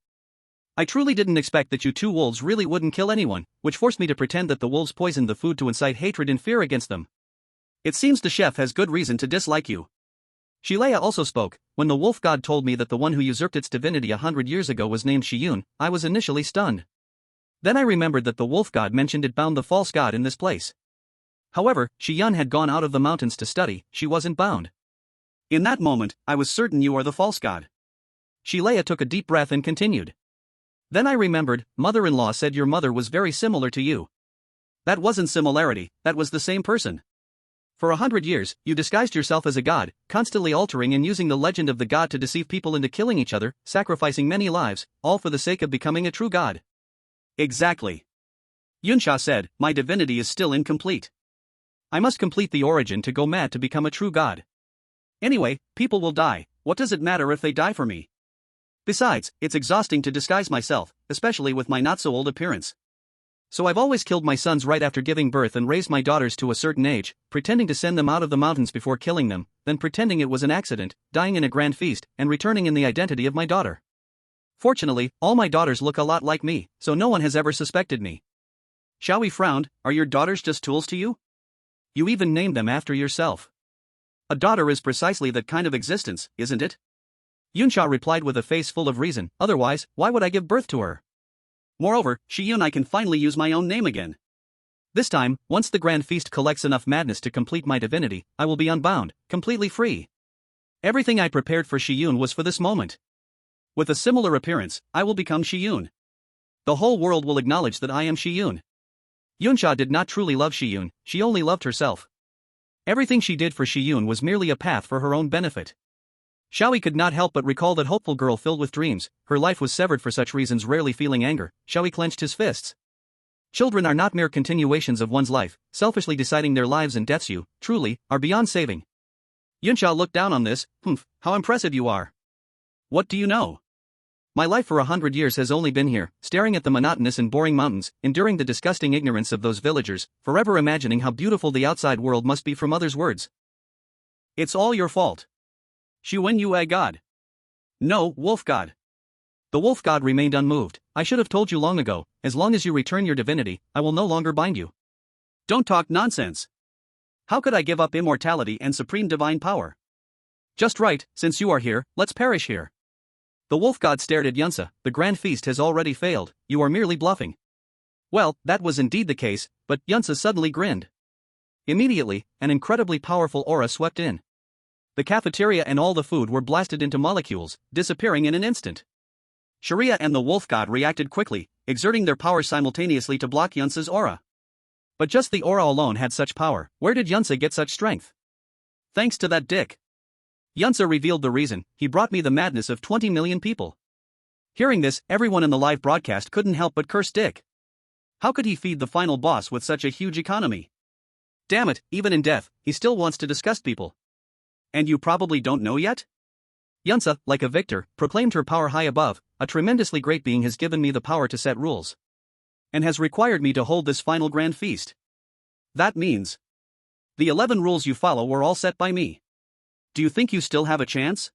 I truly didn't expect that you two wolves really wouldn't kill anyone, which forced me to pretend that the wolves poisoned the food to incite hatred and fear against them. It seems the chef has good reason to dislike you. Shilea also spoke, when the wolf god told me that the one who usurped its divinity 100 years ago was named Shiyun, I was initially stunned. Then I remembered that the wolf god mentioned it bound the false god in this place. However, Shiyun had gone out of the mountains to study, she wasn't bound. In that moment, I was certain you are the false god. Shilea took a deep breath and continued. Then I remembered, mother-in-law said your mother was very similar to you. That wasn't similarity, that was the same person. For 100 years, you disguised yourself as a god, constantly altering and using the legend of the god to deceive people into killing each other, sacrificing many lives, all for the sake of becoming a true god. Exactly. Yunsha said, my divinity is still incomplete. I must complete the origin to go mad to become a true god. Anyway, people will die, what does it matter if they die for me? Besides, it's exhausting to disguise myself, especially with my not-so-old appearance. So I've always killed my sons right after giving birth and raised my daughters to a certain age, pretending to send them out of the mountains before killing them, then pretending it was an accident, dying in a grand feast, and returning in the identity of my daughter. Fortunately, all my daughters look a lot like me, so no one has ever suspected me. Xiao Yi frowned, are your daughters just tools to you? You even named them after yourself. A daughter is precisely that kind of existence, isn't it? Yunsha replied with a face full of reason, otherwise, why would I give birth to her? Moreover, Shiyun, I can finally use my own name again. This time, once the grand feast collects enough madness to complete my divinity, I will be unbound, completely free. Everything I prepared for Shiyun was for this moment. With a similar appearance, I will become Shiyun. The whole world will acknowledge that I am Shiyun. Yunsha did not truly love Shiyun, she only loved herself. Everything she did for Shiyun was merely a path for her own benefit. Xiao Yi could not help but recall that hopeful girl filled with dreams, her life was severed for such reasons, rarely feeling anger. Xiao Yi clenched his fists. Children are not mere continuations of one's life, selfishly deciding their lives and deaths truly, are beyond saving. Yunsha looked down on this, how impressive you are. What do you know? My life for 100 years has only been here, staring at the monotonous and boring mountains, enduring the disgusting ignorance of those villagers, forever imagining how beautiful the outside world must be from others' words. It's all your fault. Xuan Yue God. No, Wolf God. The Wolf God remained unmoved. I should have told you long ago, as long as you return your divinity, I will no longer bind you. Don't talk nonsense. How could I give up immortality and supreme divine power? Just right, since you are here, let's perish here. The Wolf God stared at Yunsa, the grand feast has already failed, you are merely bluffing. Well, that was indeed the case, but Yunsa suddenly grinned. Immediately, an incredibly powerful aura swept in. The cafeteria and all the food were blasted into molecules, disappearing in an instant. Sharia and the Wolf God reacted quickly, exerting their power simultaneously to block Yunsa's aura. But just the aura alone had such power, where did Yunsa get such strength? Thanks to that dick. Yunsa revealed the reason, he brought me the madness of 20 million people. Hearing this, everyone in the live broadcast couldn't help but curse Dick. How could he feed the final boss with such a huge economy? Damn it, even in death, he still wants to disgust people. And you probably don't know yet? Yunsa, like a victor, proclaimed her power high above, a tremendously great being has given me the power to set rules. And has required me to hold this final grand feast. That means the 11 rules you follow were all set by me. Do you think you still have a chance?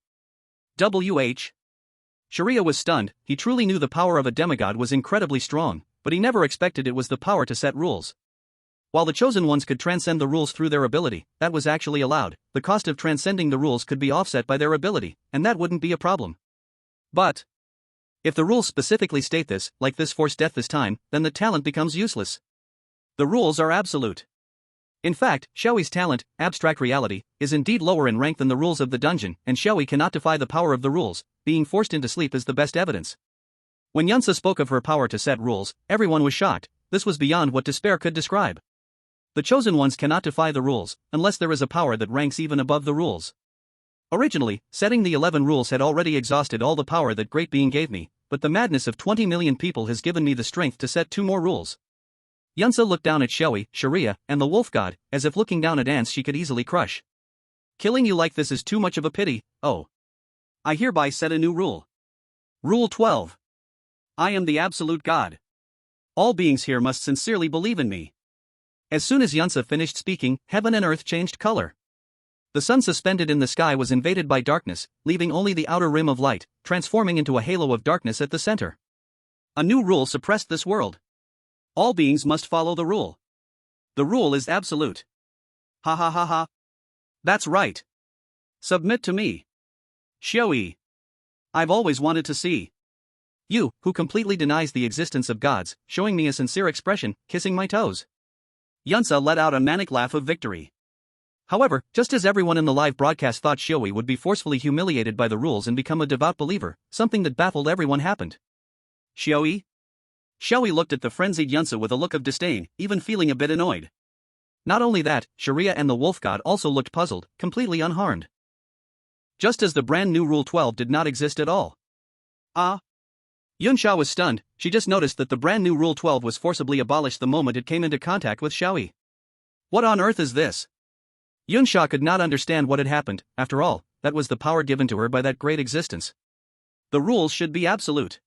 Sharia was stunned, he truly knew the power of a demigod was incredibly strong, but he never expected it was the power to set rules. While the chosen ones could transcend the rules through their ability, that was actually allowed, the cost of transcending the rules could be offset by their ability, and that wouldn't be a problem. But if the rules specifically state this, like this force death this time, then the talent becomes useless. The rules are absolute. In fact, Xiao Yi's talent, abstract reality, is indeed lower in rank than the rules of the dungeon, and Xiao Yi cannot defy the power of the rules, being forced into sleep is the best evidence. When Yunsa spoke of her power to set rules, everyone was shocked, this was beyond what despair could describe. The chosen ones cannot defy the rules, unless there is a power that ranks even above the rules. Originally, setting the 11 rules had already exhausted all the power that great being gave me, but the madness of 20 million people has given me the strength to set 2 more rules. Yunsa looked down at Xiao Yi, Sharia, and the Wolf God, as if looking down at ants she could easily crush. Killing you like this is too much of a pity, oh. I hereby set a new rule. Rule 12. I am the absolute God. All beings here must sincerely believe in me. As soon as Yunsa finished speaking, heaven and earth changed color. The sun suspended in the sky was invaded by darkness, leaving only the outer rim of light, transforming into a halo of darkness at the center. A new rule suppressed this world. All beings must follow the rule. The rule is absolute. Ha ha ha ha. That's right. Submit to me. Xiao Yi. I've always wanted to see you, who completely denies the existence of gods, showing me a sincere expression, kissing my toes. Yunsa let out a manic laugh of victory. However, just as everyone in the live broadcast thought Xiao Yi would be forcefully humiliated by the rules and become a devout believer, something that baffled everyone happened. Xiao Yi? Xiao Yi looked at the frenzied Yunsa with a look of disdain, even feeling a bit annoyed. Not only that, Sharia and the wolf god also looked puzzled, completely unharmed. Just as the brand new Rule 12 did not exist at all. Yunsha was stunned. She just noticed that the brand new Rule 12 was forcibly abolished the moment it came into contact with Xiao Yi. What on earth is this? Yunsha could not understand what had happened. After all, that was the power given to her by that great existence. The rules should be absolute.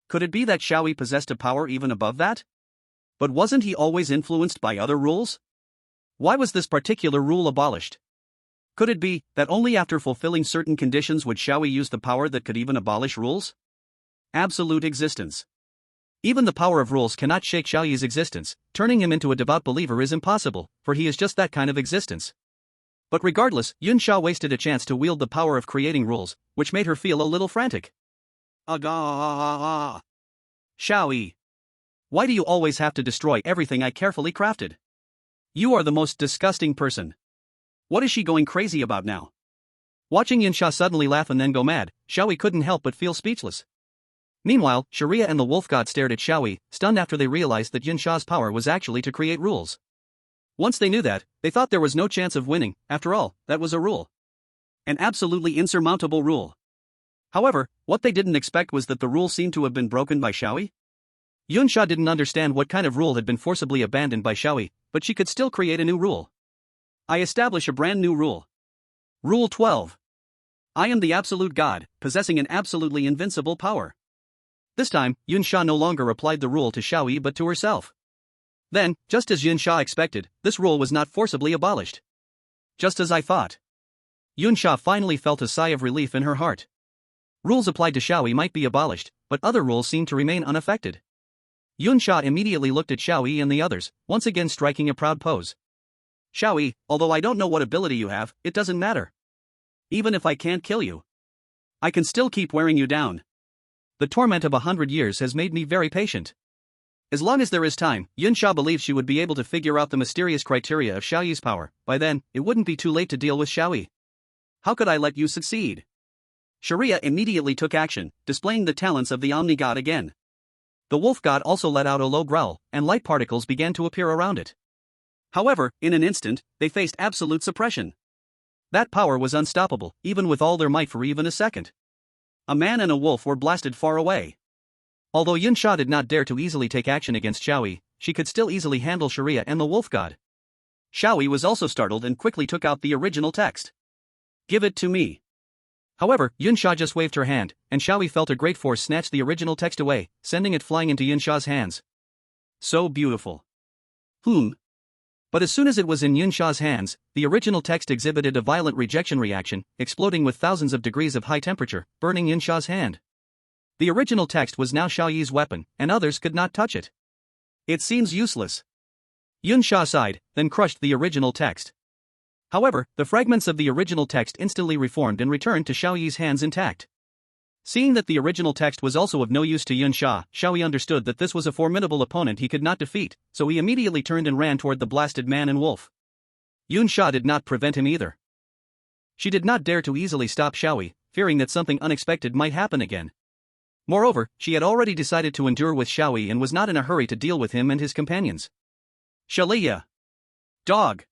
Could it be that Xiao Yi possessed a power even above that? But wasn't he always influenced by other rules? Why was this particular rule abolished? Could it be that only after fulfilling certain conditions would Xiao Yi use the power that could even abolish rules? Absolute existence. Even the power of rules cannot shake Xiao Yi's existence. Turning him into a devout believer is impossible, for he is just that kind of existence. But regardless, Yunsha wasted a chance to wield the power of creating rules, which made her feel a little frantic. Xiao Yi. Why do you always have to destroy everything I carefully crafted? You are the most disgusting person. What is she going crazy about now? Watching Yunsha suddenly laugh and then go mad, Xiao Yi couldn't help but feel speechless. Meanwhile, Sharia and the wolf god stared at Xiao Yi, stunned after they realized that Yunsha's power was actually to create rules. Once they knew that, they thought there was no chance of winning. After all, that was a rule. An absolutely insurmountable rule. However, what they didn't expect was that the rule seemed to have been broken by Xiao Yi. Yunsha didn't understand what kind of rule had been forcibly abandoned by Xiao Yi, but she could still create a new rule. I establish a brand new rule. Rule 12. I am the absolute god, possessing an absolutely invincible power. This time, Yunsha no longer applied the rule to Xiao Yi but to herself. Then, just as Yunsha expected, this rule was not forcibly abolished. Just as I thought. Yunsha finally felt a sigh of relief in her heart. Rules applied to Xiao Yi might be abolished, but other rules seemed to remain unaffected. Yunsha immediately looked at Xiao Yi and the others, once again striking a proud pose. Xiao Yi, although I don't know what ability you have, it doesn't matter. Even if I can't kill you, I can still keep wearing you down. The torment of 100 years has made me very patient. As long as there is time, Yunsha believes she would be able to figure out the mysterious criteria of Xiao Yi's power. By then, it wouldn't be too late to deal with Xiao Yi. How could I let you succeed? Sharia immediately took action, displaying the talents of the Omni God again. The wolf god also let out a low growl, and light particles began to appear around it. However, in an instant, they faced absolute suppression. That power was unstoppable, even with all their might for even a second. A man and a wolf were blasted far away. Although Yunsha did not dare to easily take action against Xiao Yi, she could still easily handle Sharia and the wolf god. Xiao Yi was also startled and quickly took out the original text. Give it to me. However, Yunsha just waved her hand, and Xiao Yi felt a great force snatch the original text away, sending it flying into Yunsha's hands. So beautiful. But as soon as it was in Yunsha's hands, the original text exhibited a violent rejection reaction, exploding with thousands of degrees of high temperature, burning Yunsha's hand. The original text was now Xiao Yi's weapon, and others could not touch it. It seems useless. Yunsha sighed, then crushed the original text. However, the fragments of the original text instantly reformed and returned to Xiao Yi's hands intact. Seeing that the original text was also of no use to Yunsha, Xiao Yi understood that this was a formidable opponent he could not defeat, so he immediately turned and ran toward the blasted man and wolf. Yunsha did not prevent him either. She did not dare to easily stop Xiao Yi, fearing that something unexpected might happen again. Moreover, she had already decided to endure with Xiao Yi and was not in a hurry to deal with him and his companions. Shalia. Dog.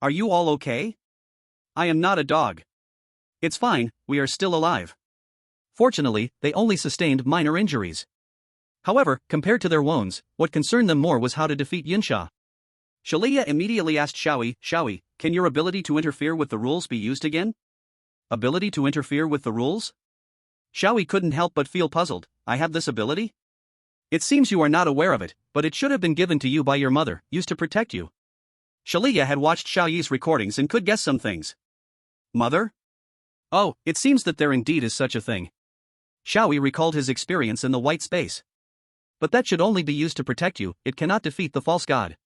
Are you all okay? I am not a dog. It's fine, we are still alive. Fortunately, they only sustained minor injuries. However, compared to their wounds, what concerned them more was how to defeat Yunsha. Shalia immediately asked Xiao Yi, can your ability to interfere with the rules be used again? Ability to interfere with the rules? Xiao Yi couldn't help but feel puzzled. I have this ability? It seems you are not aware of it, but it should have been given to you by your mother, used to protect you. Shalia had watched Xiao Yi's recordings and could guess some things. Mother? Oh, it seems that there indeed is such a thing. Xiao Yi recalled his experience in the white space. But that should only be used to protect you, it cannot defeat the false god.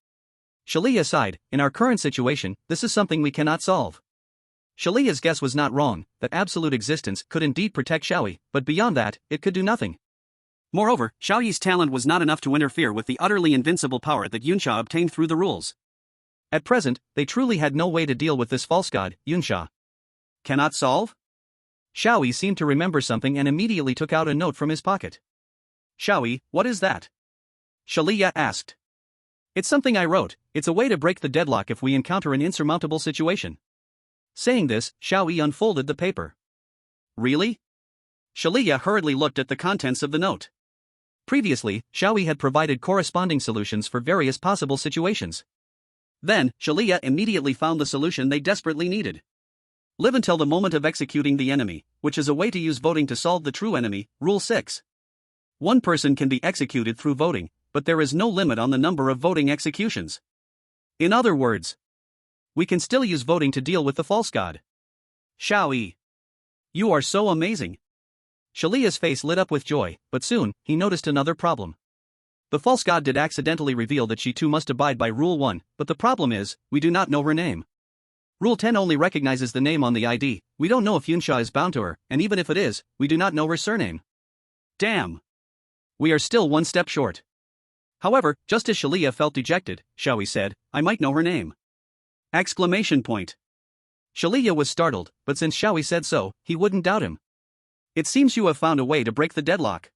Shalia sighed, in our current situation, this is something we cannot solve. Shalia's guess was not wrong, that absolute existence could indeed protect Xiao Yi, but beyond that, it could do nothing. Moreover, Xiao Yi's talent was not enough to interfere with the utterly invincible power that Yunsha obtained through the rules. At present, they truly had no way to deal with this false god, Yunsha. Cannot solve? Xiao Yi seemed to remember something and immediately took out a note from his pocket. Xiao Yi, what is that? Shalia asked. It's something I wrote, it's a way to break the deadlock if we encounter an insurmountable situation. Saying this, Xiao Yi unfolded the paper. Really? Shalia hurriedly looked at the contents of the note. Previously, Xiao Yi had provided corresponding solutions for various possible situations. Then, Shalia immediately found the solution they desperately needed. Live until the moment of executing the enemy, which is a way to use voting to solve the true enemy. Rule 6. One person can be executed through voting, but there is no limit on the number of voting executions. In other words, we can still use voting to deal with the false god. Xiao Yi. You are so amazing. Shalia's face lit up with joy, but soon, he noticed another problem. The false god did accidentally reveal that she too must abide by Rule 1, but the problem is, we do not know her name. Rule 10 only recognizes the name on the ID, we don't know if Yunsha is bound to her, and even if it is, we do not know her surname. Damn. We are still one step short. However, just as Shalia felt dejected, Xiao Yi said, I might know her name. Exclamation point. Shalia was startled, but since Xiao Yi said so, he wouldn't doubt him. It seems you have found a way to break the deadlock.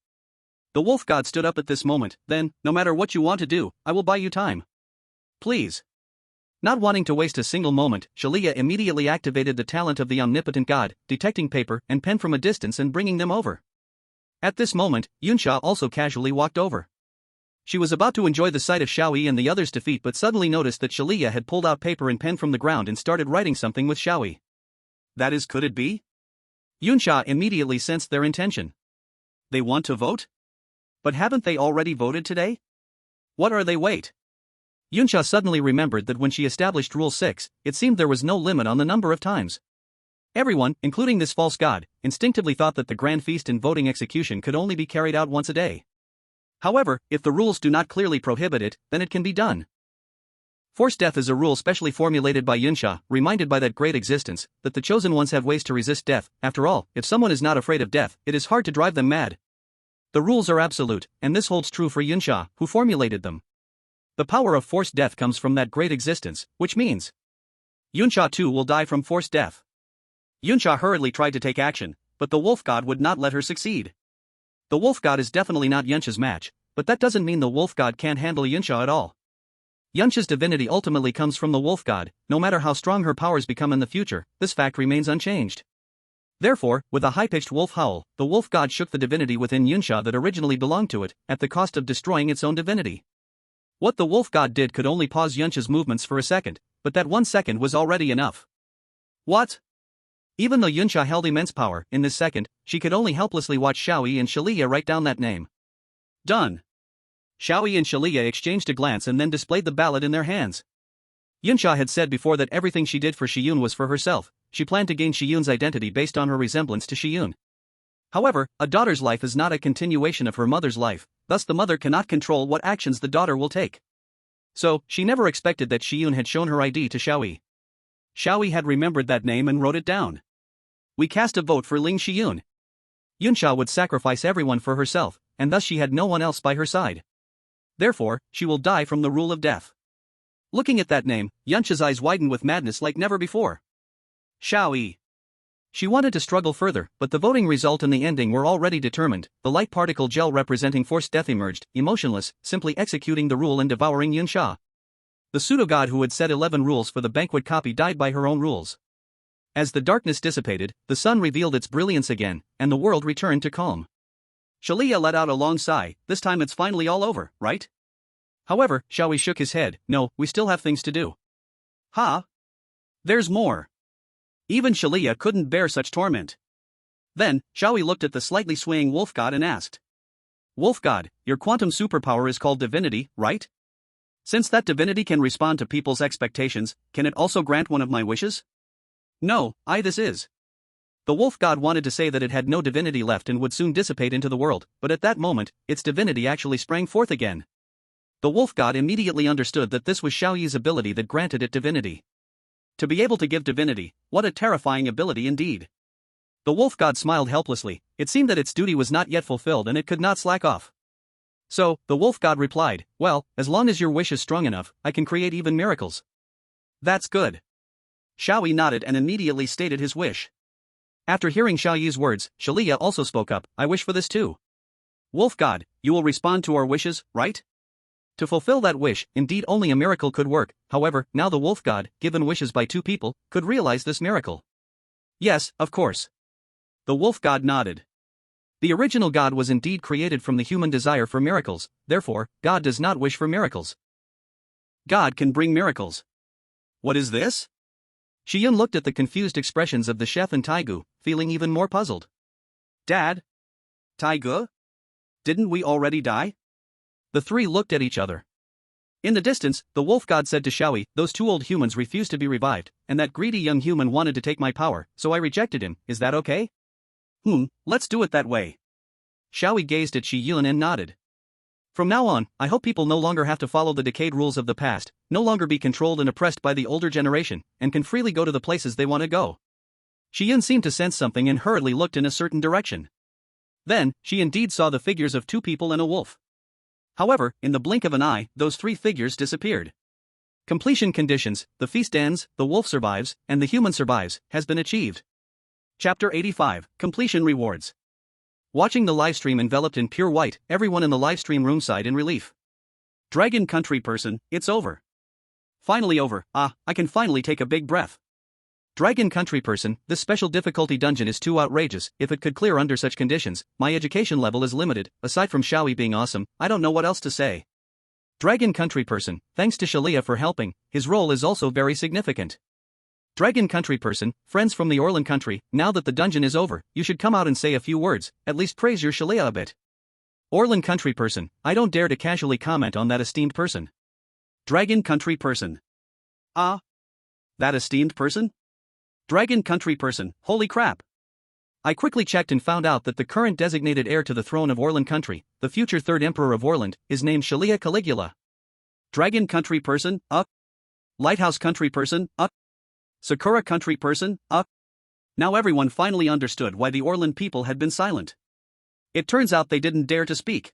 The wolf god stood up at this moment, then, no matter what you want to do, I will buy you time. Please. Not wanting to waste a single moment, Shalia immediately activated the talent of the omnipotent god, detecting paper and pen from a distance and bringing them over. At this moment, Yunsha also casually walked over. She was about to enjoy the sight of Xiao Yi and the others' defeat but suddenly noticed that Shalia had pulled out paper and pen from the ground and started writing something with Xiao Yi. That is, could it be? Yunsha immediately sensed their intention. They want to vote? But haven't they already voted today? What are they wait? Yunsha suddenly remembered that when she established Rule 6, it seemed there was no limit on the number of times. Everyone, including this false god, instinctively thought that the grand feast and voting execution could only be carried out once a day. However, if the rules do not clearly prohibit it, then it can be done. Forced death is a rule specially formulated by Yunsha, reminded by that great existence, that the chosen ones have ways to resist death. After all, if someone is not afraid of death, it is hard to drive them mad. The rules are absolute, and this holds true for Yunsha, who formulated them. The power of forced death comes from that great existence, which means Yunsha too will die from forced death. Yunsha hurriedly tried to take action, but the wolf god would not let her succeed. The wolf god is definitely not Yunsha's match, but that doesn't mean the wolf god can't handle Yunsha at all. Yunsha's divinity ultimately comes from the wolf god, no matter how strong her powers become in the future, this fact remains unchanged. Therefore, with a high-pitched wolf howl, the wolf god shook the divinity within Yunsha that originally belonged to it, at the cost of destroying its own divinity. What the wolf god did could only pause Yunsha's movements for a second, but that 1 second was already enough. What? Even though Yunsha held immense power, in this second, she could only helplessly watch Xiao Yi and Shalia write down that name. Done. Xiao Yi and Shalia exchanged a glance and then displayed the ballot in their hands. Yunsha had said before that everything she did for Shiyun was for herself. She planned to gain Shiyun's identity based on her resemblance to Shiyun. However, a daughter's life is not a continuation of her mother's life, thus the mother cannot control what actions the daughter will take. So, she never expected that Shiyun had shown her ID to Xiao Yi. Xiao Yi had remembered that name and wrote it down. We cast a vote for Ling Shiyun. Yunsha would sacrifice everyone for herself, and thus she had no one else by her side. Therefore, she will die from the rule of death. Looking at that name, Yunsha's eyes widened with madness like never before. Xiao Yi. She wanted to struggle further, but the voting result and the ending were already determined. The light particle gel representing forced death emerged, emotionless, simply executing the rule and devouring Yunsha. The pseudo-god who had set 11 rules for the banquet copy died by her own rules. As the darkness dissipated, the sun revealed its brilliance again, and the world returned to calm. Shalia let out a long sigh. This time it's finally all over, right? However, Xiao Yi shook his head. No, we still have things to do. Ha? There's more. Even Shalia couldn't bear such torment. Then, Xiao Yi looked at the slightly swaying wolf god and asked. Wolf god, your quantum superpower is called divinity, right? Since that divinity can respond to people's expectations, can it also grant one of my wishes? No, this is. The wolf god wanted to say that it had no divinity left and would soon dissipate into the world, but at that moment, its divinity actually sprang forth again. The wolf god immediately understood that this was Xiao Yi's ability that granted it divinity. To be able to give divinity, what a terrifying ability indeed. The wolf god smiled helplessly. It seemed that its duty was not yet fulfilled and it could not slack off. So, the wolf god replied, well, as long as your wish is strong enough, I can create even miracles. That's good. Xiao Yi nodded and immediately stated his wish. After hearing Xiao Yi's words, Shalia also spoke up, I wish for this too. Wolf god, you will respond to our wishes, right? To fulfill that wish, indeed only a miracle could work. However, now the wolf god, given wishes by two people, could realize this miracle. Yes, of course. The wolf god nodded. The original God was indeed created from the human desire for miracles, therefore, God does not wish for miracles. God can bring miracles. What is this? Xian looked at the confused expressions of the chef and Taigu, feeling even more puzzled. Dad? Taigu? Didn't we already die? The three looked at each other. In the distance, the wolf god said to Xiao Yi, those two old humans refused to be revived, and that greedy young human wanted to take my power, so I rejected him, is that okay? Let's do it that way. Xiao Yi gazed at Xian and nodded. From now on, I hope people no longer have to follow the decayed rules of the past, no longer be controlled and oppressed by the older generation, and can freely go to the places they want to go. Xian seemed to sense something and hurriedly looked in a certain direction. Then, she indeed saw the figures of two people and a wolf. However, in the blink of an eye, those three figures disappeared. Completion conditions: the feast ends, the wolf survives, and the human survives, has been achieved. Chapter 85, Completion Rewards. Watching the livestream enveloped in pure white, everyone in the livestream room sighed in relief. Dragon Country person, it's over. Finally over, I can finally take a big breath. Dragon Country person, this special difficulty dungeon is too outrageous. If it could clear under such conditions, my education level is limited. Aside from Xiao Yi being awesome, I don't know what else to say. Dragon Country person, thanks to Shalia for helping, his role is also very significant. Dragon Country person, friends from the Orlan country, now that the dungeon is over, you should come out and say a few words, at least praise your Shalia a bit. Orlan country person, I don't dare to casually comment on that esteemed person. Dragon Country person. That esteemed person? Dragon Country person, holy crap. I quickly checked and found out that the current designated heir to the throne of Orlan country, the future third emperor of Orland, is named Shalia Caligula. Dragon Country person, Lighthouse country person, Sakura country person, Now everyone finally understood why the Orlan people had been silent. It turns out they didn't dare to speak.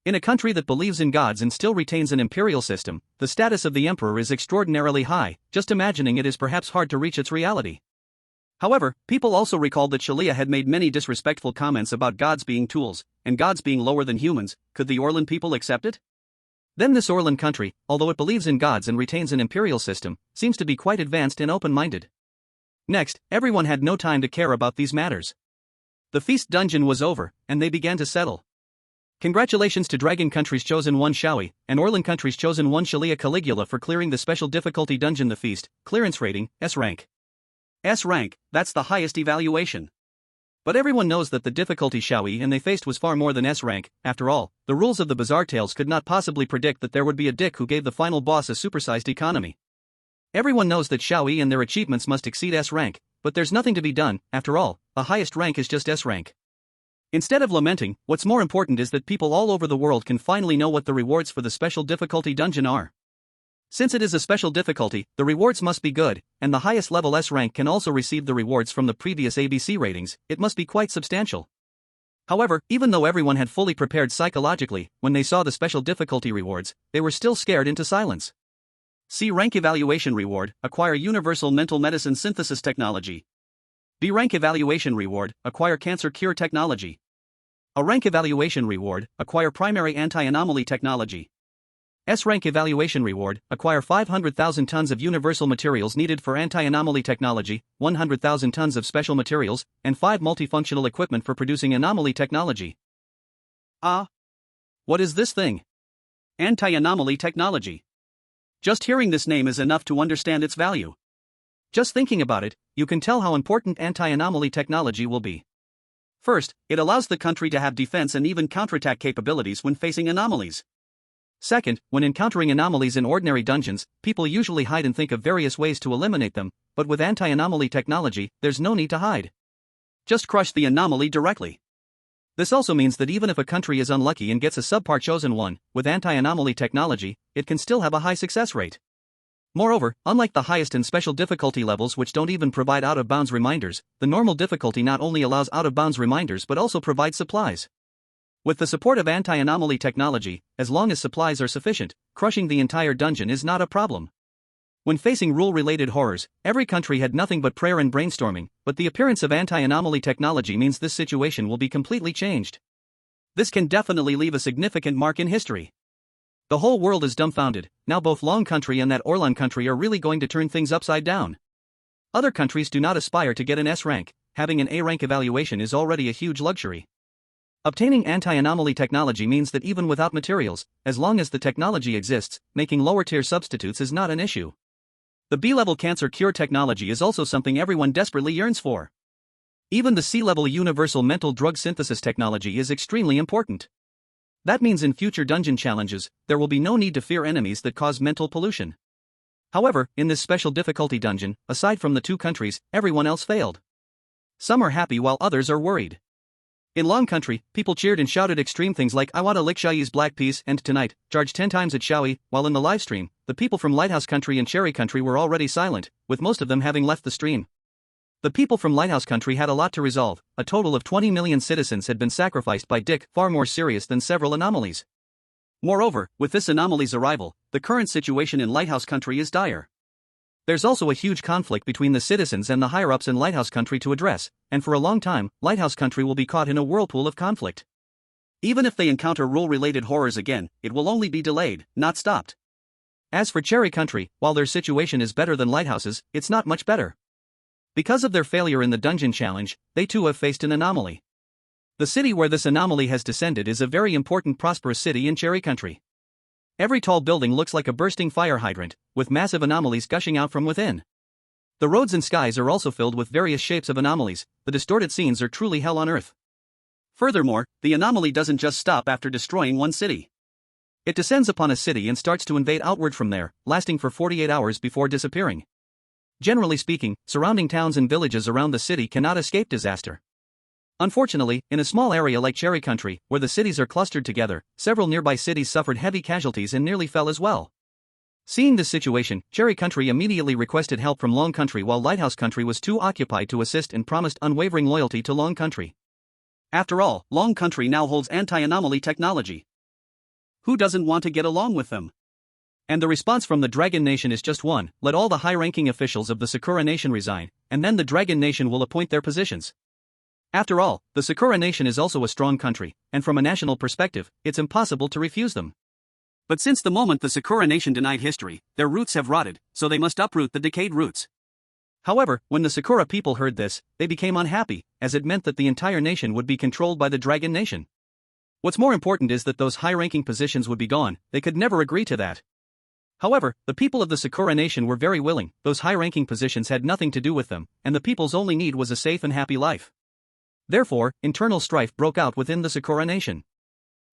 In a country that believes in gods and still retains an imperial system, the status of the emperor is extraordinarily high. Just imagining it is perhaps hard to reach its reality. However, people also recalled that Shalia had made many disrespectful comments about gods being tools, and gods being lower than humans. Could the Orlan people accept it? Then this Orlan country, although it believes in gods and retains an imperial system, seems to be quite advanced and open-minded. Next, everyone had no time to care about these matters. The feast dungeon was over, and they began to settle. Congratulations to Dragon Country's chosen one Xiao Yi, and Orlan Country's chosen one Shalia Caligula for clearing the special difficulty dungeon. The feast, clearance rating, S rank. S rank, that's the highest evaluation. But everyone knows that the difficulty Xiao Yi and they faced was far more than S rank. After all, the rules of the Bizarre Tales could not possibly predict that there would be a dick who gave the final boss a supersized economy. Everyone knows that Xiao Yi and their achievements must exceed S rank, but there's nothing to be done. After all, the highest rank is just S rank. Instead of lamenting, what's more important is that people all over the world can finally know what the rewards for the special difficulty dungeon are. Since it is a special difficulty, the rewards must be good, and the highest level S rank can also receive the rewards from the previous ABC ratings. It must be quite substantial. However, even though everyone had fully prepared psychologically, when they saw the special difficulty rewards, they were still scared into silence. C rank evaluation reward, acquire universal mental medicine synthesis technology. B rank evaluation reward, acquire cancer cure technology. A rank evaluation reward, acquire primary anti-anomaly technology. S rank evaluation reward, acquire 500,000 tons of universal materials needed for anti-anomaly technology, 100,000 tons of special materials, and 5 multifunctional equipment for producing anomaly technology. What is this thing? Anti-anomaly technology. Just hearing this name is enough to understand its value. Just thinking about it, you can tell how important anti-anomaly technology will be. First, it allows the country to have defense and even counterattack capabilities when facing anomalies. Second, when encountering anomalies in ordinary dungeons, people usually hide and think of various ways to eliminate them, but with anti-anomaly technology, there's no need to hide. Just crush the anomaly directly. This also means that even if a country is unlucky and gets a subpar chosen one, with anti-anomaly technology, it can still have a high success rate. Moreover, unlike the highest and special difficulty levels which don't even provide out-of-bounds reminders, the normal difficulty not only allows out-of-bounds reminders but also provides supplies. With the support of anti-anomaly technology, as long as supplies are sufficient, crushing the entire dungeon is not a problem. When facing rule-related horrors, every country had nothing but prayer and brainstorming, but the appearance of anti-anomaly technology means this situation will be completely changed. This can definitely leave a significant mark in history. The whole world is dumbfounded. Now both Long Country and that Orlan country are really going to turn things upside down. Other countries do not aspire to get an S rank, having an A rank evaluation is already a huge luxury. Obtaining anti-anomaly technology means that even without materials, as long as the technology exists, making lower-tier substitutes is not an issue. The B-level cancer cure technology is also something everyone desperately yearns for. Even the C-level universal mental drug synthesis technology is extremely important. That means in future dungeon challenges, there will be no need to fear enemies that cause mental pollution. However, in this special difficulty dungeon, aside from the two countries, everyone else failed. Some are happy while others are worried. In Long Country, people cheered and shouted extreme things like "I want to lick Xiao Yi's black piece" and "tonight, charge 10 times at Xiao Yi," while in the livestream, the people from Lighthouse Country and Cherry Country were already silent, with most of them having left the stream. The people from Lighthouse Country had a lot to resolve. A total of 20 million citizens had been sacrificed by Dick, far more serious than several anomalies. Moreover, with this anomaly's arrival, the current situation in Lighthouse Country is dire. There's also a huge conflict between the citizens and the higher-ups in Lighthouse Country to address, and for a long time, Lighthouse Country will be caught in a whirlpool of conflict. Even if they encounter rule-related horrors again, it will only be delayed, not stopped. As for Cherry Country, while their situation is better than Lighthouse's, it's not much better. Because of their failure in the dungeon challenge, they too have faced an anomaly. The city where this anomaly has descended is a very important prosperous city in Cherry Country. Every tall building looks like a bursting fire hydrant, with massive anomalies gushing out from within. The roads and skies are also filled with various shapes of anomalies. The distorted scenes are truly hell on earth. Furthermore, the anomaly doesn't just stop after destroying one city. It descends upon a city and starts to invade outward from there, lasting for 48 hours before disappearing. Generally speaking, surrounding towns and villages around the city cannot escape disaster. Unfortunately, in a small area like Cherry Country, where the cities are clustered together, several nearby cities suffered heavy casualties and nearly fell as well. Seeing this situation, Cherry Country immediately requested help from Long Country while Lighthouse Country was too occupied to assist and promised unwavering loyalty to Long Country. After all, Long Country now holds anti-anomaly technology. Who doesn't want to get along with them? And the response from the Dragon Nation is just one: let all the high-ranking officials of the Sakura Nation resign, and then the Dragon Nation will appoint their positions. After all, the Sakura Nation is also a strong country, and from a national perspective, it's impossible to refuse them. But since the moment the Sakura Nation denied history, their roots have rotted, so they must uproot the decayed roots. However, when the Sakura people heard this, they became unhappy, as it meant that the entire nation would be controlled by the Dragon Nation. What's more important is that those high-ranking positions would be gone. They could never agree to that. However, the people of the Sakura Nation were very willing. Those high-ranking positions had nothing to do with them, and the people's only need was a safe and happy life. Therefore, internal strife broke out within the Sakura Nation.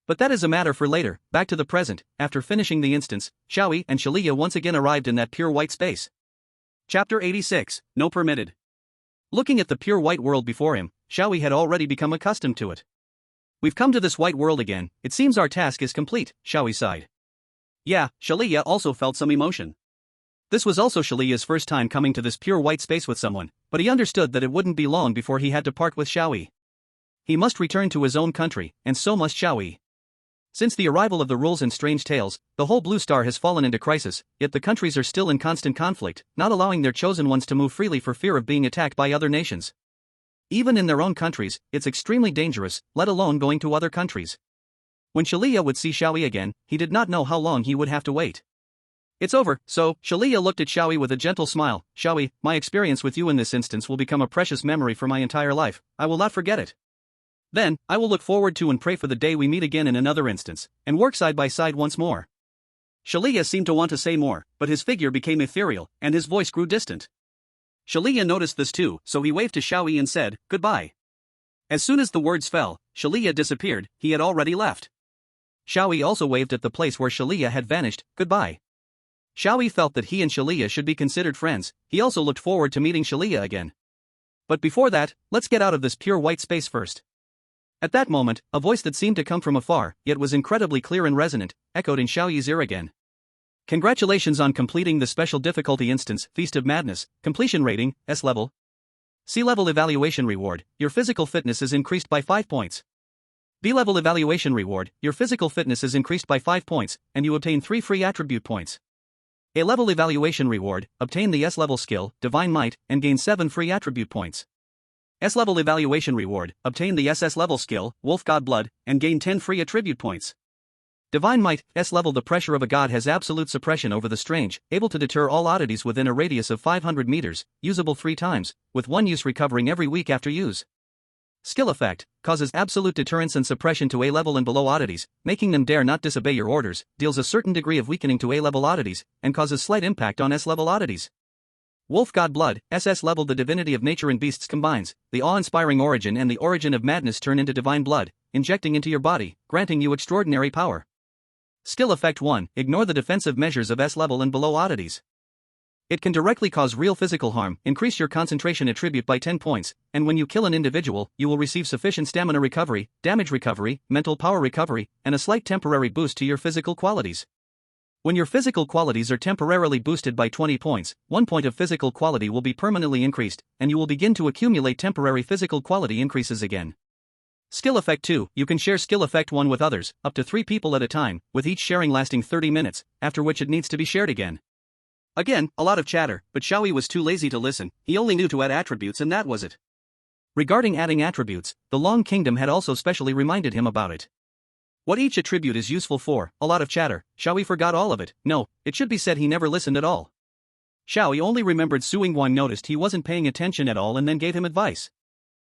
But that is a matter for later. Back to the present. After finishing the instance, Xiao Yi and Xiao Yi once again arrived in that pure white space. Chapter 86, No Permitted. Looking at the pure white world before him, Xiao Yi had already become accustomed to it. We've come to this white world again. It seems our task is complete, Xiao Yi sighed. Yeah, Xiao Yi also felt some emotion. This was also Xiao Yi's first time coming to this pure white space with someone, but he understood that it wouldn't be long before he had to part with Xiao Yi. He must return to his own country, and so must Xiao Yi. Since the arrival of the rules and strange tales, the whole Blue Star has fallen into crisis, yet the countries are still in constant conflict, not allowing their chosen ones to move freely for fear of being attacked by other nations. Even in their own countries, it's extremely dangerous, let alone going to other countries. When Xiao Yi would see Xiao Yi again, he did not know how long he would have to wait. It's over, so, Xiao Yi looked at Xiao Yi with a gentle smile. Xiao Yi, my experience with you in this instance will become a precious memory for my entire life. I will not forget it. Then, I will look forward to and pray for the day we meet again in another instance, and work side by side once more. Xiao Yi seemed to want to say more, but his figure became ethereal, and his voice grew distant. Xiao Yi noticed this too, so he waved to Xiao Yi and said, goodbye. As soon as the words fell, Xiao Yi disappeared. He had already left. Xiao Yi also waved at the place where Xiao Yi had vanished, goodbye. Xiao Yi felt that he and Xiao Yi should be considered friends. He also looked forward to meeting Xiao Yi again. But before that, let's get out of this pure white space first. At that moment, a voice that seemed to come from afar, yet was incredibly clear and resonant, echoed in Xiao Yi's ear again. Congratulations on completing the special difficulty instance, Feast of Madness. Completion rating, S level. C level evaluation reward, your physical fitness is increased by 5 points. B level evaluation reward, your physical fitness is increased by 5 points, and you obtain 3 free attribute points. A level evaluation reward, obtain the S level skill, Divine Might, and gain 7 free attribute points. S level evaluation reward, obtain the SS level skill, Wolf God Blood, and gain 10 free attribute points. Divine might, S level. The pressure of a god has absolute suppression over the strange, able to deter all oddities within a radius of 500 meters, usable 3 times, with 1 use recovering every week after use. Skill effect, causes absolute deterrence and suppression to A level and below oddities, making them dare not disobey your orders, deals a certain degree of weakening to A level oddities, and causes slight impact on S level oddities. Wolf God Blood, SS level. The divinity of nature and beasts combines, the awe-inspiring origin and the origin of madness turn into divine blood, injecting into your body, granting you extraordinary power. Skill effect 1, ignore the defensive measures of S level and below oddities. It can directly cause real physical harm, increase your concentration attribute by 10 points, and when you kill an individual, you will receive sufficient stamina recovery, damage recovery, mental power recovery, and a slight temporary boost to your physical qualities. When your physical qualities are temporarily boosted by 20 points, 1 point of physical quality will be permanently increased, and you will begin to accumulate temporary physical quality increases again. Skill effect 2, you can share skill effect 1 with others, up to 3 people at a time, with each sharing lasting 30 minutes, after which it needs to be shared again. Again, a lot of chatter, but Xiao Yi was too lazy to listen, he only knew to add attributes and that was it. Regarding adding attributes, the Long Kingdom had also specially reminded him about it. What each attribute is useful for, a lot of chatter, Xiao Yi forgot all of it. No, it should be said he never listened at all. Xiao Yi only remembered Suingguang noticed he wasn't paying attention at all and then gave him advice.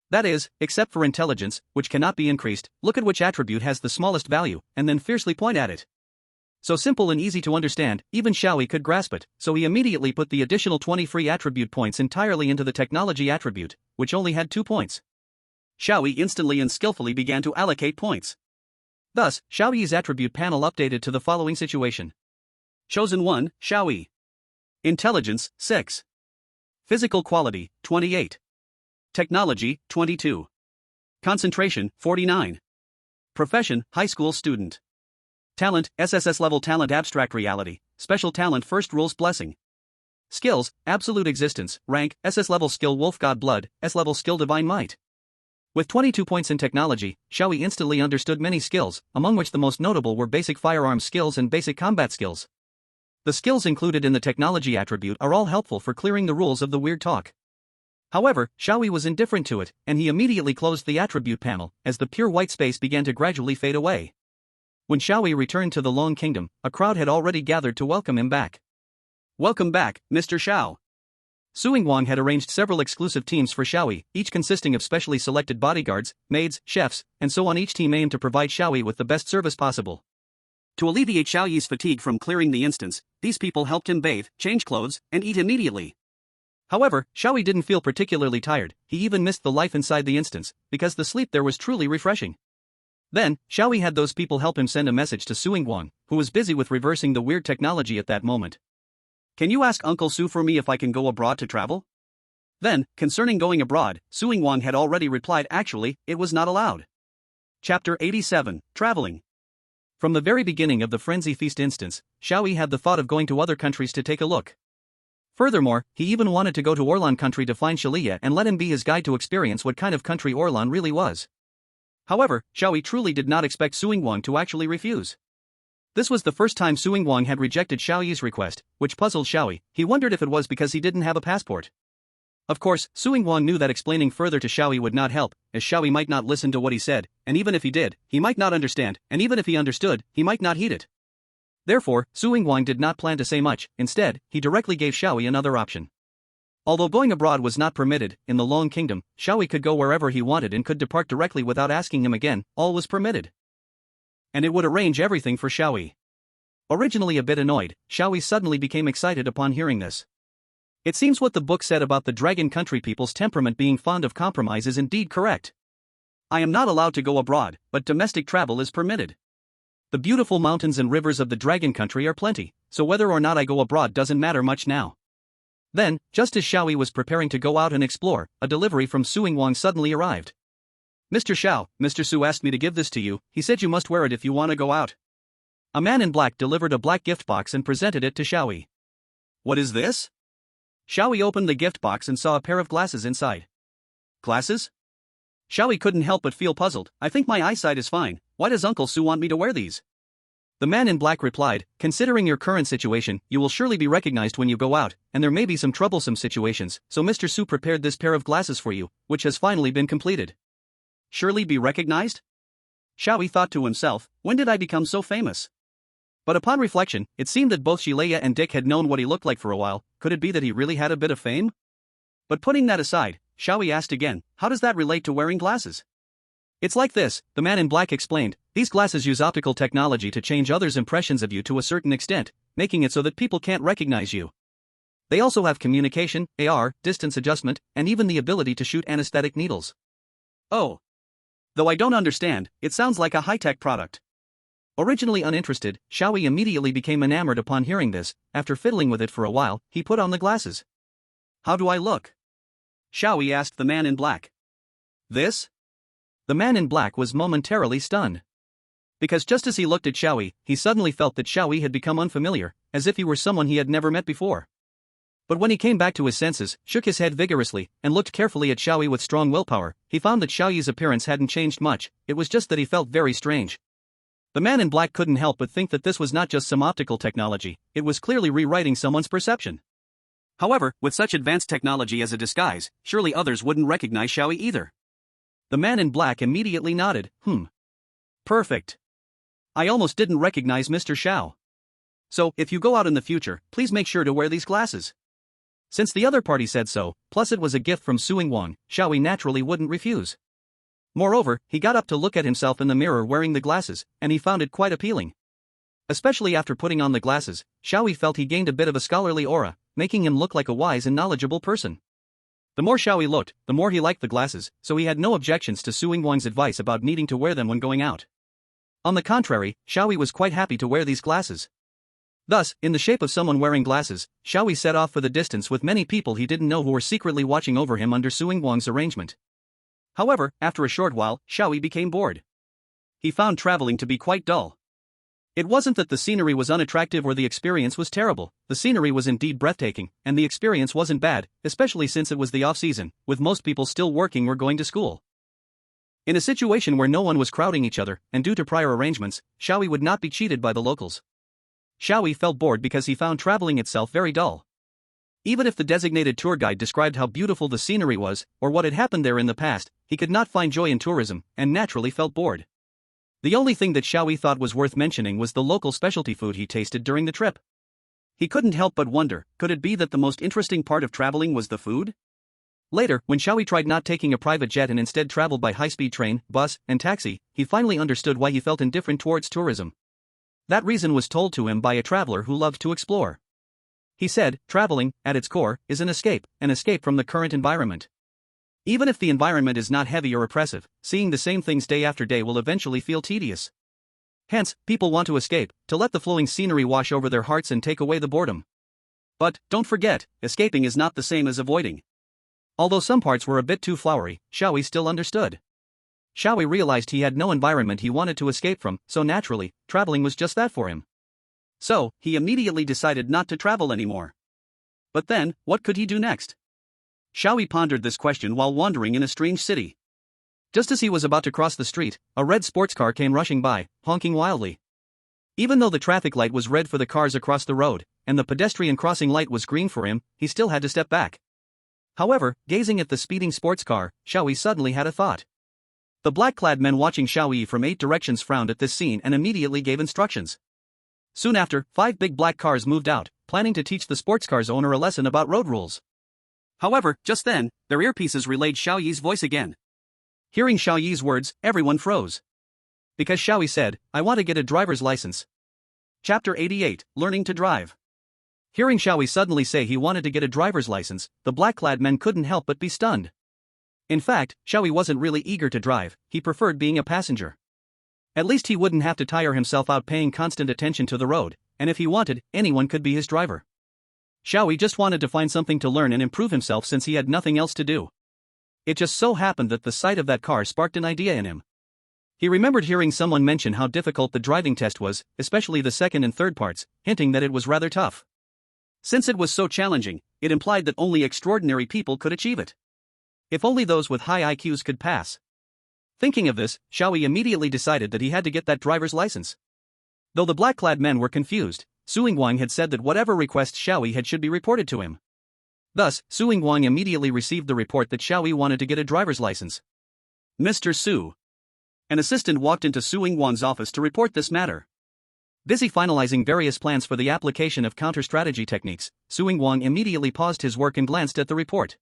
That is, except for intelligence, which cannot be increased, look at which attribute has the smallest value, and then fiercely point at it. So simple and easy to understand, even Xiao Yi could grasp it, so he immediately put the additional 20 free attribute points entirely into the technology attribute, which only had 2 points. Xiao Yi instantly and skillfully began to allocate points. Thus, Xiao Yi's attribute panel updated to the following situation. Chosen 1, Xiao Yi. Intelligence, 6. Physical quality, 28. Technology, 22. Concentration, 49. Profession, high school student. Talent, SSS level talent abstract reality, special talent first rules blessing. Skills, absolute existence, rank, SS level skill wolf god blood, S level skill divine might. With 22 points in technology, Xiao Yi instantly understood many skills, among which the most notable were basic firearms skills and basic combat skills. The skills included in the technology attribute are all helpful for clearing the rules of the weird talk. However, Xiao Yi was indifferent to it, and he immediately closed the attribute panel, as the pure white space began to gradually fade away. When Xiao Yi returned to the Long Kingdom, a crowd had already gathered to welcome him back. Welcome back, Mr. Xiao. Suingguang had arranged several exclusive teams for Xiao Yi, each consisting of specially selected bodyguards, maids, chefs, and so on. Each team aimed to provide Xiao Yi with the best service possible. To alleviate Xiao Yi's fatigue from clearing the instance, these people helped him bathe, change clothes, and eat immediately. However, Xiao Yi didn't feel particularly tired, he even missed the life inside the instance, because the sleep there was truly refreshing. Then, Xiao Yi had those people help him send a message to Suingguang, who was busy with reversing the weird technology at that moment. Can you ask Uncle Su for me if I can go abroad to travel? Then, concerning going abroad, Suingguang had already replied actually, it was not allowed. Chapter 87, Traveling. From the very beginning of the Frenzy Feast instance, Xiao Yi had the thought of going to other countries to take a look. Furthermore, he even wanted to go to Orlan country to find Shalia and let him be his guide to experience what kind of country Orlan really was. However, Xiao Yi truly did not expect Suingguang to actually refuse. This was the first time Suingguang had rejected Xiao Yi's request, which puzzled Xiao Yi. He wondered if it was because he didn't have a passport. Of course, Suingguang knew that explaining further to Xiao Yi would not help, as Xiao Yi might not listen to what he said, and even if he did, he might not understand, and even if he understood, he might not heed it. Therefore, Suingguang did not plan to say much. Instead, he directly gave Xiao Yi another option. Although going abroad was not permitted, in the Long Kingdom, Xiao Yi could go wherever he wanted and could depart directly without asking him again, all was permitted. And it would arrange everything for Xiao Yi. Originally a bit annoyed, Xiao Yi suddenly became excited upon hearing this. It seems what the book said about the Dragon Country people's temperament being fond of compromise is indeed correct. I am not allowed to go abroad, but domestic travel is permitted. The beautiful mountains and rivers of the Dragon Country are plenty, so whether or not I go abroad doesn't matter much now. Then, just as Xiao Yi was preparing to go out and explore, a delivery from Suingguang suddenly arrived. Mr. Xiao, Mr. Su asked me to give this to you, he said you must wear it if you want to go out. A man in black delivered a black gift box and presented it to Xiao Yi. What is this? Xiao Yi opened the gift box and saw a pair of glasses inside. Glasses? Xiao Yi couldn't help but feel puzzled. I think my eyesight is fine, why does Uncle Su want me to wear these? The man in black replied, considering your current situation, you will surely be recognized when you go out, and there may be some troublesome situations, so Mr. Su prepared this pair of glasses for you, which has finally been completed. Surely be recognized? Xiao Yi thought to himself, when did I become so famous? But upon reflection, it seemed that both Shilaya and Dick had known what he looked like for a while. Could it be that he really had a bit of fame? But putting that aside, Xiao Yi asked again, how does that relate to wearing glasses? It's like this, the man in black explained. These glasses use optical technology to change others' impressions of you to a certain extent, making it so that people can't recognize you. They also have communication, AR, distance adjustment, and even the ability to shoot anesthetic needles. Oh. Though I don't understand, it sounds like a high-tech product. Originally uninterested, Xiao Yi immediately became enamored upon hearing this. After fiddling with it for a while, he put on the glasses. How do I look? Xiao Yi asked the man in black. This? The man in black was momentarily stunned. Because just as he looked at Xiao Yi, he suddenly felt that Xiao Yi had become unfamiliar, as if he were someone he had never met before. But when he came back to his senses, shook his head vigorously, and looked carefully at Xiao Yi with strong willpower, he found that Xiao Yi's appearance hadn't changed much. It was just that he felt very strange. The man in black couldn't help but think that this was not just some optical technology, it was clearly rewriting someone's perception. However, with such advanced technology as a disguise, surely others wouldn't recognize Xiao Yi either. The man in black immediately nodded. Perfect. I almost didn't recognize Mr. Xiao. So, if you go out in the future, please make sure to wear these glasses. Since the other party said so, plus it was a gift from Suing Wang, Xiao Yi naturally wouldn't refuse. Moreover, he got up to look at himself in the mirror wearing the glasses, and he found it quite appealing. Especially after putting on the glasses, Xiao Yi felt he gained a bit of a scholarly aura, making him look like a wise and knowledgeable person. The more Xiao Yi looked, the more he liked the glasses, so he had no objections to Suing Wang's advice about needing to wear them when going out. On the contrary, Xiao Yi was quite happy to wear these glasses. Thus, in the shape of someone wearing glasses, Xiao Yi set off for the distance with many people he didn't know who were secretly watching over him under Suing Wang's arrangement. However, after a short while, Xiao Yi became bored. He found traveling to be quite dull. It wasn't that the scenery was unattractive or the experience was terrible. The scenery was indeed breathtaking, and the experience wasn't bad, especially since it was the off-season, with most people still working or going to school. In a situation where no one was crowding each other, and due to prior arrangements, Xiao Yi would not be cheated by the locals. Xiao Yi felt bored because he found traveling itself very dull. Even if the designated tour guide described how beautiful the scenery was, or what had happened there in the past, he could not find joy in tourism, and naturally felt bored. The only thing that Xiao Yi thought was worth mentioning was the local specialty food he tasted during the trip. He couldn't help but wonder, could it be that the most interesting part of traveling was the food? Later, when Xiao Yi tried not taking a private jet and instead traveled by high-speed train, bus, and taxi, he finally understood why he felt indifferent towards tourism. That reason was told to him by a traveler who loved to explore. He said, traveling, at its core, is an escape from the current environment. Even if the environment is not heavy or oppressive, seeing the same things day after day will eventually feel tedious. Hence, people want to escape, to let the flowing scenery wash over their hearts and take away the boredom. But, don't forget, escaping is not the same as avoiding. Although some parts were a bit too flowery, Xiao Yi still understood. Xiao Yi realized he had no environment he wanted to escape from, so naturally, traveling was just that for him. So, he immediately decided not to travel anymore. But then, what could he do next? Xiao Yi pondered this question while wandering in a strange city. Just as he was about to cross the street, a red sports car came rushing by, honking wildly. Even though the traffic light was red for the cars across the road, and the pedestrian crossing light was green for him, he still had to step back. However, gazing at the speeding sports car, Xiao Yi suddenly had a thought. The black-clad men watching Xiao Yi from 8 directions frowned at this scene and immediately gave instructions. Soon after, 5 big black cars moved out, planning to teach the sports car's owner a lesson about road rules. However, just then, their earpieces relayed Xiao Yi's voice again. Hearing Xiao Yi's words, everyone froze. Because Xiao Yi said, I want to get a driver's license. Chapter 88, Learning to Drive. Hearing Xiao Yi suddenly say he wanted to get a driver's license, the black-clad men couldn't help but be stunned. In fact, Xiao Yi wasn't really eager to drive, he preferred being a passenger. At least he wouldn't have to tire himself out paying constant attention to the road, and if he wanted, anyone could be his driver. Xiao Yi just wanted to find something to learn and improve himself since he had nothing else to do. It just so happened that the sight of that car sparked an idea in him. He remembered hearing someone mention how difficult the driving test was, especially the second and third parts, hinting that it was rather tough. Since it was so challenging, it implied that only extraordinary people could achieve it. If only those with high IQs could pass. Thinking of this, Xiao Yi immediately decided that he had to get that driver's license. Though the black-clad men were confused, Suing Wang had said that whatever request Xiao Yi had should be reported to him. Thus, Suing Wang immediately received the report that Xiao Yi wanted to get a driver's license. Mr. Su. An assistant walked into Su Yingguang's office to report this matter. Busy finalizing various plans for the application of counter-strategy techniques, Su Yingguang immediately paused his work and glanced at the report.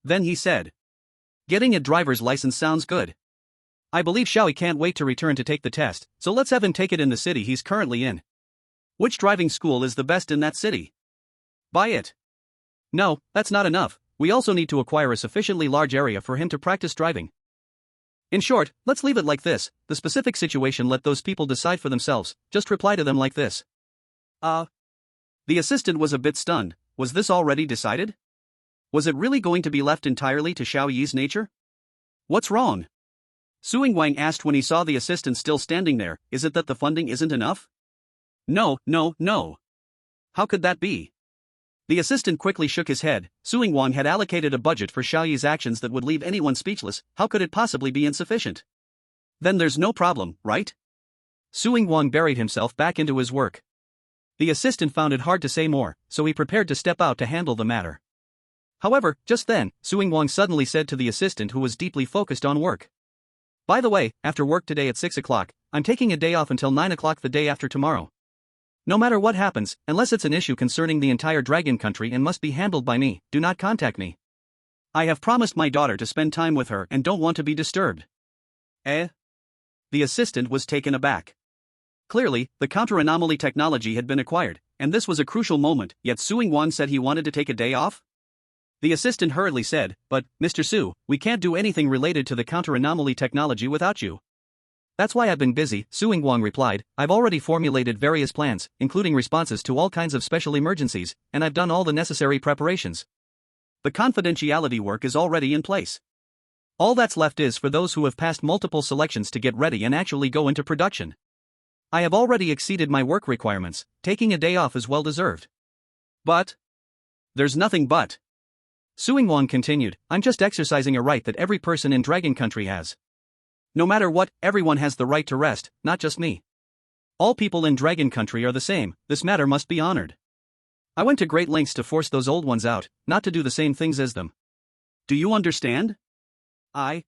Then he said, "Getting a driver's license sounds good. I believe Xiao Yi can't wait to return to take the test, so let's have him take it in the city he's currently in. Which driving school is the best in that city? Buy it. No, that's not enough, we also need to acquire a sufficiently large area for him to practice driving. In short, let's leave it like this, the specific situation let those people decide for themselves, just reply to them like this." The assistant was a bit stunned. Was this already decided? Was it really going to be left entirely to Xiao Yi's nature? What's wrong? Su Yingguang asked when he saw the assistant still standing there. Is it that the funding isn't enough? No. How could that be? The assistant quickly shook his head. Su Yingguang had allocated a budget for Xiao Yi's actions that would leave anyone speechless. How could it possibly be insufficient? Then there's no problem, right? Su Yingguang buried himself back into his work. The assistant found it hard to say more, so he prepared to step out to handle the matter. However, just then, Su Yingguang suddenly said to the assistant who was deeply focused on work, "By the way, after work today at 6 o'clock, I'm taking a day off until 9 o'clock the day after tomorrow. No matter what happens, unless it's an issue concerning the entire dragon country and must be handled by me, do not contact me. I have promised my daughter to spend time with her and don't want to be disturbed." The assistant was taken aback. Clearly, the counter-anomaly technology had been acquired, and this was a crucial moment, yet Su Yingguang said he wanted to take a day off? The assistant hurriedly said, "But, Mr. Su, we can't do anything related to the counter-anomaly technology without you." "That's why I've been busy," Su Yingguang replied. "I've already formulated various plans, including responses to all kinds of special emergencies, and I've done all the necessary preparations. The confidentiality work is already in place. All that's left is for those who have passed multiple selections to get ready and actually go into production. I have already exceeded my work requirements, taking a day off is well deserved." "But there's nothing but," Su Yingguang continued. "I'm just exercising a right that every person in Dragon Country has. No matter what, everyone has the right to rest, not just me. All people in Dragon Country are the same, this matter must be honored. I went to great lengths to force those old ones out, not to do the same things as them. Do you understand?" I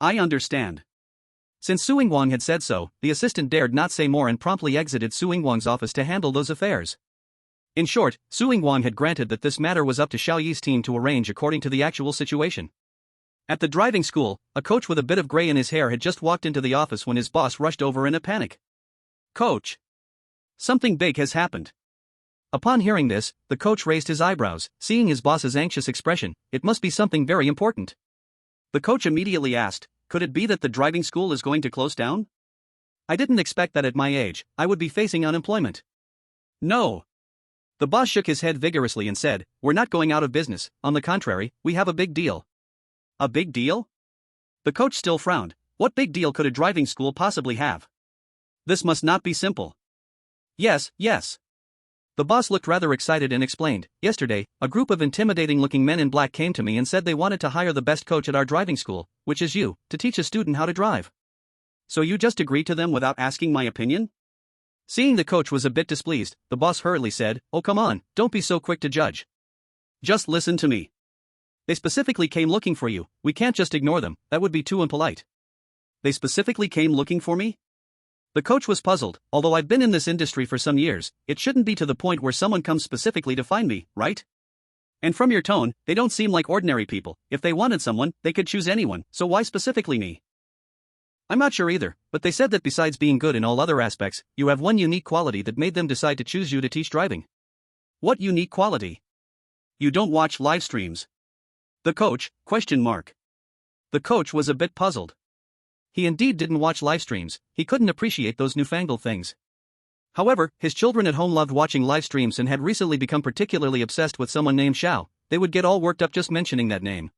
understand." Since Su Yingguang had said so, the assistant dared not say more and promptly exited Su Yingguang's office to handle those affairs. In short, Su Yingguang had granted that this matter was up to Xiao Yi's team to arrange according to the actual situation. At the driving school, a coach with a bit of gray in his hair had just walked into the office when his boss rushed over in a panic. "Coach! Something big has happened." Upon hearing this, the coach raised his eyebrows. Seeing his boss's anxious expression, it must be something very important. The coach immediately asked, "Could it be that the driving school is going to close down? I didn't expect that at my age, I would be facing unemployment." "No." The boss shook his head vigorously and said, "We're not going out of business, on the contrary, we have a big deal." "A big deal?" The coach still frowned. What big deal could a driving school possibly have? This must not be simple. Yes. The boss looked rather excited and explained, "Yesterday, a group of intimidating-looking men in black came to me and said they wanted to hire the best coach at our driving school, which is you, to teach a student how to drive. So you just agreed to them without asking my opinion?" Seeing the coach was a bit displeased, the boss hurriedly said, "Oh come on, don't be so quick to judge. Just listen to me. They specifically came looking for you, we can't just ignore them, that would be too impolite." "They specifically came looking for me?" The coach was puzzled. Although I've been in this industry for some years, it shouldn't be to the point where someone comes specifically to find me, right? And from your tone, they don't seem like ordinary people. If they wanted someone, they could choose anyone, so why specifically me? "I'm not sure either, but they said that besides being good in all other aspects, you have one unique quality that made them decide to choose you to teach driving." "What unique quality?" "You don't watch live streams." The coach, ? The coach was a bit puzzled. He indeed didn't watch live streams, he couldn't appreciate those newfangled things. However, his children at home loved watching live streams and had recently become particularly obsessed with someone named Xiao. They would get all worked up just mentioning that name.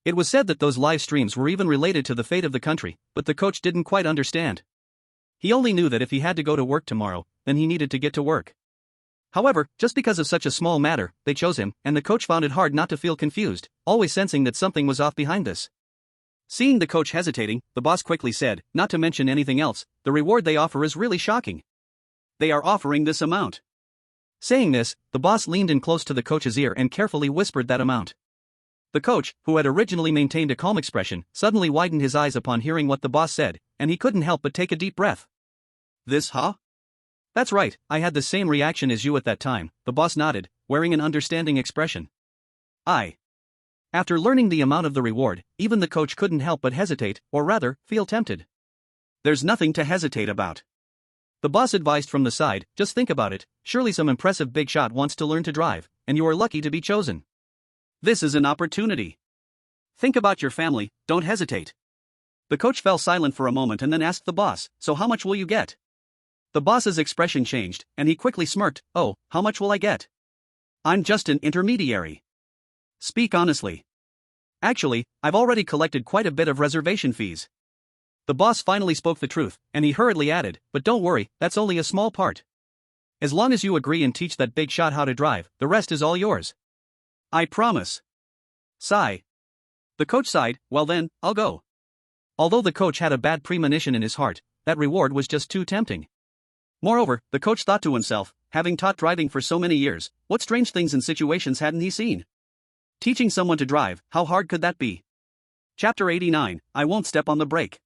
It was said that those live streams were even related to the fate of the country, but the coach didn't quite understand. He only knew that if he had to go to work tomorrow, then he needed to get to work. However, just because of such a small matter, they chose him, and the coach found it hard not to feel confused, always sensing that something was off behind this. Seeing the coach hesitating, the boss quickly said, "Not to mention anything else, the reward they offer is really shocking. They are offering this amount." Saying this, the boss leaned in close to the coach's ear and carefully whispered that amount. The coach, who had originally maintained a calm expression, suddenly widened his eyes upon hearing what the boss said, and he couldn't help but take a deep breath. This, huh? That's right, I had the same reaction as you at that time, the boss nodded, wearing an understanding expression. After learning the amount of the reward, even the coach couldn't help but hesitate, or rather, feel tempted. There's nothing to hesitate about. The boss advised from the side, just think about it, surely some impressive big shot wants to learn to drive, and you are lucky to be chosen. This is an opportunity. Think about your family, don't hesitate. The coach fell silent for a moment and then asked the boss, so how much will you get? The boss's expression changed, and he quickly smirked, oh, how much will I get? I'm just an intermediary. Speak honestly. Actually, I've already collected quite a bit of reservation fees. The boss finally spoke the truth, and he hurriedly added, but don't worry, that's only a small part. As long as you agree and teach that big shot how to drive, the rest is all yours. I promise. Sigh. The coach sighed, well then, I'll go. Although the coach had a bad premonition in his heart, that reward was just too tempting. Moreover, the coach thought to himself, having taught driving for so many years, what strange things and situations hadn't he seen? Teaching someone to drive, how hard could that be? Chapter 89, I won't step on the brake.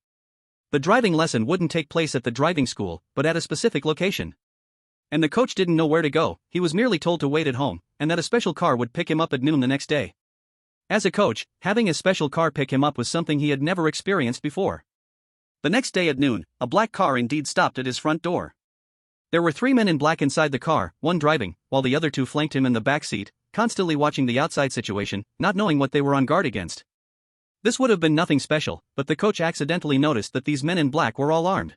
The driving lesson wouldn't take place at the driving school, but at a specific location. And the coach didn't know where to go, he was merely told to wait at home, and that a special car would pick him up at noon the next day. As a coach, having a special car pick him up was something he had never experienced before. The next day at noon, a black car indeed stopped at his front door. There were 3 men in black inside the car, one driving, while the other 2 flanked him in the back seat, constantly watching the outside situation, not knowing what they were on guard against. This would have been nothing special, but the coach accidentally noticed that these men in black were all armed.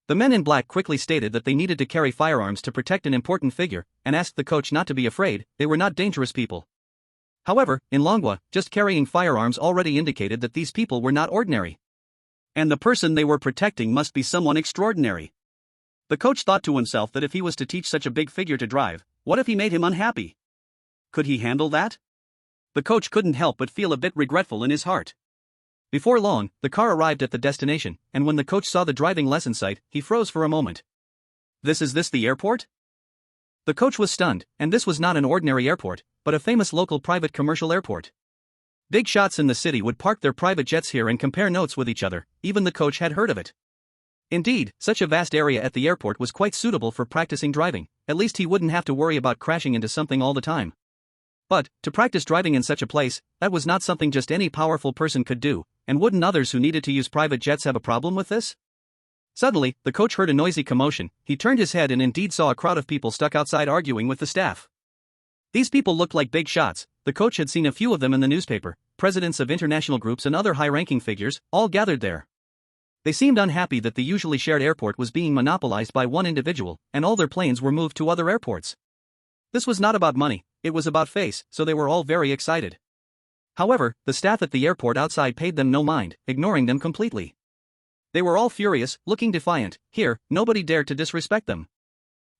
The men in black quickly stated that they needed to carry firearms to protect an important figure, and asked the coach not to be afraid, they were not dangerous people. However, in Longwa, just carrying firearms already indicated that these people were not ordinary. And the person they were protecting must be someone extraordinary. The coach thought to himself that if he was to teach such a big figure to drive, what if he made him unhappy? Could he handle that? The coach couldn't help but feel a bit regretful in his heart. Before long, the car arrived at the destination, and when the coach saw the driving lesson site, he froze for a moment. Is this the airport? The coach was stunned, and this was not an ordinary airport, but a famous local private commercial airport. Big shots in the city would park their private jets here and compare notes with each other, even the coach had heard of it. Indeed, such a vast area at the airport was quite suitable for practicing driving, at least he wouldn't have to worry about crashing into something all the time. But, to practice driving in such a place, that was not something just any powerful person could do, and wouldn't others who needed to use private jets have a problem with this? Suddenly, the coach heard a noisy commotion, he turned his head and indeed saw a crowd of people stuck outside arguing with the staff. These people looked like big shots, the coach had seen a few of them in the newspaper, presidents of international groups and other high-ranking figures, all gathered there. They seemed unhappy that the usually shared airport was being monopolized by one individual, and all their planes were moved to other airports. This was not about money, it was about face, so they were all very excited. However, the staff at the airport outside paid them no mind, ignoring them completely. They were all furious, looking defiant, here, nobody dared to disrespect them.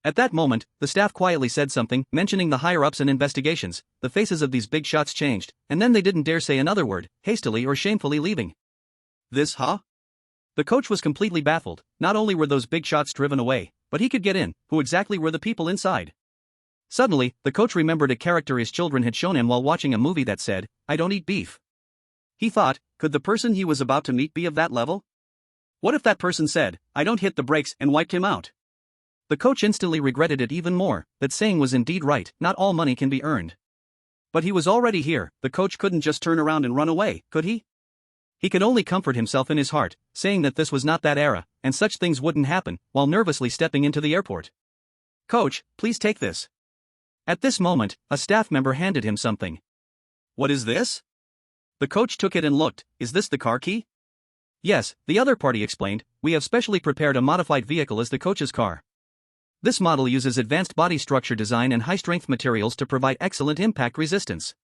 At that moment, the staff quietly said something, mentioning the higher-ups and investigations, the faces of these big shots changed, and then they didn't dare say another word, hastily or shamefully leaving. The coach was completely baffled, not only were those big shots driven away, but he could get in, who exactly were the people inside? Suddenly, the coach remembered a character his children had shown him while watching a movie that said, I don't eat beef. He thought, could the person he was about to meet be of that level? What if that person said, I don't hit the brakes, and wiped him out? The coach instantly regretted it even more, that saying was indeed right, not all money can be earned. But he was already here, the coach couldn't just turn around and run away, could he? He could only comfort himself in his heart, saying that this was not that era, and such things wouldn't happen, while nervously stepping into the airport. Coach, please take this. At this moment, a staff member handed him something. What is this? The coach took it and looked, is this the car key? Yes, the other party explained, we have specially prepared a modified vehicle as the coach's car. This model uses advanced body structure design and high-strength materials to provide excellent impact resistance.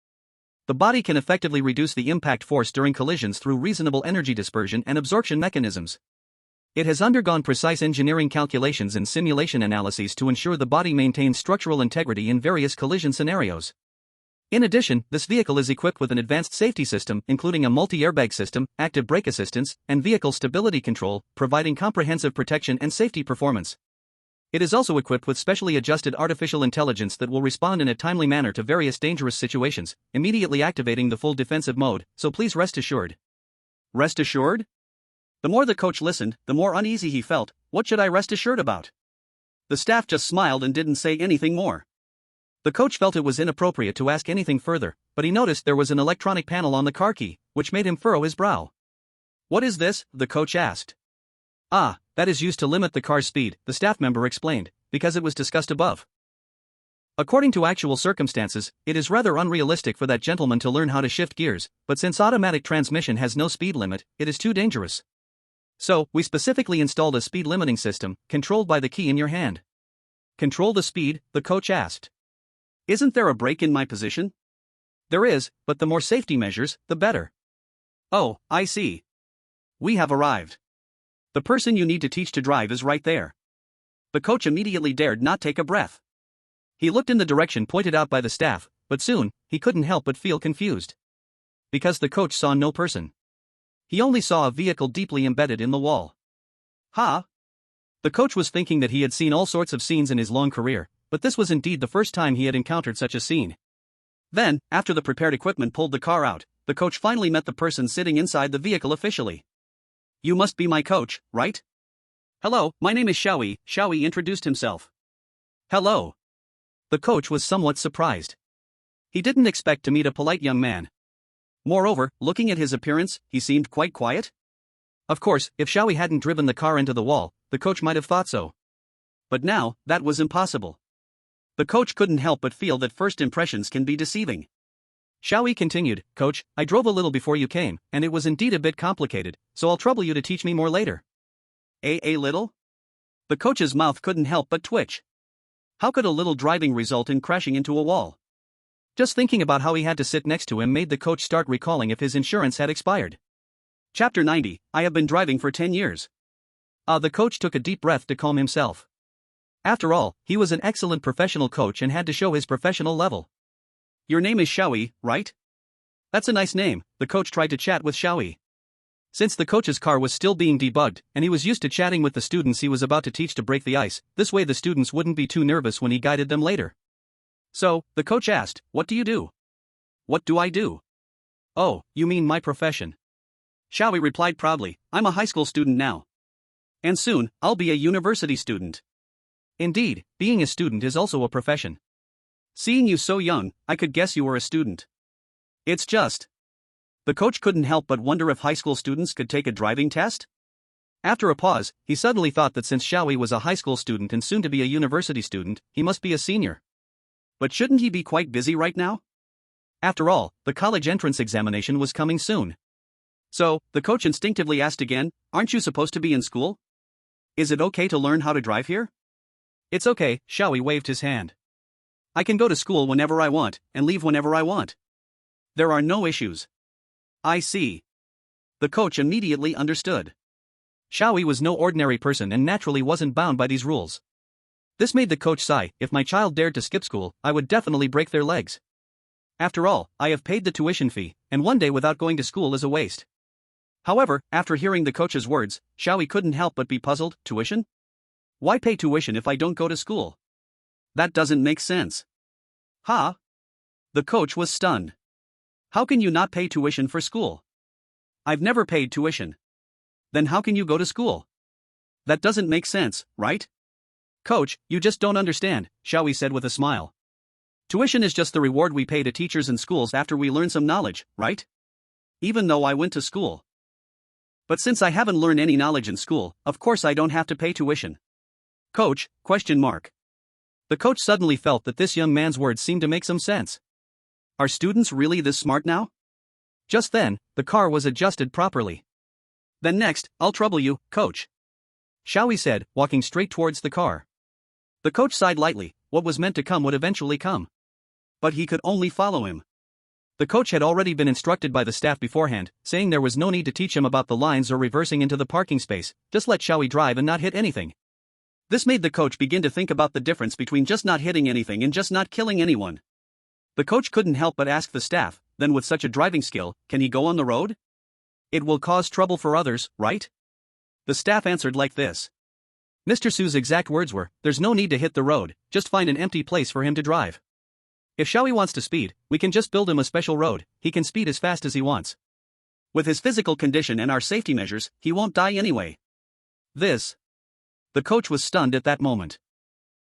The body can effectively reduce the impact force during collisions through reasonable energy dispersion and absorption mechanisms. It has undergone precise engineering calculations and simulation analyses to ensure the body maintains structural integrity in various collision scenarios. In addition, this vehicle is equipped with an advanced safety system including a multi-airbag system, active brake assistance, and vehicle stability control, providing comprehensive protection and safety performance. It is also equipped with specially adjusted artificial intelligence that will respond in a timely manner to various dangerous situations, immediately activating the full defensive mode, so please rest assured. Rest assured? The more the coach listened, the more uneasy he felt. What should I rest assured about? The staff just smiled and didn't say anything more. The coach felt it was inappropriate to ask anything further, but he noticed there was an electronic panel on the car key, which made him furrow his brow. What is this? The coach asked. Ah, that is used to limit the car's speed, the staff member explained, because it was discussed above. According to actual circumstances, it is rather unrealistic for that gentleman to learn how to shift gears, but since automatic transmission has no speed limit, it is too dangerous. So, we specifically installed a speed limiting system, controlled by the key in your hand. Control the speed? The coach asked. Isn't there a brake in my position? There is, but the more safety measures, the better. Oh, I see. We have arrived. The person you need to teach to drive is right there. The coach immediately dared not take a breath. He looked in the direction pointed out by the staff, but soon, he couldn't help but feel confused. Because the coach saw no person. He only saw a vehicle deeply embedded in the wall. Ha! The coach was thinking that he had seen all sorts of scenes in his long career, but this was indeed the first time he had encountered such a scene. Then, after the prepared equipment pulled the car out, the coach finally met the person sitting inside the vehicle officially. You must be my coach, right? Hello, my name is Xiao Yi. Xiao Yi introduced himself. Hello. The coach was somewhat surprised. He didn't expect to meet a polite young man. Moreover, looking at his appearance, he seemed quite quiet. Of course, if Xiao Yi hadn't driven the car into the wall, the coach might have thought so. But now, that was impossible. The coach couldn't help but feel that first impressions can be deceiving. Xiao Yi continued, Coach, I drove a little before you came, and it was indeed a bit complicated, so I'll trouble you to teach me more later. A little? The coach's mouth couldn't help but twitch. How could a little driving result in crashing into a wall? Just thinking about how he had to sit next to him made the coach start recalling if his insurance had expired. Chapter 90, I have been driving for 10 years. The coach took a deep breath to calm himself. After all, he was an excellent professional coach and had to show his professional level. Your name is Xiao Yi, right? That's a nice name, the coach tried to chat with Xiao Yi. Since the coach's car was still being debugged, and he was used to chatting with the students he was about to teach to break the ice, this way the students wouldn't be too nervous when he guided them later. So, the coach asked, what do you do? What do I do? Oh, you mean my profession. Xiao Yi replied proudly, I'm a high school student now. And soon, I'll be a university student. Indeed, being a student is also a profession. Seeing you so young, I could guess you were a student. It's just. The coach couldn't help but wonder if high school students could take a driving test? After a pause, he suddenly thought that since Xiao Yi was a high school student and soon to be a university student, he must be a senior. But shouldn't he be quite busy right now? After all, the college entrance examination was coming soon. So, the coach instinctively asked again, aren't you supposed to be in school? Is it okay to learn how to drive here? It's okay, Xiao Yi waved his hand. I can go to school whenever I want, and leave whenever I want. There are no issues. I see. The coach immediately understood. Xiao Yi was no ordinary person and naturally wasn't bound by these rules. This made the coach sigh, if my child dared to skip school, I would definitely break their legs. After all, I have paid the tuition fee, and one day without going to school is a waste. However, after hearing the coach's words, Xiao Yi couldn't help but be puzzled. Tuition? Why pay tuition if I don't go to school? That doesn't make sense. Huh? The coach was stunned. How can you not pay tuition for school? I've never paid tuition. Then how can you go to school? That doesn't make sense, right? Coach, you just don't understand, Xiao Yi said with a smile. Tuition is just the reward we pay to teachers in schools after we learn some knowledge, right? Even though I went to school. But since I haven't learned any knowledge in school, of course I don't have to pay tuition. Coach, ? The coach suddenly felt that this young man's words seemed to make some sense. Are students really this smart now? Just then, the car was adjusted properly. Then next, I'll trouble you, coach. Xiao Yi said, walking straight towards the car. The coach sighed lightly, what was meant to come would eventually come. But he could only follow him. The coach had already been instructed by the staff beforehand, saying there was no need to teach him about the lines or reversing into the parking space, just let Xiao Yi drive and not hit anything. This made the coach begin to think about the difference between just not hitting anything and just not killing anyone. The coach couldn't help but ask the staff, then with such a driving skill, can he go on the road? It will cause trouble for others, right? The staff answered like this. Mr. Su's exact words were, "There's no need to hit the road, just find an empty place for him to drive. If Xiao Yi wants to speed, we can just build him a special road, he can speed as fast as he wants. With his physical condition and our safety measures, he won't die anyway." This. The coach was stunned at that moment.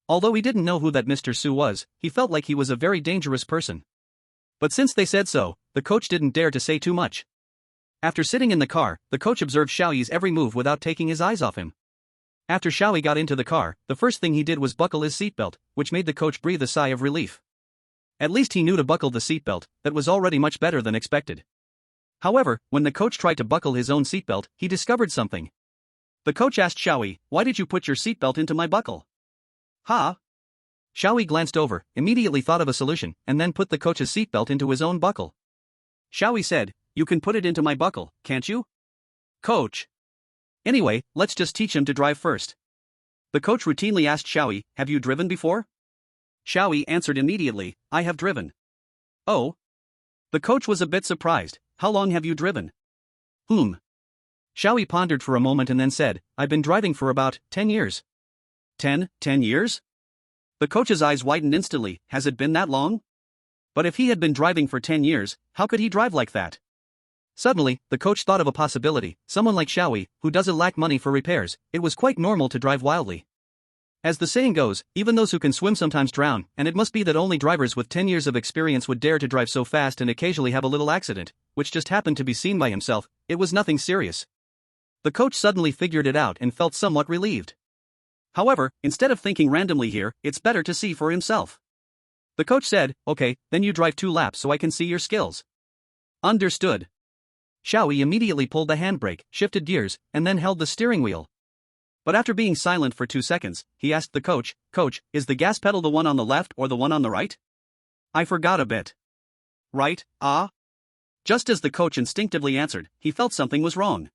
Although he didn't know who that Mr. Su was, he felt like he was a very dangerous person. But since they said so, the coach didn't dare to say too much. After sitting in the car, the coach observed Xiao Yi's every move without taking his eyes off him. After Xiao Yi got into the car, the first thing he did was buckle his seatbelt, which made the coach breathe a sigh of relief. At least he knew to buckle the seatbelt, that was already much better than expected. However, when the coach tried to buckle his own seatbelt, he discovered something. The coach asked Xiao Yi, "Why did you put your seatbelt into my buckle?" "Huh?" Xiao Yi glanced over, immediately thought of a solution, and then put the coach's seatbelt into his own buckle. Xiao Yi said, "You can put it into my buckle, can't you?" "Coach. Anyway, let's just teach him to drive first." The coach routinely asked Xiao Yi, "Have you driven before?" Xiao Yi answered immediately, "I have driven." "Oh?" The coach was a bit surprised. "How long have you driven?" Xiao Yi pondered for a moment and then said, "I've been driving for about 10 years. 10 years? The coach's eyes widened instantly. Has it been that long? But if he had been driving for 10 years, how could he drive like that? Suddenly, the coach thought of a possibility. Someone like Xiao Yi, who doesn't lack money for repairs, it was quite normal to drive wildly. As the saying goes, even those who can swim sometimes drown, and it must be that only drivers with 10 years of experience would dare to drive so fast and occasionally have a little accident, which just happened to be seen by himself. It was nothing serious. The coach suddenly figured it out and felt somewhat relieved. However, instead of thinking randomly here, it's better to see for himself. The coach said, "Okay, then you drive 2 laps so I can see your skills." "Understood." Xiao Yi immediately pulled the handbrake, shifted gears, and then held the steering wheel. But after being silent for 2 seconds, he asked the coach, "Coach, is the gas pedal the one on the left or the one on the right?" "I forgot a bit." "Right, ah?" Just as the coach instinctively answered, he felt something was wrong.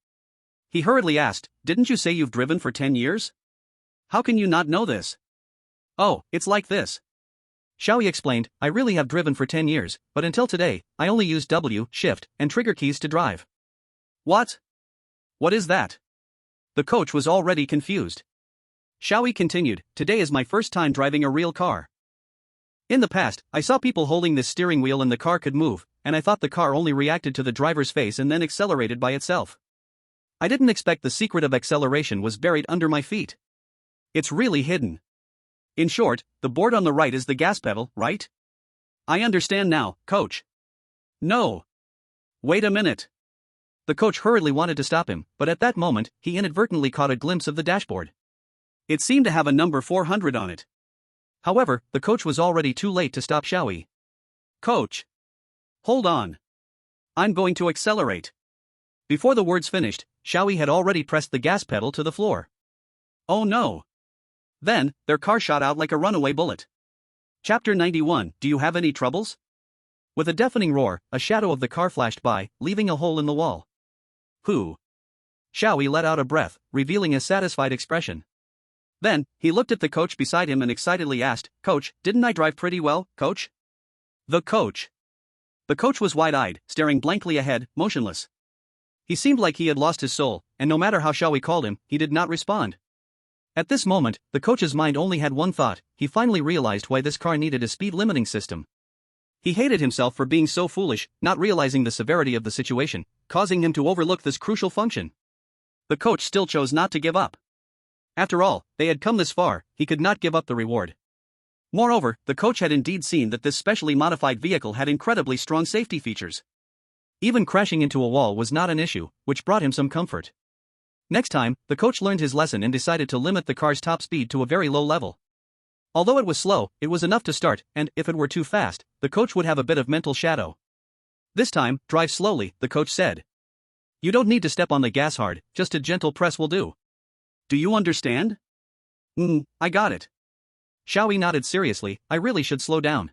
He hurriedly asked, "Didn't you say you've driven for 10 years? How can you not know this?" "Oh, it's like this." Xiao Yi explained, "I really have driven for 10 years, but until today, I only used W, shift, and trigger keys to drive." "What? What is that?" The coach was already confused. Xiao Yi continued, "Today is my first time driving a real car. In the past, I saw people holding this steering wheel and the car could move, and I thought the car only reacted to the driver's face and then accelerated by itself. I didn't expect the secret of acceleration was buried under my feet. It's really hidden. In short, the board on the right is the gas pedal, right? I understand now, coach." "No. Wait a minute." The coach hurriedly wanted to stop him, but at that moment, he inadvertently caught a glimpse of the dashboard. It seemed to have a number 400 on it. However, the coach was already too late to stop Xiao Yi. "Coach. Hold on. I'm going to accelerate." Before the words finished, Xiao Yi had already pressed the gas pedal to the floor. Oh no. Then, their car shot out like a runaway bullet. Chapter 91. Do you have any troubles? With a deafening roar, a shadow of the car flashed by, leaving a hole in the wall. Who? Xiao Yi let out a breath, revealing a satisfied expression. Then, he looked at the coach beside him and excitedly asked, "Coach, didn't I drive pretty well, coach?" The coach. The coach was wide-eyed, staring blankly ahead, motionless. He seemed like he had lost his soul, and no matter how Xiao Yi called him, he did not respond. At this moment, the coach's mind only had one thought. He finally realized why this car needed a speed limiting system. He hated himself for being so foolish, not realizing the severity of the situation, causing him to overlook this crucial function. The coach still chose not to give up. After all, they had come this far, he could not give up the reward. Moreover, the coach had indeed seen that this specially modified vehicle had incredibly strong safety features. Even crashing into a wall was not an issue, which brought him some comfort. Next time, the coach learned his lesson and decided to limit the car's top speed to a very low level. Although it was slow, it was enough to start, and if it were too fast, the coach would have a bit of mental shadow. This time, drive slowly, the coach said. You don't need to step on the gas hard, just a gentle press will do. Do you understand? I got it. Xiao Yi nodded seriously. I really should slow down.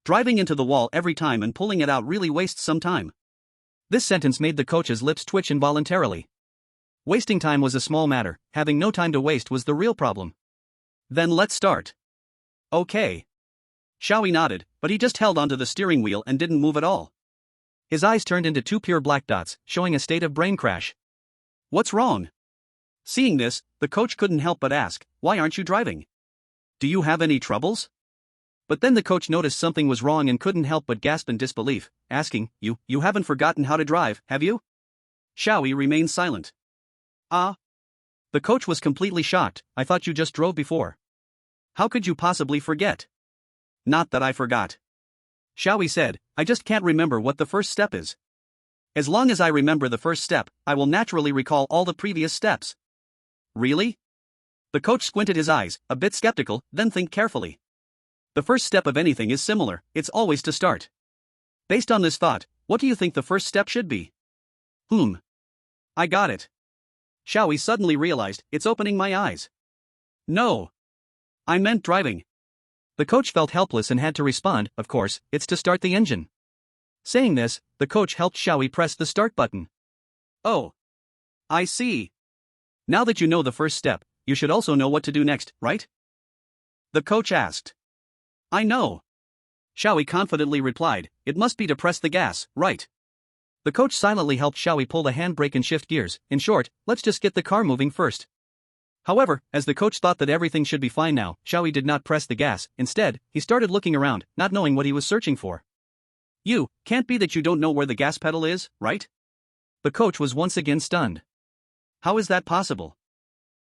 Driving into the wall every time and pulling it out really wastes some time. This sentence made the coach's lips twitch involuntarily. Wasting time was a small matter, having no time to waste was the real problem. Then let's start. Okay. Xiao Yi nodded, but he just held onto the steering wheel and didn't move at all. His eyes turned into two pure black dots, showing a state of brain crash. What's wrong? Seeing this, the coach couldn't help but ask, "Why aren't you driving? Do you have any troubles?" But then the coach noticed something was wrong and couldn't help but gasp in disbelief, asking, You haven't forgotten how to drive, have you?" Xiao Yi remained silent. "Ah." The coach was completely shocked. "I thought you just drove before. How could you possibly forget?" "Not that I forgot," Xiao Yi said, "I just can't remember what the first step is. As long as I remember the first step, I will naturally recall all the previous steps." "Really?" The coach squinted his eyes, a bit skeptical, then think carefully. "The first step of anything is similar, it's always to start. Based on this thought, what do you think the first step should be?" I got it." Xiao Yi suddenly realized, "It's opening my eyes. No. I meant driving." The coach felt helpless and had to respond, "Of course, it's to start the engine." Saying this, the coach helped Xiao Yi press the start button. "Oh. I see. Now that you know the first step, you should also know what to do next, right?" The coach asked. "I know." Xiao Yi confidently replied, "It must be to press the gas, right?" The coach silently helped Xiao Yi pull the handbrake and shift gears. In short, let's just get the car moving first. However, as the coach thought that everything should be fine now, Xiao Yi did not press the gas. Instead, he started looking around, not knowing what he was searching for. Can't be that you don't know where the gas pedal is, right?" The coach was once again stunned. "How is that possible?"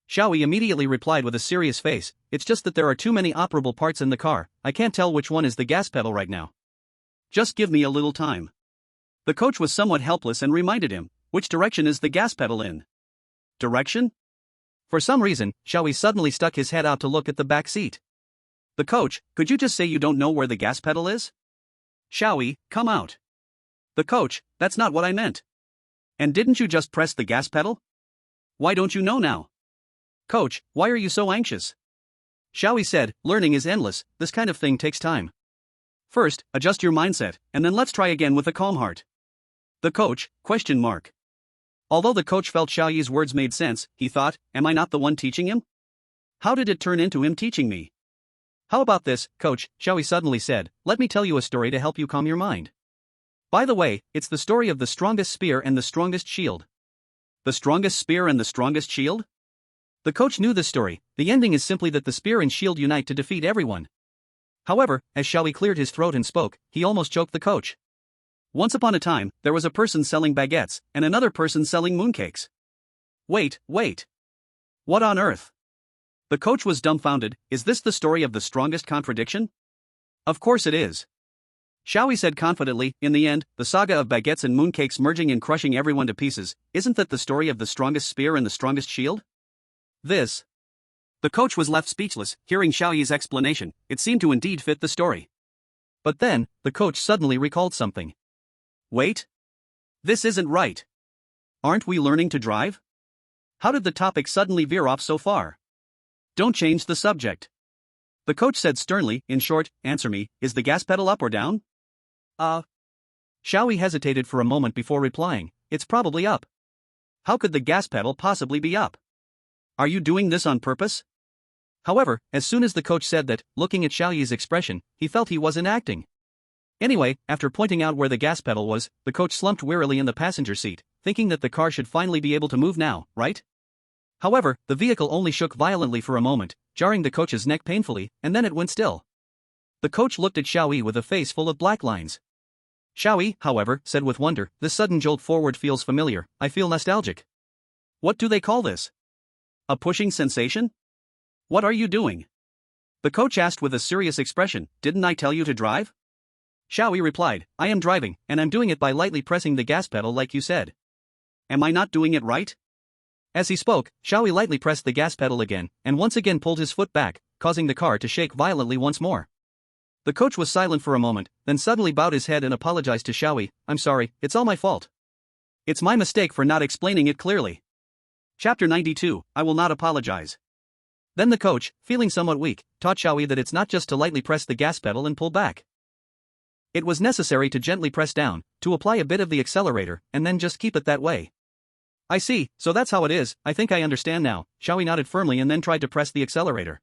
Xiao Yi immediately replied with a serious face, "It's just that there are too many operable parts in the car, I can't tell which one is the gas pedal right now. Just give me a little time." The coach was somewhat helpless and reminded him, "Which direction is the gas pedal in?" "Direction?" For some reason, Xiao Yi suddenly stuck his head out to look at the back seat. "The coach, could you just say you don't know where the gas pedal is?" "Xiao Yi, come out." "The coach, that's not what I meant. And didn't you just press the gas pedal? Why don't you know now?" "Coach, why are you so anxious?" Xiao Yi said, "Learning is endless, this kind of thing takes time. First, adjust your mindset, and then let's try again with a calm heart." "The coach, ? Although the coach felt Xiao Yi's words made sense, he thought, "Am I not the one teaching him? How did it turn into him teaching me?" "How about this, coach?" Xiao Yi suddenly said, "Let me tell you a story to help you calm your mind. By the way, it's the story of the strongest spear and the strongest shield." "The strongest spear and the strongest shield?" The coach knew this story. The ending is simply that the spear and shield unite to defeat everyone. However, as Xiao Yi cleared his throat and spoke, he almost choked the coach. "Once upon a time, there was a person selling baguettes, and another person selling mooncakes." Wait. What on earth?" The coach was dumbfounded. "Is this the story of the strongest contradiction?" "Of course it is." Xiao Yi said confidently, "In the end, the saga of baguettes and mooncakes merging and crushing everyone to pieces, isn't that the story of the strongest spear and the strongest shield?" The coach was left speechless, hearing Xiao Yi's explanation. It seemed to indeed fit the story. But then, the coach suddenly recalled something. "Wait. This isn't right. Aren't we learning to drive? How did the topic suddenly veer off so far? Don't change the subject." The coach said sternly, "In short, answer me, is the gas pedal up or down?" Xiao Yi hesitated for a moment before replying, "It's probably up." "How could the gas pedal possibly be up? Are you doing this on purpose?" However, as soon as the coach said that, looking at Xiao Yi's expression, he felt he wasn't acting. Anyway, after pointing out where the gas pedal was, the coach slumped wearily in the passenger seat, thinking that the car should finally be able to move now, right? However, the vehicle only shook violently for a moment, jarring the coach's neck painfully, and then it went still. The coach looked at Xiao Yi with a face full of black lines. Xiao Yi, however, said with wonder, "This sudden jolt forward feels familiar, I feel nostalgic." "What do they call this? A pushing sensation? What are you doing?" The coach asked with a serious expression, "Didn't I tell you to drive?" Xiao Yi replied, "I am driving, and I'm doing it by lightly pressing the gas pedal like you said. Am I not doing it right?" As he spoke, Xiao Yi lightly pressed the gas pedal again, and once again pulled his foot back, causing the car to shake violently once more. The coach was silent for a moment, then suddenly bowed his head and apologized to Xiao Yi. "I'm sorry, it's all my fault. It's my mistake for not explaining it clearly." Chapter 92, I will not apologize. Then the coach, feeling somewhat weak, taught Xiao Yi that it's not just to lightly press the gas pedal and pull back. It was necessary to gently press down, to apply a bit of the accelerator, and then just keep it that way. "I see, so that's how it is, I think I understand now." Xiao Yi nodded firmly and then tried to press the accelerator.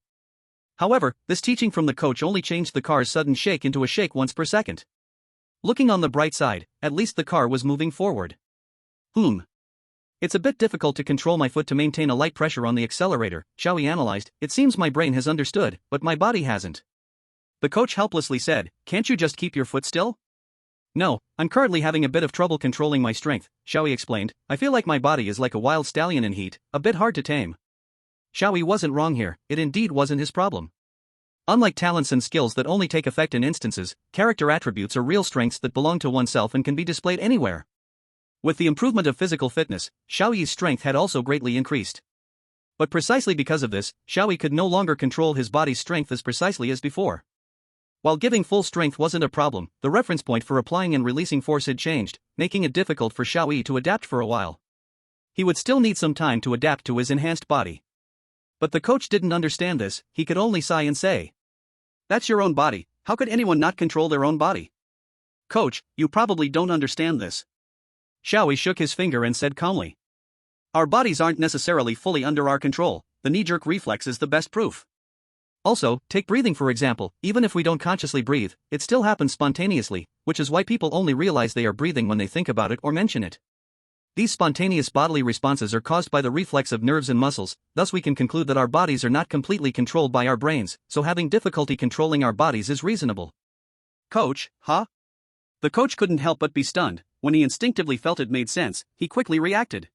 However, this teaching from the coach only changed the car's sudden shake into a shake once per second. Looking on the bright side, at least the car was moving forward. It's a bit difficult to control my foot to maintain a light pressure on the accelerator, Xiao Yi analyzed. It seems my brain has understood, but my body hasn't. The coach helplessly said, can't you just keep your foot still? No, I'm currently having a bit of trouble controlling my strength, Xiao Yi explained. I feel like my body is like a wild stallion in heat, a bit hard to tame. Xiao Yi wasn't wrong here, it indeed wasn't his problem. Unlike talents and skills that only take effect in instances, character attributes are real strengths that belong to oneself and can be displayed anywhere. With the improvement of physical fitness, Xiao Yi's strength had also greatly increased. But precisely because of this, Xiao Yi could no longer control his body's strength as precisely as before. While giving full strength wasn't a problem, the reference point for applying and releasing force had changed, making it difficult for Xiao Yi to adapt for a while. He would still need some time to adapt to his enhanced body. But the coach didn't understand this, he could only sigh and say, "That's your own body, how could anyone not control their own body?" "Coach, you probably don't understand this." Xiao Yi shook his finger and said calmly, "Our bodies aren't necessarily fully under our control, the knee-jerk reflex is the best proof. Also, take breathing for example, even if we don't consciously breathe, it still happens spontaneously, which is why people only realize they are breathing when they think about it or mention it. These spontaneous bodily responses are caused by the reflex of nerves and muscles, thus we can conclude that our bodies are not completely controlled by our brains, so having difficulty controlling our bodies is reasonable." "Coach, huh?" The coach couldn't help but be stunned. When he instinctively felt it made sense, he quickly reacted.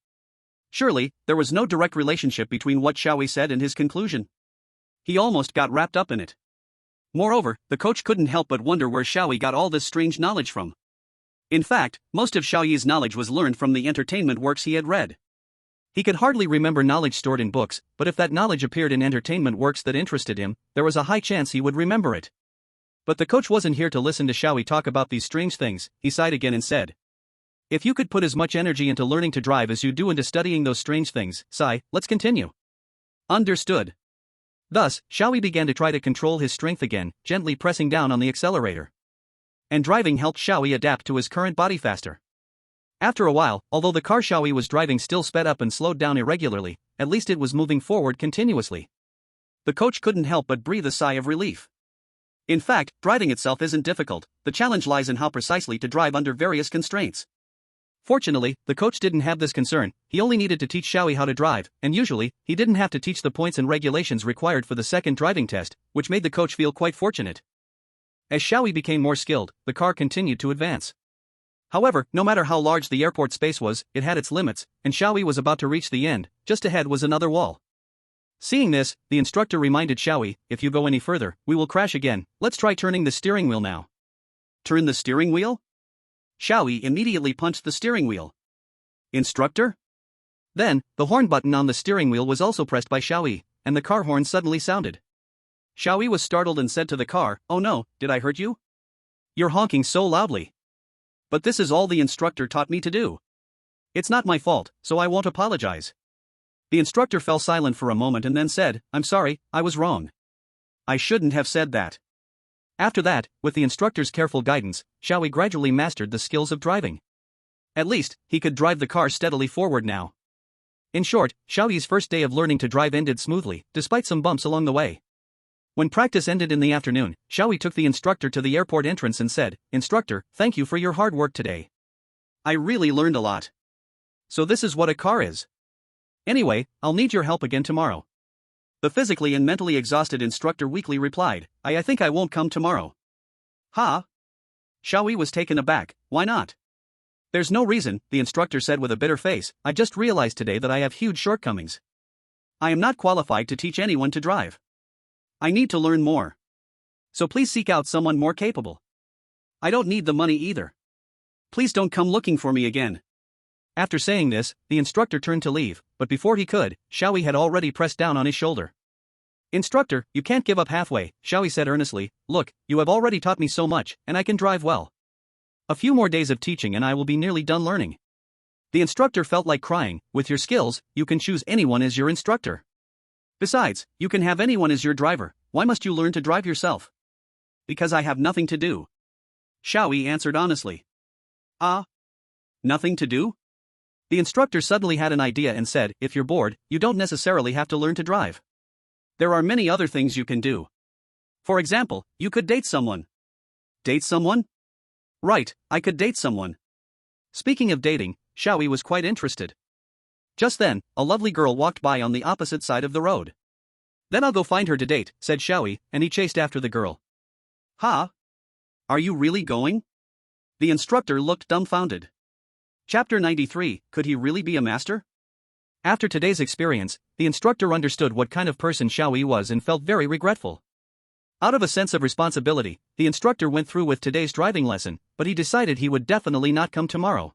Surely, there was no direct relationship between what Xiao Yi said and his conclusion. He almost got wrapped up in it. Moreover, the coach couldn't help but wonder where Xiao Yi got all this strange knowledge from. In fact, most of Xiao Yi's knowledge was learned from the entertainment works he had read. He could hardly remember knowledge stored in books, but if that knowledge appeared in entertainment works that interested him, there was a high chance he would remember it. But the coach wasn't here to listen to Xiao Yi talk about these strange things. He sighed again and said, "If you could put as much energy into learning to drive as you do into studying those strange things, let's continue." "Understood." Thus, Xiao Yi began to try to control his strength again, gently pressing down on the accelerator. And driving helped Xiao Yi adapt to his current body faster. After a while, although the car Xiao Yi was driving still sped up and slowed down irregularly, at least it was moving forward continuously. The coach couldn't help but breathe a sigh of relief. In fact, driving itself isn't difficult, the challenge lies in how precisely to drive under various constraints. Fortunately, the coach didn't have this concern, he only needed to teach Xiao Yi how to drive, and usually, he didn't have to teach the points and regulations required for the second driving test, which made the coach feel quite fortunate. As Xiao Yi became more skilled, the car continued to advance. However, no matter how large the airport space was, it had its limits, and Xiao Yi was about to reach the end. Just ahead was another wall. Seeing this, the instructor reminded Xiao Yi, "If you go any further, we will crash again. Let's try turning the steering wheel now." "Turn the steering wheel?" Xiao Yi immediately punched the steering wheel. "Instructor?" Then, the horn button on the steering wheel was also pressed by Xiao Yi, and the car horn suddenly sounded. Xiao Yi was startled and said to the car, "Oh no, did I hurt you? You're honking so loudly." "But this is all the instructor taught me to do. It's not my fault, so I won't apologize." The instructor fell silent for a moment and then said, "I'm sorry, I was wrong. I shouldn't have said that." After that, with the instructor's careful guidance, Xiao Yi gradually mastered the skills of driving. At least, he could drive the car steadily forward now. In short, Xiao Yi's first day of learning to drive ended smoothly, despite some bumps along the way. When practice ended in the afternoon, Xiao Yi took the instructor to the airport entrance and said, "Instructor, thank you for your hard work today. I really learned a lot. So this is what a car is. Anyway, I'll need your help again tomorrow." The physically and mentally exhausted instructor weakly replied, I think I won't come tomorrow." "Huh?" Xiao Yi was taken aback. "Why not?" "There's no reason," the instructor said with a bitter face. "I just realized today that I have huge shortcomings. I am not qualified to teach anyone to drive. I need to learn more. So please seek out someone more capable. I don't need the money either. Please don't come looking for me again." After saying this, the instructor turned to leave, but before he could, Xiao Yi had already pressed down on his shoulder. "Instructor, you can't give up halfway," Xiao Yi said earnestly. "Look, you have already taught me so much, and I can drive well. A few more days of teaching and I will be nearly done learning." The instructor felt like crying. "With your skills, you can choose anyone as your instructor. Besides, you can have anyone as your driver. Why must you learn to drive yourself?" "Because I have nothing to do." Xiao Yi answered honestly. "Ah? Nothing to do?" The instructor suddenly had an idea and said, "If you're bored, you don't necessarily have to learn to drive. There are many other things you can do. For example, you could date someone." "Date someone?" "Right, I could date someone." Speaking of dating, Xiao Yi was quite interested. Just then, a lovely girl walked by on the opposite side of the road. Then I'll go find her to date, said Xiao Yi, and he chased after the girl. Ha? Are you really going? The instructor looked dumbfounded. Chapter 93, Could he really be a master? After today's experience, the instructor understood what kind of person Xiao Yi was and felt very regretful. Out of a sense of responsibility, the instructor went through with today's driving lesson, but he decided he would definitely not come tomorrow.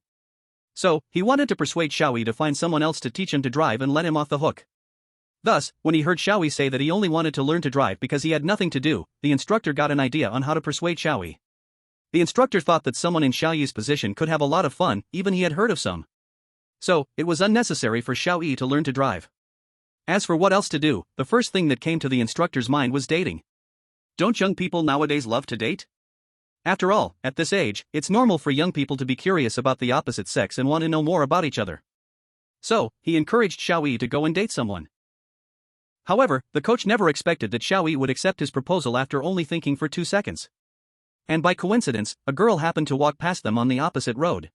So, he wanted to persuade Xiao Yi to find someone else to teach him to drive and let him off the hook. Thus, when he heard Xiao Yi say that he only wanted to learn to drive because he had nothing to do, the instructor got an idea on how to persuade Xiao Yi. The instructor thought that someone in Xiao Yi's position could have a lot of fun, even he had heard of some. So, it was unnecessary for Xiao Yi to learn to drive. As for what else to do, the first thing that came to the instructor's mind was dating. Don't young people nowadays love to date? After all, at this age, it's normal for young people to be curious about the opposite sex and want to know more about each other. So, he encouraged Xiao Yi to go and date someone. However, the coach never expected that Xiao Yi would accept his proposal after only thinking for 2 seconds. And by coincidence, a girl happened to walk past them on the opposite road.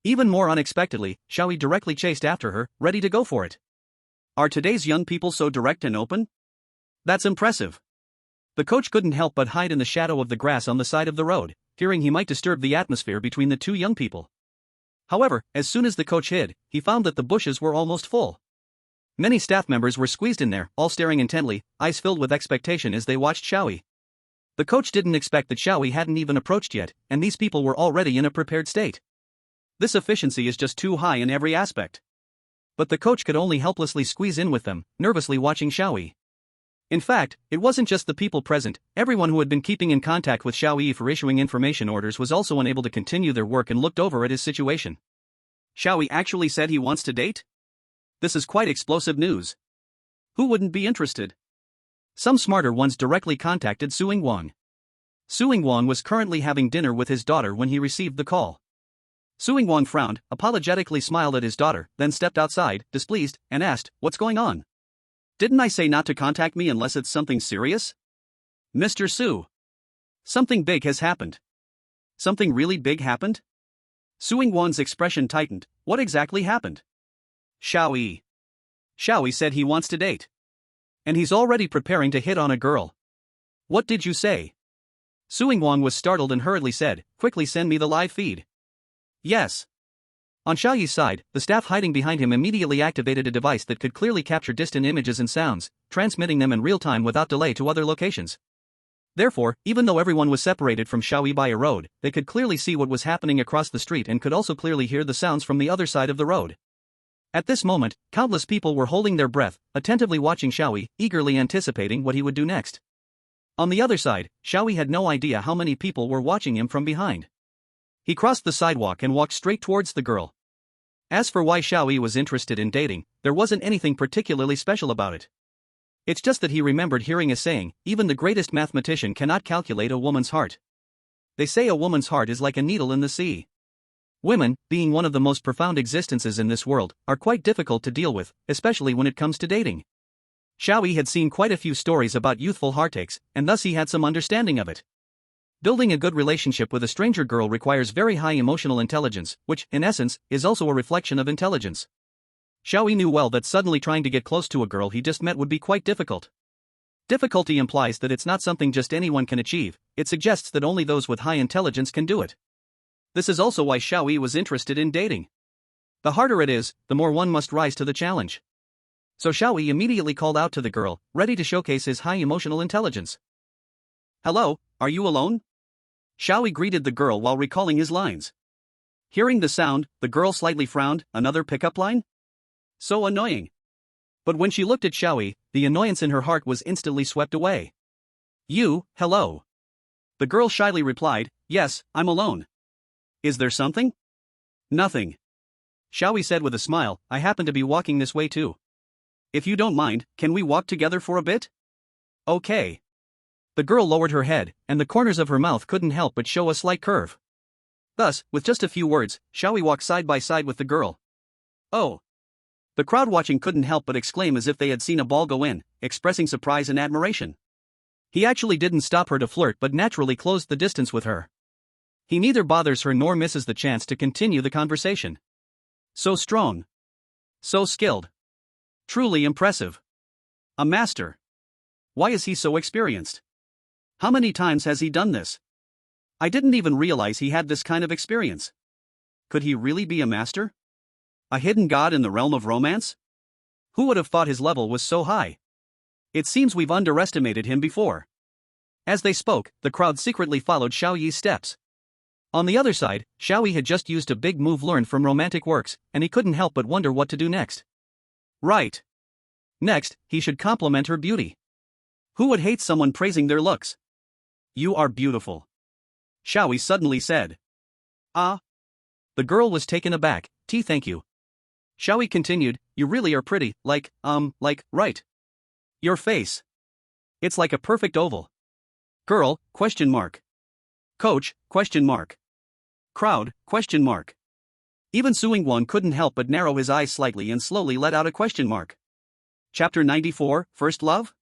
Even more unexpectedly, Xiao Yi directly chased after her, ready to go for it. Are today's young people so direct and open? That's impressive. The coach couldn't help but hide in the shadow of the grass on the side of the road, fearing he might disturb the atmosphere between the two young people. However, as soon as the coach hid, he found that the bushes were almost full. Many staff members were squeezed in there, all staring intently, eyes filled with expectation as they watched Xiao Yi. The coach didn't expect that Xiao Yi hadn't even approached yet, and these people were already in a prepared state. This efficiency is just too high in every aspect. But the coach could only helplessly squeeze in with them, nervously watching Xiao Yi. In fact, it wasn't just the people present, everyone who had been keeping in contact with Xiao Yi for issuing information orders was also unable to continue their work and looked over at his situation. Xiao Yi actually said he wants to date? This is quite explosive news. Who wouldn't be interested? Some smarter ones directly contacted Suing Wang. Suing Wang was currently having dinner with his daughter when he received the call. Suing Wang frowned, apologetically smiled at his daughter, then stepped outside, displeased, and asked, "What's going on? Didn't I say not to contact me unless it's something serious?" Mr. Su. Something big has happened. Something really big happened? Suing Wang's expression tightened. What exactly happened? Xiao Yi. Xiao Yi said he wants to date. And he's already preparing to hit on a girl. What did you say? Suing Wang was startled and hurriedly said, "Quickly send me the live feed." Yes. On Xiao Yi's side, the staff hiding behind him immediately activated a device that could clearly capture distant images and sounds, transmitting them in real time without delay to other locations. Therefore, even though everyone was separated from Xiao Yi by a road, they could clearly see what was happening across the street and could also clearly hear the sounds from the other side of the road. At this moment, countless people were holding their breath, attentively watching Xiao Yi, eagerly anticipating what he would do next. On the other side, Xiao Yi had no idea how many people were watching him from behind. He crossed the sidewalk and walked straight towards the girl. As for why Xiao Yi was interested in dating, there wasn't anything particularly special about it. It's just that he remembered hearing a saying, even the greatest mathematician cannot calculate a woman's heart. They say a woman's heart is like a needle in the sea. Women, being one of the most profound existences in this world, are quite difficult to deal with, especially when it comes to dating. Xiao Yi had seen quite a few stories about youthful heartaches, and thus he had some understanding of it. Building a good relationship with a stranger girl requires very high emotional intelligence, which, in essence, is also a reflection of intelligence. Xiao Yi knew well that suddenly trying to get close to a girl he just met would be quite difficult. Difficulty implies that it's not something just anyone can achieve, it suggests that only those with high intelligence can do it. This is also why Xiao Yi was interested in dating. The harder it is, the more one must rise to the challenge. So Xiao Yi immediately called out to the girl, ready to showcase his high emotional intelligence. "Hello, are you alone?" Xiao Yi greeted the girl while recalling his lines. Hearing the sound, the girl slightly frowned. Another pickup line? So annoying. But when she looked at Xiao Yi, the annoyance in her heart was instantly swept away. Hello. The girl shyly replied, "Yes, I'm alone. Is there something?" "Nothing." Xiao Yi said with a smile, "I happen to be walking this way too. If you don't mind, can we walk together for a bit?" "Okay." The girl lowered her head, and the corners of her mouth couldn't help but show a slight curve. Thus, with just a few words, Xiao Yi walked side by side with the girl. "Oh." The crowd watching couldn't help but exclaim as if they had seen a ball go in, expressing surprise and admiration. He actually didn't stop her to flirt but naturally closed the distance with her. He neither bothers her nor misses the chance to continue the conversation. So strong. So skilled. Truly impressive. A master. Why is he so experienced? How many times has he done this? I didn't even realize he had this kind of experience. Could he really be a master? A hidden god in the realm of romance? Who would have thought his level was so high? It seems we've underestimated him before. As they spoke, the crowd secretly followed Xiao Yi's steps. On the other side, Xiao Yi had just used a big move learned from romantic works, and he couldn't help but wonder what to do next. Right. Next, he should compliment her beauty. Who would hate someone praising their looks? You are beautiful. Xiao Yi suddenly said. Ah. The girl was taken aback. Thank you. Xiao Yi continued, you really are pretty, right. Your face. It's like a perfect oval. Girl, ? Coach, ? Crowd, ? Even Suing Won couldn't help but narrow his eyes slightly and slowly let out a question mark. Chapter 94, First Love?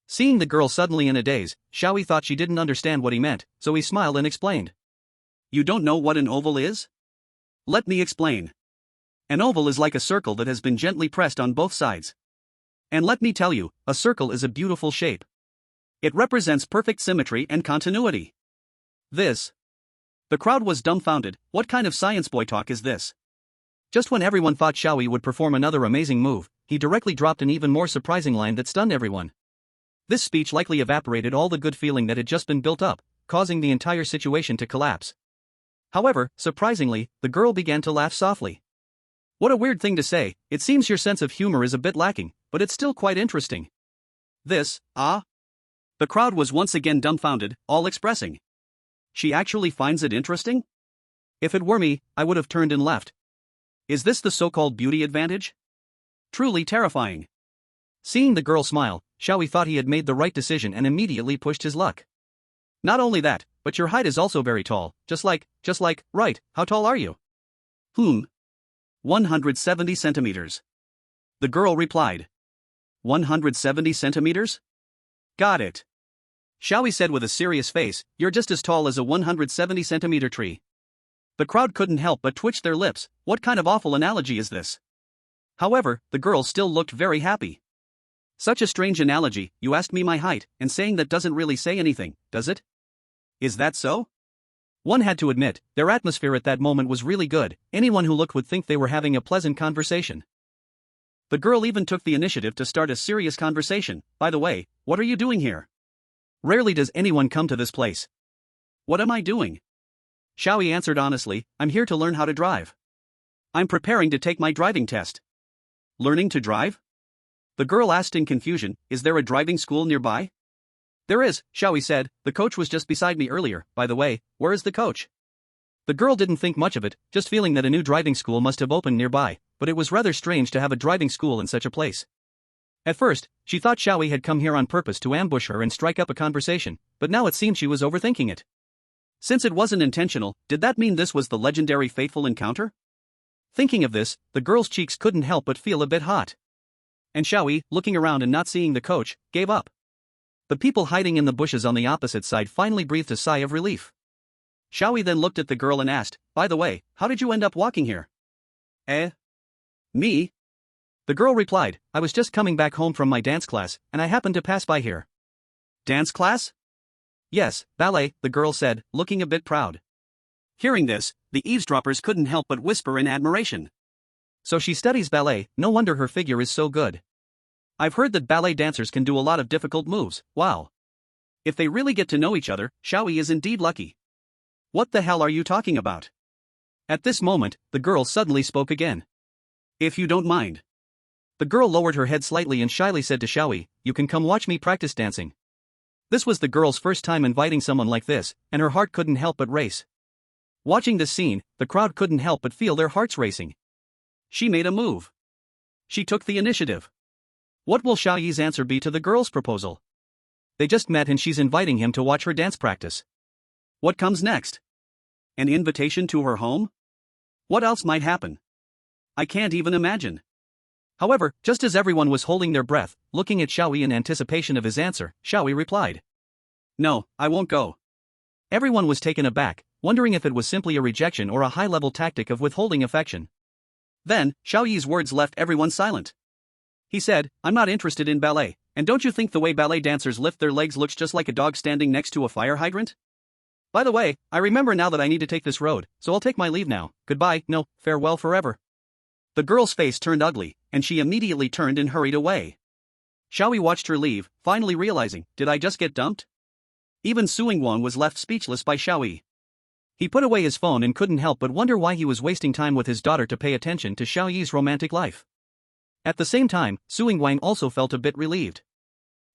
Seeing the girl suddenly in a daze, Xiao Yi thought she didn't understand what he meant, so he smiled and explained. You don't know what an oval is? Let me explain. An oval is like a circle that has been gently pressed on both sides. And let me tell you, a circle is a beautiful shape. It represents perfect symmetry and continuity. This. The crowd was dumbfounded. What kind of science boy talk is this? Just when everyone thought Xiao Yi would perform another amazing move, he directly dropped an even more surprising line that stunned everyone. This speech likely evaporated all the good feeling that had just been built up, causing the entire situation to collapse. However, surprisingly, the girl began to laugh softly. What a weird thing to say, it seems your sense of humor is a bit lacking, but it's still quite interesting. This, ah? The crowd was once again dumbfounded, all expressing. She actually finds it interesting? If it were me, I would have turned and left. Is this the so-called beauty advantage? Truly terrifying. Seeing the girl smile, Xiao Yi thought he had made the right decision and immediately pushed his luck. Not only that, but your height is also very tall, just like, right, how tall are you? 170 centimeters. The girl replied. 170 centimeters? Got it. Xiao Yi said with a serious face, you're just as tall as a 170 centimeter tree. The crowd couldn't help but twitch their lips. What kind of awful analogy is this? However, the girl still looked very happy. Such a strange analogy, you asked me my height, and saying that doesn't really say anything, does it? Is that so? One had to admit, their atmosphere at that moment was really good. Anyone who looked would think they were having a pleasant conversation. The girl even took the initiative to start a serious conversation. By the way, what are you doing here? Rarely does anyone come to this place. What am I doing? Xiao Yi answered honestly, I'm here to learn how to drive. I'm preparing to take my driving test. Learning to drive? The girl asked in confusion, is there a driving school nearby? There is, Xiao Yi said, the coach was just beside me earlier. By the way, where is the coach? The girl didn't think much of it, just feeling that a new driving school must have opened nearby, but it was rather strange to have a driving school in such a place. At first, she thought Xiao Yi had come here on purpose to ambush her and strike up a conversation, but now it seemed she was overthinking it. Since it wasn't intentional, did that mean this was the legendary fateful encounter? Thinking of this, the girl's cheeks couldn't help but feel a bit hot. And Xiao Yi, looking around and not seeing the coach, gave up. The people hiding in the bushes on the opposite side finally breathed a sigh of relief. Xiao Yi then looked at the girl and asked, by the way, how did you end up walking here? Me? The girl replied, I was just coming back home from my dance class, and I happened to pass by here. Dance class? Yes, ballet, the girl said, looking a bit proud. Hearing this, the eavesdroppers couldn't help but whisper in admiration. So she studies ballet, no wonder her figure is so good. I've heard that ballet dancers can do a lot of difficult moves, wow. If they really get to know each other, Xiao Yi is indeed lucky. What the hell are you talking about? At this moment, the girl suddenly spoke again. If you don't mind. The girl lowered her head slightly and shyly said to Xiao Yi, you can come watch me practice dancing. This was the girl's first time inviting someone like this, and her heart couldn't help but race. Watching this scene, the crowd couldn't help but feel their hearts racing. She made a move. She took the initiative. What will Xiao Yi's answer be to the girl's proposal? They just met and she's inviting him to watch her dance practice. What comes next? An invitation to her home? What else might happen? I can't even imagine. However, just as everyone was holding their breath, looking at Xiao Yi in anticipation of his answer, Xiao Yi replied. No, I won't go. Everyone was taken aback, wondering if it was simply a rejection or a high-level tactic of withholding affection. Then, Xiao Yi's words left everyone silent. He said, I'm not interested in ballet, and don't you think the way ballet dancers lift their legs looks just like a dog standing next to a fire hydrant? By the way, I remember now that I need to take this road, so I'll take my leave now. Goodbye, no, farewell forever. The girl's face turned ugly, and she immediately turned and hurried away. Xiao Yi watched her leave, finally realizing, did I just get dumped? Even Suingwang was left speechless by Xiao Yi. He put away his phone and couldn't help but wonder why he was wasting time with his daughter to pay attention to Xiao Yi's romantic life. At the same time, Suingwang also felt a bit relieved.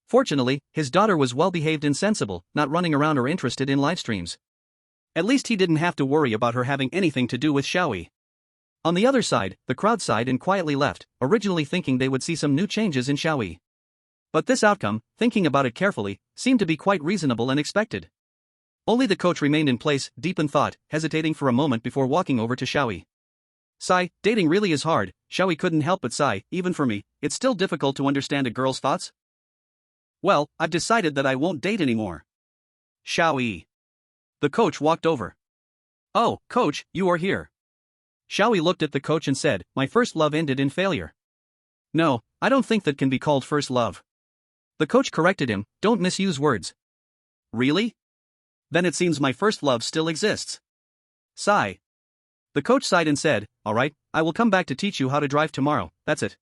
Fortunately, his daughter was well-behaved and sensible, not running around or interested in live streams. At least he didn't have to worry about her having anything to do with Xiao Yi. On the other side, the crowd sighed and quietly left, originally thinking they would see some new changes in Xiao Yi. But this outcome, thinking about it carefully, seemed to be quite reasonable and expected. Only the coach remained in place, deep in thought, hesitating for a moment before walking over to Xiao Yi. Sigh, dating really is hard. Xiao Yi couldn't help but sigh, even for me, it's still difficult to understand a girl's thoughts. Well, I've decided that I won't date anymore. Xiao Yi. The coach walked over. Oh, coach, you are here. Xiao Yi looked at the coach and said, my first love ended in failure. No, I don't think that can be called first love. The coach corrected him, don't misuse words. Really? Then it seems my first love still exists. Sigh. The coach sighed and said, alright, I will come back to teach you how to drive tomorrow, that's it.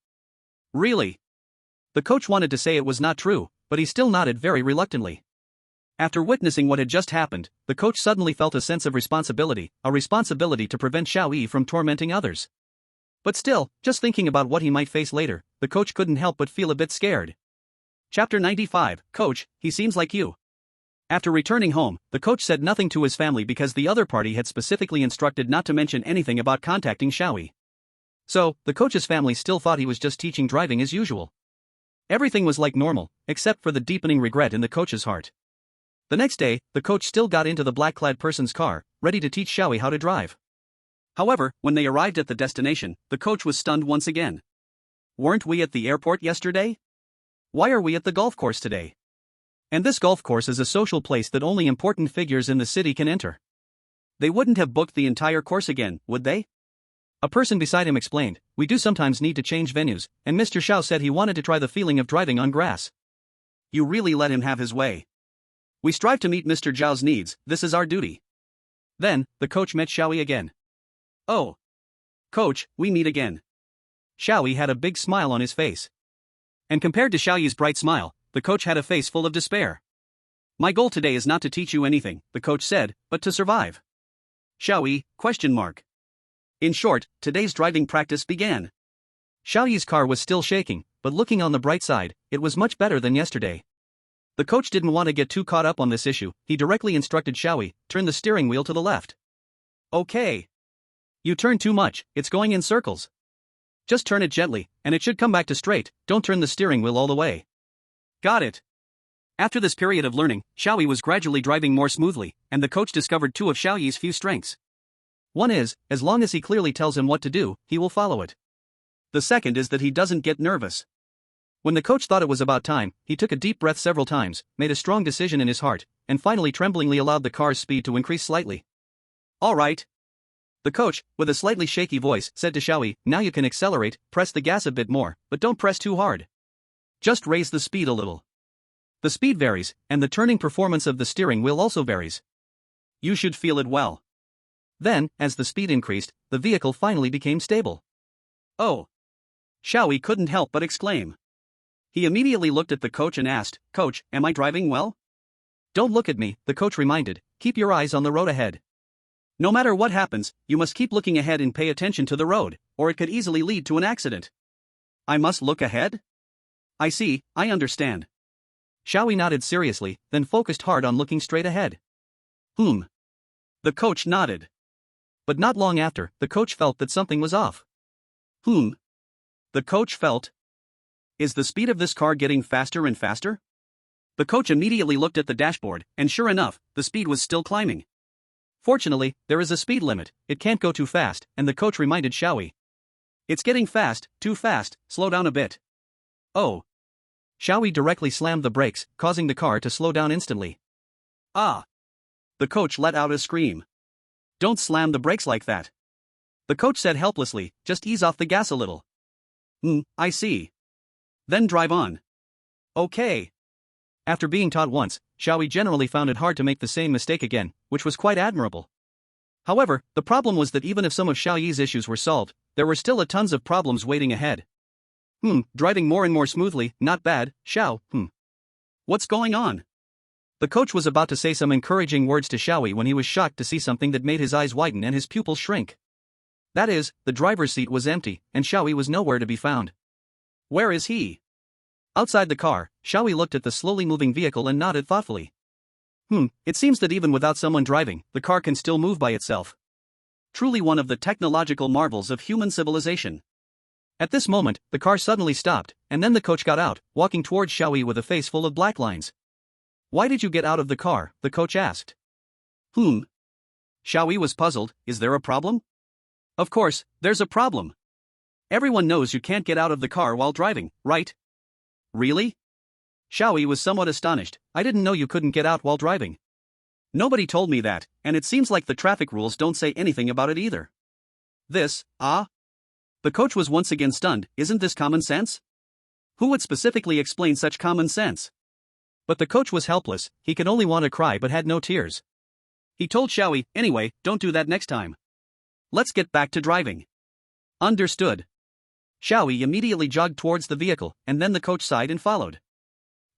Really? The coach wanted to say it was not true, but he still nodded very reluctantly. After witnessing what had just happened, the coach suddenly felt a sense of responsibility, a responsibility to prevent Xiao Yi from tormenting others. But still, just thinking about what he might face later, the coach couldn't help but feel a bit scared. Chapter 95, Coach, he seems like you. After returning home, the coach said nothing to his family because the other party had specifically instructed not to mention anything about contacting Xiao Yi. So, the coach's family still thought he was just teaching driving as usual. Everything was like normal, except for the deepening regret in the coach's heart. The next day, the coach still got into the black-clad person's car, ready to teach Xiao Yi how to drive. However, when they arrived at the destination, the coach was stunned once again. Weren't we at the airport yesterday? Why are we at the golf course today? And this golf course is a social place that only important figures in the city can enter. They wouldn't have booked the entire course again, would they? A person beside him explained, we do sometimes need to change venues, and Mr. Xiao said he wanted to try the feeling of driving on grass. You really let him have his way. We strive to meet Mr. Zhao's needs, this is our duty. Then, the coach met Xiao Yi again. Oh. Coach, we meet again. Xiao Yi had a big smile on his face. And compared to Xiao Yi's bright smile, the coach had a face full of despair. My goal today is not to teach you anything, the coach said, but to survive. Xiao Yi, question mark. In short, today's driving practice began. Xiao Yi's car was still shaking, but looking on the bright side, it was much better than yesterday. The coach didn't want to get too caught up on this issue, he directly instructed Xiao Yi, turn the steering wheel to the left. Okay. You turn too much, it's going in circles. Just turn it gently, and it should come back to straight, don't turn the steering wheel all the way. Got it. After this period of learning, Xiao Yi was gradually driving more smoothly, and the coach discovered two of Xiao Yi's few strengths. One is, as long as he clearly tells him what to do, he will follow it. The second is that he doesn't get nervous. When the coach thought it was about time, he took a deep breath several times, made a strong decision in his heart, and finally tremblingly allowed the car's speed to increase slightly. All right. The coach, with a slightly shaky voice, said to Xiao Yi, now you can accelerate, press the gas a bit more, but don't press too hard. Just raise the speed a little. The speed varies, and the turning performance of the steering wheel also varies. You should feel it well. Then, as the speed increased, the vehicle finally became stable. Oh. Xiao Yi couldn't help but exclaim. He immediately looked at the coach and asked, Coach, am I driving well? Don't look at me, the coach reminded, keep your eyes on the road ahead. No matter what happens, you must keep looking ahead and pay attention to the road, or it could easily lead to an accident. I must look ahead? I see, I understand. Xiao Yi nodded seriously, then focused hard on looking straight ahead. The coach nodded. But not long after, the coach felt that something was off. The coach felt. Is the speed of this car getting faster and faster? The coach immediately looked at the dashboard, and sure enough, the speed was still climbing. Fortunately, there is a speed limit, it can't go too fast, and the coach reminded Xiao Yi. It's getting fast, too fast, slow down a bit. Oh. Xiao Yi directly slammed the brakes, causing the car to slow down instantly. Ah. The coach let out a scream. Don't slam the brakes like that. The coach said helplessly, just ease off the gas a little. I see. Then drive on. Okay. After being taught once, Xiao Yi generally found it hard to make the same mistake again, which was quite admirable. However, the problem was that even if some of Xiao Yi's issues were solved, there were still a tons of problems waiting ahead. Driving more and more smoothly, not bad, Xiao, What's going on? The coach was about to say some encouraging words to Xiao Yi when he was shocked to see something that made his eyes widen and his pupils shrink. That is, the driver's seat was empty, and Xiao Yi was nowhere to be found. Where is he? Outside the car, Xiao Yi looked at the slowly moving vehicle and nodded thoughtfully. It seems that even without someone driving, the car can still move by itself. Truly one of the technological marvels of human civilization. At this moment, the car suddenly stopped, and then the coach got out, walking towards Xiao Yi with a face full of black lines. Why did you get out of the car? The coach asked. Xiao Yi was puzzled. Is there a problem? Of course, there's a problem. Everyone knows you can't get out of the car while driving, right? Really? Xiao Yi was somewhat astonished. I didn't know you couldn't get out while driving. Nobody told me that, and it seems like the traffic rules don't say anything about it either. The coach was once again stunned. Isn't this common sense? Who would specifically explain such common sense? But the coach was helpless. He could only want to cry but had no tears. He told Xiao Yi, anyway, don't do that next time. Let's get back to driving. Understood. Xiao Yi immediately jogged towards the vehicle, and then the coach sighed and followed.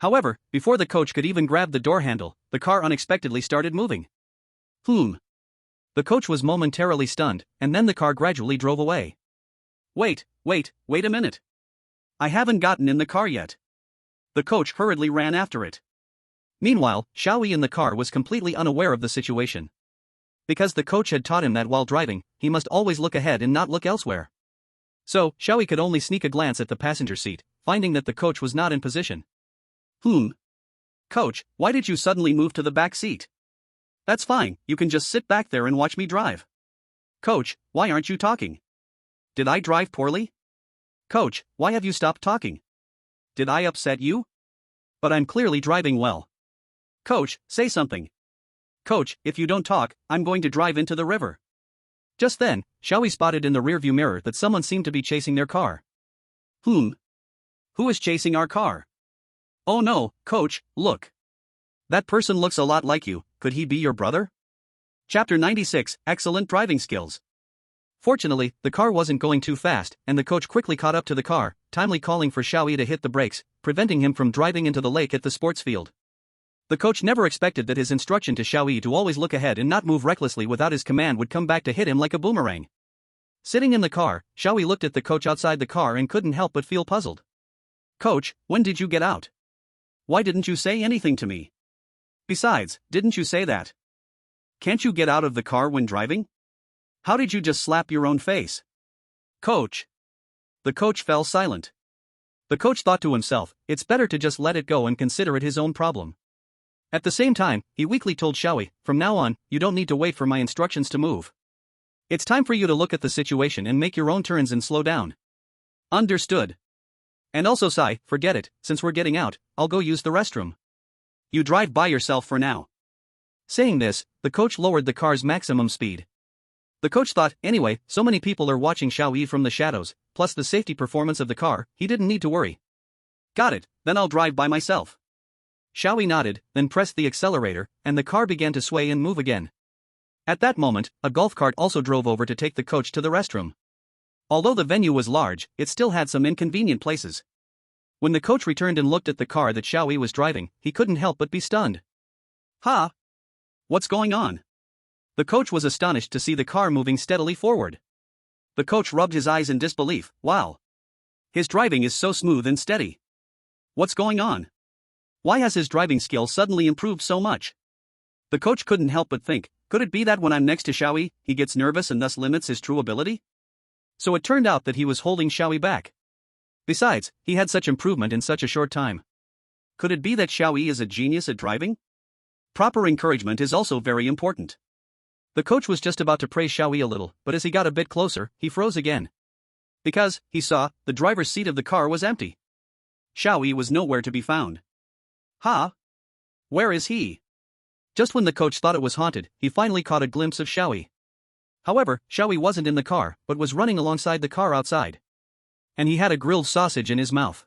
However, before the coach could even grab the door handle, the car unexpectedly started moving. The coach was momentarily stunned, and then the car gradually drove away. Wait a minute. I haven't gotten in the car yet. The coach hurriedly ran after it. Meanwhile, Xiao Yi in the car was completely unaware of the situation. Because the coach had taught him that while driving, he must always look ahead and not look elsewhere. So, Xiao Yi could only sneak a glance at the passenger seat, finding that the coach was not in position. Coach, why did you suddenly move to the back seat? That's fine, you can just sit back there and watch me drive. Coach, why aren't you talking? Did I drive poorly? Coach, why have you stopped talking? Did I upset you? But I'm clearly driving well. Coach, say something. Coach, if you don't talk, I'm going to drive into the river. Just then, Xiao Yi spotted in the rearview mirror that someone seemed to be chasing their car. Who is chasing our car? Oh no, Coach, look. That person looks a lot like you. Could he be your brother? Chapter 96, Excellent Driving Skills. Fortunately, the car wasn't going too fast, and the coach quickly caught up to the car, timely calling for Xiao Yi to hit the brakes, preventing him from driving into the lake at the sports field. The coach never expected that his instruction to Xiao Yi to always look ahead and not move recklessly without his command would come back to hit him like a boomerang. Sitting in the car, Xiao Yi looked at the coach outside the car and couldn't help but feel puzzled. Coach, when did you get out? Why didn't you say anything to me? Besides, didn't you say that? Can't you get out of the car when driving? How did you just slap your own face? Coach. The coach fell silent. The coach thought to himself, it's better to just let it go and consider it his own problem. At the same time, he weakly told Xiao Yi, from now on, you don't need to wait for my instructions to move. It's time for you to look at the situation and make your own turns and slow down. Understood. And also Sai, forget it, since we're getting out, I'll go use the restroom. You drive by yourself for now. Saying this, the coach lowered the car's maximum speed. The coach thought, anyway, so many people are watching Xiao Yi from the shadows, plus the safety performance of the car, he didn't need to worry. Got it, then I'll drive by myself. Xiao Yi nodded, then pressed the accelerator, and the car began to sway and move again. At that moment, a golf cart also drove over to take the coach to the restroom. Although the venue was large, it still had some inconvenient places. When the coach returned and looked at the car that Xiao Yi was driving, he couldn't help but be stunned. What's going on? The coach was astonished to see the car moving steadily forward. The coach rubbed his eyes in disbelief. Wow. His driving is so smooth and steady. What's going on? Why has his driving skill suddenly improved so much? The coach couldn't help but think, could it be that when I'm next to Xiao Yi, he gets nervous and thus limits his true ability? So it turned out that he was holding Xiao Yi back. Besides, he had such improvement in such a short time. Could it be that Xiao Yi is a genius at driving? Proper encouragement is also very important. The coach was just about to praise Xiao Yi a little, but as he got a bit closer, he froze again. Because, he saw, the driver's seat of the car was empty. Xiao Yi was nowhere to be found. Where is he? Just when the coach thought it was haunted, he finally caught a glimpse of Xiao Yi. However, Xiao Yi wasn't in the car, but was running alongside the car outside. And he had a grilled sausage in his mouth.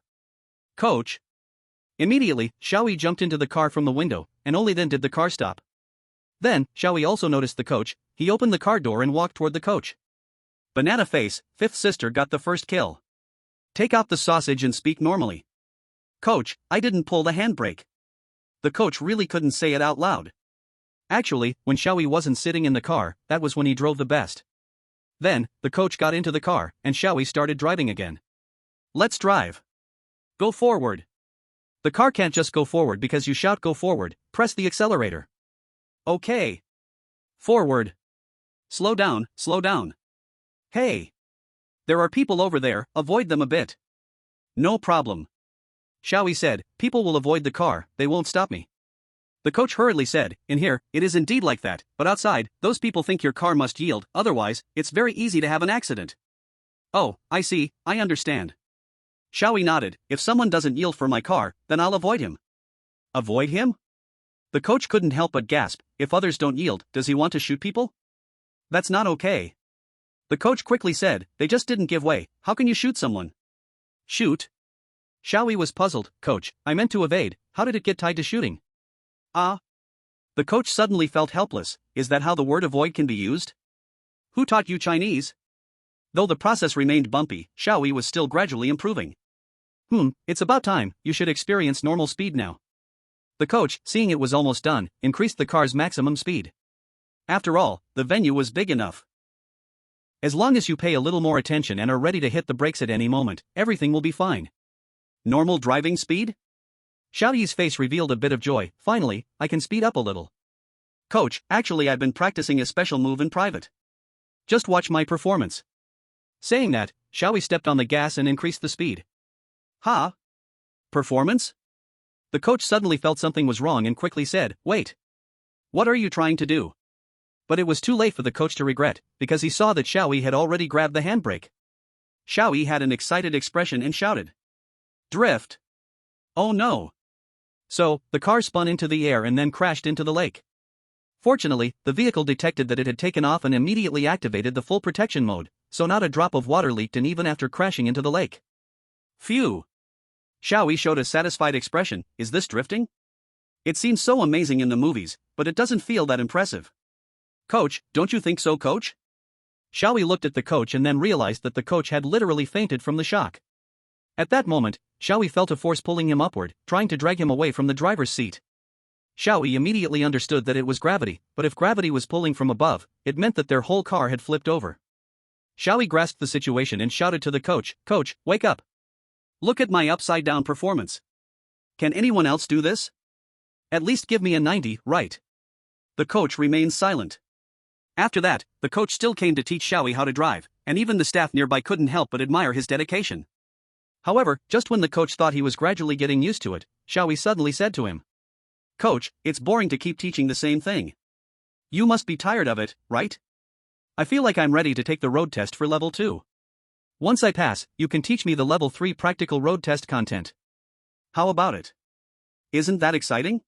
Coach. Immediately, Xiao Yi jumped into the car from the window, and only then did the car stop. Then, Xiao Yi also noticed the coach. He opened the car door and walked toward the coach. Banana face, fifth sister got the first kill. Take out the sausage and speak normally. Coach, I didn't pull the handbrake. The coach really couldn't say it out loud. Actually, when Xiao Yi wasn't sitting in the car, that was when he drove the best. Then, the coach got into the car, and Xiao Yi started driving again. Let's drive. Go forward. The car can't just go forward because you shout go forward, press the accelerator. Okay. Forward. Slow down, slow down. Hey. There are people over there, avoid them a bit. No problem. Xiao Yi said, people will avoid the car, they won't stop me. The coach hurriedly said, in here, it is indeed like that, but outside, those people think your car must yield, otherwise, it's very easy to have an accident. Oh, I see, I understand. Xiao Yi nodded, if someone doesn't yield for my car, then I'll avoid him. Avoid him? The coach couldn't help but gasp, if others don't yield, does he want to shoot people? That's not okay. The coach quickly said, they just didn't give way, how can you shoot someone? Shoot? Xiao Yi was puzzled, coach, I meant to evade, how did it get tied to shooting? The coach suddenly felt helpless, is that how the word avoid can be used? Who taught you Chinese? Though the process remained bumpy, Xiao Yi was still gradually improving. It's about time, you should experience normal speed now. The coach, seeing it was almost done, increased the car's maximum speed. After all, the venue was big enough. As long as you pay a little more attention and are ready to hit the brakes at any moment, everything will be fine. Normal driving speed? Xiao Yi's face revealed a bit of joy, finally, I can speed up a little. Coach, actually I've been practicing a special move in private. Just watch my performance. Saying that, Xiao Yi stepped on the gas and increased the speed. Ha? Performance? The coach suddenly felt something was wrong and quickly said, wait. What are you trying to do? But it was too late for the coach to regret, because he saw that Xiao Yi had already grabbed the handbrake. Xiao Yi had an excited expression and shouted. Drift. Oh no. So, the car spun into the air and then crashed into the lake. Fortunately, the vehicle detected that it had taken off and immediately activated the full protection mode, so not a drop of water leaked in even after crashing into the lake. Phew. Xiao Yi showed a satisfied expression, is this drifting? It seems so amazing in the movies, but it doesn't feel that impressive. Coach, don't you think so, coach? Xiao Yi looked at the coach and then realized that the coach had literally fainted from the shock. At that moment, Xiao Yi felt a force pulling him upward, trying to drag him away from the driver's seat. Xiao Yi immediately understood that it was gravity, but if gravity was pulling from above, it meant that their whole car had flipped over. Xiao Yi grasped the situation and shouted to the coach, Coach, wake up. Look at my upside-down performance. Can anyone else do this? At least give me a 90, right? The coach remained silent. After that, the coach still came to teach Xiao Yi how to drive, and even the staff nearby couldn't help but admire his dedication. However, just when the coach thought he was gradually getting used to it, Xiao Yi suddenly said to him, Coach, it's boring to keep teaching the same thing. You must be tired of it, right? I feel like I'm ready to take the road test for level 2. Once I pass, you can teach me the level 3 practical road test content. How about it? Isn't that exciting?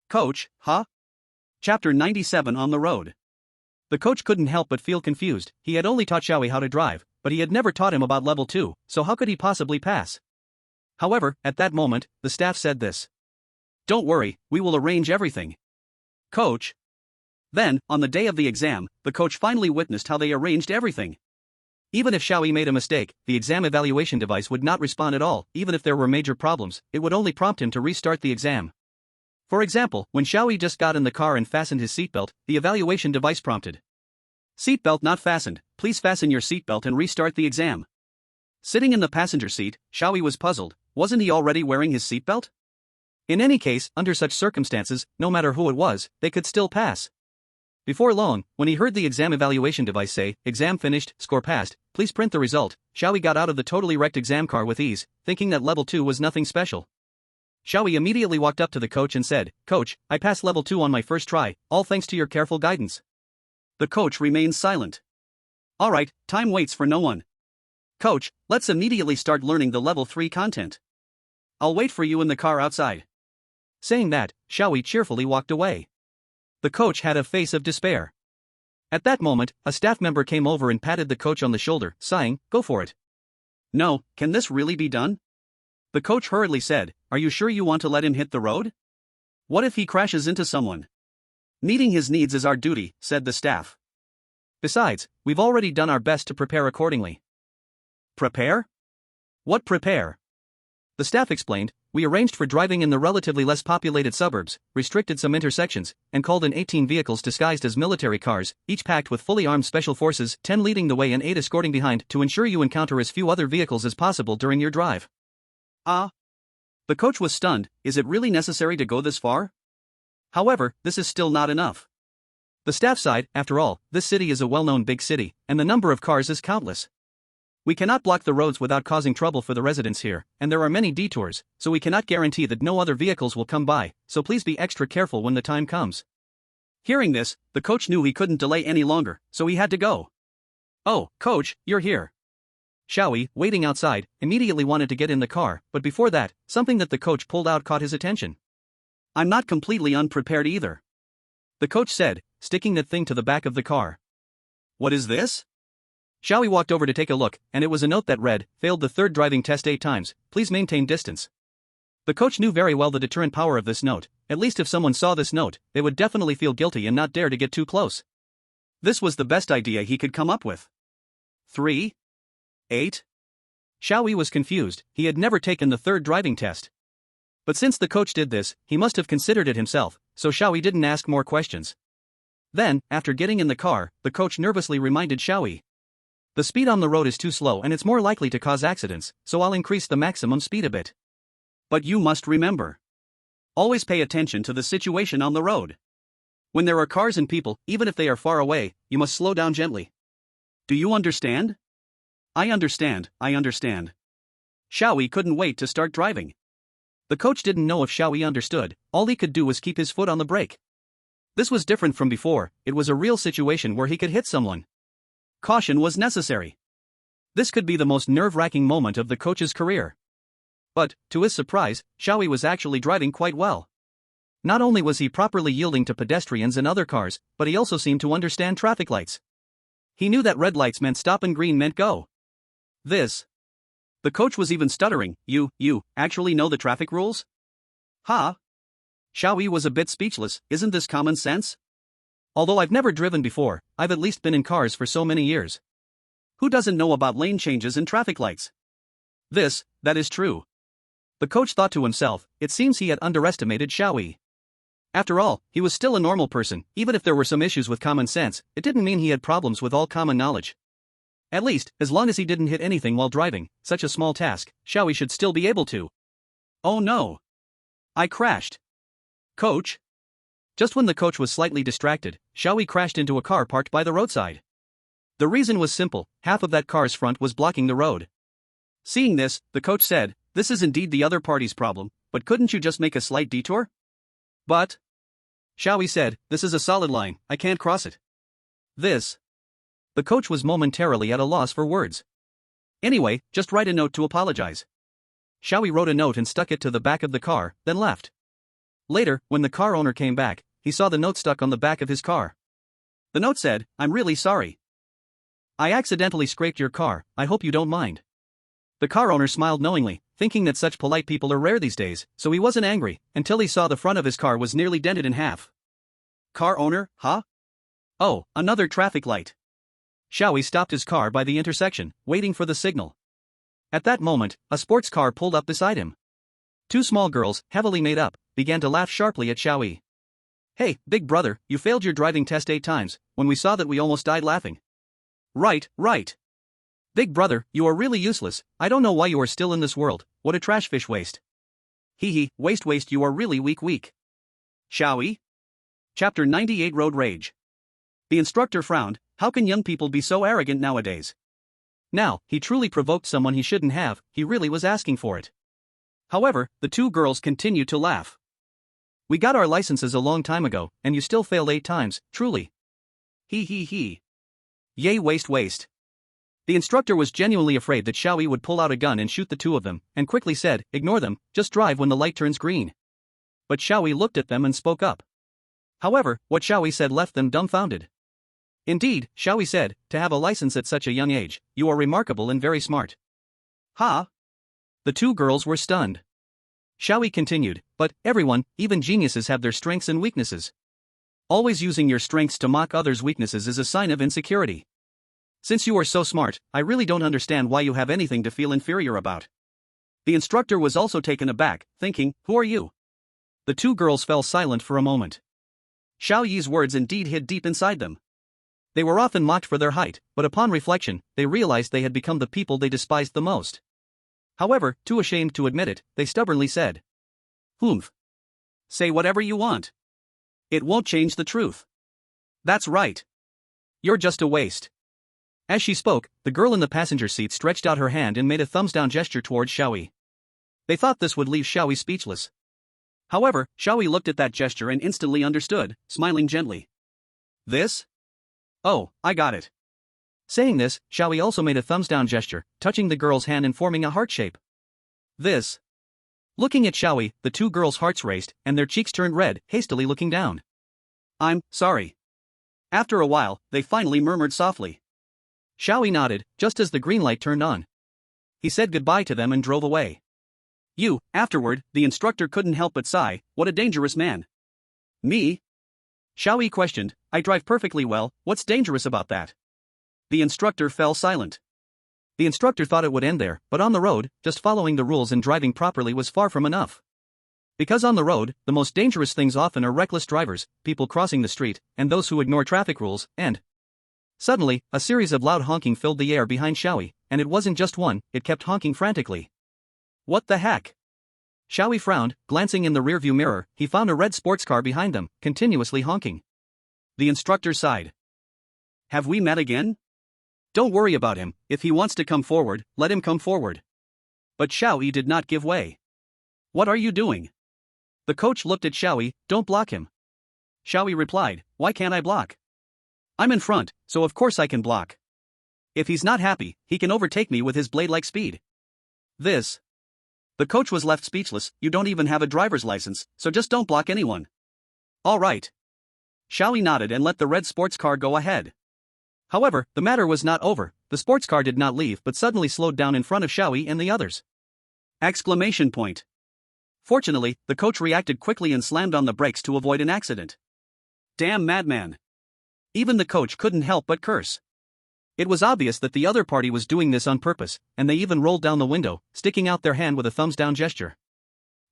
Coach, huh? Chapter 97 On the Road. The coach couldn't help but feel confused, he had only taught Xiao Yi how to drive, but he had never taught him about level 2, so how could he possibly pass? However, at that moment, the staff said this. Don't worry, we will arrange everything. Coach. Then, on the day of the exam, the coach finally witnessed how they arranged everything. Even if Xiao Yi made a mistake, the exam evaluation device would not respond at all, even if there were major problems, it would only prompt him to restart the exam. For example, when Xiao Yi just got in the car and fastened his seatbelt, the evaluation device prompted. Seatbelt not fastened, please fasten your seatbelt and restart the exam. Sitting in the passenger seat, Xiao Yi was puzzled, wasn't he already wearing his seatbelt? In any case, under such circumstances, no matter who it was, they could still pass. Before long, when he heard the exam evaluation device say, exam finished, score passed, please print the result, Xiao Yi got out of the totally wrecked exam car with ease, thinking that level 2 was nothing special. Xiao Yi immediately walked up to the coach and said, Coach, I passed level 2 on my first try, all thanks to your careful guidance. The coach remained silent. Alright, time waits for no one. Coach, let's immediately start learning the level 3 content. I'll wait for you in the car outside. Saying that, Xiao Yi cheerfully walked away. The coach had a face of despair. At that moment, a staff member came over and patted the coach on the shoulder, sighing, "Go for it." "No, can this really be done?" The coach hurriedly said, "Are you sure you want to let him hit the road? What if he crashes into someone?" "Meeting his needs is our duty," said the staff. "Besides, we've already done our best to prepare accordingly." "Prepare? What prepare?" The staff explained, "We arranged for driving in the relatively less populated suburbs, restricted some intersections, and called in 18 vehicles disguised as military cars, each packed with fully armed special forces, 10 leading the way and 8 escorting behind, to ensure you encounter as few other vehicles as possible during your drive." Ah. The coach was stunned. Is it really necessary to go this far? However, this is still not enough. The staff sighed, after all, this city is a well-known big city, and the number of cars is countless. We cannot block the roads without causing trouble for the residents here, and there are many detours, so we cannot guarantee that no other vehicles will come by, so please be extra careful when the time comes. Hearing this, the coach knew he couldn't delay any longer, so he had to go. "Oh, coach, you're here." Xiao Yi, waiting outside, immediately wanted to get in the car, but before that, something that the coach pulled out caught his attention. "I'm not completely unprepared either," the coach said, sticking that thing to the back of the car. "What is this?" Xiao Yi walked over to take a look, and it was a note that read, "Failed the third driving test 8 times, please maintain distance." The coach knew very well the deterrent power of this note. At least if someone saw this note, they would definitely feel guilty and not dare to get too close. This was the best idea he could come up with. 3? 8? Xiao Yi was confused. He had never taken the third driving test. But since the coach did this, he must have considered it himself, so Xiao Yi didn't ask more questions. Then, after getting in the car, the coach nervously reminded Xiao Yi, "The speed on the road is too slow and it's more likely to cause accidents, so I'll increase the maximum speed a bit. But you must remember. Always pay attention to the situation on the road. When there are cars and people, even if they are far away, you must slow down gently. Do you understand?" I understand. Xiao Yi couldn't wait to start driving. The coach didn't know if Xiao Yi understood. All he could do was keep his foot on the brake. This was different from before. It was a real situation where he could hit someone. Caution was necessary. This could be the most nerve-wracking moment of the coach's career. But, to his surprise, Xiao Yi was actually driving quite well. Not only was he properly yielding to pedestrians and other cars, but he also seemed to understand traffic lights. He knew that red lights meant stop and green meant go. The coach was even stuttering. You actually know the traffic rules? Huh? Xiao Yi was a bit speechless. Isn't this common sense? Although I've never driven before, I've at least been in cars for so many years. Who doesn't know about lane changes and traffic lights? That is true. The coach thought to himself, it seems he had underestimated Xiao Yi. After all, he was still a normal person. Even if there were some issues with common sense, it didn't mean he had problems with all common knowledge. At least, as long as he didn't hit anything while driving, such a small task, Xiao Yi should still be able to. Oh no! I crashed. Coach? Just when the coach was slightly distracted, Xiao Yi crashed into a car parked by the roadside. The reason was simple, half of that car's front was blocking the road. Seeing this, the coach said, "This is indeed the other party's problem, but couldn't you just make a slight detour?" "But," Xiao Yi said, "this is a solid line, I can't cross it." The coach was momentarily at a loss for words. "Anyway, just write a note to apologize." Xiao Yi wrote a note and stuck it to the back of the car, then left. Later, when the car owner came back, he saw the note stuck on the back of his car. The note said, "I'm really sorry. I accidentally scraped your car, I hope you don't mind." The car owner smiled knowingly, thinking that such polite people are rare these days, so he wasn't angry, until he saw the front of his car was nearly dented in half. Car owner, huh? Oh, another traffic light. Xiao Yi stopped his car by the intersection, waiting for the signal. At that moment, a sports car pulled up beside him. Two small girls, heavily made up, began to laugh sharply at Xiao Yi. "Hey, big brother, you failed your driving test 8 times, when we saw that we almost died laughing." Right. "Big brother, you are really useless, I don't know why you are still in this world, what a trash fish waste." Waste, you are really weak. Xiao Yi? Chapter 98 Road Rage. The instructor frowned. How can young people be so arrogant nowadays? Now, he truly provoked someone he shouldn't have, he really was asking for it. However, the two girls continued to laugh. "We got our licenses a long time ago, and you still failed 8 times, truly. Yay, waste. The instructor was genuinely afraid that Xiao Yi would pull out a gun and shoot the two of them, and quickly said, "Ignore them, just drive when the light turns green." But Xiao Yi looked at them and spoke up. However, what Xiao Yi said left them dumbfounded. Indeed, Xiao Yi said, to have a license at such a young age, you are remarkable and very smart. Ha! The two girls were stunned. Xiao Yi continued, but everyone, even geniuses, have their strengths and weaknesses. Always using your strengths to mock others' weaknesses is a sign of insecurity. Since you are so smart, I really don't understand why you have anything to feel inferior about. The instructor was also taken aback, thinking, who are you? The two girls fell silent for a moment. Xiao Yi's words indeed hid deep inside them. They were often mocked for their height, but upon reflection, they realized they had become the people they despised the most. However, too ashamed to admit it, they stubbornly said, Humph. Say whatever you want. It won't change the truth. That's right. You're just a waste. As she spoke, the girl in the passenger seat stretched out her hand and made a thumbs-down gesture towards Xiao Yi. They thought this would leave Xiao Yi speechless. However, Xiao Yi looked at that gesture and instantly understood, smiling gently. This? Oh, I got it. Saying this, Xiao Yi also made a thumbs-down gesture, touching the girl's hand and forming a heart shape. This. Looking at Xiao Yi, the two girls' hearts raced, and their cheeks turned red, hastily looking down. I'm sorry. After a while, they finally murmured softly. Xiao Yi nodded, just as the green light turned on. He said goodbye to them and drove away. Afterward, the instructor couldn't help but sigh, what a dangerous man. Me? Xiao Yi questioned, I drive perfectly well, what's dangerous about that? The instructor fell silent. The instructor thought it would end there, but on the road, just following the rules and driving properly was far from enough. Because on the road, the most dangerous things often are reckless drivers, people crossing the street, and those who ignore traffic rules, and... Suddenly, a series of loud honking filled the air behind Xiao Yi, and it wasn't just one, it kept honking frantically. What the heck? Xiao Yi frowned, glancing in the rearview mirror, he found a red sports car behind them, continuously honking. The instructor sighed. Have we met again? Don't worry about him, if he wants to come forward, let him come forward. But Xiao Yi did not give way. What are you doing? The coach looked at Xiao Yi, don't block him. Xiao Yi replied, why can't I block? I'm in front, so of course I can block. If he's not happy, he can overtake me with his blade-like speed. This. The coach was left speechless, you don't even have a driver's license, so just don't block anyone. All right. Xiao Yi nodded and let the red sports car go ahead. However, the matter was not over, the sports car did not leave but suddenly slowed down in front of Xiao Yi and the others. Exclamation point. Fortunately, the coach reacted quickly and slammed on the brakes to avoid an accident. Damn madman. Even the coach couldn't help but curse. It was obvious that the other party was doing this on purpose, and they even rolled down the window, sticking out their hand with a thumbs-down gesture.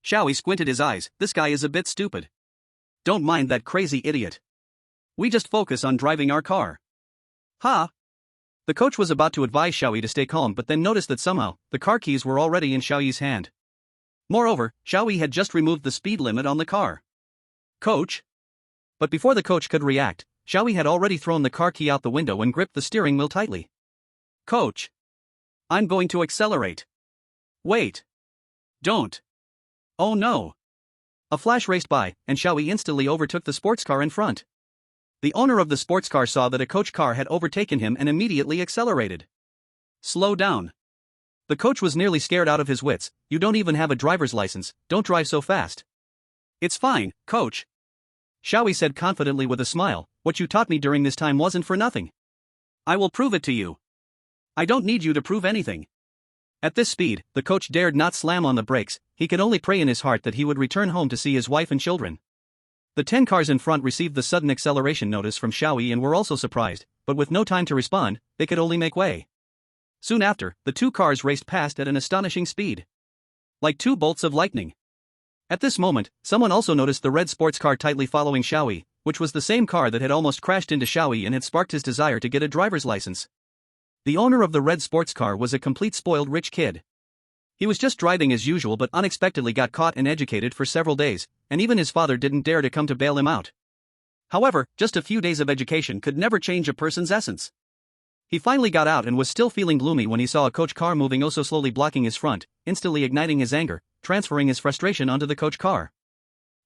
Xiao Yi squinted his eyes, this guy is a bit stupid. Don't mind that crazy idiot. We just focus on driving our car. Ha! The coach was about to advise Xiao Yi to stay calm but then noticed that somehow, the car keys were already in Xiao Yi's hand. Moreover, Xiao Yi had just removed the speed limit on the car. Coach? But before the coach could react, Xiao Yi had already thrown the car key out the window and gripped the steering wheel tightly. Coach! I'm going to accelerate. Wait. Don't. Oh no. A flash raced by, and Xiao Yi instantly overtook the sports car in front. The owner of the sports car saw that a coach car had overtaken him and immediately accelerated. Slow down. The coach was nearly scared out of his wits, you don't even have a driver's license, don't drive so fast. It's fine, coach. Xiao Yi said confidently with a smile, what you taught me during this time wasn't for nothing. I will prove it to you. I don't need you to prove anything. At this speed, the coach dared not slam on the brakes, he could only pray in his heart that he would return home to see his wife and children. The 10 cars in front received the sudden acceleration notice from Xiao Yi and were also surprised, but with no time to respond, they could only make way. Soon after, the 2 cars raced past at an astonishing speed. Like 2 bolts of lightning. At this moment, someone also noticed the red sports car tightly following Xiao Yi, which was the same car that had almost crashed into Xiao Yi and had sparked his desire to get a driver's license. The owner of the red sports car was a complete spoiled rich kid. He was just driving as usual but unexpectedly got caught and educated for several days, and even his father didn't dare to come to bail him out. However, just a few days of education could never change a person's essence. He finally got out and was still feeling gloomy when he saw a coach car moving oh so slowly blocking his front, instantly igniting his anger, transferring his frustration onto the coach car.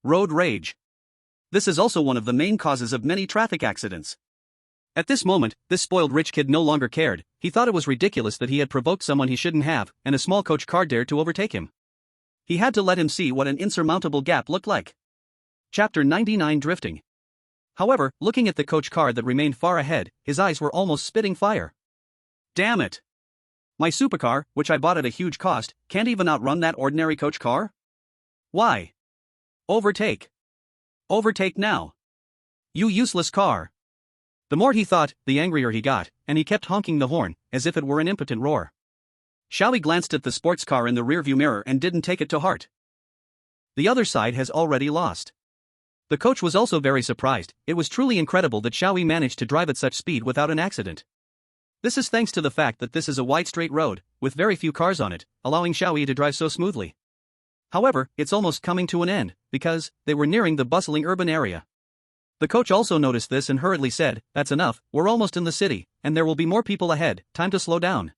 Road rage. This is also one of the main causes of many traffic accidents. At this moment, this spoiled rich kid no longer cared, he thought it was ridiculous that he had provoked someone he shouldn't have, and a small coach car dared to overtake him. He had to let him see what an insurmountable gap looked like. Chapter 99 Drifting. However, looking at the coach car that remained far ahead, his eyes were almost spitting fire. Damn it! My supercar, which I bought at a huge cost, can't even outrun that ordinary coach car? Why? Overtake! Overtake now! You useless car! The more he thought, the angrier he got, and he kept honking the horn, as if it were an impotent roar. Xiao Yi glanced at the sports car in the rearview mirror and didn't take it to heart. The other side has already lost. The coach was also very surprised. It was truly incredible that Xiao Yi managed to drive at such speed without an accident. This is thanks to the fact that this is a wide straight road, with very few cars on it, allowing Xiao Yi to drive so smoothly. However, it's almost coming to an end, because they were nearing the bustling urban area. The coach also noticed this and hurriedly said, "That's enough, we're almost in the city, and there will be more people ahead, time to slow down."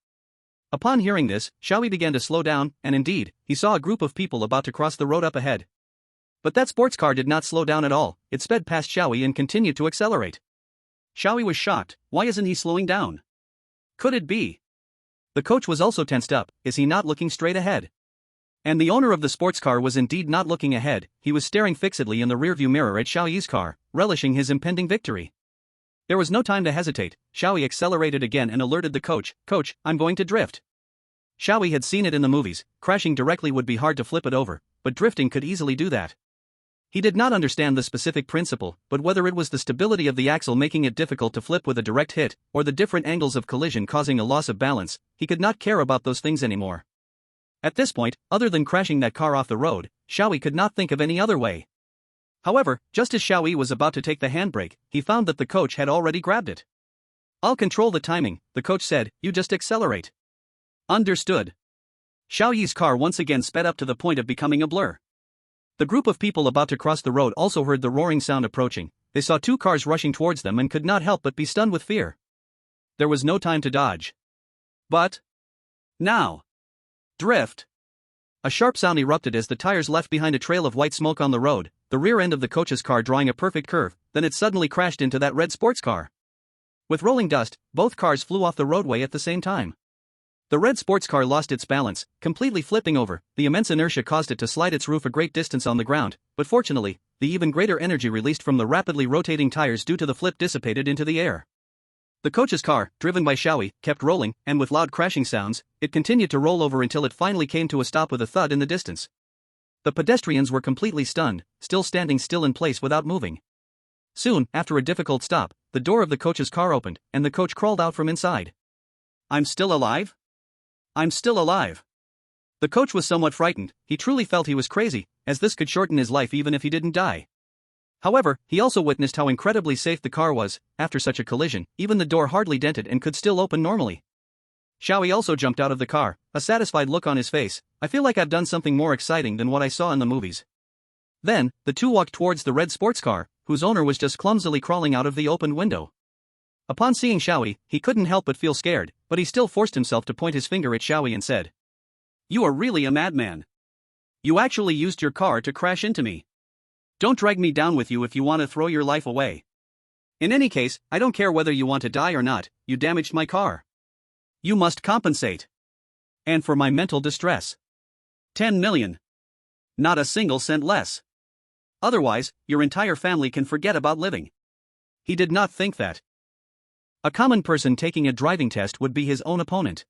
Upon hearing this, Xiao Yi began to slow down, and indeed, he saw a group of people about to cross the road up ahead. But that sports car did not slow down at all, it sped past Xiao Yi and continued to accelerate. Xiao Yi was shocked. Why isn't he slowing down? Could it be? The coach was also tensed up. Is he not looking straight ahead? And the owner of the sports car was indeed not looking ahead, he was staring fixedly in the rearview mirror at Xiao Yi's car, relishing his impending victory. There was no time to hesitate. Xiao Yi accelerated again and alerted the coach, "Coach, I'm going to drift." Xiao Yi had seen it in the movies. Crashing directly would be hard to flip it over, but drifting could easily do that. He did not understand the specific principle, but whether it was the stability of the axle making it difficult to flip with a direct hit, or the different angles of collision causing a loss of balance, he could not care about those things anymore. At this point, other than crashing that car off the road, Xiao Yi could not think of any other way. However, just as Xiao Yi was about to take the handbrake, he found that the coach had already grabbed it. "I'll control the timing," the coach said, "you just accelerate." Understood. Xiao Yi's car once again sped up to the point of becoming a blur. The group of people about to cross the road also heard the roaring sound approaching. They saw two cars rushing towards them and could not help but be stunned with fear. There was no time to dodge. But now, drift! A sharp sound erupted as the tires left behind a trail of white smoke on the road, the rear end of the coach's car drawing a perfect curve, then it suddenly crashed into that red sports car. With rolling dust, both cars flew off the roadway at the same time. The red sports car lost its balance, completely flipping over. The immense inertia caused it to slide its roof a great distance on the ground, but fortunately, the even greater energy released from the rapidly rotating tires due to the flip dissipated into the air. The coach's car, driven by Xiao Yi, kept rolling, and with loud crashing sounds, it continued to roll over until it finally came to a stop with a thud in the distance. The pedestrians were completely stunned, still standing still in place without moving. Soon, after a difficult stop, the door of the coach's car opened, and the coach crawled out from inside. "I'm still alive? I'm still alive." The coach was somewhat frightened. He truly felt he was crazy, as this could shorten his life even if he didn't die. However, he also witnessed how incredibly safe the car was. After such a collision, even the door hardly dented and could still open normally. Xiao Yi also jumped out of the car, a satisfied look on his face. "I feel like I've done something more exciting than what I saw in the movies." Then, the two walked towards the red sports car, whose owner was just clumsily crawling out of the open window. Upon seeing Xiao Yi, he couldn't help but feel scared, but he still forced himself to point his finger at Xiao Yi and said, "You are really a madman. You actually used your car to crash into me. Don't drag me down with you if you want to throw your life away. In any case, I don't care whether you want to die or not, you damaged my car. You must compensate. And for my mental distress. 10 million. Not a single cent less. Otherwise, your entire family can forget about living." He did not think that a common person taking a driving test would be his own opponent.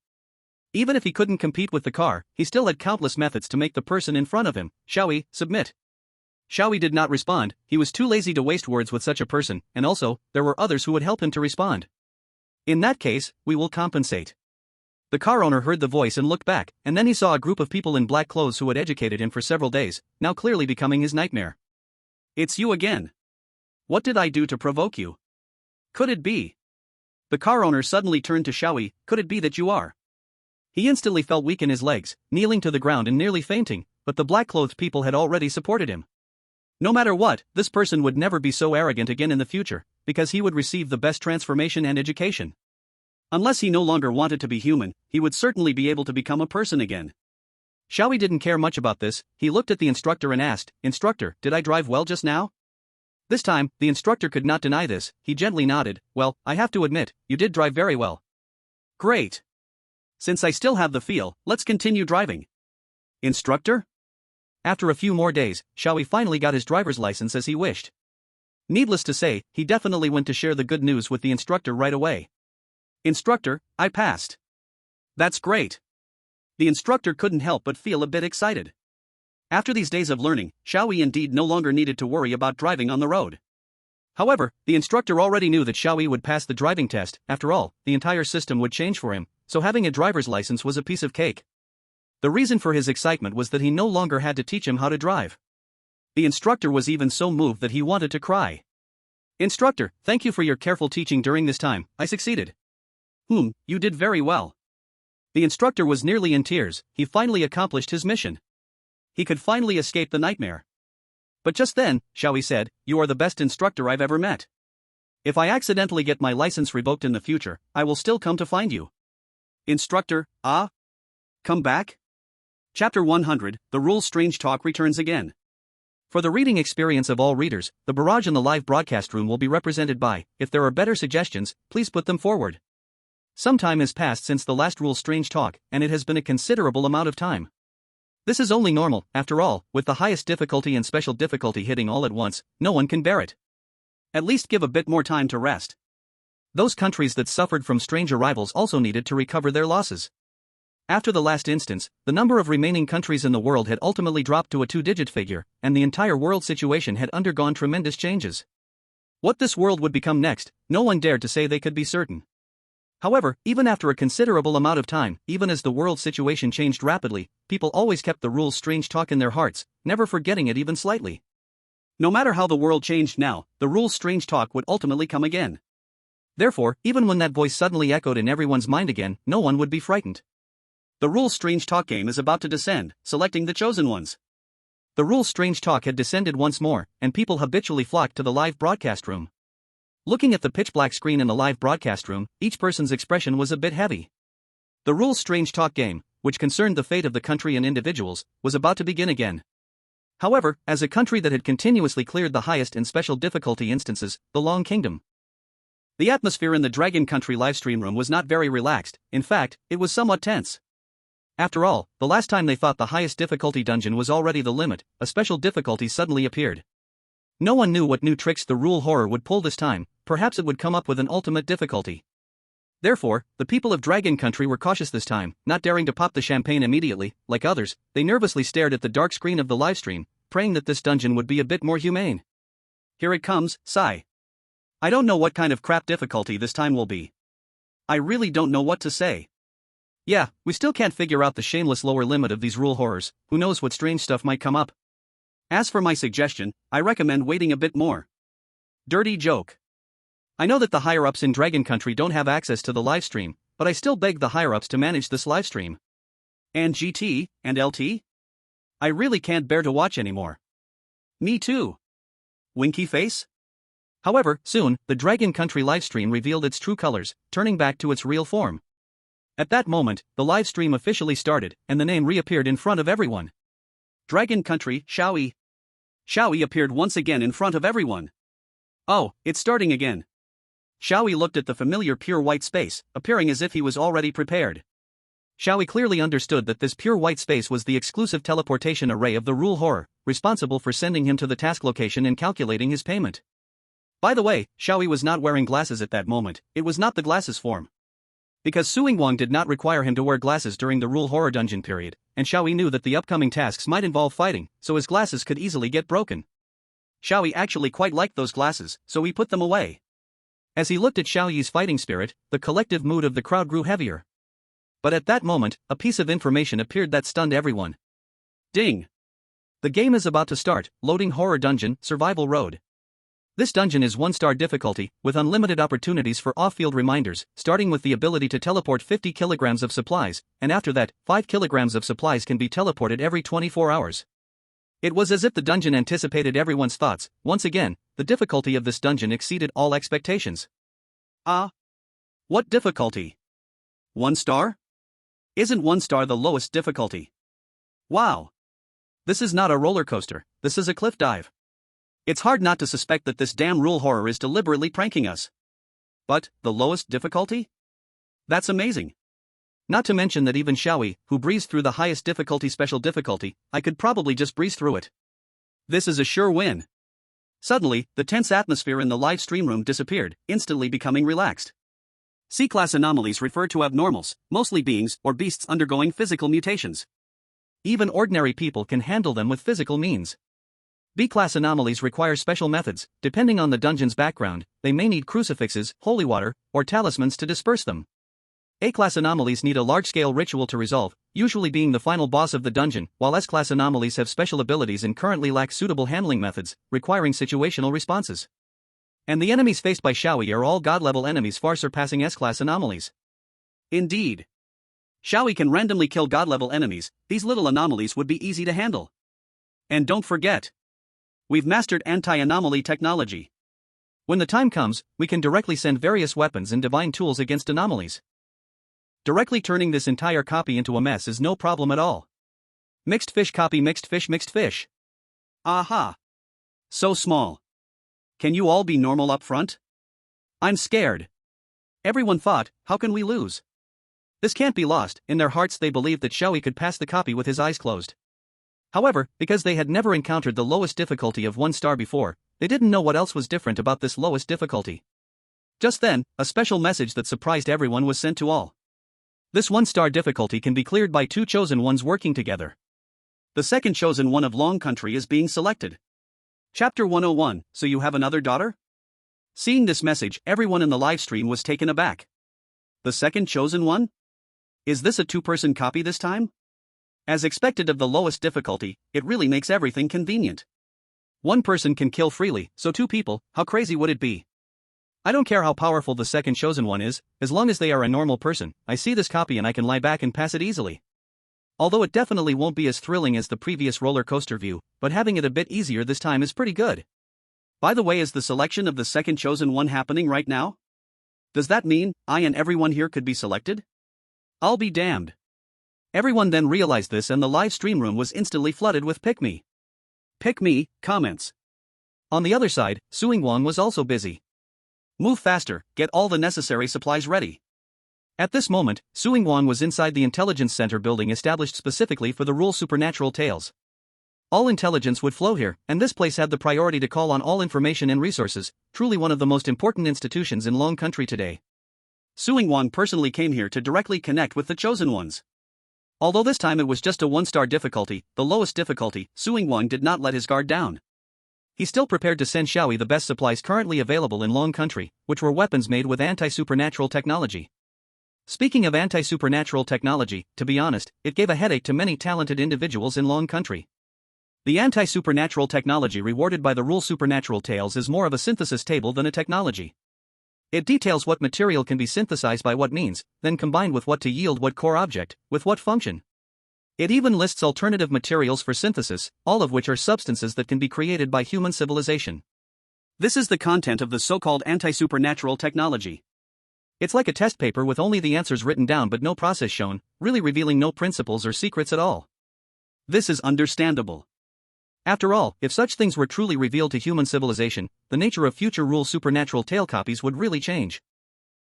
Even if he couldn't compete with the car, he still had countless methods to make the person in front of him, "Xiao Yi, submit." Xiao Yi did not respond. He was too lazy to waste words with such a person, and also, there were others who would help him to respond. "In that case, we will compensate." The car owner heard the voice and looked back, and then he saw a group of people in black clothes who had educated him for several days, now clearly becoming his nightmare. "It's you again. What did I do to provoke you? Could it be?" The car owner suddenly turned to Xiao Yi. "Could it be that you are?" He instantly felt weak in his legs, kneeling to the ground and nearly fainting, but the black-clothed people had already supported him. No matter what, this person would never be so arrogant again in the future, because he would receive the best transformation and education. Unless he no longer wanted to be human, he would certainly be able to become a person again. Xiao Yi didn't care much about this. He looked at the instructor and asked, "Instructor, did I drive well just now?" This time, the instructor could not deny this. He gently nodded. "Well, I have to admit, you did drive very well." "Great. Since I still have the feel, let's continue driving." "Instructor?" After a few more days, Xiao Yi finally got his driver's license as he wished. Needless to say, he definitely went to share the good news with the instructor right away. "Instructor, I passed." "That's great." The instructor couldn't help but feel a bit excited. After these days of learning, Xiao Yi indeed no longer needed to worry about driving on the road. However, the instructor already knew that Xiao Yi would pass the driving test. After all, the entire system would change for him, so having a driver's license was a piece of cake. The reason for his excitement was that he no longer had to teach him how to drive. The instructor was even so moved that he wanted to cry. "Instructor, thank you for your careful teaching during this time. I succeeded." You did very well." The instructor was nearly in tears. He finally accomplished his mission. He could finally escape the nightmare. But just then, Xiao Yi said, "You are the best instructor I've ever met. If I accidentally get my license revoked in the future, I will still come to find you." "Instructor, come back?" Chapter 100, The Rule's Strange Talk returns again. For the reading experience of all readers, the barrage in the live broadcast room will be represented by, if there are better suggestions, please put them forward. Some time has passed since the last Rule's Strange Talk, and it has been a considerable amount of time. This is only normal, after all, with the highest difficulty and special difficulty hitting all at once, no one can bear it. At least give a bit more time to rest. Those countries that suffered from strange arrivals also needed to recover their losses. After the last instance, the number of remaining countries in the world had ultimately dropped to a two-digit figure, and the entire world situation had undergone tremendous changes. What this world would become next, no one dared to say they could be certain. However, even after a considerable amount of time, even as the world situation changed rapidly, people always kept the Rule's Strange Talk in their hearts, never forgetting it even slightly. No matter how the world changed now, the Rule's Strange Talk would ultimately come again. Therefore, even when that voice suddenly echoed in everyone's mind again, no one would be frightened. The Rule's Strange Talk game is about to descend, selecting the chosen ones. The Rule's Strange Talk had descended once more, and people habitually flocked to the live broadcast room. Looking at the pitch-black screen in the live broadcast room, each person's expression was a bit heavy. The Rule's Strange Talk game, which concerned the fate of the country and individuals, was about to begin again. However, as a country that had continuously cleared the highest and special difficulty instances, the Long Kingdom. The atmosphere in the Dragon Country livestream room was not very relaxed, in fact, it was somewhat tense. After all, the last time they thought the highest difficulty dungeon was already the limit, a special difficulty suddenly appeared. No one knew what new tricks the Rule Horror would pull this time, perhaps it would come up with an ultimate difficulty. Therefore, the people of Dragon Country were cautious this time, not daring to pop the champagne immediately. Like others, they nervously stared at the dark screen of the livestream, praying that this dungeon would be a bit more humane. "Here it comes, sigh. I don't know what kind of crap difficulty this time will be. I really don't know what to say. Yeah, we still can't figure out the shameless lower limit of these Rule Horrors, who knows what strange stuff might come up. As for my suggestion, I recommend waiting a bit more." Dirty joke. I know that the higher-ups in Dragon Country don't have access to the livestream, but I still beg the higher-ups to manage this livestream. And GT, and LT? I really can't bear to watch anymore. Me too. Winky face? However, soon, the Dragon Country livestream revealed its true colors, turning back to its real form. At that moment, the livestream officially started, and the name reappeared in front of everyone. Dragon Country, Xiao Yi. Xiao Yi appeared once again in front of everyone. Oh, it's starting again. Xiao Yi looked at the familiar pure white space, appearing as if he was already prepared. Xiao Yi clearly understood that this pure white space was the exclusive teleportation array of the Rule Horror, responsible for sending him to the task location and calculating his payment. By the way, Xiao Yi was not wearing glasses at that moment, it was not the glasses form. Because Suing Wang did not require him to wear glasses during the Rule Horror dungeon period, and Xiao Yi knew that the upcoming tasks might involve fighting, so his glasses could easily get broken. Xiao Yi actually quite liked those glasses, so he put them away. As he looked at Xiao Yi's fighting spirit, the collective mood of the crowd grew heavier. But at that moment, a piece of information appeared that stunned everyone. Ding! The game is about to start, loading Horror Dungeon, Survival Road. This dungeon is 1-star difficulty, with unlimited opportunities for off-field reminders, starting with the ability to teleport 50 kilograms of supplies, and after that, 5 kilograms of supplies can be teleported every 24 hours. It was as if the dungeon anticipated everyone's thoughts. Once again, the difficulty of this dungeon exceeded all expectations. What difficulty? 1 star? Isn't 1 star the lowest difficulty? Wow! This is not a roller coaster, this is a cliff dive. It's hard not to suspect that this damn Rule Horror is deliberately pranking us. But, the lowest difficulty? That's amazing. Not to mention that even Xiao Yi, who breezed through the highest difficulty special difficulty, I could probably just breeze through it. This is a sure win. Suddenly, the tense atmosphere in the live stream room disappeared, instantly becoming relaxed. C-class anomalies refer to abnormals, mostly beings or beasts undergoing physical mutations. Even ordinary people can handle them with physical means. B-class anomalies require special methods. Depending on the dungeon's background, they may need crucifixes, holy water, or talismans to disperse them. A-class anomalies need a large-scale ritual to resolve, usually being the final boss of the dungeon, while S-class anomalies have special abilities and currently lack suitable handling methods, requiring situational responses. And the enemies faced by Xiao Yi are all god-level enemies far surpassing S-class anomalies. Indeed. Xiao Yi can randomly kill god-level enemies. These little anomalies would be easy to handle. And don't forget, we've mastered anti-anomaly technology. When the time comes, we can directly send various weapons and divine tools against anomalies. Directly turning this entire copy into a mess is no problem at all. Mixed fish copy, mixed fish, mixed fish. Aha! So small. Can you all be normal up front? I'm scared. Everyone thought, how can we lose? This can't be lost. In their hearts they believed that Xiao Yi could pass the copy with his eyes closed. However, because they had never encountered the lowest difficulty of 1 star before, they didn't know what else was different about this lowest difficulty. Just then, a special message that surprised everyone was sent to all. This 1-star difficulty can be cleared by 2 chosen ones working together. The second chosen one of Long Country is being selected. Chapter 101, So You Have Another Daughter? Seeing this message, everyone in the livestream was taken aback. The second chosen one? Is this a 2-person copy this time? As expected of the lowest difficulty, it really makes everything convenient. 1 person can kill freely, so 2 people, how crazy would it be? I don't care how powerful the second chosen one is, as long as they are a normal person. I see this copy and I can lie back and pass it easily. Although it definitely won't be as thrilling as the previous roller coaster view, but having it a bit easier this time is pretty good. By the way, is the selection of the second chosen one happening right now? Does that mean I and everyone here could be selected? I'll be damned. Everyone then realized this and the live stream room was instantly flooded with pick me comments. On the other side, Suing Wang was also busy. Move faster, get all the necessary supplies ready. At this moment, Suing Wang was inside the intelligence center building established specifically for the rule supernatural tales. All intelligence would flow here, and this place had the priority to call on all information and resources, truly one of the most important institutions in Long Country today. Suing Wang personally came here to directly connect with the chosen ones. Although this time it was just a 1-star difficulty, the lowest difficulty, Suing Wang did not let his guard down. He still prepared to send Xiao Yi the best supplies currently available in Long Country, which were weapons made with anti-supernatural technology. Speaking of anti-supernatural technology, to be honest, it gave a headache to many talented individuals in Long Country. The anti-supernatural technology rewarded by the rule supernatural tales is more of a synthesis table than a technology. It details what material can be synthesized by what means, then combined with what to yield what core object, with what function. It even lists alternative materials for synthesis, all of which are substances that can be created by human civilization. This is the content of the so-called anti-supernatural technology. It's like a test paper with only the answers written down but no process shown, really revealing no principles or secrets at all. This is understandable. After all, if such things were truly revealed to human civilization, the nature of future rule supernatural tale copies would really change.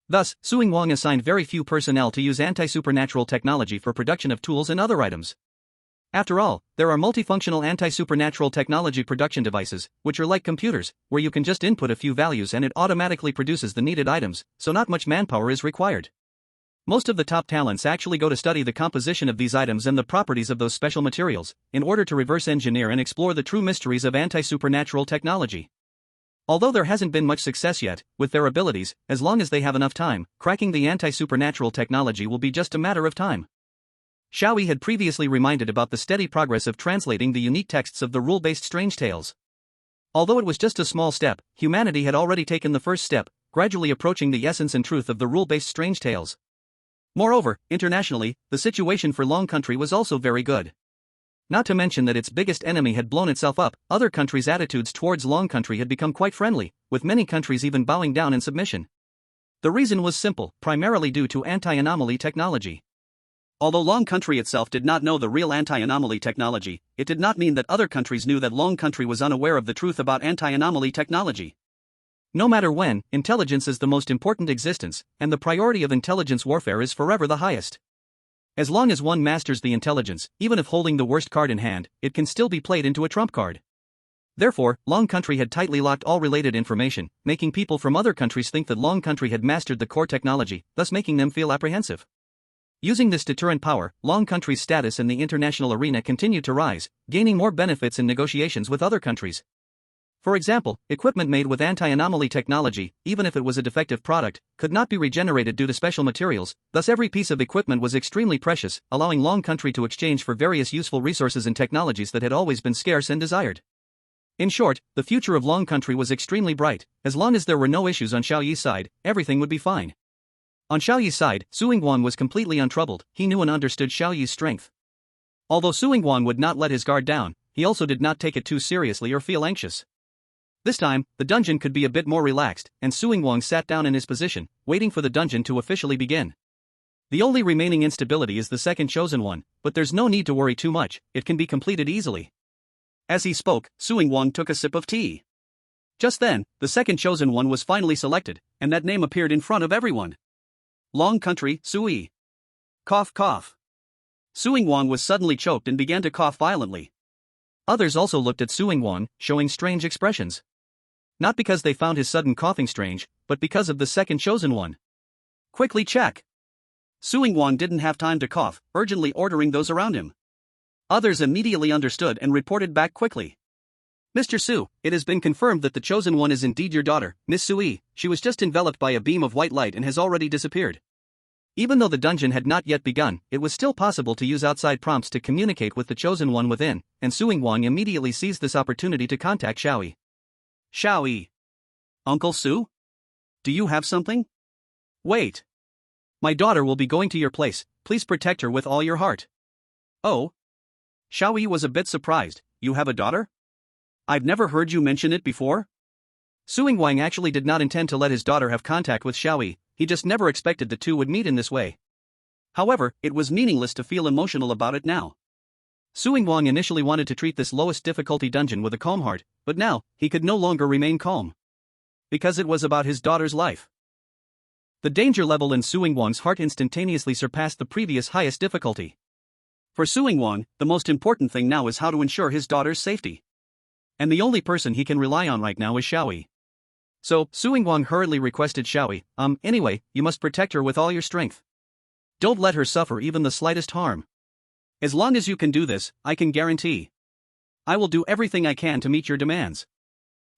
Thus, Suing Wang assigned very few personnel to use anti-supernatural technology for production of tools and other items. After all, there are multifunctional anti-supernatural technology production devices, which are like computers, where you can just input a few values and it automatically produces the needed items, so not much manpower is required. Most of the top talents actually go to study the composition of these items and the properties of those special materials, in order to reverse engineer and explore the true mysteries of anti-supernatural technology. Although there hasn't been much success yet, with their abilities, as long as they have enough time, cracking the anti-supernatural technology will be just a matter of time. Xiao Yi had previously reminded about the steady progress of translating the unique texts of the rule-based strange tales. Although it was just a small step, humanity had already taken the first step, gradually approaching the essence and truth of the rule-based strange tales. Moreover, internationally, the situation for Long Country was also very good. Not to mention that its biggest enemy had blown itself up, other countries' attitudes towards Long Country had become quite friendly, with many countries even bowing down in submission. The reason was simple, primarily due to anti-anomaly technology. Although Long Country itself did not know the real anti-anomaly technology, it did not mean that other countries knew that Long Country was unaware of the truth about anti-anomaly technology. No matter when, intelligence is the most important existence, and the priority of intelligence warfare is forever the highest. As long as one masters the intelligence, even if holding the worst card in hand, it can still be played into a trump card. Therefore, Long Country had tightly locked all related information, making people from other countries think that Long Country had mastered the core technology, thus making them feel apprehensive. Using this deterrent power, Long Country's status in the international arena continued to rise, gaining more benefits in negotiations with other countries. For example, equipment made with anti-anomaly technology, even if it was a defective product, could not be regenerated due to special materials, thus every piece of equipment was extremely precious, allowing Long Country to exchange for various useful resources and technologies that had always been scarce and desired. In short, the future of Long Country was extremely bright. As long as there were no issues on Xiao Yi's side, everything would be fine. On Xiao Yi's side, Su Yingguang was completely untroubled. He knew and understood Xiao Yi's strength. Although Su Yingguang would not let his guard down, he also did not take it too seriously or feel anxious. This time, the dungeon could be a bit more relaxed, and Su Yingguang sat down in his position, waiting for the dungeon to officially begin. The only remaining instability is the second chosen one, but there's no need to worry too much, it can be completed easily. As he spoke, Su Yingguang took a sip of tea. Just then, the second chosen one was finally selected, and that name appeared in front of everyone. Long Country, Su Yi. Cough cough. Su Yingguang was suddenly choked and began to cough violently. Others also looked at Su Yingguang, showing strange expressions. Not because they found his sudden coughing strange, but because of the second chosen one. Quickly check. Su Yingguang didn't have time to cough, urgently ordering those around him. Others immediately understood and reported back quickly. Mr. Su, it has been confirmed that the chosen one is indeed your daughter, Miss Su Yi. She was just enveloped by a beam of white light and has already disappeared. Even though the dungeon had not yet begun, it was still possible to use outside prompts to communicate with the chosen one within, and Su Yingguang immediately seized this opportunity to contact Xiao Yi. Xiao Yi. Uncle Su? Do you have something? Wait. My daughter will be going to your place, please protect her with all your heart. Oh? Xiao Yi was a bit surprised. You have a daughter? I've never heard you mention it before. Su Yingguang actually did not intend to let his daughter have contact with Xiao Yi, he just never expected the two would meet in this way. However, it was meaningless to feel emotional about it now. Su Yingguang initially wanted to treat this lowest difficulty dungeon with a calm heart, but now, he could no longer remain calm. Because it was about his daughter's life. The danger level in Su Yingguang's heart instantaneously surpassed the previous highest difficulty. For Su Yingguang, the most important thing now is how to ensure his daughter's safety. And the only person he can rely on right now is Xiao Yi. So, Su Yingguang hurriedly requested Xiao Yi, anyway, you must protect her with all your strength. Don't let her suffer even the slightest harm. As long as you can do this, I can guarantee. I will do everything I can to meet your demands.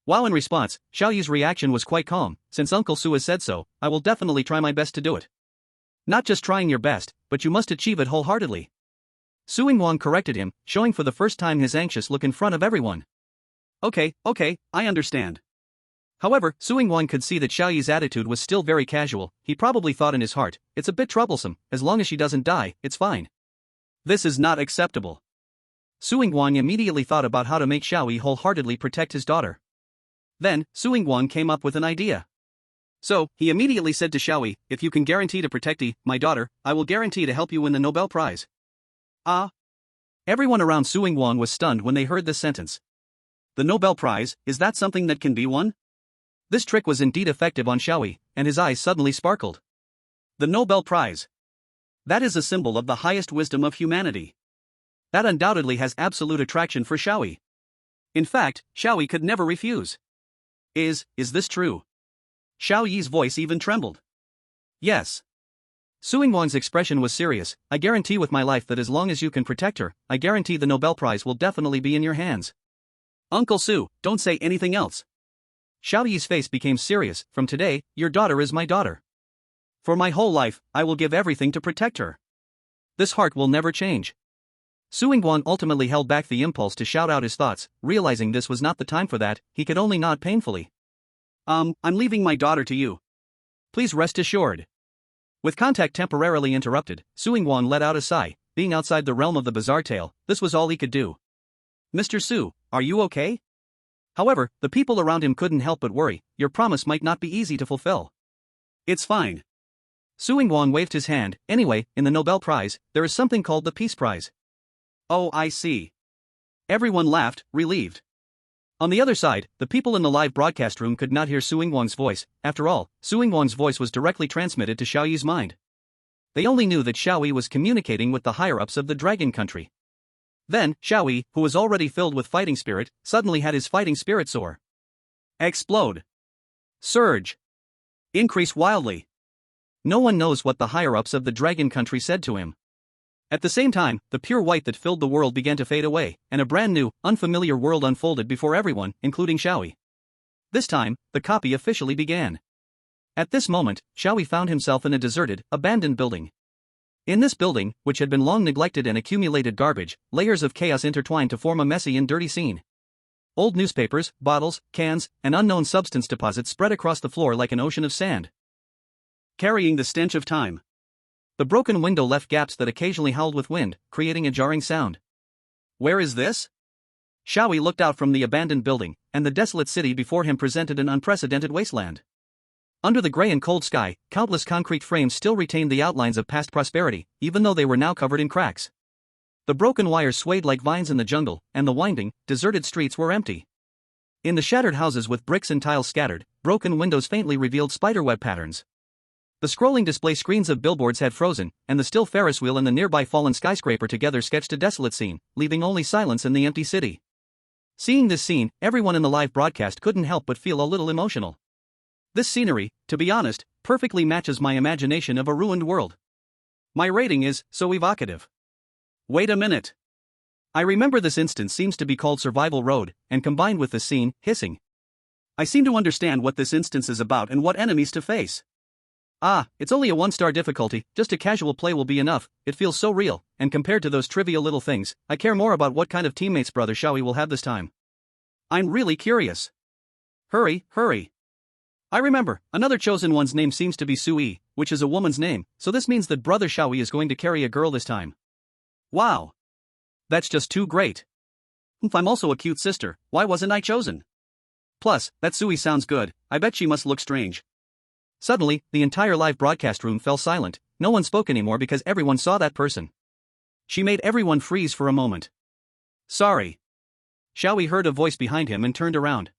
While in response, Xiao Yi's reaction was quite calm. Since Uncle Su has said so, I will definitely try my best to do it. Not just trying your best, but you must achieve it wholeheartedly. Su Yingguang corrected him, showing for the first time his anxious look in front of everyone. Okay, I understand. However, Su Yingguang could see that Xiao Yi's attitude was still very casual. He probably thought in his heart, it's a bit troublesome, as long as she doesn't die, it's fine. This is not acceptable. Su Yingguang immediately thought about how to make Xiao Yi wholeheartedly protect his daughter. Then, Su Yingguang came up with an idea. So, he immediately said to Xiao Yi, if you can guarantee to protect my daughter, I will guarantee to help you win the Nobel Prize. Ah? Everyone around Su Yingguang was stunned when they heard this sentence. The Nobel Prize, is that something that can be won? This trick was indeed effective on Xiao Yi, and his eyes suddenly sparkled. The Nobel Prize. That is a symbol of the highest wisdom of humanity. That undoubtedly has absolute attraction for Xiao Yi. In fact, Xiao Yi could never refuse. Is this true? Xiao Yi's voice even trembled. Yes. Su Yingguang's expression was serious. I guarantee with my life that as long as you can protect her, I guarantee the Nobel Prize will definitely be in your hands. Uncle Su, don't say anything else. Xiao Yi's face became serious. From today, your daughter is my daughter. For my whole life, I will give everything to protect her. This heart will never change. Su Yingguang ultimately held back the impulse to shout out his thoughts, realizing this was not the time for that. He could only nod painfully. I'm leaving my daughter to you. Please rest assured. With contact temporarily interrupted, Su Yingguang let out a sigh. Being outside the realm of the bizarre tale, this was all he could do. Mr. Su, are you okay? However, the people around him couldn't help but worry. Your promise might not be easy to fulfill. It's fine. Su Yingguang waved his hand. Anyway, in the Nobel Prize, there is something called the Peace Prize. Oh, I see. Everyone laughed, relieved. On the other side, the people in the live broadcast room could not hear Su Yingguang's voice. After all, Su Yingguang's voice was directly transmitted to Xiao Yi's mind. They only knew that Xiao Yi was communicating with the higher-ups of the Dragon Country. Then, Xiao Yi, who was already filled with fighting spirit, suddenly had his fighting spirit soar. Explode. Surge. Increase wildly. No one knows what the higher-ups of the dragon country said to him. At the same time, the pure white that filled the world began to fade away, and a brand new, unfamiliar world unfolded before everyone, including Xiao Yi. This time, the copy officially began. At this moment, Xiao Yi found himself in a deserted, abandoned building. In this building, which had been long neglected and accumulated garbage, layers of chaos intertwined to form a messy and dirty scene. Old newspapers, bottles, cans, and unknown substance deposits spread across the floor like an ocean of sand, carrying the stench of time. The broken window left gaps that occasionally howled with wind, creating a jarring sound. Where is this? Xiao Yi looked out from the abandoned building, and the desolate city before him presented an unprecedented wasteland. Under the gray and cold sky, countless concrete frames still retained the outlines of past prosperity, even though they were now covered in cracks. The broken wires swayed like vines in the jungle, and the winding, deserted streets were empty. In the shattered houses with bricks and tiles scattered, broken windows faintly revealed spiderweb patterns. The scrolling display screens of billboards had frozen, and the still Ferris wheel and the nearby fallen skyscraper together sketched a desolate scene, leaving only silence in the empty city. Seeing this scene, everyone in the live broadcast couldn't help but feel a little emotional. This scenery, to be honest, perfectly matches my imagination of a ruined world. My rating is so evocative. Wait a minute. I remember this instance seems to be called Survival Road, and combined with the scene, hissing. I seem to understand what this instance is about and what enemies to face. Ah, it's only a 1-star difficulty, just a casual play will be enough. It feels so real, and compared to those trivial little things, I care more about what kind of teammates brother Xiao Yi will have this time. I'm really curious. Hurry, hurry. I remember, another chosen one's name seems to be Sui, which is a woman's name, so this means that brother Xiao Yi is going to carry a girl this time. Wow. That's just too great. If I'm also a cute sister, why wasn't I chosen? Plus, that Sui sounds good, I bet she must look strange. Suddenly, the entire live broadcast room fell silent, no one spoke anymore because everyone saw that person. She made everyone freeze for a moment. Sorry. Xiao Yi heard a voice behind him and turned around.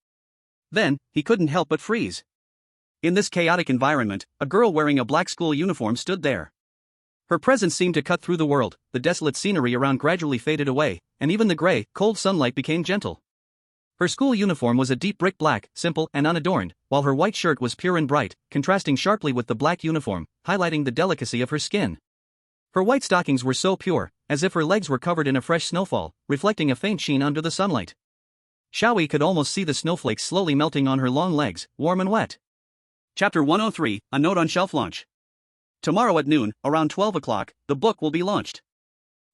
Then, he couldn't help but freeze. In this chaotic environment, a girl wearing a black school uniform stood there. Her presence seemed to cut through the world, the desolate scenery around gradually faded away, and even the gray, cold sunlight became gentle. Her school uniform was a deep brick black, simple and unadorned, while her white shirt was pure and bright, contrasting sharply with the black uniform, highlighting the delicacy of her skin. Her white stockings were so pure, as if her legs were covered in a fresh snowfall, reflecting a faint sheen under the sunlight. Xiao Yi could almost see the snowflakes slowly melting on her long legs, warm and wet. Chapter 103, A Note on Shelf Launch. Tomorrow at noon, around 12 o'clock, the book will be launched.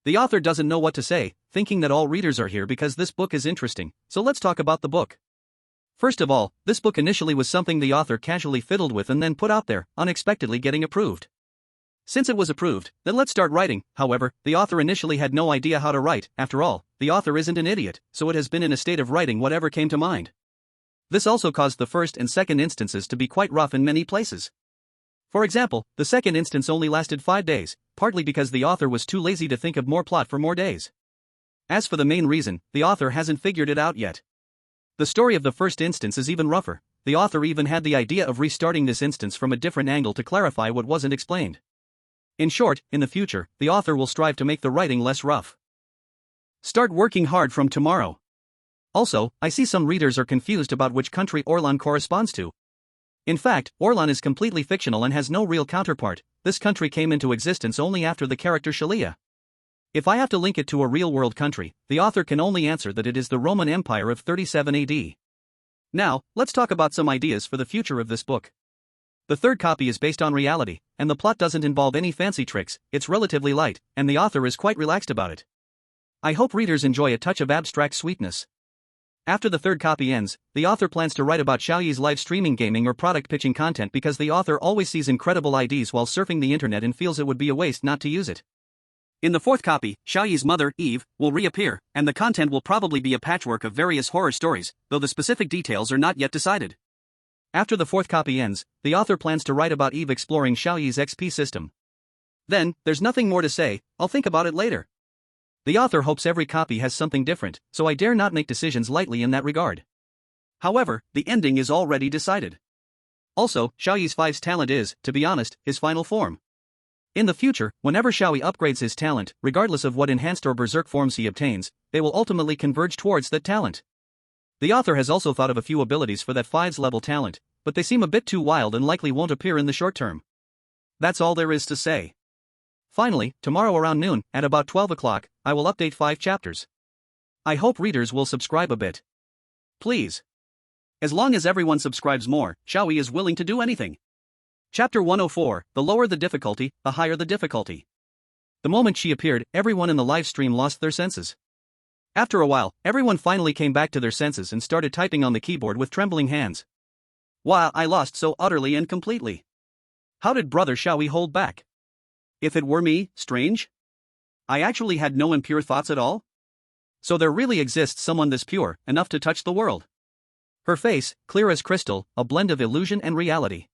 The author doesn't know what to say, thinking that all readers are here because this book is interesting, so let's talk about the book. First of all, this book initially was something the author casually fiddled with and then put out there, unexpectedly getting approved. Since it was approved, then let's start writing. However, the author initially had no idea how to write. After all, the author isn't an idiot, so it has been in a state of writing whatever came to mind. This also caused the first and second instances to be quite rough in many places. For example, the second instance only lasted 5 days, partly because the author was too lazy to think of more plot for more days. As for the main reason, the author hasn't figured it out yet. The story of the first instance is even rougher. The author even had the idea of restarting this instance from a different angle to clarify what wasn't explained. In short, in the future, the author will strive to make the writing less rough. Start working hard from tomorrow. Also, I see some readers are confused about which country Orlan corresponds to. In fact, Orlan is completely fictional and has no real counterpart. This country came into existence only after the character Shalia. If I have to link it to a real-world country, the author can only answer that it is the Roman Empire of 37 AD. Now, let's talk about some ideas for the future of this book. The third copy is based on reality, and the plot doesn't involve any fancy tricks. It's relatively light, and the author is quite relaxed about it. I hope readers enjoy a touch of abstract sweetness. After the third copy ends, the author plans to write about Xiao Yi's live streaming gaming or product pitching content because the author always sees incredible ideas while surfing the internet and feels it would be a waste not to use it. In the fourth copy, Xiao Yi's mother, Eve, will reappear, and the content will probably be a patchwork of various horror stories, though the specific details are not yet decided. After the fourth copy ends, the author plans to write about Eve exploring Xiao Yi's XP system. Then, there's nothing more to say, I'll think about it later. The author hopes every copy has something different, so I dare not make decisions lightly in that regard. However, the ending is already decided. Also, Xiao Yi's 5's talent is, to be honest, his final form. In the future, whenever Xiao Yi upgrades his talent, regardless of what enhanced or berserk forms he obtains, they will ultimately converge towards that talent. The author has also thought of a few abilities for that 5's level talent, but they seem a bit too wild and likely won't appear in the short term. That's all there is to say. Finally, tomorrow around noon, at about 12 o'clock, I will update 5 chapters. I hope readers will subscribe a bit. Please. As long as everyone subscribes more, Xiao Yi is willing to do anything. Chapter 104, the lower the difficulty, the higher the difficulty. The moment she appeared, everyone in the live stream lost their senses. After a while, everyone finally came back to their senses and started typing on the keyboard with trembling hands. Wow, I lost so utterly and completely. How did brother Xiao Yi hold back? If it were me, strange? I actually had no impure thoughts at all? So there really exists someone this pure, enough to touch the world. Her face, clear as crystal, a blend of illusion and reality.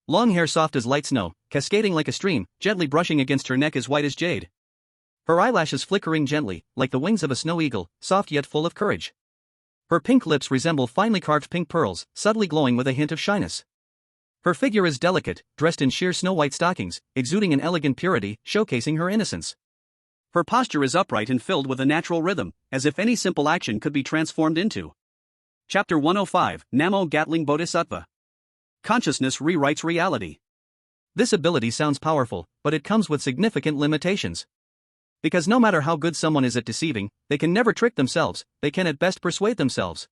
Long hair soft as light snow, cascading like a stream, gently brushing against her neck as white as jade. Her eyelashes flickering gently, like the wings of a snow eagle, soft yet full of courage. Her pink lips resemble finely carved pink pearls, subtly glowing with a hint of shyness. Her figure is delicate, dressed in sheer snow-white stockings, exuding an elegant purity, showcasing her innocence. Her posture is upright and filled with a natural rhythm, as if any simple action could be transformed into. Chapter 105, Namo Gatling Bodhisattva. Consciousness rewrites reality. This ability sounds powerful, but it comes with significant limitations. Because no matter how good someone is at deceiving, they can never trick themselves, they can at best persuade themselves.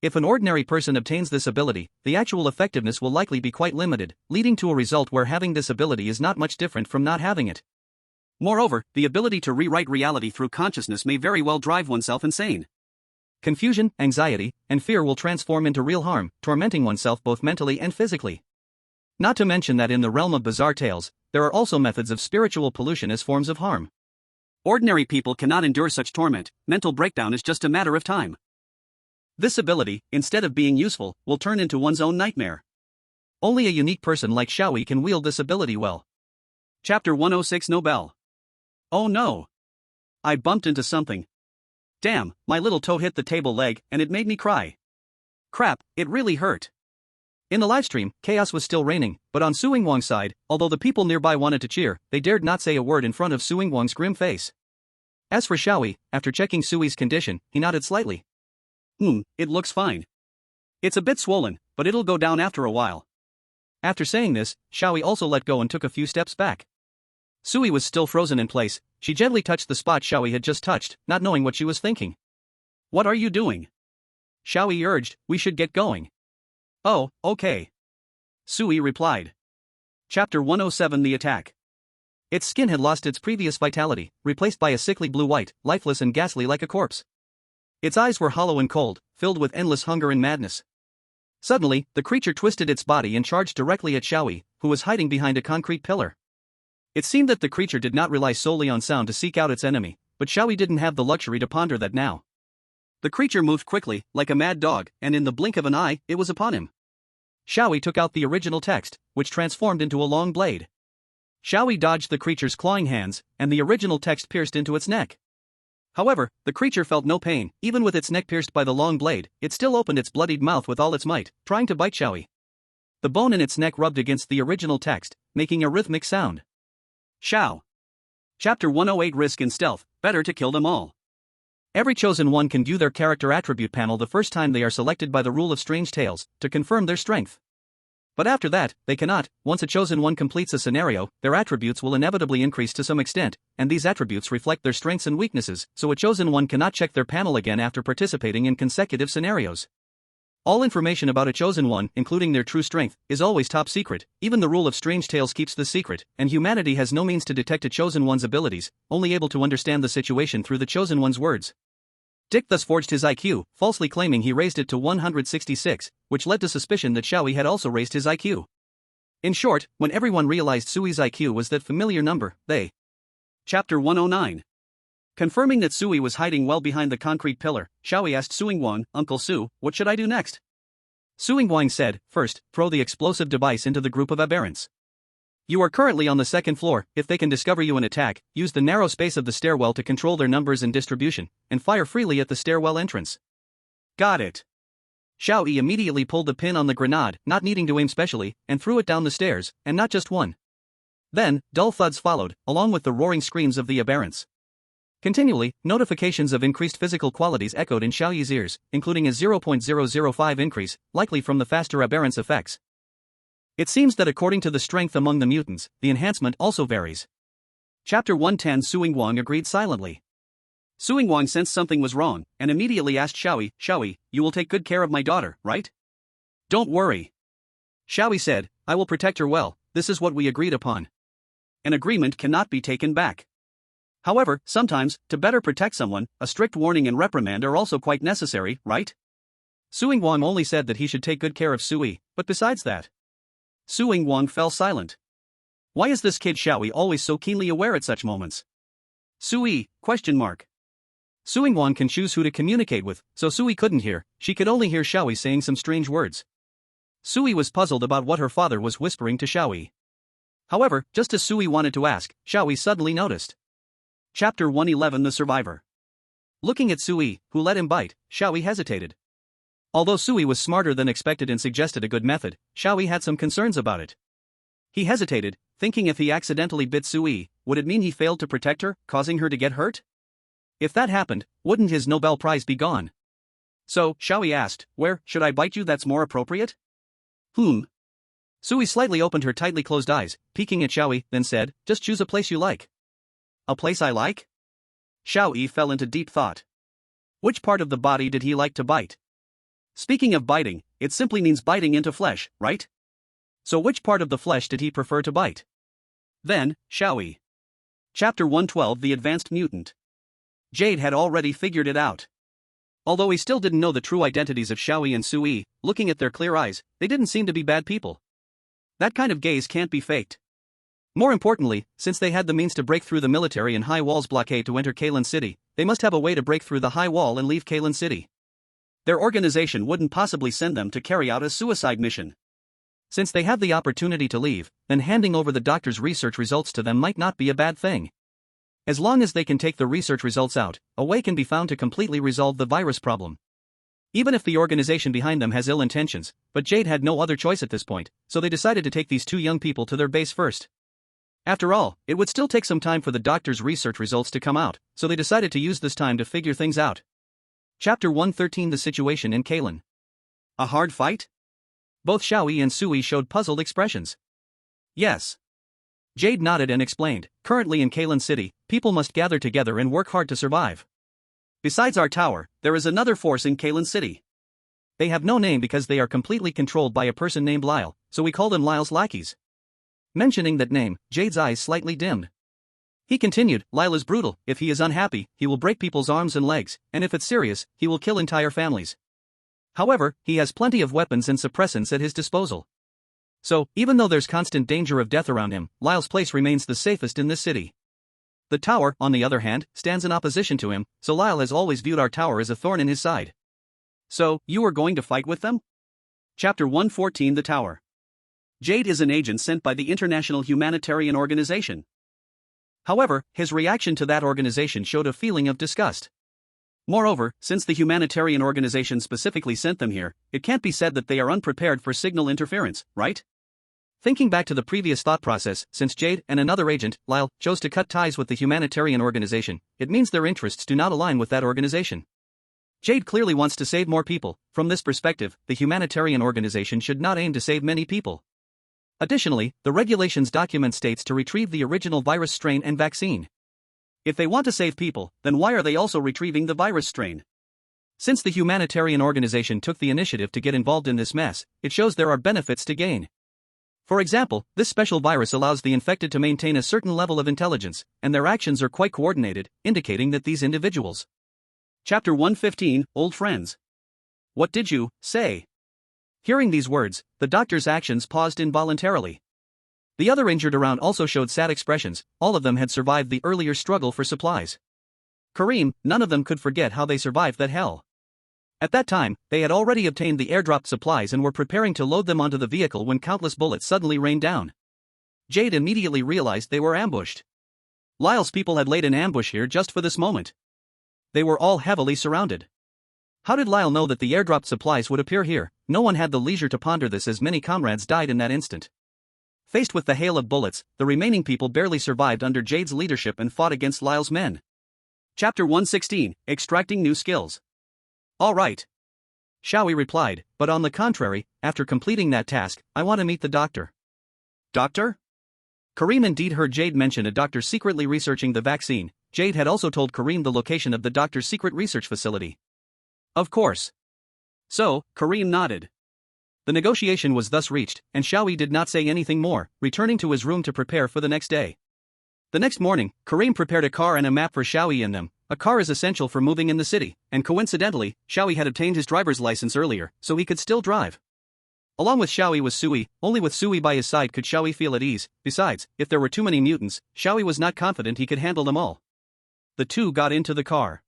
If an ordinary person obtains this ability, the actual effectiveness will likely be quite limited, leading to a result where having this ability is not much different from not having it. Moreover, the ability to rewrite reality through consciousness may very well drive oneself insane. Confusion, anxiety, and fear will transform into real harm, tormenting oneself both mentally and physically. Not to mention that in the realm of bizarre tales, there are also methods of spiritual pollution as forms of harm. Ordinary people cannot endure such torment, mental breakdown is just a matter of time. This ability, instead of being useful, will turn into one's own nightmare. Only a unique person like Xiao Yi can wield this ability well. Chapter 106 Nobel. Oh no! I bumped into something. Damn, my little toe hit the table leg, and it made me cry. Crap, it really hurt. In the livestream, chaos was still reigning, but on Su Yingwang's side, although the people nearby wanted to cheer, they dared not say a word in front of Su Yingwang's grim face. As for Xiao Yi, after checking Sui's condition, he nodded slightly. It looks fine. It's a bit swollen, but it'll go down after a while. After saying this, Xiao Yi also let go and took a few steps back. Sui was still frozen in place. She gently touched the spot Xiao Yi had just touched, not knowing what she was thinking. What are you doing? Xiao Yi urged, we should get going. Oh, okay. Sui replied. Chapter 107 The Attack. Its skin had lost its previous vitality, replaced by a sickly blue-white, lifeless and ghastly like a corpse. Its eyes were hollow and cold, filled with endless hunger and madness. Suddenly, the creature twisted its body and charged directly at Xiao Yi, who was hiding behind a concrete pillar. It seemed that the creature did not rely solely on sound to seek out its enemy, but Xiao Yi didn't have the luxury to ponder that now. The creature moved quickly, like a mad dog, and in the blink of an eye, it was upon him. Xiao Yi took out the original text, which transformed into a long blade. Xiao Yi dodged the creature's clawing hands, and the original text pierced into its neck. However, the creature felt no pain. Even with its neck pierced by the long blade, it still opened its bloodied mouth with all its might, trying to bite Xiao Yi. The bone in its neck rubbed against the original text, making a rhythmic sound. Xiao. Chapter 108 Risk and Stealth, better to kill them all. Every chosen one can view their character attribute panel the first time they are selected by the rule of Strange Tales, to confirm their strength. But after that, they cannot. Once a chosen one completes a scenario, their attributes will inevitably increase to some extent, and these attributes reflect their strengths and weaknesses, so a chosen one cannot check their panel again after participating in consecutive scenarios. All information about a chosen one, including their true strength, is always top secret. Even the rule of Strange Tales keeps this secret, and humanity has no means to detect a chosen one's abilities, only able to understand the situation through the chosen one's words. Dick thus forged his IQ, falsely claiming he raised it to 166, which led to suspicion that Xiao Yi had also raised his IQ. In short, when everyone realized Sui's IQ was that familiar number, they. Chapter 109. Confirming that Sui was hiding well behind the concrete pillar, Xiao Yi asked Su Yingwang, Uncle Su, what should I do next? Su Yingwang said, first, throw the explosive device into the group of aberrants. You are currently on the second floor. If they can discover you and attack, use the narrow space of the stairwell to control their numbers and distribution, and fire freely at the stairwell entrance. Got it. Xiao Yi immediately pulled the pin on the grenade, not needing to aim specially, and threw it down the stairs, and not just one. Then, dull thuds followed, along with the roaring screams of the aberrants. Continually, notifications of increased physical qualities echoed in Xiao Yi's ears, including a 0.005 increase, likely from the faster aberrance effects. It seems that according to the strength among the mutants, the enhancement also varies. Chapter 110. Suing agreed silently. Suing sensed something was wrong, and immediately asked Xiao Yi, you will take good care of my daughter, right? Don't worry. Xiao Yi said, I will protect her well, this is what we agreed upon. An agreement cannot be taken back. However, sometimes, to better protect someone, a strict warning and reprimand are also quite necessary, right? Suing only said that he should take good care of Sui, but besides that. Suing fell silent. Why is this kid Xiao Yi always so keenly aware at such moments? Sui? Suing can choose who to communicate with, so Sui couldn't hear, she could only hear Xiao Yi saying some strange words. Sui was puzzled about what her father was whispering to Xiao Yi. However, just as Sui wanted to ask, Xiao Yi suddenly noticed. Chapter 111. The Survivor. Looking at Sui, who let him bite, Xiao Yi hesitated. Although Sui was smarter than expected and suggested a good method, Xiao Yi had some concerns about it. He hesitated, thinking if he accidentally bit Sui, would it mean he failed to protect her, causing her to get hurt? If that happened, wouldn't his Nobel Prize be gone? So, Xiao Yi asked, where should I bite you that's more appropriate? Sui slightly opened her tightly closed eyes, peeking at Xiao Yi, then said, just choose a place you like. A place I like? Xiao Yi fell into deep thought. Which part of the body did he like to bite? Speaking of biting, it simply means biting into flesh, right? So which part of the flesh did he prefer to bite? Then, Xiao Yi. Chapter 112. The Advanced Mutant. Jade had already figured it out. Although he still didn't know the true identities of Xiao Yi and Sui, looking at their clear eyes, they didn't seem to be bad people. That kind of gaze can't be faked. More importantly, since they had the means to break through the military and high walls blockade to enter Kalen City, they must have a way to break through the high wall and leave Kalen City. Their organization wouldn't possibly send them to carry out a suicide mission. Since they have the opportunity to leave, then handing over the doctor's research results to them might not be a bad thing. As long as they can take the research results out, a way can be found to completely resolve the virus problem. Even if the organization behind them has ill intentions, but Jade had no other choice at this point, so they decided to take these two young people to their base first. After all, it would still take some time for the doctor's research results to come out, so they decided to use this time to figure things out. Chapter 113. The Situation in Kalen. A hard fight? Both Xiao Yi and Sui showed puzzled expressions. Yes. Jade nodded and explained, currently in Kalen City, people must gather together and work hard to survive. Besides our tower, there is another force in Kalen City. They have no name because they are completely controlled by a person named Lyle, so we call them Lyle's lackeys. Mentioning that name, Jade's eyes slightly dimmed. He continued, Lyle is brutal, if he is unhappy, he will break people's arms and legs, and if it's serious, he will kill entire families. However, he has plenty of weapons and suppressants at his disposal. So, even though there's constant danger of death around him, Lyle's place remains the safest in this city. The tower, on the other hand, stands in opposition to him, so Lyle has always viewed our tower as a thorn in his side. So, you are going to fight with them? Chapter 114. The Tower. Jade is an agent sent by the International Humanitarian Organization. However, his reaction to that organization showed a feeling of disgust. Moreover, since the humanitarian organization specifically sent them here, it can't be said that they are unprepared for signal interference, right? Thinking back to the previous thought process, since Jade and another agent, Lyle, chose to cut ties with the humanitarian organization, it means their interests do not align with that organization. Jade clearly wants to save more people. From this perspective, the humanitarian organization should not aim to save many people. Additionally, the regulations document states to retrieve the original virus strain and vaccine. If they want to save people, then why are they also retrieving the virus strain? Since the humanitarian organization took the initiative to get involved in this mess, it shows there are benefits to gain. For example, this special virus allows the infected to maintain a certain level of intelligence, and their actions are quite coordinated, indicating that these individuals. Chapter 115. Old Friends. What did you say? Hearing these words, the doctor's actions paused involuntarily. The other injured around also showed sad expressions, all of them had survived the earlier struggle for supplies. Kareem, none of them could forget how they survived that hell. At that time, they had already obtained the airdropped supplies and were preparing to load them onto the vehicle when countless bullets suddenly rained down. Jade immediately realized they were ambushed. Lyle's people had laid an ambush here just for this moment. They were all heavily surrounded. How did Lyle know that the airdropped supplies would appear here? No one had the leisure to ponder this as many comrades died in that instant. Faced with the hail of bullets, the remaining people barely survived under Jade's leadership and fought against Lyle's men. Chapter 116, Extracting New Skills. All right. Xiao Yi replied, but on the contrary, after completing that task, I want to meet the doctor. Doctor? Kareem indeed heard Jade mention a doctor secretly researching the vaccine. Jade had also told Kareem the location of the doctor's secret research facility. Of course. So, Kareem nodded. The negotiation was thus reached, and Xiao Yi did not say anything more, returning to his room to prepare for the next day. The next morning, Kareem prepared a car and a map for Xiao Yi in them. A car is essential for moving in the city, and coincidentally, Xiao Yi had obtained his driver's license earlier, so he could still drive. Along with Xiao Yi was Sui. Only with Sui by his side could Xiao Yi feel at ease. Besides, if there were too many mutants, Xiao Yi was not confident he could handle them all. The two got into the car.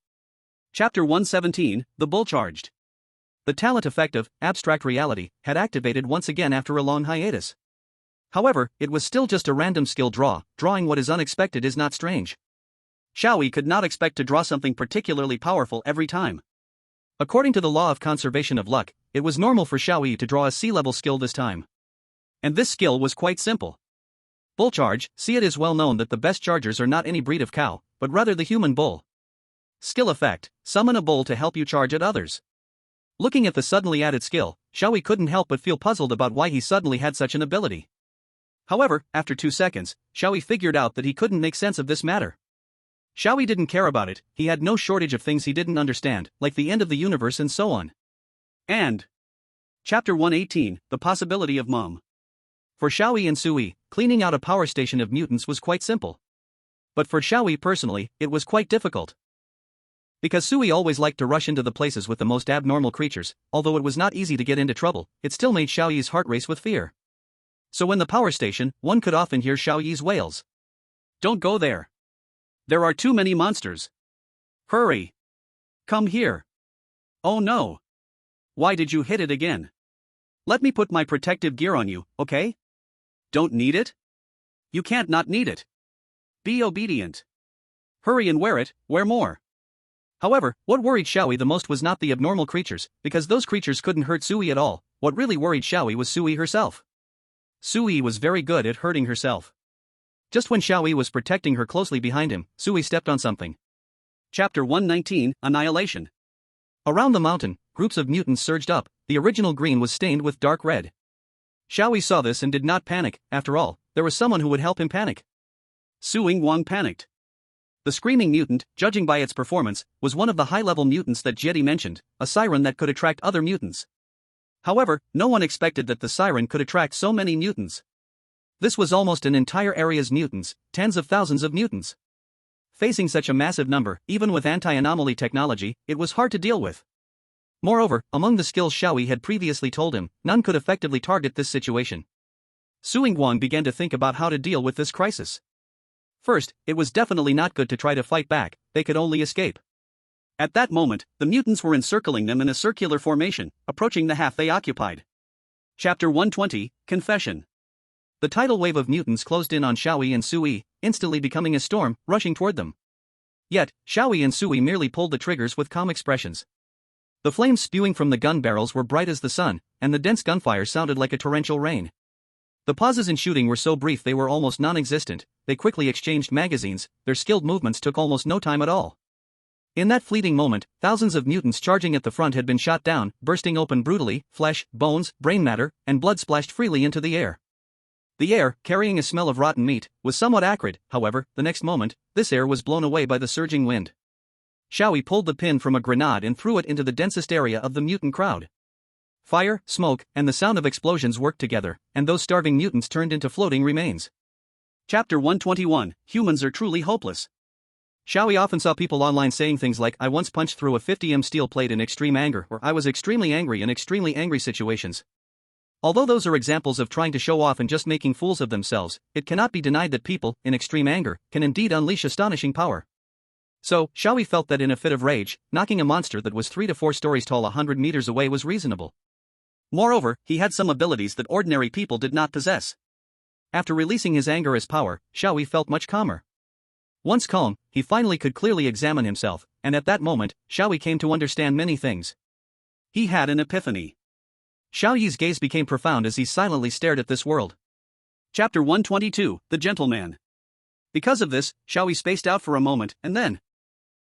Chapter 117, The Bull Charged. The talent effect of abstract reality had activated once again after a long hiatus. However, it was still just a random skill draw. Drawing what is unexpected is not strange. Xiao Yi could not expect to draw something particularly powerful every time. According to the law of conservation of luck, it was normal for Xiao Yi to draw a C-level skill this time. And this skill was quite simple. Bull charge. See, it is well known that the best chargers are not any breed of cow, but rather the human bull. Skill effect: summon a bull to help you charge at others. Looking at the suddenly added skill, Xiao Yi couldn't help but feel puzzled about why he suddenly had such an ability. However, after 2 seconds, Xiao Yi figured out that he couldn't make sense of this matter. Xiao Yi didn't care about it. He had no shortage of things he didn't understand, like the end of the universe and so on. And Chapter 118, The Possibility of Mom. For Xiao Yi and Sui, cleaning out a power station of mutants was quite simple. But for Xiao Yi personally, it was quite difficult. Because Sui always liked to rush into the places with the most abnormal creatures, although it was not easy to get into trouble, it still made Xiao Yi's heart race with fear. So in the power station, one could often hear Xiao Yi's wails. Don't go there. There are too many monsters. Hurry. Come here. Oh no. Why did you hit it again? Let me put my protective gear on you, okay? Don't need it? You can't not need it. Be obedient. Hurry and wear it, wear more. However, what worried Xiao Yi the most was not the abnormal creatures, because those creatures couldn't hurt Sui at all. What really worried Xiao Yi was Sui herself. Sui was very good at hurting herself. Just when Xiao Yi was protecting her closely behind him, Sui stepped on something. Chapter 119, Annihilation. Around the mountain, groups of mutants surged up. The original green was stained with dark red. Xiao Yi saw this and did not panic. After all, there was someone who would help him panic. Su Yingguang panicked. The screaming mutant, judging by its performance, was one of the high-level mutants that Jedi mentioned, a siren that could attract other mutants. However, no one expected that the siren could attract so many mutants. This was almost an entire area's mutants, tens of thousands of mutants. Facing such a massive number, even with anti-anomaly technology, it was hard to deal with. Moreover, among the skills Xiao Yi had previously told him, none could effectively target this situation. Su Yingguang began to think about how to deal with this crisis. First, it was definitely not good to try to fight back, they could only escape. At that moment, the mutants were encircling them in a circular formation, approaching the half they occupied. Chapter 120, Confession. The tidal wave of mutants closed in on Xiao Yi and Sui, instantly becoming a storm, rushing toward them. Yet, Xiao Yi and Sui merely pulled the triggers with calm expressions. The flames spewing from the gun barrels were bright as the sun, and the dense gunfire sounded like a torrential rain. The pauses in shooting were so brief they were almost non-existent. They quickly exchanged magazines. Their skilled movements took almost no time at all. In that fleeting moment, thousands of mutants charging at the front had been shot down, bursting open brutally. Flesh, bones, brain matter, and blood splashed freely into the air. The air, carrying a smell of rotten meat, was somewhat acrid. However, the next moment, this air was blown away by the surging wind. Xiao Yi pulled the pin from a grenade and threw it into the densest area of the mutant crowd. Fire, smoke, and the sound of explosions worked together, and those starving mutants turned into floating remains. Chapter 121, Humans Are Truly Hopeless. Xiao Yi often saw people online saying things like, I once punched through a 50mm steel plate in extreme anger, or I was extremely angry in extremely angry situations. Although those are examples of trying to show off and just making fools of themselves, it cannot be denied that people, in extreme anger, can indeed unleash astonishing power. So, Xiao Yi felt that in a fit of rage, knocking a monster that was 3 to 4 stories tall 100 meters away was reasonable. Moreover, he had some abilities that ordinary people did not possess. After releasing his anger as power, Xiao Yi felt much calmer. Once calm, he finally could clearly examine himself, and at that moment, Xiao Yi came to understand many things. He had an epiphany. Xiao Yi's gaze became profound as he silently stared at this world. Chapter 122, The Gentleman. Because of this, Xiao Yi spaced out for a moment, and then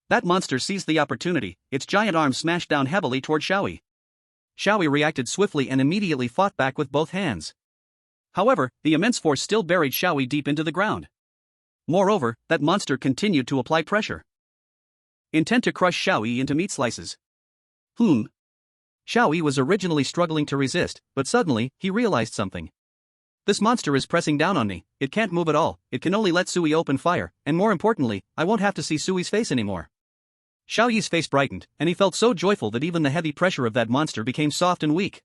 that monster seized the opportunity, its giant arms smashed down heavily toward Xiao Yi. Xiao Yi reacted swiftly and immediately fought back with both hands. However, the immense force still buried Xiao Yi deep into the ground. Moreover, that monster continued to apply pressure, intent to crush Xiao Yi into meat slices. Xiao Yi was originally struggling to resist, but suddenly, he realized something. This monster is pressing down on me, it can't move at all, it can only let Sui open fire, and more importantly, I won't have to see Sui's face anymore. Xiao Yi's face brightened, and he felt so joyful that even the heavy pressure of that monster became soft and weak.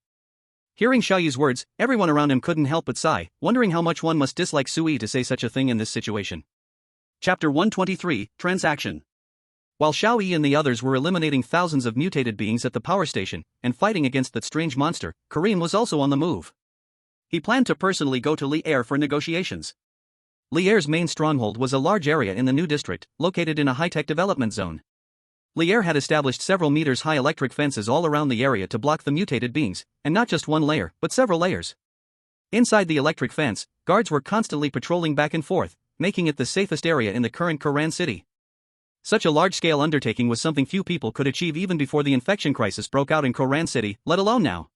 Hearing Xiao Yi's words, everyone around him couldn't help but sigh, wondering how much one must dislike Sui to say such a thing in this situation. Chapter 123, Transaction. While Xiao Yi and the others were eliminating thousands of mutated beings at the power station, and fighting against that strange monster, Kareem was also on the move. He planned to personally go to Li'er for negotiations. Li'er's main stronghold was a large area in the new district, located in a high-tech development zone. Li'er had established several meters-high electric fences all around the area to block the mutated beings, and not just one layer, but several layers. Inside the electric fence, guards were constantly patrolling back and forth, making it the safest area in the current Koran city. Such a large-scale undertaking was something few people could achieve even before the infection crisis broke out in Koran city, let alone now.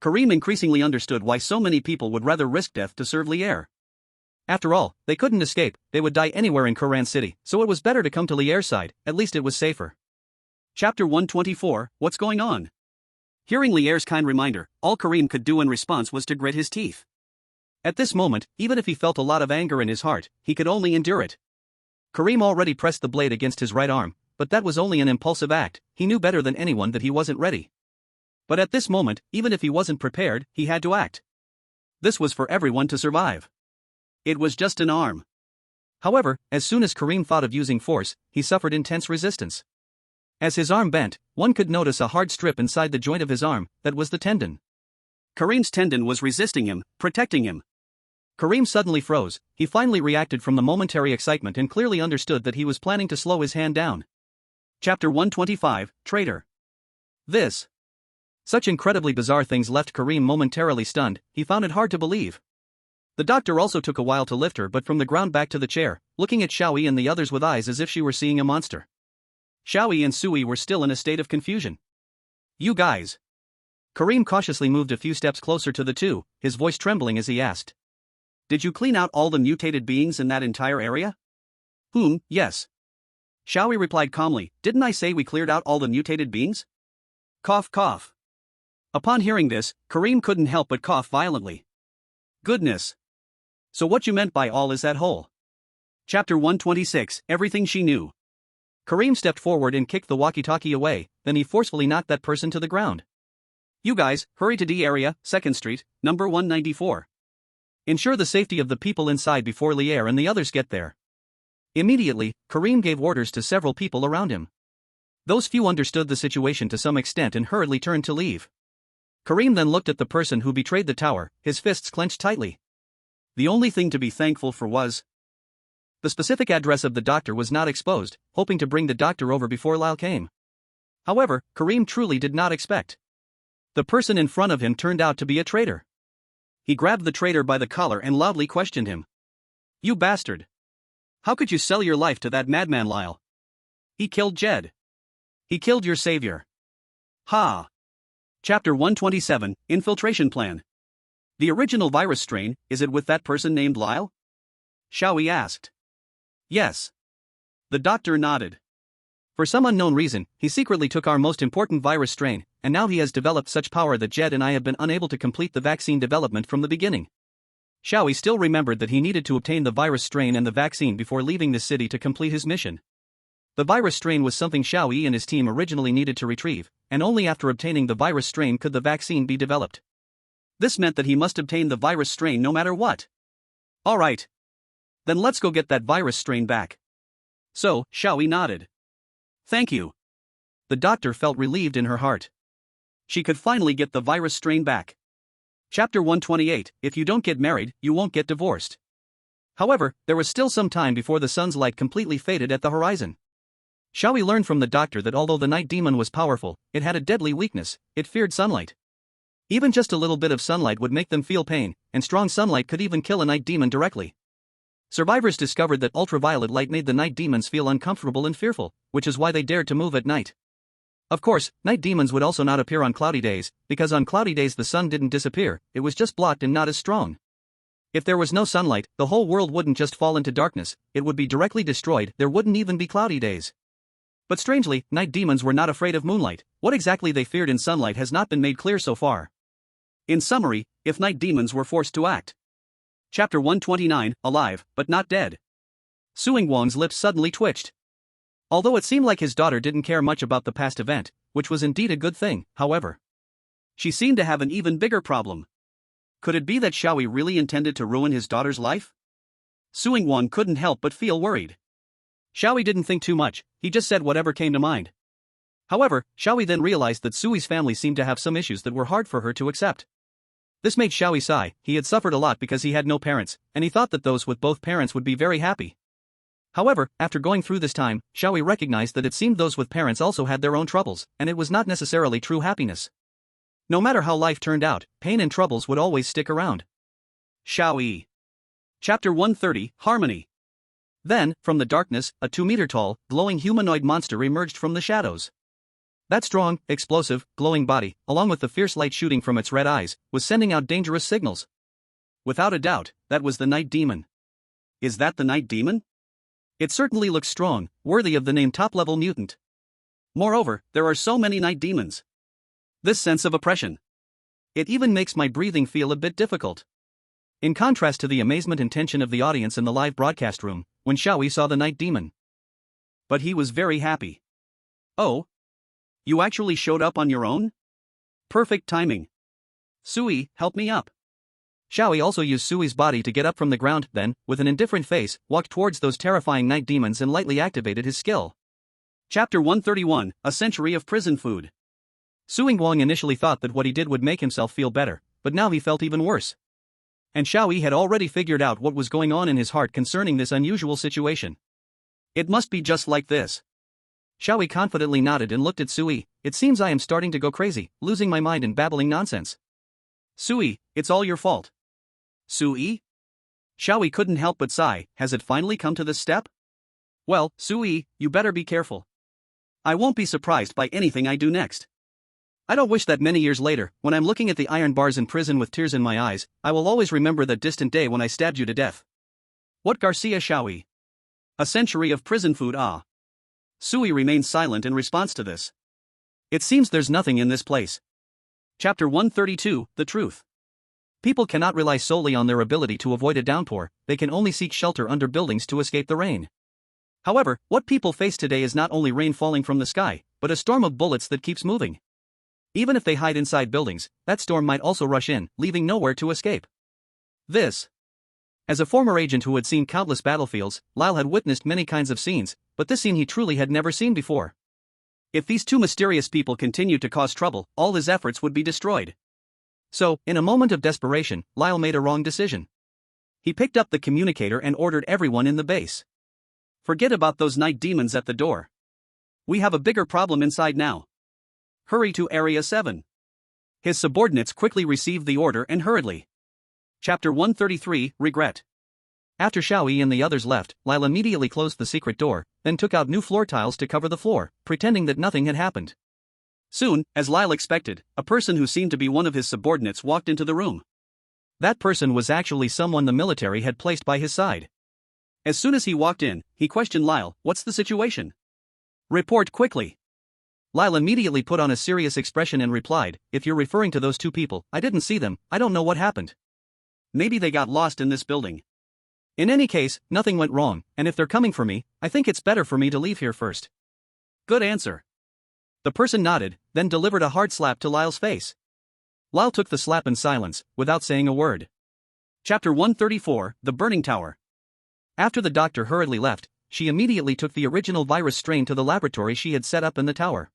Kareem increasingly understood why so many people would rather risk death to serve Li'er. After all, they couldn't escape, they would die anywhere in Koran city, so it was better to come to Li'er's side, at least it was safer. Chapter 124, What's Going On? Hearing Li'er's kind reminder, all Kareem could do in response was to grit his teeth. At this moment, even if he felt a lot of anger in his heart, he could only endure it. Kareem already pressed the blade against his right arm, but that was only an impulsive act, he knew better than anyone that he wasn't ready. But at this moment, even if he wasn't prepared, he had to act. This was for everyone to survive. It was just an arm. However, as soon as Kareem thought of using force, he suffered intense resistance. As his arm bent, one could notice a hard strip inside the joint of his arm, that was the tendon. Kareem's tendon was resisting him, protecting him. Kareem suddenly froze, he finally reacted from the momentary excitement and clearly understood that he was planning to slow his hand down. Chapter 125, Traitor. Such incredibly bizarre things left Kareem momentarily stunned, he found it hard to believe. The doctor also took a while to lift her but from the ground back to the chair, looking at Xiao Yi and the others with eyes as if she were seeing a monster. Xiao Yi and Sui were still in a state of confusion. You guys. Kareem cautiously moved a few steps closer to the two, his voice trembling as he asked. Did you clean out all the mutated beings in that entire area? Yes. Xiao Yi replied calmly, didn't I say we cleared out all the mutated beings? Cough cough. Upon hearing this, Kareem couldn't help but cough violently. Goodness. So what you meant by all is that hole? Chapter 126, Everything She Knew. Kareem stepped forward and kicked the walkie-talkie away, then he forcefully knocked that person to the ground. You guys, hurry to D area, 2nd Street, number 194. Ensure the safety of the people inside before Li'er and the others get there. Immediately, Kareem gave orders to several people around him. Those few understood the situation to some extent and hurriedly turned to leave. Kareem then looked at the person who betrayed the tower, his fists clenched tightly. The only thing to be thankful for was the specific address of the doctor was not exposed, hoping to bring the doctor over before Lyle came. However, Kareem truly did not expect. The person in front of him turned out to be a traitor. He grabbed the traitor by the collar and loudly questioned him. You bastard! How could you sell your life to that madman Lyle? He killed Jed. He killed your savior. Ha! Chapter 127, Infiltration Plan. The original virus strain, is it with that person named Lyle? Xiao Yi asked. Yes. The doctor nodded. For some unknown reason, he secretly took our most important virus strain, and now he has developed such power that Jed and I have been unable to complete the vaccine development from the beginning. Xiao Yi still remembered that he needed to obtain the virus strain and the vaccine before leaving the city to complete his mission. The virus strain was something Xiao Yi and his team originally needed to retrieve, and only after obtaining the virus strain could the vaccine be developed. This meant that he must obtain the virus strain no matter what. Alright. Then let's go get that virus strain back. So, Xiao Yi nodded. Thank you. The doctor felt relieved in her heart. She could finally get the virus strain back. Chapter 128, If you don't get married, you won't get divorced. However, there was still some time before the sun's light completely faded at the horizon. Xiao Yi learned from the doctor that although the night demon was powerful, it had a deadly weakness, it feared sunlight. Even just a little bit of sunlight would make them feel pain, and strong sunlight could even kill a night demon directly. Survivors discovered that ultraviolet light made the night demons feel uncomfortable and fearful, which is why they dared to move at night. Of course, night demons would also not appear on cloudy days, because on cloudy days the sun didn't disappear, it was just blocked and not as strong. If there was no sunlight, the whole world wouldn't just fall into darkness, it would be directly destroyed, there wouldn't even be cloudy days. But strangely, night demons were not afraid of moonlight. What exactly they feared in sunlight has not been made clear so far. In summary, if night demons were forced to act. Chapter 129, Alive, but not dead. Suing Wang's lips suddenly twitched. Although it seemed like his daughter didn't care much about the past event, which was indeed a good thing, however, she seemed to have an even bigger problem. Could it be that Xiao Yi really intended to ruin his daughter's life? Suing Wang couldn't help but feel worried. Xiao Yi didn't think too much, he just said whatever came to mind. However, Xiao Yi then realized that Sui's family seemed to have some issues that were hard for her to accept. This made Xiao Yi sigh. He had suffered a lot because he had no parents, and he thought that those with both parents would be very happy. However, after going through this time, Xiao Yi recognized that it seemed those with parents also had their own troubles, and it was not necessarily true happiness. No matter how life turned out, pain and troubles would always stick around. Xiao Yi. Chapter 130, Harmony. Then, from the darkness, a 2-meter-tall, glowing humanoid monster emerged from the shadows. That strong, explosive, glowing body, along with the fierce light shooting from its red eyes, was sending out dangerous signals. Without a doubt, that was the night demon. Is that the night demon? It certainly looks strong, worthy of the name top-level mutant. Moreover, there are so many night demons. This sense of oppression. It even makes my breathing feel a bit difficult. In contrast to the amazement and tension of the audience in the live broadcast room, when Xiao Yi saw the night demon. But he was very happy. Oh? You actually showed up on your own? Perfect timing. Sui, help me up. Xiao Yi also used Sui's body to get up from the ground, then, with an indifferent face, walked towards those terrifying night demons and lightly activated his skill. Chapter 131, A Century of Prison Food. Suing Wang initially thought that what he did would make himself feel better, but now he felt even worse. And Xiao Yi had already figured out what was going on in his heart concerning this unusual situation. It must be just like this. Xiao Yi confidently nodded and looked at Sui. It seems I am starting to go crazy, losing my mind and babbling nonsense. Sui, it's all your fault. Sui? Xiao Yi couldn't help but sigh. Has it finally come to this step? Well, Sui, you better be careful. I won't be surprised by anything I do next. I don't wish that many years later, when I'm looking at the iron bars in prison with tears in my eyes, I will always remember that distant day when I stabbed you to death. What Garcia Xiao Yi? A century of prison food, ah. Sui remains silent in response to this. It seems there's nothing in this place. Chapter 132, The Truth. People cannot rely solely on their ability to avoid a downpour, they can only seek shelter under buildings to escape the rain. However, what people face today is not only rain falling from the sky, but a storm of bullets that keeps moving. Even if they hide inside buildings, that storm might also rush in, leaving nowhere to escape. This. As a former agent who had seen countless battlefields, Lyle had witnessed many kinds of scenes, but this scene he truly had never seen before. If these two mysterious people continued to cause trouble, all his efforts would be destroyed. So, in a moment of desperation, Lyle made a wrong decision. He picked up the communicator and ordered everyone in the base. Forget about those night demons at the door. We have a bigger problem inside now. Hurry to Area 7. His subordinates quickly received the order and hurriedly. Chapter 133, Regret. After Xiao Yi and the others left, Lyle immediately closed the secret door, then took out new floor tiles to cover the floor, pretending that nothing had happened. Soon, as Lyle expected, a person who seemed to be one of his subordinates walked into the room. That person was actually someone the military had placed by his side. As soon as he walked in, he questioned Lyle, "What's the situation? Report quickly." Lyle immediately put on a serious expression and replied, "If you're referring to those two people, I didn't see them, I don't know what happened. Maybe they got lost in this building. In any case, nothing went wrong, and if they're coming for me, I think it's better for me to leave here first." Good answer. The person nodded, then delivered a hard slap to Lyle's face. Lyle took the slap in silence, without saying a word. Chapter 134, The Burning Tower. After the doctor hurriedly left, she immediately took the original virus strain to the laboratory she had set up in the tower.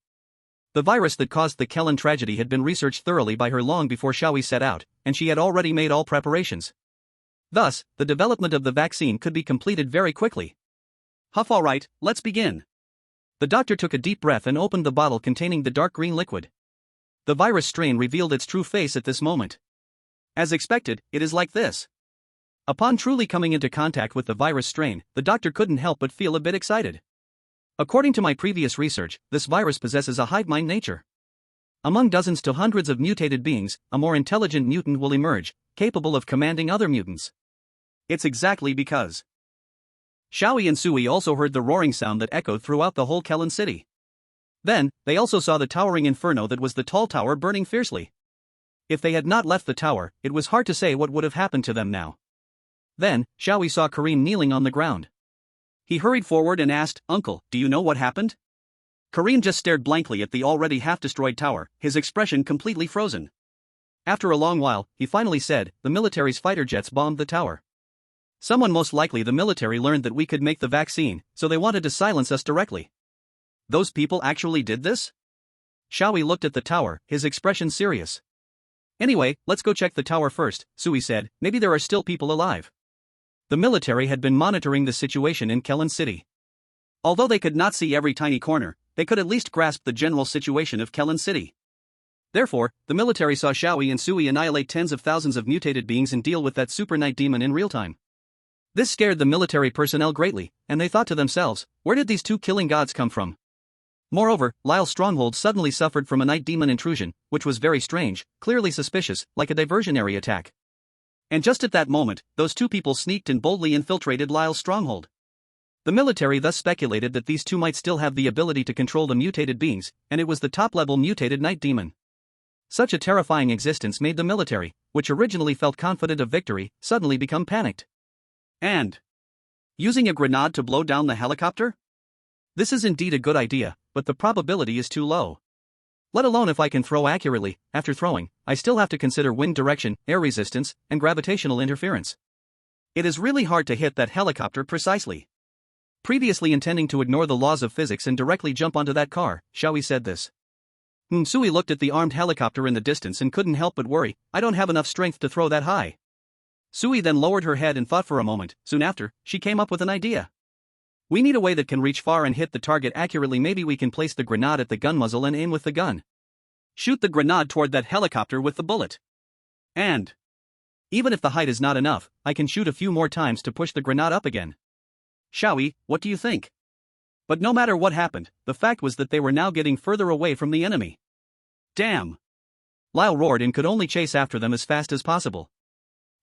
The virus that caused the Kellen tragedy had been researched thoroughly by her long before Xiao Yi set out, and she had already made all preparations. Thus, the development of the vaccine could be completed very quickly. Huff, all right, let's begin. The doctor took a deep breath and opened the bottle containing the dark green liquid. The virus strain revealed its true face at this moment. As expected, it is like this. Upon truly coming into contact with the virus strain, the doctor couldn't help but feel a bit excited. According to my previous research, this virus possesses a hive mind nature. Among dozens to hundreds of mutated beings, a more intelligent mutant will emerge, capable of commanding other mutants. It's exactly because Xiao Yi and Sui also heard the roaring sound that echoed throughout the whole Kellan city. Then, they also saw the towering inferno that was the tall tower burning fiercely. If they had not left the tower, it was hard to say what would have happened to them now. Then, Xiao Yi saw Kareem kneeling on the ground. He hurried forward and asked, "Uncle, do you know what happened?" Kareem just stared blankly at the already half-destroyed tower, his expression completely frozen. After a long while, he finally said, "The military's fighter jets bombed the tower. Someone, most likely the military, learned that we could make the vaccine, so they wanted to silence us directly." Those people actually did this? Xiao Yi looked at the tower, his expression serious. "Anyway, let's go check the tower first," Sui said. "Maybe there are still people alive." The military had been monitoring the situation in Kellan City. Although they could not see every tiny corner, they could at least grasp the general situation of Kellan City. Therefore, the military saw Xiao Yi and Sui annihilate tens of thousands of mutated beings and deal with that super night demon in real time. This scared the military personnel greatly, and they thought to themselves, where did these two killing gods come from? Moreover, Lyle's stronghold suddenly suffered from a night demon intrusion, which was very strange, clearly suspicious, like a diversionary attack. And just at that moment, those two people sneaked and boldly infiltrated Lyle's stronghold. The military thus speculated that these two might still have the ability to control the mutated beings, and it was the top-level mutated night demon. Such a terrifying existence made the military, which originally felt confident of victory, suddenly become panicked. And using a grenade to blow down the helicopter? This is indeed a good idea, but the probability is too low. Let alone if I can throw accurately. After throwing, I still have to consider wind direction, air resistance, and gravitational interference. It is really hard to hit that helicopter precisely. Previously intending to ignore the laws of physics and directly jump onto that car, Xiao Yi said this. Sui looked at the armed helicopter in the distance and couldn't help but worry, "I don't have enough strength to throw that high." Sui then lowered her head and thought for a moment. Soon after, she came up with an idea. "We need a way that can reach far and hit the target accurately. Maybe we can place the grenade at the gun muzzle and aim with the gun. Shoot the grenade toward that helicopter with the bullet. And even if the height is not enough, I can shoot a few more times to push the grenade up again. Xiao Yi, what do you think?" But no matter what happened, the fact was that they were now getting further away from the enemy. Damn! Lyle roared and could only chase after them as fast as possible.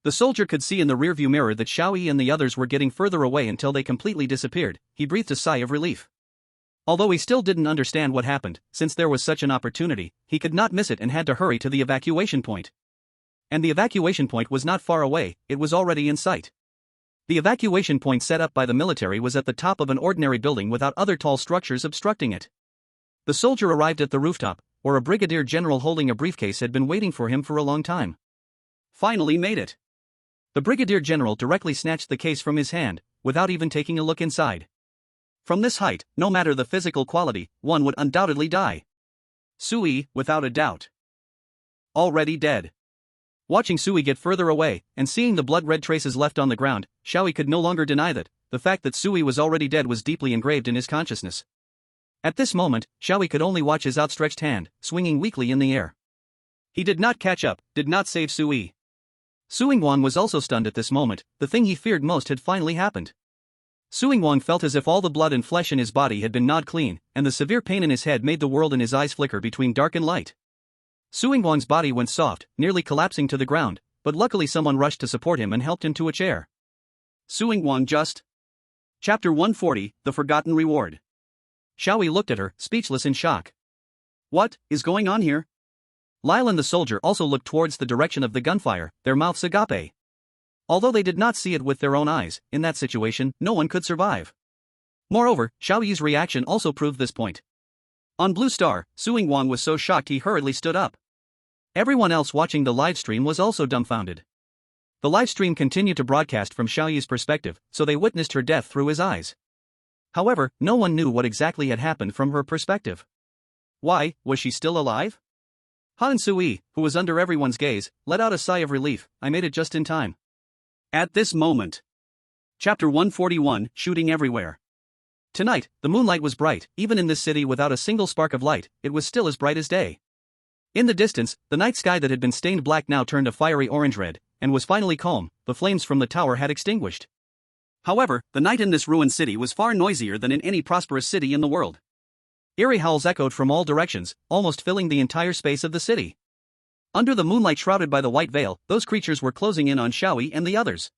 The soldier could see in the rearview mirror that Xiao Yi and the others were getting further away until they completely disappeared. He breathed a sigh of relief. Although he still didn't understand what happened, since there was such an opportunity, he could not miss it and had to hurry to the evacuation point. And the evacuation point was not far away, it was already in sight. The evacuation point set up by the military was at the top of an ordinary building without other tall structures obstructing it. The soldier arrived at the rooftop, where a brigadier general holding a briefcase had been waiting for him for a long time. Finally made it. The brigadier general directly snatched the case from his hand, without even taking a look inside. From this height, no matter the physical quality, one would undoubtedly die. Sui, without a doubt. Already dead. Watching Sui get further away, and seeing the blood-red traces left on the ground, Xiao Yi could no longer deny that. The fact that Sui was already dead was deeply engraved in his consciousness. At this moment, Xiao Yi could only watch his outstretched hand, swinging weakly in the air. He did not catch up, did not save Sui. Suing-Wang was also stunned at this moment. The thing he feared most had finally happened. Suing-Wang felt as if all the blood and flesh in his body had been gnawed clean, and the severe pain in his head made the world in his eyes flicker between dark and light. Suing-Wang's body went soft, nearly collapsing to the ground, but luckily someone rushed to support him and helped him to a chair. Suing-Wang just... Chapter 140, The Forgotten Reward. Xiao Yi looked at her, speechless in shock. What is going on here? Lyle and the soldier also looked towards the direction of the gunfire, their mouths agape. Although they did not see it with their own eyes, in that situation, no one could survive. Moreover, Xiao Yi's reaction also proved this point. On Blue Star, Suing-Wang was so shocked he hurriedly stood up. Everyone else watching the livestream was also dumbfounded. The livestream continued to broadcast from Xiao Yi's perspective, so they witnessed her death through his eyes. However, no one knew what exactly had happened from her perspective. Why, was she still alive? Han Sui, who was under everyone's gaze, let out a sigh of relief. I made it just in time. At this moment. Chapter 141, Shooting Everywhere. Tonight, the moonlight was bright. Even in this city without a single spark of light, it was still as bright as day. In the distance, the night sky that had been stained black now turned a fiery orange-red, and was finally calm. The flames from the tower had extinguished. However, the night in this ruined city was far noisier than in any prosperous city in the world. Eerie howls echoed from all directions, almost filling the entire space of the city. Under the moonlight shrouded by the white veil, those creatures were closing in on Xiao Yi and the others.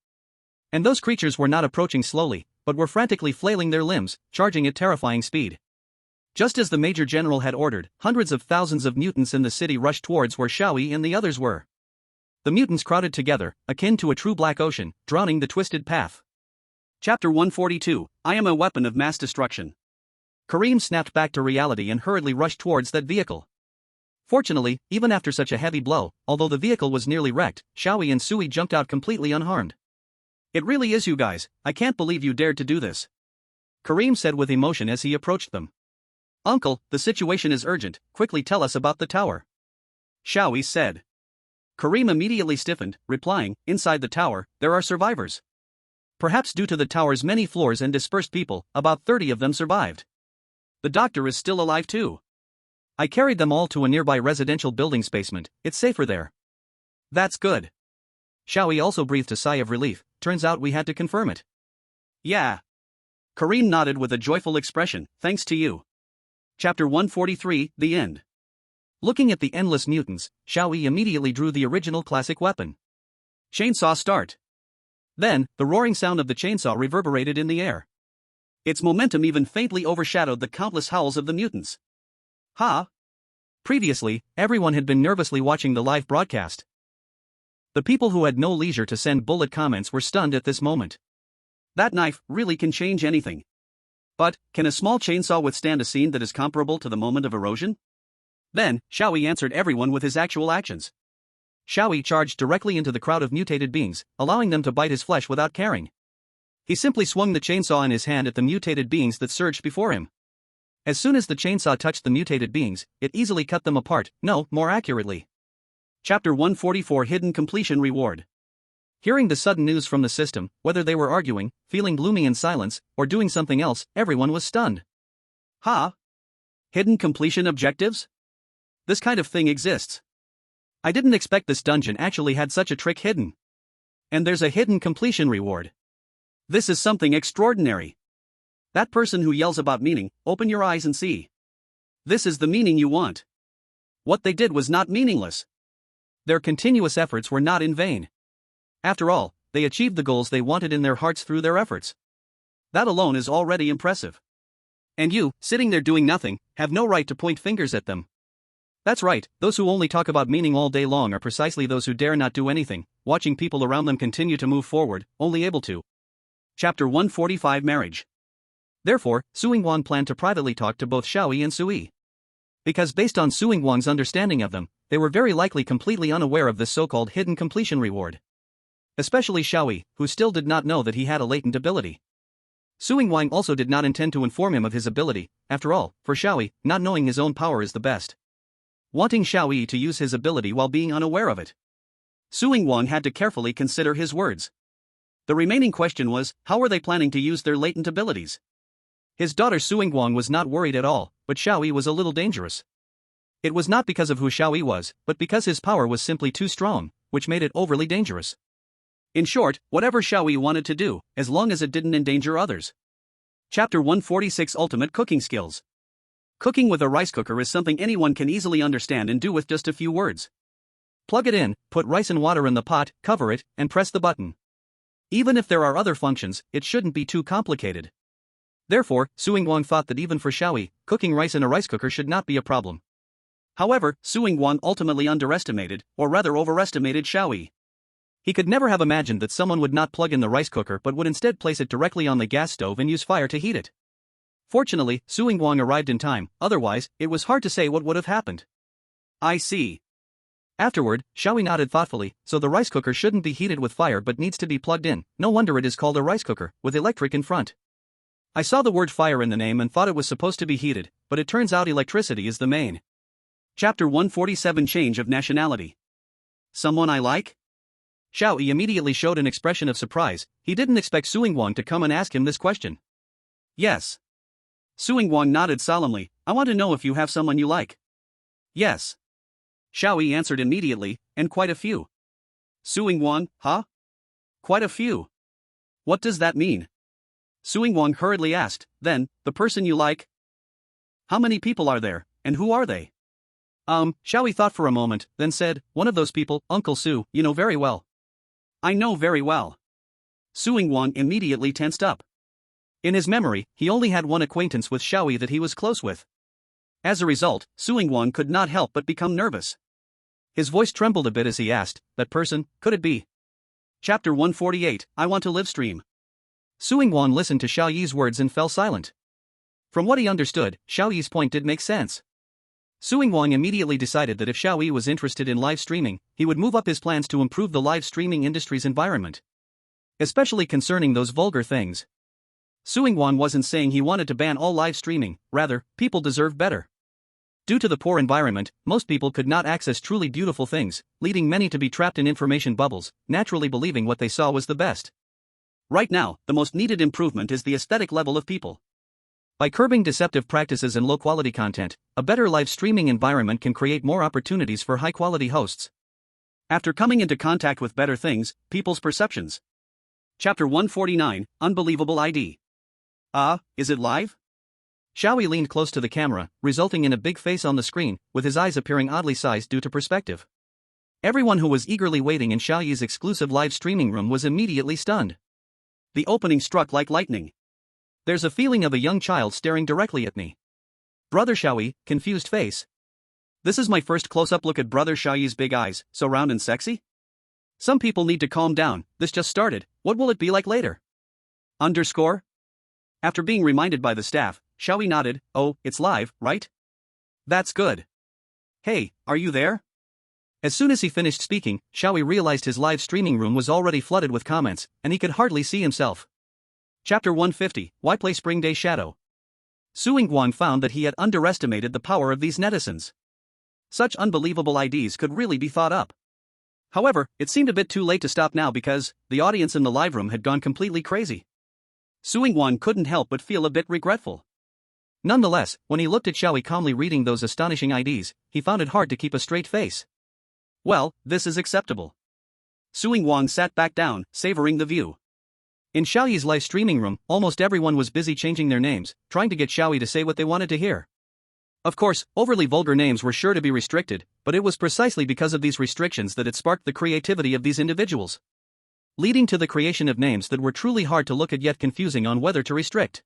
And those creatures were not approaching slowly, but were frantically flailing their limbs, charging at terrifying speed. Just as the Major General had ordered, hundreds of thousands of mutants in the city rushed towards where Xiao Yi and the others were. The mutants crowded together, akin to a true black ocean, drowning the twisted path. Chapter 142, I am a weapon of mass destruction. Kareem snapped back to reality and hurriedly rushed towards that vehicle. Fortunately, even after such a heavy blow, although the vehicle was nearly wrecked, Xiao Yi and Sui jumped out completely unharmed. It really is you guys, I can't believe you dared to do this. Kareem said with emotion as he approached them. Uncle, the situation is urgent, quickly tell us about the tower. Xiao Yi said. Kareem immediately stiffened, replying, inside the tower, there are survivors. Perhaps due to the tower's many floors and dispersed people, about 30 of them survived. The doctor is still alive too. I carried them all to a nearby residential building's basement, it's safer there. That's good. Xiao Yi also breathed a sigh of relief, turns out we had to confirm it. Yeah. Kareem nodded with a joyful expression, thanks to you. Chapter 143, The End. Looking at the endless mutants, Xiao Yi immediately drew the original classic weapon. Chainsaw start. Then, the roaring sound of the chainsaw reverberated in the air. Its momentum even faintly overshadowed the countless howls of the mutants. Ha! Previously, everyone had been nervously watching the live broadcast. The people who had no leisure to send bullet comments were stunned at this moment. That knife really can change anything. But, can a small chainsaw withstand a scene that is comparable to the moment of erosion? Then, Xiao Yi answered everyone with his actual actions. Xiao Yi charged directly into the crowd of mutated beings, allowing them to bite his flesh without caring. He simply swung the chainsaw in his hand at the mutated beings that surged before him. As soon as the chainsaw touched the mutated beings, it easily cut them apart, no, more accurately. Chapter 144 Hidden Completion Reward. Hearing the sudden news from the system, whether they were arguing, feeling gloomy in silence, or doing something else, everyone was stunned. Ha! Hidden completion objectives? This kind of thing exists. I didn't expect this dungeon actually had such a trick hidden. And there's a hidden completion reward. This is something extraordinary. That person who yells about meaning, open your eyes and see. This is the meaning you want. What they did was not meaningless. Their continuous efforts were not in vain. After all, they achieved the goals they wanted in their hearts through their efforts. That alone is already impressive. And you, sitting there doing nothing, have no right to point fingers at them. That's right, those who only talk about meaning all day long are precisely those who dare not do anything, watching people around them continue to move forward, only able to. Chapter 145 Marriage. Therefore, Suing Wang planned to privately talk to both Xiao Yi and Sui. Because based on Suing Wang's understanding of them, they were very likely completely unaware of this so-called hidden completion reward. Especially Xiao Yi, who still did not know that he had a latent ability. Suing Wang also did not intend to inform him of his ability, after all, for Xiao Yi, not knowing his own power is the best. Wanting Xiao Yi to use his ability while being unaware of it. Suing Wang had to carefully consider his words. The remaining question was, how were they planning to use their latent abilities? His daughter Suing Wang was not worried at all, but Xiao Yi was a little dangerous. It was not because of who Xiao Yi was, but because his power was simply too strong, which made it overly dangerous. In short, whatever Xiao Yi wanted to do, as long as it didn't endanger others. Chapter 146 Ultimate Cooking Skills. Cooking with a rice cooker is something anyone can easily understand and do with just a few words. Plug it in, put rice and water in the pot, cover it, and press the button. Even if there are other functions, it shouldn't be too complicated. Therefore, Suing Wang thought that even for Xiao Yi, cooking rice in a rice cooker should not be a problem. However, Suing Wang ultimately underestimated, or rather overestimated Xiao Yi. He could never have imagined that someone would not plug in the rice cooker but would instead place it directly on the gas stove and use fire to heat it. Fortunately, Suing Wang arrived in time, otherwise, it was hard to say what would have happened. I see. Afterward, Xiao Yi nodded thoughtfully, so the rice cooker shouldn't be heated with fire but needs to be plugged in, no wonder it is called a rice cooker, with electric in front. I saw the word fire in the name and thought it was supposed to be heated, but it turns out electricity is the main. Chapter 147 Change of Nationality. Someone I like? Xiao Yi immediately showed an expression of surprise, he didn't expect Suing Wang to come and ask him this question. Yes. Suing Wang nodded solemnly, I want to know if you have someone you like. Yes. Xiao Yi answered immediately, and quite a few. Suing Wang, huh? Quite a few. What does that mean? Suing Wang hurriedly asked, then, the person you like? How many people are there, and who are they? Xiao Yi thought for a moment, then said, one of those people, Uncle Su, you know very well. I know very well. Suing Wang immediately tensed up. In his memory, he only had one acquaintance with Xiao Yi that he was close with. As a result, Suing Wang could not help but become nervous. His voice trembled a bit as he asked, that person, could it be? Chapter 148, I Want to Live Stream. Suing Wang listened to Xiao Yi's words and fell silent. From what he understood, Xiao Yi's point did make sense. Suing Wang immediately decided that if Xiao Yi was interested in live streaming, he would move up his plans to improve the live streaming industry's environment. Especially concerning those vulgar things. Suing Wang wasn't saying he wanted to ban all live streaming, rather, people deserve better. Due to the poor environment, most people could not access truly beautiful things, leading many to be trapped in information bubbles, naturally believing what they saw was the best. Right now, the most needed improvement is the aesthetic level of people. By curbing deceptive practices and low-quality content, a better live streaming environment can create more opportunities for high-quality hosts. After coming into contact with better things, people's perceptions. Chapter 149, Unbelievable ID. Is it live? Xiao Yi leaned close to the camera, resulting in a big face on the screen, with his eyes appearing oddly sized due to perspective. Everyone who was eagerly waiting in Xiao Yi's exclusive live streaming room was immediately stunned. The opening struck like lightning. There's a feeling of a young child staring directly at me. Brother Xiao Yi, confused face. This is my first close-up look at Brother Xiao Yi's big eyes, so round and sexy? Some people need to calm down, this just started, what will it be like later? Underscore? After being reminded by the staff, Xiao Yi nodded, oh, it's live, right? That's good. Hey, are you there? As soon as he finished speaking, Xiao Yi realized his live streaming room was already flooded with comments, and he could hardly see himself. Chapter 150, Why Play Spring Day Shadow? Suing Wang found that he had underestimated the power of these netizens. Such unbelievable IDs could really be thought up. However, it seemed a bit too late to stop now because the audience in the live room had gone completely crazy. Suing Wang couldn't help but feel a bit regretful. Nonetheless, when he looked at Xiao Yi calmly reading those astonishing IDs, he found it hard to keep a straight face. Well, this is acceptable. Suing Wang sat back down, savoring the view. In Xiao Yi's live streaming room, almost everyone was busy changing their names, trying to get Xiao Yi to say what they wanted to hear. Of course, overly vulgar names were sure to be restricted, but it was precisely because of these restrictions that it sparked the creativity of these individuals, leading to the creation of names that were truly hard to look at yet confusing on whether to restrict.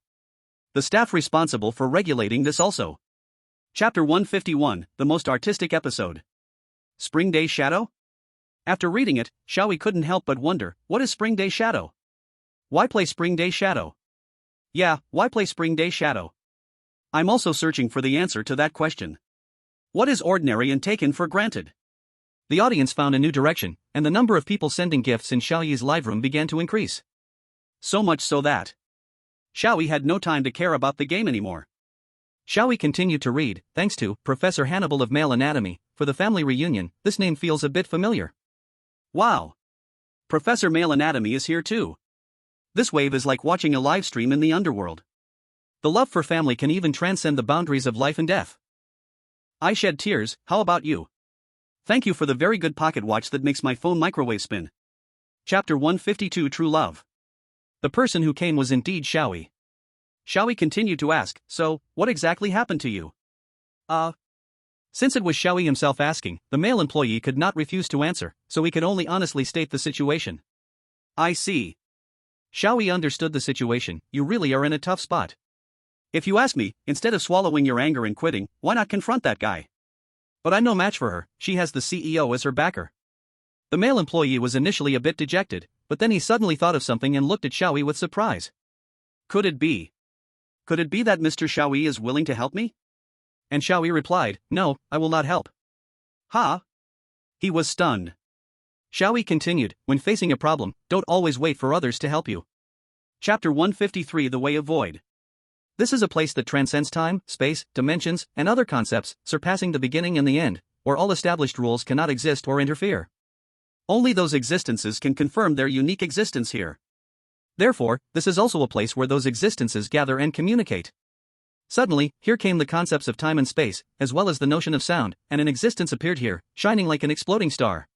The staff responsible for regulating this also. Chapter 151, the most artistic episode. Spring Day Shadow? After reading it, Xiao Yi couldn't help but wonder, what is Spring Day Shadow? Why play Spring Day Shadow? Yeah, why play Spring Day Shadow? I'm also searching for the answer to that question. What is ordinary and taken for granted? The audience found a new direction, and the number of people sending gifts in Xiao Yi's live room began to increase. So much so that Xiao Yi had no time to care about the game anymore. Xiao Yi continued to read, thanks to Professor Hannibal of Male Anatomy, for the family reunion, this name feels a bit familiar. Wow! Professor Male Anatomy is here too. This wave is like watching a live stream in the underworld. The love for family can even transcend the boundaries of life and death. I shed tears, how about you? Thank you for the very good pocket watch that makes my phone microwave spin. Chapter 152 True Love. The person who came was indeed Xiao Yi. Xiao Yi continued to ask, so, what exactly happened to you? Since it was Xiao Yi himself asking, the male employee could not refuse to answer, so he could only honestly state the situation. I see. Xiao Yi understood the situation, you really are in a tough spot. If you ask me, instead of swallowing your anger and quitting, why not confront that guy? But I'm no match for her, she has the CEO as her backer. The male employee was initially a bit dejected, but then he suddenly thought of something and looked at Xiao Yi with surprise. Could it be that Mr. Xiao Yi is willing to help me? And Xiao Yi replied, no, I will not help. Huh? He was stunned. Xiao Yi continued, when facing a problem, don't always wait for others to help you. Chapter 153 The Way of Void. This is a place that transcends time, space, dimensions, and other concepts, surpassing the beginning and the end, where all established rules cannot exist or interfere. Only those existences can confirm their unique existence here. Therefore, this is also a place where those existences gather and communicate. Suddenly, here came the concepts of time and space, as well as the notion of sound, and an existence appeared here, shining like an exploding star.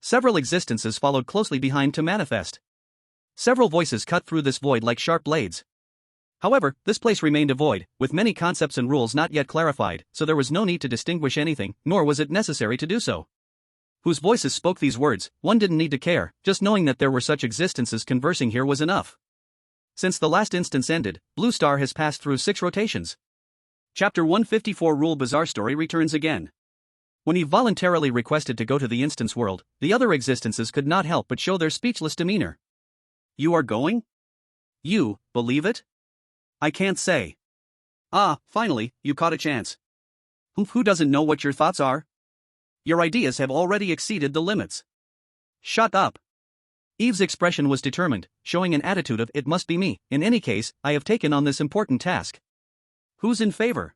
Several existences followed closely behind to manifest. Several voices cut through this void like sharp blades. However, this place remained a void, with many concepts and rules not yet clarified, so there was no need to distinguish anything, nor was it necessary to do so. Whose voices spoke these words, one didn't need to care, just knowing that there were such existences conversing here was enough. Since the last instance ended, Blue Star has passed through 6 rotations. Chapter 154 Rule Bizarre Story returns again. When he voluntarily requested to go to the instance world, the other existences could not help but show their speechless demeanor. You are going? You believe it? I can't say. Ah, finally, you caught a chance. Who doesn't know what your thoughts are? Your ideas have already exceeded the limits. Shut up. Eve's expression was determined, showing an attitude of it must be me. In any case, I have taken on this important task. Who's in favor?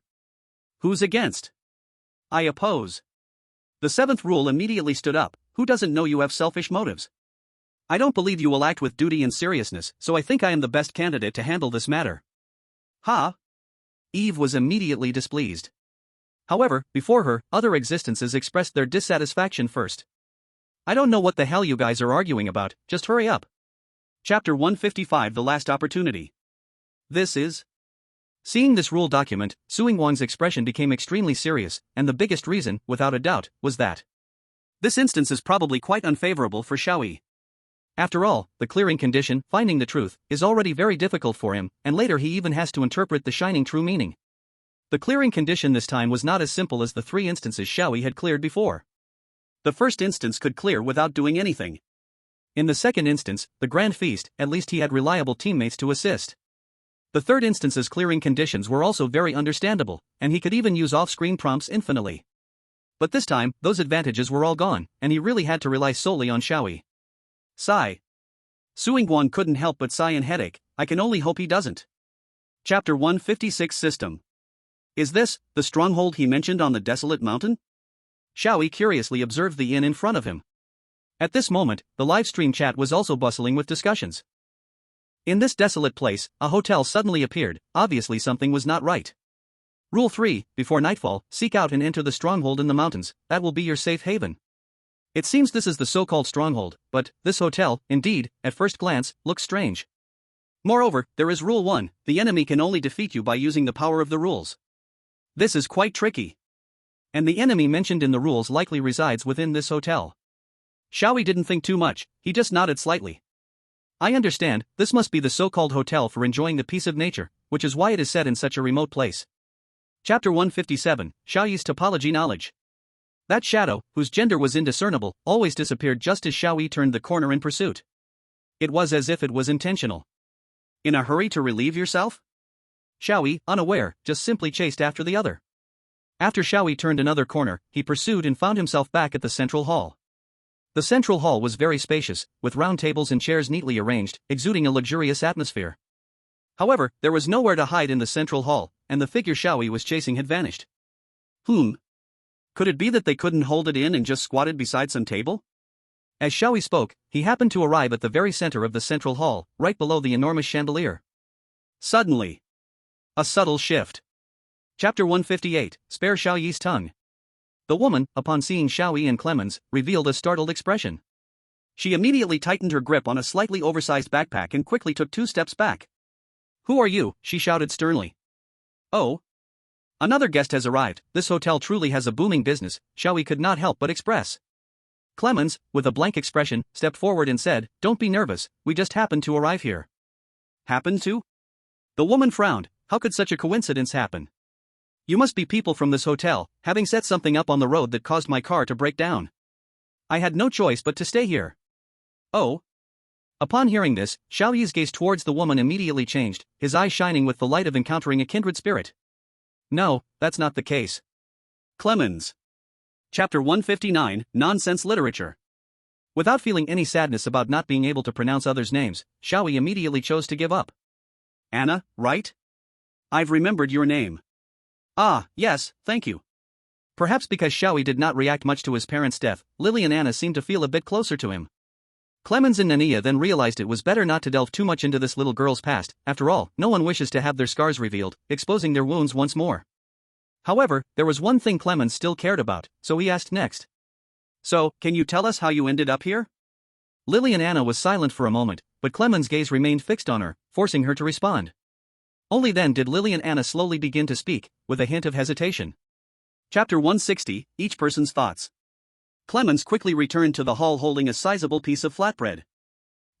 Who's against? I oppose. The 7th rule immediately stood up. Who doesn't know you have selfish motives? I don't believe you will act with duty and seriousness, so I think I am the best candidate to handle this matter. Ha! Eve was immediately displeased. However, before her, other existences expressed their dissatisfaction first. I don't know what the hell you guys are arguing about, just hurry up. Chapter 155 The Last Opportunity. This is... Seeing this rule document, Suing Wang's expression became extremely serious, and the biggest reason, without a doubt, was that this instance is probably quite unfavorable for Xiao Yi. After all, the clearing condition, finding the truth, is already very difficult for him, and later he even has to interpret the shining true meaning. The clearing condition this time was not as simple as the 3 instances Xiao Yi had cleared before. The first instance could clear without doing anything. In the second instance, the Grand Feast, at least he had reliable teammates to assist. The third instance's clearing conditions were also very understandable, and he could even use off-screen prompts infinitely. But this time, those advantages were all gone, and he really had to rely solely on Xiao Yi. Sigh. Suing Wang couldn't help but sigh in headache. I can only hope he doesn't. Chapter 156 System. Is this the stronghold he mentioned on the desolate mountain? Xiao Yi curiously observed the inn in front of him. At this moment, the live stream chat was also bustling with discussions. In this desolate place, a hotel suddenly appeared. Obviously something was not right. Rule 3, before nightfall, seek out and enter the stronghold in the mountains. That will be your safe haven. It seems this is the so-called stronghold, but this hotel, indeed, at first glance, looks strange. Moreover, there is Rule 1, the enemy can only defeat you by using the power of the rules. This is quite tricky. And the enemy mentioned in the rules likely resides within this hotel. Xiao Yi didn't think too much, he just nodded slightly. I understand, this must be the so-called hotel for enjoying the peace of nature, which is why it is set in such a remote place. Chapter 157, Xiao Yi's topology knowledge. That shadow, whose gender was indiscernible, always disappeared just as Xiao Yi turned the corner in pursuit. It was as if it was intentional. In a hurry to relieve yourself? Xiao Yi, unaware, just simply chased after the other. After Xiao Yi turned another corner, he pursued and found himself back at the central hall. The central hall was very spacious, with round tables and chairs neatly arranged, exuding a luxurious atmosphere. However, there was nowhere to hide in the central hall, and the figure Xiao Yi was chasing had vanished. Could it be that they couldn't hold it in and just squatted beside some table? As Xiao Yi spoke, he happened to arrive at the very center of the central hall, right below the enormous chandelier. Suddenly, a subtle shift. Chapter 158, Spare Xiao Yi's tongue. The woman, upon seeing Xiao Yi and Clemens, revealed a startled expression. She immediately tightened her grip on a slightly oversized backpack and quickly took 2 steps back. Who are you? She shouted sternly. Oh. Another guest has arrived. This hotel truly has a booming business, Xiao Yi could not help but express. Clemens, with a blank expression, stepped forward and said, Don't be nervous, we just happened to arrive here. Happened to? The woman frowned. How could such a coincidence happen? You must be people from this hotel, having set something up on the road that caused my car to break down. I had no choice but to stay here. Oh. Upon hearing this, Xiao Yi's gaze towards the woman immediately changed, his eyes shining with the light of encountering a kindred spirit. No, that's not the case. Clemens. Chapter 159, Nonsense Literature. Without feeling any sadness about not being able to pronounce others' names, Xiao Yi immediately chose to give up. Anna, right? I've remembered your name. Ah, yes, thank you. Perhaps because Xiao Yi did not react much to his parents' death, Lily and Anna seemed to feel a bit closer to him. Clemens and Nania then realized it was better not to delve too much into this little girl's past. After all, no one wishes to have their scars revealed, exposing their wounds once more. However, there was one thing Clemens still cared about, so he asked next. So, can you tell us how you ended up here? Lillian Anna was silent for a moment, but Clemens' gaze remained fixed on her, forcing her to respond. Only then did Lillian Anna slowly begin to speak, with a hint of hesitation. Chapter 160, Each Person's Thoughts. Clemens quickly returned to the hall holding a sizable piece of flatbread.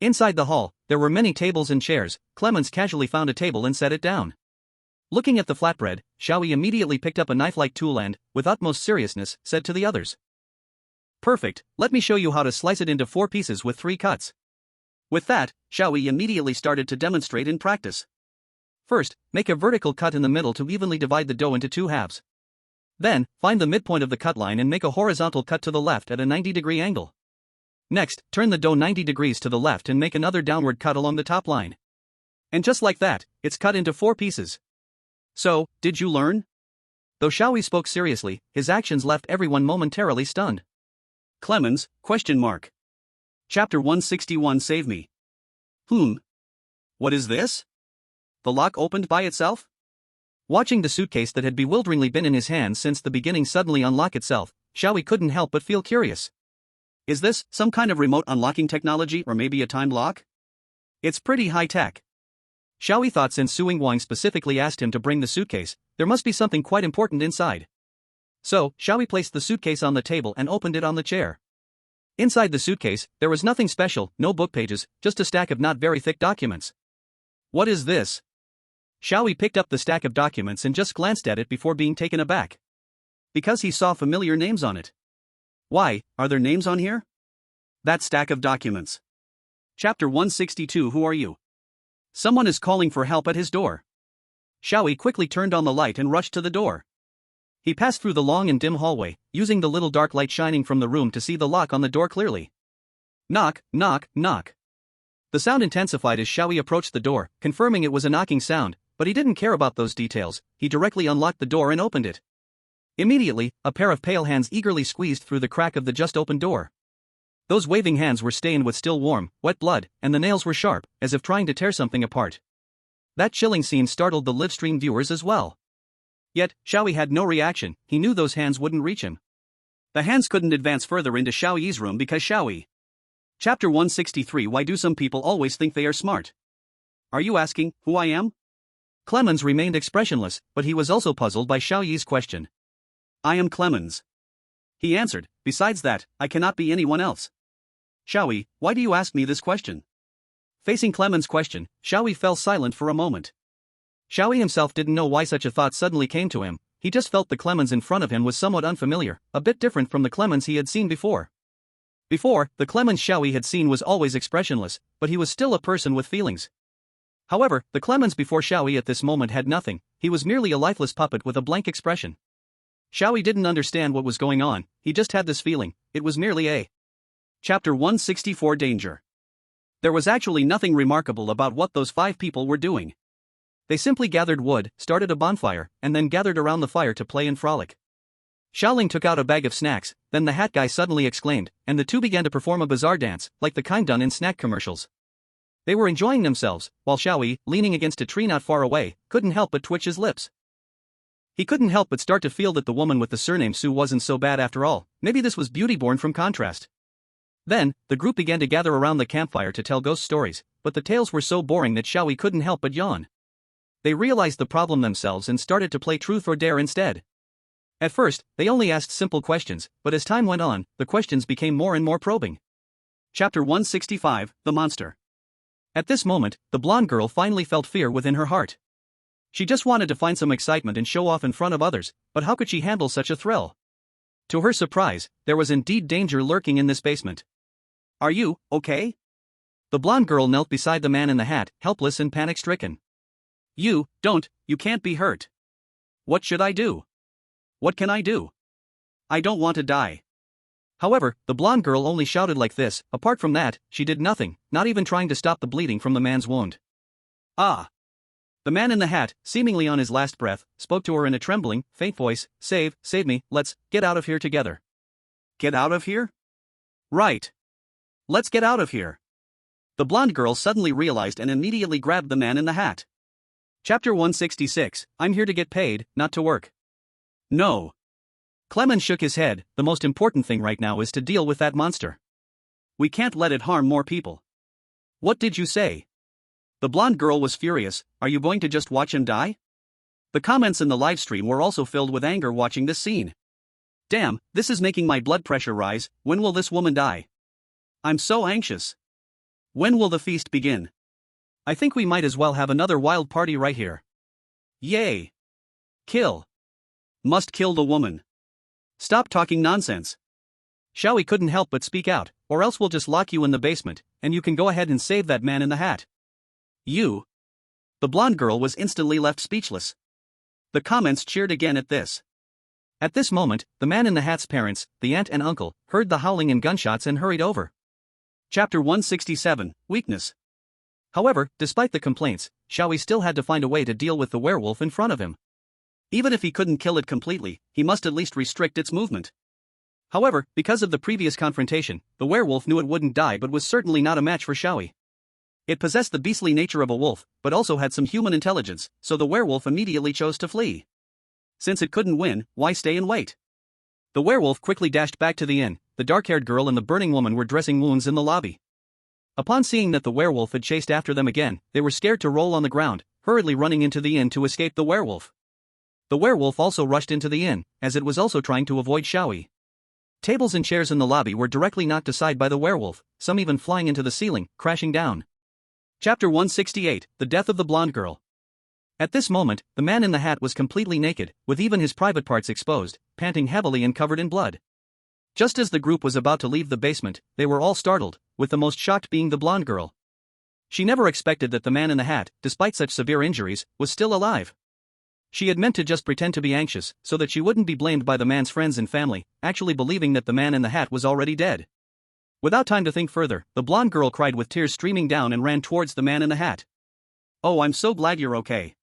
Inside the hall, there were many tables and chairs. Clemens casually found a table and set it down. Looking at the flatbread, Xiao Yi immediately picked up a knife-like tool and, with utmost seriousness, said to the others. Perfect, let me show you how to slice it into 4 pieces with 3 cuts. With that, Xiao Yi immediately started to demonstrate in practice. First, make a vertical cut in the middle to evenly divide the dough into 2 halves. Then, find the midpoint of the cut line and make a horizontal cut to the left at a 90-degree angle. Next, turn the dough 90 degrees to the left and make another downward cut along the top line. And just like that, it's cut into 4 pieces. So, did you learn? Though Xiao Yi spoke seriously, his actions left everyone momentarily stunned. Clemens, ? Chapter 161 Save Me. What is this? The lock opened by itself? Watching the suitcase that had bewilderingly been in his hands since the beginning suddenly unlock itself, Xiao Yi couldn't help but feel curious. Is this some kind of remote unlocking technology or maybe a timed lock? It's pretty high-tech. Xiao Yi thought since Su Yingwang specifically asked him to bring the suitcase, there must be something quite important inside. So, Xiao Yi placed the suitcase on the table and opened it on the chair. Inside the suitcase, there was nothing special, no book pages, just a stack of not very thick documents. What is this? Xiao Yi picked up the stack of documents and just glanced at it before being taken aback. Because he saw familiar names on it. Why, are there names on here? That stack of documents. Chapter 162 Who are you? Someone is calling for help at his door. Xiao Yi quickly turned on the light and rushed to the door. He passed through the long and dim hallway, using the little dark light shining from the room to see the lock on the door clearly. Knock, knock, knock. The sound intensified as Xiao Yi approached the door, confirming it was a knocking sound, but he didn't care about those details. He directly unlocked the door and opened it. Immediately, a pair of pale hands eagerly squeezed through the crack of the just-opened door. Those waving hands were stained with still warm, wet blood, and the nails were sharp, as if trying to tear something apart. That chilling scene startled the live-stream viewers as well. Yet, Xiao Yi had no reaction. He knew those hands wouldn't reach him. The hands couldn't advance further into Xiao Yi's room because Xiao Yi. Chapter 163 Why do some people always think they are smart? Are you asking who I am? Clemens remained expressionless, but he was also puzzled by Xiao Yi's question. I am Clemens. He answered, besides that, I cannot be anyone else. Xiao Yi, why do you ask me this question? Facing Clemens' question, Xiao Yi fell silent for a moment. Xiao Yi himself didn't know why such a thought suddenly came to him. He just felt the Clemens in front of him was somewhat unfamiliar, a bit different from the Clemens he had seen before. Before, the Clemens Xiao Yi had seen was always expressionless, but he was still a person with feelings. However, the Clemens before Xiao Yi at this moment had nothing. He was merely a lifeless puppet with a blank expression. Xiao Yi didn't understand what was going on, he just had this feeling. It was merely a. Chapter 164 Danger. There was actually nothing remarkable about what those 5 people were doing. They simply gathered wood, started a bonfire, and then gathered around the fire to play and frolic. Xiaoling took out a bag of snacks, then the hat guy suddenly exclaimed, and the two began to perform a bizarre dance, like the kind done in snack commercials. They were enjoying themselves, while Xiao Yi, leaning against a tree not far away, couldn't help but twitch his lips. He couldn't help but start to feel that the woman with the surname Su wasn't so bad after all. Maybe this was beauty born from contrast. Then, the group began to gather around the campfire to tell ghost stories, but the tales were so boring that Xiao Yi couldn't help but yawn. They realized the problem themselves and started to play truth or dare instead. At first, they only asked simple questions, but as time went on, the questions became more and more probing. Chapter 165, The Monster. At this moment, the blonde girl finally felt fear within her heart. She just wanted to find some excitement and show off in front of others, but how could she handle such a thrill? To her surprise, there was indeed danger lurking in this basement. Are you okay? The blonde girl knelt beside the man in the hat, helpless and panic-stricken. You can't be hurt. What should I do? What can I do? I don't want to die. However, the blonde girl only shouted like this. Apart from that, she did nothing, not even trying to stop the bleeding from the man's wound. Ah! The man in the hat, seemingly on his last breath, spoke to her in a trembling, faint voice. Save me, let's get out of here together. Get out of here? Right. Let's get out of here. The blonde girl suddenly realized and immediately grabbed the man in the hat. Chapter 166, I'm here to get paid, not to work. No. Clemens shook his head, the most important thing right now is to deal with that monster. We can't let it harm more people. What did you say? The blonde girl was furious, are you going to just watch him die? The comments in the livestream were also filled with anger watching this scene. Damn, this is making my blood pressure rise, when will this woman die? I'm so anxious. When will the feast begin? I think we might as well have another wild party right here. Yay. Kill. Must kill the woman. Stop talking nonsense. Xiao Yi couldn't help but speak out, or else we'll just lock you in the basement, and you can go ahead and save that man in the hat. You. The blonde girl was instantly left speechless. The comments cheered again at this. At this moment, the man in the hat's parents, the aunt and uncle, heard the howling and gunshots and hurried over. Chapter 167, Weakness. However, despite the complaints, Xiao Yi still had to find a way to deal with the werewolf in front of him. Even if he couldn't kill it completely, he must at least restrict its movement. However, because of the previous confrontation, the werewolf knew it wouldn't die but was certainly not a match for Xiao Yi. It possessed the beastly nature of a wolf, but also had some human intelligence, so the werewolf immediately chose to flee. Since it couldn't win, why stay and wait? The werewolf quickly dashed back to the inn. The dark-haired girl and the burning woman were dressing wounds in the lobby. Upon seeing that the werewolf had chased after them again, they were scared to roll on the ground, hurriedly running into the inn to escape the werewolf. The werewolf also rushed into the inn, as it was also trying to avoid Xiao Yi. Tables and chairs in the lobby were directly knocked aside by the werewolf, some even flying into the ceiling, crashing down. Chapter 168, The Death of the Blonde Girl. At this moment, the man in the hat was completely naked, with even his private parts exposed, panting heavily and covered in blood. Just as the group was about to leave the basement, they were all startled, with the most shocked being the blonde girl. She never expected that the man in the hat, despite such severe injuries, was still alive. She had meant to just pretend to be anxious, so that she wouldn't be blamed by the man's friends and family, actually believing that the man in the hat was already dead. Without time to think further, the blonde girl cried with tears streaming down and ran towards the man in the hat. Oh, I'm so glad you're okay.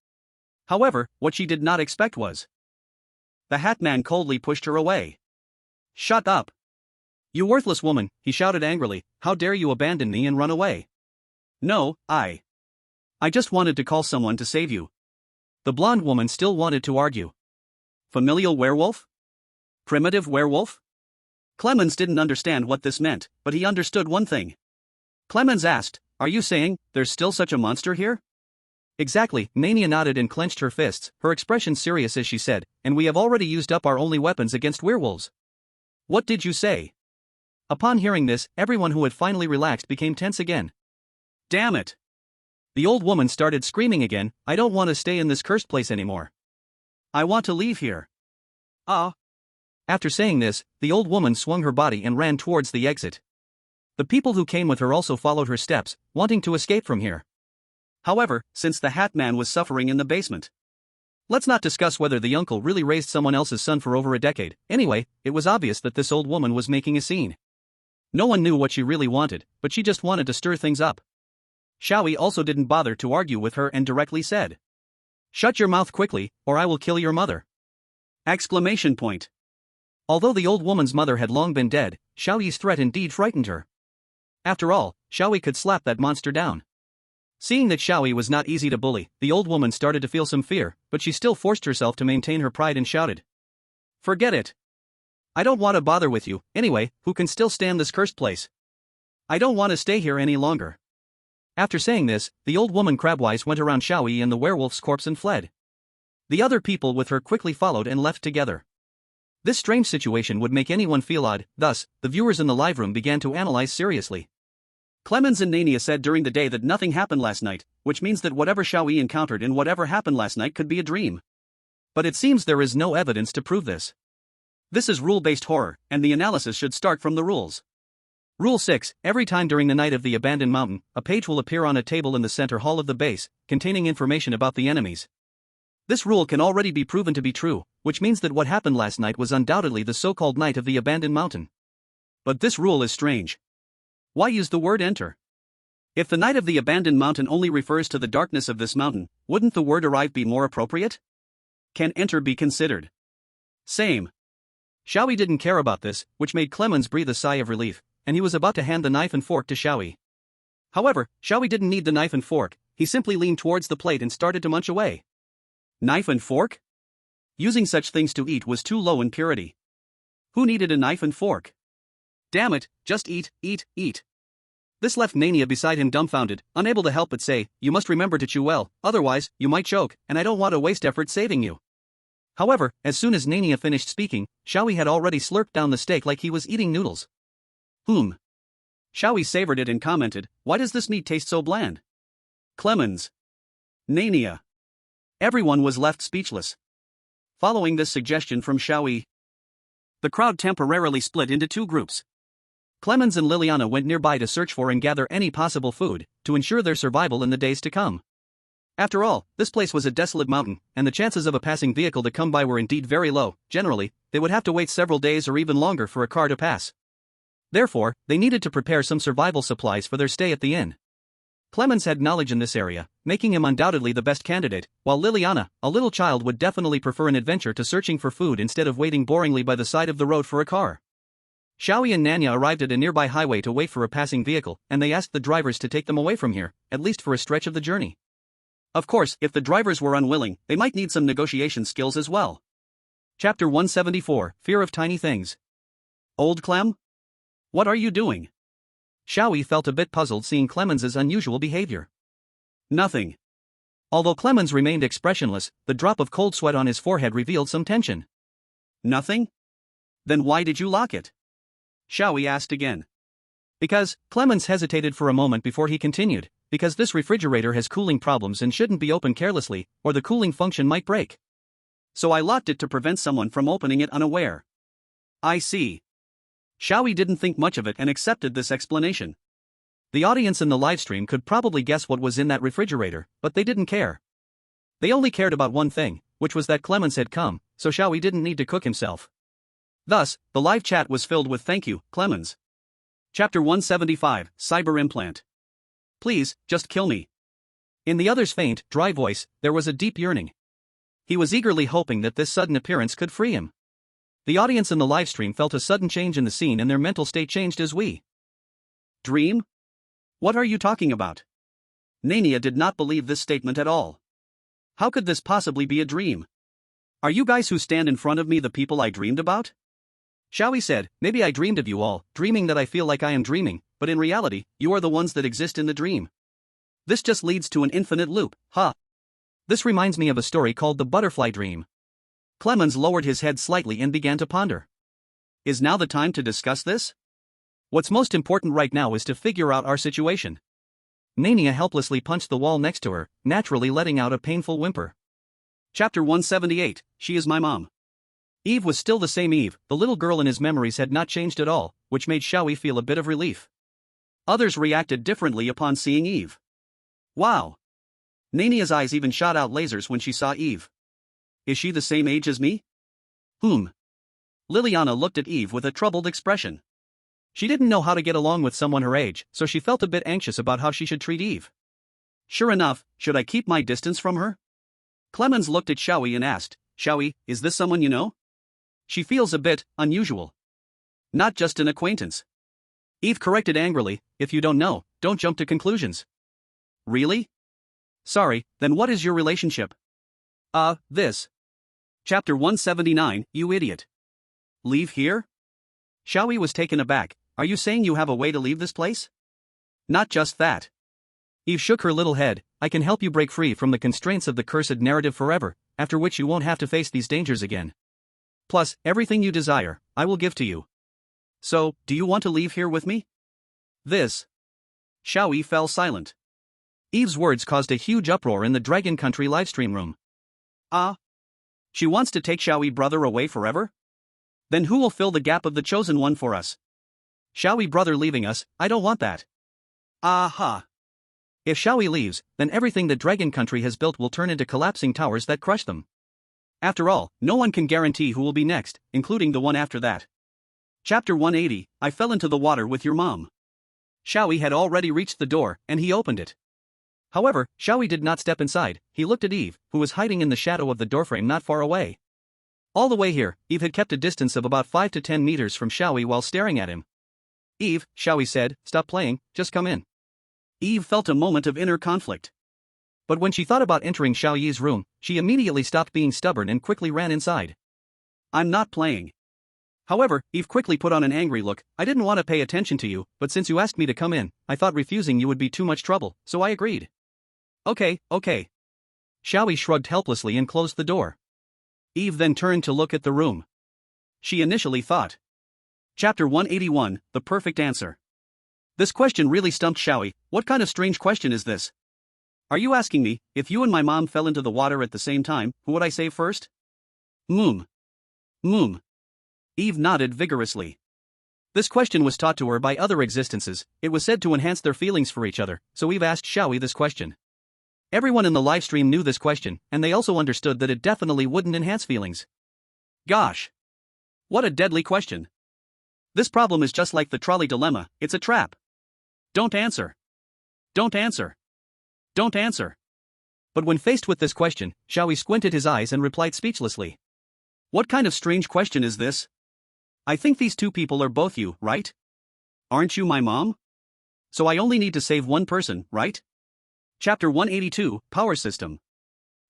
However, what she did not expect was. The hat man coldly pushed her away. Shut up. You worthless woman, he shouted angrily, how dare you abandon me and run away? No, I just wanted to call someone to save you. The blonde woman still wanted to argue. Familial werewolf? Primitive werewolf? Clemens didn't understand what this meant, but he understood one thing. Clemens asked, are you saying, there's still such a monster here? Exactly, Mania nodded and clenched her fists, her expression serious as she said, and we have already used up our only weapons against werewolves. What did you say? Upon hearing this, everyone who had finally relaxed became tense again. Damn it! The old woman started screaming again, I don't want to stay in this cursed place anymore. I want to leave here. After saying this, the old woman swung her body and ran towards the exit. The people who came with her also followed her steps, wanting to escape from here. However, since the hat man was suffering in the basement. Let's not discuss whether the uncle really raised someone else's son for over a decade. Anyway, it was obvious that this old woman was making a scene. No one knew what she really wanted, but she just wanted to stir things up. Xiao Yi also didn't bother to argue with her and directly said, shut your mouth quickly, or I will kill your mother. Exclamation point. Although the old woman's mother had long been dead, Xiao Yi's threat indeed frightened her. After all, Xiao Yi could slap that monster down. Seeing that Xiao Yi was not easy to bully, the old woman started to feel some fear, but she still forced herself to maintain her pride and shouted. Forget it. I don't want to bother with you, anyway, who can still stand this cursed place? I don't want to stay here any longer. After saying this, the old woman crabwise went around Xiao Yi and the werewolf's corpse and fled. The other people with her quickly followed and left together. This strange situation would make anyone feel odd, thus, the viewers in the live room began to analyze seriously. Clemens and Nania said during the day that nothing happened last night, which means that whatever Xiao Yi encountered in whatever happened last night could be a dream. But it seems there is no evidence to prove this. This is rule-based horror, and the analysis should start from the rules. Rule 6, every time during the night of the abandoned mountain, a page will appear on a table in the center hall of the base, containing information about the enemies. This rule can already be proven to be true, which means that what happened last night was undoubtedly the so-called night of the abandoned mountain. But this rule is strange. Why use the word enter? If the night of the abandoned mountain only refers to the darkness of this mountain, wouldn't the word arrive be more appropriate? Can enter be considered? Same. Xiao Yi didn't care about this, which made Clemens breathe a sigh of relief, and he was about to hand the knife and fork to Xiao Yi. However, Xiao Yi didn't need the knife and fork, he simply leaned towards the plate and started to munch away. Knife and fork? Using such things to eat was too low in purity. Who needed a knife and fork? Damn it, just eat, eat, eat. This left Nania beside him dumbfounded, unable to help but say, you must remember to chew well, otherwise, you might choke, and I don't want to waste effort saving you. However, as soon as Nania finished speaking, Xiao Yi had already slurped down the steak like he was eating noodles. Xiao Yi savored it and commented, why does this meat taste so bland? Clemens. Nania. Everyone was left speechless. Following this suggestion from Xiao Yi, the crowd temporarily split into two groups. Clemens and Liliana went nearby to search for and gather any possible food, to ensure their survival in the days to come. After all, this place was a desolate mountain, and the chances of a passing vehicle to come by were indeed very low. Generally, they would have to wait several days or even longer for a car to pass. Therefore, they needed to prepare some survival supplies for their stay at the inn. Clemens had knowledge in this area, making him undoubtedly the best candidate, while Liliana, a little child, would definitely prefer an adventure to searching for food instead of waiting boringly by the side of the road for a car. Xiao Yi and Nanya arrived at a nearby highway to wait for a passing vehicle, and they asked the drivers to take them away from here, at least for a stretch of the journey. Of course, if the drivers were unwilling, they might need some negotiation skills as well. Chapter 174, Fear of Tiny Things. Old Clem? What are you doing? Xiao Yi felt a bit puzzled seeing Clemens's unusual behavior. Nothing. Although Clemens remained expressionless, the drop of cold sweat on his forehead revealed some tension. Nothing? Then why did you lock it? Xiao Yi asked again. Because, Clemens hesitated for a moment before he continued, because this refrigerator has cooling problems and shouldn't be opened carelessly, or the cooling function might break. So I locked it to prevent someone from opening it unaware. I see. Xiao Yi didn't think much of it and accepted this explanation. The audience in the livestream could probably guess what was in that refrigerator, but they didn't care. They only cared about one thing, which was that Clemens had come, so Xiao Yi didn't need to cook himself. Thus, the live chat was filled with thank you, Clemens. Chapter 175, Cyber Implant. Please, just kill me. In the other's faint, dry voice, there was a deep yearning. He was eagerly hoping that this sudden appearance could free him. The audience in the livestream felt a sudden change in the scene and their mental state changed as we. Dream? What are you talking about? Nania did not believe this statement at all. How could this possibly be a dream? Are you guys who stand in front of me the people I dreamed about? Xiao Yi said, maybe I dreamed of you all, dreaming that I feel like I am dreaming, but in reality, you are the ones that exist in the dream. This just leads to an infinite loop, huh? This reminds me of a story called The Butterfly Dream. Clemens lowered his head slightly and began to ponder. Is now the time to discuss this? What's most important right now is to figure out our situation. Nania helplessly punched the wall next to her, naturally letting out a painful whimper. Chapter 178, She is my mom. Eve was still the same Eve, the little girl in his memories had not changed at all, which made Xiao Yi feel a bit of relief. Others reacted differently upon seeing Eve. Wow! Nania's eyes even shot out lasers when she saw Eve. Is she the same age as me? Liliana looked at Eve with a troubled expression. She didn't know how to get along with someone her age, so she felt a bit anxious about how she should treat Eve. Sure enough, should I keep my distance from her? Clemens looked at Xiao Yi and asked, Xiao Yi, is this someone you know? She feels a bit unusual. Not just an acquaintance. Eve corrected angrily, if you don't know, don't jump to conclusions. Really? Sorry, then what is your relationship? This. Chapter 179, You Idiot. Leave here? Xiao Yi was taken aback, are you saying you have a way to leave this place? Not just that. Eve shook her little head, I can help you break free from the constraints of the cursed narrative forever, after which you won't have to face these dangers again. Plus, everything you desire, I will give to you. So, do you want to leave here with me? This. Xiao Yi fell silent. Eve's words caused a huge uproar in the Dragon Country livestream room. She wants to take Xiao Yi brother away forever? Then who will fill the gap of the chosen one for us? Xiao Yi brother leaving us, I don't want that. Aha! If Xiao Yi leaves, then everything the Dragon Country has built will turn into collapsing towers that crush them. After all, no one can guarantee who will be next, including the one after that. Chapter 180, I fell into the water with your mom. Xiao Yi had already reached the door, and he opened it. However, Xiao Yi did not step inside, he looked at Eve, who was hiding in the shadow of the doorframe not far away. All the way here, Eve had kept a distance of about 5 to 10 meters from Xiao Yi while staring at him. Eve, Xiao Yi said, stop playing, just come in. Eve felt a moment of inner conflict. But when she thought about entering Xiao Yi's room, she immediately stopped being stubborn and quickly ran inside. I'm not playing. However, Eve quickly put on an angry look. I didn't want to pay attention to you, but since you asked me to come in, I thought refusing you would be too much trouble, so I agreed. Okay. Xiao Yi shrugged helplessly and closed the door. Eve then turned to look at the room. She initially thought. Chapter 181, The Perfect Answer. This question really stumped Xiao Yi. What kind of strange question is this? Are you asking me, if you and my mom fell into the water at the same time, who would I save first? Moom. Eve nodded vigorously. This question was taught to her by other existences. It was said to enhance their feelings for each other, so Eve asked Xiao Yi this question. Everyone in the livestream knew this question, and they also understood that it definitely wouldn't enhance feelings. Gosh. What a deadly question. This problem is just like the trolley dilemma, it's a trap. Don't answer. Don't answer. Don't answer. But when faced with this question, Xiao Yi squinted his eyes and replied speechlessly. What kind of strange question is this? I think these two people are both you, right? Aren't you my mom? So I only need to save one person, right? Chapter 182, Power System.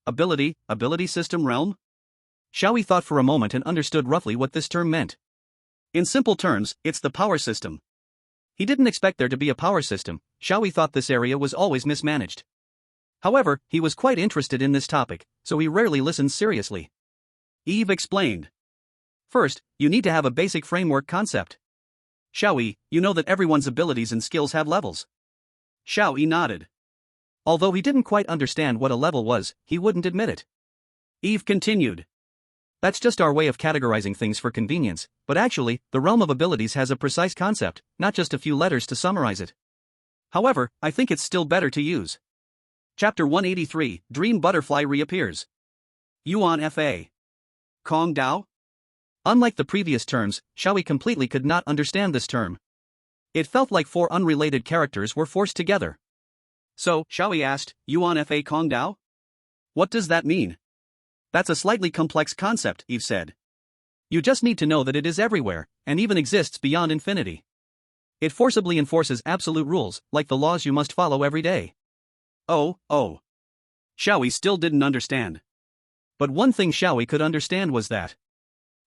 Ability system realm? Xiao Yi thought for a moment and understood roughly what this term meant. In simple terms, it's the power system. He didn't expect there to be a power system. Xiao Yi thought this area was always mismanaged. However, he was quite interested in this topic, so he rarely listened seriously. Eve explained. First, you need to have a basic framework concept. Xiao Yi, you know that everyone's abilities and skills have levels. Xiao Yi nodded. Although he didn't quite understand what a level was, he wouldn't admit it. Eve continued. That's just our way of categorizing things for convenience, but actually, the realm of abilities has a precise concept, not just a few letters to summarize it. However, I think it's still better to use. Chapter 183, Dream Butterfly Reappears. Yuan Fa. Kong Dao? Unlike the previous terms, Xiao Yi completely could not understand this term. It felt like four unrelated characters were forced together. So, Xiao Yi asked, Yuan Fa Kong Dao? What does that mean? That's a slightly complex concept, Eve said. You just need to know that it is everywhere, and even exists beyond infinity. It forcibly enforces absolute rules, like the laws you must follow every day. Oh. Xiao Yi still didn't understand. But one thing Xiao Yi could understand was that.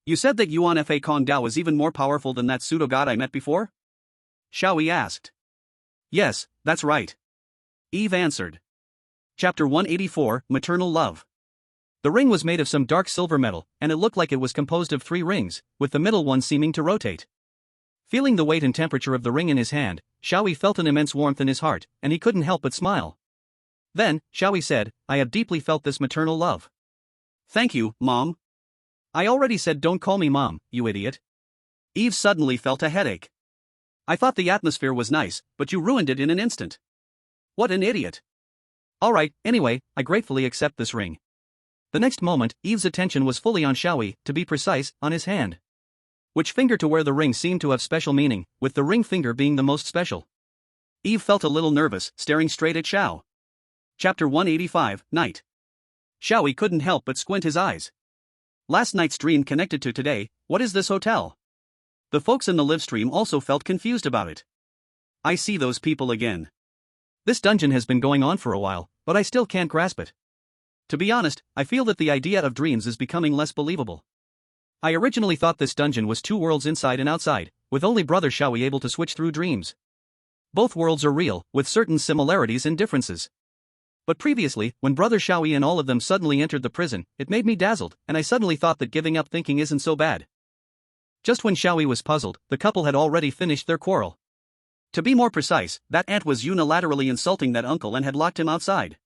You said that Yuan Fa Kong Dao is even more powerful than that pseudo-god I met before? Xiao Yi asked. Yes, that's right. Eve answered. Chapter 184, Maternal Love. The ring was made of some dark silver metal, and it looked like it was composed of 3 rings, with the middle one seeming to rotate. Feeling the weight and temperature of the ring in his hand, Xiao Yi felt an immense warmth in his heart, and he couldn't help but smile. Then, Xiao Yi said, I have deeply felt this maternal love. Thank you, Mom. I already said don't call me Mom, you idiot. Eve suddenly felt a headache. I thought the atmosphere was nice, but you ruined it in an instant. What an idiot. Alright, anyway, I gratefully accept this ring. The next moment, Eve's attention was fully on Xiao Yi, to be precise, on his hand. Which finger to wear the ring seemed to have special meaning, with the ring finger being the most special. Eve felt a little nervous, staring straight at Xiao. Chapter 185, Night. Xiao Yi couldn't help but squint his eyes. Last night's dream connected to today, what is this hotel? The folks in the live stream also felt confused about it. I see those people again. This dungeon has been going on for a while, but I still can't grasp it. To be honest, I feel that the idea of dreams is becoming less believable. I originally thought this dungeon was 2 worlds inside and outside, with only Brother Xiao Yi able to switch through dreams. Both worlds are real, with certain similarities and differences. But previously, when Brother Xiao Yi and all of them suddenly entered the prison, it made me dazzled, and I suddenly thought that giving up thinking isn't so bad. Just when Xiao Yi was puzzled, the couple had already finished their quarrel. To be more precise, that aunt was unilaterally insulting that uncle and had locked him outside.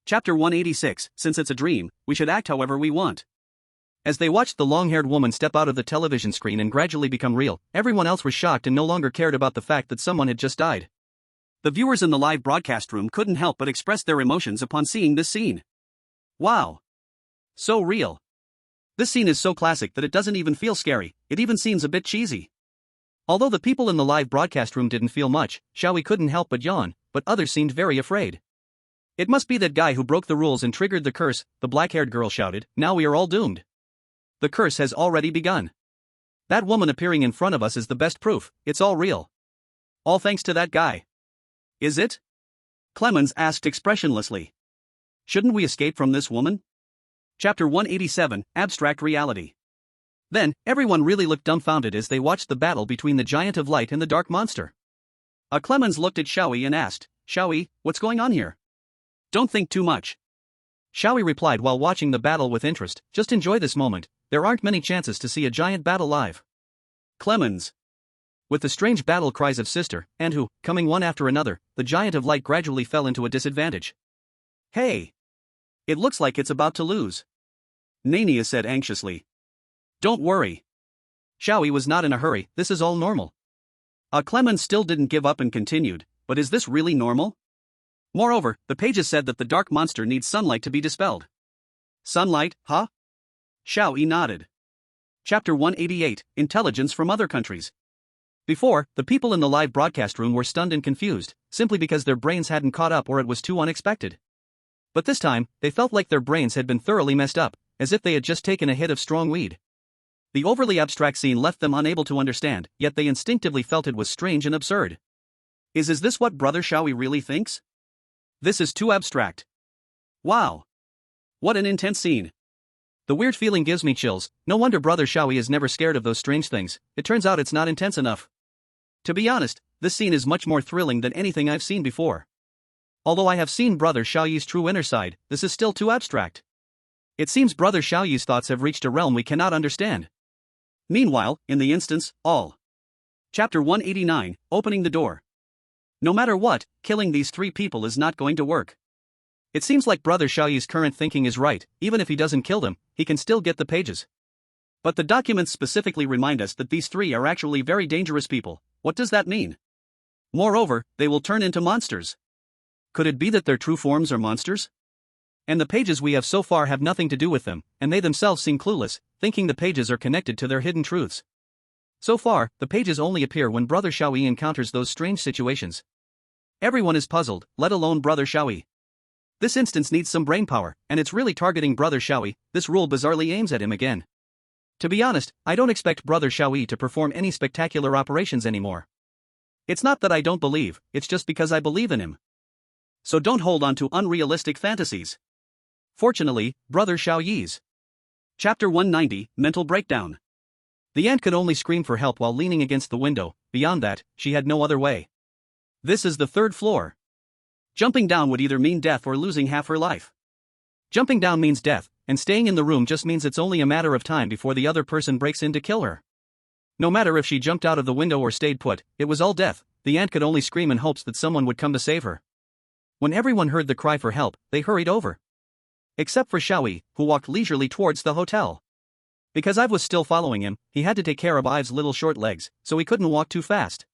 Chapter 186, Since it's a dream, we should act however we want. As they watched the long-haired woman step out of the television screen and gradually become real, everyone else was shocked and no longer cared about the fact that someone had just died. The viewers in the live broadcast room couldn't help but express their emotions upon seeing this scene. Wow. So real. This scene is so classic that it doesn't even feel scary, it even seems a bit cheesy. Although the people in the live broadcast room didn't feel much, Xiao Yi couldn't help but yawn, but others seemed very afraid. It must be that guy who broke the rules and triggered the curse, the black-haired girl shouted, now we are all doomed. The curse has already begun. That woman appearing in front of us is the best proof, it's all real. All thanks to that guy. Is it? Clemens asked expressionlessly. Shouldn't we escape from this woman? Chapter 187, Abstract Reality. Then, everyone really looked dumbfounded as they watched the battle between the giant of light and the dark monster. Clemens looked at Xiao Yi and asked, Xiao Yi, what's going on here? Don't think too much. Xiao Yi replied while watching the battle with interest, just enjoy this moment, there aren't many chances to see a giant battle live. Clemens. With the strange battle cries of sister, and who, coming one after another, the giant of light gradually fell into a disadvantage. Hey! It looks like it's about to lose. Nania said anxiously. Don't worry. Xiao Yi was not in a hurry, this is all normal. Clemens still didn't give up and continued, but is this really normal? Moreover, the pages said that the dark monster needs sunlight to be dispelled. Sunlight, huh? Xiao Yi nodded. Chapter 188, Intelligence from Other Countries. Before, the people in the live broadcast room were stunned and confused, simply because their brains hadn't caught up or it was too unexpected. But this time, they felt like their brains had been thoroughly messed up, as if they had just taken a hit of strong weed. The overly abstract scene left them unable to understand, yet they instinctively felt it was strange and absurd. Is this what Brother Xiao Yi really thinks? This is too abstract. Wow. What an intense scene. The weird feeling gives me chills, no wonder Brother Xiao Yi is never scared of those strange things, it turns out it's not intense enough. To be honest, this scene is much more thrilling than anything I've seen before. Although I have seen Brother Xiao Yi's true inner side, this is still too abstract. It seems Brother Xiao Yi's thoughts have reached a realm we cannot understand. Meanwhile, in the instance, all. Chapter 189, Opening the Door. No matter what, killing these three people is not going to work. It seems like Brother Xiao Yi's current thinking is right, even if he doesn't kill them, he can still get the pages. But the documents specifically remind us that these three are actually very dangerous people. What does that mean? Moreover, they will turn into monsters. Could it be that their true forms are monsters? And the pages we have so far have nothing to do with them, and they themselves seem clueless, thinking the pages are connected to their hidden truths. So far, the pages only appear when Brother Xiao Yi encounters those strange situations. Everyone is puzzled, let alone Brother Xiao Yi. This instance needs some brainpower, and it's really targeting Brother Xiao Yi. This rule bizarrely aims at him again. To be honest, I don't expect Brother Xiao Yi to perform any spectacular operations anymore. It's not that I don't believe, it's just because I believe in him. So don't hold on to unrealistic fantasies. Fortunately, Brother Xiao Yi's. Chapter 190, Mental Breakdown. The ant could only scream for help while leaning against the window, beyond that, she had no other way. This is the third floor. Jumping down would either mean death or losing half her life. Jumping down means death, and staying in the room just means it's only a matter of time before the other person breaks in to kill her. No matter if she jumped out of the window or stayed put, it was all death. The ant could only scream in hopes that someone would come to save her. When everyone heard the cry for help, they hurried over. Except for Xiao Yi, who walked leisurely towards the hotel. Because Ive was still following him, he had to take care of Ive's little short legs, so he couldn't walk too fast.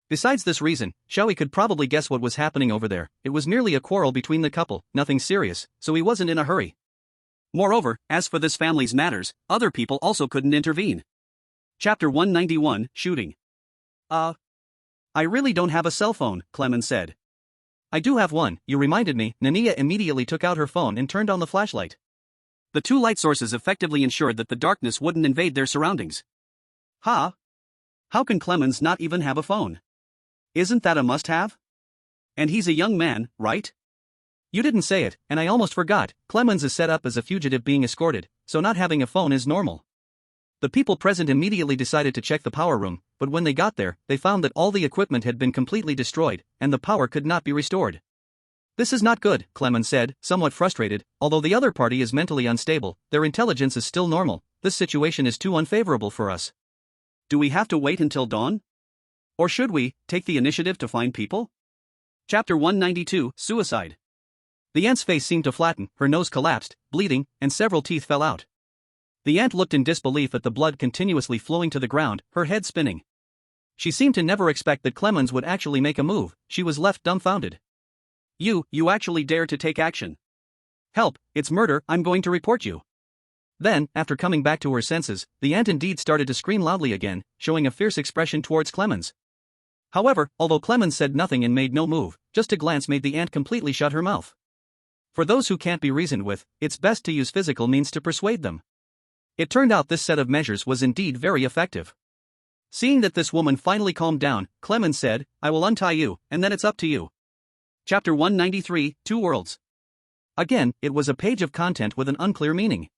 Besides this reason, Xiao Yi could probably guess what was happening over there. It was merely a quarrel between the couple, nothing serious, so he wasn't in a hurry. Moreover, as for this family's matters, other people also couldn't intervene. Chapter 191, Shooting. I really don't have a cell phone, Clemens said. I do have one, you reminded me. Nania immediately took out her phone and turned on the flashlight. The two light sources effectively ensured that the darkness wouldn't invade their surroundings. How can Clemens not even have a phone? Isn't that a must-have? And he's a young man, right? You didn't say it, and I almost forgot. Clemens is set up as a fugitive being escorted, so not having a phone is normal. The people present immediately decided to check the power room, but when they got there, they found that all the equipment had been completely destroyed, and the power could not be restored. This is not good, Clemens said, somewhat frustrated. Although the other party is mentally unstable, their intelligence is still normal. This situation is too unfavorable for us. Do we have to wait until dawn? Or should we take the initiative to find people? Chapter 192, Suicide. The ant's face seemed to flatten, her nose collapsed, bleeding, and several teeth fell out. The ant looked in disbelief at the blood continuously flowing to the ground, her head spinning. She seemed to never expect that Clemens would actually make a move. She was left dumbfounded. You actually dare to take action. Help, it's murder, I'm going to report you. Then, after coming back to her senses, the ant indeed started to scream loudly again, showing a fierce expression towards Clemens. However, although Clemens said nothing and made no move, just a glance made the ant completely shut her mouth. For those who can't be reasoned with, it's best to use physical means to persuade them. It turned out this set of measures was indeed very effective. Seeing that this woman finally calmed down, Clemens said, I will untie you, and then it's up to you. Chapter 193, Two Worlds. Again, it was a page of content with an unclear meaning.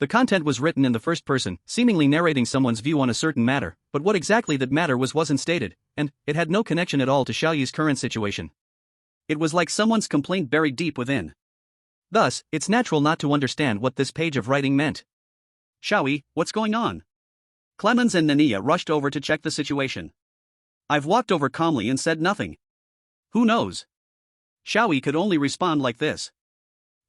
The content was written in the first person, seemingly narrating someone's view on a certain matter, but what exactly that matter wasn't stated, and it had no connection at all to Xiao Yi's current situation. It was like someone's complaint buried deep within. Thus, it's natural not to understand what this page of writing meant. Xiao Yi, what's going on? Clemens and Nania rushed over to check the situation. I've walked over calmly and said nothing. Who knows? Xiao Yi could only respond like this.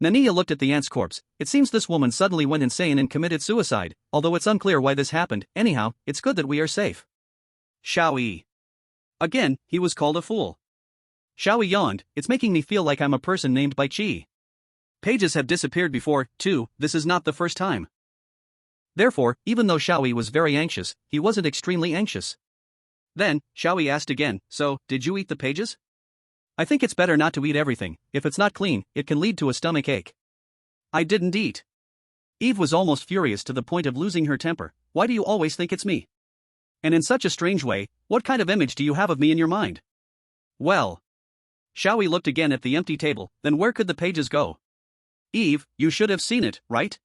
Nania looked at the aunt's corpse. It seems this woman suddenly went insane and committed suicide, although it's unclear why this happened. Anyhow, it's good that we are safe. Xiao Yi. Again, he was called a fool. Xiao Yi yawned, it's making me feel like I'm a person named by Qi. Pages have disappeared before, too, this is not the first time. Therefore, even though Xiao Yi was very anxious, he wasn't extremely anxious. Then, Xiao Yi asked again, so, did you eat the pages? I think it's better not to eat everything. If it's not clean, it can lead to a stomach ache. I didn't eat. Eve was almost furious to the point of losing her temper. Why do you always think it's me? And in such a strange way, what kind of image do you have of me in your mind? Well. Xiao Yi looked again at the empty table, then where could the pages go? Eve, you should have seen it, right?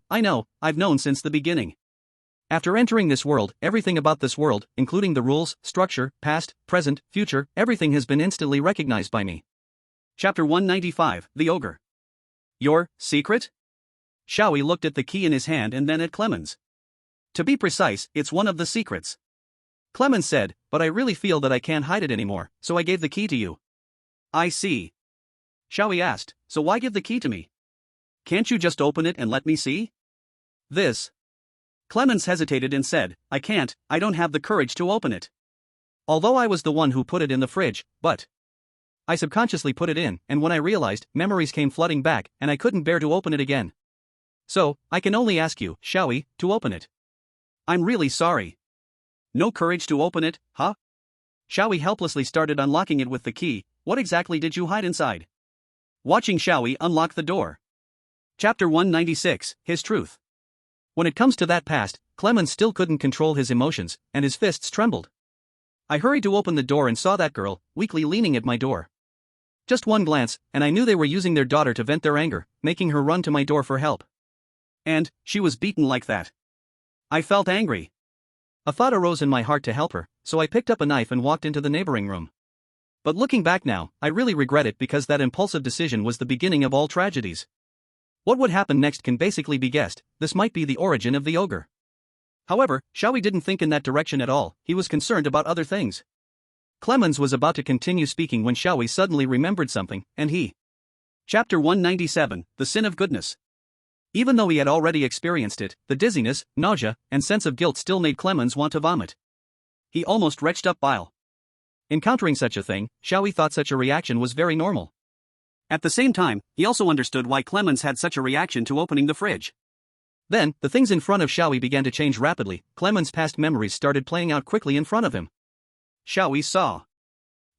I know, I've known since the beginning. After entering this world, everything about this world, including the rules, structure, past, present, future, everything has been instantly recognized by me. Chapter 195, The Ogre. Your secret? Xiao Yi looked at the key in his hand and then at Clemens. To be precise, it's one of the secrets. Clemens said, but I really feel that I can't hide it anymore, so I gave the key to you. I see. Xiao Yi asked, so why give the key to me? Can't you just open it and let me see? This. Clemens hesitated and said, I can't, I don't have the courage to open it. Although I was the one who put it in the fridge, but I subconsciously put it in, and when I realized, memories came flooding back, and I couldn't bear to open it again. So, I can only ask you, Xiao Yi, to open it. I'm really sorry. No courage to open it, huh? Xiao Yi helplessly started unlocking it with the key. What exactly did you hide inside? Watching Xiao Yi unlock the door. Chapter 196, His Truth. When it comes to that past, Clemens still couldn't control his emotions, and his fists trembled. I hurried to open the door and saw that girl, weakly leaning at my door. Just one glance, and I knew they were using their daughter to vent their anger, making her run to my door for help. And she was beaten like that. I felt angry. A thought arose in my heart to help her, so I picked up a knife and walked into the neighboring room. But looking back now, I really regret it because that impulsive decision was the beginning of all tragedies. What would happen next can basically be guessed. This might be the origin of the ogre. However, Xiao Yi didn't think in that direction at all, he was concerned about other things. Clemens was about to continue speaking when Xiao Yi suddenly remembered something, and he. Chapter 197, The Sin of Goodness. Even though he had already experienced it, the dizziness, nausea, and sense of guilt still made Clemens want to vomit. He almost retched up bile. Encountering such a thing, Xiao Yi thought such a reaction was very normal. At the same time, he also understood why Clemens had such a reaction to opening the fridge. Then, the things in front of Xiao Yi began to change rapidly. Clemens' past memories started playing out quickly in front of him. Xiao Yi saw.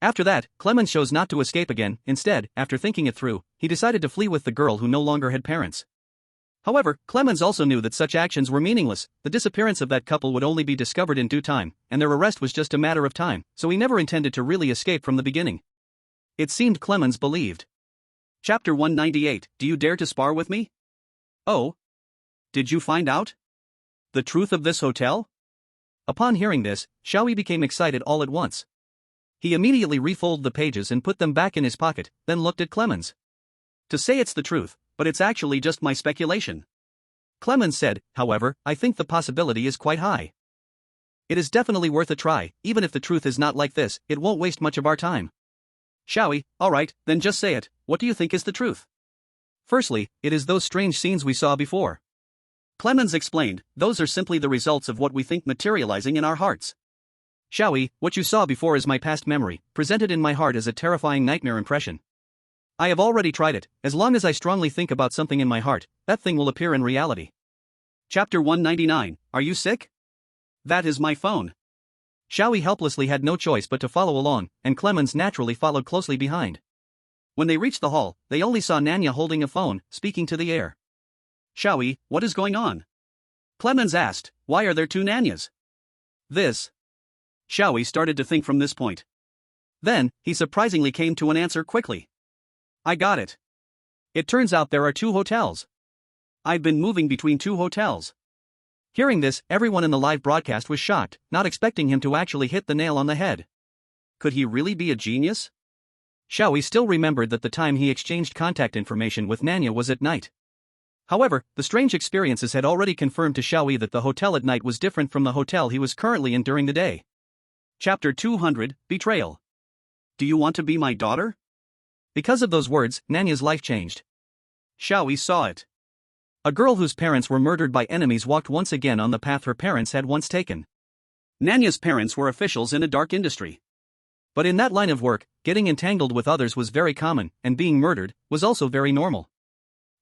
After that, Clemens chose not to escape again. Instead, after thinking it through, he decided to flee with the girl who no longer had parents. However, Clemens also knew that such actions were meaningless. The disappearance of that couple would only be discovered in due time, and their arrest was just a matter of time, so he never intended to really escape from the beginning. It seemed Clemens believed. Chapter 198, Do you dare to spar with me? Oh? Did you find out the truth of this hotel? Upon hearing this, Xiao Yi became excited all at once. He immediately refolded the pages and put them back in his pocket, then looked at Clemens. To say it's the truth, but it's actually just my speculation. Clemens said, however, I think the possibility is quite high. It is definitely worth a try, even if the truth is not like this, it won't waste much of our time. Xiao Yi, alright, then just say it, what do you think is the truth? Firstly, it is those strange scenes we saw before. Clemens explained, those are simply the results of what we think materializing in our hearts. Xiao Yi, what you saw before is my past memory, presented in my heart as a terrifying nightmare impression. I have already tried it, as long as I strongly think about something in my heart, that thing will appear in reality. Chapter 199, Are you sick? That is my phone. Xiao Yi helplessly had no choice but to follow along, and Clemens naturally followed closely behind. When they reached the hall, they only saw Nanya holding a phone, speaking to the air. Xiao Yi, what is going on? Clemens asked, why are there two Nanyas? This. Xiao Yi started to think from this point. Then, he surprisingly came to an answer quickly. I got it. It turns out there are 2 hotels. I've been moving between 2 hotels. Hearing this, everyone in the live broadcast was shocked, not expecting him to actually hit the nail on the head. Could he really be a genius? Xiao Yi still remembered that the time he exchanged contact information with Nanya was at night. However, the strange experiences had already confirmed to Xiao Yi that the hotel at night was different from the hotel he was currently in during the day. Chapter 200, Betrayal. Do you want to be my daughter? Because of those words, Nanya's life changed. Xiao Yi saw it. A girl whose parents were murdered by enemies walked once again on the path her parents had once taken. Nanya's parents were officials in a dark industry. But in that line of work, getting entangled with others was very common, and being murdered was also very normal.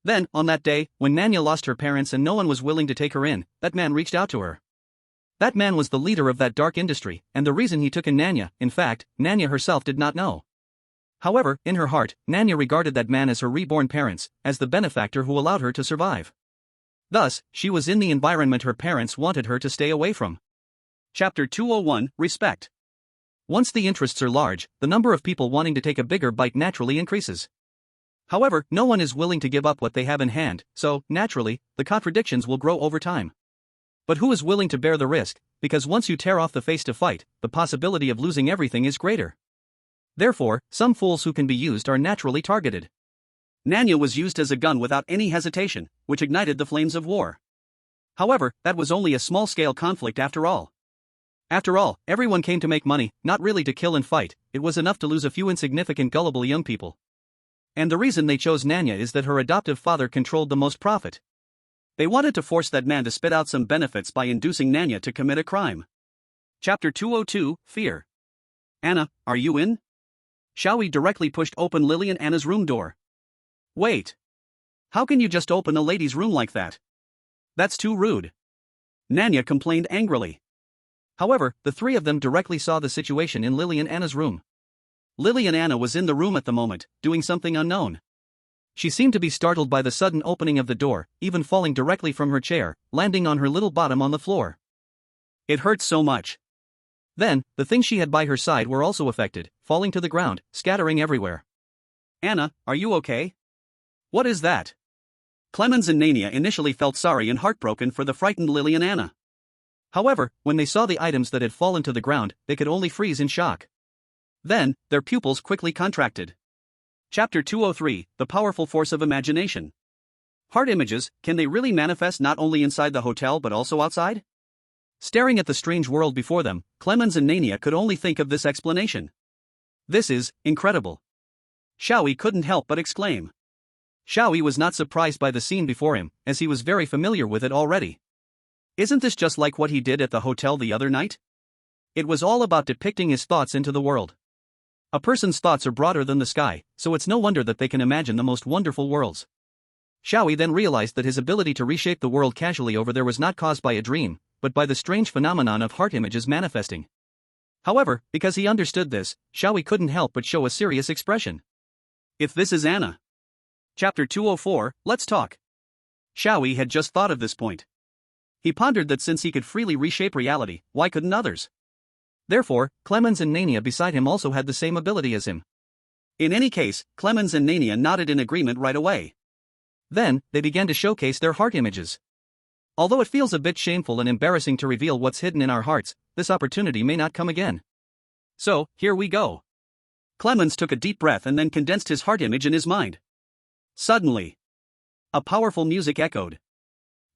Then, on that day, when Nanya lost her parents and no one was willing to take her in, that man reached out to her. That man was the leader of that dark industry, and the reason he took in Nanya, in fact, Nanya herself did not know. However, in her heart, Nanya regarded that man as her reborn parents, as the benefactor who allowed her to survive. Thus, she was in the environment her parents wanted her to stay away from. Chapter 201, Respect. Once the interests are large, the number of people wanting to take a bigger bite naturally increases. However, no one is willing to give up what they have in hand, so, naturally, the contradictions will grow over time. But who is willing to bear the risk, because once you tear off the face to fight, the possibility of losing everything is greater. Therefore, some fools who can be used are naturally targeted. Nanya was used as a gun without any hesitation, which ignited the flames of war. However, that was only a small-scale conflict after all. After all, everyone came to make money, not really to kill and fight. It was enough to lose a few insignificant gullible young people. And the reason they chose Nanya is that her adoptive father controlled the most profit. They wanted to force that man to spit out some benefits by inducing Nanya to commit a crime. Chapter 202, Fear. Anna, are you in? Xiao Yi directly pushed open Lily and Anna's room door. Wait. How can you just open a lady's room like that? That's too rude. Nanya complained angrily. However, the 3 of them directly saw the situation in Lily and Anna's room. Lily and Anna was in the room at the moment, doing something unknown. She seemed to be startled by the sudden opening of the door, even falling directly from her chair, landing on her little bottom on the floor. It hurt so much. Then, the things she had by her side were also affected, falling to the ground, scattering everywhere. Anna, are you okay? What is that? Clemens and Nanya initially felt sorry and heartbroken for the frightened Lily and Anna. However, when they saw the items that had fallen to the ground, they could only freeze in shock. Then, their pupils quickly contracted. Chapter 203, The Powerful Force of Imagination. Heart images, can they really manifest not only inside the hotel but also outside? Staring at the strange world before them, Clemens and Nanya could only think of this explanation. This is incredible. Xiao Yi couldn't help but exclaim. Xiao Yi was not surprised by the scene before him, as he was very familiar with it already. Isn't this just like what he did at the hotel the other night? It was all about depicting his thoughts into the world. A person's thoughts are broader than the sky, so it's no wonder that they can imagine the most wonderful worlds. Xiao Yi then realized that his ability to reshape the world casually over there was not caused by a dream, but by the strange phenomenon of heart images manifesting. However, because he understood this, Xiao Yi couldn't help but show a serious expression. If this is Anna. Chapter 204, Let's Talk. Xiao Yi had just thought of this point. He pondered that since he could freely reshape reality, why couldn't others? Therefore, Clemens and Nanya beside him also had the same ability as him. In any case, Clemens and Nanya nodded in agreement right away. Then, they began to showcase their heart images. Although it feels a bit shameful and embarrassing to reveal what's hidden in our hearts, this opportunity may not come again. So, here we go. Clemens took a deep breath and then condensed his heart image in his mind. Suddenly, a powerful music echoed.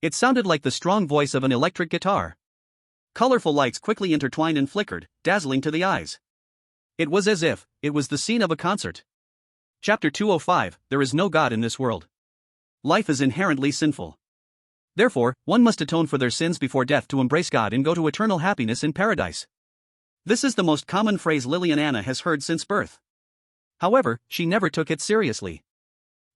It sounded like the strong voice of an electric guitar. Colorful lights quickly intertwined and flickered, dazzling to the eyes. It was as if it was the scene of a concert. Chapter 205, There is no God in this world. Life is inherently sinful. Therefore, one must atone for their sins before death to embrace God and go to eternal happiness in paradise. This is the most common phrase Lily and Anna has heard since birth. However, she never took it seriously.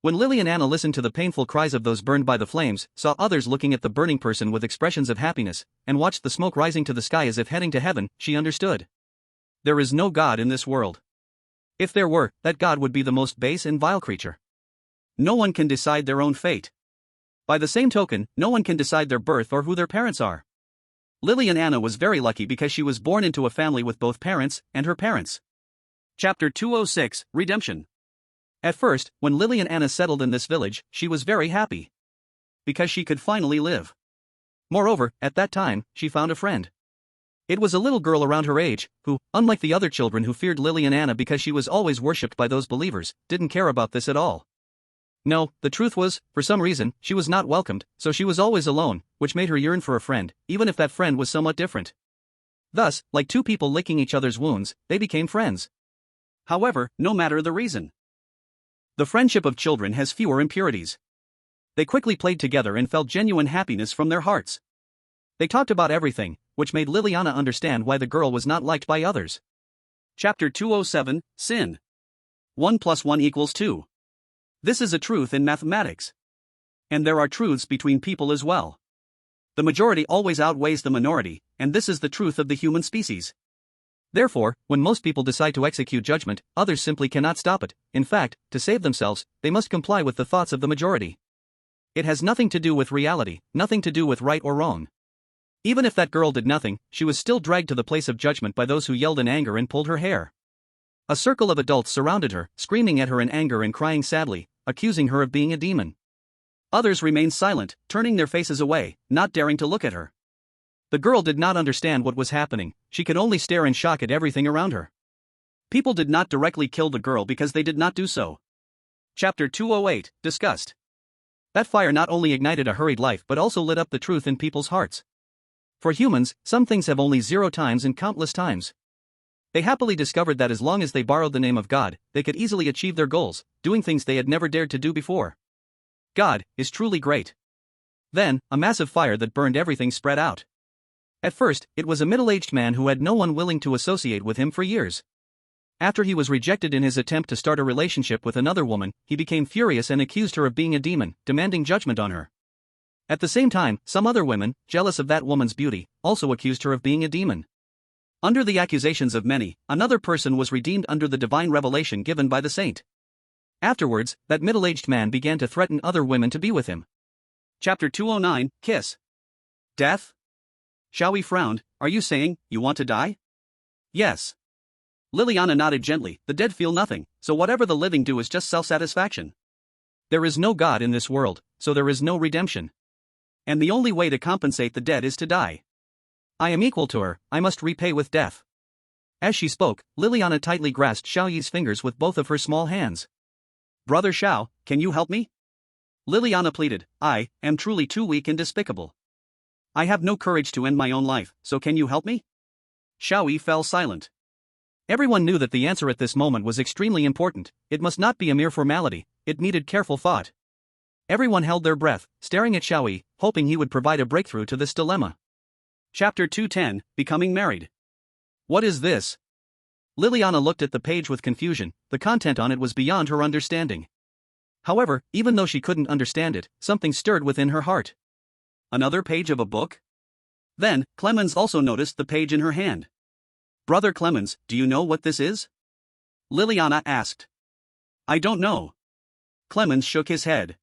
When Lily and Anna listened to the painful cries of those burned by the flames, saw others looking at the burning person with expressions of happiness, and watched the smoke rising to the sky as if heading to heaven, she understood. There is no God in this world. If there were, that God would be the most base and vile creature. No one can decide their own fate. By the same token, no one can decide their birth or who their parents are. Lillian Anna was very lucky because she was born into a family with both parents and her parents. Chapter 206, Redemption. At first, when Lillian Anna settled in this village, she was very happy. Because she could finally live. Moreover, at that time, she found a friend. It was a little girl around her age, who, unlike the other children who feared Lillian Anna because she was always worshipped by those believers, didn't care about this at all. No, the truth was, for some reason, she was not welcomed, so she was always alone, which made her yearn for a friend, even if that friend was somewhat different. Thus, like two people licking each other's wounds, they became friends. However, no matter the reason, the friendship of children has fewer impurities. They quickly played together and felt genuine happiness from their hearts. They talked about everything, which made Liliana understand why the girl was not liked by others. Chapter 207, Sin. 1 + 1 = 2. This is a truth in mathematics. And there are truths between people as well. The majority always outweighs the minority, and this is the truth of the human species. Therefore, when most people decide to execute judgment, others simply cannot stop it. In fact, to save themselves, they must comply with the thoughts of the majority. It has nothing to do with reality, nothing to do with right or wrong. Even if that girl did nothing, she was still dragged to the place of judgment by those who yelled in anger and pulled her hair. A circle of adults surrounded her, screaming at her in anger and crying sadly, accusing her of being a demon. Others remained silent, turning their faces away, not daring to look at her. The girl did not understand what was happening, she could only stare in shock at everything around her. People did not directly kill the girl because they did not do so. Chapter 208, Disgust. That fire not only ignited a hurried life but also lit up the truth in people's hearts. For humans, some things have only 0 times and countless times. They happily discovered that as long as they borrowed the name of God, they could easily achieve their goals, doing things they had never dared to do before. God is truly great. Then, a massive fire that burned everything spread out. At first, it was a middle-aged man who had no one willing to associate with him for years. After he was rejected in his attempt to start a relationship with another woman, he became furious and accused her of being a demon, demanding judgment on her. At the same time, some other women, jealous of that woman's beauty, also accused her of being a demon. Under the accusations of many, another person was redeemed under the divine revelation given by the saint. Afterwards, that middle-aged man began to threaten other women to be with him. Chapter 209, Kiss. Death? Xiao Yi frowned. Are you saying, you want to die? Yes. Liliana nodded gently. The dead feel nothing, so whatever the living do is just self-satisfaction. There is no God in this world, so there is no redemption. And the only way to compensate the dead is to die. I am equal to her, I must repay with death. As she spoke, Liliana tightly grasped Xiao Yi's fingers with both of her small hands. Brother Xiao, can you help me? Liliana pleaded. I am truly too weak and despicable. I have no courage to end my own life, so can you help me? Xiao Yi fell silent. Everyone knew that the answer at this moment was extremely important. It must not be a mere formality, it needed careful thought. Everyone held their breath, staring at Xiao Yi, hoping he would provide a breakthrough to this dilemma. Chapter 210, Becoming Married. What is this? Liliana looked at the page with confusion, the content on it was beyond her understanding. However, even though she couldn't understand it, something stirred within her heart. Another page of a book? Then, Clemens also noticed the page in her hand. Brother Clemens, do you know what this is? Liliana asked. I don't know. Clemens shook his head.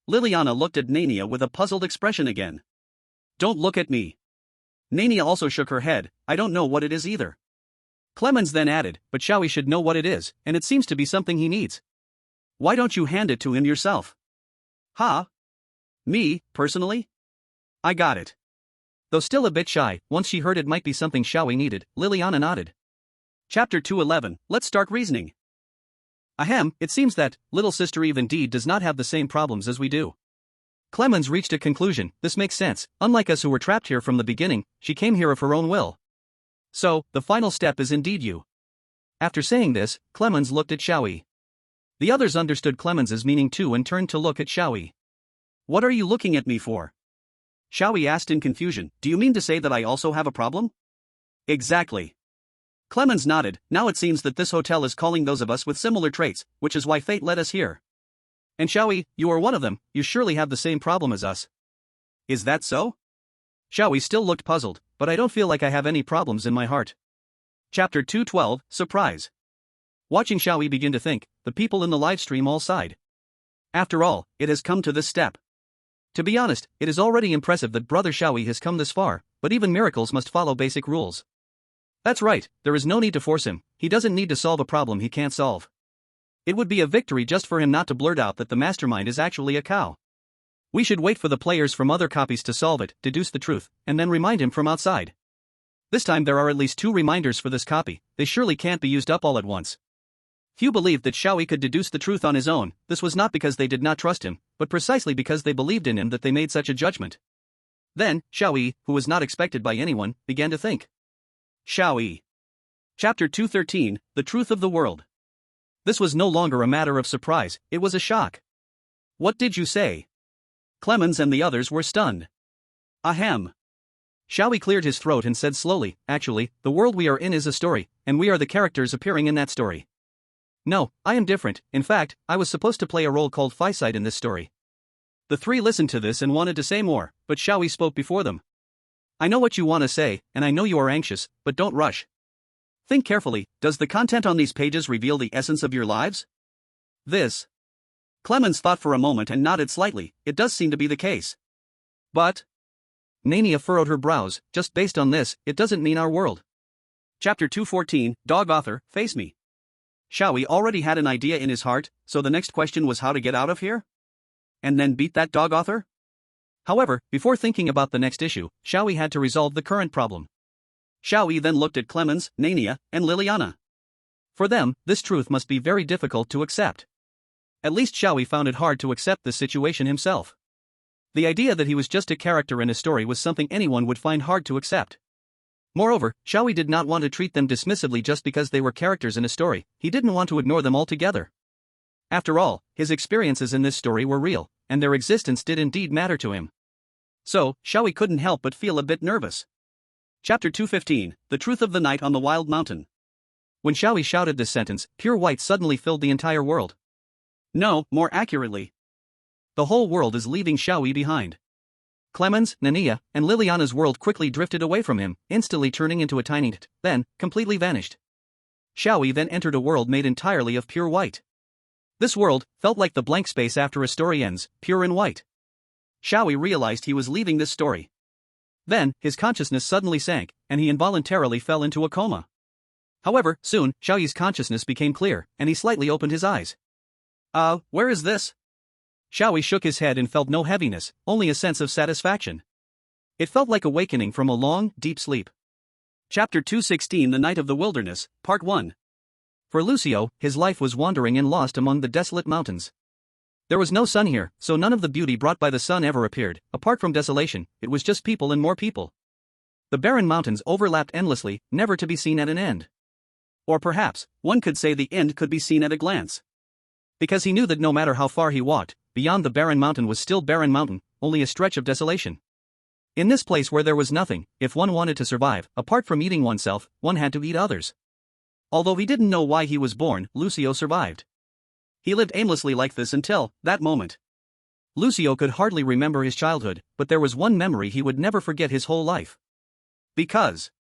Liliana looked at Nania with a puzzled expression again. Don't look at me. Nania also shook her head. I don't know what it is either. Clemens then added, but Xiao Yi should know what it is, and it seems to be something he needs. Why don't you hand it to him yourself? Huh? Me, personally? I got it. Though still a bit shy, once she heard it might be something Xiao Yi needed, Liliana nodded. Chapter 211, let's start reasoning. Ahem, it seems that, little sister Eve indeed does not have the same problems as we do. Clemens reached a conclusion. This makes sense. Unlike us who were trapped here from the beginning, she came here of her own will. So, the final step is indeed you. After saying this, Clemens looked at Xiao Yi. The others understood Clemens's meaning too and turned to look at Xiao Yi. What are you looking at me for? Xiao Yi asked in confusion. Do you mean to say that I also have a problem? Exactly. Clemens nodded. Now it seems that this hotel is calling those of us with similar traits, which is why fate led us here. And Xiao Yi, you are one of them, you surely have the same problem as us. Is that so? Xiao Yi still looked puzzled, but I don't feel like I have any problems in my heart. Chapter 212, Surprise. Watching Xiao Yi begin to think, the people in the livestream all sighed. After all, it has come to this step. To be honest, it is already impressive that Brother Xiao Yi has come this far, but even miracles must follow basic rules. That's right, there is no need to force him, he doesn't need to solve a problem he can't solve. It would be a victory just for him not to blurt out that the mastermind is actually a cow. We should wait for the players from other copies to solve it, deduce the truth, and then remind him from outside. This time there are at least 2 reminders for this copy, they surely can't be used up all at once. Few believed that Xiao Yi could deduce the truth on his own, this was not because they did not trust him, but precisely because they believed in him that they made such a judgment. Then, Xiao Yi, who was not expected by anyone, began to think. Xiao Yi. Chapter 213, The Truth of the World. This was no longer a matter of surprise, it was a shock. What did you say? Clemens and the others were stunned. Ahem. Xiao Yi cleared his throat and said slowly, actually, the world we are in is a story, and we are the characters appearing in that story. No, I am different, in fact, I was supposed to play a role called Physight in this story. The 3 listened to this and wanted to say more, but Xiao Yi spoke before them. I know what you want to say, and I know you are anxious, but don't rush. Think carefully, does the content on these pages reveal the essence of your lives? This. Clemens thought for a moment and nodded slightly, it does seem to be the case. But. Nania furrowed her brows, just based on this, it doesn't mean our world. Chapter 214, Dog Author, Face Me. Xiao Yi already had an idea in his heart, so the next question was how to get out of here? And then beat that dog author? However, before thinking about the next issue, Xiao Yi had to resolve the current problem. Xiao Yi then looked at Clemens, Nania, and Liliana. For them, this truth must be very difficult to accept. At least Xiao Yi found it hard to accept this situation himself. The idea that he was just a character in a story was something anyone would find hard to accept. Moreover, Xiao Yi did not want to treat them dismissively just because they were characters in a story, he didn't want to ignore them altogether. After all, his experiences in this story were real, and their existence did indeed matter to him. So, Xiao Yi couldn't help but feel a bit nervous. Chapter 215, The Truth of the Night on the Wild Mountain. When Xiao Yi shouted this sentence, pure white suddenly filled the entire world. No, more accurately. The whole world is leaving Xiao Yi behind. Clemens, Nania, and Liliana's world quickly drifted away from him, instantly turning into a tiny then, completely vanished. Xiao Yi then entered a world made entirely of pure white. This world felt like the blank space after a story ends, pure and white. Xiao Yi realized he was leaving this story. Then, his consciousness suddenly sank, and he involuntarily fell into a coma. However, soon, Xiao Yi's consciousness became clear, and he slightly opened his eyes. Where is this? Xiao Yi shook his head and felt no heaviness, only a sense of satisfaction. It felt like awakening from a long, deep sleep. Chapter 216, The Night of the Wilderness, Part 1. For Lucio, his life was wandering and lost among the desolate mountains. There was no sun here, so none of the beauty brought by the sun ever appeared, apart from desolation, it was just people and more people. The barren mountains overlapped endlessly, never to be seen at an end. Or perhaps, one could say the end could be seen at a glance. Because he knew that no matter how far he walked, beyond the barren mountain was still barren mountain, only a stretch of desolation. In this place where there was nothing, if one wanted to survive, apart from eating oneself, one had to eat others. Although he didn't know why he was born, Lucio survived. He lived aimlessly like this until that moment. Lucio could hardly remember his childhood, but there was one memory he would never forget his whole life. Because.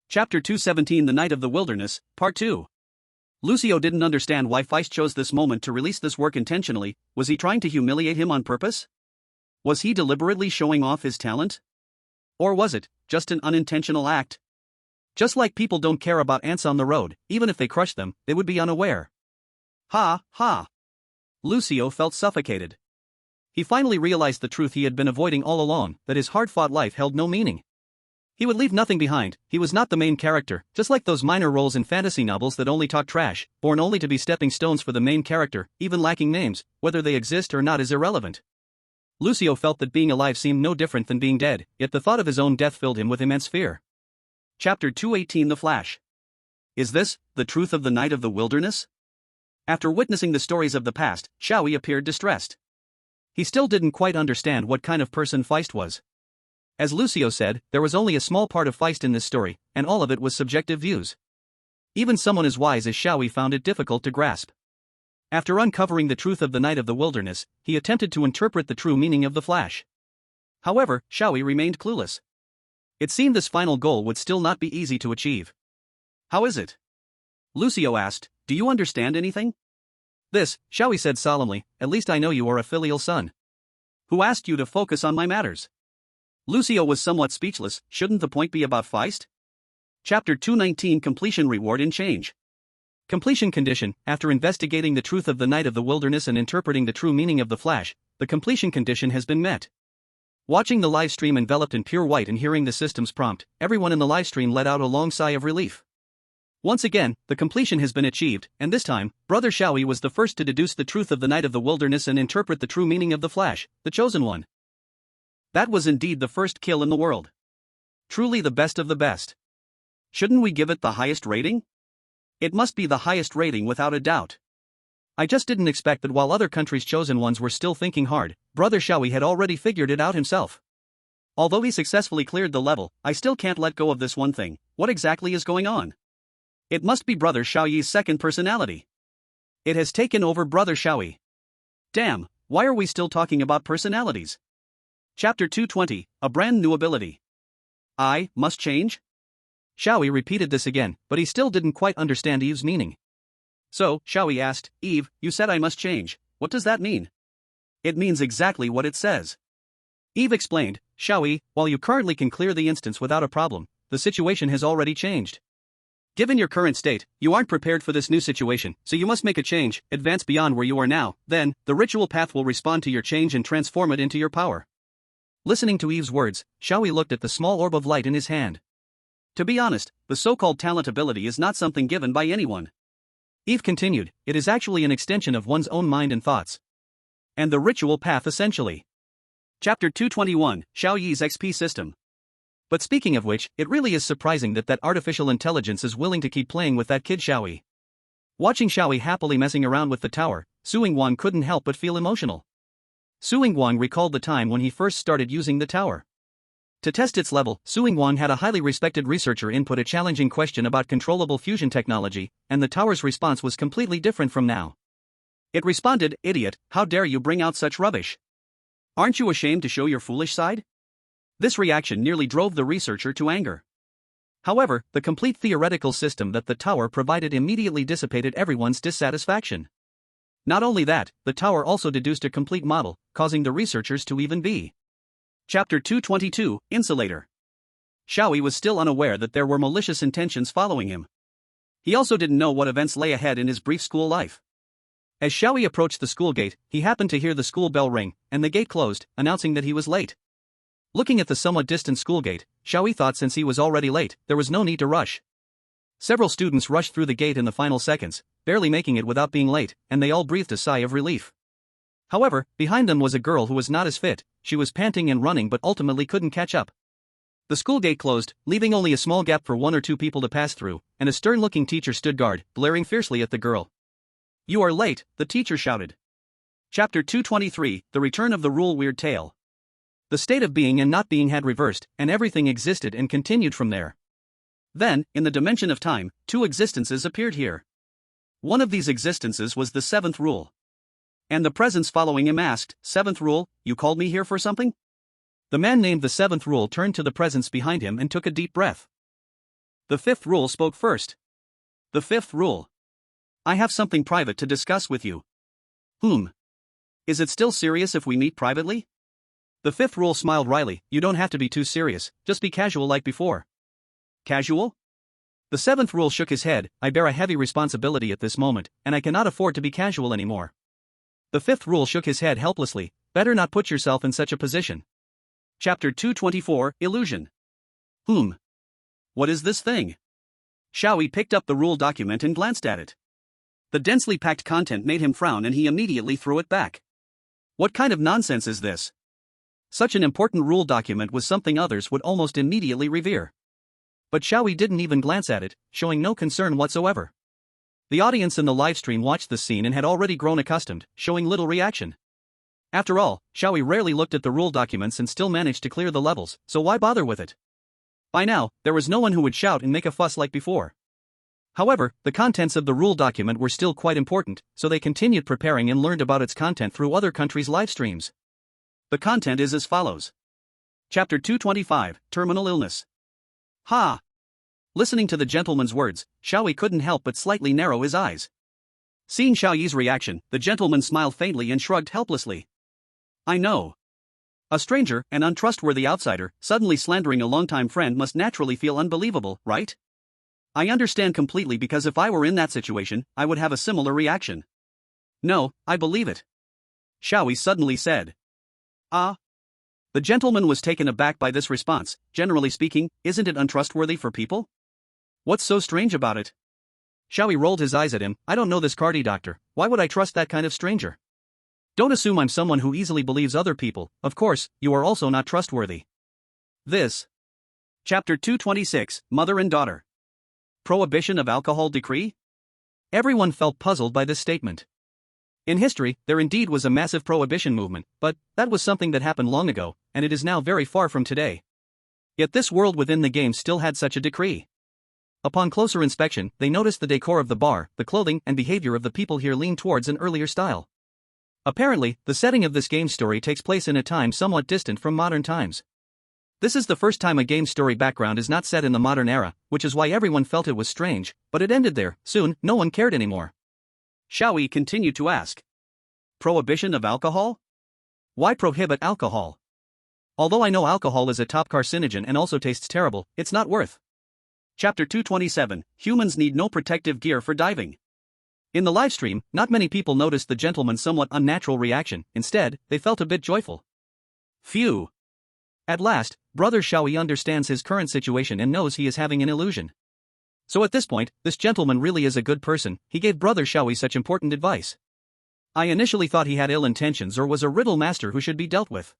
Chapter 217, The Night of the Wilderness, Part 2. Lucio didn't understand why Feist chose this moment to release this work intentionally. Was he trying to humiliate him on purpose? Was he deliberately showing off his talent? Or was it just an unintentional act? Just like people don't care about ants on the road, even if they crush them, they would be unaware. Ha, ha. Lucio felt suffocated. He finally realized the truth he had been avoiding all along, that his hard-fought life held no meaning. He would leave nothing behind, he was not the main character, just like those minor roles in fantasy novels that only talk trash, born only to be stepping stones for the main character, even lacking names, whether they exist or not is irrelevant. Lucio felt that being alive seemed no different than being dead, yet the thought of his own death filled him with immense fear. Chapter 218, The Flash. Is this the truth of the night of the wilderness? After witnessing the stories of the past, Xiao Yi appeared distressed. He still didn't quite understand what kind of person Feist was. As Lucio said, there was only a small part of Feist in this story, and all of it was subjective views. Even someone as wise as Xiao Yi found it difficult to grasp. After uncovering the truth of the night of the wilderness, he attempted to interpret the true meaning of the Flash. However, Xiao Yi remained clueless. It seemed this final goal would still not be easy to achieve. How is it? Lucio asked, do you understand anything? This, Xiao Yi said solemnly, at least I know you are a filial son. Who asked you to focus on my matters? Lucio was somewhat speechless. Shouldn't the point be about Feist? Chapter 219 Completion Reward in Change. Completion condition. After investigating the truth of the Night of the Wilderness and interpreting the true meaning of the Flash, the completion condition has been met. Watching the live stream enveloped in pure white and hearing the system's prompt, everyone in the live stream let out a long sigh of relief. Once again, the completion has been achieved, and this time, Brother Xiao Yi was the first to deduce the truth of the Night of the Wilderness and interpret the true meaning of the Flash, the Chosen One. That was indeed the first kill in the world. Truly the best of the best. Shouldn't we give it the highest rating? It must be the highest rating without a doubt. I just didn't expect that while other countries' chosen ones were still thinking hard, Brother Xiao Yi had already figured it out himself. Although he successfully cleared the level, I still can't let go of this one thing. What exactly is going on? It must be Brother Xiao Yi's second personality. It has taken over Brother Xiao Yi. Damn, why are we still talking about personalities? Chapter 220, a brand new ability. I must change? Xiao Yi repeated this again, but he still didn't quite understand Eve's meaning. So, Xiao Yi asked, Eve, you said I must change. What does that mean? It means exactly what it says. Eve explained, Xiao Yi, while you currently can clear the instance without a problem, the situation has already changed. Given your current state, you aren't prepared for this new situation, so you must make a change, advance beyond where you are now. Then, the ritual path will respond to your change and transform it into your power. Listening to Eve's words, Xiao Yi looked at the small orb of light in his hand. To be honest, the so-called talent ability is not something given by anyone. Eve continued, it is actually an extension of one's own mind and thoughts. And the ritual path essentially. Chapter 221, Xiao Yi's XP System. But speaking of which, it really is surprising that artificial intelligence is willing to keep playing with that kid Xiao Yi. Watching Xiao Yi happily messing around with the tower, Su Yingguang couldn't help but feel emotional. Su Yingguang recalled the time when he first started using the tower. To test its level, Su Yingguang had a highly respected researcher input a challenging question about controllable fusion technology, and the tower's response was completely different from now. It responded, Idiot, how dare you bring out such rubbish? Aren't you ashamed to show your foolish side? This reaction nearly drove the researcher to anger. However, the complete theoretical system that the tower provided immediately dissipated everyone's dissatisfaction. Not only that, the tower also deduced a complete model, causing the researchers to even be. Chapter 222, Insulator. Xiao Yi was still unaware that there were malicious intentions following him. He also didn't know what events lay ahead in his brief school life. As Xiao Yi approached the school gate, he happened to hear the school bell ring, and the gate closed, announcing that he was late. Looking at the somewhat distant school gate, Xiao Yi thought since he was already late, there was no need to rush. Several students rushed through the gate in the final seconds, barely making it without being late, and they all breathed a sigh of relief. However, behind them was a girl who was not as fit. She was panting and running but ultimately couldn't catch up. The school gate closed, leaving only a small gap for one or two people to pass through, and a stern-looking teacher stood guard, glaring fiercely at the girl. You are late, the teacher shouted. Chapter 223, The Return of the Rule Weird Tale. The state of being and not being had reversed, and everything existed and continued from there. Then, in the dimension of time, two existences appeared here. One of these existences was the seventh rule. And the presence following him asked, Seventh rule, you called me here for something? The man named the seventh rule turned to the presence behind him and took a deep breath. The fifth rule spoke first. The fifth rule. I have something private to discuss with you. Is it still serious if we meet privately? The fifth rule smiled wryly, you don't have to be too serious, just be casual like before. Casual? The seventh rule shook his head, I bear a heavy responsibility at this moment, and I cannot afford to be casual anymore. The fifth rule shook his head helplessly, better not put yourself in such a position. Chapter 224, Illusion. What is this thing? Xiao Yi picked up the rule document and glanced at it. The densely packed content made him frown and he immediately threw it back. What kind of nonsense is this? Such an important rule document was something others would almost immediately revere. But Xiao Yi didn't even glance at it, showing no concern whatsoever. The audience in the livestream watched the scene and had already grown accustomed, showing little reaction. After all, Xiao Yi rarely looked at the rule documents and still managed to clear the levels, so why bother with it? By now, there was no one who would shout and make a fuss like before. However, the contents of the rule document were still quite important, so they continued preparing and learned about its content through other countries' live streams. The content is as follows. Chapter 225, Terminal Illness. Ha! Listening to the gentleman's words, Xiao Yi couldn't help but slightly narrow his eyes. Seeing Xiao Yi's reaction, the gentleman smiled faintly and shrugged helplessly. I know. A stranger, an untrustworthy outsider, suddenly slandering a longtime friend must naturally feel unbelievable, right? I understand completely because if I were in that situation, I would have a similar reaction. No, I believe it. Xiao Yi suddenly said. Ah. The gentleman was taken aback by this response. Generally speaking, isn't it untrustworthy for people? What's so strange about it? Xiao Yi rolled his eyes at him. I don't know this Cardi doctor, why would I trust that kind of stranger? Don't assume I'm someone who easily believes other people, of course, you are also not trustworthy. This. Chapter 226, Mother and Daughter. Prohibition of alcohol decree? Everyone felt puzzled by this statement. In history, there indeed was a massive prohibition movement, but that was something that happened long ago, and it is now very far from today. Yet this world within the game still had such a decree. Upon closer inspection, they noticed the decor of the bar, the clothing and behavior of the people here leaned towards an earlier style. Apparently, the setting of this game story takes place in a time somewhat distant from modern times. This is the first time a game story background is not set in the modern era, which is why everyone felt it was strange, but it ended there. Soon, no one cared anymore. Xiao Yi continued to ask. Prohibition of alcohol? Why prohibit alcohol? Although I know alcohol is a top carcinogen and also tastes terrible, it's not worth. Chapter 227, Humans need no protective gear for diving. In the livestream, not many people noticed the gentleman's somewhat unnatural reaction. Instead, they felt a bit joyful. Phew. At last, Brother Xiao Yi understands his current situation and knows he is having an illusion. So at this point, this gentleman really is a good person. He gave Brother Xiao Yi such important advice. I initially thought he had ill intentions or was a riddle master who should be dealt with.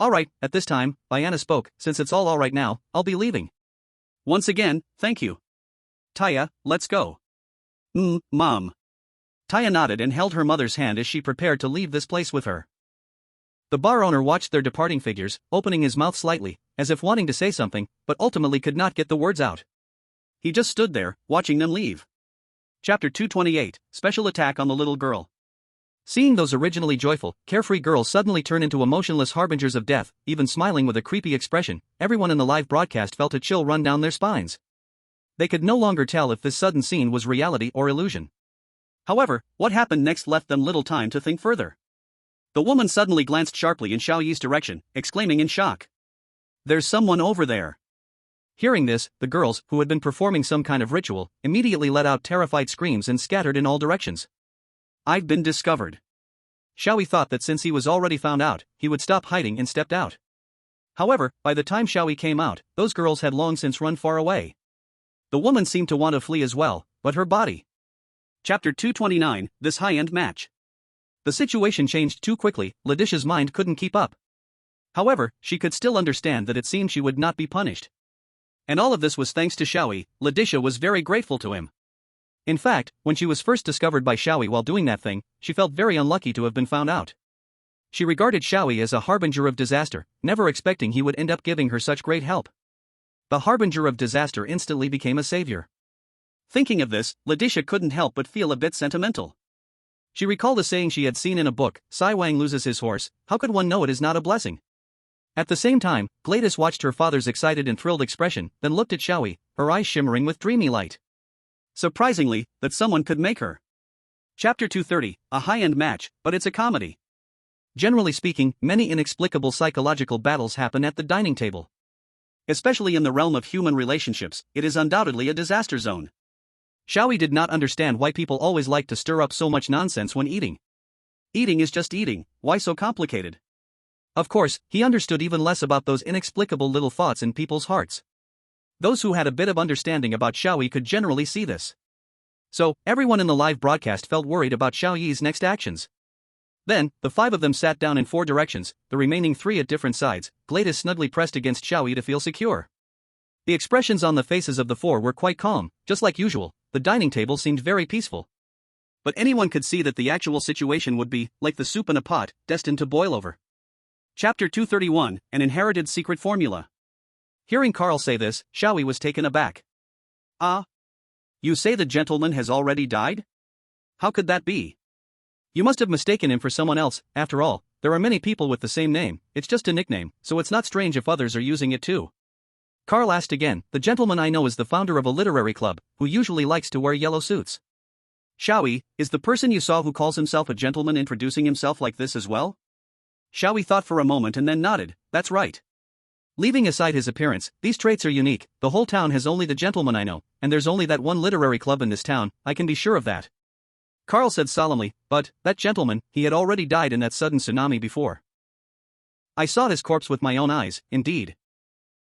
Alright, at this time, Diana spoke, since it's all alright now, I'll be leaving. Once again, thank you. Taya, let's go. Mom. Taya nodded and held her mother's hand as she prepared to leave this place with her. The bar owner watched their departing figures, opening his mouth slightly, as if wanting to say something, but ultimately could not get the words out. He just stood there, watching them leave. Chapter 228, Special Attack on the Little Girl. Seeing those originally joyful, carefree girls suddenly turn into emotionless harbingers of death, even smiling with a creepy expression, everyone in the live broadcast felt a chill run down their spines. They could no longer tell if this sudden scene was reality or illusion. However, what happened next left them little time to think further. The woman suddenly glanced sharply in Xiao Yi's direction, exclaiming in shock. There's someone over there. Hearing this, the girls, who had been performing some kind of ritual, immediately let out terrified screams and scattered in all directions. I've been discovered. Xiao Yi thought that since he was already found out, he would stop hiding and stepped out. However, by the time Xiao Yi came out, those girls had long since run far away. The woman seemed to want to flee as well, but her body. Chapter 229, This High-End Match. The situation changed too quickly, Ladisha's mind couldn't keep up. However, she could still understand that it seemed she would not be punished. And all of this was thanks to Xiao Yi. Ladisha was very grateful to him. In fact, when she was first discovered by Xiao Yi while doing that thing, she felt very unlucky to have been found out. She regarded Xiao Yi as a harbinger of disaster, never expecting he would end up giving her such great help. The harbinger of disaster instantly became a savior. Thinking of this, Ladisha couldn't help but feel a bit sentimental. She recalled a saying she had seen in a book, Sai Wang loses his horse, how could one know it is not a blessing? At the same time, Gladys watched her father's excited and thrilled expression, then looked at Xiao Yi, her eyes shimmering with dreamy light. Surprisingly, that someone could make her. Chapter 230, A High-End Match, but it's a comedy. Generally speaking, many inexplicable psychological battles happen at the dining table. Especially in the realm of human relationships, it is undoubtedly a disaster zone. Xiao Yi did not understand why people always like to stir up so much nonsense when eating. Eating is just eating, why so complicated? Of course, he understood even less about those inexplicable little thoughts in people's hearts. Those who had a bit of understanding about Xiao Yi could generally see this. So, everyone in the live broadcast felt worried about Xiao Yi's next actions. Then, the five of them sat down in four directions, the remaining three at different sides, Gladys snugly pressed against Xiao Yi to feel secure. The expressions on the faces of the four were quite calm, just like usual, the dining table seemed very peaceful. But anyone could see that the actual situation would be, like the soup in a pot, destined to boil over. Chapter 231, An Inherited Secret Formula. Hearing Carl say this, Xiao Yi was taken aback. Ah? You say the gentleman has already died? How could that be? You must have mistaken him for someone else, after all, there are many people with the same name, it's just a nickname, so it's not strange if others are using it too. Carl asked again, the gentleman I know is the founder of a literary club, who usually likes to wear yellow suits. Xiao Yi, is the person you saw who calls himself a gentleman introducing himself like this as well? Xiao Yi thought for a moment and then nodded, that's right. Leaving aside his appearance, these traits are unique. The whole town has only the gentleman I know, and there's only that one literary club in this town, I can be sure of that. Carl said solemnly, but, that gentleman, he had already died in that sudden tsunami before. I saw his corpse with my own eyes, indeed.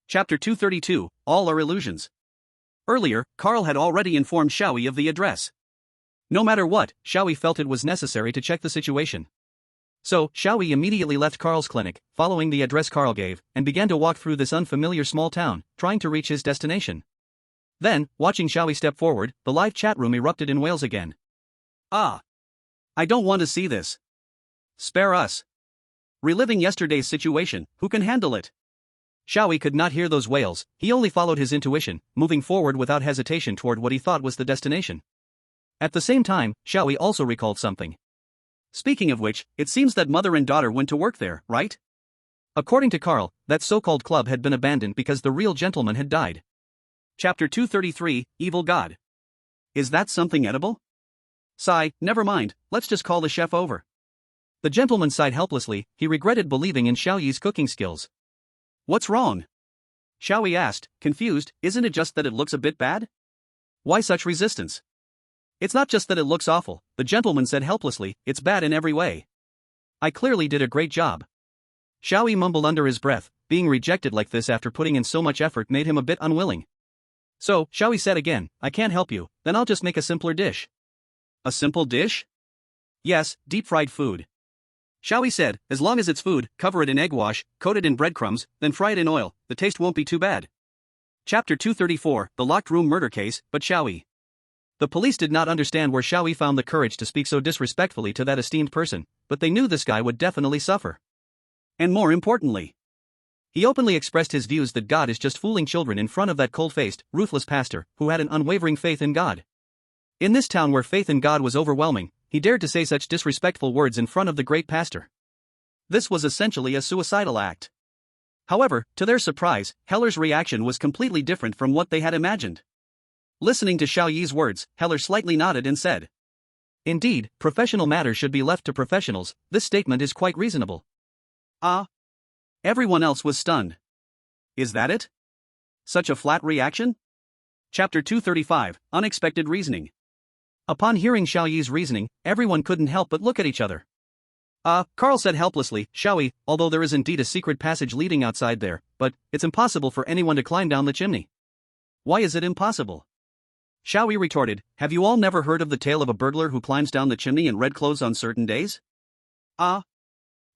Chapter 232, All Are Illusions. Earlier, Carl had already informed Xiao Yi of the address. No matter what, Xiao Yi felt it was necessary to check the situation. So, Xiao Yi immediately left Carl's clinic, following the address Carl gave, and began to walk through this unfamiliar small town, trying to reach his destination. Then, watching Xiao Yi step forward, the live chat room erupted in wails again. Ah! I don't want to see this. Spare us. Reliving yesterday's situation, who can handle it? Xiao Yi could not hear those wails, he only followed his intuition, moving forward without hesitation toward what he thought was the destination. At the same time, Xiao Yi also recalled something. Speaking of which, it seems that mother and daughter went to work there, right? According to Carl, that so-called club had been abandoned because the real gentleman had died. Chapter 233, Evil God. Is that something edible? Sigh, never mind, let's just call the chef over. The gentleman sighed helplessly, he regretted believing in Xiao Yi's cooking skills. What's wrong? Xiao Yi asked, confused, isn't it just that it looks a bit bad? Why such resistance? It's not just that it looks awful, the gentleman said helplessly, it's bad in every way. I clearly did a great job. Xiao Yi mumbled under his breath, being rejected like this after putting in so much effort made him a bit unwilling. So, Xiao Yi said again, I can't help you, then I'll just make a simpler dish. A simple dish? Yes, deep-fried food. Xiao Yi said, as long as it's food, cover it in egg wash, coat it in breadcrumbs, then fry it in oil, the taste won't be too bad. Chapter 234, The Locked Room Murder Case, but Xiao Yi. The police did not understand where Xiao Yi found the courage to speak so disrespectfully to that esteemed person, but they knew this guy would definitely suffer. And more importantly, he openly expressed his views that God is just fooling children in front of that cold-faced, ruthless pastor, who had an unwavering faith in God. In this town where faith in God was overwhelming, he dared to say such disrespectful words in front of the great pastor. This was essentially a suicidal act. However, to their surprise, Heller's reaction was completely different from what they had imagined. Listening to Xiao Yi's words, Heller slightly nodded and said, indeed, professional matters should be left to professionals, this statement is quite reasonable. Ah? Everyone else was stunned. Is that it? Such a flat reaction? Chapter 235, Unexpected Reasoning. Upon hearing Xiao Yi's reasoning, everyone couldn't help but look at each other. Carl said helplessly, Xiao Yi, although there is indeed a secret passage leading outside there, but it's impossible for anyone to climb down the chimney. Why is it impossible? Xiao Yi retorted, have you all never heard of the tale of a burglar who climbs down the chimney in red clothes on certain days?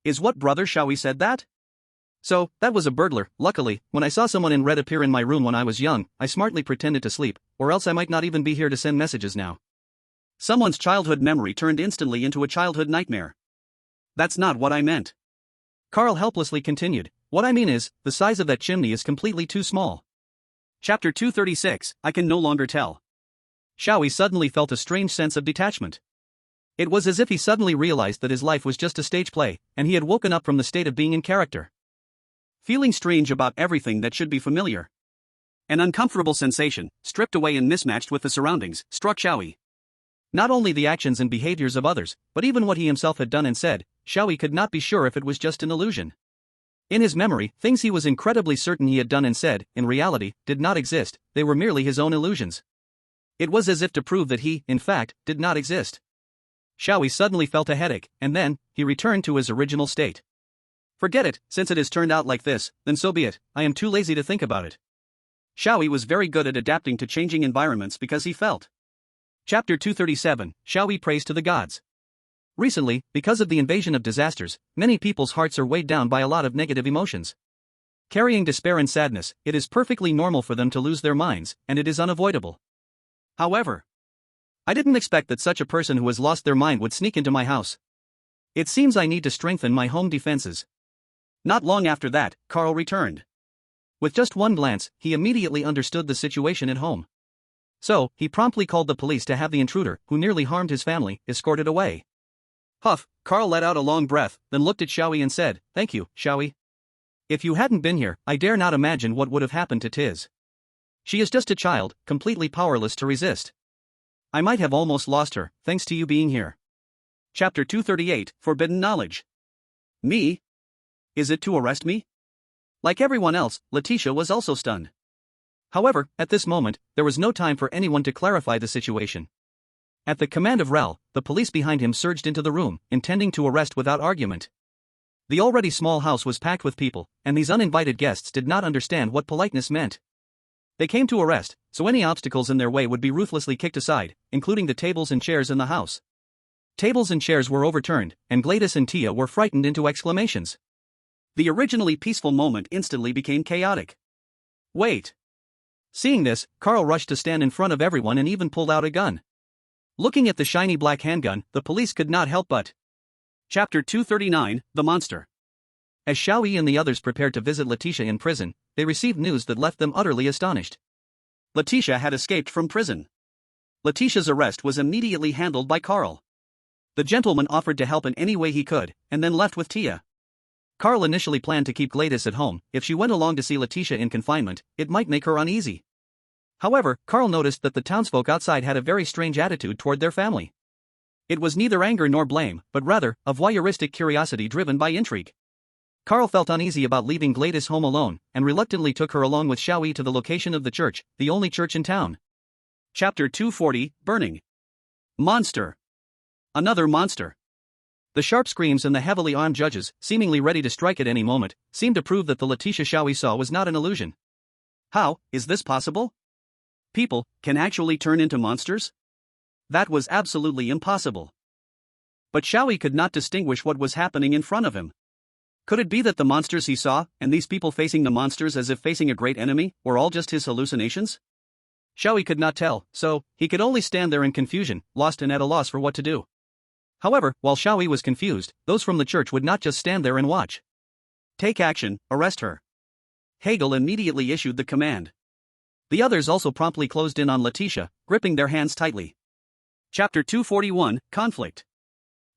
Is what brother Xiao Yi said that? So, that was a burglar. Luckily, when I saw someone in red appear in my room when I was young, I smartly pretended to sleep, or else I might not even be here to send messages now. Someone's childhood memory turned instantly into a childhood nightmare. That's not what I meant. Carl helplessly continued, what I mean is, the size of that chimney is completely too small. Chapter 236, I Can No Longer Tell. Xiao Yi suddenly felt a strange sense of detachment. It was as if he suddenly realized that his life was just a stage play, and he had woken up from the state of being in character. Feeling strange about everything that should be familiar. An uncomfortable sensation, stripped away and mismatched with the surroundings, struck Xiao Yi. Not only the actions and behaviors of others, but even what he himself had done and said, Xiao Yi could not be sure if it was just an illusion. In his memory, things he was incredibly certain he had done and said, in reality, did not exist, they were merely his own illusions. It was as if to prove that he, in fact, did not exist. Xiao Yi suddenly felt a headache, and then, he returned to his original state. Forget it, since it has turned out like this, then so be it, I am too lazy to think about it. Xiao Yi was very good at adapting to changing environments because he felt. Chapter 237, Xiao Yi Prays to the Gods. Recently, because of the invasion of disasters, many people's hearts are weighed down by a lot of negative emotions. Carrying despair and sadness, it is perfectly normal for them to lose their minds, and it is unavoidable. However, I didn't expect that such a person who has lost their mind would sneak into my house. It seems I need to strengthen my home defenses. Not long after that, Carl returned. With just one glance, he immediately understood the situation at home. So, he promptly called the police to have the intruder, who nearly harmed his family, escorted away. Huff, Carl let out a long breath, then looked at Xiao Yi and said, "Thank you, Xiao Yi. If you hadn't been here, I dare not imagine what would have happened to Tiz. She is just a child, completely powerless to resist. I might have almost lost her, thanks to you being here." Chapter 238, Forbidden Knowledge. Me? Is it to arrest me? Like everyone else, Letitia was also stunned. However, at this moment, there was no time for anyone to clarify the situation. At the command of Ral, the police behind him surged into the room, intending to arrest without argument. The already small house was packed with people, and these uninvited guests did not understand what politeness meant. They came to arrest, so any obstacles in their way would be ruthlessly kicked aside, including the tables and chairs in the house. Tables and chairs were overturned, and Gladys and Tia were frightened into exclamations. The originally peaceful moment instantly became chaotic. Wait! Seeing this, Carl rushed to stand in front of everyone and even pulled out a gun. Looking at the shiny black handgun, the police could not help but. Chapter 239, The Monster. As Xiao Yi and the others prepared to visit Letitia in prison, they received news that left them utterly astonished. Letitia had escaped from prison. Letitia's arrest was immediately handled by Carl. The gentleman offered to help in any way he could, and then left with Tia. Carl initially planned to keep Gladys at home. If she went along to see Letitia in confinement, it might make her uneasy. However, Carl noticed that the townsfolk outside had a very strange attitude toward their family. It was neither anger nor blame, but rather, a voyeuristic curiosity driven by intrigue. Carl felt uneasy about leaving Gladys home alone, and reluctantly took her along with Xiao Yi to the location of the church, the only church in town. Chapter 240, Burning. Monster. Another monster. The sharp screams and the heavily armed judges, seemingly ready to strike at any moment, seemed to prove that the Letitia Xiao Yi saw was not an illusion. How is this possible? People can actually turn into monsters? That was absolutely impossible. But Xiao Yi could not distinguish what was happening in front of him. Could it be that the monsters he saw, and these people facing the monsters as if facing a great enemy, were all just his hallucinations? Xiao Yi could not tell, so he could only stand there in confusion, lost and at a loss for what to do. However, while Xiao Yi was confused, those from the church would not just stand there and watch. Take action, arrest her. Hegel immediately issued the command. The others also promptly closed in on Letitia, gripping their hands tightly. Chapter 241, Conflict.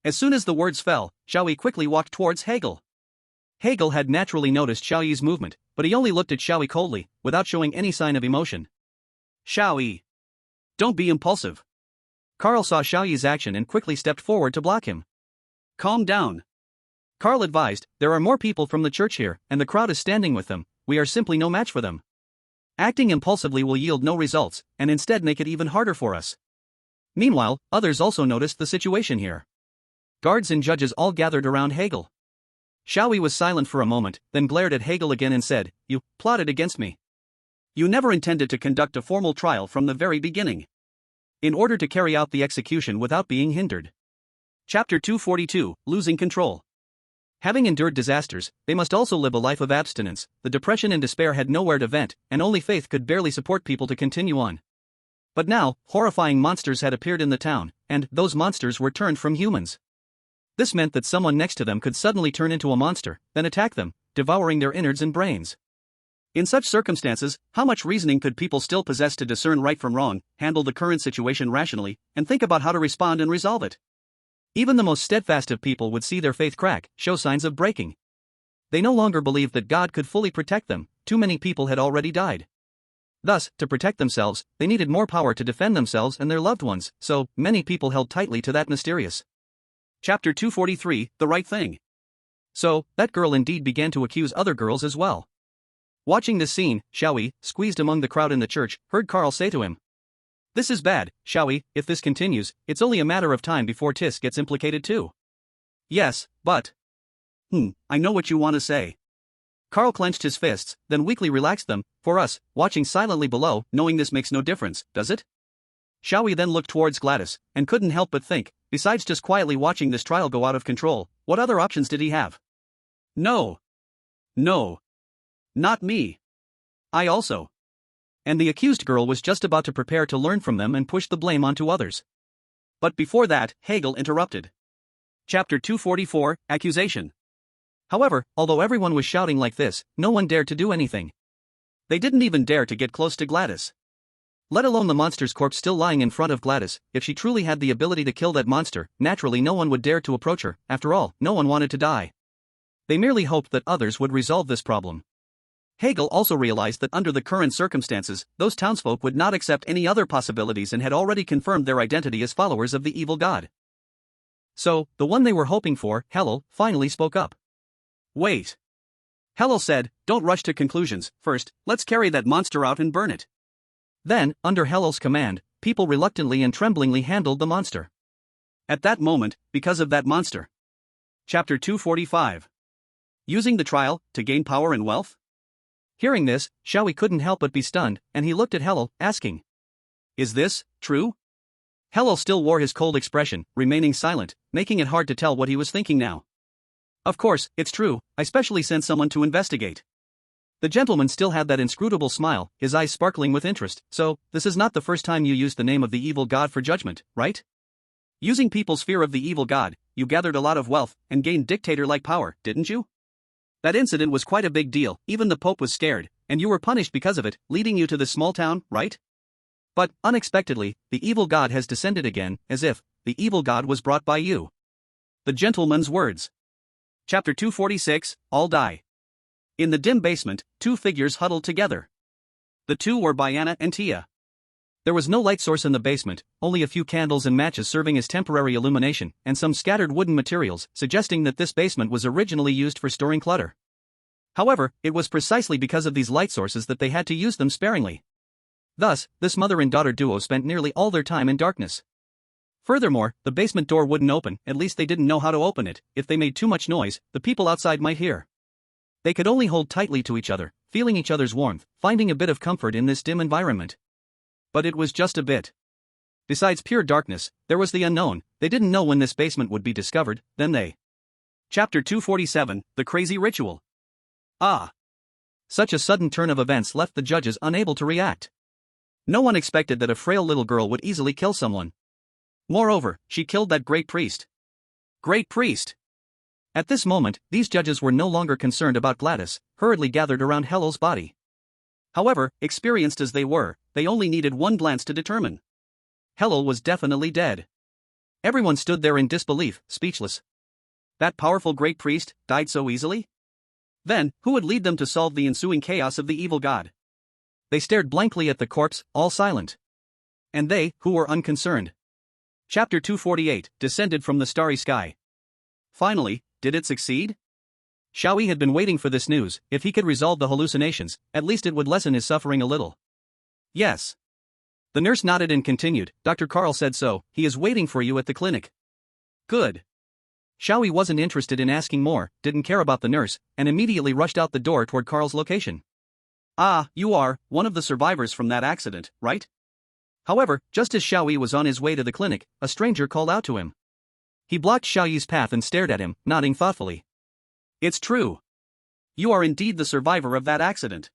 As soon as the words fell, Xiao Yi quickly walked towards Hegel. Hegel had naturally noticed Xiao Yi's movement, but he only looked at Xiao Yi coldly, without showing any sign of emotion. Xiao Yi. Don't be impulsive. Carl saw Xiao Yi's action and quickly stepped forward to block him. Calm down. Carl advised, there are more people from the church here, and the crowd is standing with them. We are simply no match for them. Acting impulsively will yield no results, and instead make it even harder for us. Meanwhile, others also noticed the situation here. Guards and judges all gathered around Hegel. Xiao Yi was silent for a moment, then glared at Hegel again and said, "You plotted against me. You never intended to conduct a formal trial from the very beginning. In order to carry out the execution without being hindered." Chapter 242, Losing Control. Having endured disasters, they must also live a life of abstinence. The depression and despair had nowhere to vent, and only faith could barely support people to continue on. But now, horrifying monsters had appeared in the town, and those monsters were turned from humans. This meant that someone next to them could suddenly turn into a monster, then attack them, devouring their innards and brains. In such circumstances, how much reasoning could people still possess to discern right from wrong, handle the current situation rationally, and think about how to respond and resolve it? Even the most steadfast of people would see their faith crack, show signs of breaking. They no longer believed that God could fully protect them. Too many people had already died. Thus, to protect themselves, they needed more power to defend themselves and their loved ones, so many people held tightly to that mysterious. Chapter 243, The Right Thing. So, that girl indeed began to accuse other girls as well. Watching this scene, Xiao Yi, squeezed among the crowd in the church, heard Carl say to him, "This is bad, Xiao Yi. If this continues, it's only a matter of time before Tis gets implicated too." "Yes, but..." I know what you want to say." Carl clenched his fists, then weakly relaxed them. "For us, watching silently below, knowing this makes no difference, does it?" Xiao Yi then looked towards Gladys, and couldn't help but think, besides just quietly watching this trial go out of control, what other options did he have? No. Not me. I also. And the accused girl was just about to prepare to learn from them and push the blame onto others. But before that, Hegel interrupted. Chapter 244, Accusation. However, although everyone was shouting like this, no one dared to do anything. They didn't even dare to get close to Gladys. Let alone the monster's corpse still lying in front of Gladys. If she truly had the ability to kill that monster, naturally no one would dare to approach her. After all, no one wanted to die. They merely hoped that others would resolve this problem. Hegel also realized that under the current circumstances, those townsfolk would not accept any other possibilities and had already confirmed their identity as followers of the evil god. So, the one they were hoping for, Hegel, finally spoke up. "Wait. Hellel said, "Don't rush to conclusions, first, let's carry that monster out and burn it." Then, under Hellel's command, people reluctantly and tremblingly handled the monster. At that moment, because of that monster. Chapter 245. Using the trial to gain power and wealth? Hearing this, Xiao Yi couldn't help but be stunned, and he looked at Hellel, asking, "Is this true?" Hellel still wore his cold expression, remaining silent, making it hard to tell what he was thinking now. "Of course, it's true, I specially sent someone to investigate." The gentleman still had that inscrutable smile, his eyes sparkling with interest. "So, this is not the first time you used the name of the evil god for judgment, right? Using people's fear of the evil god, you gathered a lot of wealth and gained dictator-like power, didn't you? That incident was quite a big deal, even the Pope was scared, and you were punished because of it, leading you to this small town, right? But, unexpectedly, the evil god has descended again, as if the evil god was brought by you." The gentleman's words. Chapter 246, All Die. In the dim basement, two figures huddled together. The two were Biana and Tia. There was no light source in the basement, only a few candles and matches serving as temporary illumination, and some scattered wooden materials, suggesting that this basement was originally used for storing clutter. However, it was precisely because of these light sources that they had to use them sparingly. Thus, this mother and daughter duo spent nearly all their time in darkness. Furthermore, the basement door wouldn't open, at least they didn't know how to open it. If they made too much noise, the people outside might hear. They could only hold tightly to each other, feeling each other's warmth, finding a bit of comfort in this dim environment. But it was just a bit. Besides pure darkness, there was the unknown. They didn't know when this basement would be discovered, then they. Chapter 247, The Crazy Ritual. Ah! Such a sudden turn of events left the judges unable to react. No one expected that a frail little girl would easily kill someone. Moreover, she killed that great priest. Great priest! At this moment, these judges were no longer concerned about Gladys, hurriedly gathered around Hellel's body. However, experienced as they were, they only needed one glance to determine. Hellel was definitely dead. Everyone stood there in disbelief, speechless. That powerful great priest died so easily? Then, who would lead them to solve the ensuing chaos of the evil god? They stared blankly at the corpse, all silent. And they, who were unconcerned. Chapter 248, Descended from the Starry Sky. Finally, did it succeed? Xiao Yi had been waiting for this news. If he could resolve the hallucinations, at least it would lessen his suffering a little. Yes. The nurse nodded and continued, "Dr. Carl said so, he is waiting for you at the clinic." Good. Xiao Yi wasn't interested in asking more, didn't care about the nurse, and immediately rushed out the door toward Carl's location. "Ah, you are one of the survivors from that accident, right?" However, just as Xiao Yi was on his way to the clinic, a stranger called out to him. He blocked Xiao Yi's path and stared at him, nodding thoughtfully. "It's true. You are indeed the survivor of that accident.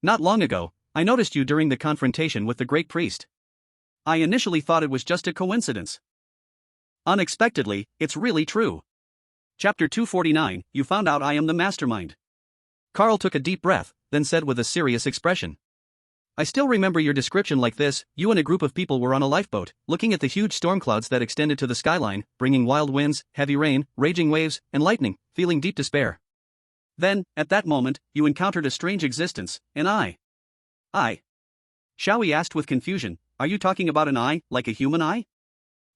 Not long ago, I noticed you during the confrontation with the great priest. I initially thought it was just a coincidence. Unexpectedly, it's really true. Chapter 249, You found out I am the mastermind." Carl took a deep breath, then said with a serious expression. "I still remember your description like this. You and a group of people were on a lifeboat, looking at the huge storm clouds that extended to the skyline, bringing wild winds, heavy rain, raging waves, and lightning, feeling deep despair. Then, at that moment, you encountered a strange existence, an eye." "Eye?" Xiao Yi asked with confusion. "Are you talking about an eye, like a human eye?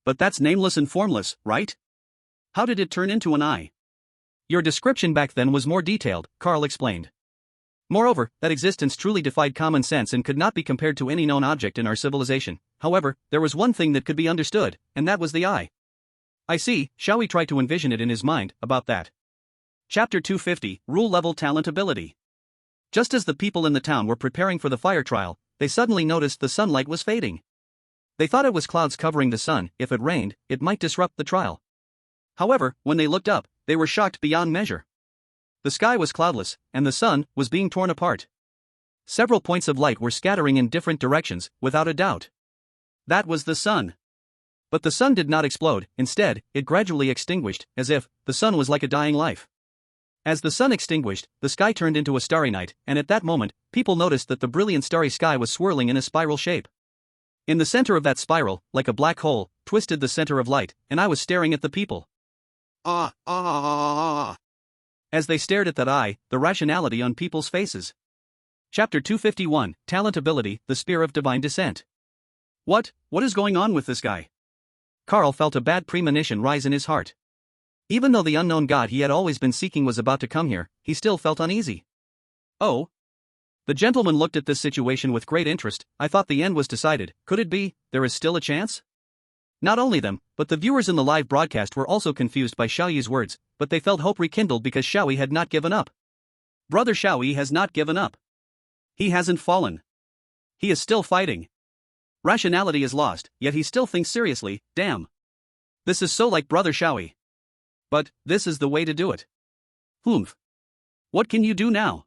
But that's nameless and formless, right? How did it turn into an eye?" "Your description back then was more detailed," Carl explained. "Moreover, that existence truly defied common sense and could not be compared to any known object in our civilization. However, there was one thing that could be understood, and that was the eye." "I see," Xiao Yi tried to envision it in his mind, about that. Chapter 250, Rule Level Talent Ability. Just as the people in the town were preparing for the fire trial, they suddenly noticed the sunlight was fading. They thought it was clouds covering the sun. If it rained, it might disrupt the trial. However, when they looked up, they were shocked beyond measure. The sky was cloudless, and the sun was being torn apart. Several points of light were scattering in different directions, without a doubt. That was the sun. But the sun did not explode, instead, it gradually extinguished, as if the sun was like a dying life. As the sun extinguished, the sky turned into a starry night, and at that moment, people noticed that the brilliant starry sky was swirling in a spiral shape. In the center of that spiral, like a black hole, twisted the center of light, and I was staring at the people. As they stared at that eye, the rationality on people's faces. Chapter 251, Talent Ability, The Spear of Divine Descent. What is going on with this guy? Carl felt a bad premonition rise in his heart. Even though the unknown god he had always been seeking was about to come here, he he still felt uneasy. Oh? The gentleman looked at this situation with great interest. I thought the end was decided. Could it be, there is still a chance? Not only them, but the viewers in the live broadcast were also confused by Xiao Yi's words, but they felt hope rekindled because Xiao Yi had not given up. Brother Xiao Yi has not given up. He hasn't fallen. He is still fighting. Rationality is lost, yet he still thinks seriously. Damn. This is so like Brother Xiao Yi. But, this is the way to do it. Humph. What can you do now?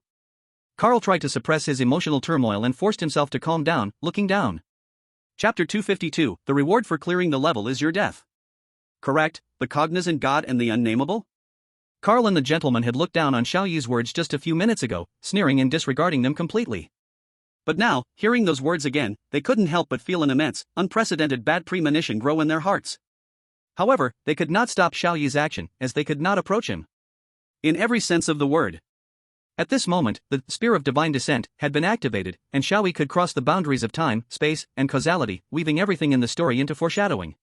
Carl tried to suppress his emotional turmoil and forced himself to calm down, looking down. Chapter 252, the reward for clearing the level is your death. Correct, the cognizant God and the unnameable? Carl and the gentleman had looked down on Xiao Yi's words just a few minutes ago, sneering and disregarding them completely. But now, hearing those words again, they couldn't help but feel an immense, unprecedented bad premonition grow in their hearts. However, they could not stop Xiao Yi's action, as they could not approach him. In every sense of the word. At this moment, the Spear of Divine Descent had been activated, and Xiao Yi could cross the boundaries of time, space, and causality, weaving everything in the story into foreshadowing.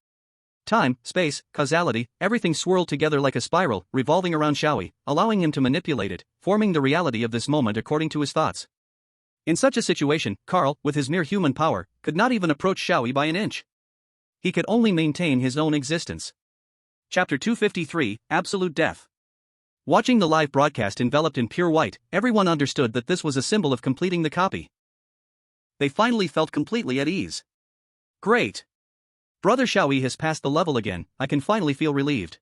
Time, space, causality, everything swirled together like a spiral, revolving around Xiao Yi, allowing him to manipulate it, forming the reality of this moment according to his thoughts. In such a situation, Carl, with his mere human power, could not even approach Xiao Yi by an inch. He could only maintain his own existence. Chapter 253, Absolute Death. Watching the live broadcast enveloped in pure white, everyone understood that this was a symbol of completing the copy. They finally felt completely at ease. Great. Brother Xiao Yi has passed the level again, I can finally feel relieved.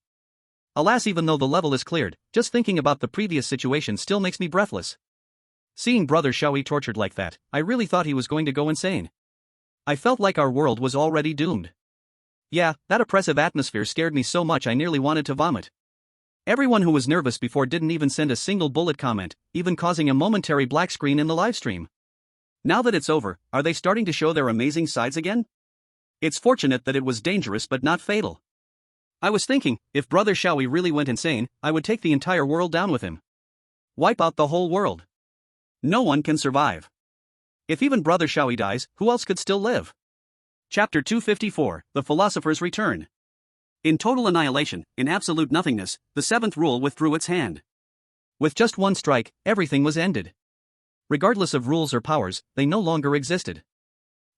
Alas, even though the level is cleared, just thinking about the previous situation still makes me breathless. Seeing Brother Xiao Yi tortured like that, I really thought he was going to go insane. I felt like our world was already doomed. Yeah, that oppressive atmosphere scared me so much I nearly wanted to vomit. Everyone who was nervous before didn't even send a single bullet comment, even causing a momentary black screen in the livestream. Now that it's over, are they starting to show their amazing sides again? It's fortunate that it was dangerous but not fatal. I was thinking, if Brother Xiao Yi really went insane, I would take the entire world down with him. Wipe out the whole world. No one can survive. If even Brother Xiao Yi dies, who else could still live? Chapter 254, The Philosopher's Return. In total annihilation, in absolute nothingness, the seventh rule withdrew its hand. With just one strike, everything was ended. Regardless of rules or powers, they no longer existed.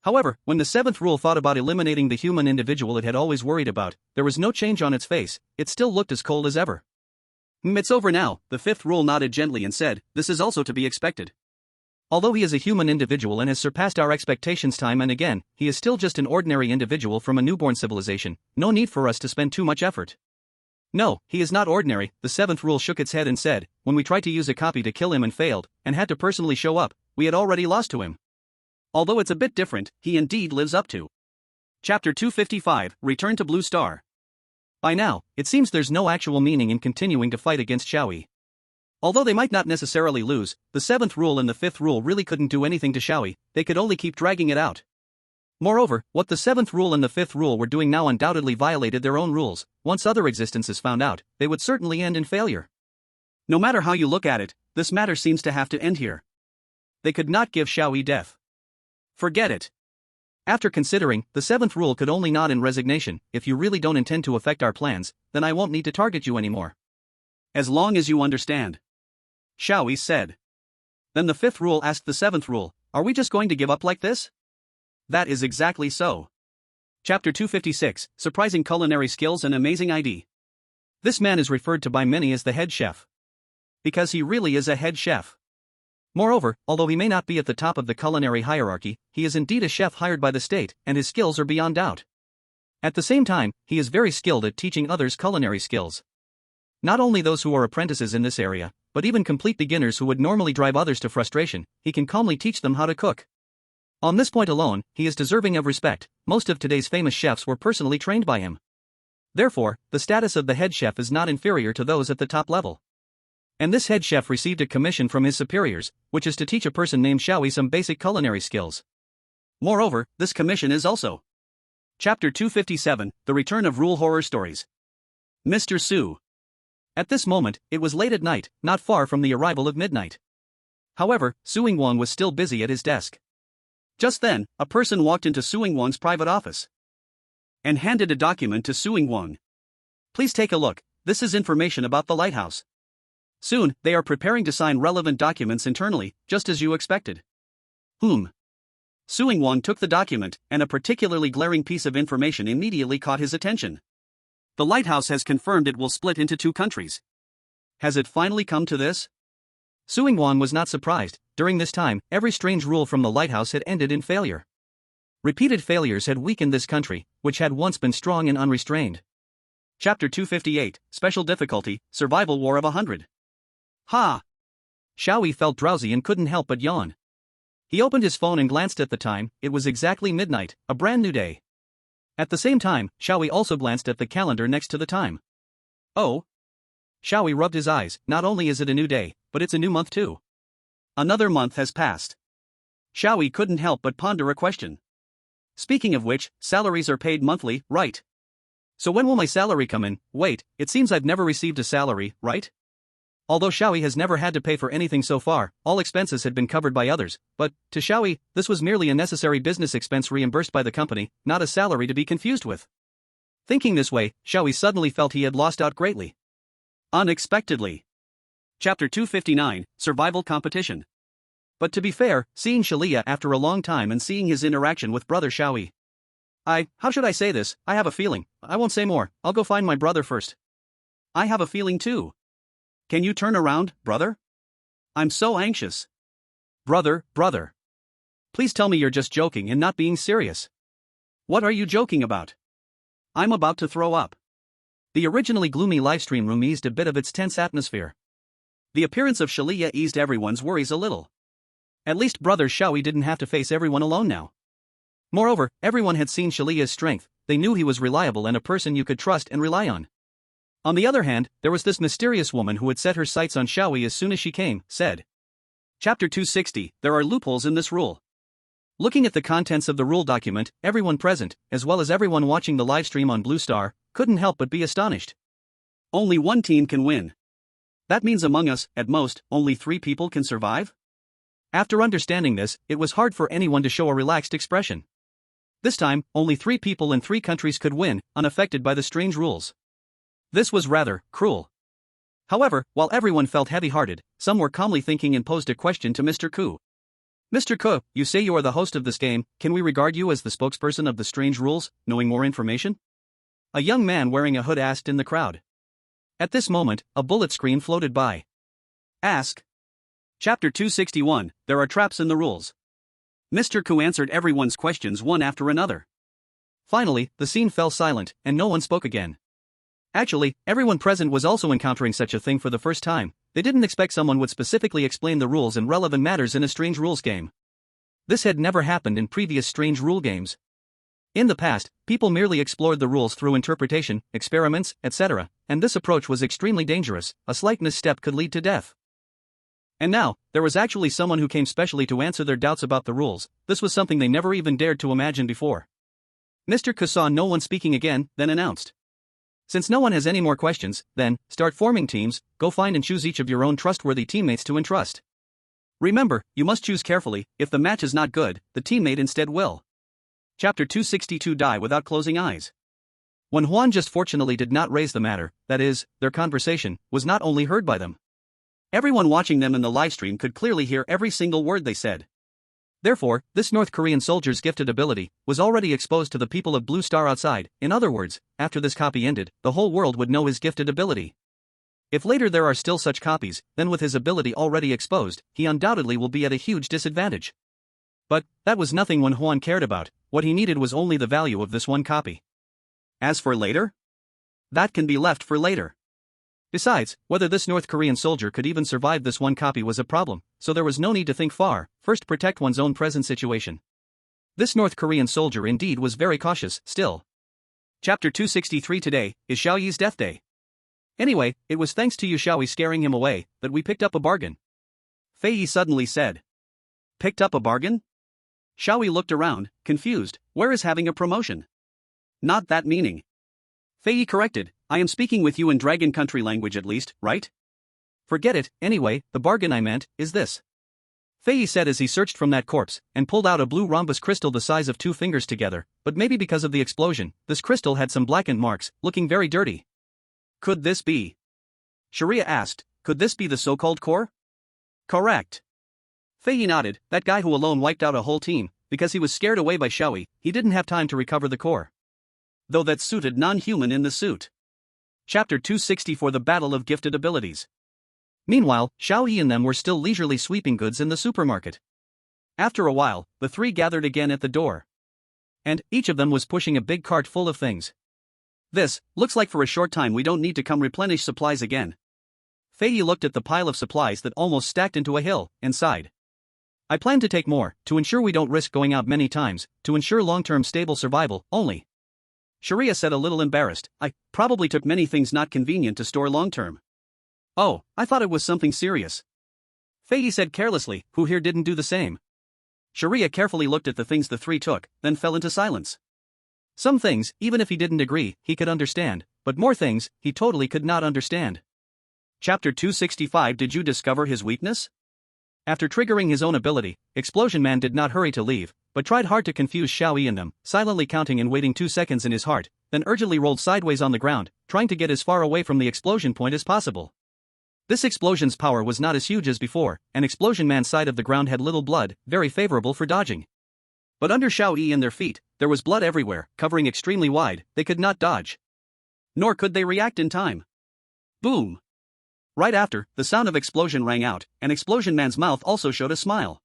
However, when the seventh rule thought about eliminating the human individual it had always worried about, there was no change on its face, it still looked as cold as ever. It's over now, the fifth rule nodded gently and said, this is also to be expected. Although he is a human individual and has surpassed our expectations time and again, he is still just an ordinary individual from a newborn civilization, no need for us to spend too much effort. No, he is not ordinary, the seventh rule shook its head and said, when we tried to use a copy to kill him and failed, and had to personally show up, we had already lost to him. Although it's a bit different, he indeed lives up to. Chapter 255, Return to Blue Star. By now, it seems there's no actual meaning in continuing to fight against Xiao Yi. Although they might not necessarily lose, the seventh rule and the fifth rule really couldn't do anything to Xiao Yi, they could only keep dragging it out. Moreover, what the seventh rule and the fifth rule were doing now undoubtedly violated their own rules. Once other existences found out, they would certainly end in failure. No matter how you look at it, this matter seems to have to end here. They could not give Xiao Yi death. Forget it. After considering, the seventh rule could only nod in resignation. If you really don't intend to affect our plans, then I won't need to target you anymore. As long as you understand. Xiao Yi said. Then the fifth rule asked the seventh rule, are we just going to give up like this? That is exactly so. Chapter 256, Surprising Culinary Skills and Amazing ID. This man is referred to by many as the head chef. Because he really is a head chef. Moreover, although he may not be at the top of the culinary hierarchy, he is indeed a chef hired by the state, and his skills are beyond doubt. At the same time, he is very skilled at teaching others culinary skills. Not only those who are apprentices in this area, but even complete beginners who would normally drive others to frustration, he can calmly teach them how to cook. On this point alone, he is deserving of respect. Most of today's famous chefs were personally trained by him. Therefore, the status of the head chef is not inferior to those at the top level. And this head chef received a commission from his superiors, which is to teach a person named Xiao Yi some basic culinary skills. Moreover, this commission is also. Chapter 257, The Return of Rule Horror Stories. Mr. Su. At this moment, it was late at night, not far from the arrival of midnight. However, Su Yingwang was still busy at his desk. Just then, a person walked into Su Yingwang's private office and handed a document to Su Yingwang. Please take a look, this is information about the lighthouse. Soon, they are preparing to sign relevant documents internally, just as you expected. Suing Wang took the document, and a particularly glaring piece of information immediately caught his attention. The lighthouse has confirmed it will split into 2 countries. Has it finally come to this? Suing Wang was not surprised. During this time, every strange rule from the lighthouse had ended in failure. Repeated failures had weakened this country, which had once been strong and unrestrained. Chapter 258, Special Difficulty, Survival War of 100. Ha! Xiao Yi felt drowsy and couldn't help but yawn. He opened his phone and glanced at the time. It was exactly midnight, a brand new day. At the same time, Xiao Yi also glanced at the calendar next to the time. Oh? Xiao Yi rubbed his eyes. Not only is it a new day, but it's a new month too. Another month has passed. Xiao Yi couldn't help but ponder a question. Speaking of which, salaries are paid monthly, right? So when will my salary come in? Wait, it seems I've never received a salary, right? Although Xiao Yi has never had to pay for anything so far, all expenses had been covered by others, but, to Xiao Yi, this was merely a necessary business expense reimbursed by the company, not a salary to be confused with. Thinking this way, Xiao Yi suddenly felt he had lost out greatly. Unexpectedly. Chapter 259, Survival Competition. But to be fair, seeing Shalia after a long time and seeing his interaction with brother Xiao Yi. How should I say this? I have a feeling. I won't say more, I'll go find my brother first. I have a feeling too. Can you turn around, brother? I'm so anxious. Brother. Please tell me you're just joking and not being serious. What are you joking about? I'm about to throw up. The originally gloomy livestream room eased a bit of its tense atmosphere. The appearance of Shalia eased everyone's worries a little. At least brother Xiao Yi didn't have to face everyone alone now. Moreover, everyone had seen Shalia's strength, they knew he was reliable and a person you could trust and rely on. On the other hand, there was this mysterious woman who had set her sights on Xiao Yi as soon as she said. Chapter 260, there are loopholes in this rule. Looking at the contents of the rule document, everyone present, as well as everyone watching the livestream on Blue Star, couldn't help but be astonished. Only one team can win. That means among us, at most, only 3 people can survive? After understanding this, it was hard for anyone to show a relaxed expression. This time, only 3 people in 3 countries could win, unaffected by the strange rules. This was rather cruel. However, while everyone felt heavy-hearted, some were calmly thinking and posed a question to Mr. Ku. Mr. Ku, you say you are the host of this game, can we regard you as the spokesperson of the strange rules, knowing more information? A young man wearing a hood asked in the crowd. At this moment, a bullet screen floated by. Ask. Chapter 261, there are traps in the rules. Mr. Ku answered everyone's questions one after another. Finally, the scene fell silent, and no one spoke again. Actually, everyone present was also encountering such a thing for the first time. They didn't expect someone would specifically explain the rules and relevant matters in a strange rules game. This had never happened in previous strange rule games. In the past, people merely explored the rules through interpretation, experiments, etc., and this approach was extremely dangerous. A slight misstep could lead to death. And now, there was actually someone who came specially to answer their doubts about the rules. This was something they never even dared to imagine before. Mr. Ku saw no one speaking again, then announced. Since no one has any more questions, then, start forming teams, go find and choose each of your own trustworthy teammates to entrust. Remember, you must choose carefully. If the match is not good, the teammate instead will. Chapter 262 Die without closing eyes. When Huan just fortunately did not raise the matter, that is, their conversation, was not only heard by them. Everyone watching them in the livestream could clearly hear every single word they said. Therefore, this North Korean soldier's gifted ability was already exposed to the people of Blue Star outside. In other words, after this copy ended, the whole world would know his gifted ability. If later there are still such copies, then with his ability already exposed, he undoubtedly will be at a huge disadvantage. But that was nothing when Huan cared about. What he needed was only the value of this one copy. As for later? That can be left for later. Besides, whether this North Korean soldier could even survive this one copy was a problem, so there was no need to think far. First protect one's own present situation. This North Korean soldier indeed was very cautious, still. Chapter 263 Today is Xiao Yi's death day. Anyway, it was thanks to you Xiao Yi scaring him away that we picked up a bargain. Fei Yi suddenly said. Picked up a bargain? Xiao Yi looked around, confused. Where is having a promotion? Not that meaning. Fei Yi corrected. I am speaking with you in Dragon Country language at least, right? Forget it, anyway, the bargain I meant is this. Fei Yi said as he searched from that corpse, and pulled out a blue rhombus crystal the size of 2 fingers together, but maybe because of the explosion, this crystal had some blackened marks, looking very dirty. Could this be? Sharia asked, could this be the so-called core? Correct. Fei Yi nodded, that guy who alone wiped out a whole team, because he was scared away by Xiao Yi, he didn't have time to recover the core. Though that suited non-human in the suit. Chapter 264 The Battle of Gifted Abilities. Meanwhile, Xiao Yi and them were still leisurely sweeping goods in the supermarket. After a while, the three gathered again at the door. And each of them was pushing a big cart full of things. This looks like for a short time we don't need to come replenish supplies again. Fei Yi looked at the pile of supplies that almost stacked into a hill, and sighed. I plan to take more, to ensure we don't risk going out many times, to ensure long-term stable survival, only. Sharia said a little embarrassed, I probably took many things not convenient to store long-term. Oh, I thought it was something serious. Fei Yi said carelessly, who here didn't do the same? Sharia carefully looked at the things the three took, then fell into silence. Some things, even if he didn't agree, he could understand, but more things, he totally could not understand. Chapter 265 Did you discover his weakness? After triggering his own ability, Explosion Man did not hurry to leave, but tried hard to confuse Xiao Yi and them, silently counting and waiting 2 seconds in his heart, then urgently rolled sideways on the ground, trying to get as far away from the explosion point as possible. This explosion's power was not as huge as before, and Explosion Man's side of the ground had little blood, very favorable for dodging. But under Xiao Yi and their feet, there was blood everywhere, covering extremely wide, they could not dodge. Nor could they react in time. Boom! Right after, the sound of explosion rang out, and Explosion Man's mouth also showed a smile.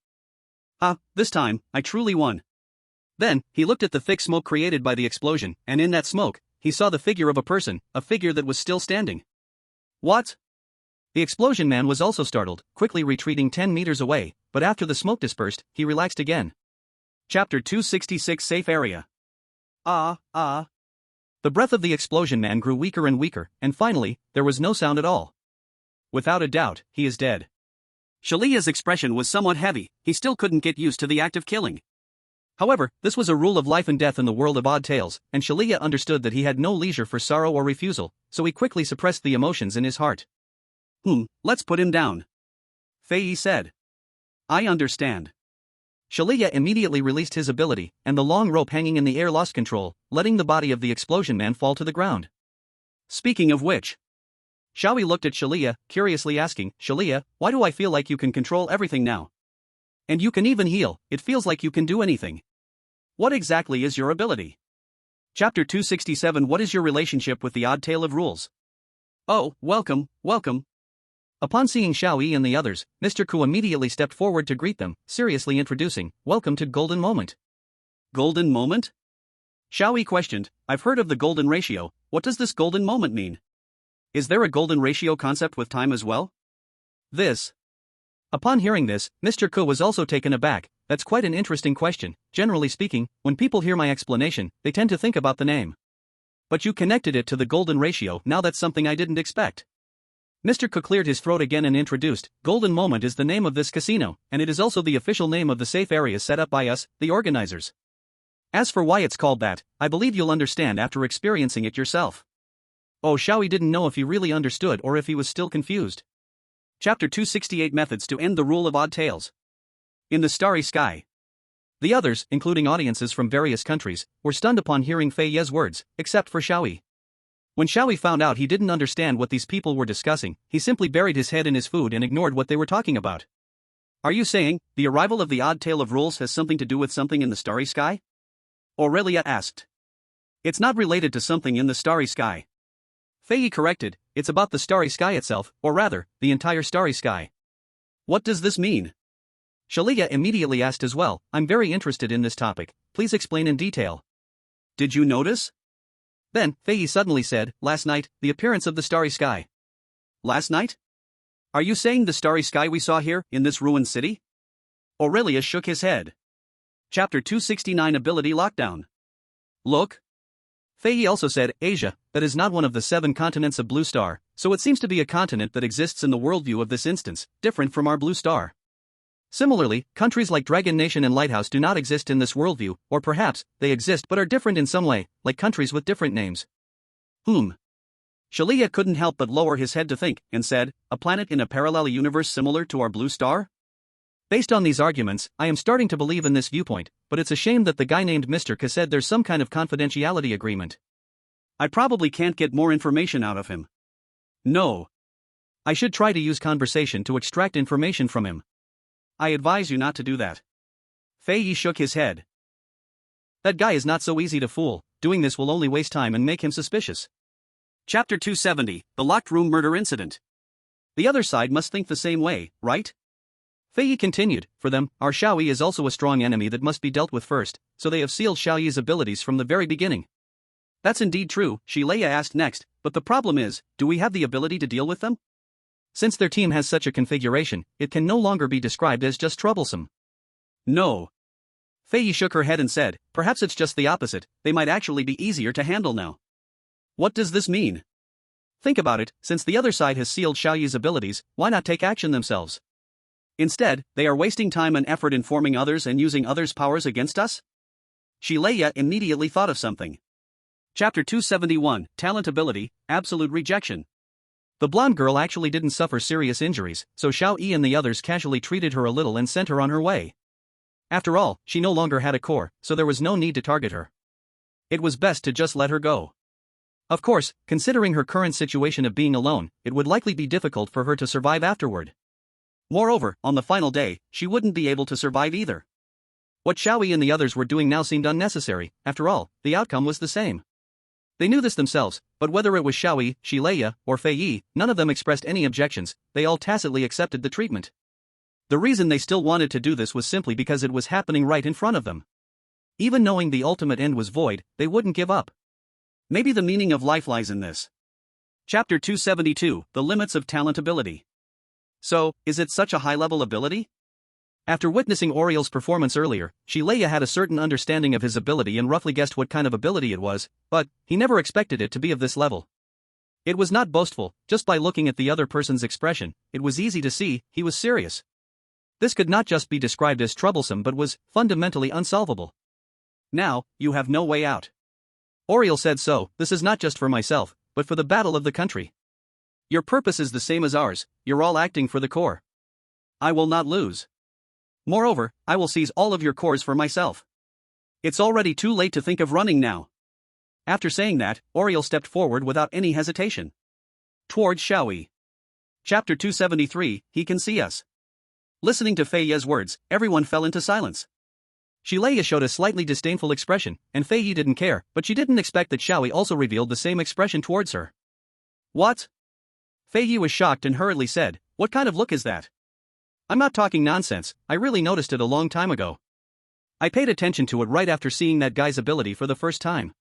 Ah, this time, I truly won. Then, he looked at the thick smoke created by the explosion, and in that smoke, he saw the figure of a person, a figure that was still standing. What? The Explosion Man was also startled, quickly retreating 10 meters away, but after the smoke dispersed, he relaxed again. Chapter 266 Safe Area. The breath of the Explosion Man grew weaker and weaker, and finally, there was no sound at all. Without a doubt, he is dead. Shalia's expression was somewhat heavy, he still couldn't get used to the act of killing. However, this was a rule of life and death in the world of odd tales, and Shalia understood that he had no leisure for sorrow or refusal, so he quickly suppressed the emotions in his heart. Let's put him down. Fei Yi said. I understand. Shalia immediately released his ability, and the long rope hanging in the air lost control, letting the body of the Explosion Man fall to the ground. Speaking of which, Xiao Yi looked at Shalia, curiously asking, Shalia, why do I feel like you can control everything now? And you can even heal, it feels like you can do anything. What exactly is your ability? Chapter 267 What is your relationship with the odd tale of rules? Oh, welcome. Upon seeing Xiao Yi and the others, Mr. Ku immediately stepped forward to greet them, seriously introducing, welcome to Golden Moment. Golden Moment? Xiao Yi questioned, I've heard of the golden ratio, what does this golden moment mean? Is there a golden ratio concept with time as well? Upon hearing this, Mr. Ku was also taken aback. That's quite an interesting question. Generally speaking, when people hear my explanation, they tend to think about the name. But you connected it to the golden ratio, now that's something I didn't expect. Mr. Ku cleared his throat again and introduced, Golden Moment is the name of this casino, and it is also the official name of the safe area set up by us, the organizers. As for why it's called that, I believe you'll understand after experiencing it yourself. Oh, Xiao Yi didn't know if he really understood or if he was still confused. Chapter 268 Methods to End the Rule of Odd Tales. In the Starry Sky. The others, including audiences from various countries, were stunned upon hearing Fei Ye's words, except for Xiao Yi. When Xiao Yi found out he didn't understand what these people were discussing, he simply buried his head in his food and ignored what they were talking about. Are you saying, the arrival of the odd tale of rules has something to do with something in the starry sky? Aurelia asked. It's not related to something in the starry sky. Fei Yi corrected, it's about the starry sky itself, or rather, the entire starry sky. What does this mean? Shalia immediately asked as well, I'm very interested in this topic, please explain in detail. Did you notice? Then, Fei Yi suddenly said, last night, the appearance of the starry sky. Last night? Are you saying the starry sky we saw here, in this ruined city? Aurelia shook his head. Chapter 269 Ability Lockdown. Look. Fei Yi also said, Asia, that is not one of the 7 continents of Blue Star, so it seems to be a continent that exists in the worldview of this instance, different from our Blue Star. Similarly, countries like Dragon Nation and Lighthouse do not exist in this worldview, or perhaps, they exist but are different in some way, like countries with different names. Shalia couldn't help but lower his head to think, and said, a planet in a parallel universe similar to our Blue Star? Based on these arguments, I am starting to believe in this viewpoint, but it's a shame that the guy named Mr. K said there's some kind of confidentiality agreement. I probably can't get more information out of him. No. I should try to use conversation to extract information from him. I advise you not to do that. Fei Yi shook his head. That guy is not so easy to fool, doing this will only waste time and make him suspicious. Chapter 270, The Locked Room Murder Incident. The other side must think the same way, right? Fei Yi continued, for them, our Xiao Yi is also a strong enemy that must be dealt with first, so they have sealed Xiao Yi's abilities from the very beginning. That's indeed true, Leia asked next, but the problem is, do we have the ability to deal with them? Since their team has such a configuration, it can no longer be described as just troublesome. No. Fei Yi shook her head and said, perhaps it's just the opposite, they might actually be easier to handle now. What does this mean? Think about it, since the other side has sealed Xiao Yi's abilities, why not take action themselves? Instead, they are wasting time and effort informing others and using others' powers against us? Leia immediately thought of something. Chapter 271, Talent Ability, Absolute Rejection. The blonde girl actually didn't suffer serious injuries, so Xiao Yi and the others casually treated her a little and sent her on her way. After all, she no longer had a core, so there was no need to target her. It was best to just let her go. Of course, considering her current situation of being alone, it would likely be difficult for her to survive afterward. Moreover, on the final day, she wouldn't be able to survive either. What Xiao Yi and the others were doing now seemed unnecessary, after all, the outcome was the same. They knew this themselves, but whether it was Xiao Yi, Leia, or Fei Yi, none of them expressed any objections, they all tacitly accepted the treatment. The reason they still wanted to do this was simply because it was happening right in front of them. Even knowing the ultimate end was void, they wouldn't give up. Maybe the meaning of life lies in this. Chapter 272, The Limits of Talent Ability. So, is it such a high-level ability? After witnessing Oriel's performance earlier, Leia had a certain understanding of his ability and roughly guessed what kind of ability it was, but he never expected it to be of this level. It was not boastful, just by looking at the other person's expression, it was easy to see he was serious. This could not just be described as troublesome but was fundamentally unsolvable. Now, you have no way out. Oriel said so, this is not just for myself, but for the battle of the country. Your purpose is the same as ours, you're all acting for the core. I will not lose. Moreover, I will seize all of your cores for myself. It's already too late to think of running now. After saying that, Oriel stepped forward without any hesitation. Towards Xiao Yi. Chapter 273, He Can See Us. Listening to Fei Yi's words, everyone fell into silence. Leia showed a slightly disdainful expression, and Fei Yi didn't care, but she didn't expect that Xiao Yi also revealed the same expression towards her. What? Fei Yi was shocked and hurriedly said, what kind of look is that? I'm not talking nonsense, I really noticed it a long time ago. I paid attention to it right after seeing that guy's ability for the first time.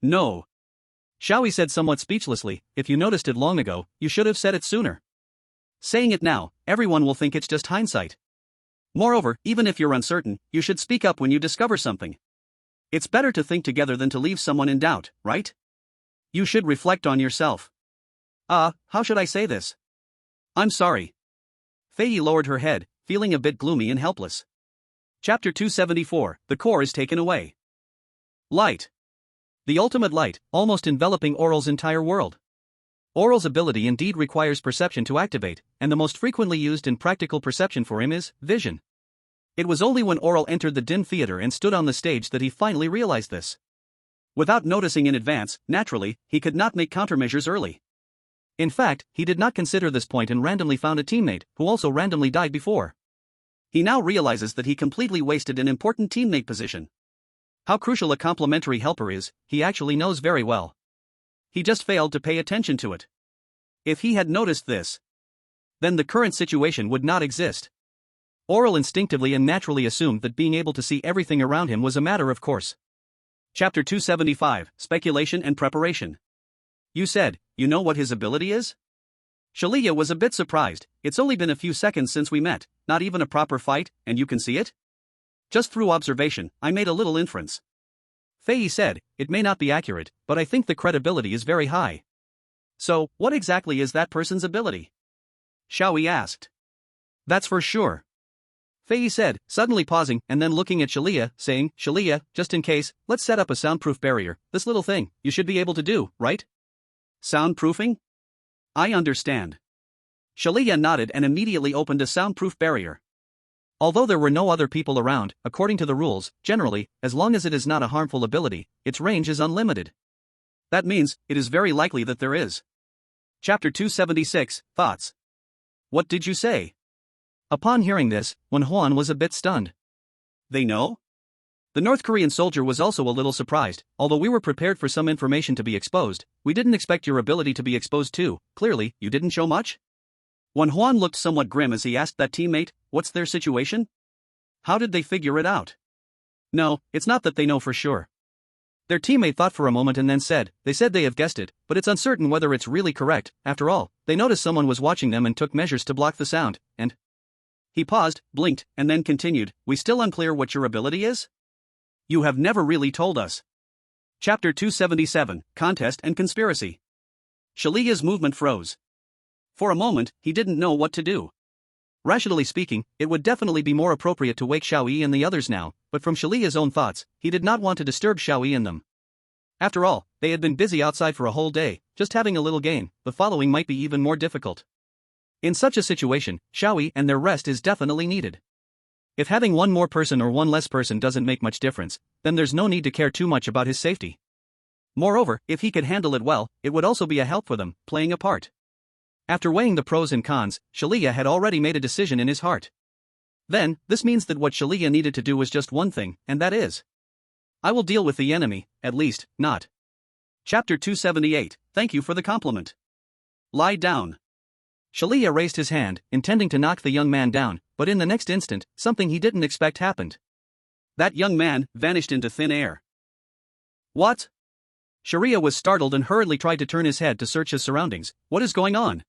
No. Xiao Yi said somewhat speechlessly, if you noticed it long ago, you should have said it sooner. Saying it now, everyone will think it's just hindsight. Moreover, even if you're uncertain, you should speak up when you discover something. It's better to think together than to leave someone in doubt, right? You should reflect on yourself. How should I say this? I'm sorry. Fei Yi lowered her head, feeling a bit gloomy and helpless. Chapter 274, The Core is Taken Away. Light. The ultimate light, almost enveloping Oral's entire world. Oral's ability indeed requires perception to activate, and the most frequently used and practical perception for him is vision. It was only when Oral entered the dim theater and stood on the stage that he finally realized this. Without noticing in advance, naturally, he could not make countermeasures early. In fact, he did not consider this point and randomly found a teammate, who also randomly died before. He now realizes that he completely wasted an important teammate position. How crucial a complementary helper is, he actually knows very well. He just failed to pay attention to it. If he had noticed this, then the current situation would not exist. Oral instinctively and naturally assumed that being able to see everything around him was a matter of course. Chapter 275, Speculation and Preparation. You said, you know what his ability is? Leia was a bit surprised, it's only been a few seconds since we met, not even a proper fight, and you can see it? Just through observation, I made a little inference. Fei Yi said, it may not be accurate, but I think the credibility is very high. So, what exactly is that person's ability? Xiao Yi asked. That's for sure. Fei Yi said, suddenly pausing and then looking at Leia, saying, Leia, just in case, let's set up a soundproof barrier, this little thing, you should be able to do, right? Soundproofing? I understand. Leia nodded and immediately opened a soundproof barrier. Although there were no other people around, according to the rules, generally, as long as it is not a harmful ability, its range is unlimited. That means, it is very likely that there is. Chapter 276, Thoughts. What did you say? Upon hearing this, Huan was a bit stunned. They know? The North Korean soldier was also a little surprised. Although we were prepared for some information to be exposed, we didn't expect your ability to be exposed too. Clearly, you didn't show much? Huan looked somewhat grim as he asked that teammate, what's their situation? How did they figure it out? No, it's not that they know for sure. Their teammate thought for a moment and then said, they said they have guessed it, but it's uncertain whether it's really correct. After all, they noticed someone was watching them and took measures to block the sound, and... He paused, blinked, and then continued, we still unclear what your ability is? You have never really told us. Chapter 277, Contest and Conspiracy. Shalia's movement froze. For a moment, he didn't know what to do. Rationally speaking, it would definitely be more appropriate to wake Xiao Yi and the others now, but from Shalia's own thoughts, he did not want to disturb Xiao Yi and them. After all, they had been busy outside for a whole day, just having a little game. The following might be even more difficult. In such a situation, Xiao Yi and their rest is definitely needed. If having one more person or one less person doesn't make much difference, then there's no need to care too much about his safety. Moreover, if he could handle it well, it would also be a help for them, playing a part. After weighing the pros and cons, Shalia had already made a decision in his heart. Then, this means that what Shalia needed to do was just one thing, and that is, I will deal with the enemy, at least, not. Chapter 278, Thank you for the compliment. Lie down. Shalia raised his hand, intending to knock the young man down, but in the next instant, something he didn't expect happened. That young man vanished into thin air. What? Sharia was startled and hurriedly tried to turn his head to search his surroundings. What is going on?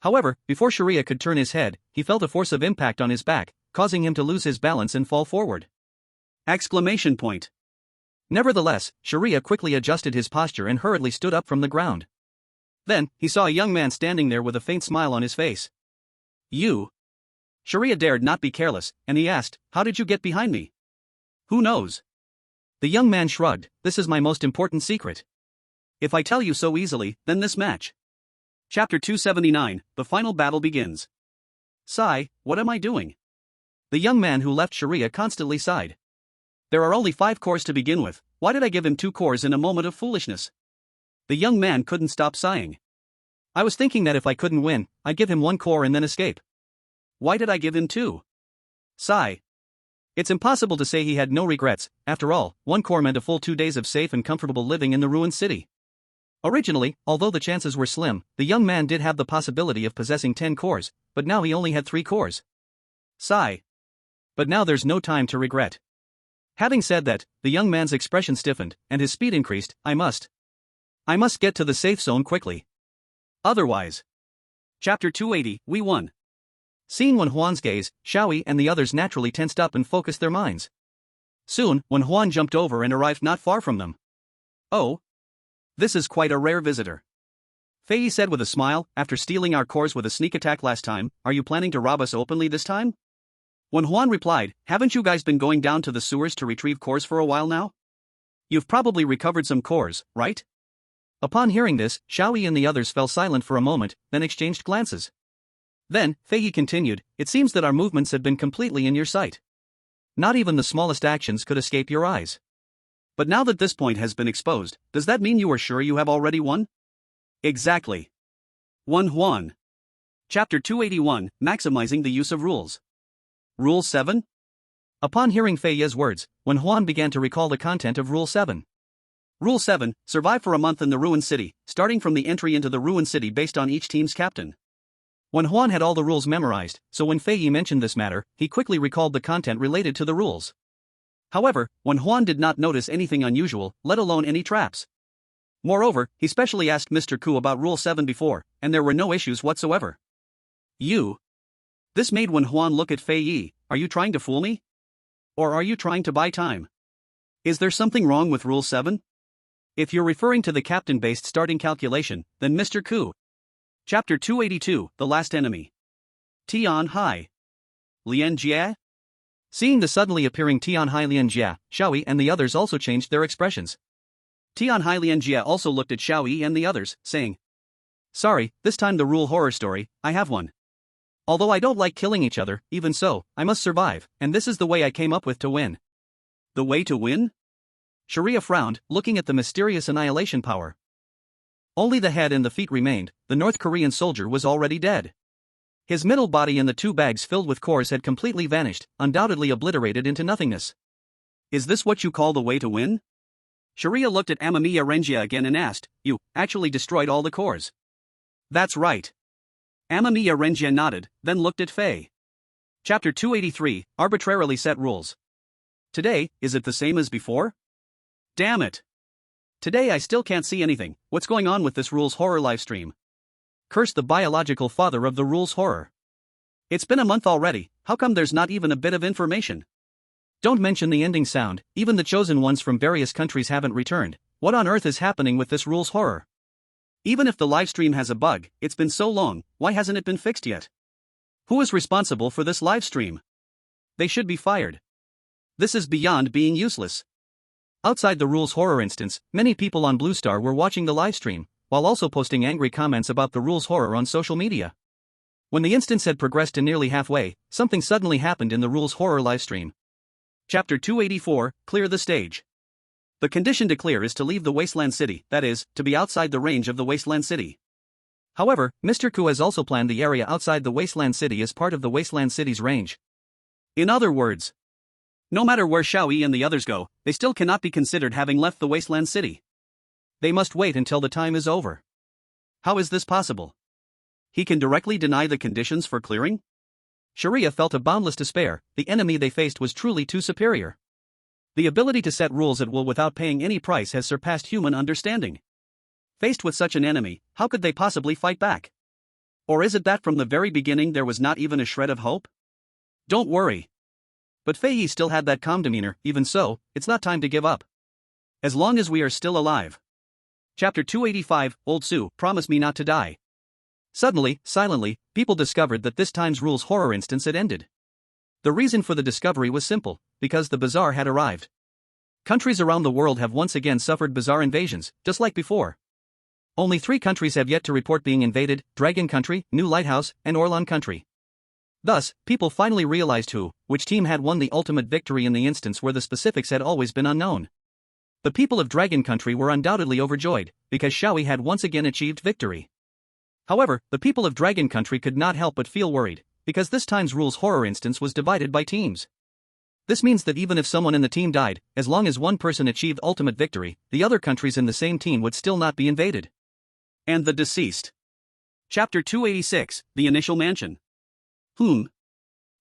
However, before Sharia could turn his head, he felt a force of impact on his back, causing him to lose his balance and fall forward. Exclamation point. Nevertheless, Sharia quickly adjusted his posture and hurriedly stood up from the ground. Then, he saw a young man standing there with a faint smile on his face. You? Sharia dared not be careless, and he asked, how did you get behind me? Who knows? The young man shrugged, this is my most important secret. If I tell you so easily, then this match. Chapter 279, The Final Battle Begins. Sigh, what am I doing? The young man who left Sharia constantly sighed. There are only 5 cores to begin with, why did I give him 2 cores in a moment of foolishness? The young man couldn't stop sighing. I was thinking that if I couldn't win, I'd give him 1 core and then escape. Why did I give him 2? Sigh. It's impossible to say he had no regrets, after all, 1 core meant a full 2 days of safe and comfortable living in the ruined city. Originally, although the chances were slim, the young man did have the possibility of possessing 10 cores, but now he only had 3 cores. Sigh. But now there's no time to regret. Having said that, the young man's expression stiffened, and his speed increased. I must get to the safe zone quickly. Otherwise. Chapter 280, We Won. Seeing Huan's gaze, Xiao Yi and the others naturally tensed up and focused their minds. Soon, Huan jumped over and arrived not far from them. Oh. This is quite a rare visitor. Fei Yi said with a smile, after stealing our cores with a sneak attack last time, are you planning to rob us openly this time? Huan replied, haven't you guys been going down to the sewers to retrieve cores for a while now? You've probably recovered some cores, right? Upon hearing this, Xiao Yi and the others fell silent for a moment, then exchanged glances. Then, Fei Yi continued, it seems that our movements have been completely in your sight. Not even the smallest actions could escape your eyes. But now that this point has been exposed, does that mean you are sure you have already won? Exactly. Huan. Chapter 281, Maximizing the Use of Rules. Rule 7? Upon hearing Fei Yi's words, Huan began to recall the content of Rule 7. Rule 7, survive for a month in the ruined city, starting from the entry into the ruined city based on each team's captain. Huan had all the rules memorized, so when Fei Yi mentioned this matter, he quickly recalled the content related to the rules. However, Huan did not notice anything unusual, let alone any traps. Moreover, he specially asked Mr. Ku about Rule 7 before, and there were no issues whatsoever. You? This made Huan look at Fei Yi, are you trying to fool me? Or are you trying to buy time? Is there something wrong with Rule 7? If you're referring to the captain-based starting calculation, then Mr. Ku. Chapter 282, The Last Enemy. Tian Hai. Lian Jie? Seeing the suddenly appearing Tian Hai Lian Jie, Xiao Yi and the others also changed their expressions. Tian Hai Lian Jie also looked at Xiao Yi and the others, saying, sorry, this time the rule horror story, I have one. Although I don't like killing each other, even so, I must survive, and this is the way I came up with to win. The way to win? Sharia frowned, looking at the mysterious annihilation power. Only the head and the feet remained. The North Korean soldier was already dead. His middle body and the 2 bags filled with cores had completely vanished, undoubtedly obliterated into nothingness. Is this what you call the way to win? Sharia looked at Amamiya Renjia again and asked, you actually destroyed all the cores? That's right. Amamiya Renjia nodded, then looked at Faye. Chapter 283, Arbitrarily Set Rules. Today, is it the same as before? Damn it. Today I still can't see anything. What's going on with this Rules Horror livestream? Curse the biological father of the Rules Horror. It's been a month already, how come there's not even a bit of information? Don't mention the ending sound, even the chosen ones from various countries haven't returned. What on earth is happening with this Rules Horror? Even if the livestream has a bug, it's been so long, why hasn't it been fixed yet? Who is responsible for this livestream? They should be fired. This is beyond being useless. Outside the Rules Horror instance, many people on Blue Star were watching the livestream, while also posting angry comments about the Rules Horror on social media. When the instance had progressed to nearly halfway, something suddenly happened in the Rules Horror livestream. Chapter 284, Clear the Stage. The condition to clear is to leave the Wasteland City, that is, to be outside the range of the Wasteland City. However, Mr. Ku has also planned the area outside the Wasteland City as part of the Wasteland City's range. In other words, no matter where Xiao Yi and the others go, they still cannot be considered having left the Wasteland City. They must wait until the time is over. How is this possible? He can directly deny the conditions for clearing? Sharia felt a boundless despair. The enemy they faced was truly too superior. The ability to set rules at will without paying any price has surpassed human understanding. Faced with such an enemy, how could they possibly fight back? Or is it that from the very beginning there was not even a shred of hope? Don't worry. But Fei Yi still had that calm demeanor. Even so, it's not time to give up. As long as we are still alive. Chapter 285, Old Su, Promise Me Not to Die. Suddenly, silently, people discovered that this time's Rules Horror instance had ended. The reason for the discovery was simple, because the bazaar had arrived. Countries around the world have once again suffered bazaar invasions, just like before. Only 3 countries have yet to report being invaded: Dragon Country, New Lighthouse, and Orlan Country. Thus, people finally realized which team had won the ultimate victory in the instance where the specifics had always been unknown. The people of Dragon Country were undoubtedly overjoyed, because Xiao Yi had once again achieved victory. However, the people of Dragon Country could not help but feel worried, because this time's Rules Horror instance was divided by teams. This means that even if someone in the team died, as long as one person achieved ultimate victory, the other countries in the same team would still not be invaded. And the deceased. Chapter 286, The Initial Mansion.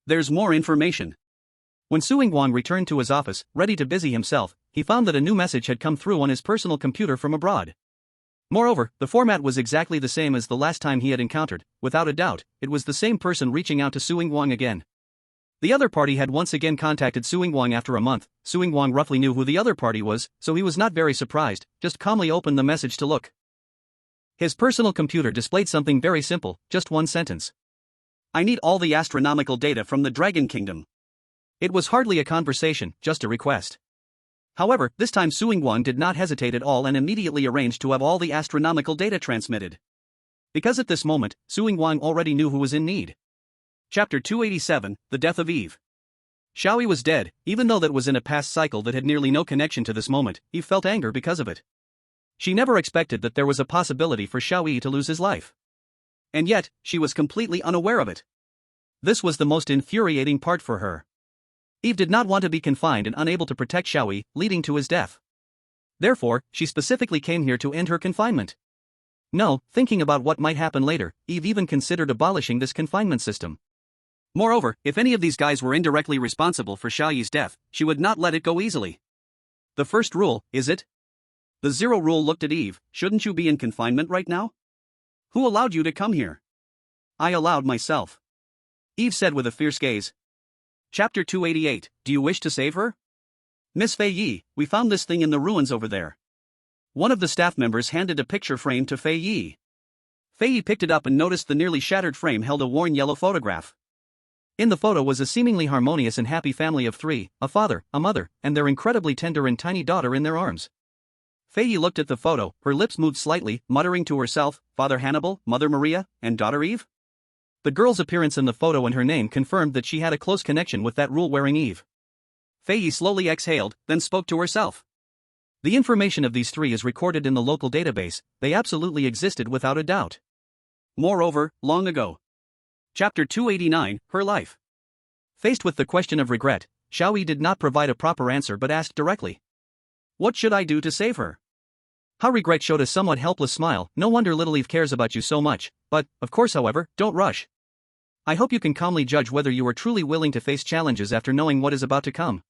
There's more information. When Suing Wang returned to his office, ready to busy himself, he found that a new message had come through on his personal computer from abroad. Moreover, the format was exactly the same as the last time he had encountered. Without a doubt, it was the same person reaching out to Suing Wang again. The other party had once again contacted Suing Wang after a month. Suing Wang roughly knew who the other party was, so he was not very surprised, just calmly opened the message to look. His personal computer displayed something very simple, just one sentence. I need all the astronomical data from the Dragon Kingdom. It was hardly a conversation, just a request. However, this time Suing Wang did not hesitate at all and immediately arranged to have all the astronomical data transmitted. Because at this moment, Suing Wang already knew who was in need. Chapter 287, The Death of Eve. Xiao Yi was dead. Even though that was in a past cycle that had nearly no connection to this moment, Eve felt anger because of it. She never expected that there was a possibility for Xiao Yi to lose his life. And yet, she was completely unaware of it. This was the most infuriating part for her. Eve did not want to be confined and unable to protect Xiao Yi, leading to his death. Therefore, she specifically came here to end her confinement. No, thinking about what might happen later, Eve even considered abolishing this confinement system. Moreover, if any of these guys were indirectly responsible for Xiao Yi's death, she would not let it go easily. The first rule, is it? The 0 rule looked at Eve. Shouldn't you be in confinement right now? Who allowed you to come here? I allowed myself. Eve said with a fierce gaze. Chapter 288, Do you wish to save her? Miss Fei Yi, we found this thing in the ruins over there. One of the staff members handed a picture frame to Fei Yi. Fei Yi picked it up and noticed the nearly shattered frame held a worn yellow photograph. In the photo was a seemingly harmonious and happy family of 3, a father, a mother, and their incredibly tender and tiny daughter in their arms. Fei Yi looked at the photo, her lips moved slightly, muttering to herself, Father Hannibal, Mother Maria, and Daughter Eve? The girl's appearance in the photo and her name confirmed that she had a close connection with that rule-wearing Eve. Fei Yi slowly exhaled, then spoke to herself. The information of these three is recorded in the local database, they absolutely existed without a doubt. Moreover, long ago. Chapter 289, Her Life. Faced with the question of regret, Xiao Yi did not provide a proper answer but asked directly. What should I do to save her? How Regret showed a somewhat helpless smile. No wonder Little Eve cares about you so much, but, of course however, don't rush. I hope you can calmly judge whether you are truly willing to face challenges after knowing what is about to come.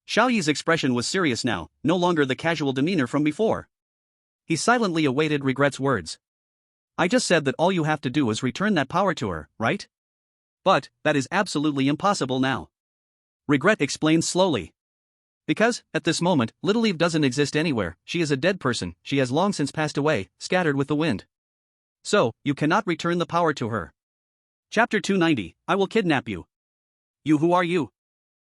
Xiao Yi's expression was serious now, no longer the casual demeanor from before. He silently awaited Regret's words. I just said that all you have to do is return that power to her, right? But, that is absolutely impossible now. Regret explained slowly. Because, at this moment, Little Eve doesn't exist anywhere, she is a dead person, she has long since passed away, scattered with the wind. So, you cannot return the power to her. Chapter 290, I will kidnap you. You, who are you?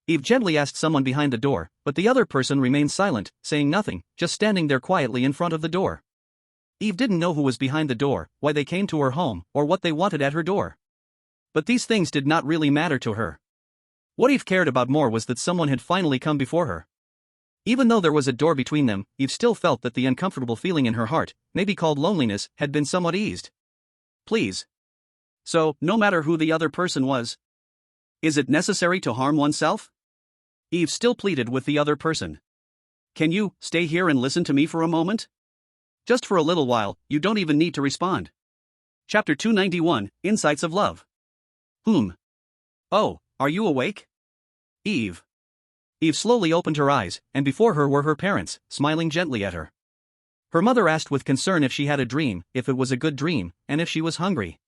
Eve gently asked someone behind the door, but the other person remained silent, saying nothing, just standing there quietly in front of the door. Eve didn't know who was behind the door, why they came to her home, or what they wanted at her door. But these things did not really matter to her. What Eve cared about more was that someone had finally come before her. Even though there was a door between them, Eve still felt that the uncomfortable feeling in her heart, maybe called loneliness, had been somewhat eased. Please. So, no matter who the other person was, is it necessary to harm oneself? Eve still pleaded with the other person. Can you stay here and listen to me for a moment? Just for a little while, you don't even need to respond. Chapter 291, Insights of Love. Oh, are you awake? Eve. Eve slowly opened her eyes, and before her were her parents, smiling gently at her. Her mother asked with concern if she had a dream, if it was a good dream, and if she was hungry.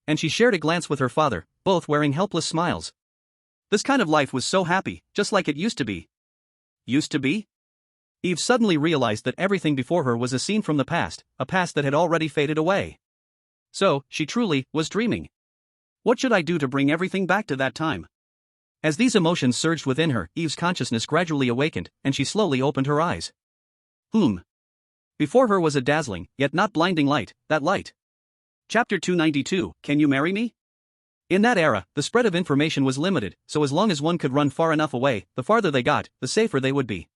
And she shared a glance with her father, both wearing helpless smiles. This kind of life was so happy, just like it used to be. Used to be? Eve suddenly realized that everything before her was a scene from the past, a past that had already faded away. So, she truly was dreaming. What should I do to bring everything back to that time? As these emotions surged within her, Eve's consciousness gradually awakened, and she slowly opened her eyes. Before her was a dazzling, yet not blinding light, that light. Chapter 292, Can you marry me? In that era, the spread of information was limited, so as long as one could run far enough away, the farther they got, the safer they would be.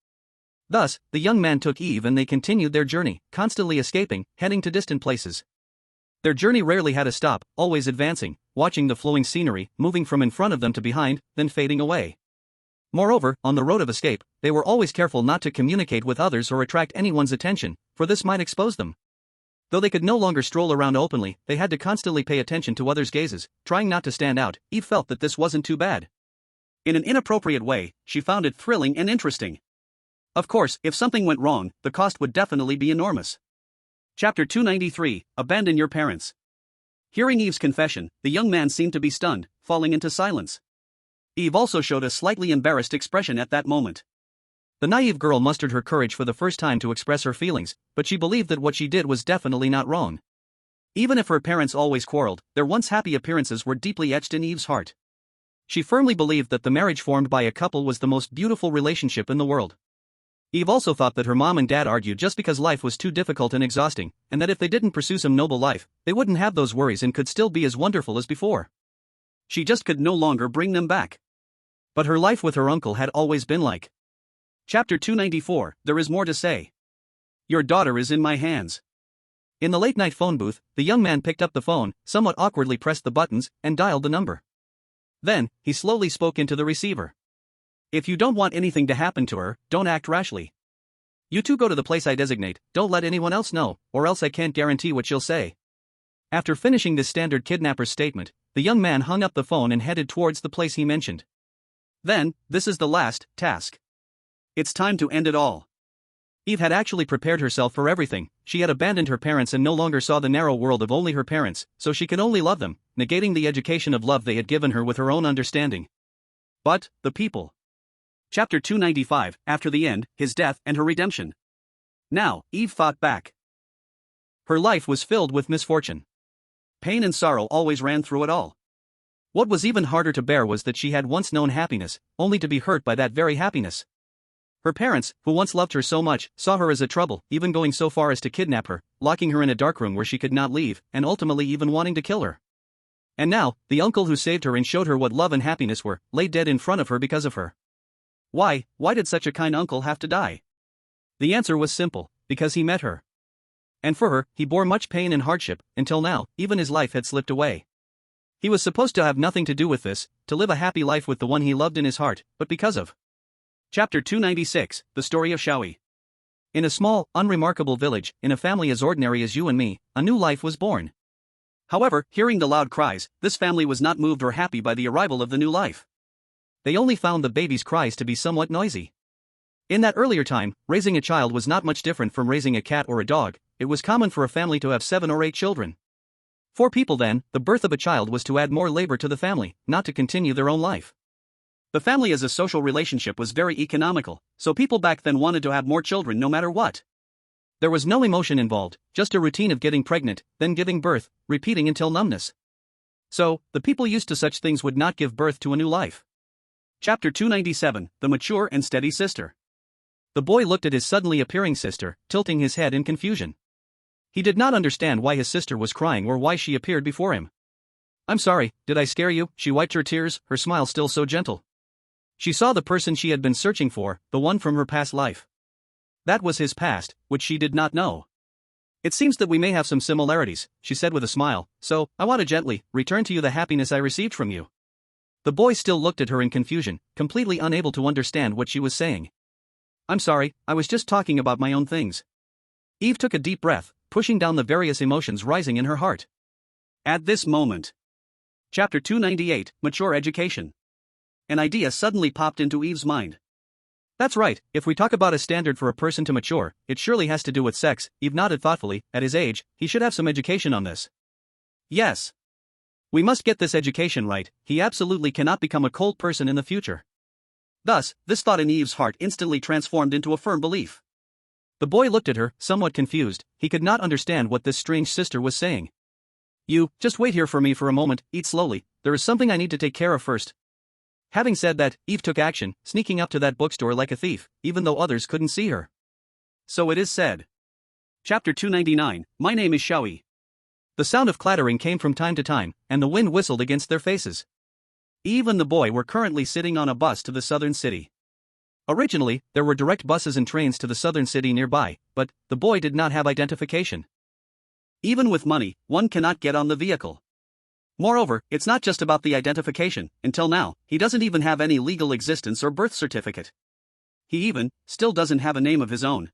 Thus, the young man took Eve and they continued their journey, constantly escaping, heading to distant places. Their journey rarely had a stop, always advancing, watching the flowing scenery, moving from in front of them to behind, then fading away. Moreover, on the road of escape, they were always careful not to communicate with others or attract anyone's attention, for this might expose them. Though they could no longer stroll around openly, they had to constantly pay attention to others' gazes, trying not to stand out. Eve felt that this wasn't too bad. In an inappropriate way, she found it thrilling and interesting. Of course, if something went wrong, the cost would definitely be enormous. Chapter 293, Abandon Your Parents. Hearing Eve's confession, the young man seemed to be stunned, falling into silence. Eve also showed a slightly embarrassed expression at that moment. The naive girl mustered her courage for the first time to express her feelings, but she believed that what she did was definitely not wrong. Even if her parents always quarreled, their once happy appearances were deeply etched in Eve's heart. She firmly believed that the marriage formed by a couple was the most beautiful relationship in the world. Eve also thought that her mom and dad argued just because life was too difficult and exhausting, and that if they didn't pursue some noble life, they wouldn't have those worries and could still be as wonderful as before. She just could no longer bring them back. But her life with her uncle had always been like. Chapter 294, There is more to say. Your daughter is in my hands. In the late-night phone booth, the young man picked up the phone, somewhat awkwardly pressed the buttons, and dialed the number. Then, he slowly spoke into the receiver. If you don't want anything to happen to her, don't act rashly. You two go to the place I designate, don't let anyone else know, or else I can't guarantee what she'll say. After finishing this standard kidnapper's statement, the young man hung up the phone and headed towards the place he mentioned. Then, this is the last task. It's time to end it all. Eve had actually prepared herself for everything. She had abandoned her parents and no longer saw the narrow world of only her parents, so she could only love them, negating the education of love they had given her with her own understanding. But, the people. Chapter 295, After the End, His Death and Her Redemption. Now, Eve fought back. Her life was filled with misfortune. Pain and sorrow always ran through it all. What was even harder to bear was that she had once known happiness, only to be hurt by that very happiness. Her parents, who once loved her so much, saw her as a trouble, even going so far as to kidnap her, locking her in a dark room where she could not leave, and ultimately even wanting to kill her. And now, the uncle who saved her and showed her what love and happiness were, lay dead in front of her because of her. Why did such a kind uncle have to die? The answer was simple, because he met her. And for her, he bore much pain and hardship, until now, even his life had slipped away. He was supposed to have nothing to do with this, to live a happy life with the one he loved in his heart, but because of. Chapter 296, The Story of Xiao Yi. In a small, unremarkable village, in a family as ordinary as you and me, a new life was born. However, hearing the loud cries, this family was not moved or happy by the arrival of the new life. They only found the baby's cries to be somewhat noisy. In that earlier time, raising a child was not much different from raising a cat or a dog. It was common for a family to have 7 or 8 children. For people then, the birth of a child was to add more labor to the family, not to continue their own life. The family as a social relationship was very economical, so people back then wanted to have more children no matter what. There was no emotion involved, just a routine of getting pregnant, then giving birth, repeating until numbness. So, the people used to such things would not give birth to a new life. Chapter 297, The Mature and Steady Sister. The boy looked at his suddenly appearing sister, tilting his head in confusion. He did not understand why his sister was crying or why she appeared before him. "I'm sorry, did I scare you?" She wiped her tears, her smile still so gentle. She saw the person she had been searching for, the one from her past life. That was his past, which she did not know. "It seems that we may have some similarities," she said with a smile, "so, I want to gently return to you the happiness I received from you." The boy still looked at her in confusion, completely unable to understand what she was saying. "I'm sorry, I was just talking about my own things." Eve took a deep breath, pushing down the various emotions rising in her heart. At this moment. Chapter 298, Mature Education. An idea suddenly popped into Eve's mind. "That's right, if we talk about a standard for a person to mature, it surely has to do with sex." Eve nodded thoughtfully. "At his age, he should have some education on this." "Yes. We must get this education right. He absolutely cannot become a cold person in the future." Thus, this thought in Eve's heart instantly transformed into a firm belief. The boy looked at her, somewhat confused. He could not understand what this strange sister was saying. "You, just wait here for me for a moment, eat slowly, there is something I need to take care of first." Having said that, Eve took action, sneaking up to that bookstore like a thief, even though others couldn't see her. So it is said. Chapter 299, My Name is Xiao Yi. The sound of clattering came from time to time, and the wind whistled against their faces. Eve and the boy were currently sitting on a bus to the southern city. Originally, there were direct buses and trains to the southern city nearby, but the boy did not have identification. Even with money, one cannot get on the vehicle. Moreover, it's not just about the identification. Until now, he doesn't even have any legal existence or birth certificate. He even, still doesn't have a name of his own.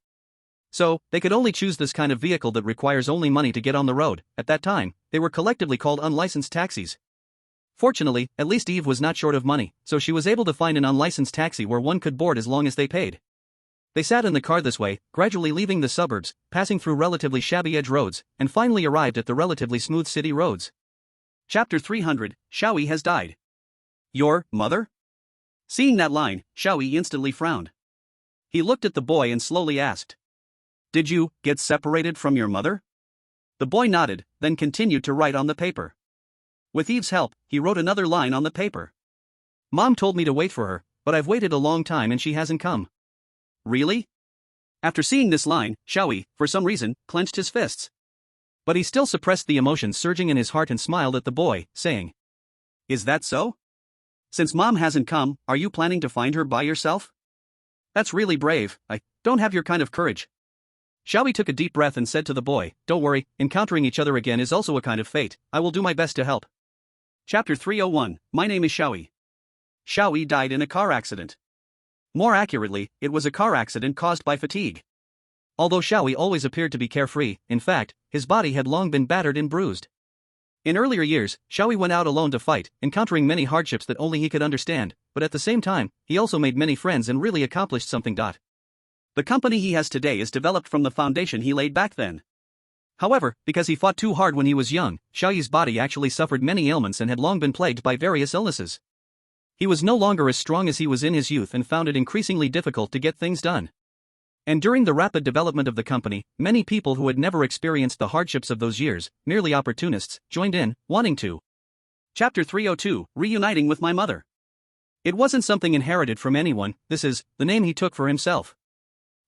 So, they could only choose this kind of vehicle that requires only money to get on the road. At that time, they were collectively called unlicensed taxis. Fortunately, at least Eve was not short of money, so she was able to find an unlicensed taxi where one could board as long as they paid. They sat in the car this way, gradually leaving the suburbs, passing through relatively shabby edge roads, and finally arrived at the relatively smooth city roads. Chapter 300, Xiao Yi has died. Your mother? Seeing that line, Xiao Yi instantly frowned. He looked at the boy and slowly asked, "Did you get separated from your mother?" The boy nodded, then continued to write on the paper. With Eve's help, he wrote another line on the paper. "Mom told me to wait for her, but I've waited a long time and she hasn't come." Really? After seeing this line, Xiao Yi, for some reason, clenched his fists. But he still suppressed the emotions surging in his heart and smiled at the boy, saying, "Is that so? Since Mom hasn't come, are you planning to find her by yourself? That's really brave. I don't have your kind of courage." Xiao Yi took a deep breath and said to the boy, "Don't worry, encountering each other again is also a kind of fate. I will do my best to help." Chapter 301, My Name is Xiao Yi. Xiao Yi died in a car accident. More accurately, it was a car accident caused by fatigue. Although Xiao Yi always appeared to be carefree, in fact, his body had long been battered and bruised. In earlier years, Xiao Yi went out alone to fight, encountering many hardships that only he could understand, but at the same time, he also made many friends and really accomplished something. The company he has today is developed from the foundation he laid back then. However, because he fought too hard when he was young, Xiao Yi's body actually suffered many ailments and had long been plagued by various illnesses. He was no longer as strong as he was in his youth and found it increasingly difficult to get things done. And during the rapid development of the company, many people who had never experienced the hardships of those years, merely opportunists, joined in, wanting to. Chapter 302, Reuniting with My Mother. It wasn't something inherited from anyone, this is the name he took for himself.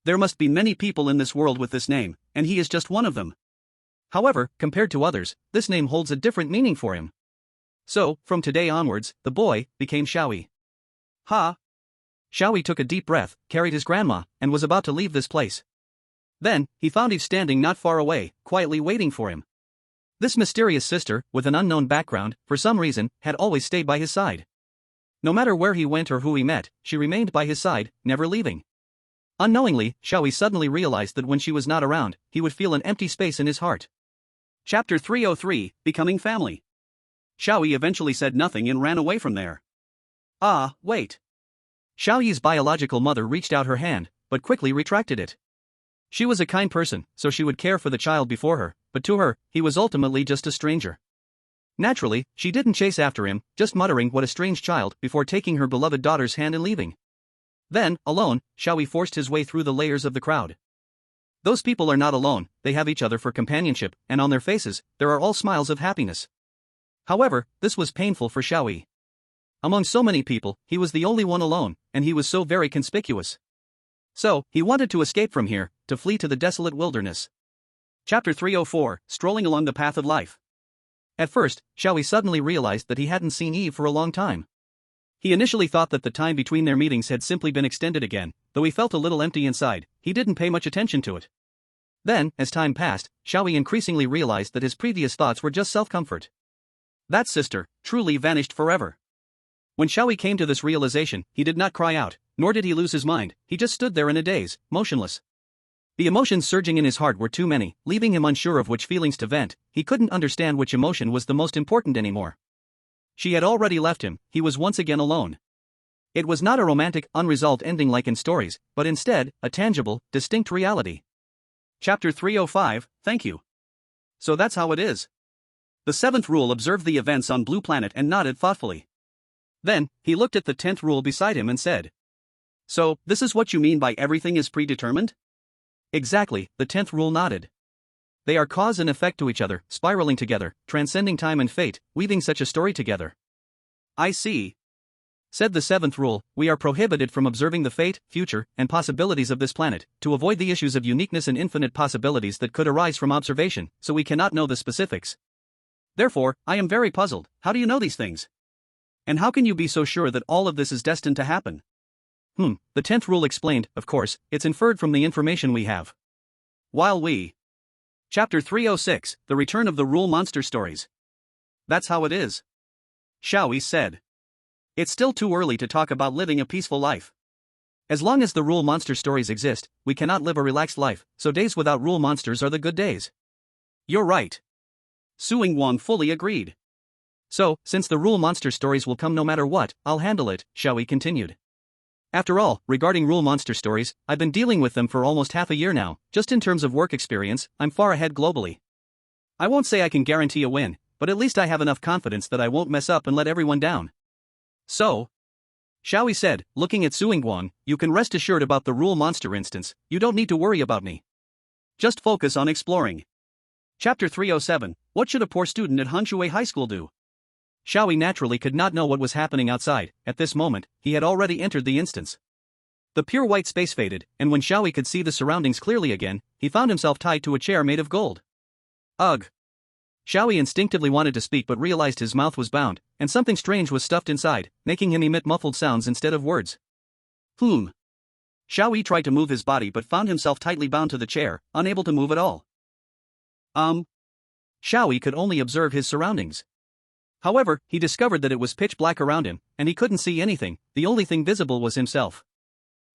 There must be many people in this world with this name, and he is just one of them. However, compared to others, this name holds a different meaning for him. So, from today onwards, the boy became Xiao Yi. Ha! Xiao Yi took a deep breath, carried his grandma, and was about to leave this place. Then, he found Eve standing not far away, quietly waiting for him. This mysterious sister, with an unknown background, for some reason, had always stayed by his side. No matter where he went or who he met, she remained by his side, never leaving. Unknowingly, Xiao Yi suddenly realized that when she was not around, he would feel an empty space in his heart. Chapter 303, Becoming Family. Xiao Yi eventually said nothing and ran away from there. Ah, wait. Xiao Yi's biological mother reached out her hand, but quickly retracted it. She was a kind person, so she would care for the child before her, but to her, he was ultimately just a stranger. Naturally, she didn't chase after him, just muttering what a strange child before taking her beloved daughter's hand and leaving. Then, alone, Xiao Yi forced his way through the layers of the crowd. Those people are not alone, they have each other for companionship, and on their faces, there are all smiles of happiness. However, this was painful for Xiao Yi. Among so many people, he was the only one alone, and he was so very conspicuous. So, he wanted to escape from here, to flee to the desolate wilderness. Chapter 304, Strolling Along the Path of Life. At first, Xiao Yi suddenly realized that he hadn't seen Eve for a long time. He initially thought that the time between their meetings had simply been extended again, though he felt a little empty inside, he didn't pay much attention to it. Then, as time passed, Xiao Yi increasingly realized that his previous thoughts were just self-comfort. That sister, truly vanished forever. When Xiao Yi came to this realization, he did not cry out, nor did he lose his mind, he just stood there in a daze, motionless. The emotions surging in his heart were too many, leaving him unsure of which feelings to vent. He couldn't understand which emotion was the most important anymore. She had already left him, he was once again alone. It was not a romantic, unresolved ending like in stories, but instead, a tangible, distinct reality. Chapter 305, Thank You. So that's how it is. The 7th rule observed the events on Blue Planet and nodded thoughtfully. Then, he looked at the 10th rule beside him and said, So, this is what you mean by everything is predetermined? Exactly, the 10th rule nodded. They are cause and effect to each other, spiraling together, transcending time and fate, weaving such a story together. I see. Said the 7th rule, we are prohibited from observing the fate, future, and possibilities of this planet, to avoid the issues of uniqueness and infinite possibilities that could arise from observation, so we cannot know the specifics. Therefore, I am very puzzled, how do you know these things? And how can you be so sure that all of this is destined to happen? The 10th rule explained, of course, it's inferred from the information we have. While we. Chapter 306, The Return of the Rule Monster Stories. That's how it is. Xiao Yi said. It's still too early to talk about living a peaceful life. As long as the rule monster stories exist, we cannot live a relaxed life, so days without rule monsters are the good days. You're right. Su Yingguang fully agreed. So, since the rule monster stories will come no matter what, I'll handle it, Xiao Yi continued. After all, regarding rule monster stories, I've been dealing with them for almost half a year now, just in terms of work experience, I'm far ahead globally. I won't say I can guarantee a win, but at least I have enough confidence that I won't mess up and let everyone down. So? Xiao Yi said, looking at Su Yingguang, you can rest assured about the rule monster instance, you don't need to worry about me. Just focus on exploring. Chapter 307, What should a poor student at Hanshui High School do? Xiao Yi naturally could not know what was happening outside. At this moment, he had already entered the instance. The pure white space faded, and when Xiao Yi could see the surroundings clearly again, he found himself tied to a chair made of gold. Ugh. Xiao Yi instinctively wanted to speak but realized his mouth was bound, and something strange was stuffed inside, making him emit muffled sounds instead of words. Xiao Yi tried to move his body but found himself tightly bound to the chair, unable to move at all. Xiao Yi could only observe his surroundings. However, he discovered that it was pitch black around him, and he couldn't see anything, the only thing visible was himself.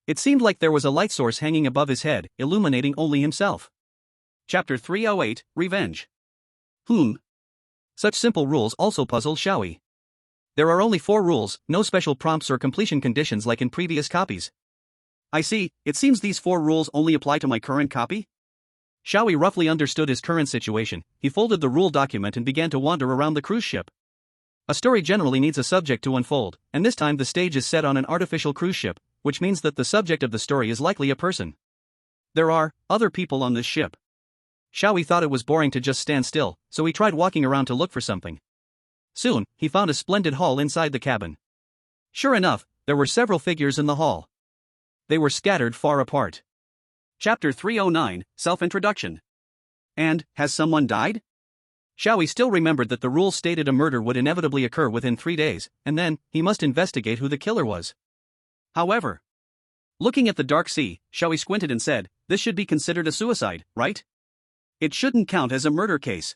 It seemed like there was a light source hanging above his head, illuminating only himself. Chapter 308, Revenge. Such simple rules also puzzled Xiao Yi. There are only 4 rules, no special prompts or completion conditions like in previous copies. I see, it seems these 4 rules only apply to my current copy? Xiao Yi roughly understood his current situation, he folded the rule document and began to wander around the cruise ship. A story generally needs a subject to unfold, and this time the stage is set on an artificial cruise ship, which means that the subject of the story is likely a person. There are other people on this ship. Xiao Yi thought it was boring to just stand still, so he tried walking around to look for something. Soon, he found a splendid hall inside the cabin. Sure enough, there were several figures in the hall. They were scattered far apart. Chapter 309, Self-Introduction. And, has someone died? Xiao Yi still remembered that the rules stated a murder would inevitably occur within 3 days, and then, he must investigate who the killer was. However, looking at the dark sea, Xiao Yi squinted and said, this should be considered a suicide, right? It shouldn't count as a murder case.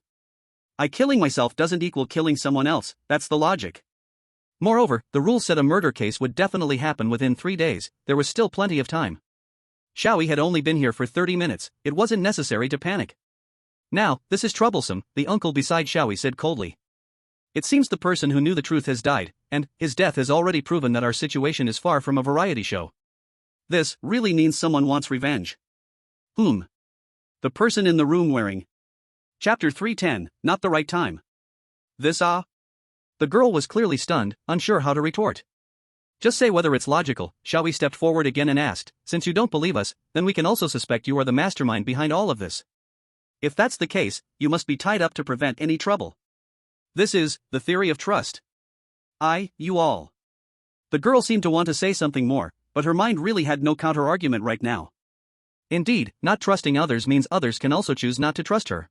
Killing myself doesn't equal killing someone else, that's the logic. Moreover, the rule said a murder case would definitely happen within 3 days, there was still plenty of time. Xiao Yi had only been here for 30 minutes, it wasn't necessary to panic. Now, this is troublesome, the uncle beside Xiao Yi said coldly. It seems the person who knew the truth has died, and his death has already proven that our situation is far from a variety show. This really means someone wants revenge. The person in the room wearing. Chapter 310, Not the Right Time. The girl was clearly stunned, unsure how to retort. Just say whether it's logical, Xiao Yi stepped forward again and asked, since you don't believe us, then we can also suspect you are the mastermind behind all of this. If that's the case, you must be tied up to prevent any trouble. This is the theory of trust. You all. The girl seemed to want to say something more, but her mind really had no counter-argument right now. Indeed, not trusting others means others can also choose not to trust her.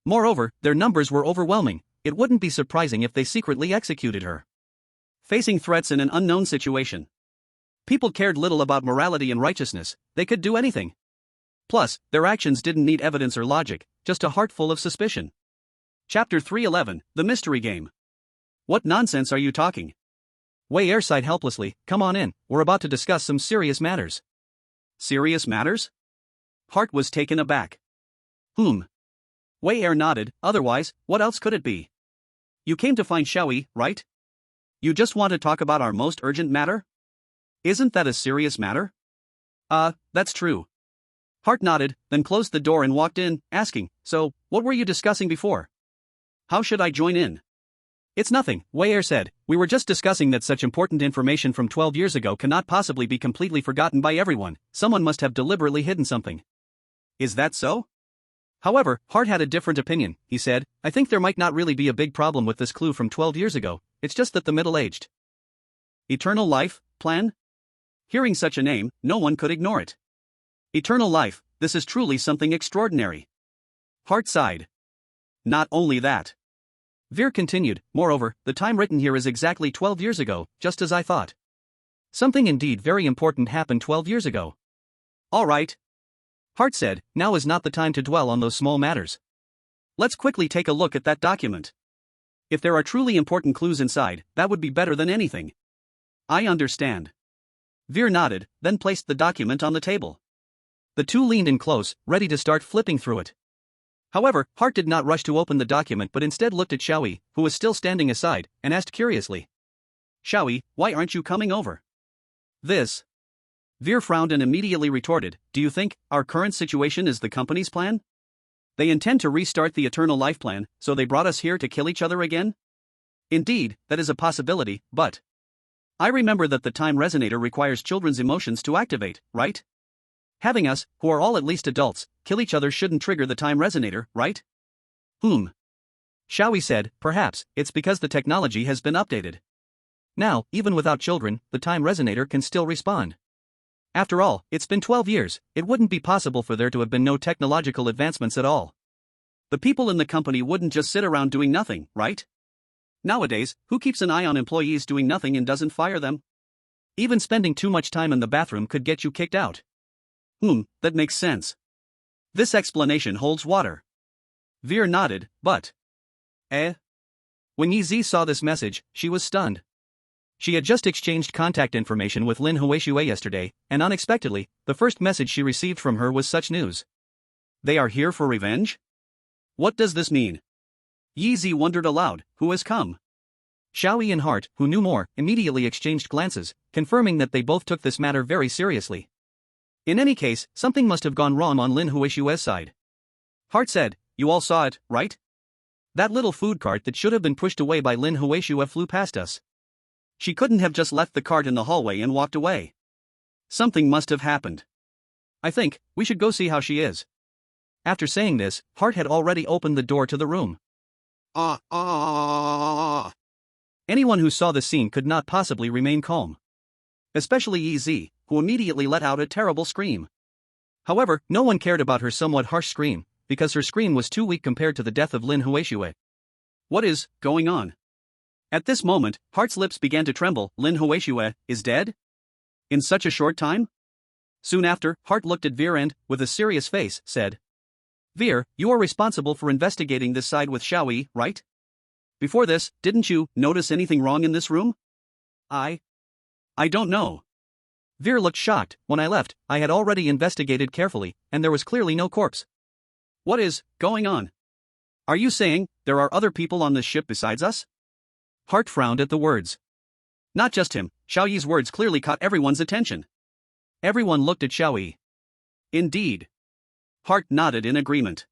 Moreover, their numbers were overwhelming, it wouldn't be surprising if they secretly executed her. Facing threats in an unknown situation. People cared little about morality and righteousness, they could do anything. Plus, their actions didn't need evidence or logic, just a heart full of suspicion. Chapter 311, The Mystery Game. What nonsense are you talking? Wei Er sighed helplessly, come on in, we're about to discuss some serious matters. Serious matters? Hart was taken aback. Wei Er nodded, otherwise, what else could it be? You came to find Xiao Yi, right? You just want to talk about our most urgent matter? Isn't that a serious matter? That's true. Hart nodded, then closed the door and walked in, asking, so, what were you discussing before? How should I join in? It's nothing, Wei Er said, we were just discussing that such important information from 12 years ago cannot possibly be completely forgotten by everyone, someone must have deliberately hidden something. Is that so? However, Hart had a different opinion, he said, I think there might not really be a big problem with this clue from 12 years ago, it's just that the middle-aged Eternal life, plan? Hearing such a name, no one could ignore it. Eternal life, this is truly something extraordinary. Hart sighed. Not only that. Veer continued, moreover, the time written here is exactly 12 years ago, just as I thought. Something indeed very important happened 12 years ago. All right. Hart said, now is not the time to dwell on those small matters. Let's quickly take a look at that document. If there are truly important clues inside, that would be better than anything. I understand. Veer nodded, then placed the document on the table. The two leaned in close, ready to start flipping through it. However, Hart did not rush to open the document but instead looked at Xiao Yi, who was still standing aside, and asked curiously. Xiao Yi, why aren't you coming over? This. Veer frowned and immediately retorted, do you think our current situation is the company's plan? They intend to restart the Eternal Life plan, so they brought us here to kill each other again? Indeed, that is a possibility, but I remember that the time resonator requires children's emotions to activate, right? Having us, who are all at least adults, kill each other shouldn't trigger the time resonator, right? Xiao Yi said, perhaps, it's because the technology has been updated. Now, even without children, the time resonator can still respond. After all, it's been 12 years, it wouldn't be possible for there to have been no technological advancements at all. The people in the company wouldn't just sit around doing nothing, right? Nowadays, who keeps an eye on employees doing nothing and doesn't fire them? Even spending too much time in the bathroom could get you kicked out. That makes sense. This explanation holds water. Veer nodded, but when Yi Zi saw this message, she was stunned. She had just exchanged contact information with Lin Huixue yesterday, and unexpectedly, the first message she received from her was such news. They are here for revenge? What does this mean? Yi Zi wondered aloud, who has come? Xiao Yi and Hart, who knew more, immediately exchanged glances, confirming that they both took this matter very seriously. In any case, something must have gone wrong on Lin Huixue's side. Hart said, you all saw it, right? That little food cart that should have been pushed away by Lin Huixue flew past us. She couldn't have just left the cart in the hallway and walked away. Something must have happened. I think we should go see how she is. After saying this, Hart had already opened the door to the room. Anyone who saw the scene could not possibly remain calm. Especially Yi Zi, who immediately let out a terrible scream. However, no one cared about her somewhat harsh scream, because her scream was too weak compared to the death of Lin Huixue. What is going on? At this moment, Hart's lips began to tremble. Lin Huixue is dead? In such a short time? Soon after, Hart looked at Veer and, with a serious face, said, Veer, you are responsible for investigating this side with Xiao Yi, right? Before this, didn't you notice anything wrong in this room? I don't know. Veer looked shocked. When I left, I had already investigated carefully, and there was clearly no corpse. What is going on? Are you saying there are other people on this ship besides us? Hart frowned at the words. Not just him, Xiao Yi's words clearly caught everyone's attention. Everyone looked at Xiao Yi. Indeed. Hart nodded in agreement.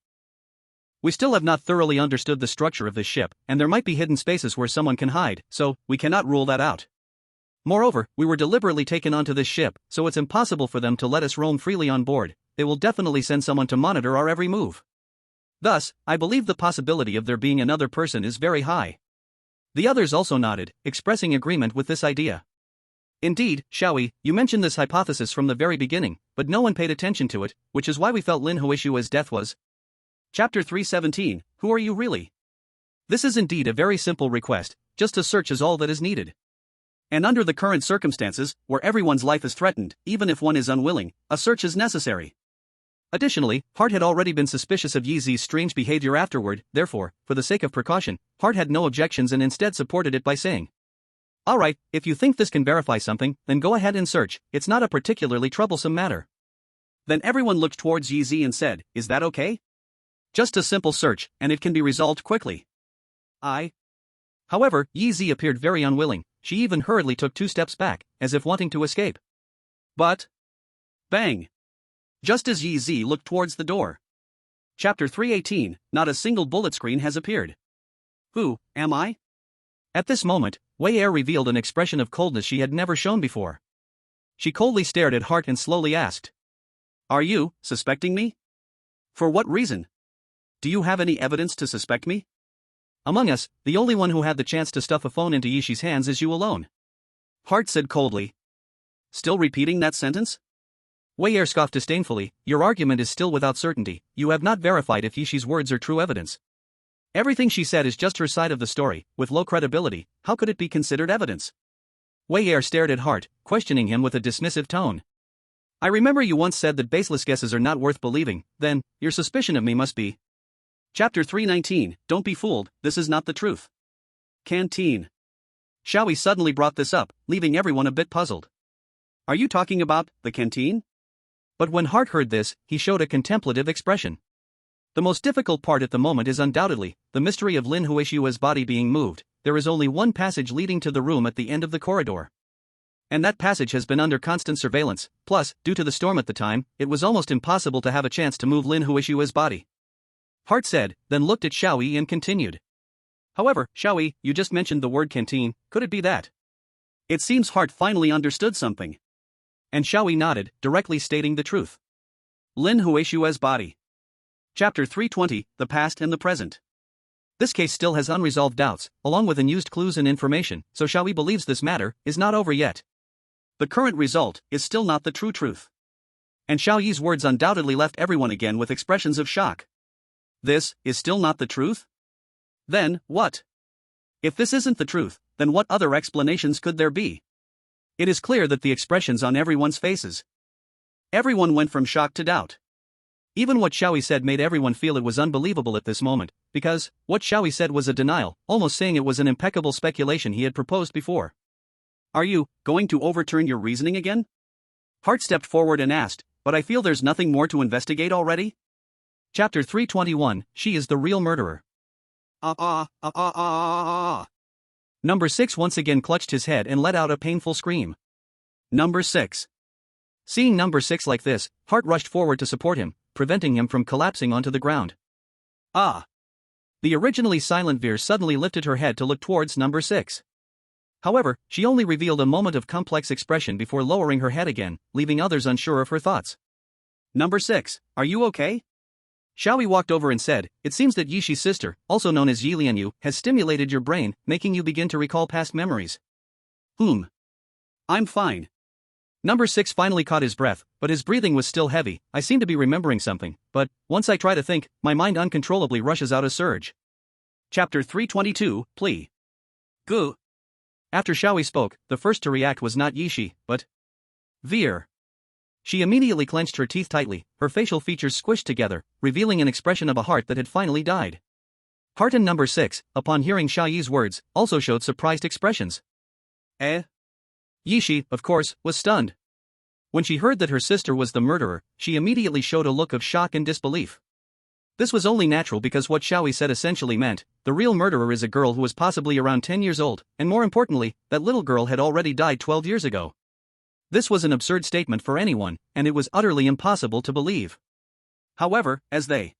We still have not thoroughly understood the structure of this ship, and there might be hidden spaces where someone can hide, so we cannot rule that out. Moreover, we were deliberately taken onto this ship, so it's impossible for them to let us roam freely on board. They will definitely send someone to monitor our every move. Thus, I believe the possibility of there being another person is very high. The others also nodded, expressing agreement with this idea. Indeed, Xiao Yi, you mentioned this hypothesis from the very beginning, but no one paid attention to it, which is why we felt Lin Huishua's death was. Chapter 317, Who are you really? This is indeed a very simple request, just a search is all that is needed. And under the current circumstances, where everyone's life is threatened, even if one is unwilling, a search is necessary. Additionally, Hart had already been suspicious of Yi Zi's strange behavior afterward, therefore, for the sake of precaution, Hart had no objections and instead supported it by saying, Alright, if you think this can verify something, then go ahead and search, it's not a particularly troublesome matter. Then everyone looked towards Yi Zi and said, Is that okay? Just a simple search, and it can be resolved quickly. However, Yi Zi appeared very unwilling, she even hurriedly took 2 steps back, as if wanting to escape. But... Bang! Just as Yi Zi looked towards the door. Chapter 318, Not a single bullet screen has appeared. Who am I? At this moment, Wei Er revealed an expression of coldness she had never shown before. She coldly stared at Hart and slowly asked, Are you suspecting me? For what reason? Do you have any evidence to suspect me? Among us, the only one who had the chance to stuff a phone into Yishi's hands is you alone. Hart said coldly. Still repeating that sentence? Wei Er scoffed disdainfully, Your argument is still without certainty, you have not verified if Yishi's words are true evidence. Everything she said is just her side of the story, with low credibility, how could it be considered evidence? Wei Er stared at Hart, questioning him with a dismissive tone. I remember you once said that baseless guesses are not worth believing, then, your suspicion of me must be. Chapter 319, Don't be fooled, this is not the truth. Canteen. Xiao Yi suddenly brought this up, leaving everyone a bit puzzled. Are you talking about the canteen? But when Hart heard this, he showed a contemplative expression. The most difficult part at the moment is undoubtedly the mystery of Lin Huishua's body being moved. There is only one passage leading to the room at the end of the corridor. And that passage has been under constant surveillance, plus, due to the storm at the time, it was almost impossible to have a chance to move Lin Huishua's body. Hart said, then looked at Xiao Yi and continued. However, Xiao Yi, you just mentioned the word canteen, could it be that? It seems Hart finally understood something. And Xiao Yi nodded, directly stating the truth. Lin Huishua's body. Chapter 320, The Past and the Present. This case still has unresolved doubts, along with unused clues and information, so Xiao Yi believes this matter is not over yet. The current result is still not the true truth. And Xiao Yi's words undoubtedly left everyone again with expressions of shock. This is still not the truth? Then, what? If this isn't the truth, then what other explanations could there be? It is clear that the expressions on everyone's faces. Everyone went from shock to doubt. Even what Xiao Yi said made everyone feel it was unbelievable at this moment, because what Xiao Yi said was a denial, almost saying it was an impeccable speculation he had proposed before. Are you going to overturn your reasoning again? Hart stepped forward and asked, but I feel there's nothing more to investigate already? Chapter 321, She is the real murderer. Number 6 once again clutched his head and let out a painful scream. Number 6. Seeing Number 6 like this, Hart rushed forward to support him, preventing him from collapsing onto the ground. The originally silent Veer suddenly lifted her head to look towards Number 6. However, she only revealed a moment of complex expression before lowering her head again, leaving others unsure of her thoughts. Number 6, are you okay? Xiao Yi walked over and said, It seems that Yishi's sister, also known as Yi Lianyu, has stimulated your brain, making you begin to recall past memories. I'm fine. Number 6 finally caught his breath, but his breathing was still heavy. I seem to be remembering something, but, once I try to think, my mind uncontrollably rushes out a surge. Chapter 322, Plea. Goo. After Xiao Yi spoke, the first to react was not Yishi, but Veer. She immediately clenched her teeth tightly, her facial features squished together, revealing an expression of a heart that had finally died. Hearten number 6, upon hearing Xiao Yi's words, also showed surprised expressions. Yi, of course, was stunned. When she heard that her sister was the murderer, she immediately showed a look of shock and disbelief. This was only natural because what Xiao Yi said essentially meant, the real murderer is a girl who was possibly around 10 years old, and more importantly, that little girl had already died 12 years ago. This was an absurd statement for anyone, and it was utterly impossible to believe. However, as they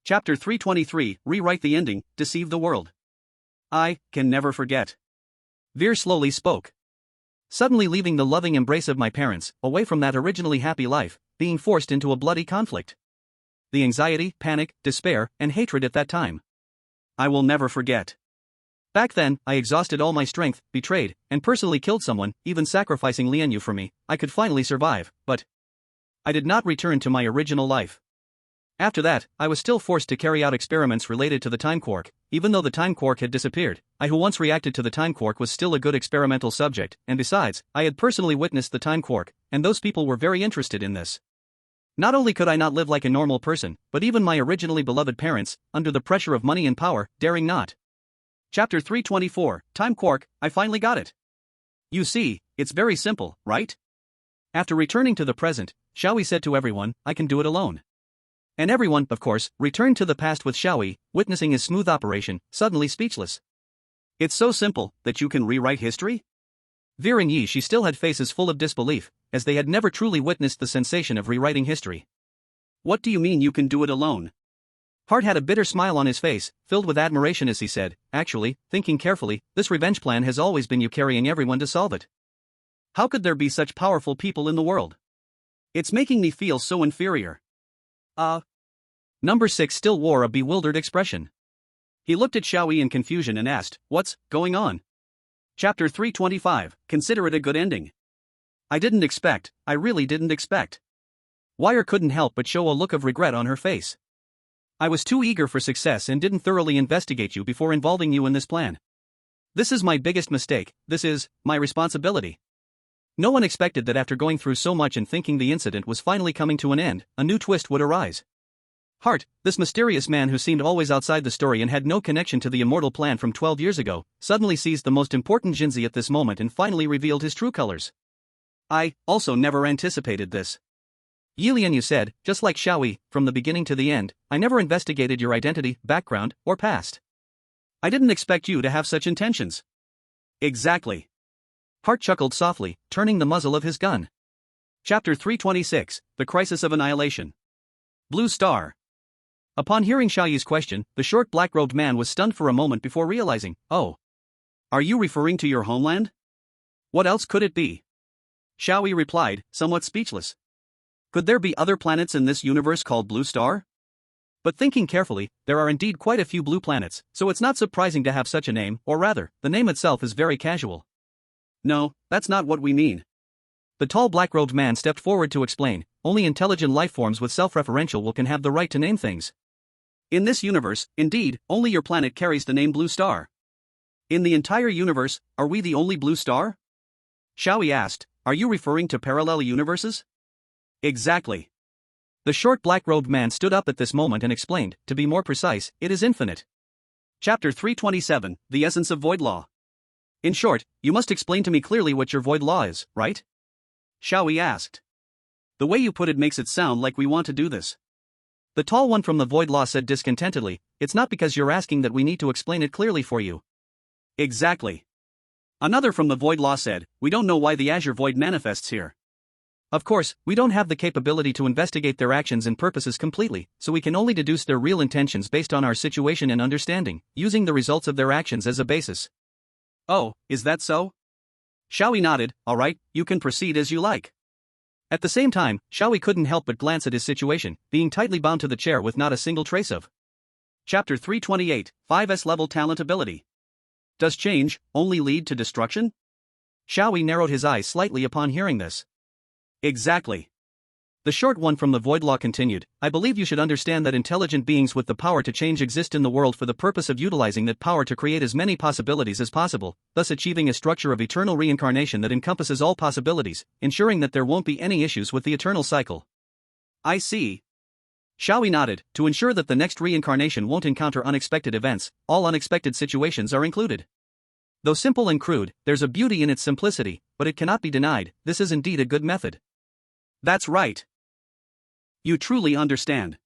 Chapter 323, Rewrite the Ending, Deceive the World. I can never forget. Veer slowly spoke. Suddenly leaving the loving embrace of my parents, away from that originally happy life, being forced into a bloody conflict. The anxiety, panic, despair, and hatred at that time. I will never forget. Back then, I exhausted all my strength, betrayed, and personally killed someone, even sacrificing Lianyu for me. I could finally survive, but I did not return to my original life. After that, I was still forced to carry out experiments related to the time quark. Even though the time quark had disappeared, I who once reacted to the time quark was still a good experimental subject, and besides, I had personally witnessed the time quark, and those people were very interested in this. Not only could I not live like a normal person, but even my originally beloved parents, under the pressure of money and power, daring not. Chapter 324, Time Quark, I finally got it. You see, it's very simple, right? After returning to the present, Xiao Yi said to everyone, I can do it alone. And everyone, of course, returned to the past with Xiao Yi, witnessing his smooth operation, suddenly speechless. It's so simple that you can rewrite history? Veer and Yi she still had faces full of disbelief, as they had never truly witnessed the sensation of rewriting history. What do you mean you can do it alone? Hart had a bitter smile on his face, filled with admiration as he said, actually, thinking carefully, this revenge plan has always been you carrying everyone to solve it. How could there be such powerful people in the world? It's making me feel so inferior. Number 6 still wore a bewildered expression. He looked at Xiao Yi in confusion and asked, what's going on? Chapter 325, Consider it a good ending. I really didn't expect. Wire couldn't help but show a look of regret on her face. I was too eager for success and didn't thoroughly investigate you before involving you in this plan. This is my biggest mistake, this is my responsibility. No one expected that after going through so much and thinking the incident was finally coming to an end, a new twist would arise. Hart, this mysterious man who seemed always outside the story and had no connection to the immortal plan from 12 years ago, suddenly seized the most important Jinzi at this moment and finally revealed his true colors. I also never anticipated this. Yi Lianyu said, just like Xiao Yi, from the beginning to the end, I never investigated your identity, background, or past. I didn't expect you to have such intentions. Exactly. Hart chuckled softly, turning the muzzle of his gun. Chapter 326, The Crisis of Annihilation. Blue Star. Upon hearing Xiao Yi's question, the short black-robed man was stunned for a moment before realizing, oh. Are you referring to your homeland? What else could it be? Xiao Yi replied, somewhat speechless. Could there be other planets in this universe called Blue Star? But thinking carefully, there are indeed quite a few blue planets, so it's not surprising to have such a name, or rather, the name itself is very casual. No, that's not what we mean. The tall black-robed man stepped forward to explain, only intelligent life forms with self-referential will can have the right to name things. In this universe, indeed, only your planet carries the name Blue Star. In the entire universe, are we the only Blue Star? Xiao Yi asked, are you referring to parallel universes? Exactly. The short black-robed man stood up at this moment and explained, to be more precise, it is infinite. Chapter 327, The Essence of Void Law. In short, you must explain to me clearly what your void law is, right? Xiao Yi asked. The way you put it makes it sound like we want to do this. The tall one from the void law said discontentedly, it's not because you're asking that we need to explain it clearly for you. Exactly. Another from the void law said, we don't know why the Azure Void manifests here. Of course, we don't have the capability to investigate their actions and purposes completely, so we can only deduce their real intentions based on our situation and understanding, using the results of their actions as a basis. Oh, is that so? Xiao Yi nodded, alright, you can proceed as you like. At the same time, Xiao Yi couldn't help but glance at his situation, being tightly bound to the chair with not a single trace of. Chapter 328, 5S Level Talent Ability. Does change only lead to destruction? Xiao Yi narrowed his eyes slightly upon hearing this. Exactly. The short one from the Void Law continued, I believe you should understand that intelligent beings with the power to change exist in the world for the purpose of utilizing that power to create as many possibilities as possible, thus achieving a structure of eternal reincarnation that encompasses all possibilities, ensuring that there won't be any issues with the eternal cycle. I see. Xiao Yi nodded, to ensure that the next reincarnation won't encounter unexpected events, all unexpected situations are included. Though simple and crude, there's a beauty in its simplicity, but it cannot be denied, this is indeed a good method. That's right. You truly understand.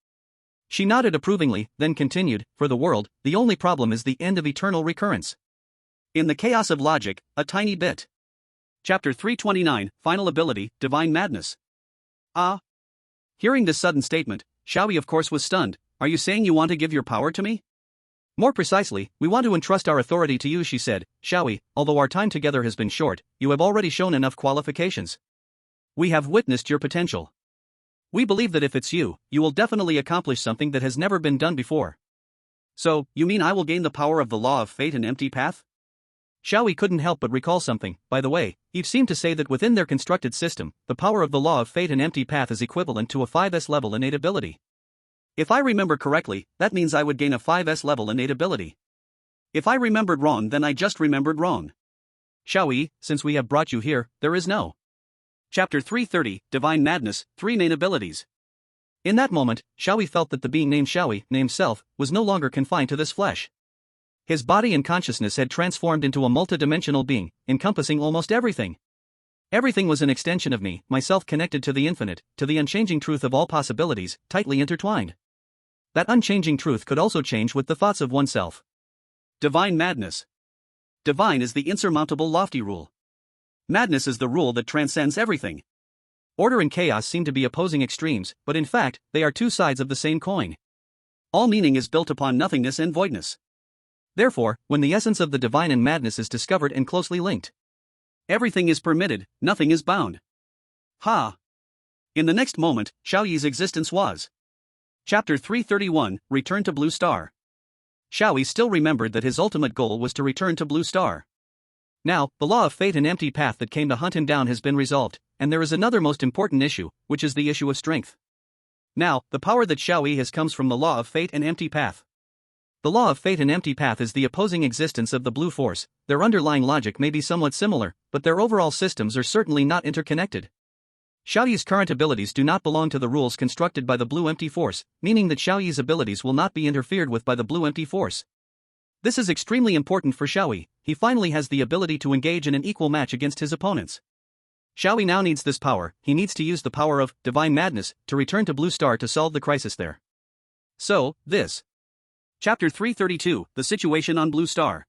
She nodded approvingly, then continued, for the world, the only problem is the end of eternal recurrence. In the chaos of logic, a tiny bit. Chapter 329, Final Ability, Divine Madness. Hearing this sudden statement, Xiao Yi of course was stunned. Are you saying you want to give your power to me? More precisely, we want to entrust our authority to you, she said. Xiao Yi, although our time together has been short, you have already shown enough qualifications. We have witnessed your potential. We believe that if it's you, you will definitely accomplish something that has never been done before. So, you mean I will gain the power of the law of fate and empty path? Xiao Yi couldn't help but recall something. By the way, Eve seemed to say that within their constructed system, the power of the law of fate and empty path is equivalent to a 5S level innate ability. If I remember correctly, that means I would gain a 5S level innate ability. If I remembered wrong, then I just remembered wrong. Xiao Yi, since we have brought you here, there is no. Chapter 330, Divine Madness, 3 Main Abilities. In that moment, Xiao Yi felt that the being named Xiao Yi, named Self, was no longer confined to this flesh. His body and consciousness had transformed into a multidimensional being, encompassing almost everything. Everything was an extension of me, myself connected to the infinite, to the unchanging truth of all possibilities, tightly intertwined. That unchanging truth could also change with the thoughts of oneself. Divine Madness. Divine is the insurmountable lofty rule. Madness is the rule that transcends everything. Order and chaos seem to be opposing extremes, but in fact, they are two sides of the same coin. All meaning is built upon nothingness and voidness. Therefore, when the essence of the divine and madness is discovered and closely linked, everything is permitted, nothing is bound. In the next moment, Xiao Yi's existence was. Chapter 331, Return to Blue Star. Xiao Yi still remembered that his ultimate goal was to return to Blue Star. Now, the law of fate and empty path that came to hunt him down has been resolved, and there is another most important issue, which is the issue of strength. Now, the power that Xiao Yi has comes from the law of fate and empty path. The law of fate and empty path is the opposing existence of the blue force. Their underlying logic may be somewhat similar, but their overall systems are certainly not interconnected. Xiao Yi's current abilities do not belong to the rules constructed by the blue empty force, meaning that Xiao Yi's abilities will not be interfered with by the blue empty force. This is extremely important for Xiao Yi. He finally has the ability to engage in an equal match against his opponents. Xiao Yi now needs this power. He needs to use the power of divine madness to return to Blue Star to solve the crisis there. So, this. Chapter 332, The Situation on Blue Star.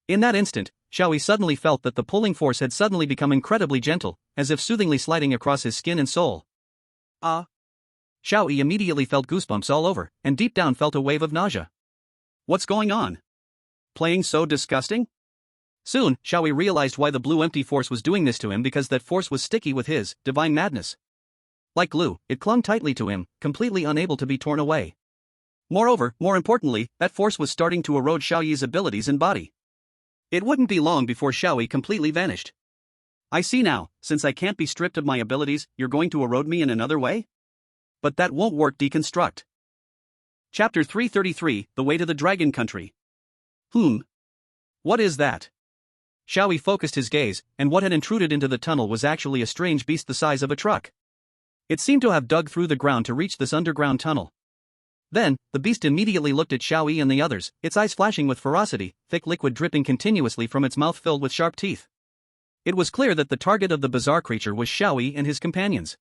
In that instant, Xiao Yi suddenly felt that the pulling force had suddenly become incredibly gentle, as if soothingly sliding across his skin and soul. Xiao Yi immediately felt goosebumps all over, and deep down felt a wave of nausea. What's going on? Playing so disgusting? Soon, Xiao Yi realized why the blue empty force was doing this to him, because that force was sticky with his divine madness. Like glue, it clung tightly to him, completely unable to be torn away. Moreover, more importantly, that force was starting to erode Xiao Yi's abilities and body. It wouldn't be long before Xiao Yi completely vanished. I see now, since I can't be stripped of my abilities, you're going to erode me in another way? But that won't work. Deconstruct. Chapter 333, The Way to the Dragon Country. What is that? Xiao Yi focused his gaze, and what had intruded into the tunnel was actually a strange beast the size of a truck. It seemed to have dug through the ground to reach this underground tunnel. Then, the beast immediately looked at Xiao Yi and the others, its eyes flashing with ferocity, thick liquid dripping continuously from its mouth filled with sharp teeth. It was clear that the target of the bizarre creature was Xiao Yi and his companions.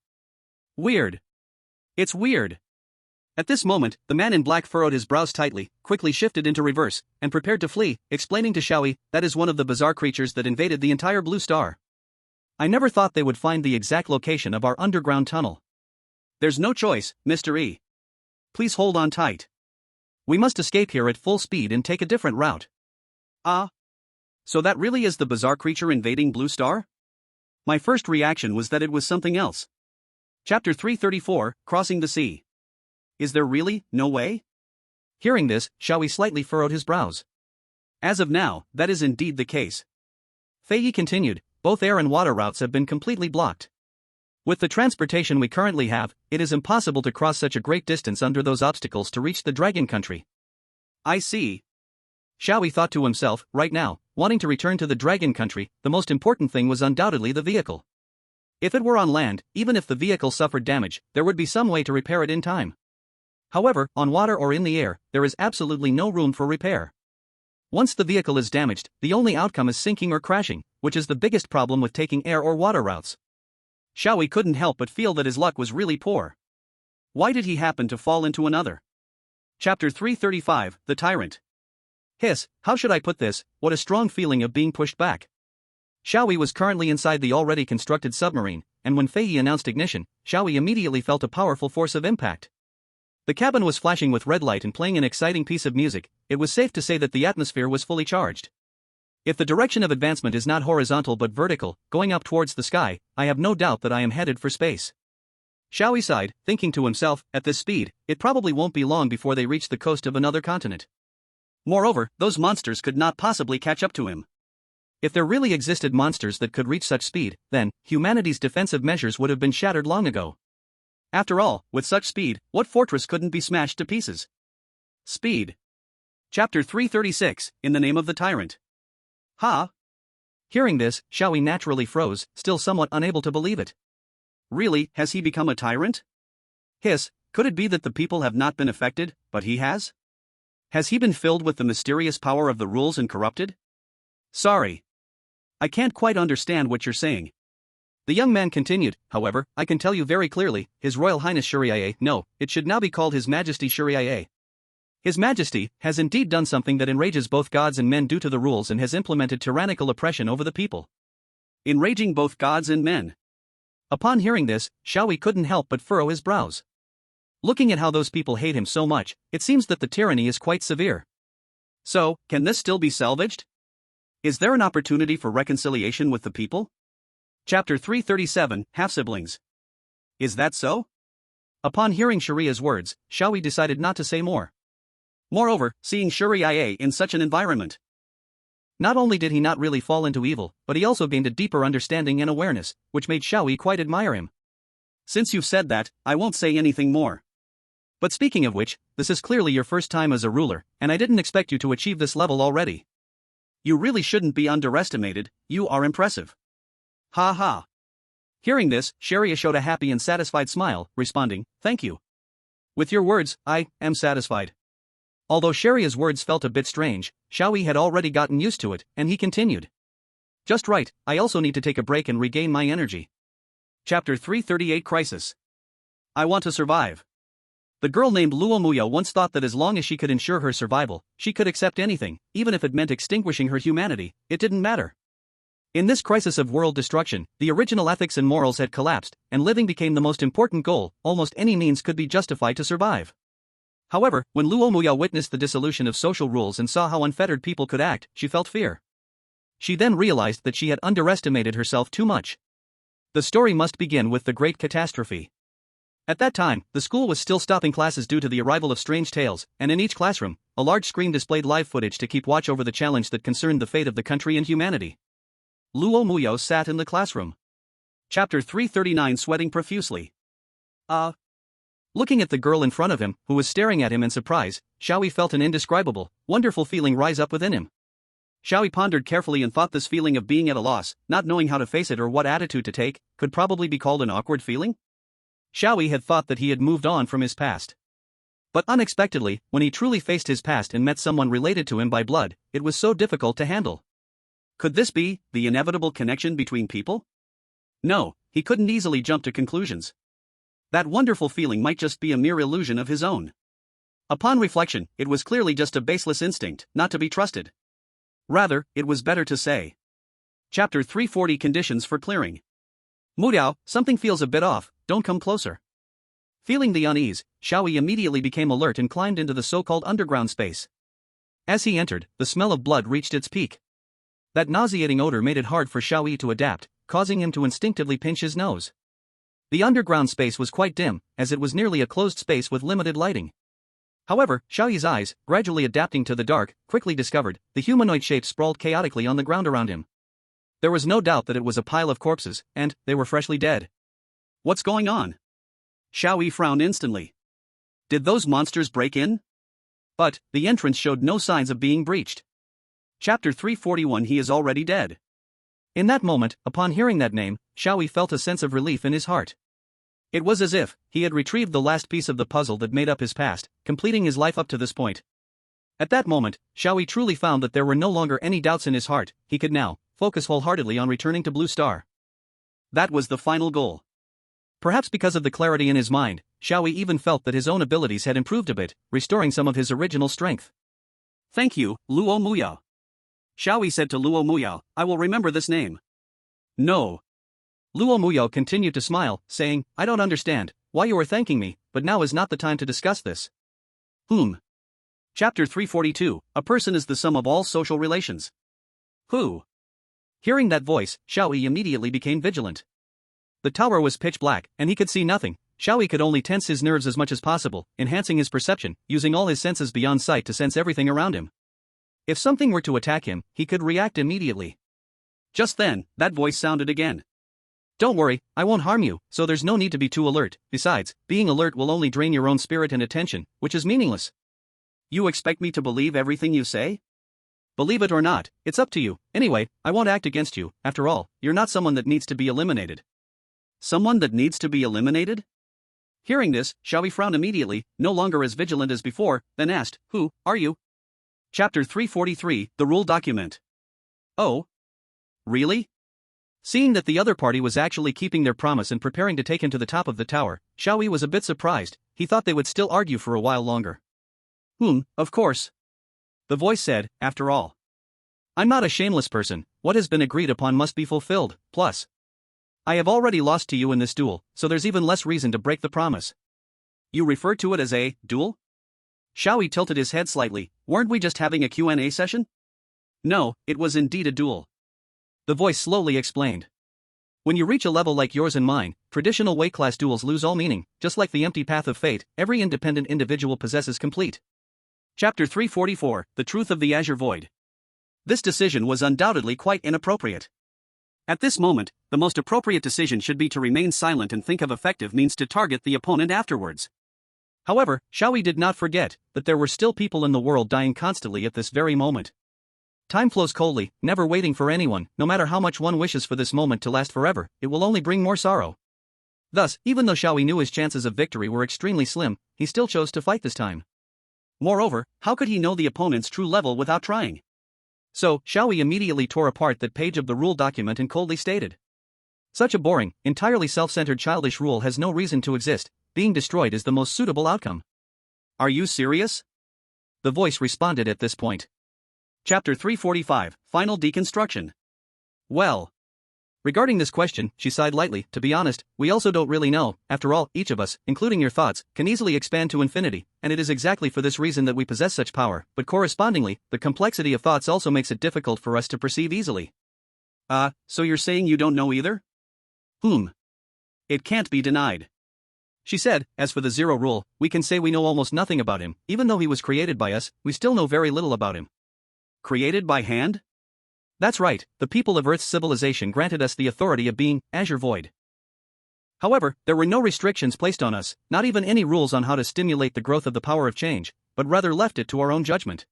Weird. It's weird. At this moment, the man in black furrowed his brows tightly, quickly shifted into reverse, and prepared to flee, explaining to Xiao Yi, that is one of the bizarre creatures that invaded the entire Blue Star. I never thought they would find the exact location of our underground tunnel. There's no choice, Mr. E. Please hold on tight. We must escape here at full speed and take a different route. So that really is the bizarre creature invading Blue Star? My first reaction was that it was something else. Chapter 334, Crossing the Sea. Is there really no way? Hearing this, Xiao Yi slightly furrowed his brows. As of now, that is indeed the case. Fei Yi continued, both air and water routes have been completely blocked. With the transportation we currently have, it is impossible to cross such a great distance under those obstacles to reach the dragon country. I see. Xiao Yi thought to himself, right now, wanting to return to the dragon country, the most important thing was undoubtedly the vehicle. If it were on land, even if the vehicle suffered damage, there would be some way to repair it in time. However, on water or in the air, there is absolutely no room for repair. Once the vehicle is damaged, the only outcome is sinking or crashing, which is the biggest problem with taking air or water routes. Xiao Yi couldn't help but feel that his luck was really poor. Why did he happen to fall into another? Chapter 335, The Tyrant. Hiss, how should I put this, what a strong feeling of being pushed back. Xiao Yi was currently inside the already constructed submarine, and when Fei Yi announced ignition, Xiao Yi immediately felt a powerful force of impact. The cabin was flashing with red light and playing an exciting piece of music. It was safe to say that the atmosphere was fully charged. If the direction of advancement is not horizontal but vertical, going up towards the sky, I have no doubt that I am headed for space. Xiao Yi sighed, thinking to himself, at this speed, it probably won't be long before they reach the coast of another continent. Moreover, those monsters could not possibly catch up to him. If there really existed monsters that could reach such speed, then humanity's defensive measures would have been shattered long ago. After all, with such speed, what fortress couldn't be smashed to pieces? Speed. Chapter 336, In the Name of the Tyrant. Ha! Hearing this, Xiao Yi naturally froze, still somewhat unable to believe it. Really, has he become a tyrant? Hiss, could it be that the people have not been affected, but he has? Has he been filled with the mysterious power of the rules and corrupted? Sorry. I can't quite understand what you're saying. The young man continued, however, I can tell you very clearly, His Royal Highness Shuriye, no, it should now be called His Majesty Shuriye. His Majesty has indeed done something that enrages both gods and men due to the rules and has implemented tyrannical oppression over the people. Enraging both gods and men. Upon hearing this, Xiao Yi couldn't help but furrow his brows. Looking at how those people hate him so much, it seems that the tyranny is quite severe. So, can this still be salvaged? Is there an opportunity for reconciliation with the people? Chapter 337, Half-Siblings. Is that so? Upon hearing Shuriya's words, Xiao Yi decided not to say more. Moreover, seeing Shuriye in such an environment. Not only did he not really fall into evil, but he also gained a deeper understanding and awareness, which made Xiao Yi quite admire him. Since you've said that, I won't say anything more. But speaking of which, this is clearly your first time as a ruler, and I didn't expect you to achieve this level already. You really shouldn't be underestimated, you are impressive. Ha ha. Hearing this, Shuriya showed a happy and satisfied smile, responding, thank you. With your words, I am satisfied. Although Shuriya's words felt a bit strange, Xiao Yi had already gotten used to it, and he continued. Just right, I also need to take a break and regain my energy. Chapter 338 Crisis. I want to survive. The girl named Luo Muyo once thought that as long as she could ensure her survival, she could accept anything, even if it meant extinguishing her humanity, it didn't matter. In this crisis of world destruction, the original ethics and morals had collapsed, and living became the most important goal. Almost any means could be justified to survive. However, when Luo Muyo witnessed the dissolution of social rules and saw how unfettered people could act, she felt fear. She then realized that she had underestimated herself too much. The story must begin with the Great Catastrophe. At that time, the school was still stopping classes due to the arrival of strange tales, and in each classroom, a large screen displayed live footage to keep watch over the challenge that concerned the fate of the country and humanity. Luo Muyo sat in the classroom. Chapter 339 Sweating profusely. Looking at the girl in front of him, who was staring at him in surprise, Xiao Yi felt an indescribable, wonderful feeling rise up within him. Xiao Yi pondered carefully and thought this feeling of being at a loss, not knowing how to face it or what attitude to take, could probably be called an awkward feeling? Xiao Yi had thought that he had moved on from his past. But unexpectedly, when he truly faced his past and met someone related to him by blood, it was so difficult to handle. Could this be the inevitable connection between people? No, he couldn't easily jump to conclusions. That wonderful feeling might just be a mere illusion of his own. Upon reflection, it was clearly just a baseless instinct, not to be trusted. Rather, it was better to say. Chapter 340 Conditions for Clearing. Mudiao, something feels a bit off, don't come closer. Feeling the unease, Xiao Yi immediately became alert and climbed into the so-called underground space. As he entered, the smell of blood reached its peak. That nauseating odor made it hard for Xiao Yi to adapt, causing him to instinctively pinch his nose. The underground space was quite dim, as it was nearly a closed space with limited lighting. However, Xiao Yi's eyes, gradually adapting to the dark, quickly discovered the humanoid shape sprawled chaotically on the ground around him. There was no doubt that it was a pile of corpses, and they were freshly dead. What's going on? Xiao Yi frowned instantly. Did those monsters break in? But the entrance showed no signs of being breached. Chapter 341. He is already dead. In that moment, upon hearing that name, Xiao Yi felt a sense of relief in his heart. It was as if he had retrieved the last piece of the puzzle that made up his past, completing his life up to this point. At that moment, Xiao Yi truly found that there were no longer any doubts in his heart. He could now focus wholeheartedly on returning to Blue Star. That was the final goal. Perhaps because of the clarity in his mind, Xiao Yi even felt that his own abilities had improved a bit, restoring some of his original strength. Thank you, Luo Muyao. Xiao Yi said to Luo Muyao, I will remember this name. No. Luo Muyao continued to smile, saying, I don't understand why you are thanking me, but now is not the time to discuss this. Chapter 342. A person is the sum of all social relations. Who? Hearing that voice, Xiao Yi immediately became vigilant. The tower was pitch black, and he could see nothing. Xiao Yi could only tense his nerves as much as possible, enhancing his perception, using all his senses beyond sight to sense everything around him. If something were to attack him, he could react immediately. Just then, that voice sounded again. Don't worry, I won't harm you, so there's no need to be too alert. Besides, being alert will only drain your own spirit and attention, which is meaningless. You expect me to believe everything you say? Believe it or not, it's up to you. Anyway, I won't act against you. After all, you're not someone that needs to be eliminated. Someone that needs to be eliminated? Hearing this, Xiao Yi frowned immediately, no longer as vigilant as before, then asked, Who are you? Chapter 343. The Rule Document. Oh? Really? Seeing that the other party was actually keeping their promise and preparing to take him to the top of the tower, Xiao Yi was a bit surprised. He thought they would still argue for a while longer. Of course. The voice said, after all. I'm not a shameless person. What has been agreed upon must be fulfilled. Plus, I have already lost to you in this duel, so there's even less reason to break the promise. You refer to it as a duel? Xiao Yi tilted his head slightly. Weren't we just having a Q&A session? No, it was indeed a duel. The voice slowly explained. When you reach a level like yours and mine, traditional weight class duels lose all meaning. Just like the empty path of fate, every independent individual possesses complete. Chapter 344. The Truth of the Azure Void. This decision was undoubtedly quite inappropriate. At this moment, the most appropriate decision should be to remain silent and think of effective means to target the opponent afterwards. However, Xiao Yi did not forget that there were still people in the world dying constantly at this very moment. Time flows coldly, never waiting for anyone. No matter how much one wishes for this moment to last forever, it will only bring more sorrow. Thus, even though Xiao Yi knew his chances of victory were extremely slim, he still chose to fight this time. Moreover, how could he know the opponent's true level without trying? So, Xiao Yi immediately tore apart that page of the rule document and coldly stated. Such a boring, entirely self-centered childish rule has no reason to exist. Being destroyed is the most suitable outcome. Are you serious? The voice responded at this point. Chapter 345. Final Deconstruction. Well. Regarding this question, she sighed lightly. To be honest, we also don't really know. After all, each of us, including your thoughts, can easily expand to infinity, and it is exactly for this reason that we possess such power, but correspondingly, the complexity of thoughts also makes it difficult for us to perceive easily. So you're saying you don't know either? It can't be denied. She said, as for the zero rule, we can say we know almost nothing about him. Even though he was created by us, we still know very little about him. Created by hand? That's right, the people of Earth's civilization granted us the authority of being Azure Void. However, there were no restrictions placed on us, not even any rules on how to stimulate the growth of the power of change, but rather left it to our own judgment.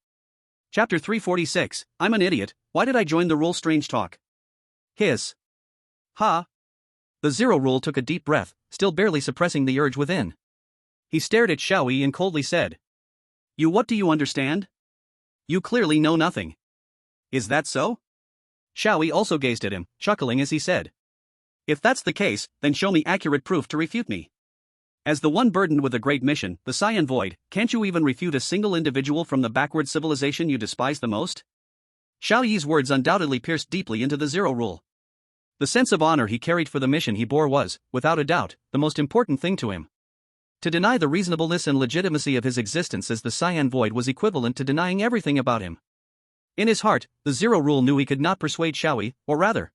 Chapter 346. I'm an idiot. Why did I join the rule? Strange talk. Hiss. Ha. The zero rule took a deep breath, still barely suppressing the urge within. He stared at Xiao Yi and coldly said. What do you understand? You clearly know nothing. Is that so? Xiao Yi also gazed at him, chuckling as he said. If that's the case, then show me accurate proof to refute me. As the one burdened with a great mission, the Cyan Void, can't you even refute a single individual from the backward civilization you despise the most? Xiao Yi's words undoubtedly pierced deeply into the zero rule. The sense of honor he carried for the mission he bore was, without a doubt, the most important thing to him. To deny the reasonableness and legitimacy of his existence as the Cyan Void was equivalent to denying everything about him. In his heart, the zero rule knew he could not persuade Xiao Yi, or rather,